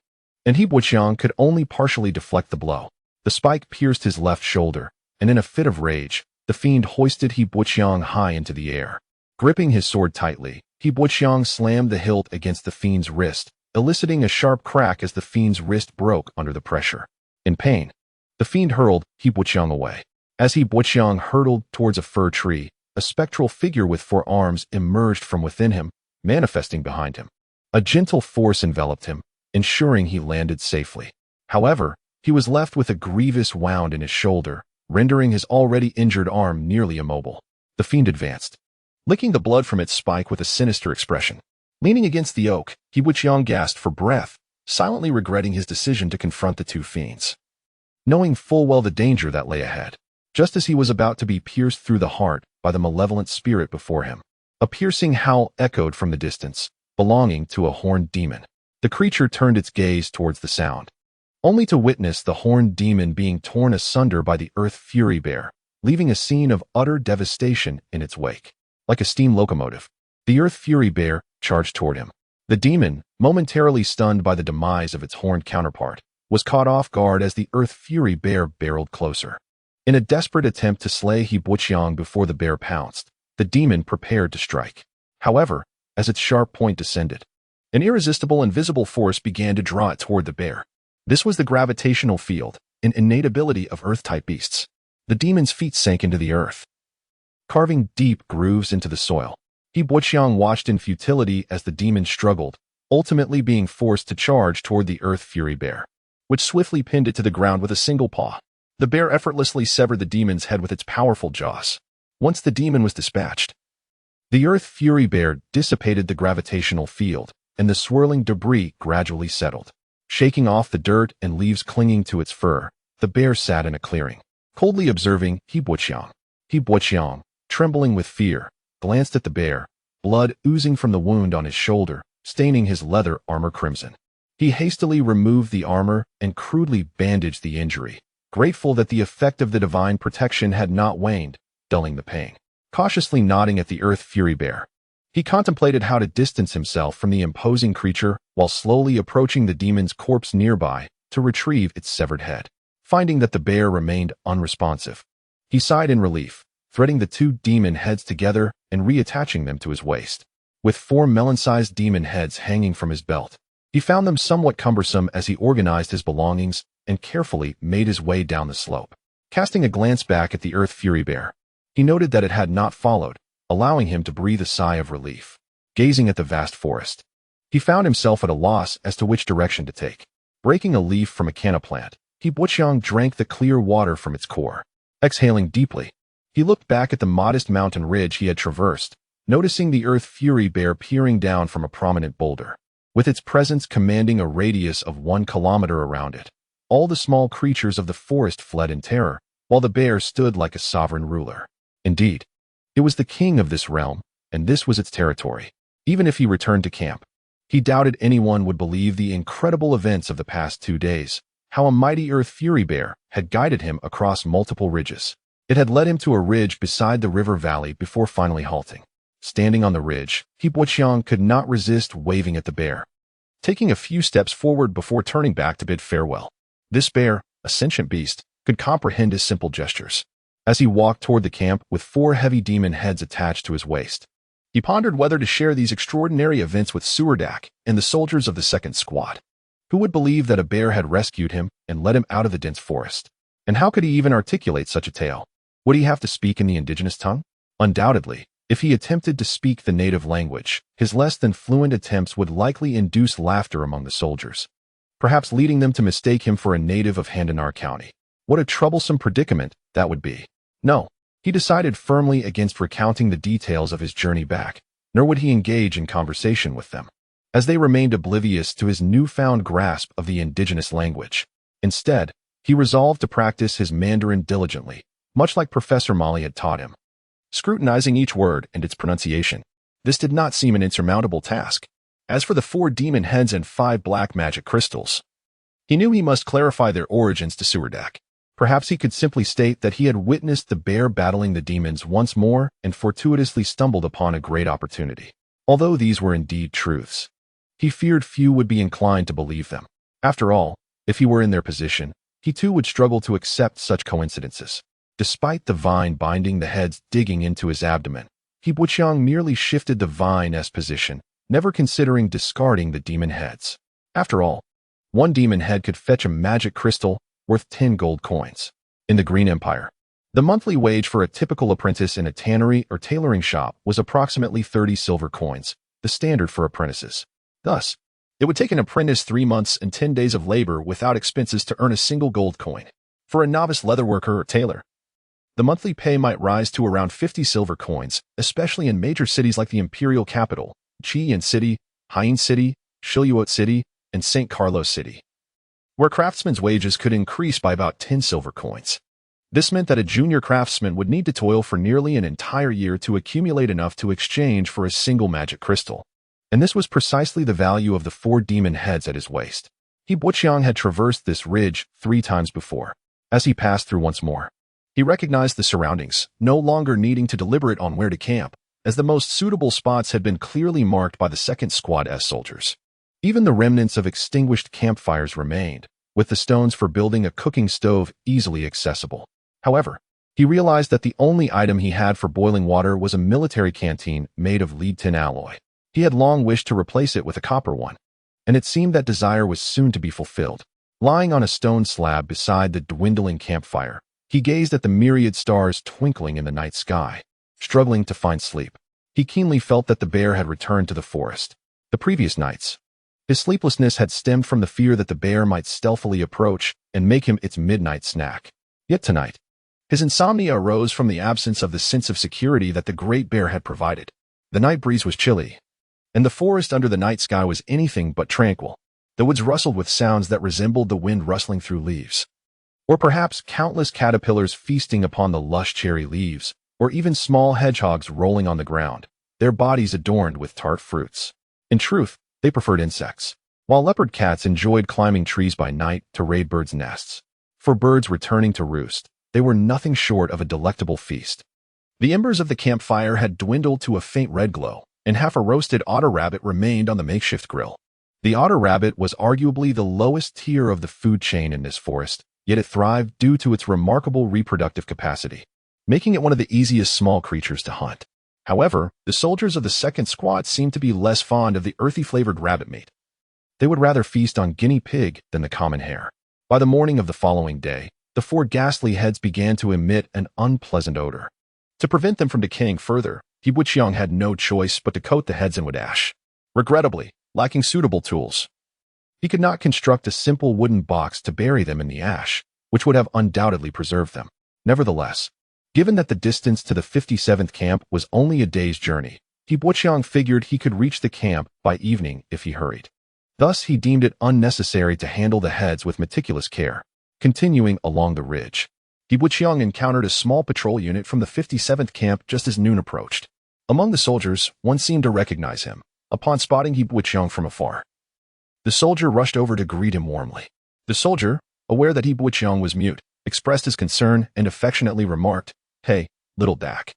and He Buqiang could only partially deflect the blow. The spike pierced his left shoulder, and in a fit of rage, the fiend hoisted He Buqiang high into the air. Gripping his sword tightly, He Buqiang slammed the hilt against the fiend's wrist, eliciting a sharp crack as the fiend's wrist broke under the pressure. In pain, the fiend hurled He Buqiang away. As He Buqiang hurtled towards a fir tree, a spectral figure with 4 arms emerged from within him, manifesting behind him. A gentle force enveloped him, ensuring he landed safely. However, he was left with a grievous wound in his shoulder, rendering his already injured arm nearly immobile. The fiend advanced, licking the blood from its spike with a sinister expression. Leaning against the oak, He Buqiang gasped for breath, silently regretting his decision to confront the 2 fiends. Knowing full well the danger that lay ahead, just as he was about to be pierced through the heart by the malevolent spirit before him, a piercing howl echoed from the distance, belonging to a horned demon. The creature turned its gaze towards the sound, only to witness the horned demon being torn asunder by the earth fury bear, leaving a scene of utter devastation in its wake. Like a steam locomotive, the earth fury bear charged toward him. The demon, momentarily stunned by the demise of its horned counterpart, was caught off guard as the earth fury bear barreled closer. In a desperate attempt to slay He Buqiang before the bear pounced, the demon prepared to strike. However, as its sharp point descended, an irresistible invisible force began to draw it toward the bear. This was the gravitational field, an innate ability of earth-type beasts. The demon's feet sank into the earth, carving deep grooves into the soil. He Buqiang watched in futility as the demon struggled, ultimately being forced to charge toward the earth fury bear, which swiftly pinned it to the ground with a single paw. The bear effortlessly severed the demon's head with its powerful jaws. Once the demon was dispatched, The Earth Fury Bear dissipated the gravitational field, and the swirling debris gradually settled. Shaking off the dirt and leaves clinging to its fur, the bear sat in a clearing, coldly observing He Buqiang. He Buqiang, trembling with fear, glanced at the bear, blood oozing from the wound on his shoulder, staining his leather armor crimson. He hastily removed the armor and crudely bandaged the injury, grateful that the effect of the divine protection had not waned, dulling the pain. Cautiously nodding at the Earth Fury Bear, he contemplated how to distance himself from the imposing creature while slowly approaching the demon's corpse nearby to retrieve its severed head. Finding that the bear remained unresponsive, he sighed in relief, threading the two demon heads together and reattaching them to his waist. With 4 melon-sized demon heads hanging from his belt, he found them somewhat cumbersome as he organized his belongings and carefully made his way down the slope. Casting a glance back at the Earth Fury Bear, he noted that it had not followed, allowing him to breathe a sigh of relief. Gazing at the vast forest, he found himself at a loss as to which direction to take. Breaking a leaf from a canna plant, He Buqiang drank the clear water from its core. Exhaling deeply, he looked back at the modest mountain ridge he had traversed, noticing the Earth Fury Bear peering down from a prominent boulder. With its presence commanding a radius of 1 kilometer around it, all the small creatures of the forest fled in terror, while the bear stood like a sovereign ruler. Indeed, it was the king of this realm, and this was its territory. Even if he returned to camp, he doubted anyone would believe the incredible events of the past 2 days, how a mighty Earth Fury Bear had guided him across multiple ridges. It had led him to a ridge beside the river valley before finally halting. Standing on the ridge, He Buqiang could not resist waving at the bear, taking a few steps forward before turning back to bid farewell. This bear, a sentient beast, could comprehend his simple gestures. As he walked toward the camp with 4 heavy demon heads attached to his waist, he pondered whether to share these extraordinary events with Suldark and the soldiers of the 2nd Squad. Who would believe that a bear had rescued him and led him out of the dense forest? And how could he even articulate such a tale? Would he have to speak in the indigenous tongue? Undoubtedly, if he attempted to speak the native language, his less than fluent attempts would likely induce laughter among the soldiers, perhaps leading them to mistake him for a native of Handanar County. What a troublesome predicament that would be. No, he decided firmly against recounting the details of his journey back, nor would he engage in conversation with them, as they remained oblivious to his newfound grasp of the indigenous language. Instead, he resolved to practice his Mandarin diligently, much like Professor Molly had taught him, scrutinizing each word and its pronunciation. This did not seem an insurmountable task. As for the 4 demon heads and 5 black magic crystals, he knew he must clarify their origins to Suldark. Perhaps he could simply state that he had witnessed the bear battling the demons once more and fortuitously stumbled upon a great opportunity. Although these were indeed truths, he feared few would be inclined to believe them. After all, if he were in their position, he too would struggle to accept such coincidences. Despite the vine binding the heads digging into his abdomen, He Buqiang merely shifted the vine's position, never considering discarding the demon heads. After all, 1 demon head could fetch a magic crystal worth 10 gold coins. In the Green Empire, the monthly wage for a typical apprentice in a tannery or tailoring shop was approximately 30 silver coins, the standard for apprentices. Thus, it would take an apprentice 3 months and 10 days of labor without expenses to earn a single gold coin. For a novice leatherworker or tailor, the monthly pay might rise to around 50 silver coins, especially in major cities like the imperial capital, Chiyin City, Haiyin City, Shiluot City, and St. Carlos City, where craftsmen's wages could increase by about 10 silver coins. This meant that a junior craftsman would need to toil for nearly an entire year to accumulate enough to exchange for a single magic crystal. And this was precisely the value of the 4 demon heads at his waist. He Buqiang had traversed this ridge 3 times before. As he passed through once more, he recognized the surroundings, no longer needing to deliberate on where to camp, as the most suitable spots had been clearly marked by the 2nd Squad's soldiers. Even the remnants of extinguished campfires remained, with the stones for building a cooking stove easily accessible. However, he realized that the only item he had for boiling water was a military canteen made of lead tin alloy. He had long wished to replace it with a copper one, and it seemed that desire was soon to be fulfilled. Lying on a stone slab beside the dwindling campfire, he gazed at the myriad stars twinkling in the night sky. Struggling to find sleep, he keenly felt that the bear had returned to the forest. The previous nights, his sleeplessness had stemmed from the fear that the bear might stealthily approach and make him its midnight snack. Yet tonight, his insomnia arose from the absence of the sense of security that the great bear had provided. The night breeze was chilly, and the forest under the night sky was anything but tranquil. The woods rustled with sounds that resembled the wind rustling through leaves, or perhaps countless caterpillars feasting upon the lush cherry leaves, or even small hedgehogs rolling on the ground, their bodies adorned with tart fruits. In truth, they preferred insects, while leopard cats enjoyed climbing trees by night to raid birds' nests. For birds returning to roost, they were nothing short of a delectable feast. The embers of the campfire had dwindled to a faint red glow, and half a roasted otter rabbit remained on the makeshift grill. The otter rabbit was arguably the lowest tier of the food chain in this forest, yet it thrived due to its remarkable reproductive capacity, making it one of the easiest small creatures to hunt. However, the soldiers of the second squad seemed to be less fond of the earthy-flavored rabbit meat. They would rather feast on guinea pig than the common hare. By the morning of the following day, the four ghastly heads began to emit an unpleasant odor. To prevent them from decaying further, Hibwichiang had no choice but to coat the heads in wood ash. Regrettably, lacking suitable tools, he could not construct a simple wooden box to bury them in the ash, which would have undoubtedly preserved them. Nevertheless, given that the distance to the 57th camp was only a day's journey, Hibwichiang figured he could reach the camp by evening if he hurried. Thus, he deemed it unnecessary to handle the heads with meticulous care. Continuing along the ridge, Hibwichiang encountered a small patrol unit from the 57th camp just as noon approached. Among the soldiers, one seemed to recognize him, upon spotting Hibwichiang from afar. The soldier rushed over to greet him warmly. The soldier, aware that Hibwichiang was mute, expressed his concern and affectionately remarked, "Hey, little Dak.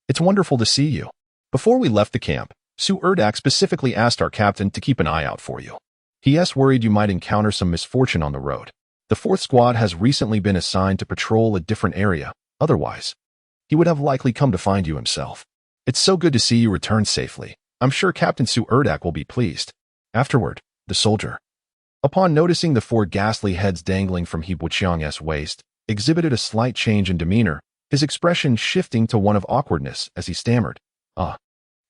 It's wonderful to see you. Before we left the camp, Suldark specifically asked our captain to keep an eye out for you. He worried you might encounter some misfortune on the road. The 4th squad has recently been assigned to patrol a different area. Otherwise, he would have likely come to find you himself. It's so good to see you return safely. I'm sure Captain Suldark will be pleased." Afterward, the soldier, upon noticing the 4 ghastly heads dangling from Hibwichiang's waist, exhibited a slight change in demeanor, his expression shifting to one of awkwardness as he stammered, "Ah,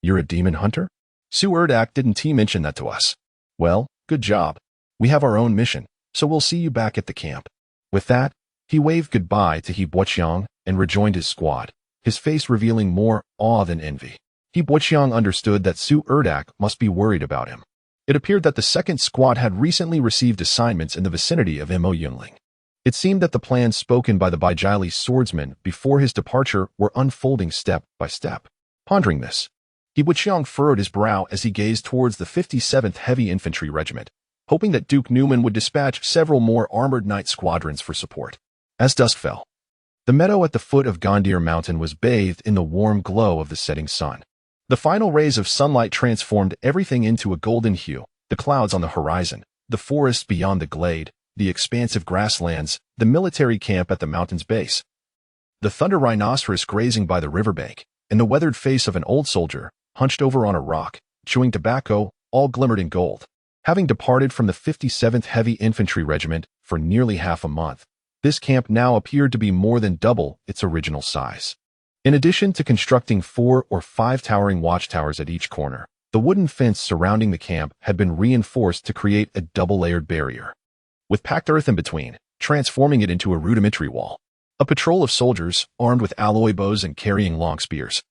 you're a demon hunter? Suldark didn't he mention that to us? Well, good job. We have our own mission, so we'll see you back at the camp." With that, he waved goodbye to Hibwichiang and rejoined his squad, his face revealing more awe than envy. Hibwichiang understood that Suldark must be worried about him. It appeared that the second squad had recently received assignments in the vicinity of Mo Yunling. It seemed that the plans spoken by the Baijali swordsman before his departure were unfolding step by step. Pondering this, Hibwichiang furrowed his brow as he gazed towards the 57th Heavy Infantry Regiment, hoping that Duke Newman would dispatch several more armored knight squadrons for support. As dusk fell, the meadow at the foot of Gondir Mountain was bathed in the warm glow of the setting sun. The final rays of sunlight transformed everything into a golden hue: the clouds on the horizon, the forests beyond the glade, the expansive grasslands, the military camp at the mountain's base, the thunder rhinoceros grazing by the riverbank, and the weathered face of an old soldier, hunched over on a rock, chewing tobacco, all glimmered in gold. Having departed from the 57th Heavy Infantry Regiment for nearly half a month, this camp now appeared to be more than double its original size. In addition to constructing 4 or 5 towering watchtowers at each corner, the wooden fence surrounding the camp had been reinforced to create a double-layered barrier, with packed earth in between, transforming it into a rudimentary wall. A patrol of soldiers, armed with alloy bows and carrying long spears,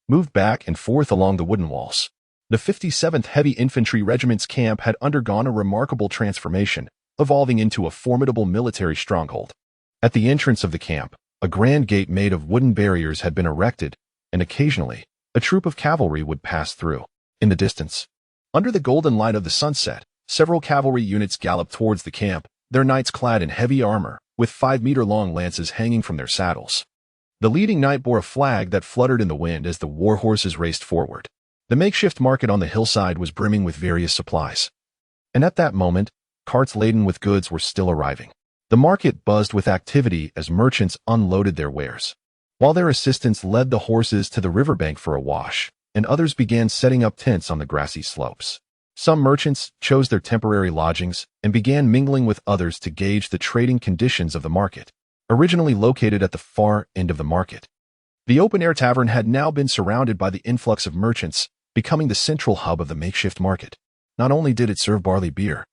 moved back and forth along the wooden walls. The 57th Heavy Infantry Regiment's camp had undergone a remarkable transformation, evolving into a formidable military stronghold. At the entrance of the camp, a grand gate made of wooden barriers had been erected, and occasionally, a troop of cavalry would pass through. In the distance, under the golden light of the sunset, several cavalry units galloped towards the camp, their knights clad in heavy armor, with 5-meter-long lances hanging from their saddles. The leading knight bore a flag that fluttered in the wind as the war horses raced forward. The makeshift market on the hillside was brimming with various supplies, and at that moment, carts laden with goods were still arriving. The market buzzed with activity as merchants unloaded their wares, while their assistants led the horses to the riverbank for a wash, and others began setting up tents on the grassy slopes. Some merchants chose their temporary lodgings and began mingling with others to gauge the trading conditions of the market. Originally located at the far end of the market, the open-air tavern had now been surrounded by the influx of merchants, becoming the central hub of the makeshift market. Not only did it serve barley beer,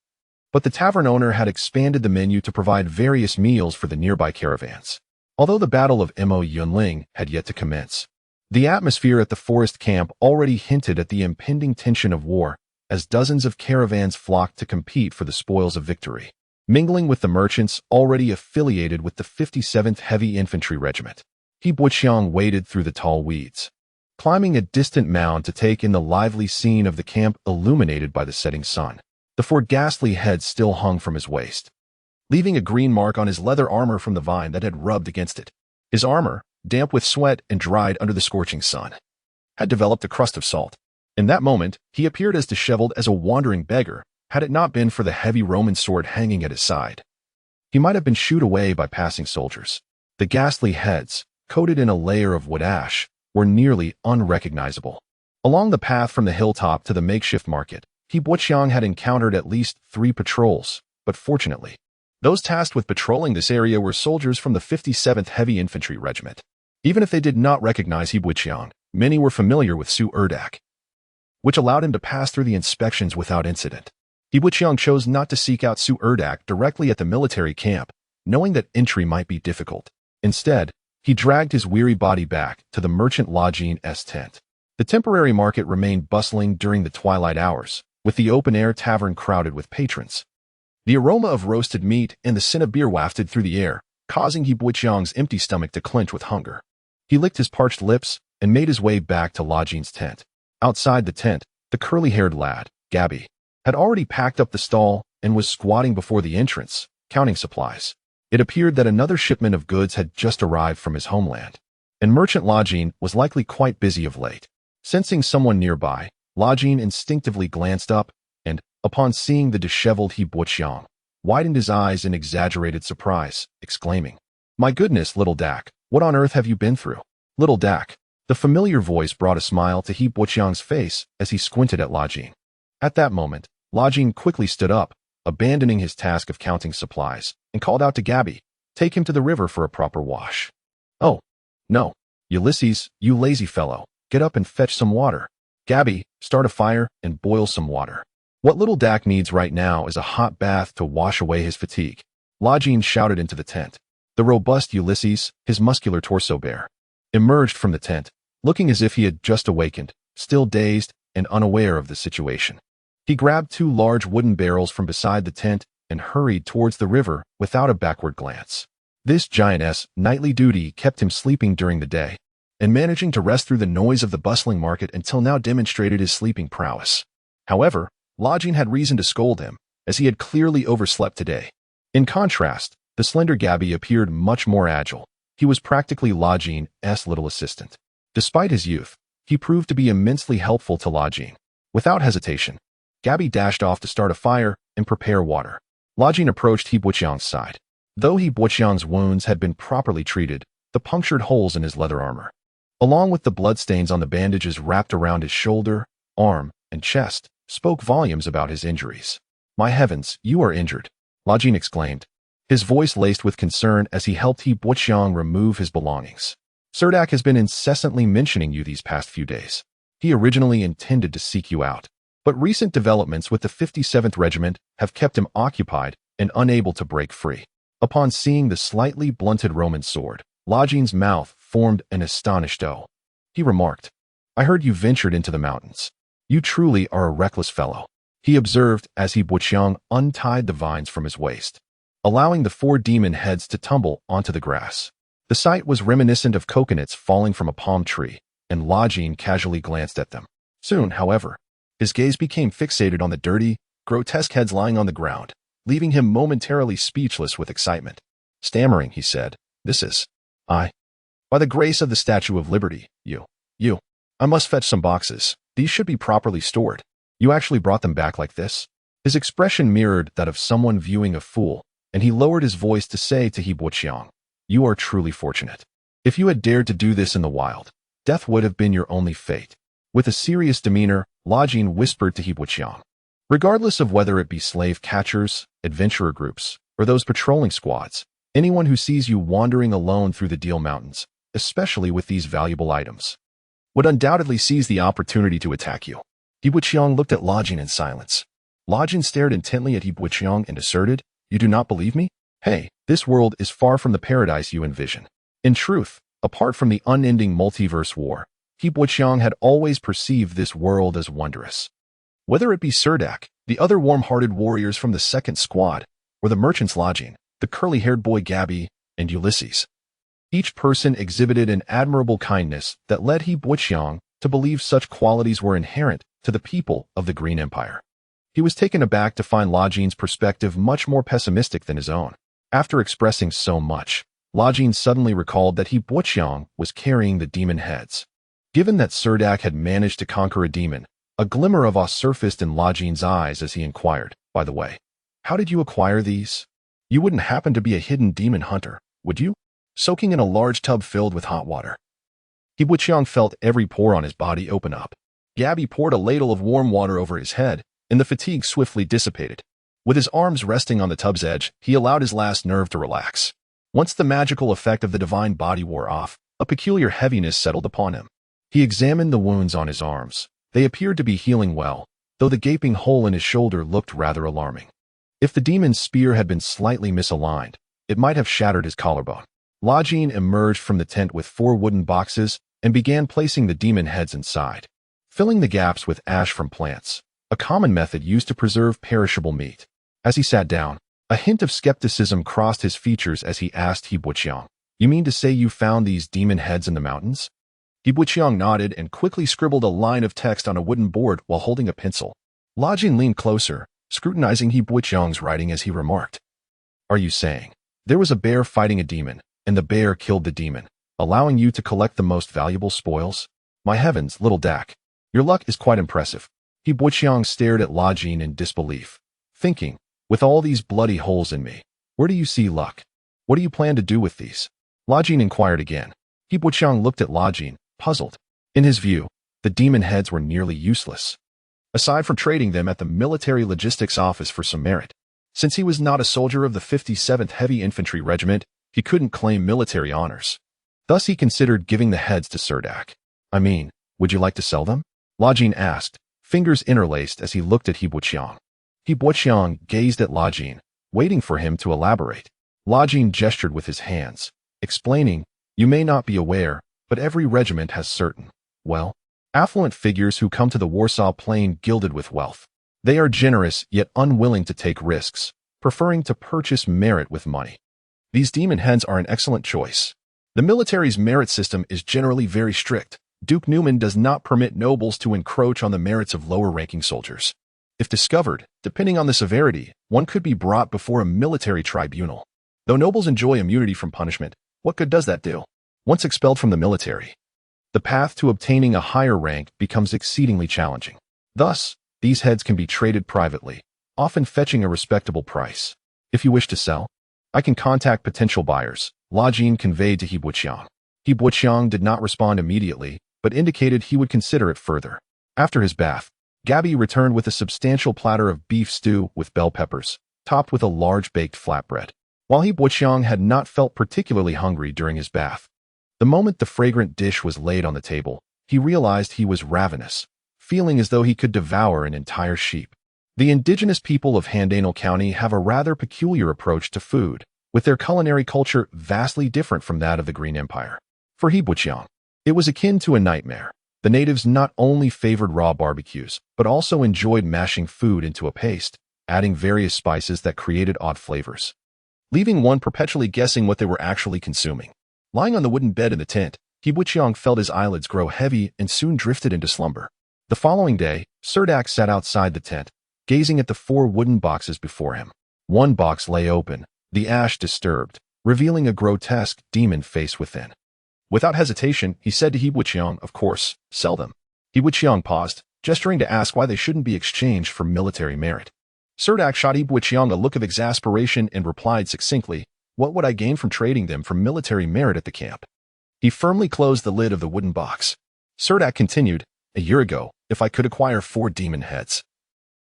but the tavern owner had expanded the menu to provide various meals for the nearby caravans. Although the Battle of Mo Yunling had yet to commence, The atmosphere at the forest camp already hinted at the impending tension of war, as dozens of caravans flocked to compete for the spoils of victory, mingling with the merchants already affiliated with the 57th Heavy Infantry Regiment. He Buqiang waded through the tall weeds, climbing a distant mound to take in the lively scene of the camp illuminated by the setting sun. The four ghastly heads still hung from his waist, leaving a green mark on his leather armor from the vine that had rubbed against it. His armor, damp with sweat and dried under the scorching sun, had developed a crust of salt. In that moment, he appeared as disheveled as a wandering beggar, had it not been for the heavy Roman sword hanging at his side. He might have been shooed away by passing soldiers. The ghastly heads, coated in a layer of wood ash, were nearly unrecognizable. Along the path from the hilltop to the makeshift market, He Buqiang had encountered at least 3 patrols, but fortunately, those tasked with patrolling this area were soldiers from the 57th Heavy Infantry Regiment. Even if they did not recognize He Buqiang, many were familiar with Suldark, which allowed him to pass through the inspections without incident. He Buqiang chose not to seek out Suldark directly at the military camp, knowing that entry might be difficult. Instead, he dragged his weary body back to the merchant Lajin's tent. The temporary market remained bustling during the twilight hours, with the open-air tavern crowded with patrons. The aroma of roasted meat and the scent of beer wafted through the air, causing He Buqiang's empty stomach to clench with hunger. He licked his parched lips and made his way back to Lajin's tent. Outside the tent, the curly-haired lad, Gabi, had already packed up the stall and was squatting before the entrance, counting supplies. It appeared that another shipment of goods had just arrived from his homeland, and Merchant Lajin was likely quite busy of late. Sensing someone nearby, Lajin instinctively glanced up and, upon seeing the disheveled He Buqiang, widened his eyes in exaggerated surprise, exclaiming, "My goodness, little Dak, what on earth have you been through?" Little Dak. The familiar voice brought a smile to He Buqiang's face as he squinted at Lajin. At that moment, Lajin quickly stood up, abandoning his task of counting supplies, and called out to Gabi, "Take him to the river for a proper wash." "Oh, no, Ulysses, you lazy fellow, get up and fetch some water. Gabi, start a fire and boil some water. What little Dak needs right now is a hot bath to wash away his fatigue." Lajin shouted into the tent. The robust Ulysses, his muscular torso bare, emerged from the tent, looking as if he had just awakened, still dazed and unaware of the situation. He grabbed 2 large wooden barrels from beside the tent and hurried towards the river without a backward glance. This giantess' nightly duty kept him sleeping during the day, and managing to rest through the noise of the bustling market until now demonstrated his sleeping prowess. However, Lajin had reason to scold him, as he had clearly overslept today. In contrast, the slender Gabi appeared much more agile. He was practically Lajin's little assistant. Despite his youth, he proved to be immensely helpful to Lajin. Without hesitation, Gabi dashed off to start a fire and prepare water. Lajin approached He Buqiang's side. Though He Buqiang's wounds had been properly treated, the punctured holes in his leather armor, along with the bloodstains on the bandages wrapped around his shoulder, arm, and chest, spoke volumes about his injuries. "My heavens, you are injured," Lajin exclaimed, his voice laced with concern as he helped He Buqiang remove his belongings. "Suldark has been incessantly mentioning you these past few days. He originally intended to seek you out, but recent developments with the 57th Regiment have kept him occupied and unable to break free." Upon seeing the slightly blunted Roman sword, Lajin's mouth formed an astonished O. He remarked, "I heard you ventured into the mountains. You truly are a reckless fellow," he observed as He Buqiang untied the vines from his waist, allowing the 4 demon heads to tumble onto the grass. The sight was reminiscent of coconuts falling from a palm tree, and Lajin casually glanced at them. Soon, however, his gaze became fixated on the dirty, grotesque heads lying on the ground, leaving him momentarily speechless with excitement. Stammering, he said, "This is, by the grace of the Statue of Liberty, I must fetch some boxes. These should be properly stored. You actually brought them back like this?" His expression mirrored that of someone viewing a fool, and he lowered his voice to say to He Buqiang, "You are truly fortunate. If you had dared to do this in the wild, death would have been your only fate." With a serious demeanor, Lajin whispered to He Buqiang, "Regardless of whether it be slave catchers, adventurer groups, or those patrolling squads, anyone who sees you wandering alone through the Deal Mountains, especially with these valuable items, would undoubtedly seize the opportunity to attack you." He Buqiang looked at Lajin in silence. Lajin stared intently at He Buqiang and asserted, "You do not believe me? Hey, this world is far from the paradise you envision. In truth, apart from the unending multiverse war, He Buqiang had always perceived this world as wondrous. Whether it be Suldark, the other warm-hearted warriors from the second squad, or the merchant's lodging, the curly-haired boy Gabby, and Ulysses. Each person exhibited an admirable kindness that led He Buqiang to believe such qualities were inherent to the people of the Green Empire. He was taken aback to find Loging's perspective much more pessimistic than his own. After expressing so much, Loging suddenly recalled that He Buqiang was carrying the demon heads. Given that Suldark had managed to conquer a demon, a glimmer of awe surfaced in Loging's eyes as he inquired, "By the way, how did you acquire these? You wouldn't happen to be a hidden demon hunter, would you?" Soaking in a large tub filled with hot water. He Buqiang felt every pore on his body open up. Gabby poured a ladle of warm water over his head, and the fatigue swiftly dissipated. With his arms resting on the tub's edge, he allowed his last nerve to relax. Once the magical effect of the divine body wore off, a peculiar heaviness settled upon him. He examined the wounds on his arms. They appeared to be healing well, though the gaping hole in his shoulder looked rather alarming. If the demon's spear had been slightly misaligned, it might have shattered his collarbone. Loging emerged from the tent with 4 wooden boxes and began placing the demon heads inside, filling the gaps with ash from plants, a common method used to preserve perishable meat. As he sat down, a hint of skepticism crossed his features as he asked He Buqiang, "You mean to say you found these demon heads in the mountains?" He Buqiang nodded and quickly scribbled a line of text on a wooden board while holding a pencil. Loging leaned closer, scrutinizing He Buqiang's writing as he remarked, "Are you saying there was a bear fighting a demon, and the bear killed the demon, allowing you to collect the most valuable spoils? My heavens, little Dak, your luck is quite impressive." He Buqiang stared at Loging in disbelief, thinking, "With all these bloody holes in me, where do you see luck? What do you plan to do with these?" Loging inquired again. He Buqiang looked at Loging, puzzled. In his view, the demon heads were nearly useless, aside from trading them at the military logistics office for some merit. Since he was not a soldier of the 57th Heavy Infantry Regiment, he couldn't claim military honors. Thus he considered giving the heads to Suldark. "I mean, would you like to sell them?" Loging asked, fingers interlaced as he looked at He Buqiang. He Buqiang gazed at Loging, waiting for him to elaborate. Loging gestured with his hands, explaining, "You may not be aware, but every regiment has certain, well, affluent figures who come to the Warshaw Plane gilded with wealth. They are generous yet unwilling to take risks, preferring to purchase merit with money. These demon heads are an excellent choice. The military's merit system is generally very strict. Duke Newman does not permit nobles to encroach on the merits of lower-ranking soldiers. If discovered, depending on the severity, one could be brought before a military tribunal. Though nobles enjoy immunity from punishment, what good does that do? Once expelled from the military, the path to obtaining a higher rank becomes exceedingly challenging. Thus, these heads can be traded privately, often fetching a respectable price. If you wish to sell, I can contact potential buyers," Loging conveyed to He Buqiang. He Buqiang did not respond immediately, but indicated he would consider it further. After his bath, Gabby returned with a substantial platter of beef stew with bell peppers, topped with a large baked flatbread. While He Buqiang had not felt particularly hungry during his bath, the moment the fragrant dish was laid on the table, he realized he was ravenous, feeling as though he could devour an entire sheep. The indigenous people of Handanal County have a rather peculiar approach to food, with their culinary culture vastly different from that of the Green Empire. For He Buqiang, it was akin to a nightmare. The natives not only favored raw barbecues, but also enjoyed mashing food into a paste, adding various spices that created odd flavors, leaving one perpetually guessing what they were actually consuming. Lying on the wooden bed in the tent, He Buqiang felt his eyelids grow heavy and soon drifted into slumber. The following day, Suldark sat outside the tent, gazing at the 4 wooden boxes before him. One box lay open, the ash disturbed, revealing a grotesque demon face within. Without hesitation, he said to He Buqiang, "Of course, sell them." He Buqiang paused, gesturing to ask why they shouldn't be exchanged for military merit. Suldark shot He Buqiang a look of exasperation and replied succinctly, "What would I gain from trading them for military merit at the camp?" He firmly closed the lid of the wooden box. Suldark continued, "A year ago, if I could acquire 4 demon heads,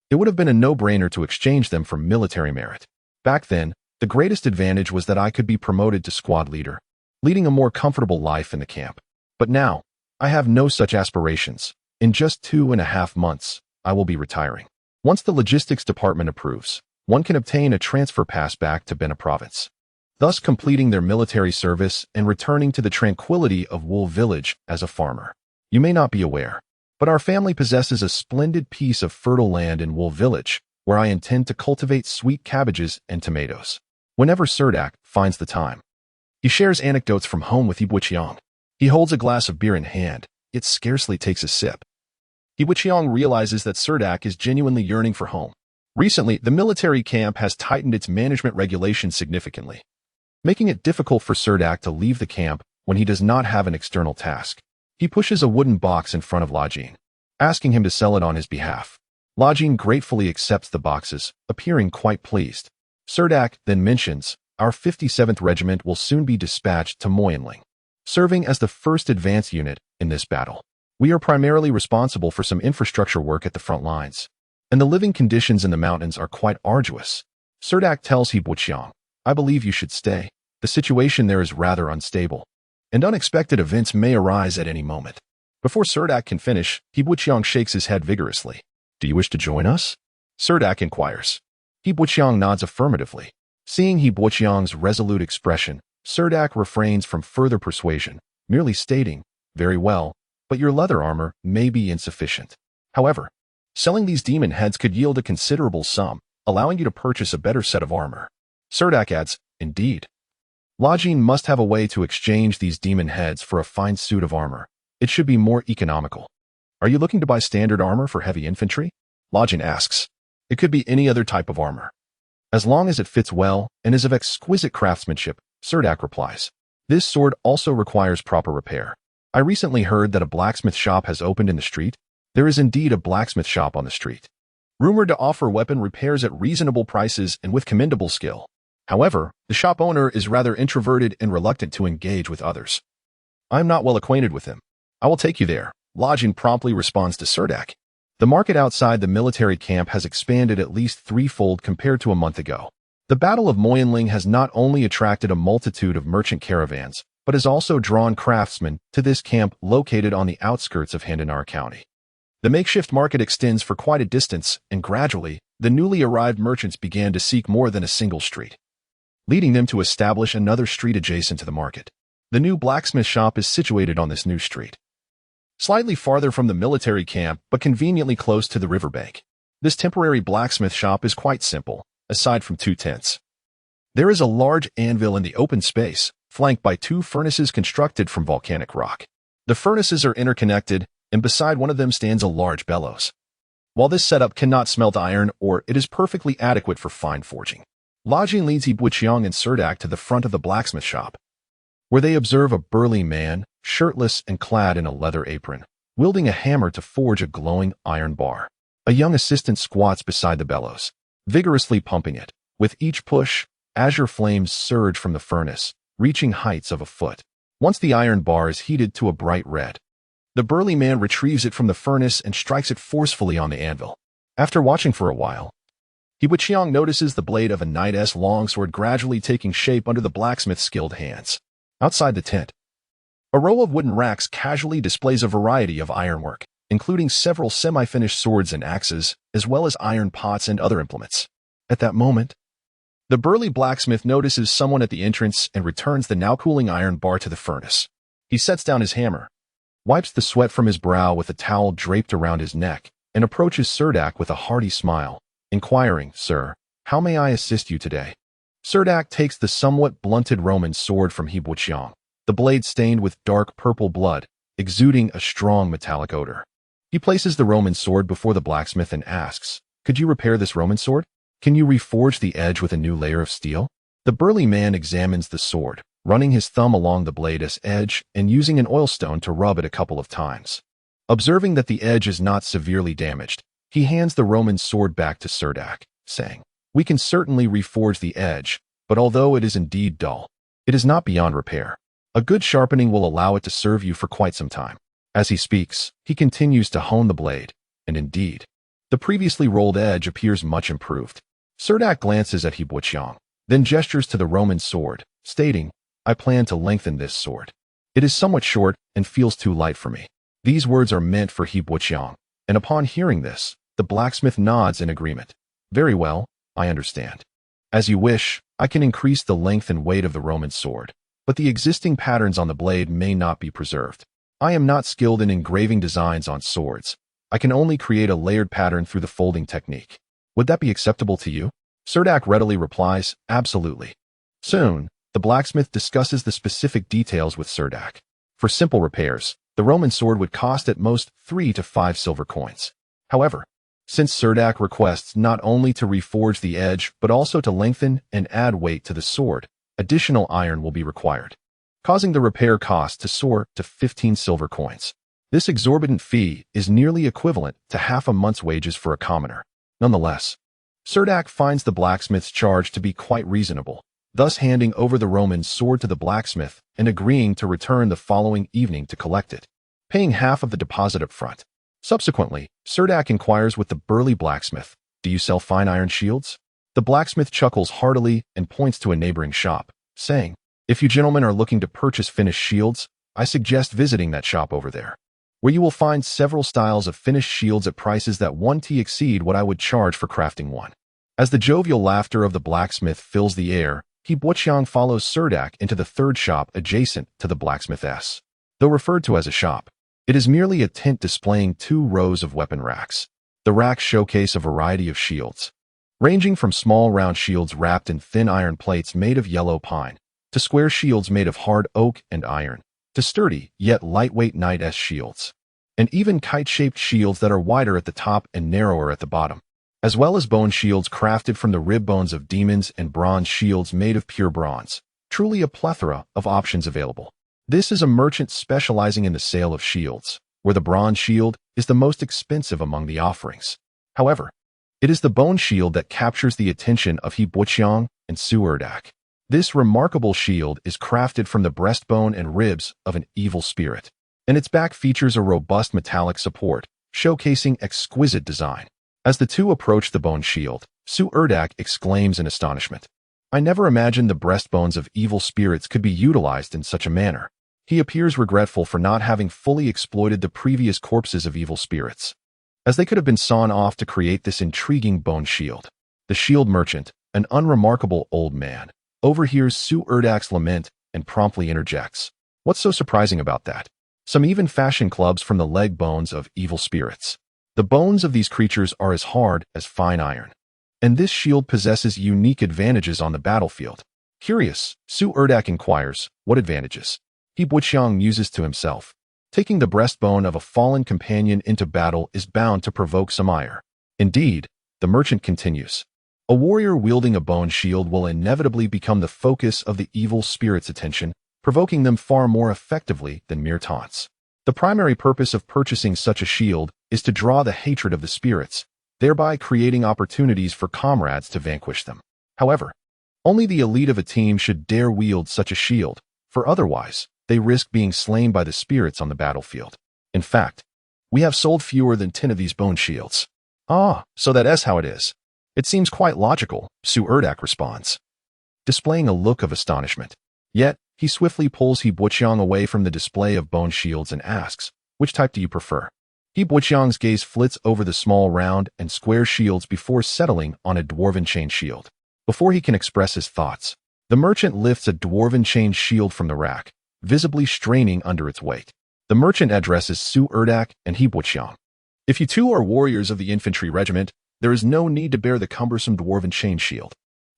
it would have been a no-brainer to exchange them for military merit. Back then, the greatest advantage was that I could be promoted to squad leader, leading a more comfortable life in the camp. But now, I have no such aspirations. In just 2.5 months, I will be retiring. Once the logistics department approves, one can obtain a transfer pass back to Benai Province, thus completing their military service and returning to the tranquility of Wool Village as a farmer." You may not be aware, but our family possesses a splendid piece of fertile land in Wool Village, where I intend to cultivate sweet cabbages and tomatoes. Whenever Suldark finds the time, he shares anecdotes from home with Yibuqiang. He holds a glass of beer in hand, yet scarcely takes a sip. Yibuqiang realizes that Suldark is genuinely yearning for home. Recently, the military camp has tightened its management regulations significantly, making it difficult for Suldark to leave the camp when he does not have an external task. He pushes a wooden box in front of Lajin, asking him to sell it on his behalf. Lajin gratefully accepts the boxes, appearing quite pleased. Suldark then mentions, our 57th Regiment will soon be dispatched to Moyinling, serving as the first advance unit in this battle. We are primarily responsible for some infrastructure work at the front lines, and the living conditions in the mountains are quite arduous. Suldark tells Yibuqiang, I believe you should stay. The situation there is rather unstable, and unexpected events may arise at any moment. Before Suldark can finish, Yibuqiang shakes his head vigorously. Do you wish to join us? Suldark inquires. Yibuqiang nods affirmatively. Seeing Yibuqiang's resolute expression, Suldark refrains from further persuasion, merely stating, very well, but your leather armor may be insufficient. However, selling these demon heads could yield a considerable sum, allowing you to purchase a better set of armor. Suldark adds, indeed. Lajin must have a way to exchange these demon heads for a fine suit of armor. It should be more economical. Are you looking to buy standard armor for heavy infantry? Lajin asks. It could be any other type of armor, as long as it fits well and is of exquisite craftsmanship, Suldark replies. This sword also requires proper repair. I recently heard that a blacksmith shop has opened in the street. There is indeed a blacksmith shop on the street, rumored to offer weapon repairs at reasonable prices and with commendable skill. However, the shop owner is rather introverted and reluctant to engage with others. I am not well acquainted with him. I will take you there. Lajin promptly responds to Suldark. The market outside the military camp has expanded at least threefold compared to a month ago. The Battle of Moyinling has not only attracted a multitude of merchant caravans, but has also drawn craftsmen to this camp located on the outskirts of Handanar County. The makeshift market extends for quite a distance, and gradually, the newly arrived merchants began to seek more than a single street, leading them to establish another street adjacent to the market. The new blacksmith shop is situated on this new street, slightly farther from the military camp but conveniently close to the riverbank. This temporary blacksmith shop is quite simple, aside from two tents. There is a large anvil in the open space, flanked by two furnaces constructed from volcanic rock. The furnaces are interconnected, and beside one of them stands a large bellows. While this setup cannot smelt iron, or it is perfectly adequate for fine forging, Lajin leads Yibuqiang and Suldark to the front of the blacksmith shop, where they observe a burly man, shirtless and clad in a leather apron, wielding a hammer to forge a glowing iron bar. A young assistant squats beside the bellows, vigorously pumping it. With each push, azure flames surge from the furnace, reaching heights of a foot. Once the iron bar is heated to a bright red, the burly man retrieves it from the furnace and strikes it forcefully on the anvil. After watching for a while, Yibuqiang notices the blade of a knight's longsword gradually taking shape under the blacksmith's skilled hands. Outside the tent, a row of wooden racks casually displays a variety of ironwork, including several semi-finished swords and axes, as well as iron pots and other implements. At that moment, the burly blacksmith notices someone at the entrance and returns the now cooling iron bar to the furnace. He sets down his hammer, wipes the sweat from his brow with a towel draped around his neck, and approaches Suldark with a hearty smile, inquiring, Sir, how may I assist you today? Suldark takes the somewhat blunted Roman sword from Yibuqiang, the blade stained with dark purple blood, exuding a strong metallic odor. He places the Roman sword before the blacksmith and asks, Could you repair this Roman sword? Can you reforge the edge with a new layer of steel? The burly man examines the sword, running his thumb along the blade's edge and using an oilstone to rub it a couple of times. Observing that the edge is not severely damaged, he hands the Roman sword back to Suldark, saying, We can certainly reforge the edge, but although it is indeed dull, it is not beyond repair. A good sharpening will allow it to serve you for quite some time. As he speaks, he continues to hone the blade, and indeed, the previously rolled edge appears much improved. Suldark glances at Yibuqiang, then gestures to the Roman sword, stating, I plan to lengthen this sword. It is somewhat short and feels too light for me. These words are meant for Yibuqiang, and upon hearing this, the blacksmith nods in agreement. Very well, I understand. As you wish, I can increase the length and weight of the Roman sword, but the existing patterns on the blade may not be preserved. I am not skilled in engraving designs on swords. I can only create a layered pattern through the folding technique. Would that be acceptable to you? Suldark readily replies, absolutely. Soon, the blacksmith discusses the specific details with Suldark. For simple repairs, the Roman sword would cost at most 3 to 5 silver coins. However, since Suldark requests not only to reforge the edge but also to lengthen and add weight to the sword, additional iron will be required, causing the repair cost to soar to 15 silver coins. This exorbitant fee is nearly equivalent to half a month's wages for a commoner. Nonetheless, Suldark finds the blacksmith's charge to be quite reasonable, thus handing over the Roman sword to the blacksmith and agreeing to return the following evening to collect it, paying half of the deposit up front. Subsequently, Suldark inquires with the burly blacksmith, "Do you sell fine iron shields?" The blacksmith chuckles heartily and points to a neighboring shop, saying, "If you gentlemen are looking to purchase finished shields, I suggest visiting that shop over there, where you will find several styles of finished shields at prices that 1t exceed what I would charge for crafting one." As the jovial laughter of the blacksmith fills the air, Buoqiang follows Suldark into the third shop adjacent to the blacksmith's. Though referred to as a shop, it is merely a tent displaying 2 rows of weapon racks. The racks showcase a variety of shields, ranging from small round shields wrapped in thin iron plates made of yellow pine, to square shields made of hard oak and iron, to sturdy yet lightweight knight-esque shields, and even kite-shaped shields that are wider at the top and narrower at the bottom, as well as bone shields crafted from the rib bones of demons and bronze shields made of pure bronze. Truly a plethora of options available. This is a merchant specializing in the sale of shields, where the bronze shield is the most expensive among the offerings. However, it is the bone shield that captures the attention of Buoqiang and Suldark. This remarkable shield is crafted from the breastbone and ribs of an evil spirit, and its back features a robust metallic support, showcasing exquisite design. As the two approach the bone shield, Suldark exclaims in astonishment, "I never imagined the breastbones of evil spirits could be utilized in such a manner." He appears regretful for not having fully exploited the previous corpses of evil spirits, as they could have been sawn off to create this intriguing bone shield. The shield merchant, an unremarkable old man, overhears Suldark's lament and promptly interjects, "What's so surprising about that? Some even fashion clubs from the leg bones of evil spirits. The bones of these creatures are as hard as fine iron, and this shield possesses unique advantages on the battlefield." Curious, Suldark inquires, "What advantages?" Buoqiang muses to himself, "Taking the breastbone of a fallen companion into battle is bound to provoke some ire." Indeed, the merchant continues, "A warrior wielding a bone shield will inevitably become the focus of the evil spirit's attention, provoking them far more effectively than mere taunts. The primary purpose of purchasing such a shield is to draw the hatred of the spirits, thereby creating opportunities for comrades to vanquish them. However, only the elite of a team should dare wield such a shield, for otherwise, they risk being slain by the spirits on the battlefield. In fact, we have sold fewer than 10 of these bone shields." "Ah, so that's how it is. It seems quite logical," Suldark responds, displaying a look of astonishment. Yet, he swiftly pulls Buoqiang away from the display of bone shields and asks, "Which type do you prefer?" Buoqiang's gaze flits over the small round and square shields before settling on a dwarven chain shield. Before he can express his thoughts, the merchant lifts a dwarven chain shield from the rack, visibly straining under its weight. The merchant addresses Suldark and Buoqiang. "If you two are warriors of the infantry regiment, there is no need to bear the cumbersome dwarven chain shield.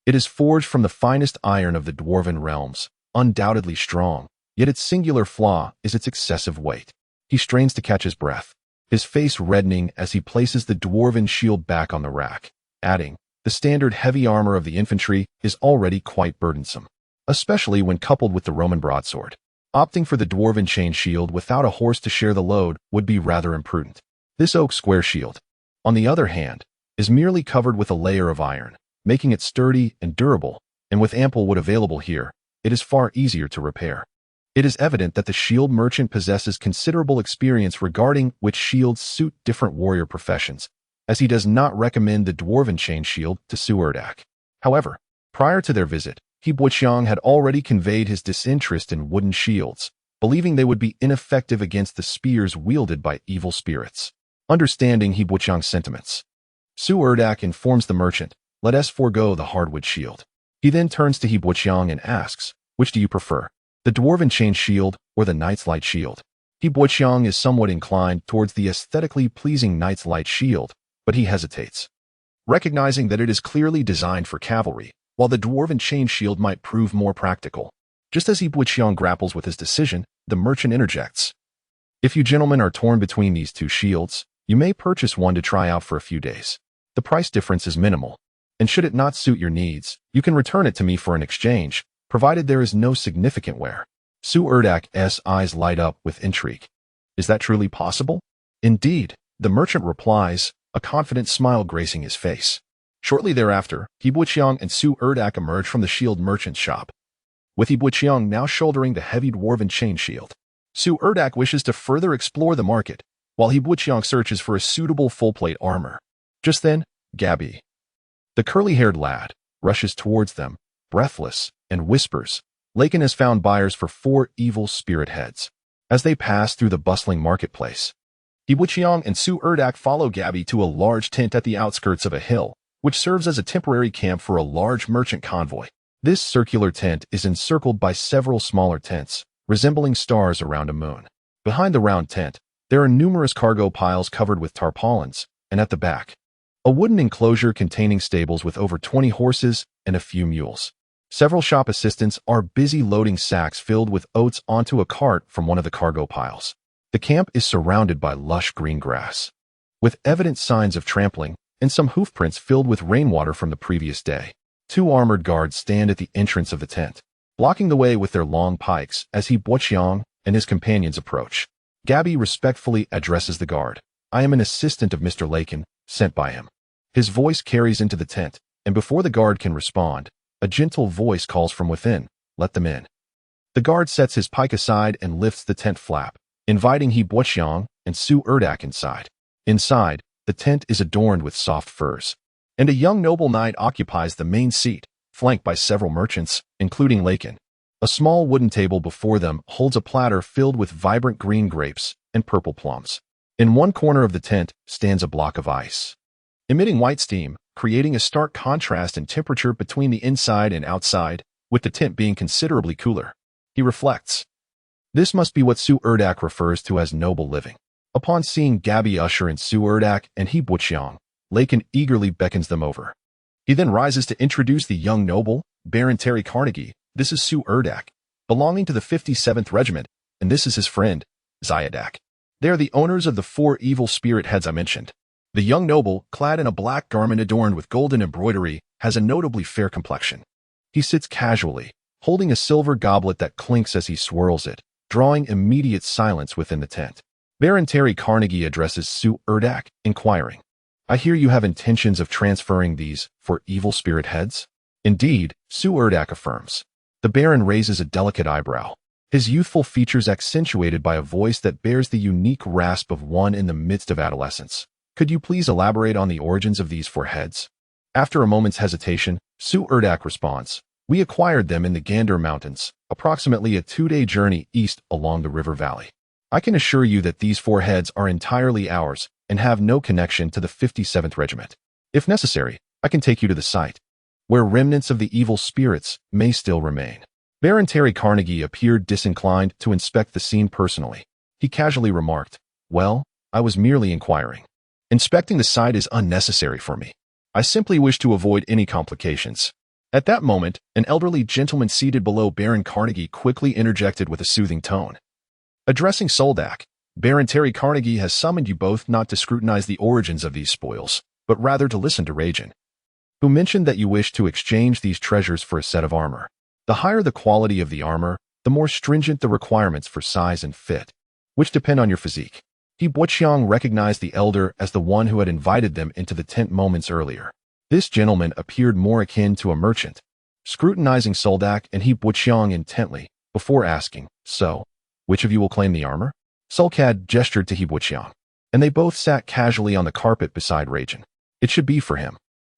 It is forged from the finest iron of the dwarven realms, undoubtedly strong, yet its singular flaw is its excessive weight." He strains to catch his breath, his face reddening as he places the dwarven shield back on the rack, adding, "The standard heavy armor of the infantry is already quite burdensome, especially when coupled with the Roman broadsword. Opting for the dwarven chain shield without a horse to share the load would be rather imprudent. This oak square shield, on the other hand, is merely covered with a layer of iron, making it sturdy and durable, and with ample wood available here, it is far easier to repair." It is evident that the shield merchant possesses considerable experience regarding which shields suit different warrior professions, as he does not recommend the dwarven chain shield to Suldark. However, prior to their visit, Buoqiang had already conveyed his disinterest in wooden shields, believing they would be ineffective against the spears wielded by evil spirits. Understanding Buoqiang's sentiments, Suldark informs the merchant, "Let us forego the hardwood shield." He then turns to Buoqiang and asks, "Which do you prefer, the dwarven chain shield or the knight's light shield?" He Buqiang is somewhat inclined towards the aesthetically pleasing knight's light shield, but he hesitates, recognizing that it is clearly designed for cavalry, while the dwarven chain shield might prove more practical. Just as He Buqiang grapples with his decision, the merchant interjects. If you gentlemen are torn between these two shields, you may purchase one to try out for a few days. The price difference is minimal, and should it not suit your needs, you can return it to me for an exchange, provided there is no significant wear. Suldark's eyes light up with intrigue. Is that truly possible? Indeed, the merchant replies, a confident smile gracing his face. Shortly thereafter, He Buqiang and Suldark emerge from the shield merchant's shop, with He Buqiang now shouldering the heavy dwarven chain shield. Suldark wishes to further explore the market, while He Buqiang searches for a suitable full-plate armor. Just then, Gabby, the curly-haired lad, rushes towards them, breathless, and whispers, Lakin has found buyers for 4 evil spirit heads. As they pass through the bustling marketplace, He Buqiang and Suldark follow Gabby to a large tent at the outskirts of a hill, which serves as a temporary camp for a large merchant convoy. This circular tent is encircled by several smaller tents, resembling stars around a moon. Behind the round tent, there are numerous cargo piles covered with tarpaulins, and at the back, a wooden enclosure containing stables with over 20 horses and a few mules. Several shop assistants are busy loading sacks filled with oats onto a cart from one of the cargo piles. The camp is surrounded by lush green grass, with evident signs of trampling and some hoofprints filled with rainwater from the previous day. 2 armored guards stand at the entrance of the tent, blocking the way with their long pikes as He Buqiang and his companions approach. Gabby respectfully addresses the guard. I am an assistant of Mr. Lakin, sent by him. His voice carries into the tent, and before the guard can respond, a gentle voice calls from within, let them in. The guard sets his pike aside and lifts the tent flap, inviting He Buqiang and Suldark inside. Inside, the tent is adorned with soft furs, and a young noble knight occupies the main seat, flanked by several merchants, including Lakin. A small wooden table before them holds a platter filled with vibrant green grapes and purple plums. In one corner of the tent stands a block of ice, emitting white steam, creating a stark contrast in temperature between the inside and outside, with the tent being considerably cooler. He reflects. This must be what Suldark refers to as noble living. Upon seeing Gabby usher in Suldark and He Buqiang, Lakin eagerly beckons them over. He then rises to introduce the young noble, Baron Terry Carnegie. This is Suldark, belonging to the 57th Regiment, and this is his friend, Zyaddak. They are the owners of the 4 evil spirit heads I mentioned. The young noble, clad in a black garment adorned with golden embroidery, has a notably fair complexion. He sits casually, holding a silver goblet that clinks as he swirls it, drawing immediate silence within the tent. Baron Terry Carnegie addresses Suldark, inquiring, I hear you have intentions of transferring these for evil spirit heads? Indeed, Suldark affirms. The Baron raises a delicate eyebrow, his youthful features accentuated by a voice that bears the unique rasp of one in the midst of adolescence. Could you please elaborate on the origins of these 4 heads? After a moment's hesitation, Suldark responds, We acquired them in the Gander Mountains, approximately a 2-day journey east along the river valley. I can assure you that these 4 heads are entirely ours and have no connection to the 57th Regiment. If necessary, I can take you to the site, where remnants of the evil spirits may still remain. Baron Terry Carnegie appeared disinclined to inspect the scene personally. He casually remarked, Well, I was merely inquiring. Inspecting the site is unnecessary for me. I simply wish to avoid any complications. At that moment, an elderly gentleman seated below Baron Carnegie quickly interjected with a soothing tone. Addressing Suldark, Baron Terry Carnegie has summoned you both not to scrutinize the origins of these spoils, but rather to listen to Rajan, who mentioned that you wish to exchange these treasures for a set of armor. The higher the quality of the armor, the more stringent the requirements for size and fit, which depend on your physique. He Buqiang recognized the elder as the one who had invited them into the tent moments earlier. This gentleman appeared more akin to a merchant, scrutinizing Suldark and He Buqiang intently, before asking, So, which of you will claim the armor? Suldark gestured to He Buqiang, and they both sat casually on the carpet beside Rajan. It should be for him.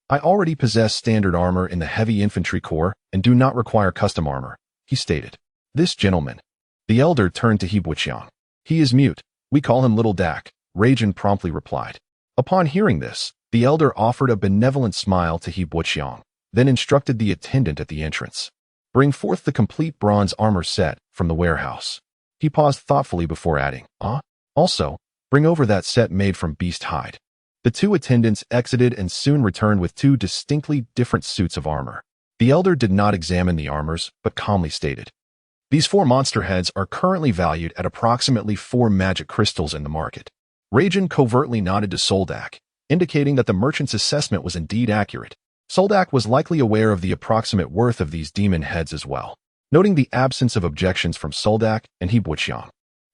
I already possess standard armor in the heavy infantry corps and do not require custom armor, he stated. This gentleman. The elder turned to He Buqiang. He is mute. We call him Little Dak, Rajan promptly replied. Upon hearing this, the elder offered a benevolent smile to He Buqiang, then instructed the attendant at the entrance. Bring forth the complete bronze armor set from the warehouse. He paused thoughtfully before adding, Also, bring over that set made from beast hide. The two attendants exited and soon returned with two distinctly different suits of armor. The elder did not examine the armors, but calmly stated, "These 4 monster heads are currently valued at approximately 4 magic crystals in the market." Rajan covertly nodded to Suldark, indicating that the merchant's assessment was indeed accurate. Suldark was likely aware of the approximate worth of these demon heads as well. Noting the absence of objections from Suldark and Wuqiang,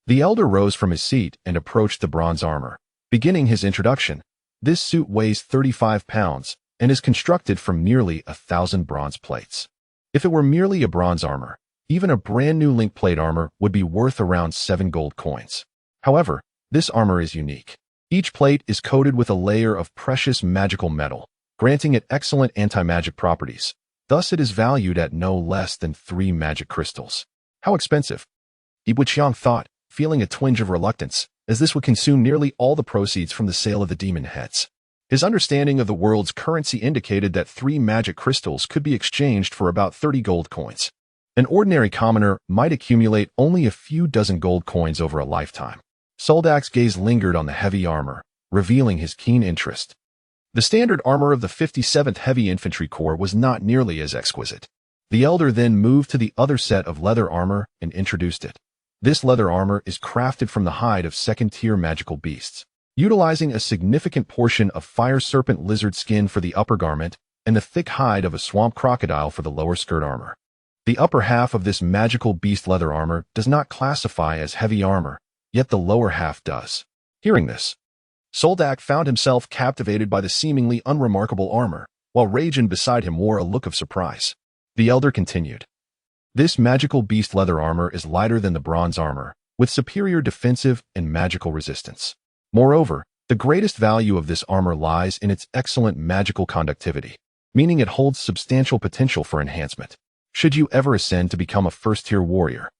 the elder rose from his seat and approached the bronze armor. Beginning his introduction, this suit weighs 35 pounds and is constructed from nearly 1,000 bronze plates. If it were merely a bronze armor, even a brand new link plate armor would be worth around 7 gold coins. However, this armor is unique. Each plate is coated with a layer of precious magical metal, granting it excellent anti-magic properties. Thus, it is valued at no less than 3 magic crystals. How expensive? Wuqiang thought, feeling a twinge of reluctance, as this would consume nearly all the proceeds from the sale of the demon heads. His understanding of the world's currency indicated that 3 magic crystals could be exchanged for about 30 gold coins. An ordinary commoner might accumulate only a few dozen gold coins over a lifetime. Suldark's gaze lingered on the heavy armor, revealing his keen interest. The standard armor of the 57th Heavy Infantry Corps was not nearly as exquisite. The elder then moved to the other set of leather armor and introduced it. This leather armor is crafted from the hide of second-tier magical beasts, utilizing a significant portion of fire serpent lizard skin for the upper garment and the thick hide of a swamp crocodile for the lower skirt armor. The upper half of this magical beast leather armor does not classify as heavy armor, yet the lower half does. Hearing this, Suldark found himself captivated by the seemingly unremarkable armor, while Rajan beside him wore a look of surprise. The elder continued, "This magical beast leather armor is lighter than the bronze armor, with superior defensive and magical resistance. Moreover, the greatest value of this armor lies in its excellent magical conductivity, meaning it holds substantial potential for enhancement. Should you ever ascend to become a first-tier warrior,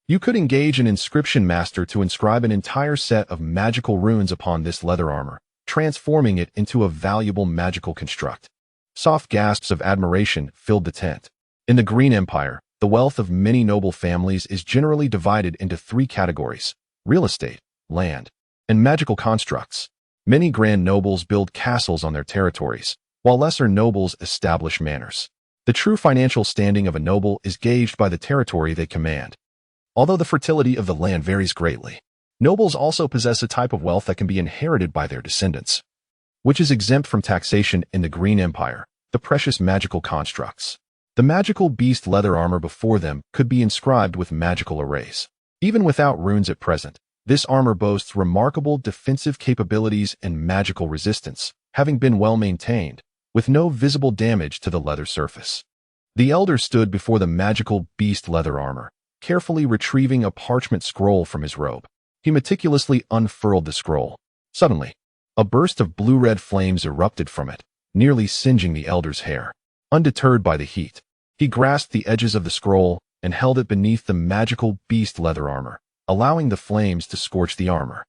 you could engage an inscription master to inscribe an entire set of magical runes upon this leather armor, transforming it into a valuable magical construct." Soft gasps of admiration filled the tent. In the Green Empire, the wealth of many noble families is generally divided into 3 categories: real estate, land, and magical constructs. Many grand nobles build castles on their territories, while lesser nobles establish manors. The true financial standing of a noble is gauged by the territory they command. Although the fertility of the land varies greatly, nobles also possess a type of wealth that can be inherited by their descendants, which is exempt from taxation in the Green Empire: the precious magical constructs. The magical beast leather armor before them could be inscribed with magical arrays. Even without runes at present, this armor boasts remarkable defensive capabilities and magical resistance, having been well maintained, with no visible damage to the leather surface. The elder stood before the magical beast leather armor, carefully retrieving a parchment scroll from his robe. He meticulously unfurled the scroll. Suddenly, a burst of blue-red flames erupted from it, nearly singeing the elder's hair. Undeterred by the heat, he grasped the edges of the scroll and held it beneath the magical beast leather armor, allowing the flames to scorch the armor.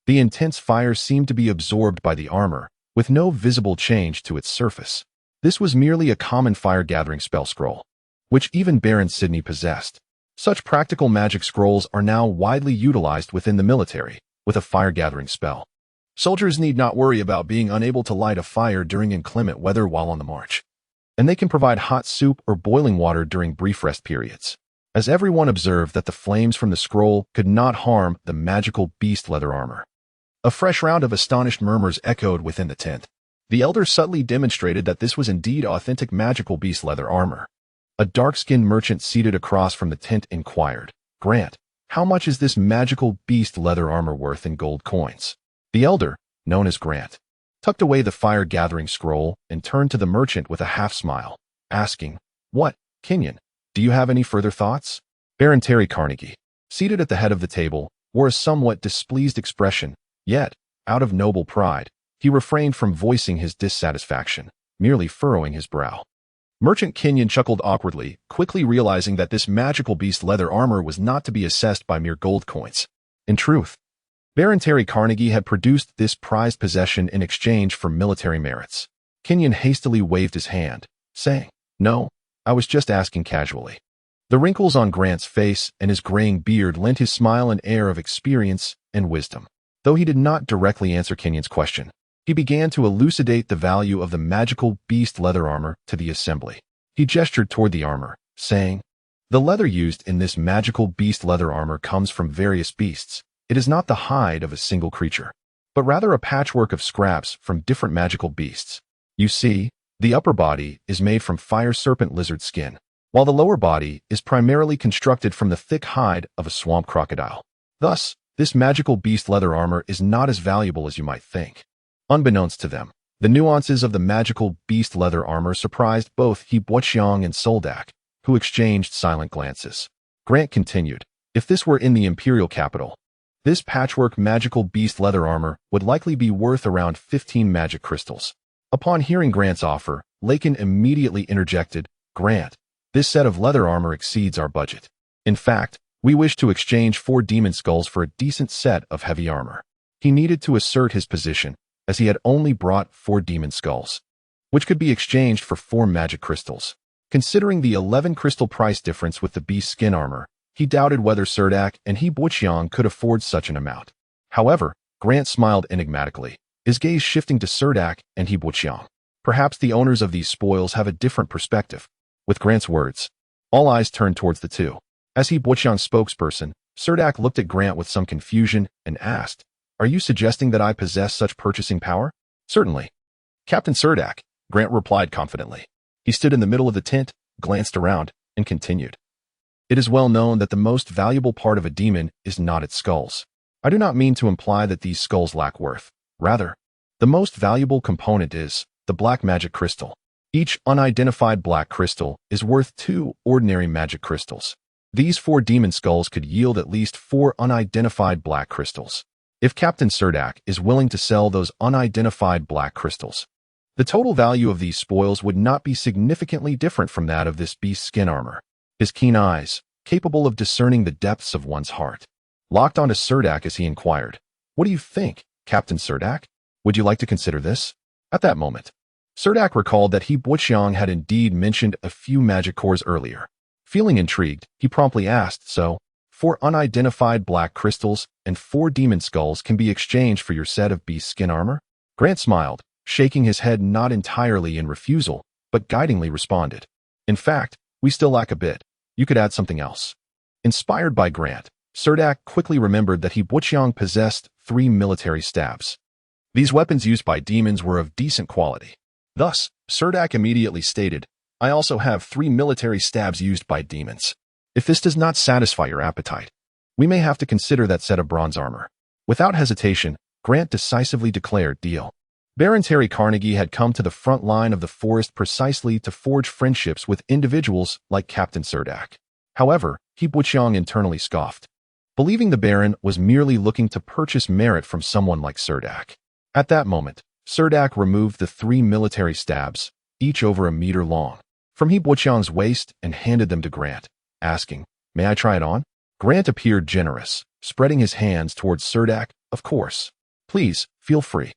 The intense fire seemed to be absorbed by the armor, with no visible change to its surface. This was merely a common fire-gathering spell scroll, which even Baron Sidney possessed. Such practical magic scrolls are now widely utilized within the military, with a fire-gathering spell. Soldiers need not worry about being unable to light a fire during inclement weather while on the march, and they can provide hot soup or boiling water during brief rest periods. As everyone observed that the flames from the scroll could not harm the magical beast leather armor, a fresh round of astonished murmurs echoed within the tent. The elder subtly demonstrated that this was indeed authentic magical beast leather armor. A dark-skinned merchant seated across from the tent inquired, "Grant, how much is this magical beast leather armor worth in gold coins?" The elder, known as Grant, tucked away the fire-gathering scroll and turned to the merchant with a half-smile, asking, "What, Kenyon, do you have any further thoughts?" Baron Terry Carnegie, seated at the head of the table, wore a somewhat displeased expression, yet, out of noble pride, he refrained from voicing his dissatisfaction, merely furrowing his brow. Merchant Kenyon chuckled awkwardly, quickly realizing that this magical beast leather armor was not to be assessed by mere gold coins. In truth, Baron Terry Carnegie had produced this prized possession in exchange for military merits. Kenyon hastily waved his hand, saying, "No, I was just asking casually." The wrinkles on Grant's face and his graying beard lent his smile an air of experience and wisdom. Though he did not directly answer Kenyon's question, he began to elucidate the value of the magical beast leather armor to the assembly. He gestured toward the armor, saying, "The leather used in this magical beast leather armor comes from various beasts. It is not the hide of a single creature, but rather a patchwork of scraps from different magical beasts. You see, the upper body is made from fire serpent lizard skin, while the lower body is primarily constructed from the thick hide of a swamp crocodile. Thus, this magical beast leather armor is not as valuable as you might think." Unbeknownst to them, the nuances of the magical beast leather armor surprised both He Boqiang and Suldark, who exchanged silent glances. Grant continued, "If this were in the imperial capital, this patchwork magical beast leather armor would likely be worth around 15 magic crystals." Upon hearing Grant's offer, Lakin immediately interjected, "Grant, this set of leather armor exceeds our budget. In fact, we wish to exchange 4 demon skulls for a decent set of heavy armor." He needed to assert his position, as he had only brought 4 demon skulls, which could be exchanged for 4 magic crystals. Considering the 11 crystal price difference with the beast skin armor, he doubted whether Suldark and He Boqiang could afford such an amount. However, Grant smiled enigmatically, his gaze shifting to Suldark and He Boqiang. Perhaps the owners of these spoils have a different perspective. With Grant's words, all eyes turned towards the two. As He Boqiang's spokesperson, Suldark looked at Grant with some confusion and asked, "Are you suggesting that I possess such purchasing power?" "Certainly, Captain Suldark," Grant replied confidently. He stood in the middle of the tent, glanced around, and continued. "It is well known that the most valuable part of a demon is not its skulls. I do not mean to imply that these skulls lack worth. Rather, the most valuable component is the black magic crystal. Each unidentified black crystal is worth 2 ordinary magic crystals. These 4 demon skulls could yield at least 4 unidentified black crystals. If Captain Suldark is willing to sell those unidentified black crystals, the total value of these spoils would not be significantly different from that of this beast skin armor." His keen eyes, capable of discerning the depths of one's heart, locked onto Suldark as he inquired, "What do you think, Captain Suldark? Would you like to consider this?" At that moment, Suldark recalled that He Boqiang had indeed mentioned a few magic cores earlier. Feeling intrigued, he promptly asked, "So, 4 unidentified black crystals and 4 demon skulls can be exchanged for your set of beast skin armor?" Grant smiled, shaking his head not entirely in refusal, but guidingly responded, "In fact, we still lack a bit. You could add something else." Inspired by Grant, Suldark quickly remembered that He Boqiang possessed 3 military staves. These weapons used by demons were of decent quality. Thus, Suldark immediately stated, "I also have 3 military stabs used by demons. If this does not satisfy your appetite, we may have to consider that set of bronze armor." Without hesitation, Grant decisively declared, "Deal." Baron Terry Carnegie had come to the front line of the forest precisely to forge friendships with individuals like Captain Suldark. However, He Boqiang internally scoffed, believing the Baron was merely looking to purchase merit from someone like Suldark. At that moment, Suldark removed the 3 military stabs, each over a meter long, from He Boqiang's waist and handed them to Grant, asking, "May I try it on?" Grant appeared generous, spreading his hands towards Suldark. "Of course. Please, feel free.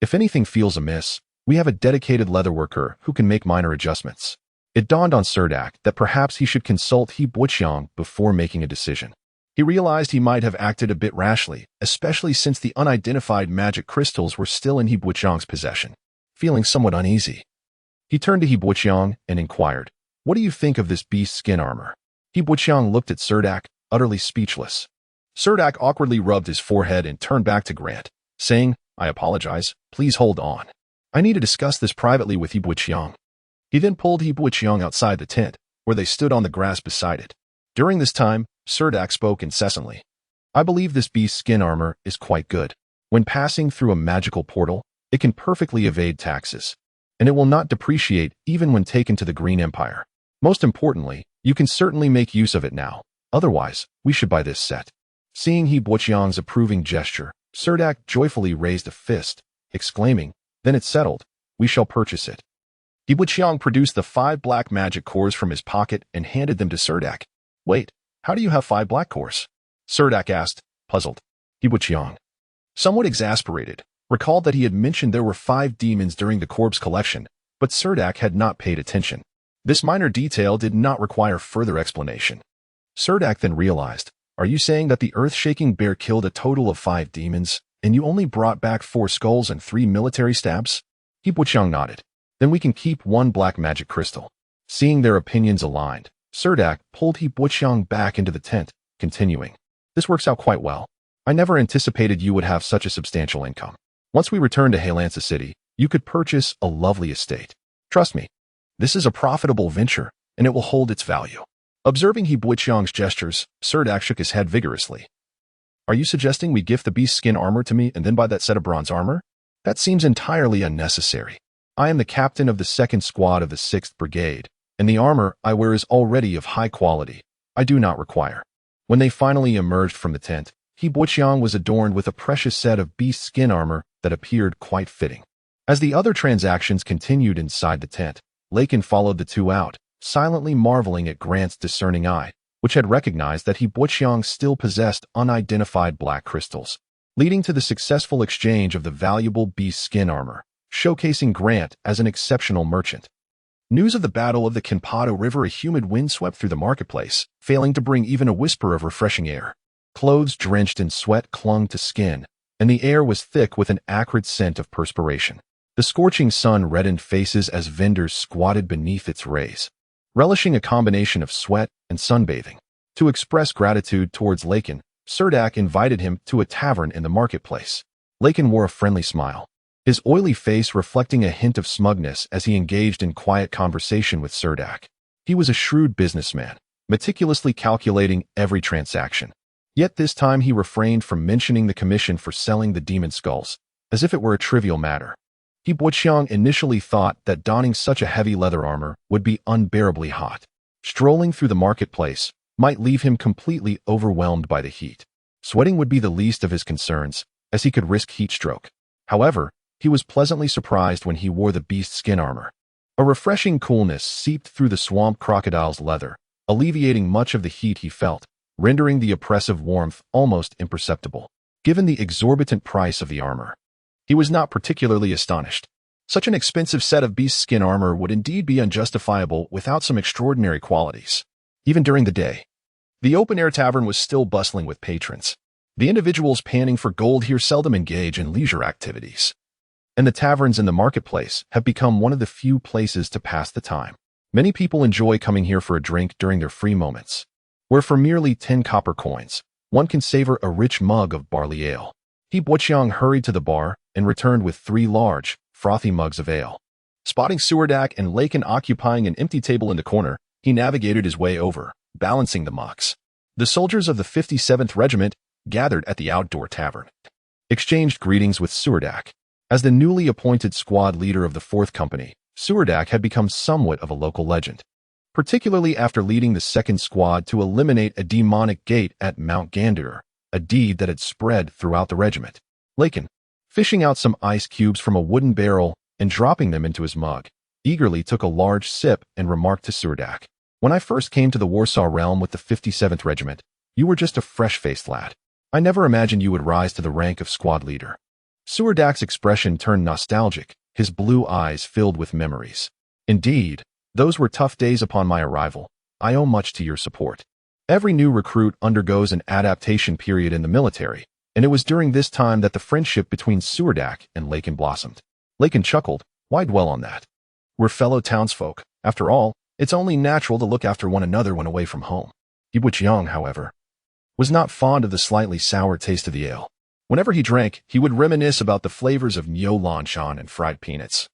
If anything feels amiss, we have a dedicated leatherworker who can make minor adjustments." It dawned on Suldark that perhaps he should consult He Boqiang before making a decision. He realized he might have acted a bit rashly, especially since the unidentified magic crystals were still in He Boqiang's possession. Feeling somewhat uneasy, he turned to He Boqiang and inquired, "What do you think of this beast skin armor?" He Boqiang looked at Suldark, utterly speechless. Suldark awkwardly rubbed his forehead and turned back to Grant, saying, "I apologize. Please hold on. I need to discuss this privately with He Boqiang." He then pulled He Boqiang outside the tent, where they stood on the grass beside it. During this time, Suldark spoke incessantly. "I believe this beast skin armor is quite good. When passing through a magical portal, it can perfectly evade taxes, and it will not depreciate even when taken to the Green Empire. Most importantly, you can certainly make use of it now. Otherwise, we should buy this set." Seeing He Boqiang's approving gesture, Suldark joyfully raised a fist, exclaiming, "Then it's settled. We shall purchase it." He Boqiang produced the 5 black magic cores from his pocket and handed them to Suldark. "Wait, how do you have 5 black cores?" Suldark asked, puzzled. He Boqiang, somewhat exasperated, recalled that he had mentioned there were 5 demons during the corpse collection, but Suldark had not paid attention. This minor detail did not require further explanation. Suldark then realized, "Are you saying that the earth-shaking bear killed a total of 5 demons, and you only brought back 4 skulls and 3 military stabs?" He Buqiang nodded. "Then we can keep 1 black magic crystal." Seeing their opinions aligned, Suldark pulled He Buqiang back into the tent, continuing, "This works out quite well. I never anticipated you would have such a substantial income. Once we return to Hailansa City, you could purchase a lovely estate. Trust me, this is a profitable venture, and it will hold its value." Observing He Buqiang's gestures, Suldark shook his head vigorously. "Are you suggesting we gift the beast skin armor to me and then buy that set of bronze armor? That seems entirely unnecessary. I am the captain of the 2nd Squad of the 6th Brigade, and the armor I wear is already of high quality. I do not require." When they finally emerged from the tent, He Buqiang was adorned with a precious set of beast skin armor that appeared quite fitting. As the other transactions continued inside the tent, Lakin followed the two out, silently marveling at Grant's discerning eye, which had recognized that He Buqiang still possessed unidentified black crystals, leading to the successful exchange of the valuable beast skin armor, showcasing Grant as an exceptional merchant. News of the Battle of the Kinpado River. A humid wind swept through the marketplace, failing to bring even a whisper of refreshing air. Clothes drenched in sweat clung to skin, and the air was thick with an acrid scent of perspiration. The scorching sun reddened faces as vendors squatted beneath its rays, relishing a combination of sweat and sunbathing. To express gratitude towards Lakin, Suldark invited him to a tavern in the marketplace. Lakin wore a friendly smile, his oily face reflecting a hint of smugness as he engaged in quiet conversation with Suldark. He was a shrewd businessman, meticulously calculating every transaction. Yet this time he refrained from mentioning the commission for selling the demon skulls, as if it were a trivial matter. He Buqiang initially thought that donning such a heavy leather armor would be unbearably hot. Strolling through the marketplace might leave him completely overwhelmed by the heat. Sweating would be the least of his concerns, as he could risk heat stroke. However, he was pleasantly surprised when he wore the beast skin armor. A refreshing coolness seeped through the swamp crocodile's leather, alleviating much of the heat he felt, rendering the oppressive warmth almost imperceptible. Given the exorbitant price of the armor, he was not particularly astonished. Such an expensive set of beast skin armor would indeed be unjustifiable without some extraordinary qualities. Even during the day, the open-air tavern was still bustling with patrons. The individuals panning for gold here seldom engage in leisure activities, and the taverns in the marketplace have become one of the few places to pass the time. Many people enjoy coming here for a drink during their free moments, where for merely 10 copper coins, one can savor a rich mug of barley ale. He Buqiang hurried to the bar and returned with 3 large, frothy mugs of ale. Spotting Suldark and Lakin occupying an empty table in the corner, he navigated his way over, balancing the mugs. The soldiers of the 57th Regiment, gathered at the outdoor tavern, exchanged greetings with Suldark. As the newly appointed squad leader of the 4th Company, Suldark had become somewhat of a local legend, particularly after leading the 2nd Squad to eliminate a demonic gate at Mount Gandur, a deed that had spread throughout the regiment. Lakin, fishing out some ice cubes from a wooden barrel and dropping them into his mug, eagerly took a large sip and remarked to Suldark, "When I first came to the Warsaw realm with the 57th Regiment, you were just a fresh-faced lad. I never imagined you would rise to the rank of squad leader." Suldark's expression turned nostalgic, his blue eyes filled with memories. "Indeed, those were tough days upon my arrival. I owe much to your support." Every new recruit undergoes an adaptation period in the military, and it was during this time that the friendship between Suldark and Lakin blossomed. Lakin chuckled, "Why dwell on that? We're fellow townsfolk. After all, it's only natural to look after one another when away from home." He Buqiang, however, was not fond of the slightly sour taste of the ale. Whenever he drank, he would reminisce about the flavors of nyo lanchan and fried peanuts.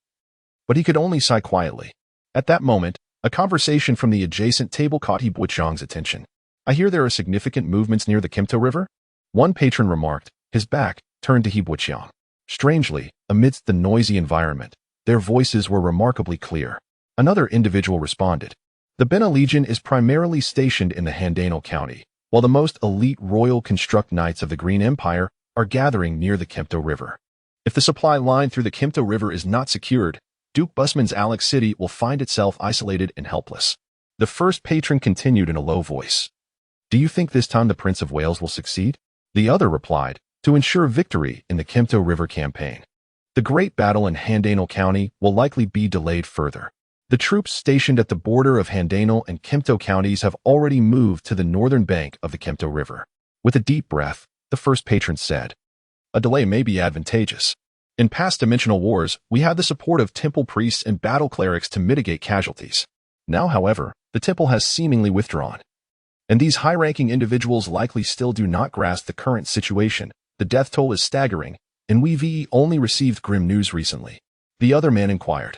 But he could only sigh quietly. At that moment, a conversation from the adjacent table caught He Buqiang's attention. "I hear there are significant movements near the Kimto River?" One patron remarked, his back turned to He Buqiang. Strangely, amidst the noisy environment, their voices were remarkably clear. Another individual responded, "The Benai Legion is primarily stationed in the Handanal County, while the most elite Royal Construct Knights of the Green Empire are gathering near the Kimto River. If the supply line through the Kimto River is not secured, Duke Busman's Alex City will find itself isolated and helpless." The first patron continued in a low voice, "Do you think this time the Prince of Wales will succeed?" The other replied, "To ensure victory in the Kimto River campaign, the great battle in Handanal County will likely be delayed further. The troops stationed at the border of Handanal and Kempto counties have already moved to the northern bank of the Kempto River. With a deep breath, the first patron said, "A delay may be advantageous. In past dimensional wars, we had the support of temple priests and battle clerics to mitigate casualties. Now, however, the temple has seemingly withdrawn. And these high-ranking individuals likely still do not grasp the current situation. The death toll is staggering, and we've only received grim news recently." The other man inquired,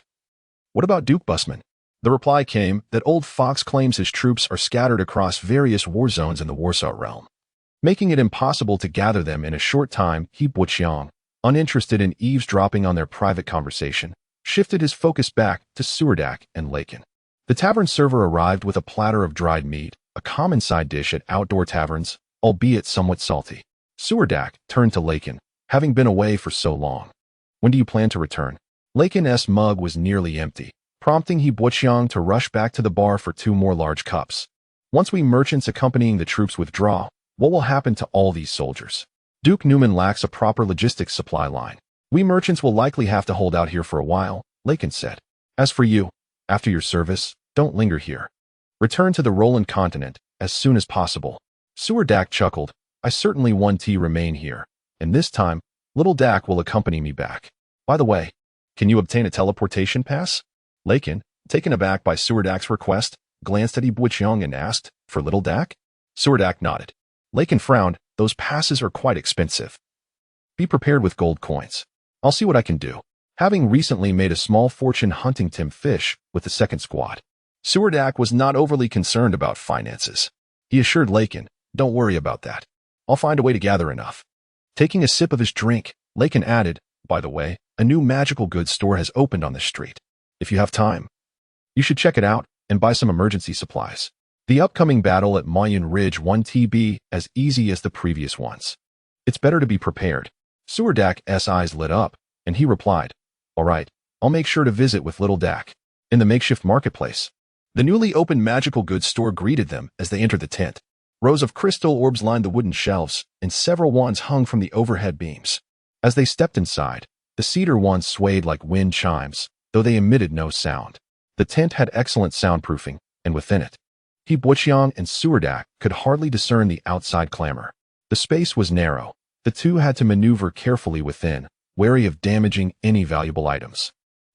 "What about Duke Busman?" The reply came that Old Fox claims his troops are scattered across various war zones in the Warsaw realm, making it impossible to gather them in a short time. He Buqiang, uninterested in eavesdropping on their private conversation, shifted his focus back to Suldark and Lakin. The tavern server arrived with a platter of dried meat, a common side dish at outdoor taverns, albeit somewhat salty. Suldark turned to Lakin, having been away for so long. "When do you plan to return?" Lakin's mug was nearly empty, prompting He Buqiang to rush back to the bar for 2 more large cups. "Once we merchants accompanying the troops withdraw, what will happen to all these soldiers? Duke Newman lacks a proper logistics supply line. We merchants will likely have to hold out here for a while," Lakin said. "As for you, after your service, don't linger here. Return to the Roland continent as soon as possible." Suldark chuckled. "I certainly want to remain here, and this time, little Dak will accompany me back. By the way, can you obtain a teleportation pass?" Lakin, taken aback by Suldark's request, glanced at He Buqiang and asked, "For little Dak?" Suldark nodded. Lakin frowned. "Those passes are quite expensive. Be prepared with gold coins. I'll see what I can do." Having recently made a small fortune hunting Tim Fish with the second squad, Suldark was not overly concerned about finances. He assured Lakin, "Don't worry about that. I'll find a way to gather enough." Taking a sip of his drink, Lakin added, "By the way, a new magical goods store has opened on the street. If you have time, you should check it out and buy some emergency supplies. The upcoming battle at Moyun Ridge won't be as easy as the previous ones. It's better to be prepared." Suldark's eyes lit up, and he replied, "All right, I'll make sure to visit with little Dak." In the makeshift marketplace, the newly opened magical goods store greeted them as they entered the tent. Rows of crystal orbs lined the wooden shelves, and several wands hung from the overhead beams. As they stepped inside, the cedar wands swayed like wind chimes, though they emitted no sound. The tent had excellent soundproofing, and within it, He Buqiang and Suldark could hardly discern the outside clamor. The space was narrow. The two had to maneuver carefully within, wary of damaging any valuable items.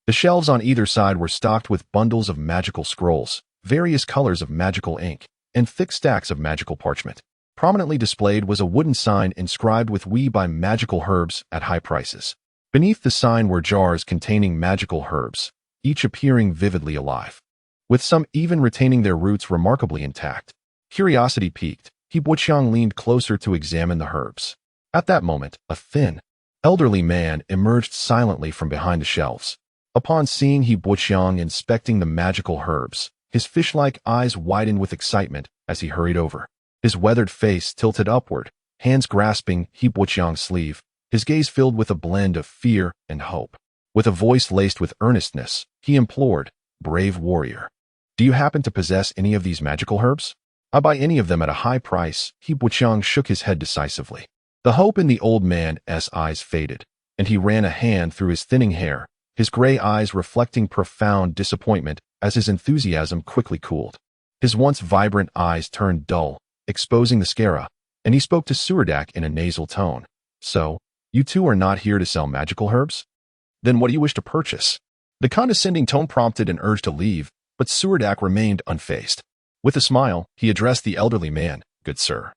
The shelves on either side were stocked with bundles of magical scrolls, various colors of magical ink, and thick stacks of magical parchment. Prominently displayed was a wooden sign inscribed with "We buy magical herbs at high prices." Beneath the sign were jars containing magical herbs, each appearing vividly alive, with some even retaining their roots remarkably intact. Curiosity piqued, He Buqiang leaned closer to examine the herbs. At that moment, a thin, elderly man emerged silently from behind the shelves. Upon seeing He Buqiang inspecting the magical herbs, his fish-like eyes widened with excitement as he hurried over. His weathered face tilted upward, hands grasping He Buqiang's sleeve, his gaze filled with a blend of fear and hope. With a voice laced with earnestness, he implored, "Brave warrior, do you happen to possess any of these magical herbs? I buy any of them at a high price." He Buqiang shook his head decisively. The hope in the old man's eyes faded, and he ran a hand through his thinning hair, his gray eyes reflecting profound disappointment as his enthusiasm quickly cooled. His once vibrant eyes turned dull, exposing the scara, and he spoke to Suldark in a nasal tone. "So, you two are not here to sell magical herbs? Then what do you wish to purchase?" The condescending tone prompted an urge to leave, but Suldark remained unfazed. With a smile, he addressed the elderly man, "Good sir,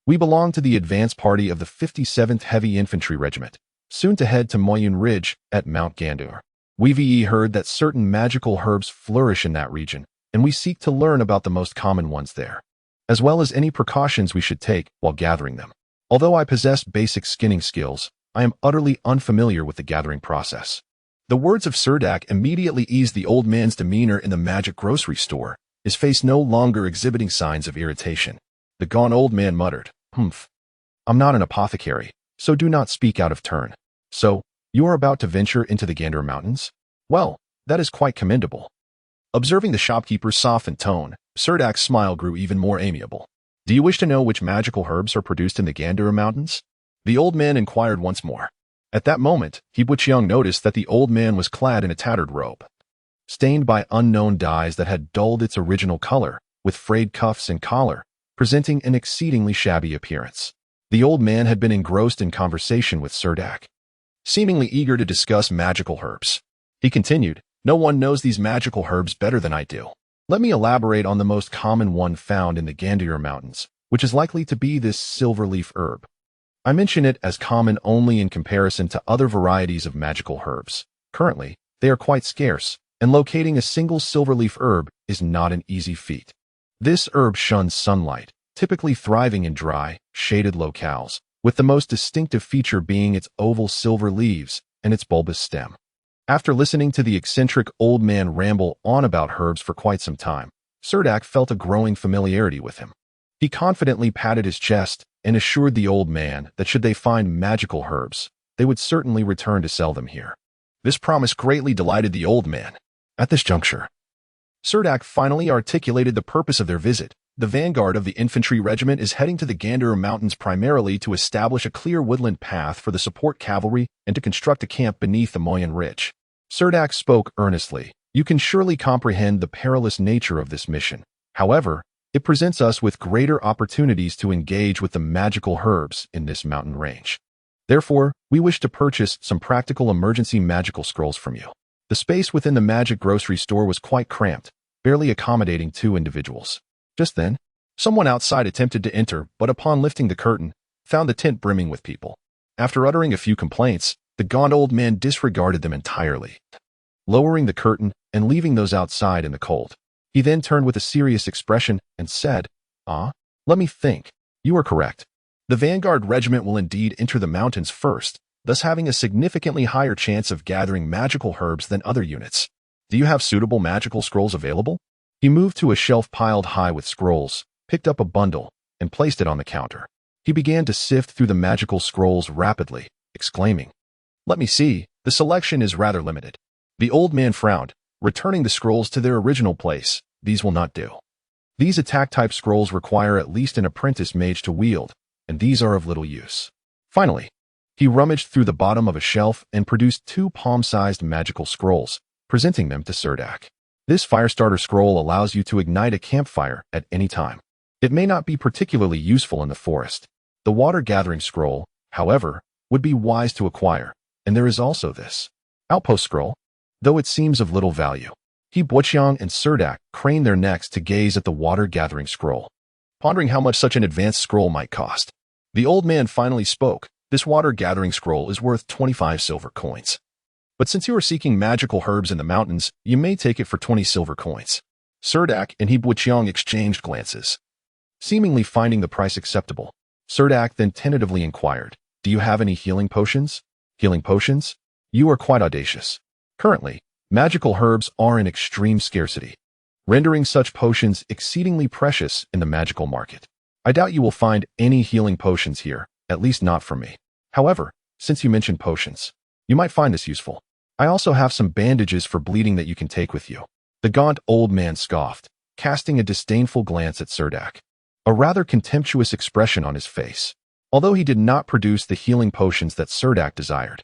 we belong to the advance party of the 57th Heavy Infantry Regiment, soon to head to Moyun Ridge at Mount Gandur. We've heard that certain magical herbs flourish in that region, and we seek to learn about the most common ones there, as well as any precautions we should take while gathering them. Although I possess basic skinning skills, I am utterly unfamiliar with the gathering process." The words of Suldark immediately eased the old man's demeanor in the magic grocery store, his face no longer exhibiting signs of irritation. The gaunt old man muttered, "Humph. I'm not an apothecary, so do not speak out of turn. So, you are about to venture into the Gandur Mountains? Well, that is quite commendable." Observing the shopkeeper's softened tone, Suldark's smile grew even more amiable. "Do you wish to know which magical herbs are produced in the Gandur Mountains?" The old man inquired once more. At that moment, He Buqiang noticed that the old man was clad in a tattered robe. stained by unknown dyes that had dulled its original color, with frayed cuffs and collar, presenting an exceedingly shabby appearance. The old man had been engrossed in conversation with Suldark, seemingly eager to discuss magical herbs. He continued, "No one knows these magical herbs better than I do. Let me elaborate on the most common one found in the Gandir Mountains, which is likely to be this silverleaf herb. I mention it as common only in comparison to other varieties of magical herbs. Currently, they are quite scarce, and locating a single silverleaf herb is not an easy feat. This herb shuns sunlight, typically thriving in dry, shaded locales, with the most distinctive feature being its oval silver leaves and its bulbous stem." After listening to the eccentric old man ramble on about herbs for quite some time, Suldark felt a growing familiarity with him. He confidently patted his chest and assured the old man that should they find magical herbs, they would certainly return to sell them here. This promise greatly delighted the old man. At this juncture, Suldark finally articulated the purpose of their visit. The vanguard of the infantry regiment is heading to the Gandir Mountains primarily to establish a clear woodland path for the support cavalry and to construct a camp beneath the Moyen Ridge. Suldark spoke earnestly. "You can surely comprehend the perilous nature of this mission. However, it presents us with greater opportunities to engage with the magical herbs in this mountain range. Therefore, we wish to purchase some practical emergency magical scrolls from you." The space within the magic grocery store was quite cramped, barely accommodating 2 individuals. Just then, someone outside attempted to enter, but upon lifting the curtain, found the tent brimming with people. After uttering a few complaints, the gaunt old man disregarded them entirely, lowering the curtain and leaving those outside in the cold. He then turned with a serious expression and said, Let me think. You are correct. The vanguard regiment will indeed enter the mountains first, thus having a significantly higher chance of gathering magical herbs than other units. Do you have suitable magical scrolls available?" He moved to a shelf piled high with scrolls, picked up a bundle, and placed it on the counter. He began to sift through the magical scrolls rapidly, exclaiming, "Let me see, the selection is rather limited." The old man frowned, returning the scrolls to their original place. "These will not do. These attack-type scrolls require at least an apprentice mage to wield, and these are of little use." Finally, he rummaged through the bottom of a shelf and produced 2 palm-sized magical scrolls, presenting them to Suldark. This Firestarter scroll allows you to ignite a campfire at any time. It may not be particularly useful in the forest. The water-gathering scroll, however, would be wise to acquire, and there is also this Outpost scroll, though it seems of little value. He Bochiang and Suldark craned their necks to gaze at the water-gathering scroll, pondering how much such an advanced scroll might cost. The old man finally spoke. "This water-gathering scroll is worth 25 silver coins. But since you are seeking magical herbs in the mountains, you may take it for 20 silver coins." Suldark and He Bochiang exchanged glances, seemingly finding the price acceptable. Suldark then tentatively inquired, "Do you have any healing potions?" "Healing potions? You are quite audacious. Currently, magical herbs are in extreme scarcity, rendering such potions exceedingly precious in the magical market. I doubt you will find any healing potions here, at least not from me. However, since you mentioned potions, you might find this useful. I also have some bandages for bleeding that you can take with you." The gaunt old man scoffed, casting a disdainful glance at Suldark, a rather contemptuous expression on his face. Although he did not produce the healing potions that Suldark desired,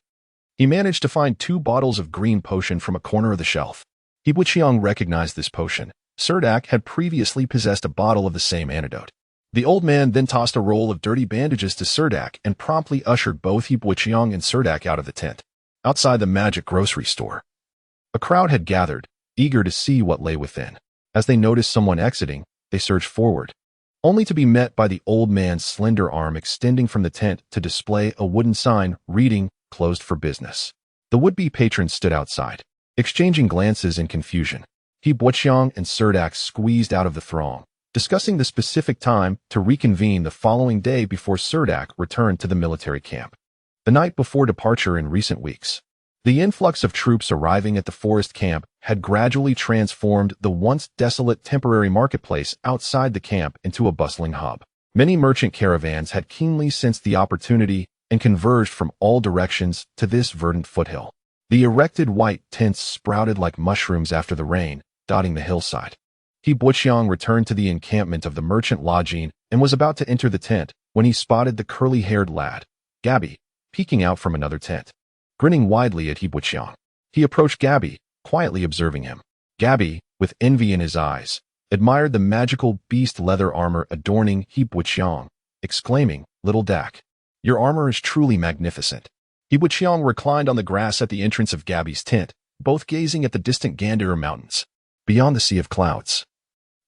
he managed to find 2 bottles of green potion from a corner of the shelf. He Bochiang recognized this potion. Suldark had previously possessed a bottle of the same antidote. The old man then tossed a roll of dirty bandages to Suldark and promptly ushered both He Bochiang and Suldark out of the tent. Outside the magic grocery store, a crowd had gathered, eager to see what lay within. As they noticed someone exiting, they surged forward, only to be met by the old man's slender arm extending from the tent to display a wooden sign reading, "Closed for business." The would-be patrons stood outside, exchanging glances in confusion. He Bochiang and Suldark squeezed out of the throng, discussing the specific time to reconvene the following day before Suldark returned to the military camp. The night before departure in recent weeks, the influx of troops arriving at the forest camp had gradually transformed the once desolate temporary marketplace outside the camp into a bustling hub. Many merchant caravans had keenly sensed the opportunity and converged from all directions to this verdant foothill. The erected white tents sprouted like mushrooms after the rain, dotting the hillside. He Bochiang returned to the encampment of the merchant lodging and was about to enter the tent when he spotted the curly-haired lad, Gabby, peeking out from another tent. Grinning widely at He Bochiang, he approached Gabby, quietly observing him. Gabby, with envy in his eyes, admired the magical beast leather armor adorning He Buqiang, exclaiming, "Little Dak, your armor is truly magnificent." He Buqiang reclined on the grass at the entrance of Gabby's tent, both gazing at the distant Gandir Mountains, beyond the sea of clouds.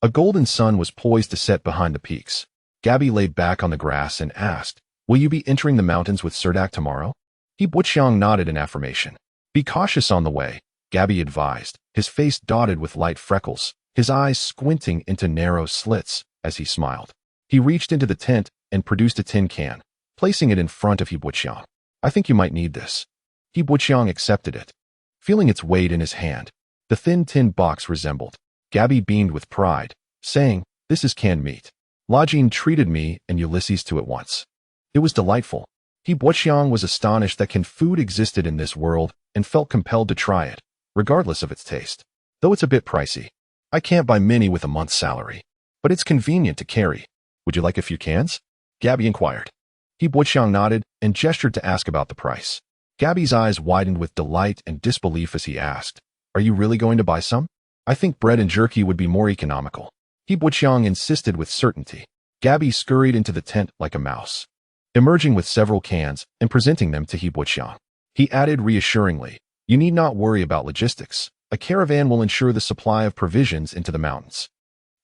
A golden sun was poised to set behind the peaks. Gabby lay back on the grass and asked, "Will you be entering the mountains with Suldark tomorrow?" He Buqiang nodded in affirmation. "Be cautious on the way," Gabby advised, his face dotted with light freckles, his eyes squinting into narrow slits as he smiled. He reached into the tent and produced a tin can, placing it in front of He Buqiang. "I think you might need this." He Buqiang accepted it, feeling its weight in his hand. The thin tin box resembled. Gabby beamed with pride, saying, "This is canned meat. Lajin treated me and Ulysses to it once. It was delightful." He Buqiang was astonished that canned food existed in this world and felt compelled to try it, regardless of its taste. "Though it's a bit pricey. I can't buy many with a month's salary. But it's convenient to carry. Would you like a few cans?" Gabby inquired. He Buqiang nodded and gestured to ask about the price. Gabby's eyes widened with delight and disbelief as he asked, "Are you really going to buy some? I think bread and jerky would be more economical." He Buqiang insisted with certainty. Gabby scurried into the tent like a mouse, emerging with several cans and presenting them to He Buqiang. He added reassuringly, "You need not worry about logistics. A caravan will ensure the supply of provisions into the mountains."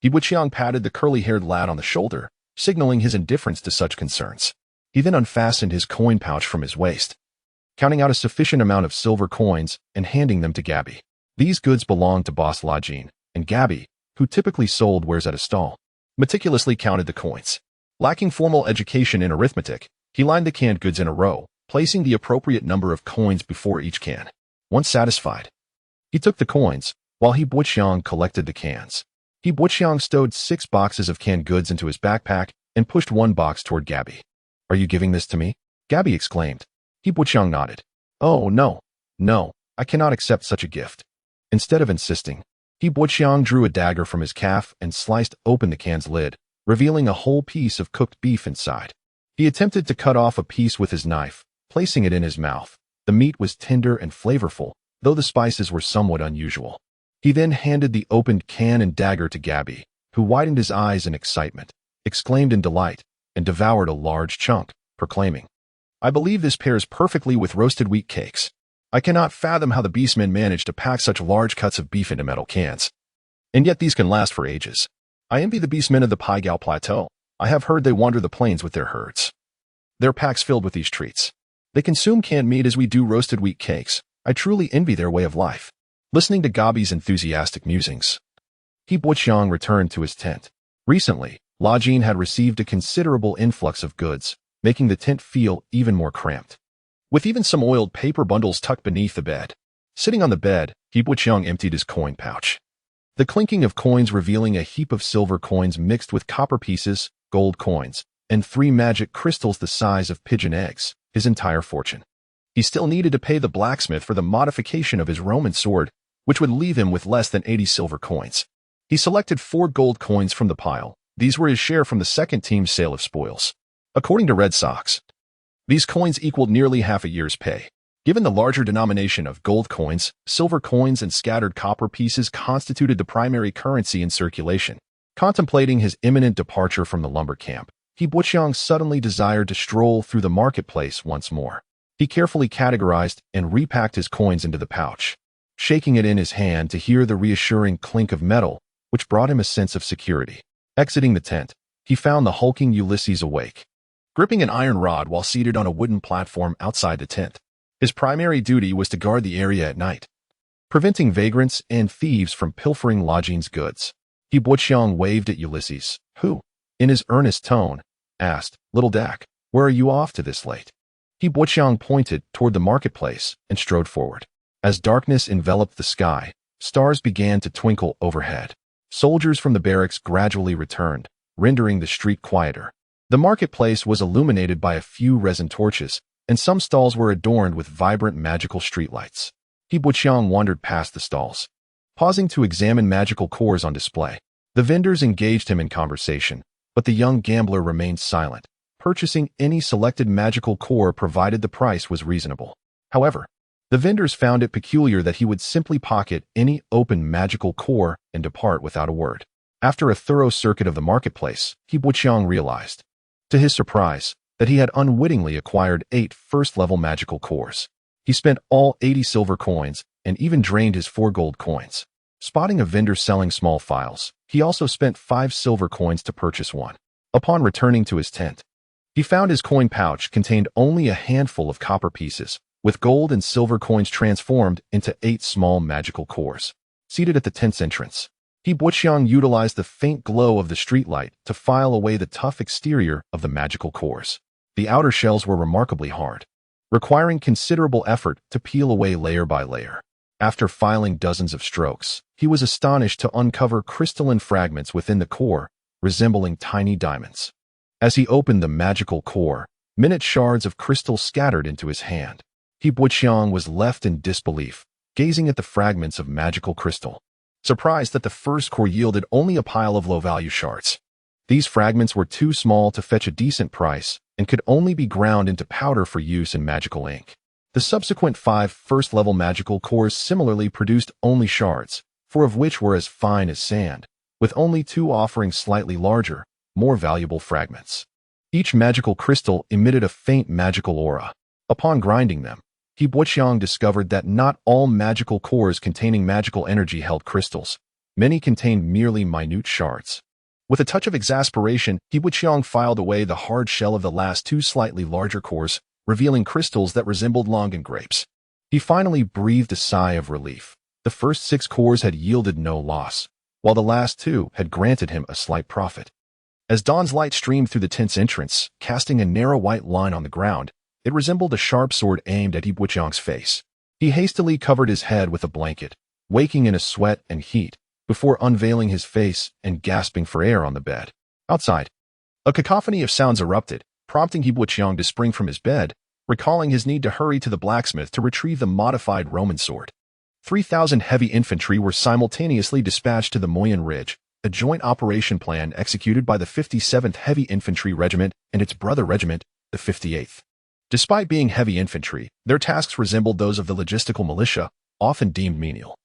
He Buqiang patted the curly-haired lad on the shoulder, signaling his indifference to such concerns. He then unfastened his coin pouch from his waist, counting out a sufficient amount of silver coins and handing them to Gabby. These goods belonged to Boss Lajin, and Gabby, who typically sold wares at a stall, meticulously counted the coins. Lacking formal education in arithmetic, he lined the canned goods in a row, placing the appropriate number of coins before each can. Once satisfied, he took the coins, while He Buqiang collected the cans. He Buqiang stowed 6 boxes of canned goods into his backpack and pushed one box toward Gabby. "Are you giving this to me?" Gabby exclaimed. He Buqiang nodded. "Oh, no, I cannot accept such a gift." Instead of insisting, He Buqiang drew a dagger from his calf and sliced open the can's lid, revealing a whole piece of cooked beef inside. He attempted to cut off a piece with his knife, placing it in his mouth. The meat was tender and flavorful, though the spices were somewhat unusual. He then handed the opened can and dagger to Gabby, who widened his eyes in excitement, exclaimed in delight, and devoured a large chunk, proclaiming, "I believe this pairs perfectly with roasted wheat cakes. I cannot fathom how the beastmen managed to pack such large cuts of beef into metal cans. And yet these can last for ages. I envy the beastmen of the Paigao Plateau. I have heard they wander the plains with their herds. Their packs filled with these treats. They consume canned meat as we do roasted wheat cakes. I truly envy their way of life." Listening to Gabby's enthusiastic musings, He Buqiang returned to his tent. Recently, Lajin had received a considerable influx of goods, making the tent feel even more cramped, with even some oiled paper bundles tucked beneath the bed. Sitting on the bed, He Buqiang emptied his coin pouch, the clinking of coins revealing a heap of silver coins mixed with copper pieces, gold coins, and 3 magic crystals the size of pigeon eggs, his entire fortune. He still needed to pay the blacksmith for the modification of his Roman sword, which would leave him with less than 80 silver coins. He selected 4 gold coins from the pile. These were his share from the second team's sale of spoils. According to Red Sox, these coins equaled nearly half a year's pay. Given the larger denomination of gold coins, silver coins and scattered copper pieces constituted the primary currency in circulation. Contemplating his imminent departure from the lumber camp, He Buqiang suddenly desired to stroll through the marketplace once more. He carefully categorized and repacked his coins into the pouch, shaking it in his hand to hear the reassuring clink of metal, which brought him a sense of security. Exiting the tent, he found the hulking Ulysses awake, gripping an iron rod while seated on a wooden platform outside the tent. His primary duty was to guard the area at night, preventing vagrants and thieves from pilfering Lajin's goods. He Buqiang waved at Ulysses, who, in his earnest tone, asked, "Little Dak, where are you off to this late?" He Buqiang pointed toward the marketplace and strode forward. As darkness enveloped the sky, stars began to twinkle overhead. Soldiers from the barracks gradually returned, rendering the street quieter. The marketplace was illuminated by a few resin torches, and some stalls were adorned with vibrant magical streetlights. He Buqiang wandered past the stalls, pausing to examine magical cores on display. The vendors engaged him in conversation, but the young gambler remained silent, purchasing any selected magical core provided the price was reasonable. However, The vendors found it peculiar that he would simply pocket any open magical core and depart without a word. After a thorough circuit of the marketplace, He Buqiang realized, to his surprise, that he had unwittingly acquired 8 first-level magical cores. He spent all 80 silver coins and even drained his 4 gold coins. Spotting a vendor selling small files, he also spent 5 silver coins to purchase one. Upon returning to his tent, he found his coin pouch contained only a handful of copper pieces, with gold and silver coins transformed into 8 small magical cores. Seated at the tent's entrance, He Buqiang utilized the faint glow of the streetlight to file away the tough exterior of the magical cores. The outer shells were remarkably hard, requiring considerable effort to peel away layer by layer. After filing dozens of strokes, he was astonished to uncover crystalline fragments within the core, resembling tiny diamonds. As he opened the magical core, minute shards of crystal scattered into his hand. He Buqiang was left in disbelief, gazing at the fragments of magical crystal, surprised that the first core yielded only a pile of low-value shards. These fragments were too small to fetch a decent price and could only be ground into powder for use in magical ink. The subsequent 5 first-level magical cores similarly produced only shards, 4 of which were as fine as sand, with only 2 offering slightly larger, more valuable fragments. Each magical crystal emitted a faint magical aura. Upon grinding them, He Buqiang discovered that not all magical cores containing magical energy held crystals. Many contained merely minute shards. With a touch of exasperation, He Buqiang filed away the hard shell of the last 2 slightly larger cores, revealing crystals that resembled longan grapes. He finally breathed a sigh of relief. The first 6 cores had yielded no loss, while the last 2 had granted him a slight profit. As dawn's light streamed through the tent's entrance, casting a narrow white line on the ground, it resembled a sharp sword aimed at He Buqiang's face. He hastily covered his head with a blanket, waking in a sweat and heat, before unveiling his face and gasping for air on the bed. Outside, a cacophony of sounds erupted, prompting He Buqiang to spring from his bed, recalling his need to hurry to the blacksmith to retrieve the modified Roman sword. 3,000 heavy infantry were simultaneously dispatched to the Moyen Ridge, a joint operation plan executed by the 57th Heavy Infantry Regiment and its brother regiment, the 58th. Despite being heavy infantry, their tasks resembled those of the logistical militia, often deemed menial.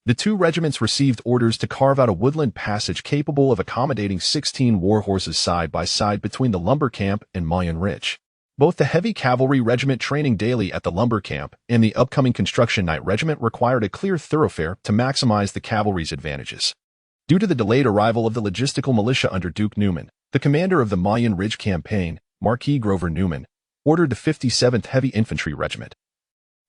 The 2 regiments received orders to carve out a woodland passage capable of accommodating 16 war horses side by side between the lumber camp and Moyen Ridge. Both the heavy cavalry regiment training daily at the lumber camp and the upcoming construction night regiment required a clear thoroughfare to maximize the cavalry's advantages. Due to the delayed arrival of the logistical militia under Duke Newman, the commander of the Moyen Ridge campaign, Marquis Grover Newman, ordered the 57th Heavy Infantry Regiment,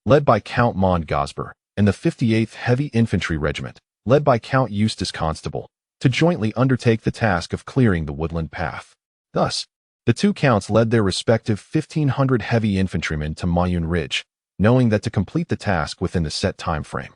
led by Count Montgosper, and the 58th Heavy Infantry Regiment, led by Count Eustace Constable, to jointly undertake the task of clearing the woodland path. Thus, the 2 counts led their respective 1,500 heavy infantrymen to Moyen Ridge, knowing that to complete the task within the set time frame,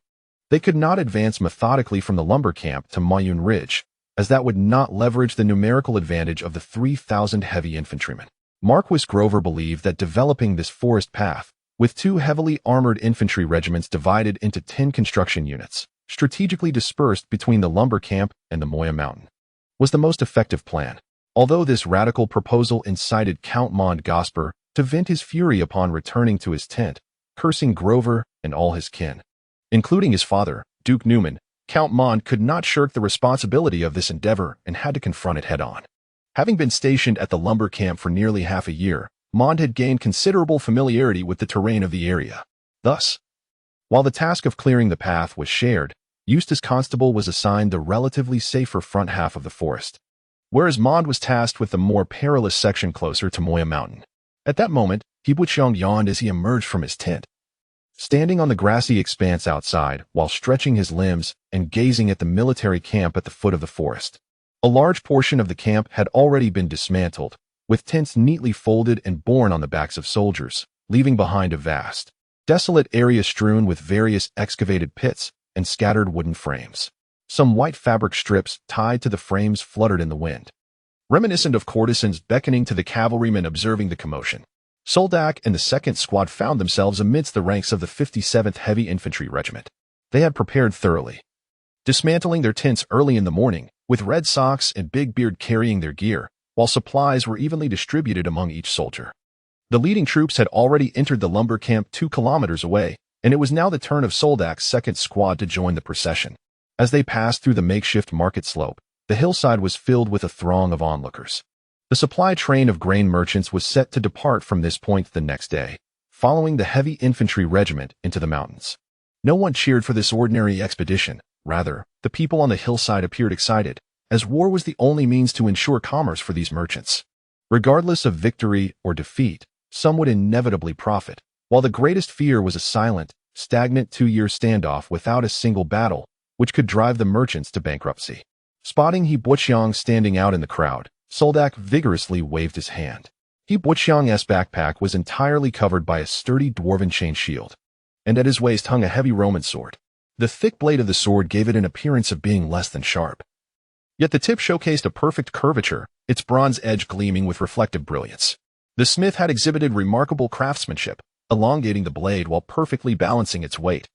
they could not advance methodically from the lumber camp to Moyen Ridge, as that would not leverage the numerical advantage of the 3,000 heavy infantrymen. Marquis Grover believed that developing this forest path, with 2 heavily armored infantry regiments divided into 10 construction units, strategically dispersed between the lumber camp and the Moya Mountain, was the most effective plan. Although this radical proposal incited Count Montgosper to vent his fury upon returning to his tent, cursing Grover and all his kin, including his father, Duke Newman, Count Mont could not shirk the responsibility of this endeavor and had to confront it head-on. Having been stationed at the lumber camp for nearly half a year, Mont had gained considerable familiarity with the terrain of the area. Thus, while the task of clearing the path was shared, Eustace Constable was assigned the relatively safer front half of the forest, whereas Mont was tasked with the more perilous section closer to Moya Mountain. At that moment, He Buqiang yawned as he emerged from his tent. Standing on the grassy expanse outside while stretching his limbs and gazing at the military camp at the foot of the forest, a large portion of the camp had already been dismantled, with tents neatly folded and borne on the backs of soldiers, leaving behind a vast, desolate area strewn with various excavated pits and scattered wooden frames. Some white fabric strips tied to the frames fluttered in the wind, reminiscent of courtesans beckoning to the cavalrymen observing the commotion. Suldark and the 2nd Squad found themselves amidst the ranks of the 57th Heavy Infantry Regiment. They had prepared thoroughly, dismantling their tents early in the morning, with Red Sox and Big Beard carrying their gear, while supplies were evenly distributed among each soldier. The leading troops had already entered the lumber camp 2 kilometers away, and it was now the turn of Suldark's second squad to join the procession. As they passed through the makeshift market slope, the hillside was filled with a throng of onlookers. The supply train of grain merchants was set to depart from this point the next day, following the heavy infantry regiment into the mountains. No one cheered for this ordinary expedition. Rather, the people on the hillside appeared excited, as war was the only means to ensure commerce for these merchants. Regardless of victory or defeat, some would inevitably profit, while the greatest fear was a silent, stagnant 2-year standoff without a single battle, which could drive the merchants to bankruptcy. Spotting He Buqiang standing out in the crowd, Suldark vigorously waved his hand. He Buqiang's backpack was entirely covered by a sturdy dwarven chain shield, and at his waist hung a heavy Roman sword. The thick blade of the sword gave it an appearance of being less than sharp. Yet the tip showcased a perfect curvature, its bronze edge gleaming with reflective brilliance. The smith had exhibited remarkable craftsmanship, elongating the blade while perfectly balancing its weight,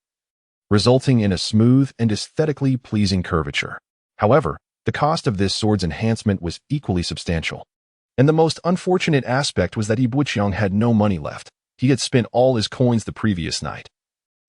resulting in a smooth and aesthetically pleasing curvature. However, the cost of this sword's enhancement was equally substantial. And the most unfortunate aspect was that He Buqiang had no money left. He had spent all his coins the previous night,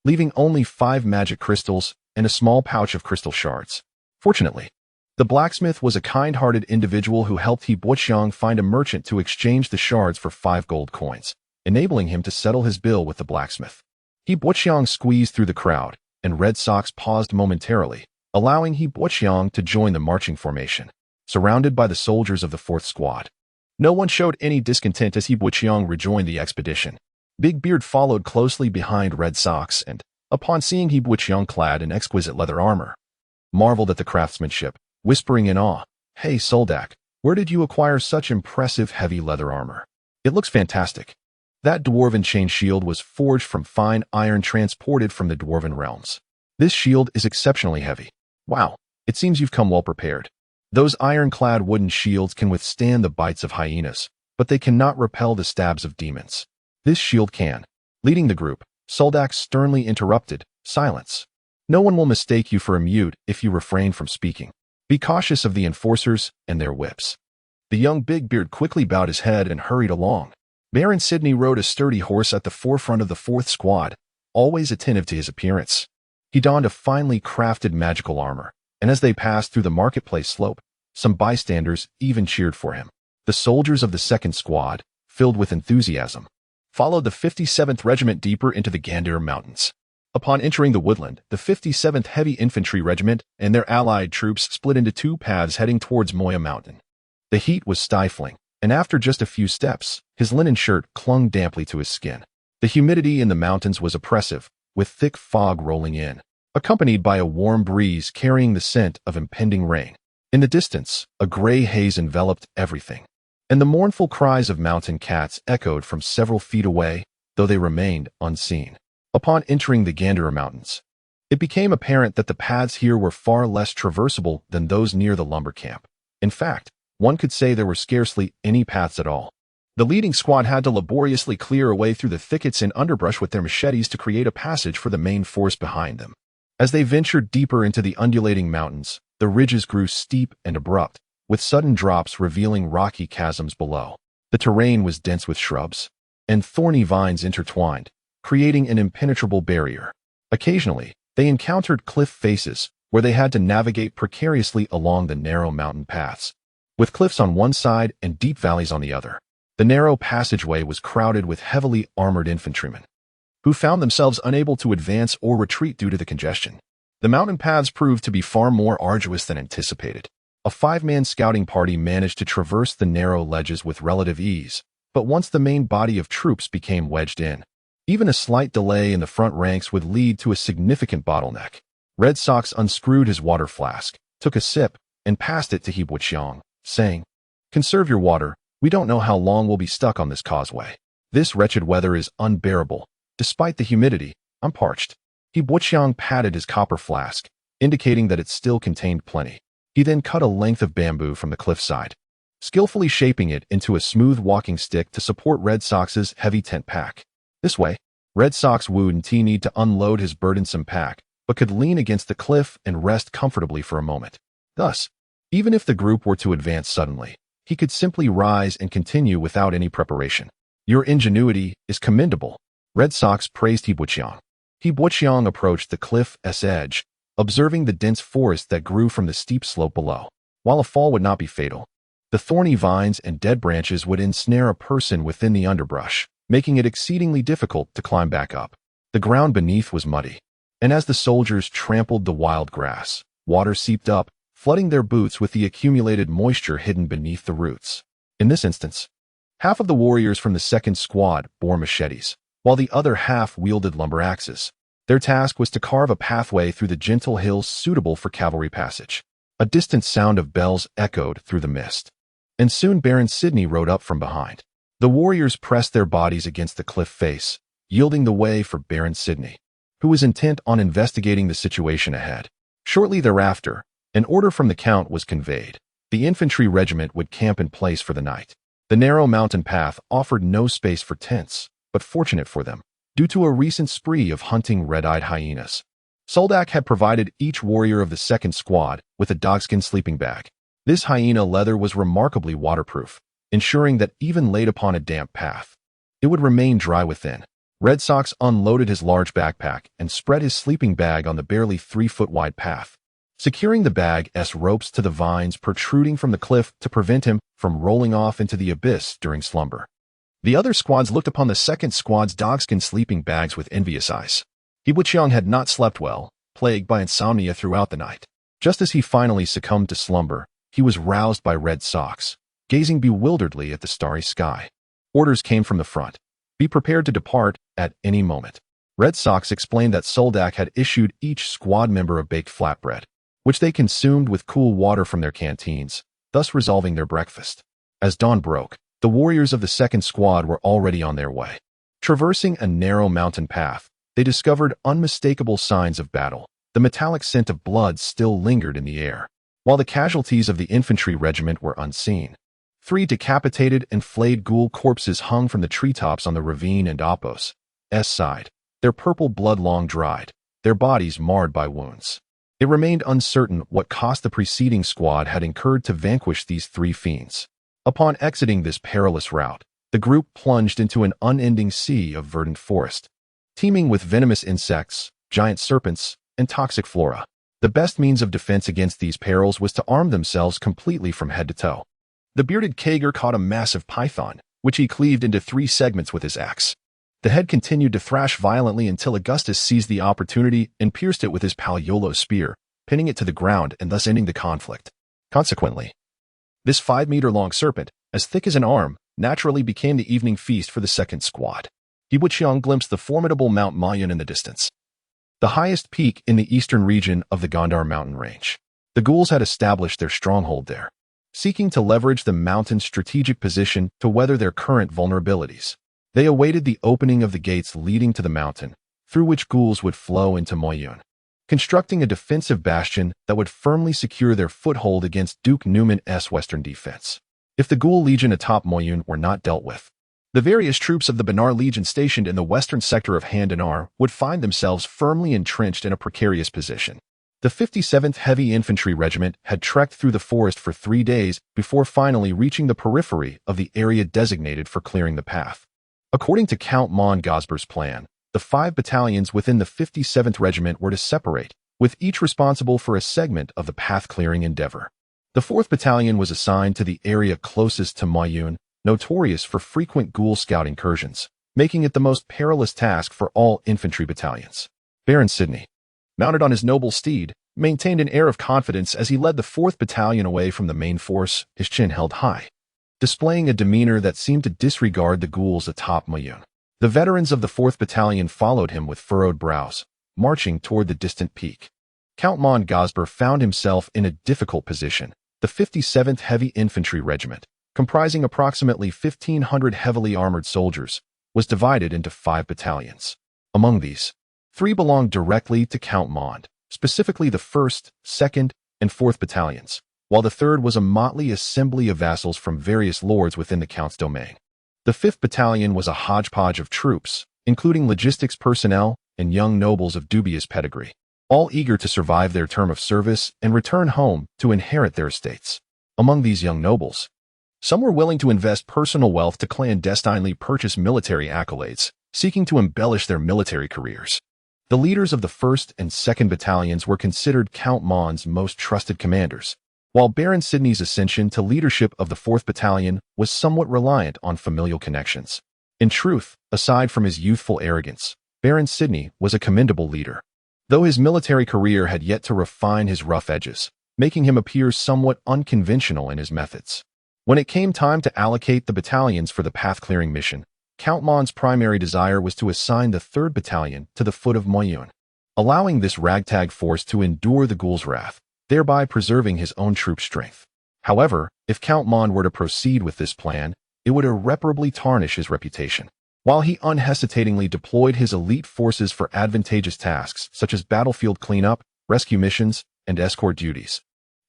leaving only 5 magic crystals and a small pouch of crystal shards. Fortunately, the blacksmith was a kind-hearted individual who helped He Buqiang find a merchant to exchange the shards for 5 gold coins, enabling him to settle his bill with the blacksmith. He Buqiang squeezed through the crowd, and Red Sox paused momentarily, allowing He Buqiang to join the marching formation, surrounded by the soldiers of the 4th Squad. No one showed any discontent as He Buqiang rejoined the expedition. Big Beard followed closely behind Red Sox and, upon seeing He Buqiang clad in exquisite leather armor, marveled at the craftsmanship, whispering in awe, "Hey Suldark, where did you acquire such impressive heavy leather armor? It looks fantastic." That dwarven chain shield was forged from fine iron transported from the dwarven realms. This shield is exceptionally heavy. Wow, it seems you've come well prepared. Those ironclad wooden shields can withstand the bites of hyenas, but they cannot repel the stabs of demons. This shield can. Leading the group, Suldark sternly interrupted, "Silence. No one will mistake you for a mute if you refrain from speaking. Be cautious of the enforcers and their whips." The young Big Beard quickly bowed his head and hurried along. Baron Sidney rode a sturdy horse at the forefront of the 4th Squad, always attentive to his appearance. He donned a finely crafted magical armor, and as they passed through the marketplace slope, some bystanders even cheered for him. The soldiers of the 2nd Squad, filled with enthusiasm, followed the 57th Regiment deeper into the Gandir Mountains. Upon entering the woodland, the 57th Heavy Infantry Regiment and their allied troops split into 2 paths heading towards Moya Mountain. The heat was stifling, and after just a few steps, his linen shirt clung damply to his skin. The humidity in the mountains was oppressive, with thick fog rolling in, accompanied by a warm breeze carrying the scent of impending rain. In the distance, a gray haze enveloped everything, and the mournful cries of mountain cats echoed from several feet away, though they remained unseen. Upon entering the Gandir Mountains, it became apparent that the paths here were far less traversable than those near the lumber camp. In fact, one could say there were scarcely any paths at all. The leading squad had to laboriously clear a way through the thickets and underbrush with their machetes to create a passage for the main force behind them. As they ventured deeper into the undulating mountains, the ridges grew steep and abrupt, with sudden drops revealing rocky chasms below. The terrain was dense with shrubs and thorny vines intertwined, creating an impenetrable barrier. Occasionally, they encountered cliff faces, where they had to navigate precariously along the narrow mountain paths, with cliffs on one side and deep valleys on the other. The narrow passageway was crowded with heavily armored infantrymen, who found themselves unable to advance or retreat due to the congestion. The mountain paths proved to be far more arduous than anticipated. A 5-man scouting party managed to traverse the narrow ledges with relative ease, but once the main body of troops became wedged in, even a slight delay in the front ranks would lead to a significant bottleneck. Red Sox unscrewed his water flask, took a sip, and passed it to He Buqiang, saying, "Conserve your water. We don't know how long we'll be stuck on this causeway. This wretched weather is unbearable. Despite the humidity, I'm parched." He Buqiang patted his copper flask, indicating that it still contained plenty. He then cut a length of bamboo from the cliffside, skillfully shaping it into a smooth walking stick to support Red Sox's heavy tent pack. This way, Red Sox wouldn't need to unload his burdensome pack, but could lean against the cliff and rest comfortably for a moment. Thus, even if the group were to advance suddenly, he could simply rise and continue without any preparation. "Your ingenuity is commendable," Red Sox praised He Buqiang. He Buqiang approached the cliff's edge, observing the dense forest that grew from the steep slope below. While a fall would not be fatal, the thorny vines and dead branches would ensnare a person within the underbrush, making it exceedingly difficult to climb back up. The ground beneath was muddy, and as the soldiers trampled the wild grass, water seeped up, flooding their boots with the accumulated moisture hidden beneath the roots. In this instance, half of the warriors from the second squad bore machetes, while the other half wielded lumber axes. Their task was to carve a pathway through the gentle hills suitable for cavalry passage. A distant sound of bells echoed through the mist, and soon Baron Sidney rode up from behind. The warriors pressed their bodies against the cliff face, yielding the way for Baron Sidney, who was intent on investigating the situation ahead. Shortly thereafter, an order from the Count was conveyed. The infantry regiment would camp in place for the night. The narrow mountain path offered no space for tents, but fortunate for them, due to a recent spree of hunting red-eyed hyenas, Suldark had provided each warrior of the second squad with a dogskin sleeping bag. This hyena leather was remarkably waterproof, ensuring that even laid upon a damp path, it would remain dry within. Red Sox unloaded his large backpack and spread his sleeping bag on the barely 3-foot-wide path, securing the bag's ropes to the vines protruding from the cliff to prevent him from rolling off into the abyss during slumber. The other squads looked upon the second squad's dogskin sleeping bags with envious eyes. Buqiang had not slept well, plagued by insomnia throughout the night. Just as he finally succumbed to slumber, he was roused by Red Sox, gazing bewilderedly at the starry sky. Orders came from the front. Be prepared to depart at any moment. Red Sox explained that Suldark had issued each squad member a baked flatbread, which they consumed with cool water from their canteens, thus resolving their breakfast. As dawn broke, the warriors of the second squad were already on their way. Traversing a narrow mountain path, they discovered unmistakable signs of battle. The metallic scent of blood still lingered in the air, while the casualties of the infantry regiment were unseen. 3 decapitated and flayed ghoul corpses hung from the treetops on the ravine and Oppos's side, their purple blood long dried, their bodies marred by wounds. It remained uncertain what cost the preceding squad had incurred to vanquish these 3 fiends. Upon exiting this perilous route, the group plunged into an unending sea of verdant forest, teeming with venomous insects, giant serpents, and toxic flora. The best means of defense against these perils was to arm themselves completely from head to toe. The bearded Kager caught a massive python, which he cleaved into 3 segments with his axe. The head continued to thrash violently until Augustus seized the opportunity and pierced it with his Palaiolo spear, pinning it to the ground and thus ending the conflict. Consequently, this 5-meter-long serpent, as thick as an arm, naturally became the evening feast for the second squad. Buqiang glimpsed the formidable Mount Mayun in the distance, the highest peak in the eastern region of the Gondar mountain range. The ghouls had established their stronghold there, seeking to leverage the mountain's strategic position to weather their current vulnerabilities. They awaited the opening of the gates leading to the mountain, through which ghouls would flow into Mayun, constructing a defensive bastion that would firmly secure their foothold against Duke Newman's western defense. If the Ghoul Legion atop Mayun were not dealt with, the various troops of the Benar Legion stationed in the western sector of Handanar would find themselves firmly entrenched in a precarious position. The 57th Heavy Infantry Regiment had trekked through the forest for 3 days before finally reaching the periphery of the area designated for clearing the path. According to Count Mon-Gosber's plan, the 5 battalions within the 57th Regiment were to separate, with each responsible for a segment of the path-clearing endeavor. The 4th Battalion was assigned to the area closest to Mayun, notorious for frequent ghoul scout incursions, making it the most perilous task for all infantry battalions. Baron Sidney, mounted on his noble steed, maintained an air of confidence as he led the 4th Battalion away from the main force, his chin held high, displaying a demeanor that seemed to disregard the ghouls atop Mayun. The veterans of the 4th Battalion followed him with furrowed brows, marching toward the distant peak. Count Mon-Gosber found himself in a difficult position. The 57th Heavy Infantry Regiment, comprising approximately 1,500 heavily armored soldiers, was divided into 5 battalions. Among these, 3 belonged directly to Count Mond, specifically the 1st, 2nd, and 4th Battalions, while the 3rd was a motley assembly of vassals from various lords within the Count's domain. The 5th Battalion was a hodgepodge of troops, including logistics personnel and young nobles of dubious pedigree, all eager to survive their term of service and return home to inherit their estates. Among these young nobles, some were willing to invest personal wealth to clandestinely purchase military accolades, seeking to embellish their military careers. The leaders of the 1st and 2nd Battalions were considered Count Mon's most trusted commanders, while Baron Sidney's ascension to leadership of the 4th Battalion was somewhat reliant on familial connections. In truth, aside from his youthful arrogance, Baron Sidney was a commendable leader, though his military career had yet to refine his rough edges, making him appear somewhat unconventional in his methods. When it came time to allocate the battalions for the path-clearing mission, Count Mon's primary desire was to assign the 3rd Battalion to the foot of Moyun, allowing this ragtag force to endure the Ghoul's wrath, thereby preserving his own troop strength. However, if Count Mon were to proceed with this plan, it would irreparably tarnish his reputation. While he unhesitatingly deployed his elite forces for advantageous tasks such as battlefield cleanup, rescue missions, and escort duties,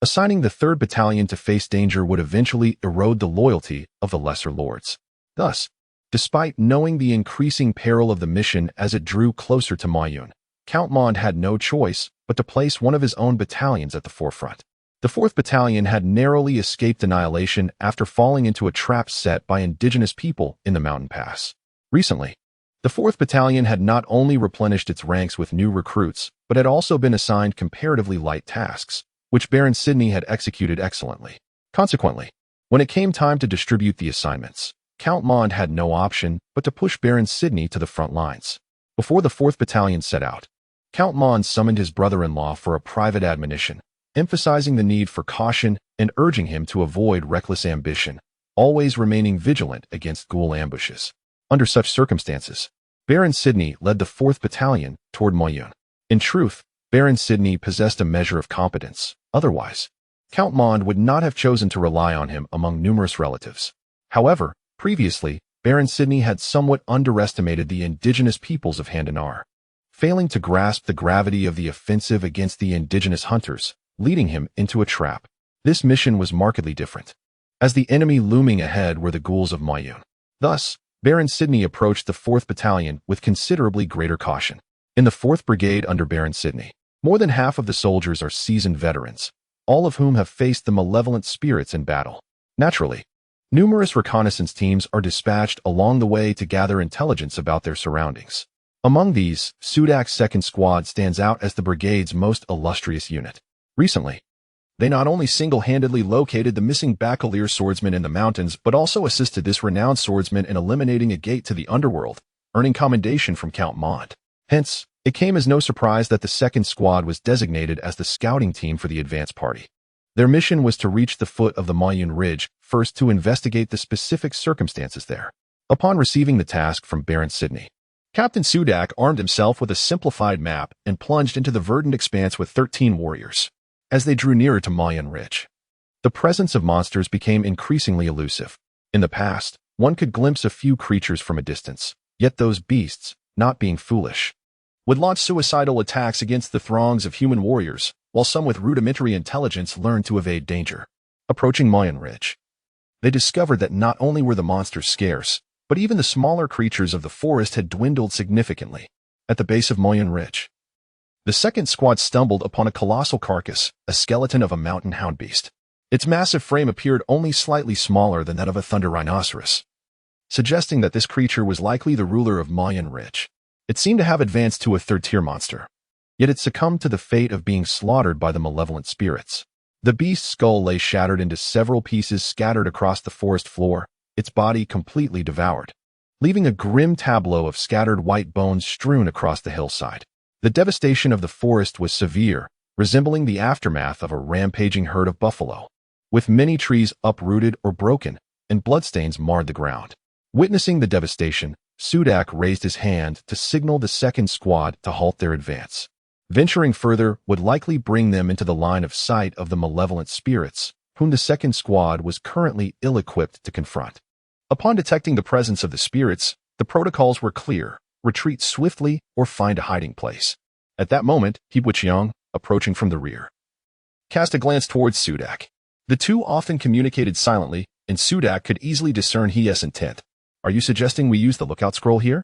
assigning the 3rd Battalion to face danger would eventually erode the loyalty of the lesser lords. Thus, despite knowing the increasing peril of the mission as it drew closer to Moyun, Count Mon had no choice but to place one of his own battalions at the forefront. The 4th Battalion had narrowly escaped annihilation after falling into a trap set by indigenous people in the mountain pass. Recently, the 4th Battalion had not only replenished its ranks with new recruits, but had also been assigned comparatively light tasks, which Baron Sidney had executed excellently. Consequently, when it came time to distribute the assignments, Count Mon had no option but to push Baron Sidney to the front lines. Before the 4th Battalion set out, Count Mon summoned his brother-in-law for a private admonition, emphasizing the need for caution and urging him to avoid reckless ambition, always remaining vigilant against ghoul ambushes. Under such circumstances, Baron Sidney led the 4th Battalion toward Moyun. In truth, Baron Sidney possessed a measure of competence. Otherwise, Count Mon would not have chosen to rely on him among numerous relatives. However, previously, Baron Sidney had somewhat underestimated the indigenous peoples of Handanar, failing to grasp the gravity of the offensive against the indigenous hunters, leading him into a trap. This mission was markedly different, as the enemy looming ahead were the ghouls of Moyun. Thus, Baron Sidney approached the 4th Battalion with considerably greater caution. In the 4th Brigade under Baron Sidney, more than half of the soldiers are seasoned veterans, all of whom have faced the malevolent spirits in battle. Naturally, numerous reconnaissance teams are dispatched along the way to gather intelligence about their surroundings. Among these, Sudak's 2nd Squad stands out as the brigade's most illustrious unit. Recently, they not only single-handedly located the missing Bacalier swordsman in the mountains, but also assisted this renowned swordsman in eliminating a gate to the underworld, earning commendation from Count Mont. Hence, it came as no surprise that the 2nd Squad was designated as the scouting team for the advance party. Their mission was to reach the foot of the Moyun Ridge, first to investigate the specific circumstances there. Upon receiving the task from Baron Sidney, Captain Sudak armed himself with a simplified map and plunged into the verdant expanse with 13 warriors. As they drew nearer to Moyun Ridge, the presence of monsters became increasingly elusive. In the past, one could glimpse a few creatures from a distance, yet those beasts, not being foolish, would launch suicidal attacks against the throngs of human warriors, while some with rudimentary intelligence learned to evade danger. Approaching Moyun Ridge, they discovered that not only were the monsters scarce, but even the smaller creatures of the forest had dwindled significantly. At the base of Moyun Ridge, the 2nd Squad stumbled upon a colossal carcass, a skeleton of a mountain hound beast. Its massive frame appeared only slightly smaller than that of a thunder rhinoceros, suggesting that this creature was likely the ruler of Moyun Ridge. It seemed to have advanced to a 3rd-tier monster, yet it succumbed to the fate of being slaughtered by the malevolent spirits. The beast's skull lay shattered into several pieces scattered across the forest floor, its body completely devoured, leaving a grim tableau of scattered white bones strewn across the hillside. The devastation of the forest was severe, resembling the aftermath of a rampaging herd of buffalo, with many trees uprooted or broken, and bloodstains marred the ground. Witnessing the devastation, Sudak raised his hand to signal the 2nd Squad to halt their advance. Venturing further would likely bring them into the line of sight of the malevolent spirits, whom the 2nd Squad was currently ill-equipped to confront. Upon detecting the presence of the spirits, the protocols were clear: retreat swiftly or find a hiding place. At that moment, Hibuchiang, approaching from the rear, cast a glance towards Sudak. The two often communicated silently, and Sudak could easily discern He's intent. "Are you suggesting we use the lookout scroll here?"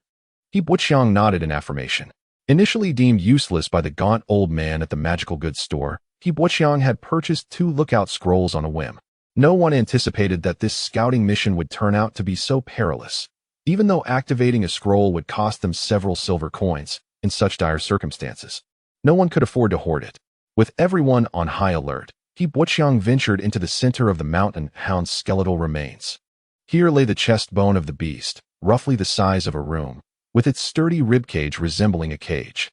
Hibuchiang nodded in affirmation. Initially deemed useless by the gaunt old man at the magical goods store, Hibuchiang had purchased 2 lookout scrolls on a whim. No one anticipated that this scouting mission would turn out to be so perilous. Even though activating a scroll would cost them several silver coins, in such dire circumstances. No one could afford to hoard it. With everyone on high alert, Wuqiang ventured into the center of the mountain hound's skeletal remains. Here lay the chest bone of the beast, roughly the size of a room, with its sturdy ribcage resembling a cage.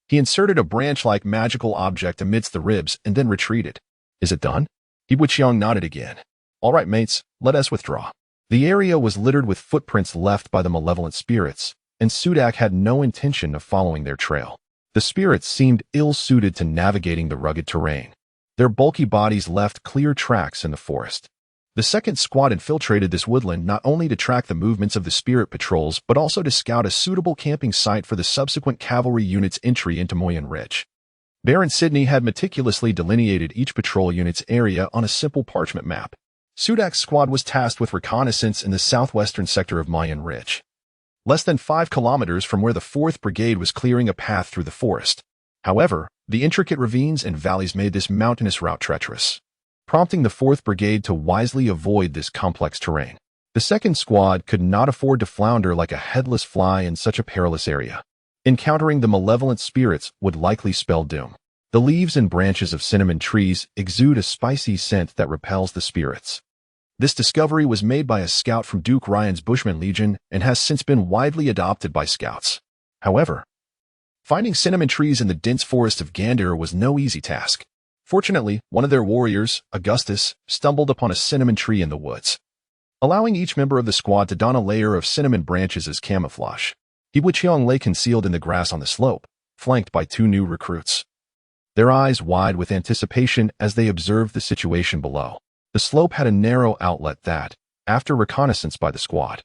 He inserted a branch-like magical object amidst the ribs and then retreated. Is it done? Wuqiang nodded again. All right, mates, let us withdraw. The area was littered with footprints left by the malevolent spirits, and Suldark had no intention of following their trail. The spirits seemed ill-suited to navigating the rugged terrain. Their bulky bodies left clear tracks in the forest. The second squad infiltrated this woodland not only to track the movements of the spirit patrols but also to scout a suitable camping site for the subsequent cavalry unit's entry into Moyen Ridge. Baron Sidney had meticulously delineated each patrol unit's area on a simple parchment map. Suldark's squad was tasked with reconnaissance in the southwestern sector of Moyen Ridge, less than 5 kilometers from where the 4th Brigade was clearing a path through the forest. However, the intricate ravines and valleys made this mountainous route treacherous, prompting the 4th Brigade to wisely avoid this complex terrain. The 2nd Squad could not afford to flounder like a headless fly in such a perilous area. Encountering the malevolent spirits would likely spell doom. The leaves and branches of cinnamon trees exude a spicy scent that repels the spirits. This discovery was made by a scout from Duke Ryan's Bushman Legion and has since been widely adopted by scouts. However, finding cinnamon trees in the dense forest of Gandir was no easy task. Fortunately, one of their warriors, Augustus, stumbled upon a cinnamon tree in the woods, allowing each member of the squad to don a layer of cinnamon branches as camouflage. Wuqiang lay concealed in the grass on the slope, flanked by 2 new recruits, their eyes wide with anticipation as they observed the situation below. The slope had a narrow outlet that, after reconnaissance by the squad,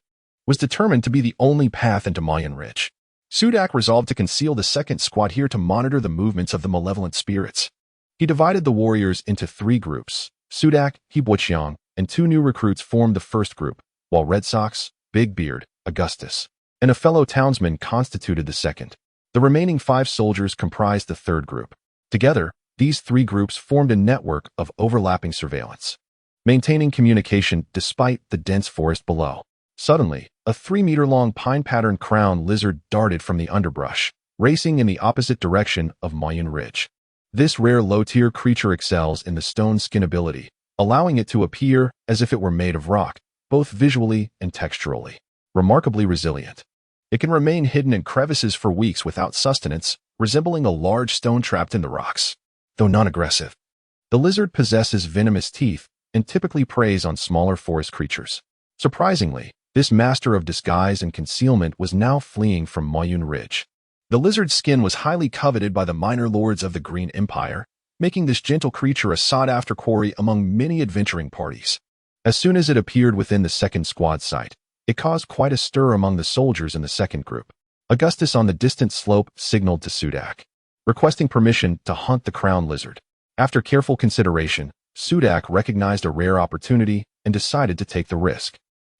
was determined to be the only path into Moyen Ridge. Suldark resolved to conceal the 2nd Squad here to monitor the movements of the malevolent spirits. He divided the warriors into 3 groups. Suldark, Wuqiang, and 2 new recruits formed the first group, while Red Sox, Big Beard, Augustus, and a fellow townsman constituted the second. The remaining 5 soldiers comprised the third group. Together, these 3 groups formed a network of overlapping surveillance, maintaining communication despite the dense forest below. Suddenly, a 3-meter-long pine-patterned crown lizard darted from the underbrush, racing in the opposite direction of Moyen Ridge. This rare low-tier creature excels in the stone skin ability, allowing it to appear as if it were made of rock, both visually and texturally. Remarkably resilient, it can remain hidden in crevices for weeks without sustenance, resembling a large stone trapped in the rocks. Though non-aggressive, the lizard possesses venomous teeth and typically preys on smaller forest creatures. Surprisingly, this master of disguise and concealment was now fleeing from Moyen Ridge. The lizard's skin was highly coveted by the minor lords of the Green Empire, making this gentle creature a sought-after quarry among many adventuring parties. As soon as it appeared within the 2nd Squad's sight, it caused quite a stir among the soldiers in the 2nd group. Augustus on the distant slope signaled to Suldark, requesting permission to hunt the crown lizard. After careful consideration, Suldark recognized a rare opportunity and decided to take the risk.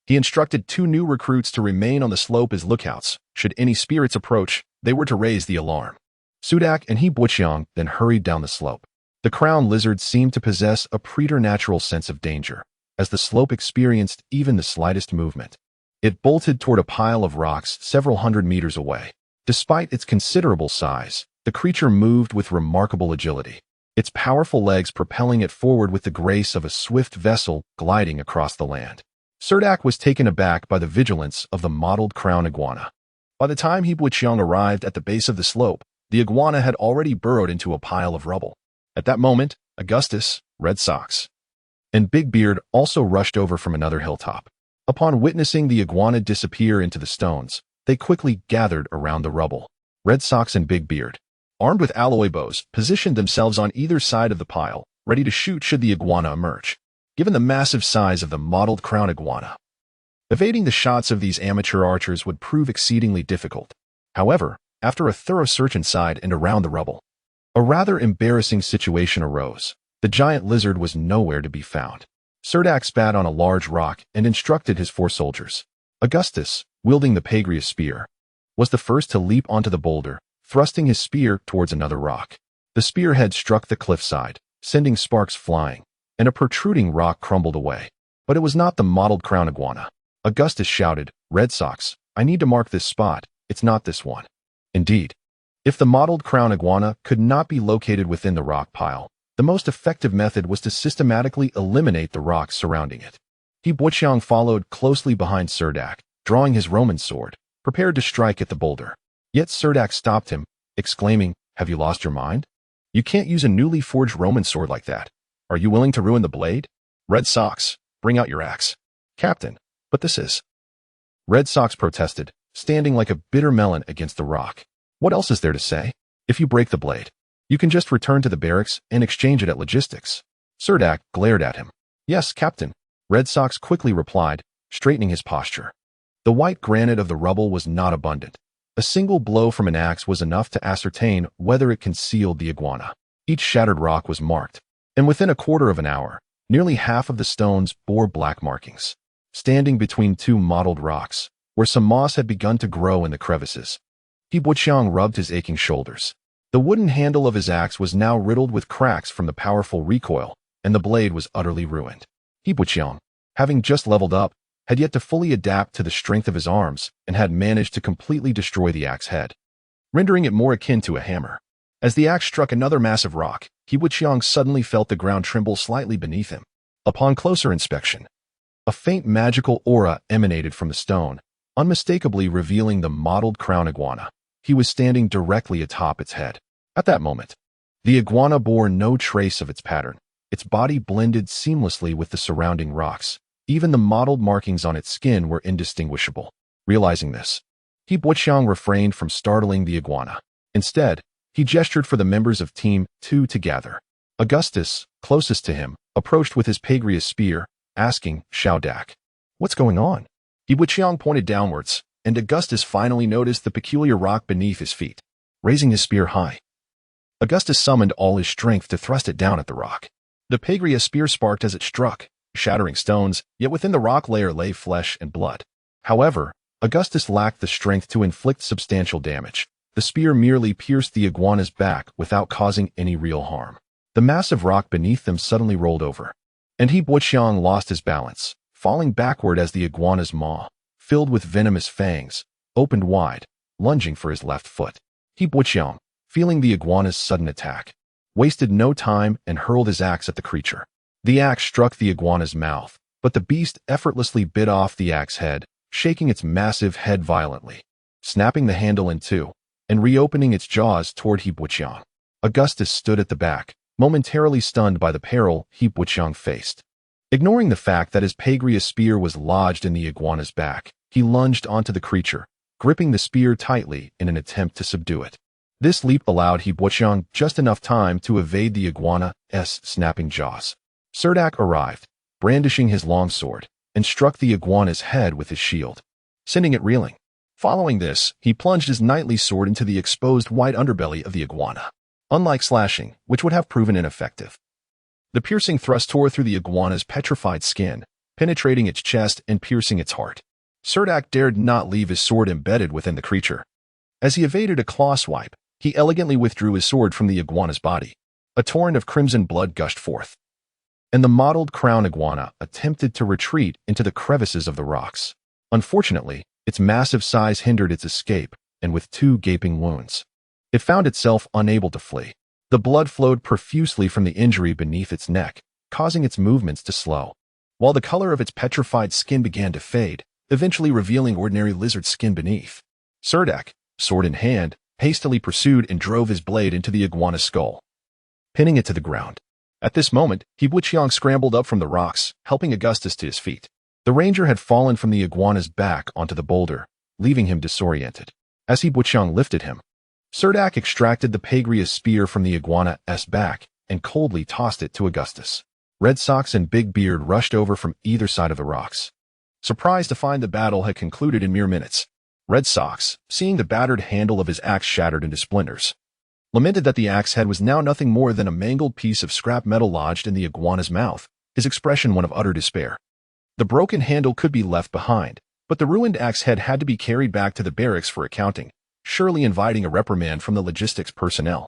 He instructed 2 new recruits to remain on the slope as lookouts. Should any spirits approach, they were to raise the alarm. Suldark and Wuqiang then hurried down the slope. The crown lizard seemed to possess a preternatural sense of danger. As the slope experienced even the slightest movement, it bolted toward a pile of rocks several hundred meters away. Despite its considerable size, the creature moved with remarkable agility, its powerful legs propelling it forward with the grace of a swift vessel gliding across the land. Suldark was taken aback by the vigilance of the mottled crown iguana. By the time Wuqiang arrived at the base of the slope, the iguana had already burrowed into a pile of rubble. At that moment, Augustus, Red Sox, and Big Beard also rushed over from another hilltop. Upon witnessing the iguana disappear into the stones, they quickly gathered around the rubble. Red Sox and Big Beard, armed with alloy bows, positioned themselves on either side of the pile, ready to shoot should the iguana emerge. Given the massive size of the mottled crown iguana, evading the shots of these amateur archers would prove exceedingly difficult. However, after a thorough search inside and around the rubble, a rather embarrassing situation arose. The giant lizard was nowhere to be found. Suldark spat on a large rock and instructed his 4 soldiers. Augustus, wielding the Pagrius spear, was the first to leap onto the boulder, thrusting his spear towards another rock. The spearhead struck the cliffside, sending sparks flying, and a protruding rock crumbled away. But it was not the mottled crown iguana. Augustus shouted, "Red Sox, I need to mark this spot. It's not this one." Indeed, If the mottled crown iguana could not be located within the rock pile, the most effective method was to systematically eliminate the rocks surrounding it. He Buqiang followed closely behind Suldark, drawing his Roman sword, prepared to strike at the boulder. Yet Suldark stopped him, exclaiming, "Have you lost your mind? You can't use a newly forged Roman sword like that. Are you willing to ruin the blade? Red Sox, bring out your axe." "Captain, but this is—" Red Sox protested, standing like a bitter melon against the rock. "What else is there to say? If you break the blade, you can just return to the barracks and exchange it at logistics." Suldark glared at him. "Yes, Captain," Red Sox quickly replied, straightening his posture. The white granite of the rubble was not abundant. A single blow from an axe was enough to ascertain whether it concealed the iguana. Each shattered rock was marked, and within a quarter of an hour, nearly half of the stones bore black markings. Standing between two mottled rocks, where some moss had begun to grow in the crevices, He Buqiang rubbed his aching shoulders. The wooden handle of his axe was now riddled with cracks from the powerful recoil, and the blade was utterly ruined. He Buqiang, having just leveled up, had yet to fully adapt to the strength of his arms and had managed to completely destroy the axe head, rendering it more akin to a hammer. As the axe struck another massive rock, He Buqiang suddenly felt the ground tremble slightly beneath him. Upon closer inspection, a faint magical aura emanated from the stone, unmistakably revealing the mottled crown iguana. He was standing directly atop its head. At that moment, the iguana bore no trace of its pattern. Its body blended seamlessly with the surrounding rocks. Even the mottled markings on its skin were indistinguishable. Realizing this, He Buqiang refrained from startling the iguana. Instead, he gestured for the members of Team 2 to gather. Augustus, closest to him, approached with his Pagrius spear, asking, "Suldark, what's going on?" He Buqiang pointed downwards, and Augustus finally noticed the peculiar rock beneath his feet. Raising his spear high, Augustus summoned all his strength to thrust it down at the rock. The Pagrius spear sparked as it struck, shattering stones, yet within the rock layer lay flesh and blood. However, Augustus lacked the strength to inflict substantial damage. The spear merely pierced the iguana's back without causing any real harm. The massive rock beneath them suddenly rolled over, and He Buqiang lost his balance, falling backward as the iguana's maw, filled with venomous fangs, opened wide, lunging for his left foot. He Buqiang, feeling the iguana's sudden attack, wasted no time and hurled his axe at the creature. The axe struck the iguana's mouth, but the beast effortlessly bit off the axe head, shaking its massive head violently, snapping the handle in two, and reopening its jaws toward He Buqiang. Augustus stood at the back, momentarily stunned by the peril He Buqiang faced. Ignoring the fact that his Pagrius spear was lodged in the iguana's back, he lunged onto the creature, gripping the spear tightly in an attempt to subdue it. This leap allowed He Buqiang just enough time to evade the iguana's snapping jaws. Suldark arrived, brandishing his long sword, and struck the iguana's head with his shield, sending it reeling. Following this, he plunged his knightly sword into the exposed white underbelly of the iguana. Unlike slashing, which would have proven ineffective, the piercing thrust tore through the iguana's petrified skin, penetrating its chest and piercing its heart. Suldark dared not leave his sword embedded within the creature. As he evaded a claw swipe, he elegantly withdrew his sword from the iguana's body. A torrent of crimson blood gushed forth, and the mottled crown iguana attempted to retreat into the crevices of the rocks. Unfortunately, its massive size hindered its escape, and with two gaping wounds, it found itself unable to flee. The blood flowed profusely from the injury beneath its neck, causing its movements to slow, while the color of its petrified skin began to fade, eventually revealing ordinary lizard skin beneath. Suldark, sword in hand, hastily pursued and drove his blade into the iguana's skull, pinning it to the ground. At this moment, He Buqiang scrambled up from the rocks, helping Augustus to his feet. The ranger had fallen from the iguana's back onto the boulder, leaving him disoriented. As He Buqiang lifted him, Suldark extracted the Pagrius spear from the iguana's back and coldly tossed it to Augustus. Red Sox and Big Beard rushed over from either side of the rocks, surprised to find the battle had concluded in mere minutes. Red Sox, seeing the battered handle of his axe shattered into splinters, lamented that the axe head was now nothing more than a mangled piece of scrap metal lodged in the iguana's mouth, his expression one of utter despair. The broken handle could be left behind, but the ruined axe head had to be carried back to the barracks for accounting, surely inviting a reprimand from the logistics personnel.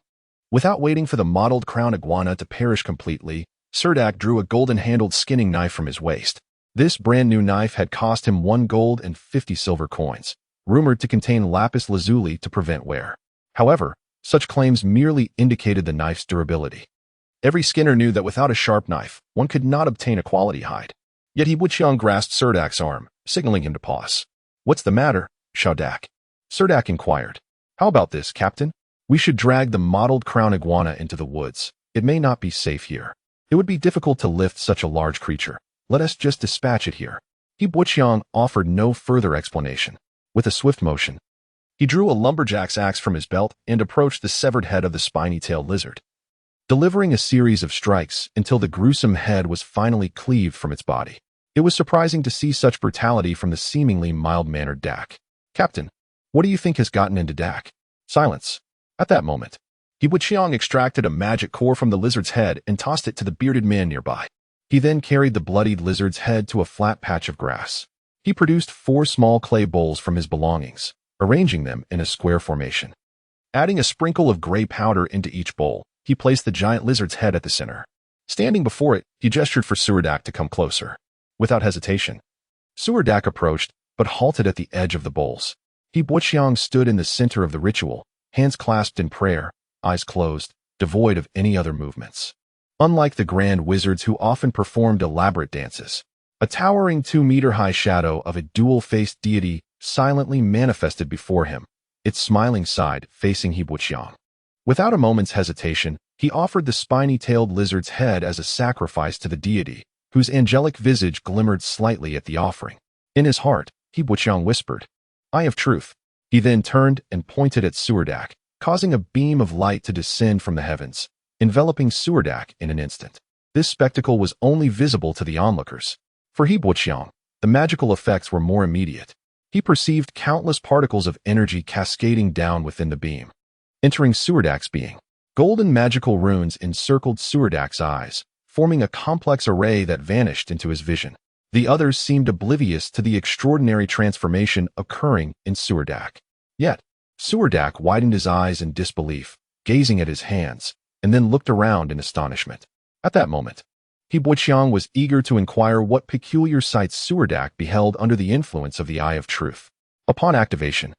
Without waiting for the mottled crown iguana to perish completely, Suldark drew a golden-handled skinning knife from his waist. This brand-new knife had cost him 1 gold and 50 silver coins, rumored to contain lapis lazuli to prevent wear. However, Such claims merely indicated the knife's durability. Every skinner knew that without a sharp knife, one could not obtain a quality hide. Yet He Wuqiang grasped Surdak's arm, signaling him to pause. "What's the matter, Shaudak?" Surdak inquired. "How about this, Captain? We should drag the mottled crown iguana into the woods. It may not be safe here. It would be difficult to lift such a large creature. Let us just dispatch it here." He Wuqiang offered no further explanation. With a swift motion, he drew a lumberjack's axe from his belt and approached the severed head of the spiny-tailed lizard, delivering a series of strikes until the gruesome head was finally cleaved from its body. It was surprising to see such brutality from the seemingly mild-mannered Dak. "Captain, what do you think has gotten into Dak?" Silence. At that moment, He Wuqiang extracted a magic core from the lizard's head and tossed it to the bearded man nearby. He then carried the bloodied lizard's head to a flat patch of grass. He produced 4 small clay bowls from his belongings, arranging them in a square formation. Adding a sprinkle of gray powder into each bowl, he placed the giant lizard's head at the center. Standing before it, he gestured for Surdak to come closer. Without hesitation, Surdak approached, but halted at the edge of the bowls. He Wuqiang stood in the center of the ritual, hands clasped in prayer, eyes closed, devoid of any other movements. Unlike the grand wizards who often performed elaborate dances, a towering 2-meter-high shadow of a dual-faced deity silently manifested before him, its smiling side facing He Wuqiang. Without a moment's hesitation, he offered the spiny-tailed lizard's head as a sacrifice to the deity, whose angelic visage glimmered slightly at the offering. In his heart, He Wuqiang whispered, "Eye of Truth." He then turned and pointed at Surdak, causing a beam of light to descend from the heavens, enveloping Surdak in an instant. This spectacle was only visible to the onlookers. For He Wuqiang, the magical effects were more immediate. He perceived countless particles of energy cascading down within the beam, entering Surdak's being. Golden magical runes encircled Surdak's eyes, forming a complex array that vanished into his vision. The others seemed oblivious to the extraordinary transformation occurring in Surdak. Yet, Surdak widened his eyes in disbelief, gazing at his hands, and then looked around in astonishment. At that moment, He Wuqiang was eager to inquire what peculiar sights Surdak beheld under the influence of the Eye of Truth. Upon activation,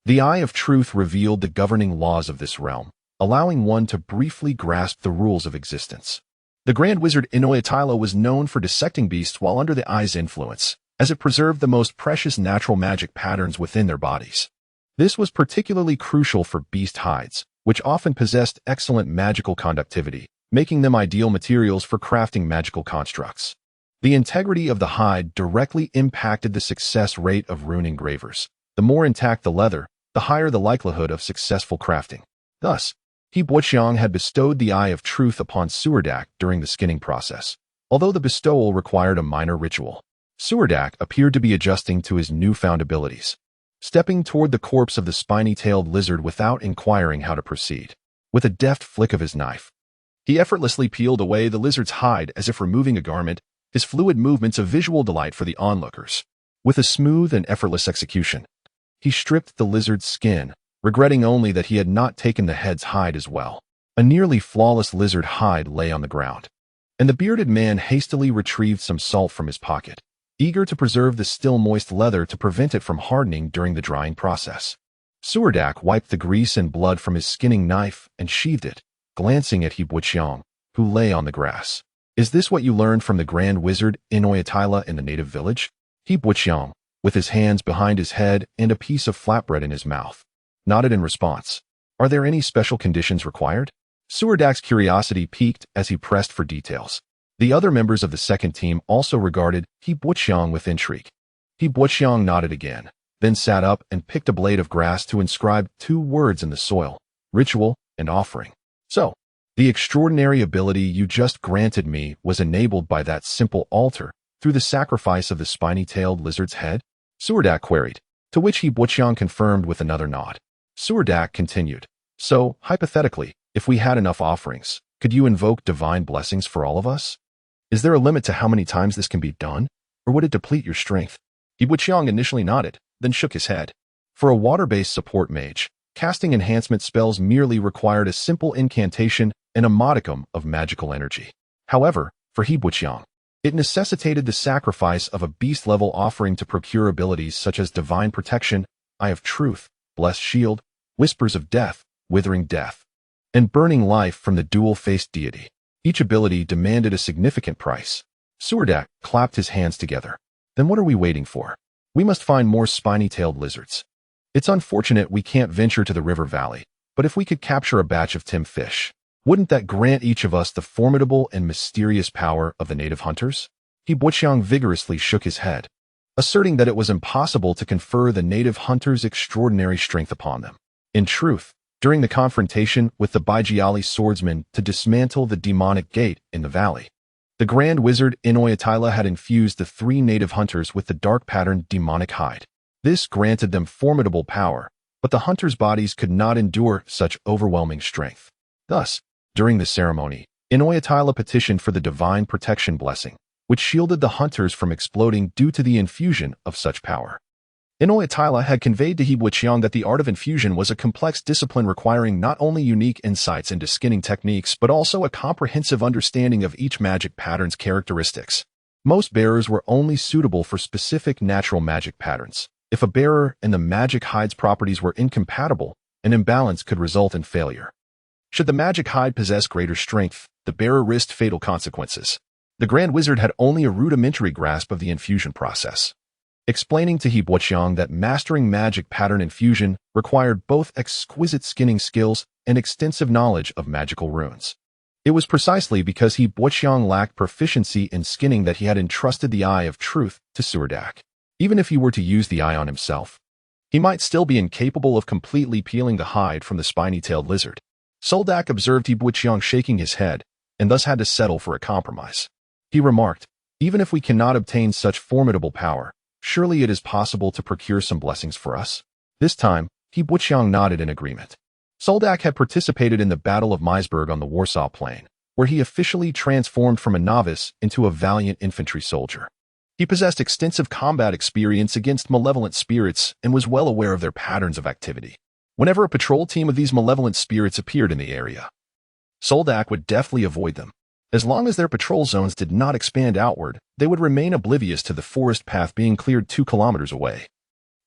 the Eye of Truth revealed the governing laws of this realm, allowing one to briefly grasp the rules of existence. The Grand Wizard Inoyatilo was known for dissecting beasts while under the Eye's influence, as it preserved the most precious natural magic patterns within their bodies. This was particularly crucial for beast hides, which often possessed excellent magical conductivity, making them ideal materials for crafting magical constructs. The integrity of the hide directly impacted the success rate of rune engravers. The more intact the leather, the higher the likelihood of successful crafting. Thus, He Wuqiang had bestowed the Eye of Truth upon Surdak during the skinning process, although the bestowal required a minor ritual. Surdak appeared to be adjusting to his newfound abilities, stepping toward the corpse of the spiny-tailed lizard without inquiring how to proceed. With a deft flick of his knife, he effortlessly peeled away the lizard's hide as if removing a garment, his fluid movements a visual delight for the onlookers. With a smooth and effortless execution, he stripped the lizard's skin, regretting only that he had not taken the head's hide as well. A nearly flawless lizard hide lay on the ground, and the bearded man hastily retrieved some salt from his pocket, eager to preserve the still moist leather to prevent it from hardening during the drying process. Surdak wiped the grease and blood from his skinning knife and sheathed it, glancing at He Wuqiang, who lay on the grass. "Is this what you learned from the Grand Wizard Inoyatilo in the native village?" He Wuqiang, with his hands behind his head and a piece of flatbread in his mouth, nodded in response. "Are there any special conditions required?" Surdak's curiosity piqued as he pressed for details. The other members of the second team also regarded He Wuqiang with intrigue. He Wuqiang nodded again, then sat up and picked a blade of grass to inscribe 2 words in the soil: ritual and offering. "So, the extraordinary ability you just granted me was enabled by that simple altar through the sacrifice of the spiny-tailed lizard's head?" Surdak queried, to which He Wuqiang confirmed with another nod. Surdak continued, "So, hypothetically, if we had enough offerings, could you invoke divine blessings for all of us? Is there a limit to how many times this can be done, or would it deplete your strength?" He Wuqiang initially nodded, then shook his head. For a water-based support mage, casting enhancement spells merely required a simple incantation and a modicum of magical energy. However, for He Wuqiang, it necessitated the sacrifice of a beast-level offering to procure abilities such as Divine Protection, Eye of Truth, Blessed Shield, Whispers of Death, withering death, and burning life from the dual-faced deity. Each ability demanded a significant price. Suldark clapped his hands together. Then what are we waiting for? We must find more spiny-tailed lizards. It's unfortunate we can't venture to the river valley, but if we could capture a batch of Tim fish, wouldn't that grant each of us the formidable and mysterious power of the native hunters? He Buqiang vigorously shook his head, asserting that it was impossible to confer the native hunters' extraordinary strength upon them. In truth, during the confrontation with the Baijiali swordsmen to dismantle the demonic gate in the valley, the Grand Wizard Inoyatila had infused the 3 native hunters with the dark-patterned demonic hide. This granted them formidable power, but the hunters' bodies could not endure such overwhelming strength. Thus, during the ceremony, Inoyatila petitioned for the divine protection blessing, which shielded the hunters from exploding due to the infusion of such power. Inoyatila had conveyed to He Buqiang that the art of infusion was a complex discipline requiring not only unique insights into skinning techniques but also a comprehensive understanding of each magic pattern's characteristics. Most bearers were only suitable for specific natural magic patterns. If a bearer and the magic hide's properties were incompatible, an imbalance could result in failure. Should the magic hide possess greater strength, the bearer risked fatal consequences. The Grand Wizard had only a rudimentary grasp of the infusion process, explaining to He Buqiang that mastering magic pattern infusion required both exquisite skinning skills and extensive knowledge of magical runes. It was precisely because He Buqiang lacked proficiency in skinning that he had entrusted the Eye of Truth to Suldark. Even if he were to use the eye on himself, he might still be incapable of completely peeling the hide from the spiny-tailed lizard. Suldark observed He Buqiang shaking his head, and thus had to settle for a compromise. He remarked, "Even if we cannot obtain such formidable power, surely it is possible to procure some blessings for us?" This time, He Buqiang nodded in agreement. Suldark had participated in the Battle of Meisberg on the Warshaw Plain, where he officially transformed from a novice into a valiant infantry soldier. He possessed extensive combat experience against malevolent spirits and was well aware of their patterns of activity. Whenever a patrol team of these malevolent spirits appeared in the area, Suldark would deftly avoid them. As long as their patrol zones did not expand outward, they would remain oblivious to the forest path being cleared 2 kilometers away,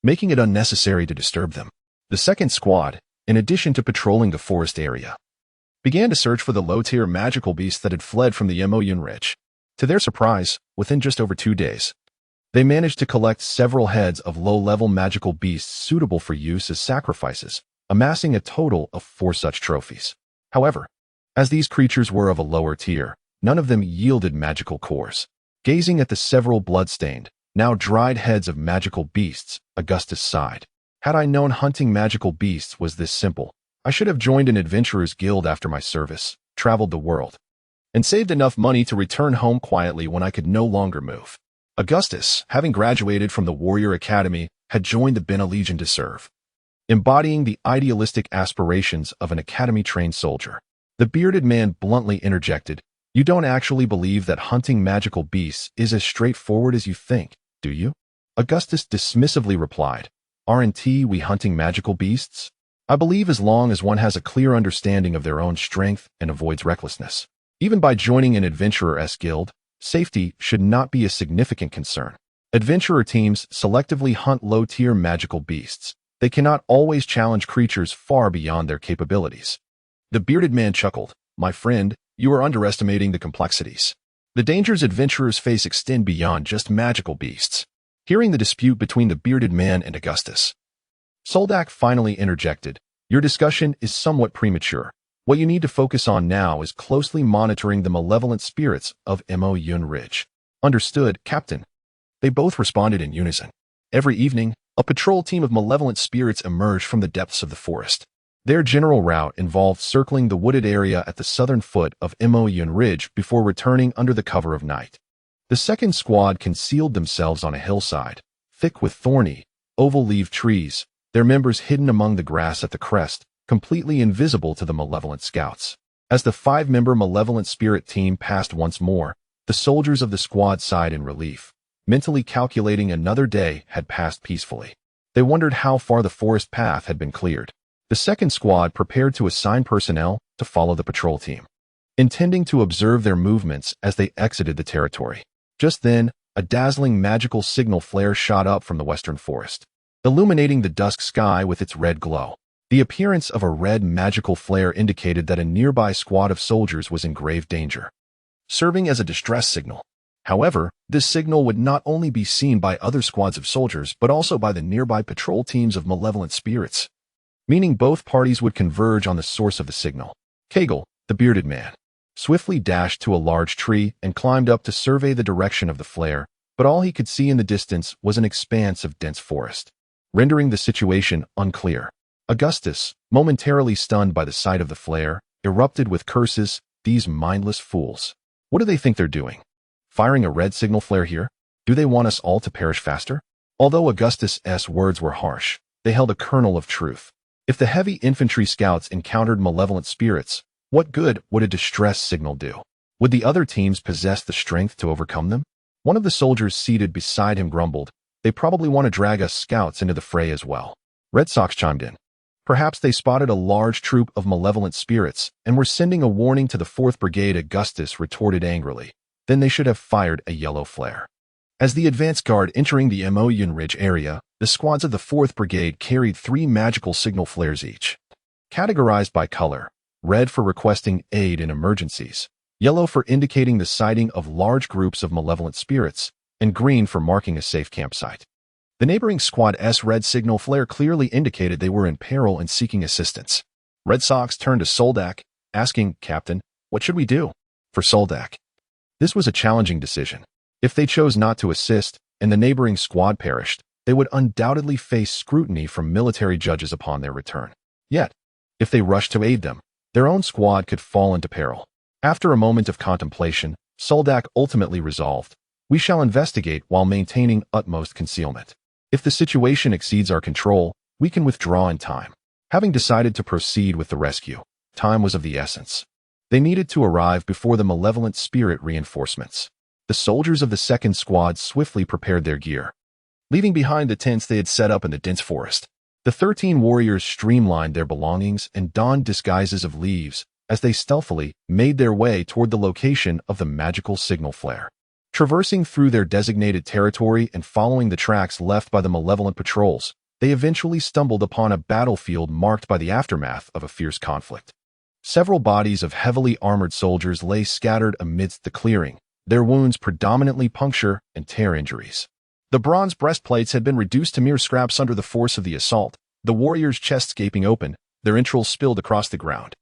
making it unnecessary to disturb them. The second squad, in addition to patrolling the forest area, began to search for the low-tier magical beasts that had fled from the Moyun Ridge. To their surprise, within just over 2 days, they managed to collect several heads of low-level magical beasts suitable for use as sacrifices, amassing a total of 4 such trophies. However, as these creatures were of a lower tier, none of them yielded magical cores. Gazing at the several blood-stained, now dried heads of magical beasts, Augustus sighed. Had I known hunting magical beasts was this simple, I should have joined an adventurer's guild after my service, traveled the world, and saved enough money to return home quietly when I could no longer move. Augustus, having graduated from the Warrior Academy, had joined the Benai Legion to serve, embodying the idealistic aspirations of an academy-trained soldier. The bearded man bluntly interjected, "You don't actually believe that hunting magical beasts is as straightforward as you think, do you?" Augustus dismissively replied, "Aren't we hunting magical beasts? I believe as long as one has a clear understanding of their own strength and avoids recklessness. Even by joining an adventurer's guild, safety should not be a significant concern. Adventurer teams selectively hunt low-tier magical beasts. They cannot always challenge creatures far beyond their capabilities." The bearded man chuckled, "My friend, you are underestimating the complexities. The dangers adventurers face extend beyond just magical beasts." Hearing the dispute between the bearded man and Augustus, Suldark finally interjected, "Your discussion is somewhat premature. What you need to focus on now is closely monitoring the malevolent spirits of Moyun Ridge." "Understood, Captain." They both responded in unison. Every evening, a patrol team of malevolent spirits emerged from the depths of the forest. Their general route involved circling the wooded area at the southern foot of Moyun Ridge before returning under the cover of night. The second squad concealed themselves on a hillside, thick with thorny, oval-leaved trees, their members hidden among the grass at the crest, completely invisible to the malevolent scouts. As the 5-member malevolent spirit team passed once more, the soldiers of the squad sighed in relief, mentally calculating another day had passed peacefully. They wondered how far the forest path had been cleared. The second squad prepared to assign personnel to follow the patrol team, intending to observe their movements as they exited the territory. Just then, a dazzling magical signal flare shot up from the western forest, illuminating the dusk sky with its red glow. The appearance of a red magical flare indicated that a nearby squad of soldiers was in grave danger, serving as a distress signal. However, this signal would not only be seen by other squads of soldiers but also by the nearby patrol teams of malevolent spirits, meaning both parties would converge on the source of the signal. Kegel, the bearded man, swiftly dashed to a large tree and climbed up to survey the direction of the flare, but all he could see in the distance was an expanse of dense forest, rendering the situation unclear. Augustus, momentarily stunned by the sight of the flare, erupted with curses. These mindless fools. What do they think they're doing? Firing a red signal flare here? Do they want us all to perish faster? Although Augustus's words were harsh, they held a kernel of truth. If the heavy infantry scouts encountered malevolent spirits, what good would a distress signal do? Would the other teams possess the strength to overcome them? One of the soldiers seated beside him grumbled, "They probably want to drag us scouts into the fray as well." Red Sox chimed in. Perhaps they spotted a large troop of malevolent spirits and were sending a warning to the 4th Brigade. Augustus retorted angrily. Then they should have fired a yellow flare. As the advance guard entering the Moyun Ridge area, the squads of the 4th Brigade carried 3 magical signal flares each, categorized by color: red for requesting aid in emergencies, yellow for indicating the sighting of large groups of malevolent spirits, and green for marking a safe campsite. The neighboring squad's red signal flare clearly indicated they were in peril and seeking assistance. Red Sox turned to Suldark, asking, "Captain, what should we do?" For Suldark, this was a challenging decision. If they chose not to assist and the neighboring squad perished, they would undoubtedly face scrutiny from military judges upon their return. Yet, if they rushed to aid them, their own squad could fall into peril. After a moment of contemplation, Suldark ultimately resolved, "We shall investigate while maintaining utmost concealment. If the situation exceeds our control, we can withdraw in time." Having decided to proceed with the rescue, time was of the essence. They needed to arrive before the malevolent spirit reinforcements. The soldiers of the 2nd Squad swiftly prepared their gear, leaving behind the tents they had set up in the dense forest. The 13 warriors streamlined their belongings and donned disguises of leaves as they stealthily made their way toward the location of the magical signal flare. Traversing through their designated territory and following the tracks left by the malevolent patrols, they eventually stumbled upon a battlefield marked by the aftermath of a fierce conflict. Several bodies of heavily armored soldiers lay scattered amidst the clearing, their wounds predominantly puncture and tear injuries. The bronze breastplates had been reduced to mere scraps under the force of the assault, the warriors' chests gaping open, their entrails spilled across the ground,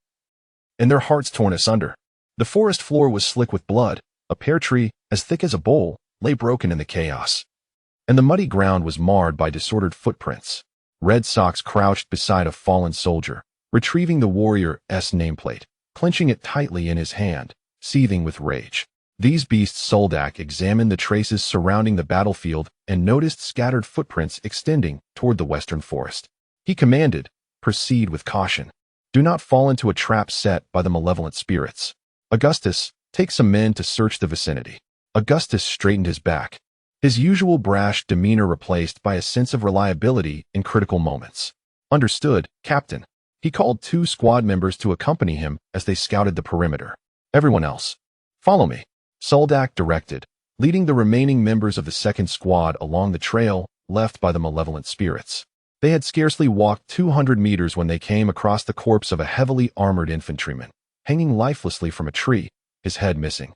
and their hearts torn asunder. The forest floor was slick with blood. A pear tree, as thick as a bowl, lay broken in the chaos, and the muddy ground was marred by disordered footprints. Red Sox crouched beside a fallen soldier, retrieving the warrior's nameplate, clenching it tightly in his hand, seething with rage. These beasts Suldark examined the traces surrounding the battlefield and noticed scattered footprints extending toward the western forest. He commanded, "Proceed with caution. Do not fall into a trap set by the malevolent spirits. Augustus, take some men to search the vicinity." Augustus straightened his back, his usual brash demeanor replaced by a sense of reliability in critical moments. "Understood, Captain." He called 2 squad members to accompany him as they scouted the perimeter. "Everyone else, follow me," Suldark directed, leading the remaining members of the 2nd Squad along the trail left by the malevolent spirits. They had scarcely walked 200 meters when they came across the corpse of a heavily armored infantryman, hanging lifelessly from a tree, his head missing,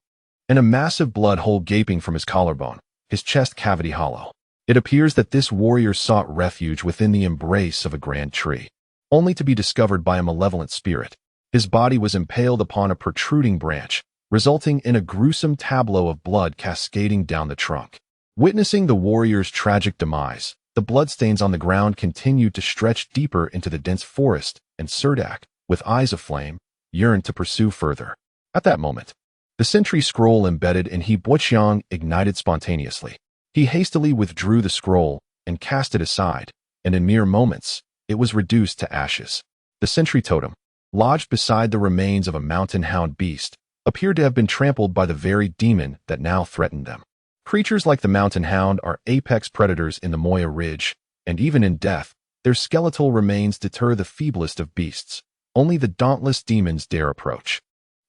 and a massive blood hole gaping from his collarbone, his chest cavity hollow. It appears that this warrior sought refuge within the embrace of a grand tree, only to be discovered by a malevolent spirit. His body was impaled upon a protruding branch, resulting in a gruesome tableau of blood cascading down the trunk. Witnessing the warrior's tragic demise, the bloodstains on the ground continued to stretch deeper into the dense forest, and Suldark, with eyes aflame, yearned to pursue further. At that moment, the sentry scroll embedded in He Boqiang ignited spontaneously. He hastily withdrew the scroll and cast it aside, and in mere moments, it was reduced to ashes. The sentry totem, lodged beside the remains of a mountain hound beast, appeared to have been trampled by the very demon that now threatened them. Creatures like the mountain hound are apex predators in the Moya Ridge, and even in death, their skeletal remains deter the feeblest of beasts. Only the dauntless demons dare approach.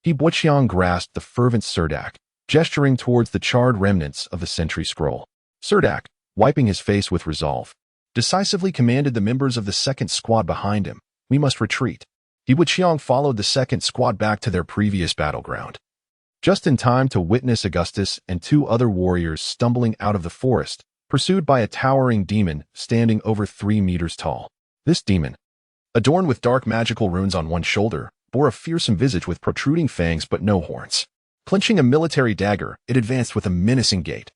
He Boqiang grasped the fervent Suldark, gesturing towards the charred remnants of the sentry scroll. Suldark, wiping his face with resolve, decisively commanded the members of the 2nd Squad behind him, We must retreat. Yibuqiang followed the second squad back to their previous battleground. Just in time to witness Augustus and two other warriors stumbling out of the forest, pursued by a towering demon standing over 3 meters tall. This demon, adorned with dark magical runes on one shoulder, bore a fearsome visage with protruding fangs but no horns. Clenching a military dagger, it advanced with a menacing gait,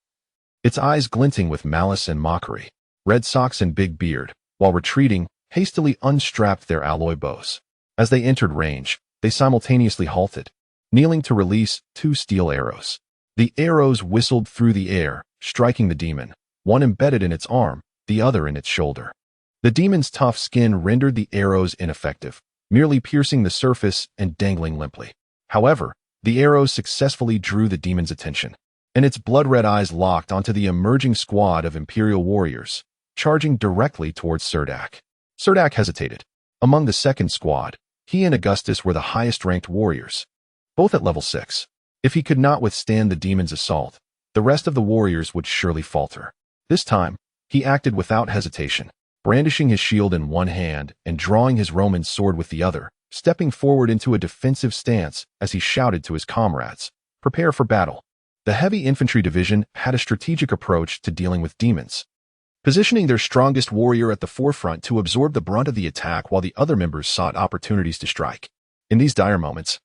its eyes glinting with malice and mockery. Red Socks and Big Beard, while retreating, hastily unstrapped their alloy bows. As they entered range, they simultaneously halted, kneeling to release 2 steel arrows. The arrows whistled through the air, striking the demon, one embedded in its arm, the other in its shoulder. The demon's tough skin rendered the arrows ineffective, merely piercing the surface and dangling limply. However, the arrows successfully drew the demon's attention, and its blood-red eyes locked onto the emerging squad of imperial warriors, charging directly towards Suldark. Suldark hesitated. Among the second squad, he and Augustus were the highest-ranked warriors, both at level 6. If he could not withstand the demon's assault, the rest of the warriors would surely falter. This time, he acted without hesitation, brandishing his shield in one hand and drawing his Roman sword with the other, stepping forward into a defensive stance as he shouted to his comrades, "Prepare for battle." The heavy infantry division had a strategic approach to dealing with demons, positioning their strongest warrior at the forefront to absorb the brunt of the attack while the other members sought opportunities to strike. In these dire moments,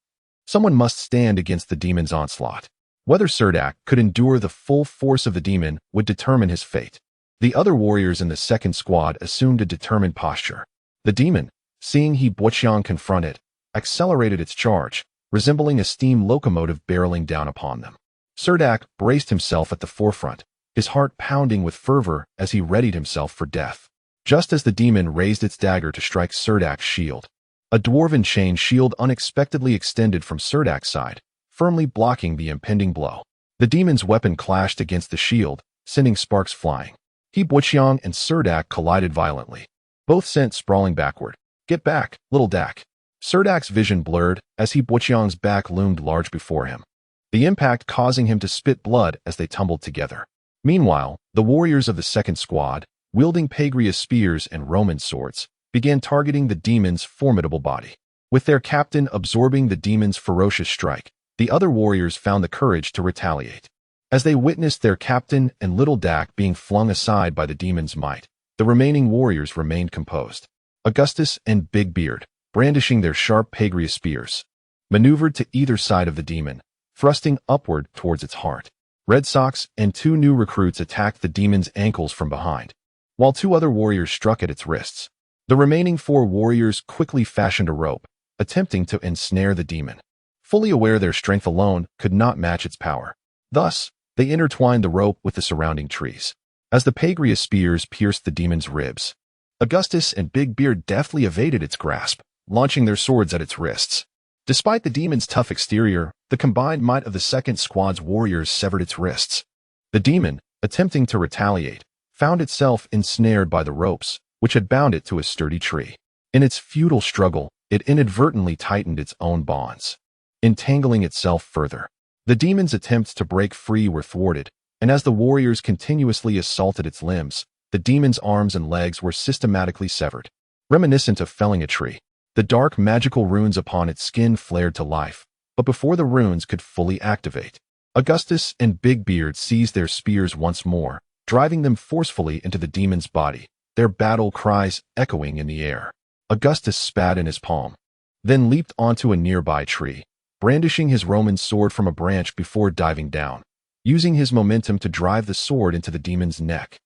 someone must stand against the demon's onslaught. Whether Suldark could endure the full force of the demon would determine his fate. The other warriors in the second squad assumed a determined posture. The demon, seeing Yibuqiang confront it, accelerated its charge, resembling a steam locomotive barreling down upon them. Suldark braced himself at the forefront, his heart pounding with fervor as he readied himself for death. Just as the demon raised its dagger to strike Suldark's shield, a dwarven chain shield unexpectedly extended from Suldark's side, firmly blocking the impending blow. The demon's weapon clashed against the shield, sending sparks flying. Yibuqiang and Suldark collided violently, both sent sprawling backward. "Get back, little Dak." Suldark's vision blurred as Yibuqiang's back loomed large before him, the impact causing him to spit blood as they tumbled together. Meanwhile, the warriors of the second squad, wielding Pagrius spears and Roman swords, began targeting the demon's formidable body. With their captain absorbing the demon's ferocious strike, the other warriors found the courage to retaliate. As they witnessed their captain and little Dak being flung aside by the demon's might, the remaining warriors remained composed. Augustus and Big Beard, brandishing their sharp Pagrius spears, maneuvered to either side of the demon, thrusting upward towards its heart. Red Socks and 2 new recruits attacked the demon's ankles from behind, while 2 other warriors struck at its wrists. The remaining 4 warriors quickly fashioned a rope, attempting to ensnare the demon, fully aware their strength alone could not match its power. Thus, they intertwined the rope with the surrounding trees. As the Pagrius spears pierced the demon's ribs, Augustus and Big Beard deftly evaded its grasp, launching their swords at its wrists. Despite the demon's tough exterior, the combined might of the second squad's warriors severed its wrists. The demon, attempting to retaliate, found itself ensnared by the ropes, which had bound it to a sturdy tree. In its futile struggle, it inadvertently tightened its own bonds, entangling itself further. The demon's attempts to break free were thwarted, and as the warriors continuously assaulted its limbs, the demon's arms and legs were systematically severed. Reminiscent of felling a tree, the dark magical runes upon its skin flared to life, but before the runes could fully activate, Augustus and Big Beard seized their spears once more, driving them forcefully into the demon's body, their battle cries echoing in the air. Augustus spat in his palm, then leaped onto a nearby tree, brandishing his Roman sword from a branch before diving down, using his momentum to drive the sword into the demon's neck,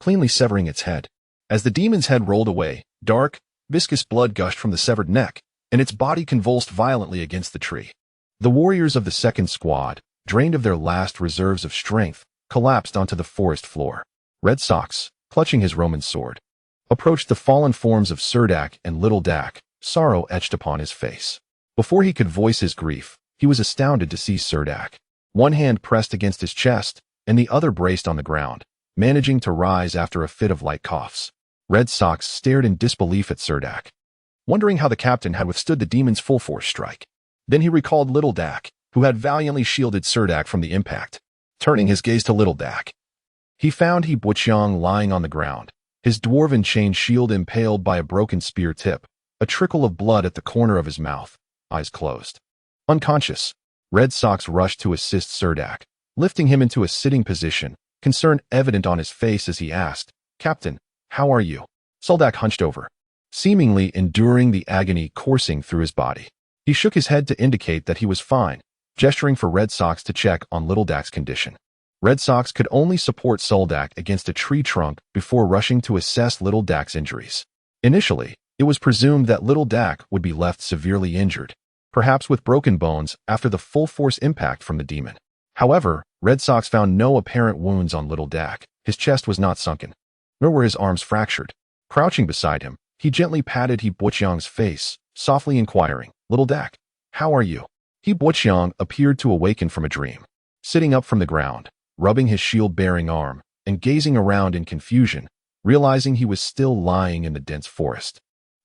cleanly severing its head. As the demon's head rolled away, dark, viscous blood gushed from the severed neck, and its body convulsed violently against the tree. The warriors of the second squad, drained of their last reserves of strength, collapsed onto the forest floor. Red Socks, clutching his Roman sword, approached the fallen forms of Suldark and little Dak, sorrow etched upon his face. Before he could voice his grief, he was astounded to see Suldark, one hand pressed against his chest and the other braced on the ground, managing to rise after a fit of light coughs. Red Socks stared in disbelief at Suldark, wondering how the captain had withstood the demon's full force strike. Then he recalled little Dak, who had valiantly shielded Suldark from the impact. Turning his gaze to little Dak, he found Yibuqiang lying on the ground, his dwarven chain shield impaled by a broken spear tip, a trickle of blood at the corner of his mouth, eyes closed. Unconscious, Red Sox rushed to assist Suldark, lifting him into a sitting position, concern evident on his face as he asked, "Captain, how are you?" Suldark hunched over, seemingly enduring the agony coursing through his body. He shook his head to indicate that he was fine, gesturing for Red Sox to check on Little Dak's condition. Red Sox could only support Suldark against a tree trunk before rushing to assess Little Dak's injuries. Initially, it was presumed that Little Dak would be left severely injured, perhaps with broken bones after the full-force impact from the demon. However, Red Sox found no apparent wounds on Little Dak. His chest was not sunken, nor were his arms fractured. Crouching beside him, he gently patted He Buochiang's face, softly inquiring, "Little Dak, how are you?" He Buochiang appeared to awaken from a dream. Sitting up from the ground, rubbing his shield-bearing arm, and gazing around in confusion, realizing he was still lying in the dense forest,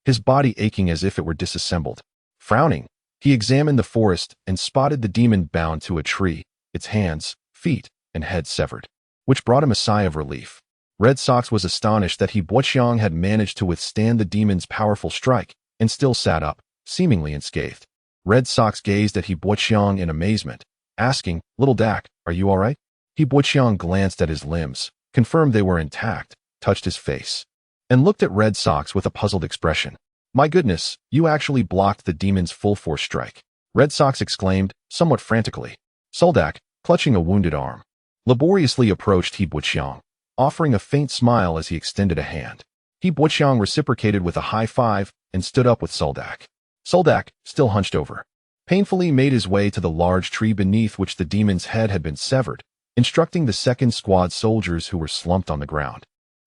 his body aching as if it were disassembled. Frowning, he examined the forest and spotted the demon bound to a tree, its hands, feet, and head severed, which brought him a sigh of relief. Red Sox was astonished that He Buochiang had managed to withstand the demon's powerful strike and still sat up, seemingly unscathed. Red Sox gazed at He Buochiang in amazement, asking, "Little Dak, are you all right?" He Buochiang glanced at his limbs, confirmed they were intact, touched his face, and looked at Red Sox with a puzzled expression. "My goodness, you actually blocked the demon's full-force strike," Red Sox exclaimed, somewhat frantically. Suldark, clutching a wounded arm, laboriously approached He Buochiang, offering a faint smile as he extended a hand. He Buochiang reciprocated with a high five and stood up with Suldark. Suldark, still hunched over, painfully made his way to the large tree beneath which the demon's head had been severed, instructing the second squad soldiers who were slumped on the ground.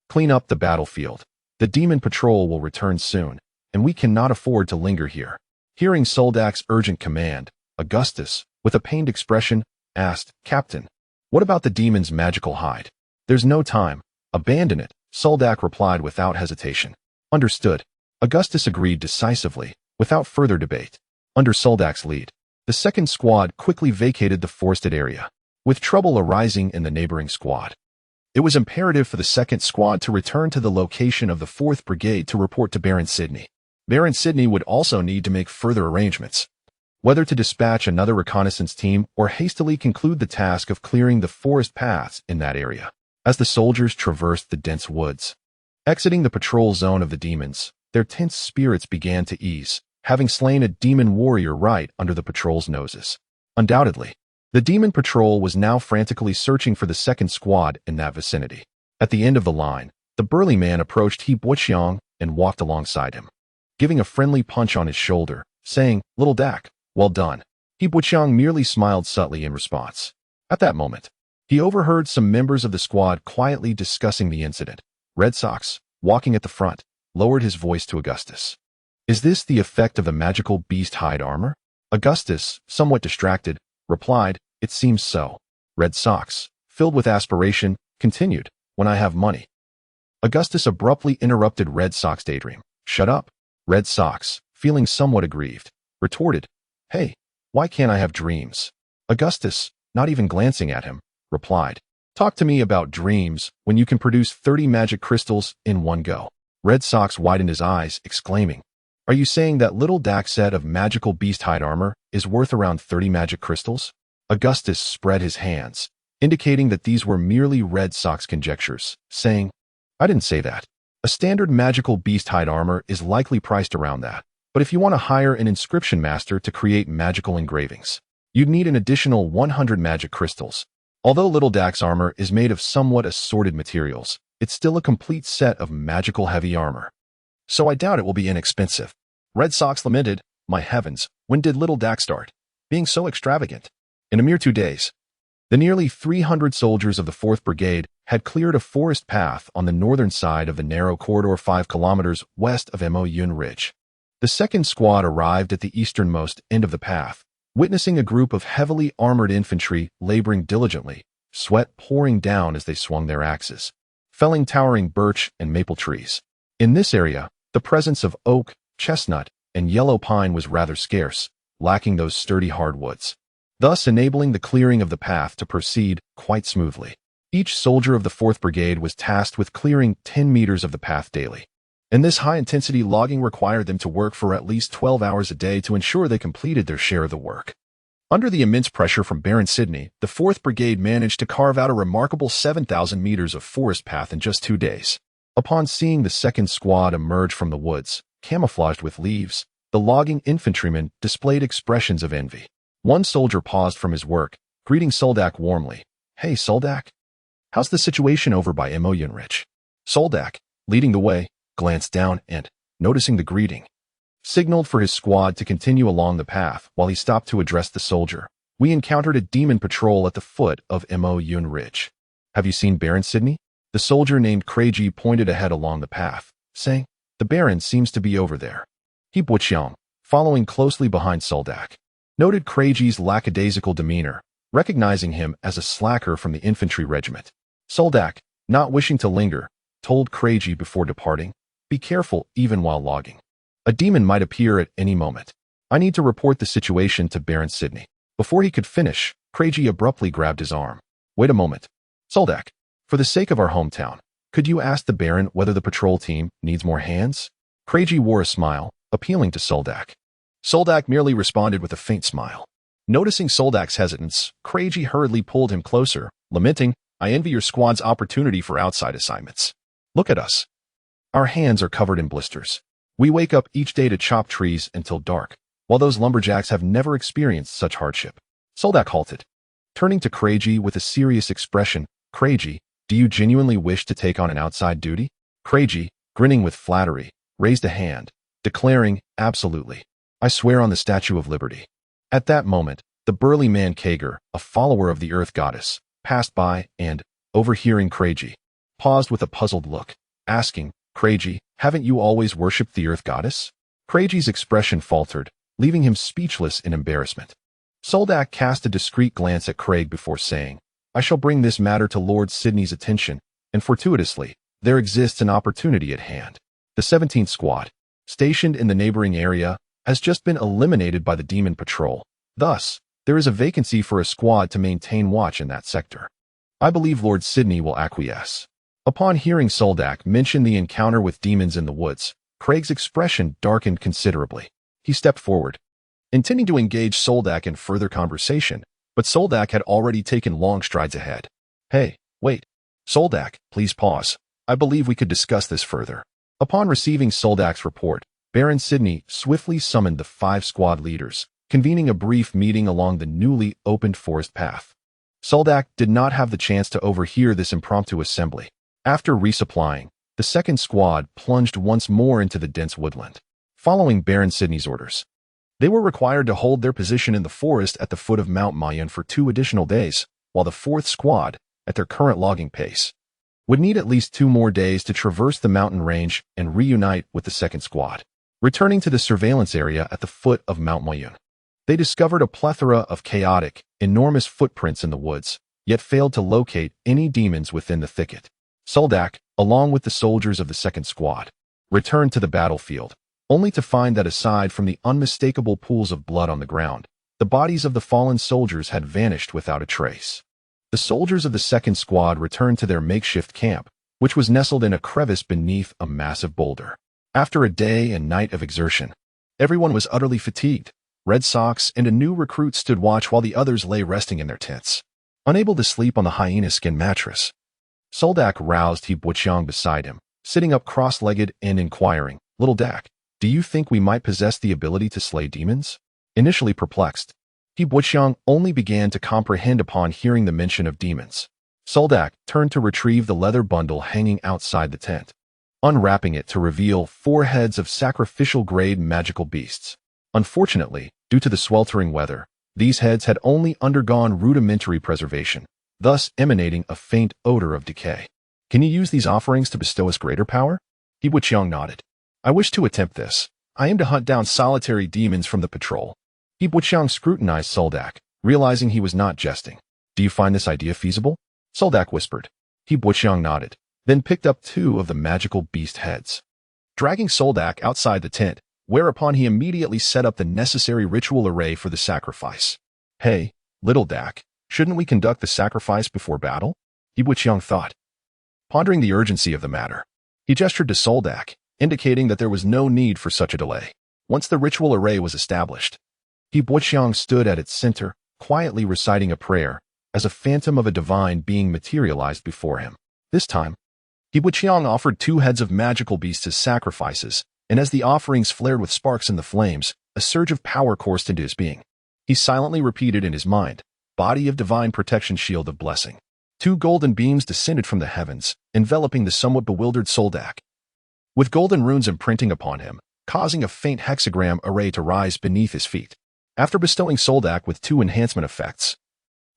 "Clean up the battlefield. The demon patrol will return soon, and we cannot afford to linger here." Hearing Suldark's urgent command, Augustus, with a pained expression, asked, "Captain, what about the demon's magical hide?" "There's no time. Abandon it," Suldark replied without hesitation. "Understood." Augustus agreed decisively, without further debate. Under Suldark's lead, the second squad quickly vacated the forested area, with trouble arising in the neighboring squad. It was imperative for the second squad to return to the location of the 4th Brigade to report to Baron Sidney. Baron Sidney would also need to make further arrangements, whether to dispatch another reconnaissance team or hastily conclude the task of clearing the forest paths in that area. As the soldiers traversed the dense woods, exiting the patrol zone of the demons, their tense spirits began to ease, having slain a demon warrior right under the patrol's noses. Undoubtedly, the demon patrol was now frantically searching for the second squad in that vicinity. At the end of the line, the burly man approached He Buochiang and walked alongside him, giving a friendly punch on his shoulder, saying, "Little Dak, well done." He Buochiang merely smiled subtly in response. At that moment, he overheard some members of the squad quietly discussing the incident. Red Sox, walking at the front, lowered his voice to Augustus. "Is this the effect of the magical beast hide armor?" Augustus, somewhat distracted, replied, "It seems so." Red Sox, filled with aspiration, continued, "When I have money." Augustus abruptly interrupted Red Sox daydream. "Shut up." Red Sox, feeling somewhat aggrieved, retorted, "Hey, why can't I have dreams?" Augustus, not even glancing at him, replied, "Talk to me about dreams when you can produce 30 magic crystals in one go." Red Sox widened his eyes, exclaiming, "Are you saying that Little Dak's set of magical beast hide armor is worth around 30 magic crystals?" Augustus spread his hands, indicating that these were merely Red Sox conjectures, saying, "I didn't say that. A standard magical beast hide armor is likely priced around that, but if you want to hire an inscription master to create magical engravings, you'd need an additional 100 magic crystals. Although Little Dak's armor is made of somewhat assorted materials, it's still a complete set of magical heavy armor. So I doubt it will be inexpensive." Red Sox lamented, "My heavens, when did Little Dak start being so extravagant?" In a mere 2 days, the nearly 300 soldiers of the 4th Brigade had cleared a forest path on the northern side of the narrow corridor 5 kilometers west of Mo Yun Ridge. The second squad arrived at the easternmost end of the path, witnessing a group of heavily armored infantry laboring diligently, sweat pouring down as they swung their axes, felling towering birch and maple trees. In this area, the presence of oak, chestnut, and yellow pine was rather scarce, lacking those sturdy hardwoods, thus enabling the clearing of the path to proceed quite smoothly. Each soldier of the 4th Brigade was tasked with clearing 10 meters of the path daily, and this high-intensity logging required them to work for at least 12 hours a day to ensure they completed their share of the work. Under the immense pressure from Baron Sidney, the 4th Brigade managed to carve out a remarkable 7,000 meters of forest path in just 2 days. Upon seeing the 2nd Squad emerge from the woods, camouflaged with leaves, the logging infantrymen displayed expressions of envy. One soldier paused from his work, greeting Suldark warmly. "Hey, Suldark. How's the situation over by Emoyun Ridge?" Suldark, leading the way, glanced down and, noticing the greeting, signaled for his squad to continue along the path while he stopped to address the soldier. "We encountered a demon patrol at the foot of Emoyun Ridge. Have you seen Baron Sidney?" The soldier named Craigie pointed ahead along the path, saying, "The Baron seems to be over there." He Buqiang, following closely behind Suldark, noted Craigie's lackadaisical demeanor, recognizing him as a slacker from the infantry regiment. Suldark, not wishing to linger, told Craigie before departing, "Be careful even while logging. A demon might appear at any moment. I need to report the situation to Baron Sidney." Before he could finish, Craigie abruptly grabbed his arm. "Wait a moment. Suldark, for the sake of our hometown, could you ask the Baron whether the patrol team needs more hands?" Craigie wore a smile, appealing to Suldark. Suldark merely responded with a faint smile. Noticing Suldark's hesitance, Craigie hurriedly pulled him closer, lamenting, "I envy your squad's opportunity for outside assignments. Look at us. Our hands are covered in blisters. We wake up each day to chop trees until dark, while those lumberjacks have never experienced such hardship." Suldark halted. Turning to Craigie with a serious expression, "Craigie, do you genuinely wish to take on an outside duty?" Craigie, grinning with flattery, raised a hand, declaring, "Absolutely. I swear on the Statue of Liberty." At that moment, the burly man Kager, a follower of the Earth Goddess, passed by and, overhearing Craigie, paused with a puzzled look, asking, "Craigie, haven't you always worshipped the Earth Goddess?" Craigie's expression faltered, leaving him speechless in embarrassment. Suldark cast a discreet glance at Craig before saying, "I shall bring this matter to Lord Sidney's attention, and fortuitously, there exists an opportunity at hand. The 17th Squad, stationed in the neighboring area, has just been eliminated by the Demon Patrol. Thus, there is a vacancy for a squad to maintain watch in that sector. I believe Lord Sidney will acquiesce." Upon hearing Suldark mention the encounter with demons in the woods, Craig's expression darkened considerably. He stepped forward, intending to engage Suldark in further conversation, but Suldark had already taken long strides ahead. "Hey, wait. Suldark, please pause. I believe we could discuss this further." Upon receiving Suldark's report, Baron Sidney swiftly summoned the 5 squad leaders, convening a brief meeting along the newly opened forest path. Suldark did not have the chance to overhear this impromptu assembly. After resupplying, the 2nd Squad plunged once more into the dense woodland, following Baron Sidney's orders. They were required to hold their position in the forest at the foot of Mount Mayan for 2 additional days, while the 4th Squad, at their current logging pace, would need at least 2 more days to traverse the mountain range and reunite with the 2nd Squad. Returning to the surveillance area at the foot of Mount Mayan, they discovered a plethora of chaotic, enormous footprints in the woods, yet failed to locate any demons within the thicket. Suldark, along with the soldiers of the 2nd Squad, returned to the battlefield, only to find that aside from the unmistakable pools of blood on the ground, the bodies of the fallen soldiers had vanished without a trace. The soldiers of the 2nd Squad returned to their makeshift camp, which was nestled in a crevice beneath a massive boulder. After a day and night of exertion, everyone was utterly fatigued. Red Sox and a new recruit stood watch while the others lay resting in their tents, unable to sleep on the hyena skin mattress. Suldark roused He Buqiang beside him, sitting up cross-legged and inquiring, "Little Dak, do you think we might possess the ability to slay demons?" Initially perplexed, He Buqiang only began to comprehend upon hearing the mention of demons. Suldark turned to retrieve the leather bundle hanging outside the tent, unwrapping it to reveal 4 heads of sacrificial-grade magical beasts. Unfortunately, due to the sweltering weather, these heads had only undergone rudimentary preservation, thus emanating a faint odor of decay. "Can you use these offerings to bestow us greater power?" He Buqiang nodded. "I wish to attempt this. I aim to hunt down solitary demons from the patrol." He Buqiang scrutinized Suldark, realizing he was not jesting. "Do you find this idea feasible?" Suldark whispered. He Buqiang nodded, then picked up 2 of the magical beast heads, dragging Suldark outside the tent, whereupon he immediately set up the necessary ritual array for the sacrifice. "Hey, little Dak, shouldn't we conduct the sacrifice before battle?" He Buqiang thought. Pondering the urgency of the matter, he gestured to Suldark, indicating that there was no need for such a delay. Once the ritual array was established, He Buqiang stood at its center, quietly reciting a prayer, as a phantom of a divine being materialized before him. This time, He Buqiang offered 2 heads of magical beasts as sacrifices, and as the offerings flared with sparks in the flames, a surge of power coursed into his being. He silently repeated in his mind, "Body of divine protection, shield of blessing." 2 golden beams descended from the heavens, enveloping the somewhat bewildered Suldark, with golden runes imprinting upon him, causing a faint hexagram array to rise beneath his feet. After bestowing Suldark with 2 enhancement effects,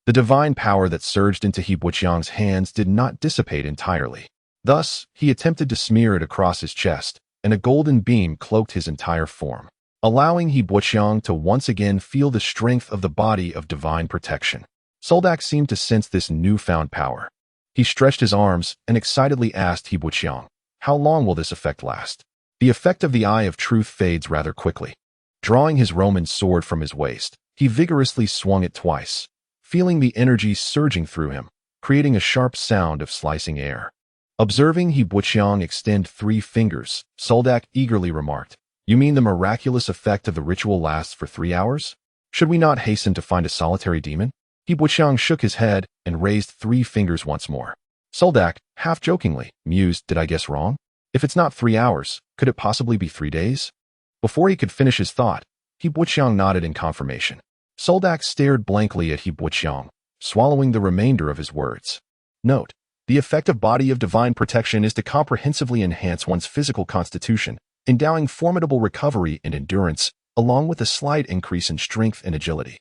the divine power that surged into He Buqiang's hands did not dissipate entirely. Thus, he attempted to smear it across his chest, and a golden beam cloaked his entire form, allowing He Buqiang to once again feel the strength of the body of divine protection. Suldark seemed to sense this newfound power. He stretched his arms and excitedly asked He Buqiang, "How long will this effect last?" The effect of the Eye of Truth fades rather quickly. Drawing his Roman sword from his waist, he vigorously swung it twice, feeling the energy surging through him, creating a sharp sound of slicing air. Observing He Buqiang extend 3 fingers, Suldark eagerly remarked, "You mean the miraculous effect of the ritual lasts for 3 hours? Should we not hasten to find a solitary demon?" He Buqiang shook his head and raised 3 fingers once more. Suldark, half-jokingly, mused, "Did I guess wrong? If it's not 3 hours, could it possibly be 3 days? Before he could finish his thought, He Buqiang nodded in confirmation. Suldark stared blankly at He Buqiang, swallowing the remainder of his words. Note: the effect of Body of Divine Protection is to comprehensively enhance one's physical constitution, endowing formidable recovery and endurance, along with a slight increase in strength and agility.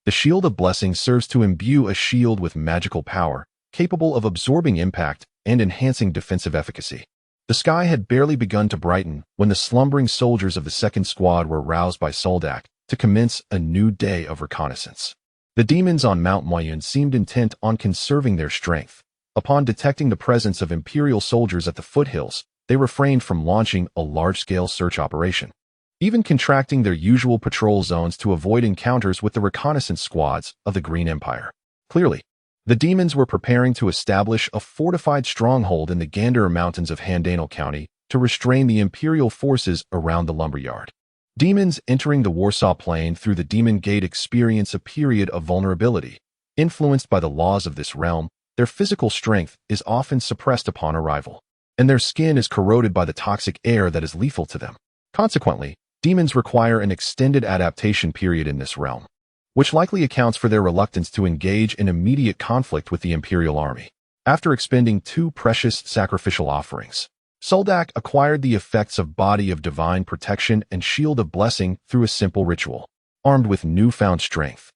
The Shield of Blessing serves to imbue a shield with magical power, capable of absorbing impact and enhancing defensive efficacy. The sky had barely begun to brighten when the slumbering soldiers of the 2nd Squad were roused by Suldark to commence a new day of reconnaissance. The demons on Mount Moyun seemed intent on conserving their strength. Upon detecting the presence of imperial soldiers at the foothills, they refrained from launching a large-scale search operation, even contracting their usual patrol zones to avoid encounters with the reconnaissance squads of the Green Empire. Clearly, the demons were preparing to establish a fortified stronghold in the Gander Mountains of Handanal County to restrain the imperial forces around the lumberyard. Demons entering the Warshaw Plain through the Demon Gate experience a period of vulnerability. Influenced by the laws of this realm, their physical strength is often suppressed upon arrival, and their skin is corroded by the toxic air that is lethal to them. Consequently, demons require an extended adaptation period in this realm, which likely accounts for their reluctance to engage in immediate conflict with the Imperial army. After expending 2 precious sacrificial offerings, Suldark acquired the effects of Body of Divine Protection and Shield of Blessing through a simple ritual. Armed with newfound strength,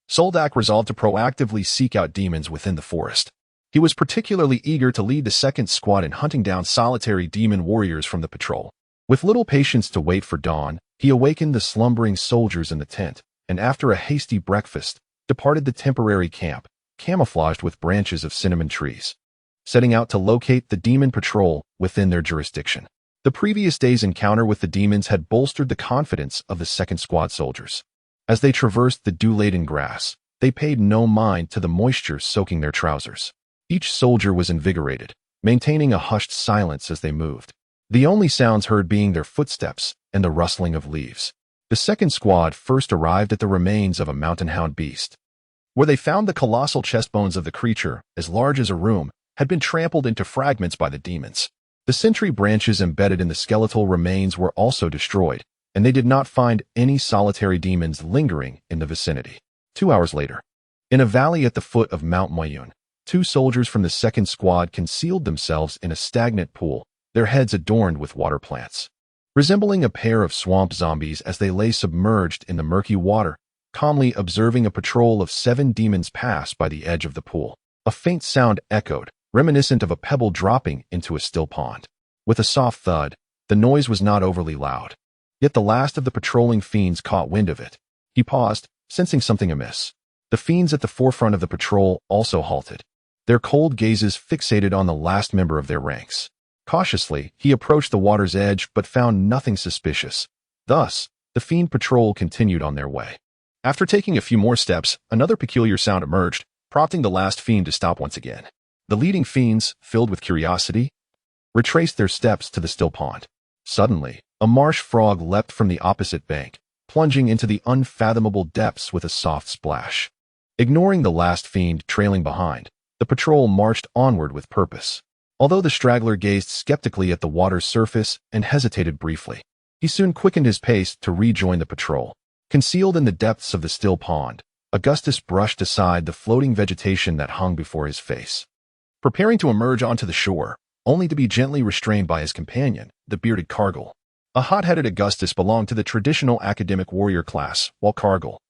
Suldark resolved to proactively seek out demons within the forest. He was particularly eager to lead the 2nd Squad in hunting down solitary demon warriors from the patrol. With little patience to wait for dawn, he awakened the slumbering soldiers in the tent, and after a hasty breakfast, departed the temporary camp, camouflaged with branches of cinnamon trees, setting out to locate the demon patrol within their jurisdiction. The previous day's encounter with the demons had bolstered the confidence of the 2nd Squad soldiers. As they traversed the dew-laden grass, they paid no mind to the moisture soaking their trousers. Each soldier was invigorated, maintaining a hushed silence as they moved, the only sounds heard being their footsteps and the rustling of leaves. The 2nd Squad first arrived at the remains of a mountain hound beast, where they found the colossal chest bones of the creature, as large as a room, had been trampled into fragments by the demons. The sentry branches embedded in the skeletal remains were also destroyed, and they did not find any solitary demons lingering in the vicinity. 2 hours later, in a valley at the foot of Mount Moyun, 2 soldiers from the 2nd Squad concealed themselves in a stagnant pool, their heads adorned with water plants. Resembling a pair of swamp zombies as they lay submerged in the murky water, calmly observing a patrol of 7 demons pass by the edge of the pool. A faint sound echoed, reminiscent of a pebble dropping into a still pond. With a soft thud, the noise was not overly loud. Yet the last of the patrolling fiends caught wind of it. He paused, sensing something amiss. The fiends at the forefront of the patrol also halted, their cold gazes fixated on the last member of their ranks. Cautiously, he approached the water's edge but found nothing suspicious. Thus, the fiend patrol continued on their way. After taking a few more steps, another peculiar sound emerged, prompting the last fiend to stop once again. The leading fiends, filled with curiosity, retraced their steps to the still pond. Suddenly, a marsh frog leapt from the opposite bank, plunging into the unfathomable depths with a soft splash. Ignoring the last fiend trailing behind, the patrol marched onward with purpose. Although the straggler gazed skeptically at the water's surface and hesitated briefly, he soon quickened his pace to rejoin the patrol. Concealed in the depths of the still pond, Augustus brushed aside the floating vegetation that hung before his face, preparing to emerge onto the shore, only to be gently restrained by his companion, the bearded Cargill. A hot-headed Augustus belonged to the traditional academic warrior class, while Cargill,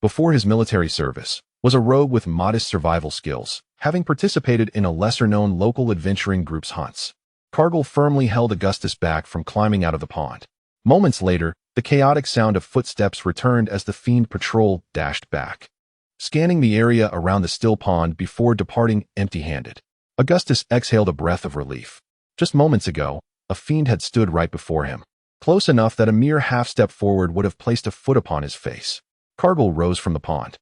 before his military service, was a rogue with modest survival skills, having participated in a lesser-known local adventuring group's hunts. Cargill firmly held Augustus back from climbing out of the pond. Moments later, the chaotic sound of footsteps returned as the fiend patrol dashed back, scanning the area around the still pond before departing empty-handed. Augustus exhaled a breath of relief. Just moments ago, a fiend had stood right before him, close enough that a mere half-step forward would have placed a foot upon his face. Cargill rose from the pond,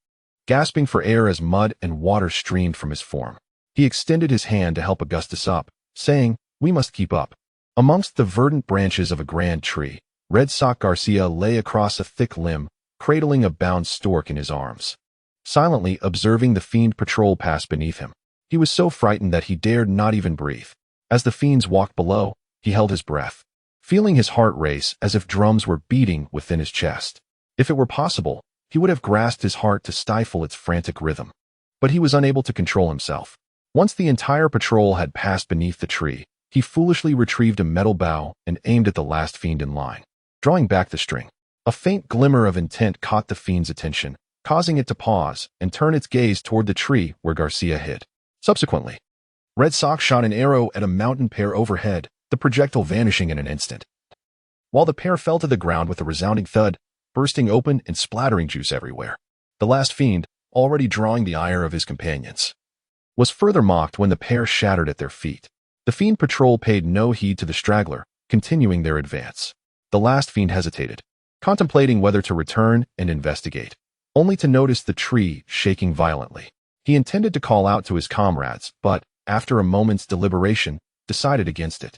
gasping for air as mud and water streamed from his form. He extended his hand to help Augustus up, saying, "We must keep up." Amongst the verdant branches of a grand tree, Red Sock Garcia lay across a thick limb, cradling a bound stork in his arms, silently observing the fiend patrol pass beneath him. He was so frightened that he dared not even breathe. As the fiends walked below, he held his breath, feeling his heart race as if drums were beating within his chest. If it were possible, he would have grasped his heart to stifle its frantic rhythm. But he was unable to control himself. Once the entire patrol had passed beneath the tree, he foolishly retrieved a metal bow and aimed at the last fiend in line. Drawing back the string, a faint glimmer of intent caught the fiend's attention, causing it to pause and turn its gaze toward the tree where Garcia hid. Subsequently, Red Sox shot an arrow at a mountain pear overhead, the projectile vanishing in an instant, while the pear fell to the ground with a resounding thud, bursting open and splattering juice everywhere. The last fiend, already drawing the ire of his companions, was further mocked when the pear shattered at their feet. The fiend patrol paid no heed to the straggler, continuing their advance. The last fiend hesitated, contemplating whether to return and investigate, only to notice the tree shaking violently. He intended to call out to his comrades, but, after a moment's deliberation, decided against it,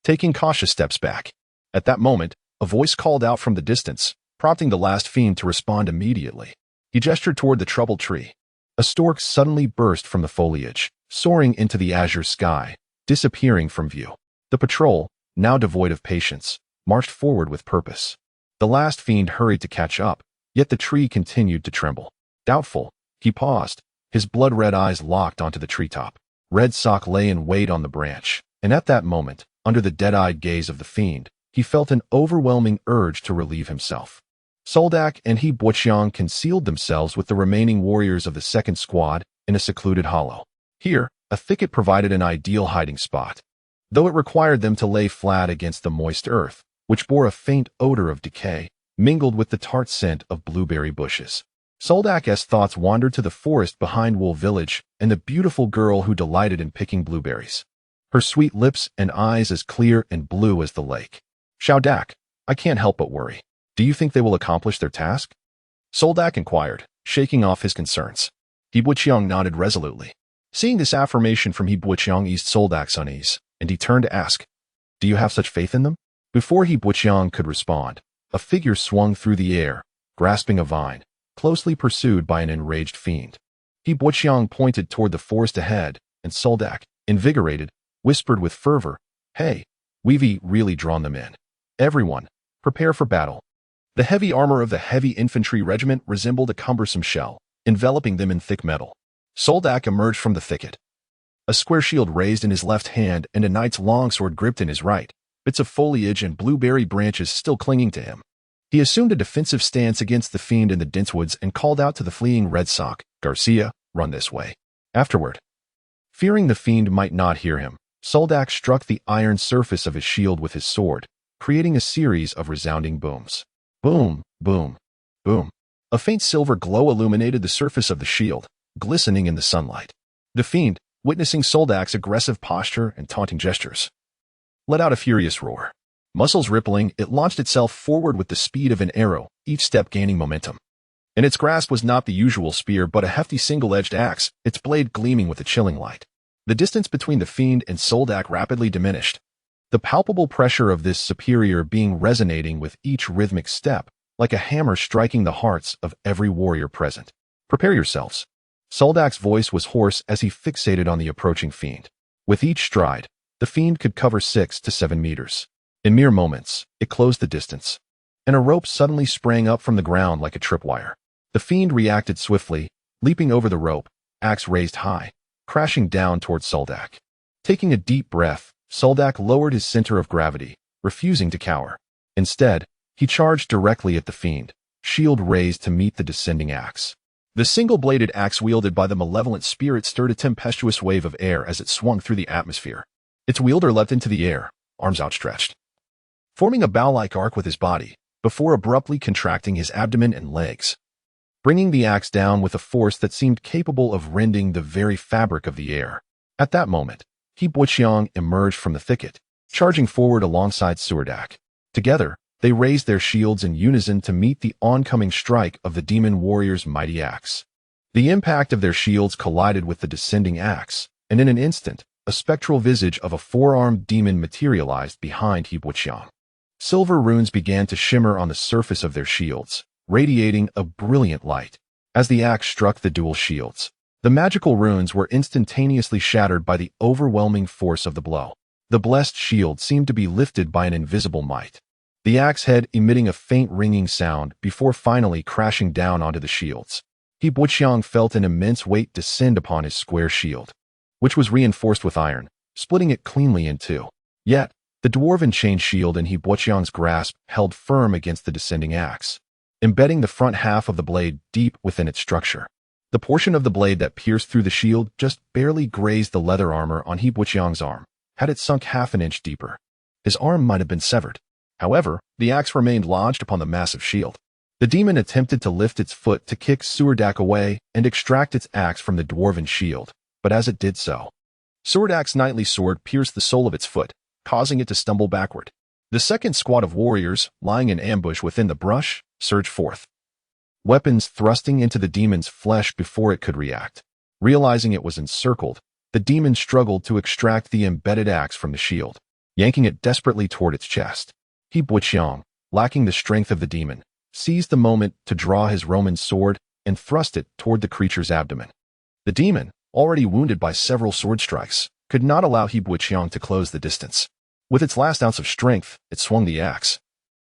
taking cautious steps back. At that moment, a voice called out from the distance, prompting the last fiend to respond immediately. He gestured toward the troubled tree. A stork suddenly burst from the foliage, soaring into the azure sky, disappearing from view. The patrol, now devoid of patience, marched forward with purpose. The last fiend hurried to catch up, yet the tree continued to tremble. Doubtful, he paused, his blood-red eyes locked onto the treetop. Red Sock lay in wait on the branch, and at that moment, under the dead-eyed gaze of the fiend, he felt an overwhelming urge to relieve himself. Suldark and he Buochiang concealed themselves with the remaining warriors of the second squad in a secluded hollow. Here, a thicket provided an ideal hiding spot, though it required them to lay flat against the moist earth, which bore a faint odor of decay, mingled with the tart scent of blueberry bushes. Suldark's thoughts wandered to the forest behind Wool Village and the beautiful girl who delighted in picking blueberries, her sweet lips and eyes as clear and blue as the lake. "Suldark, I can't help but worry. Do you think they will accomplish their task?" Suldark inquired, shaking off his concerns. He Buochiang nodded resolutely. Seeing this affirmation from he Buochiang eased Suldark's unease, and he turned to ask, "Do you have such faith in them?" Before he Buochiang could respond, a figure swung through the air, grasping a vine, closely pursued by an enraged fiend. He Buochiang pointed toward the forest ahead, and Suldark, invigorated, whispered with fervor, "Hey, we've really drawn them in. Everyone, prepare for battle." The heavy armor of the heavy infantry regiment resembled a cumbersome shell, enveloping them in thick metal. Suldark emerged from the thicket, a square shield raised in his left hand and a knight's longsword gripped in his right, bits of foliage and blueberry branches still clinging to him. He assumed a defensive stance against the fiend in the dense woods and called out to the fleeing Red Sock, "Garcia, run this way." Afterward, fearing the fiend might not hear him, Suldark struck the iron surface of his shield with his sword, creating a series of resounding booms. Boom, boom, boom. A faint silver glow illuminated the surface of the shield, glistening in the sunlight. The fiend, witnessing Suldark's aggressive posture and taunting gestures, let out a furious roar. Muscles rippling, it launched itself forward with the speed of an arrow, each step gaining momentum. In its grasp was not the usual spear but a hefty single-edged axe, its blade gleaming with a chilling light. The distance between the fiend and Suldark rapidly diminished, the palpable pressure of this superior being resonating with each rhythmic step, like a hammer striking the hearts of every warrior present. Prepare yourselves. Suldak's voice was hoarse as he fixated on the approaching fiend. With each stride, the fiend could cover 6 to 7 meters. In mere moments, it closed the distance, and a rope suddenly sprang up from the ground like a tripwire. The fiend reacted swiftly, leaping over the rope, axe raised high, crashing down toward Suldark. Taking a deep breath, Suldark lowered his center of gravity, refusing to cower. Instead, he charged directly at the fiend, shield raised to meet the descending axe. The single-bladed axe wielded by the malevolent spirit stirred a tempestuous wave of air as it swung through the atmosphere. Its wielder leapt into the air, arms outstretched, forming a bow-like arc with his body, before abruptly contracting his abdomen and legs, bringing the axe down with a force that seemed capable of rending the very fabric of the air. At that moment, He Buqiang emerged from the thicket, charging forward alongside Suldark. Together, they raised their shields in unison to meet the oncoming strike of the demon warrior's mighty axe. The impact of their shields collided with the descending axe, and in an instant, a spectral visage of a four-armed demon materialized behind He Buqiang. Silver runes began to shimmer on the surface of their shields, radiating a brilliant light. As the axe struck the dual shields, the magical runes were instantaneously shattered by the overwhelming force of the blow. The blessed shield seemed to be lifted by an invisible might, the axe head emitting a faint ringing sound before finally crashing down onto the shields. He Buqiang felt an immense weight descend upon his square shield, which was reinforced with iron, splitting it cleanly in two. Yet, the dwarven chain shield in He Buqiang's grasp held firm against the descending axe, embedding the front half of the blade deep within its structure. The portion of the blade that pierced through the shield just barely grazed the leather armor on He Buqiang's arm. Had it sunk half an inch deeper, his arm might have been severed. However, the axe remained lodged upon the massive shield. The demon attempted to lift its foot to kick Suldark away and extract its axe from the dwarven shield, but as it did so, Suldark's knightly sword pierced the sole of its foot, causing it to stumble backward. The second squad of warriors, lying in ambush within the brush, surged forth, weapons thrusting into the demon's flesh before it could react. Realizing it was encircled, the demon struggled to extract the embedded axe from the shield, yanking it desperately toward its chest. He Buqiang, lacking the strength of the demon, seized the moment to draw his Roman sword and thrust it toward the creature's abdomen. The demon, already wounded by several sword strikes, could not allow He Buqiang to close the distance. With its last ounce of strength, it swung the axe,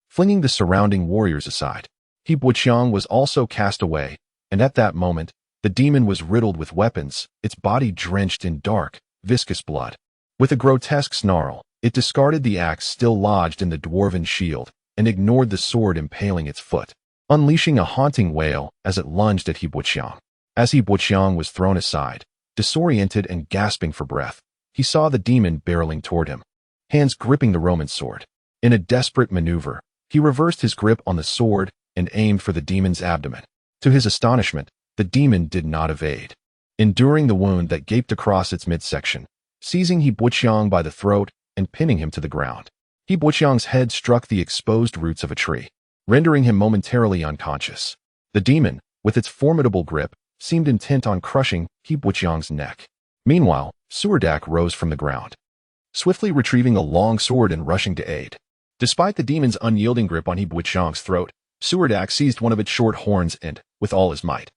flinging the surrounding warriors aside. He Buqiang was also cast away, and at that moment, the demon was riddled with weapons, its body drenched in dark, viscous blood. With a grotesque snarl, it discarded the axe still lodged in the dwarven shield and ignored the sword impaling its foot, unleashing a haunting wail as it lunged at He Buqiang. As He Buqiang was thrown aside, disoriented and gasping for breath, he saw the demon barreling toward him, hands gripping the Roman sword. In a desperate maneuver, he reversed his grip on the sword and aimed for the demon's abdomen. To his astonishment, the demon did not evade, enduring the wound that gaped across its midsection, seizing He Buqiang by the throat and pinning him to the ground. He Buqiang's head struck the exposed roots of a tree, rendering him momentarily unconscious. The demon, with its formidable grip, seemed intent on crushing He Buqiang's neck. Meanwhile, Suldark rose from the ground, swiftly retrieving a long sword and rushing to aid. Despite the demon's unyielding grip on He Buqiang's throat, Suldark seized one of its short horns and, with all his might,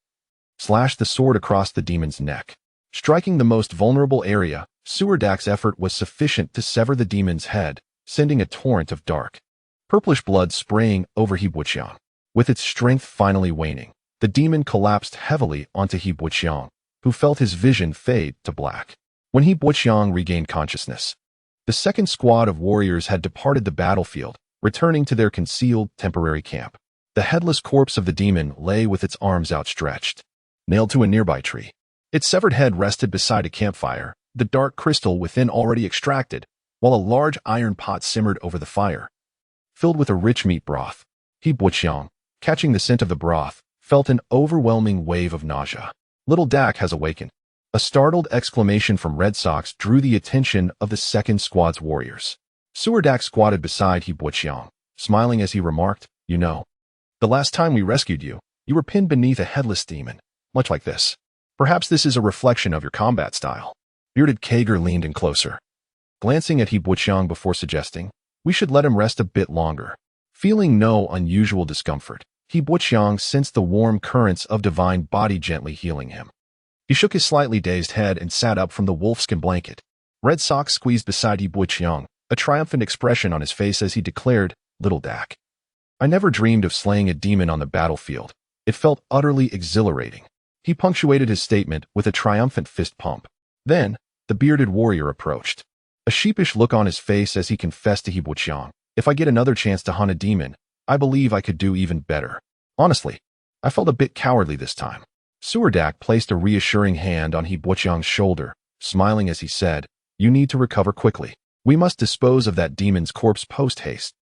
slashed the sword across the demon's neck. Striking the most vulnerable area, Suldark's effort was sufficient to sever the demon's head, sending a torrent of dark, purplish blood spraying over He Buqiang. With its strength finally waning, the demon collapsed heavily onto He Buqiang, who felt his vision fade to black. When He Buqiang regained consciousness, the second squad of warriors had departed the battlefield, returning to their concealed temporary camp. The headless corpse of the demon lay with its arms outstretched, nailed to a nearby tree. Its severed head rested beside a campfire, the dark crystal within already extracted, while a large iron pot simmered over the fire, filled with a rich meat broth. He Buqiang, catching the scent of the broth, felt an overwhelming wave of nausea. Little Dak has awakened. A startled exclamation from Red Sox drew the attention of the second squad's warriors. Suldark squatted beside He Buqiang, smiling as he remarked, "You know, the last time we rescued you, you were pinned beneath a headless demon, much like this. Perhaps this is a reflection of your combat style." Bearded Kager leaned in closer, glancing at He Buqiang before suggesting, "We should let him rest a bit longer." Feeling no unusual discomfort, He Buqiang sensed the warm currents of divine body gently healing him. He shook his slightly dazed head and sat up from the wolfskin blanket. Red Sox squeezed beside He Buqiang, a triumphant expression on his face as he declared, "Little Dak, I never dreamed of slaying a demon on the battlefield. It felt utterly exhilarating." He punctuated his statement with a triumphant fist pump. Then, the bearded warrior approached, a sheepish look on his face as he confessed to He Buqiang, "If I get another chance to hunt a demon, I believe I could do even better. Honestly, I felt a bit cowardly this time." Suldark placed a reassuring hand on He Buqiang's shoulder, smiling as he said, "You need to recover quickly. We must dispose of that demon's corpse post-haste."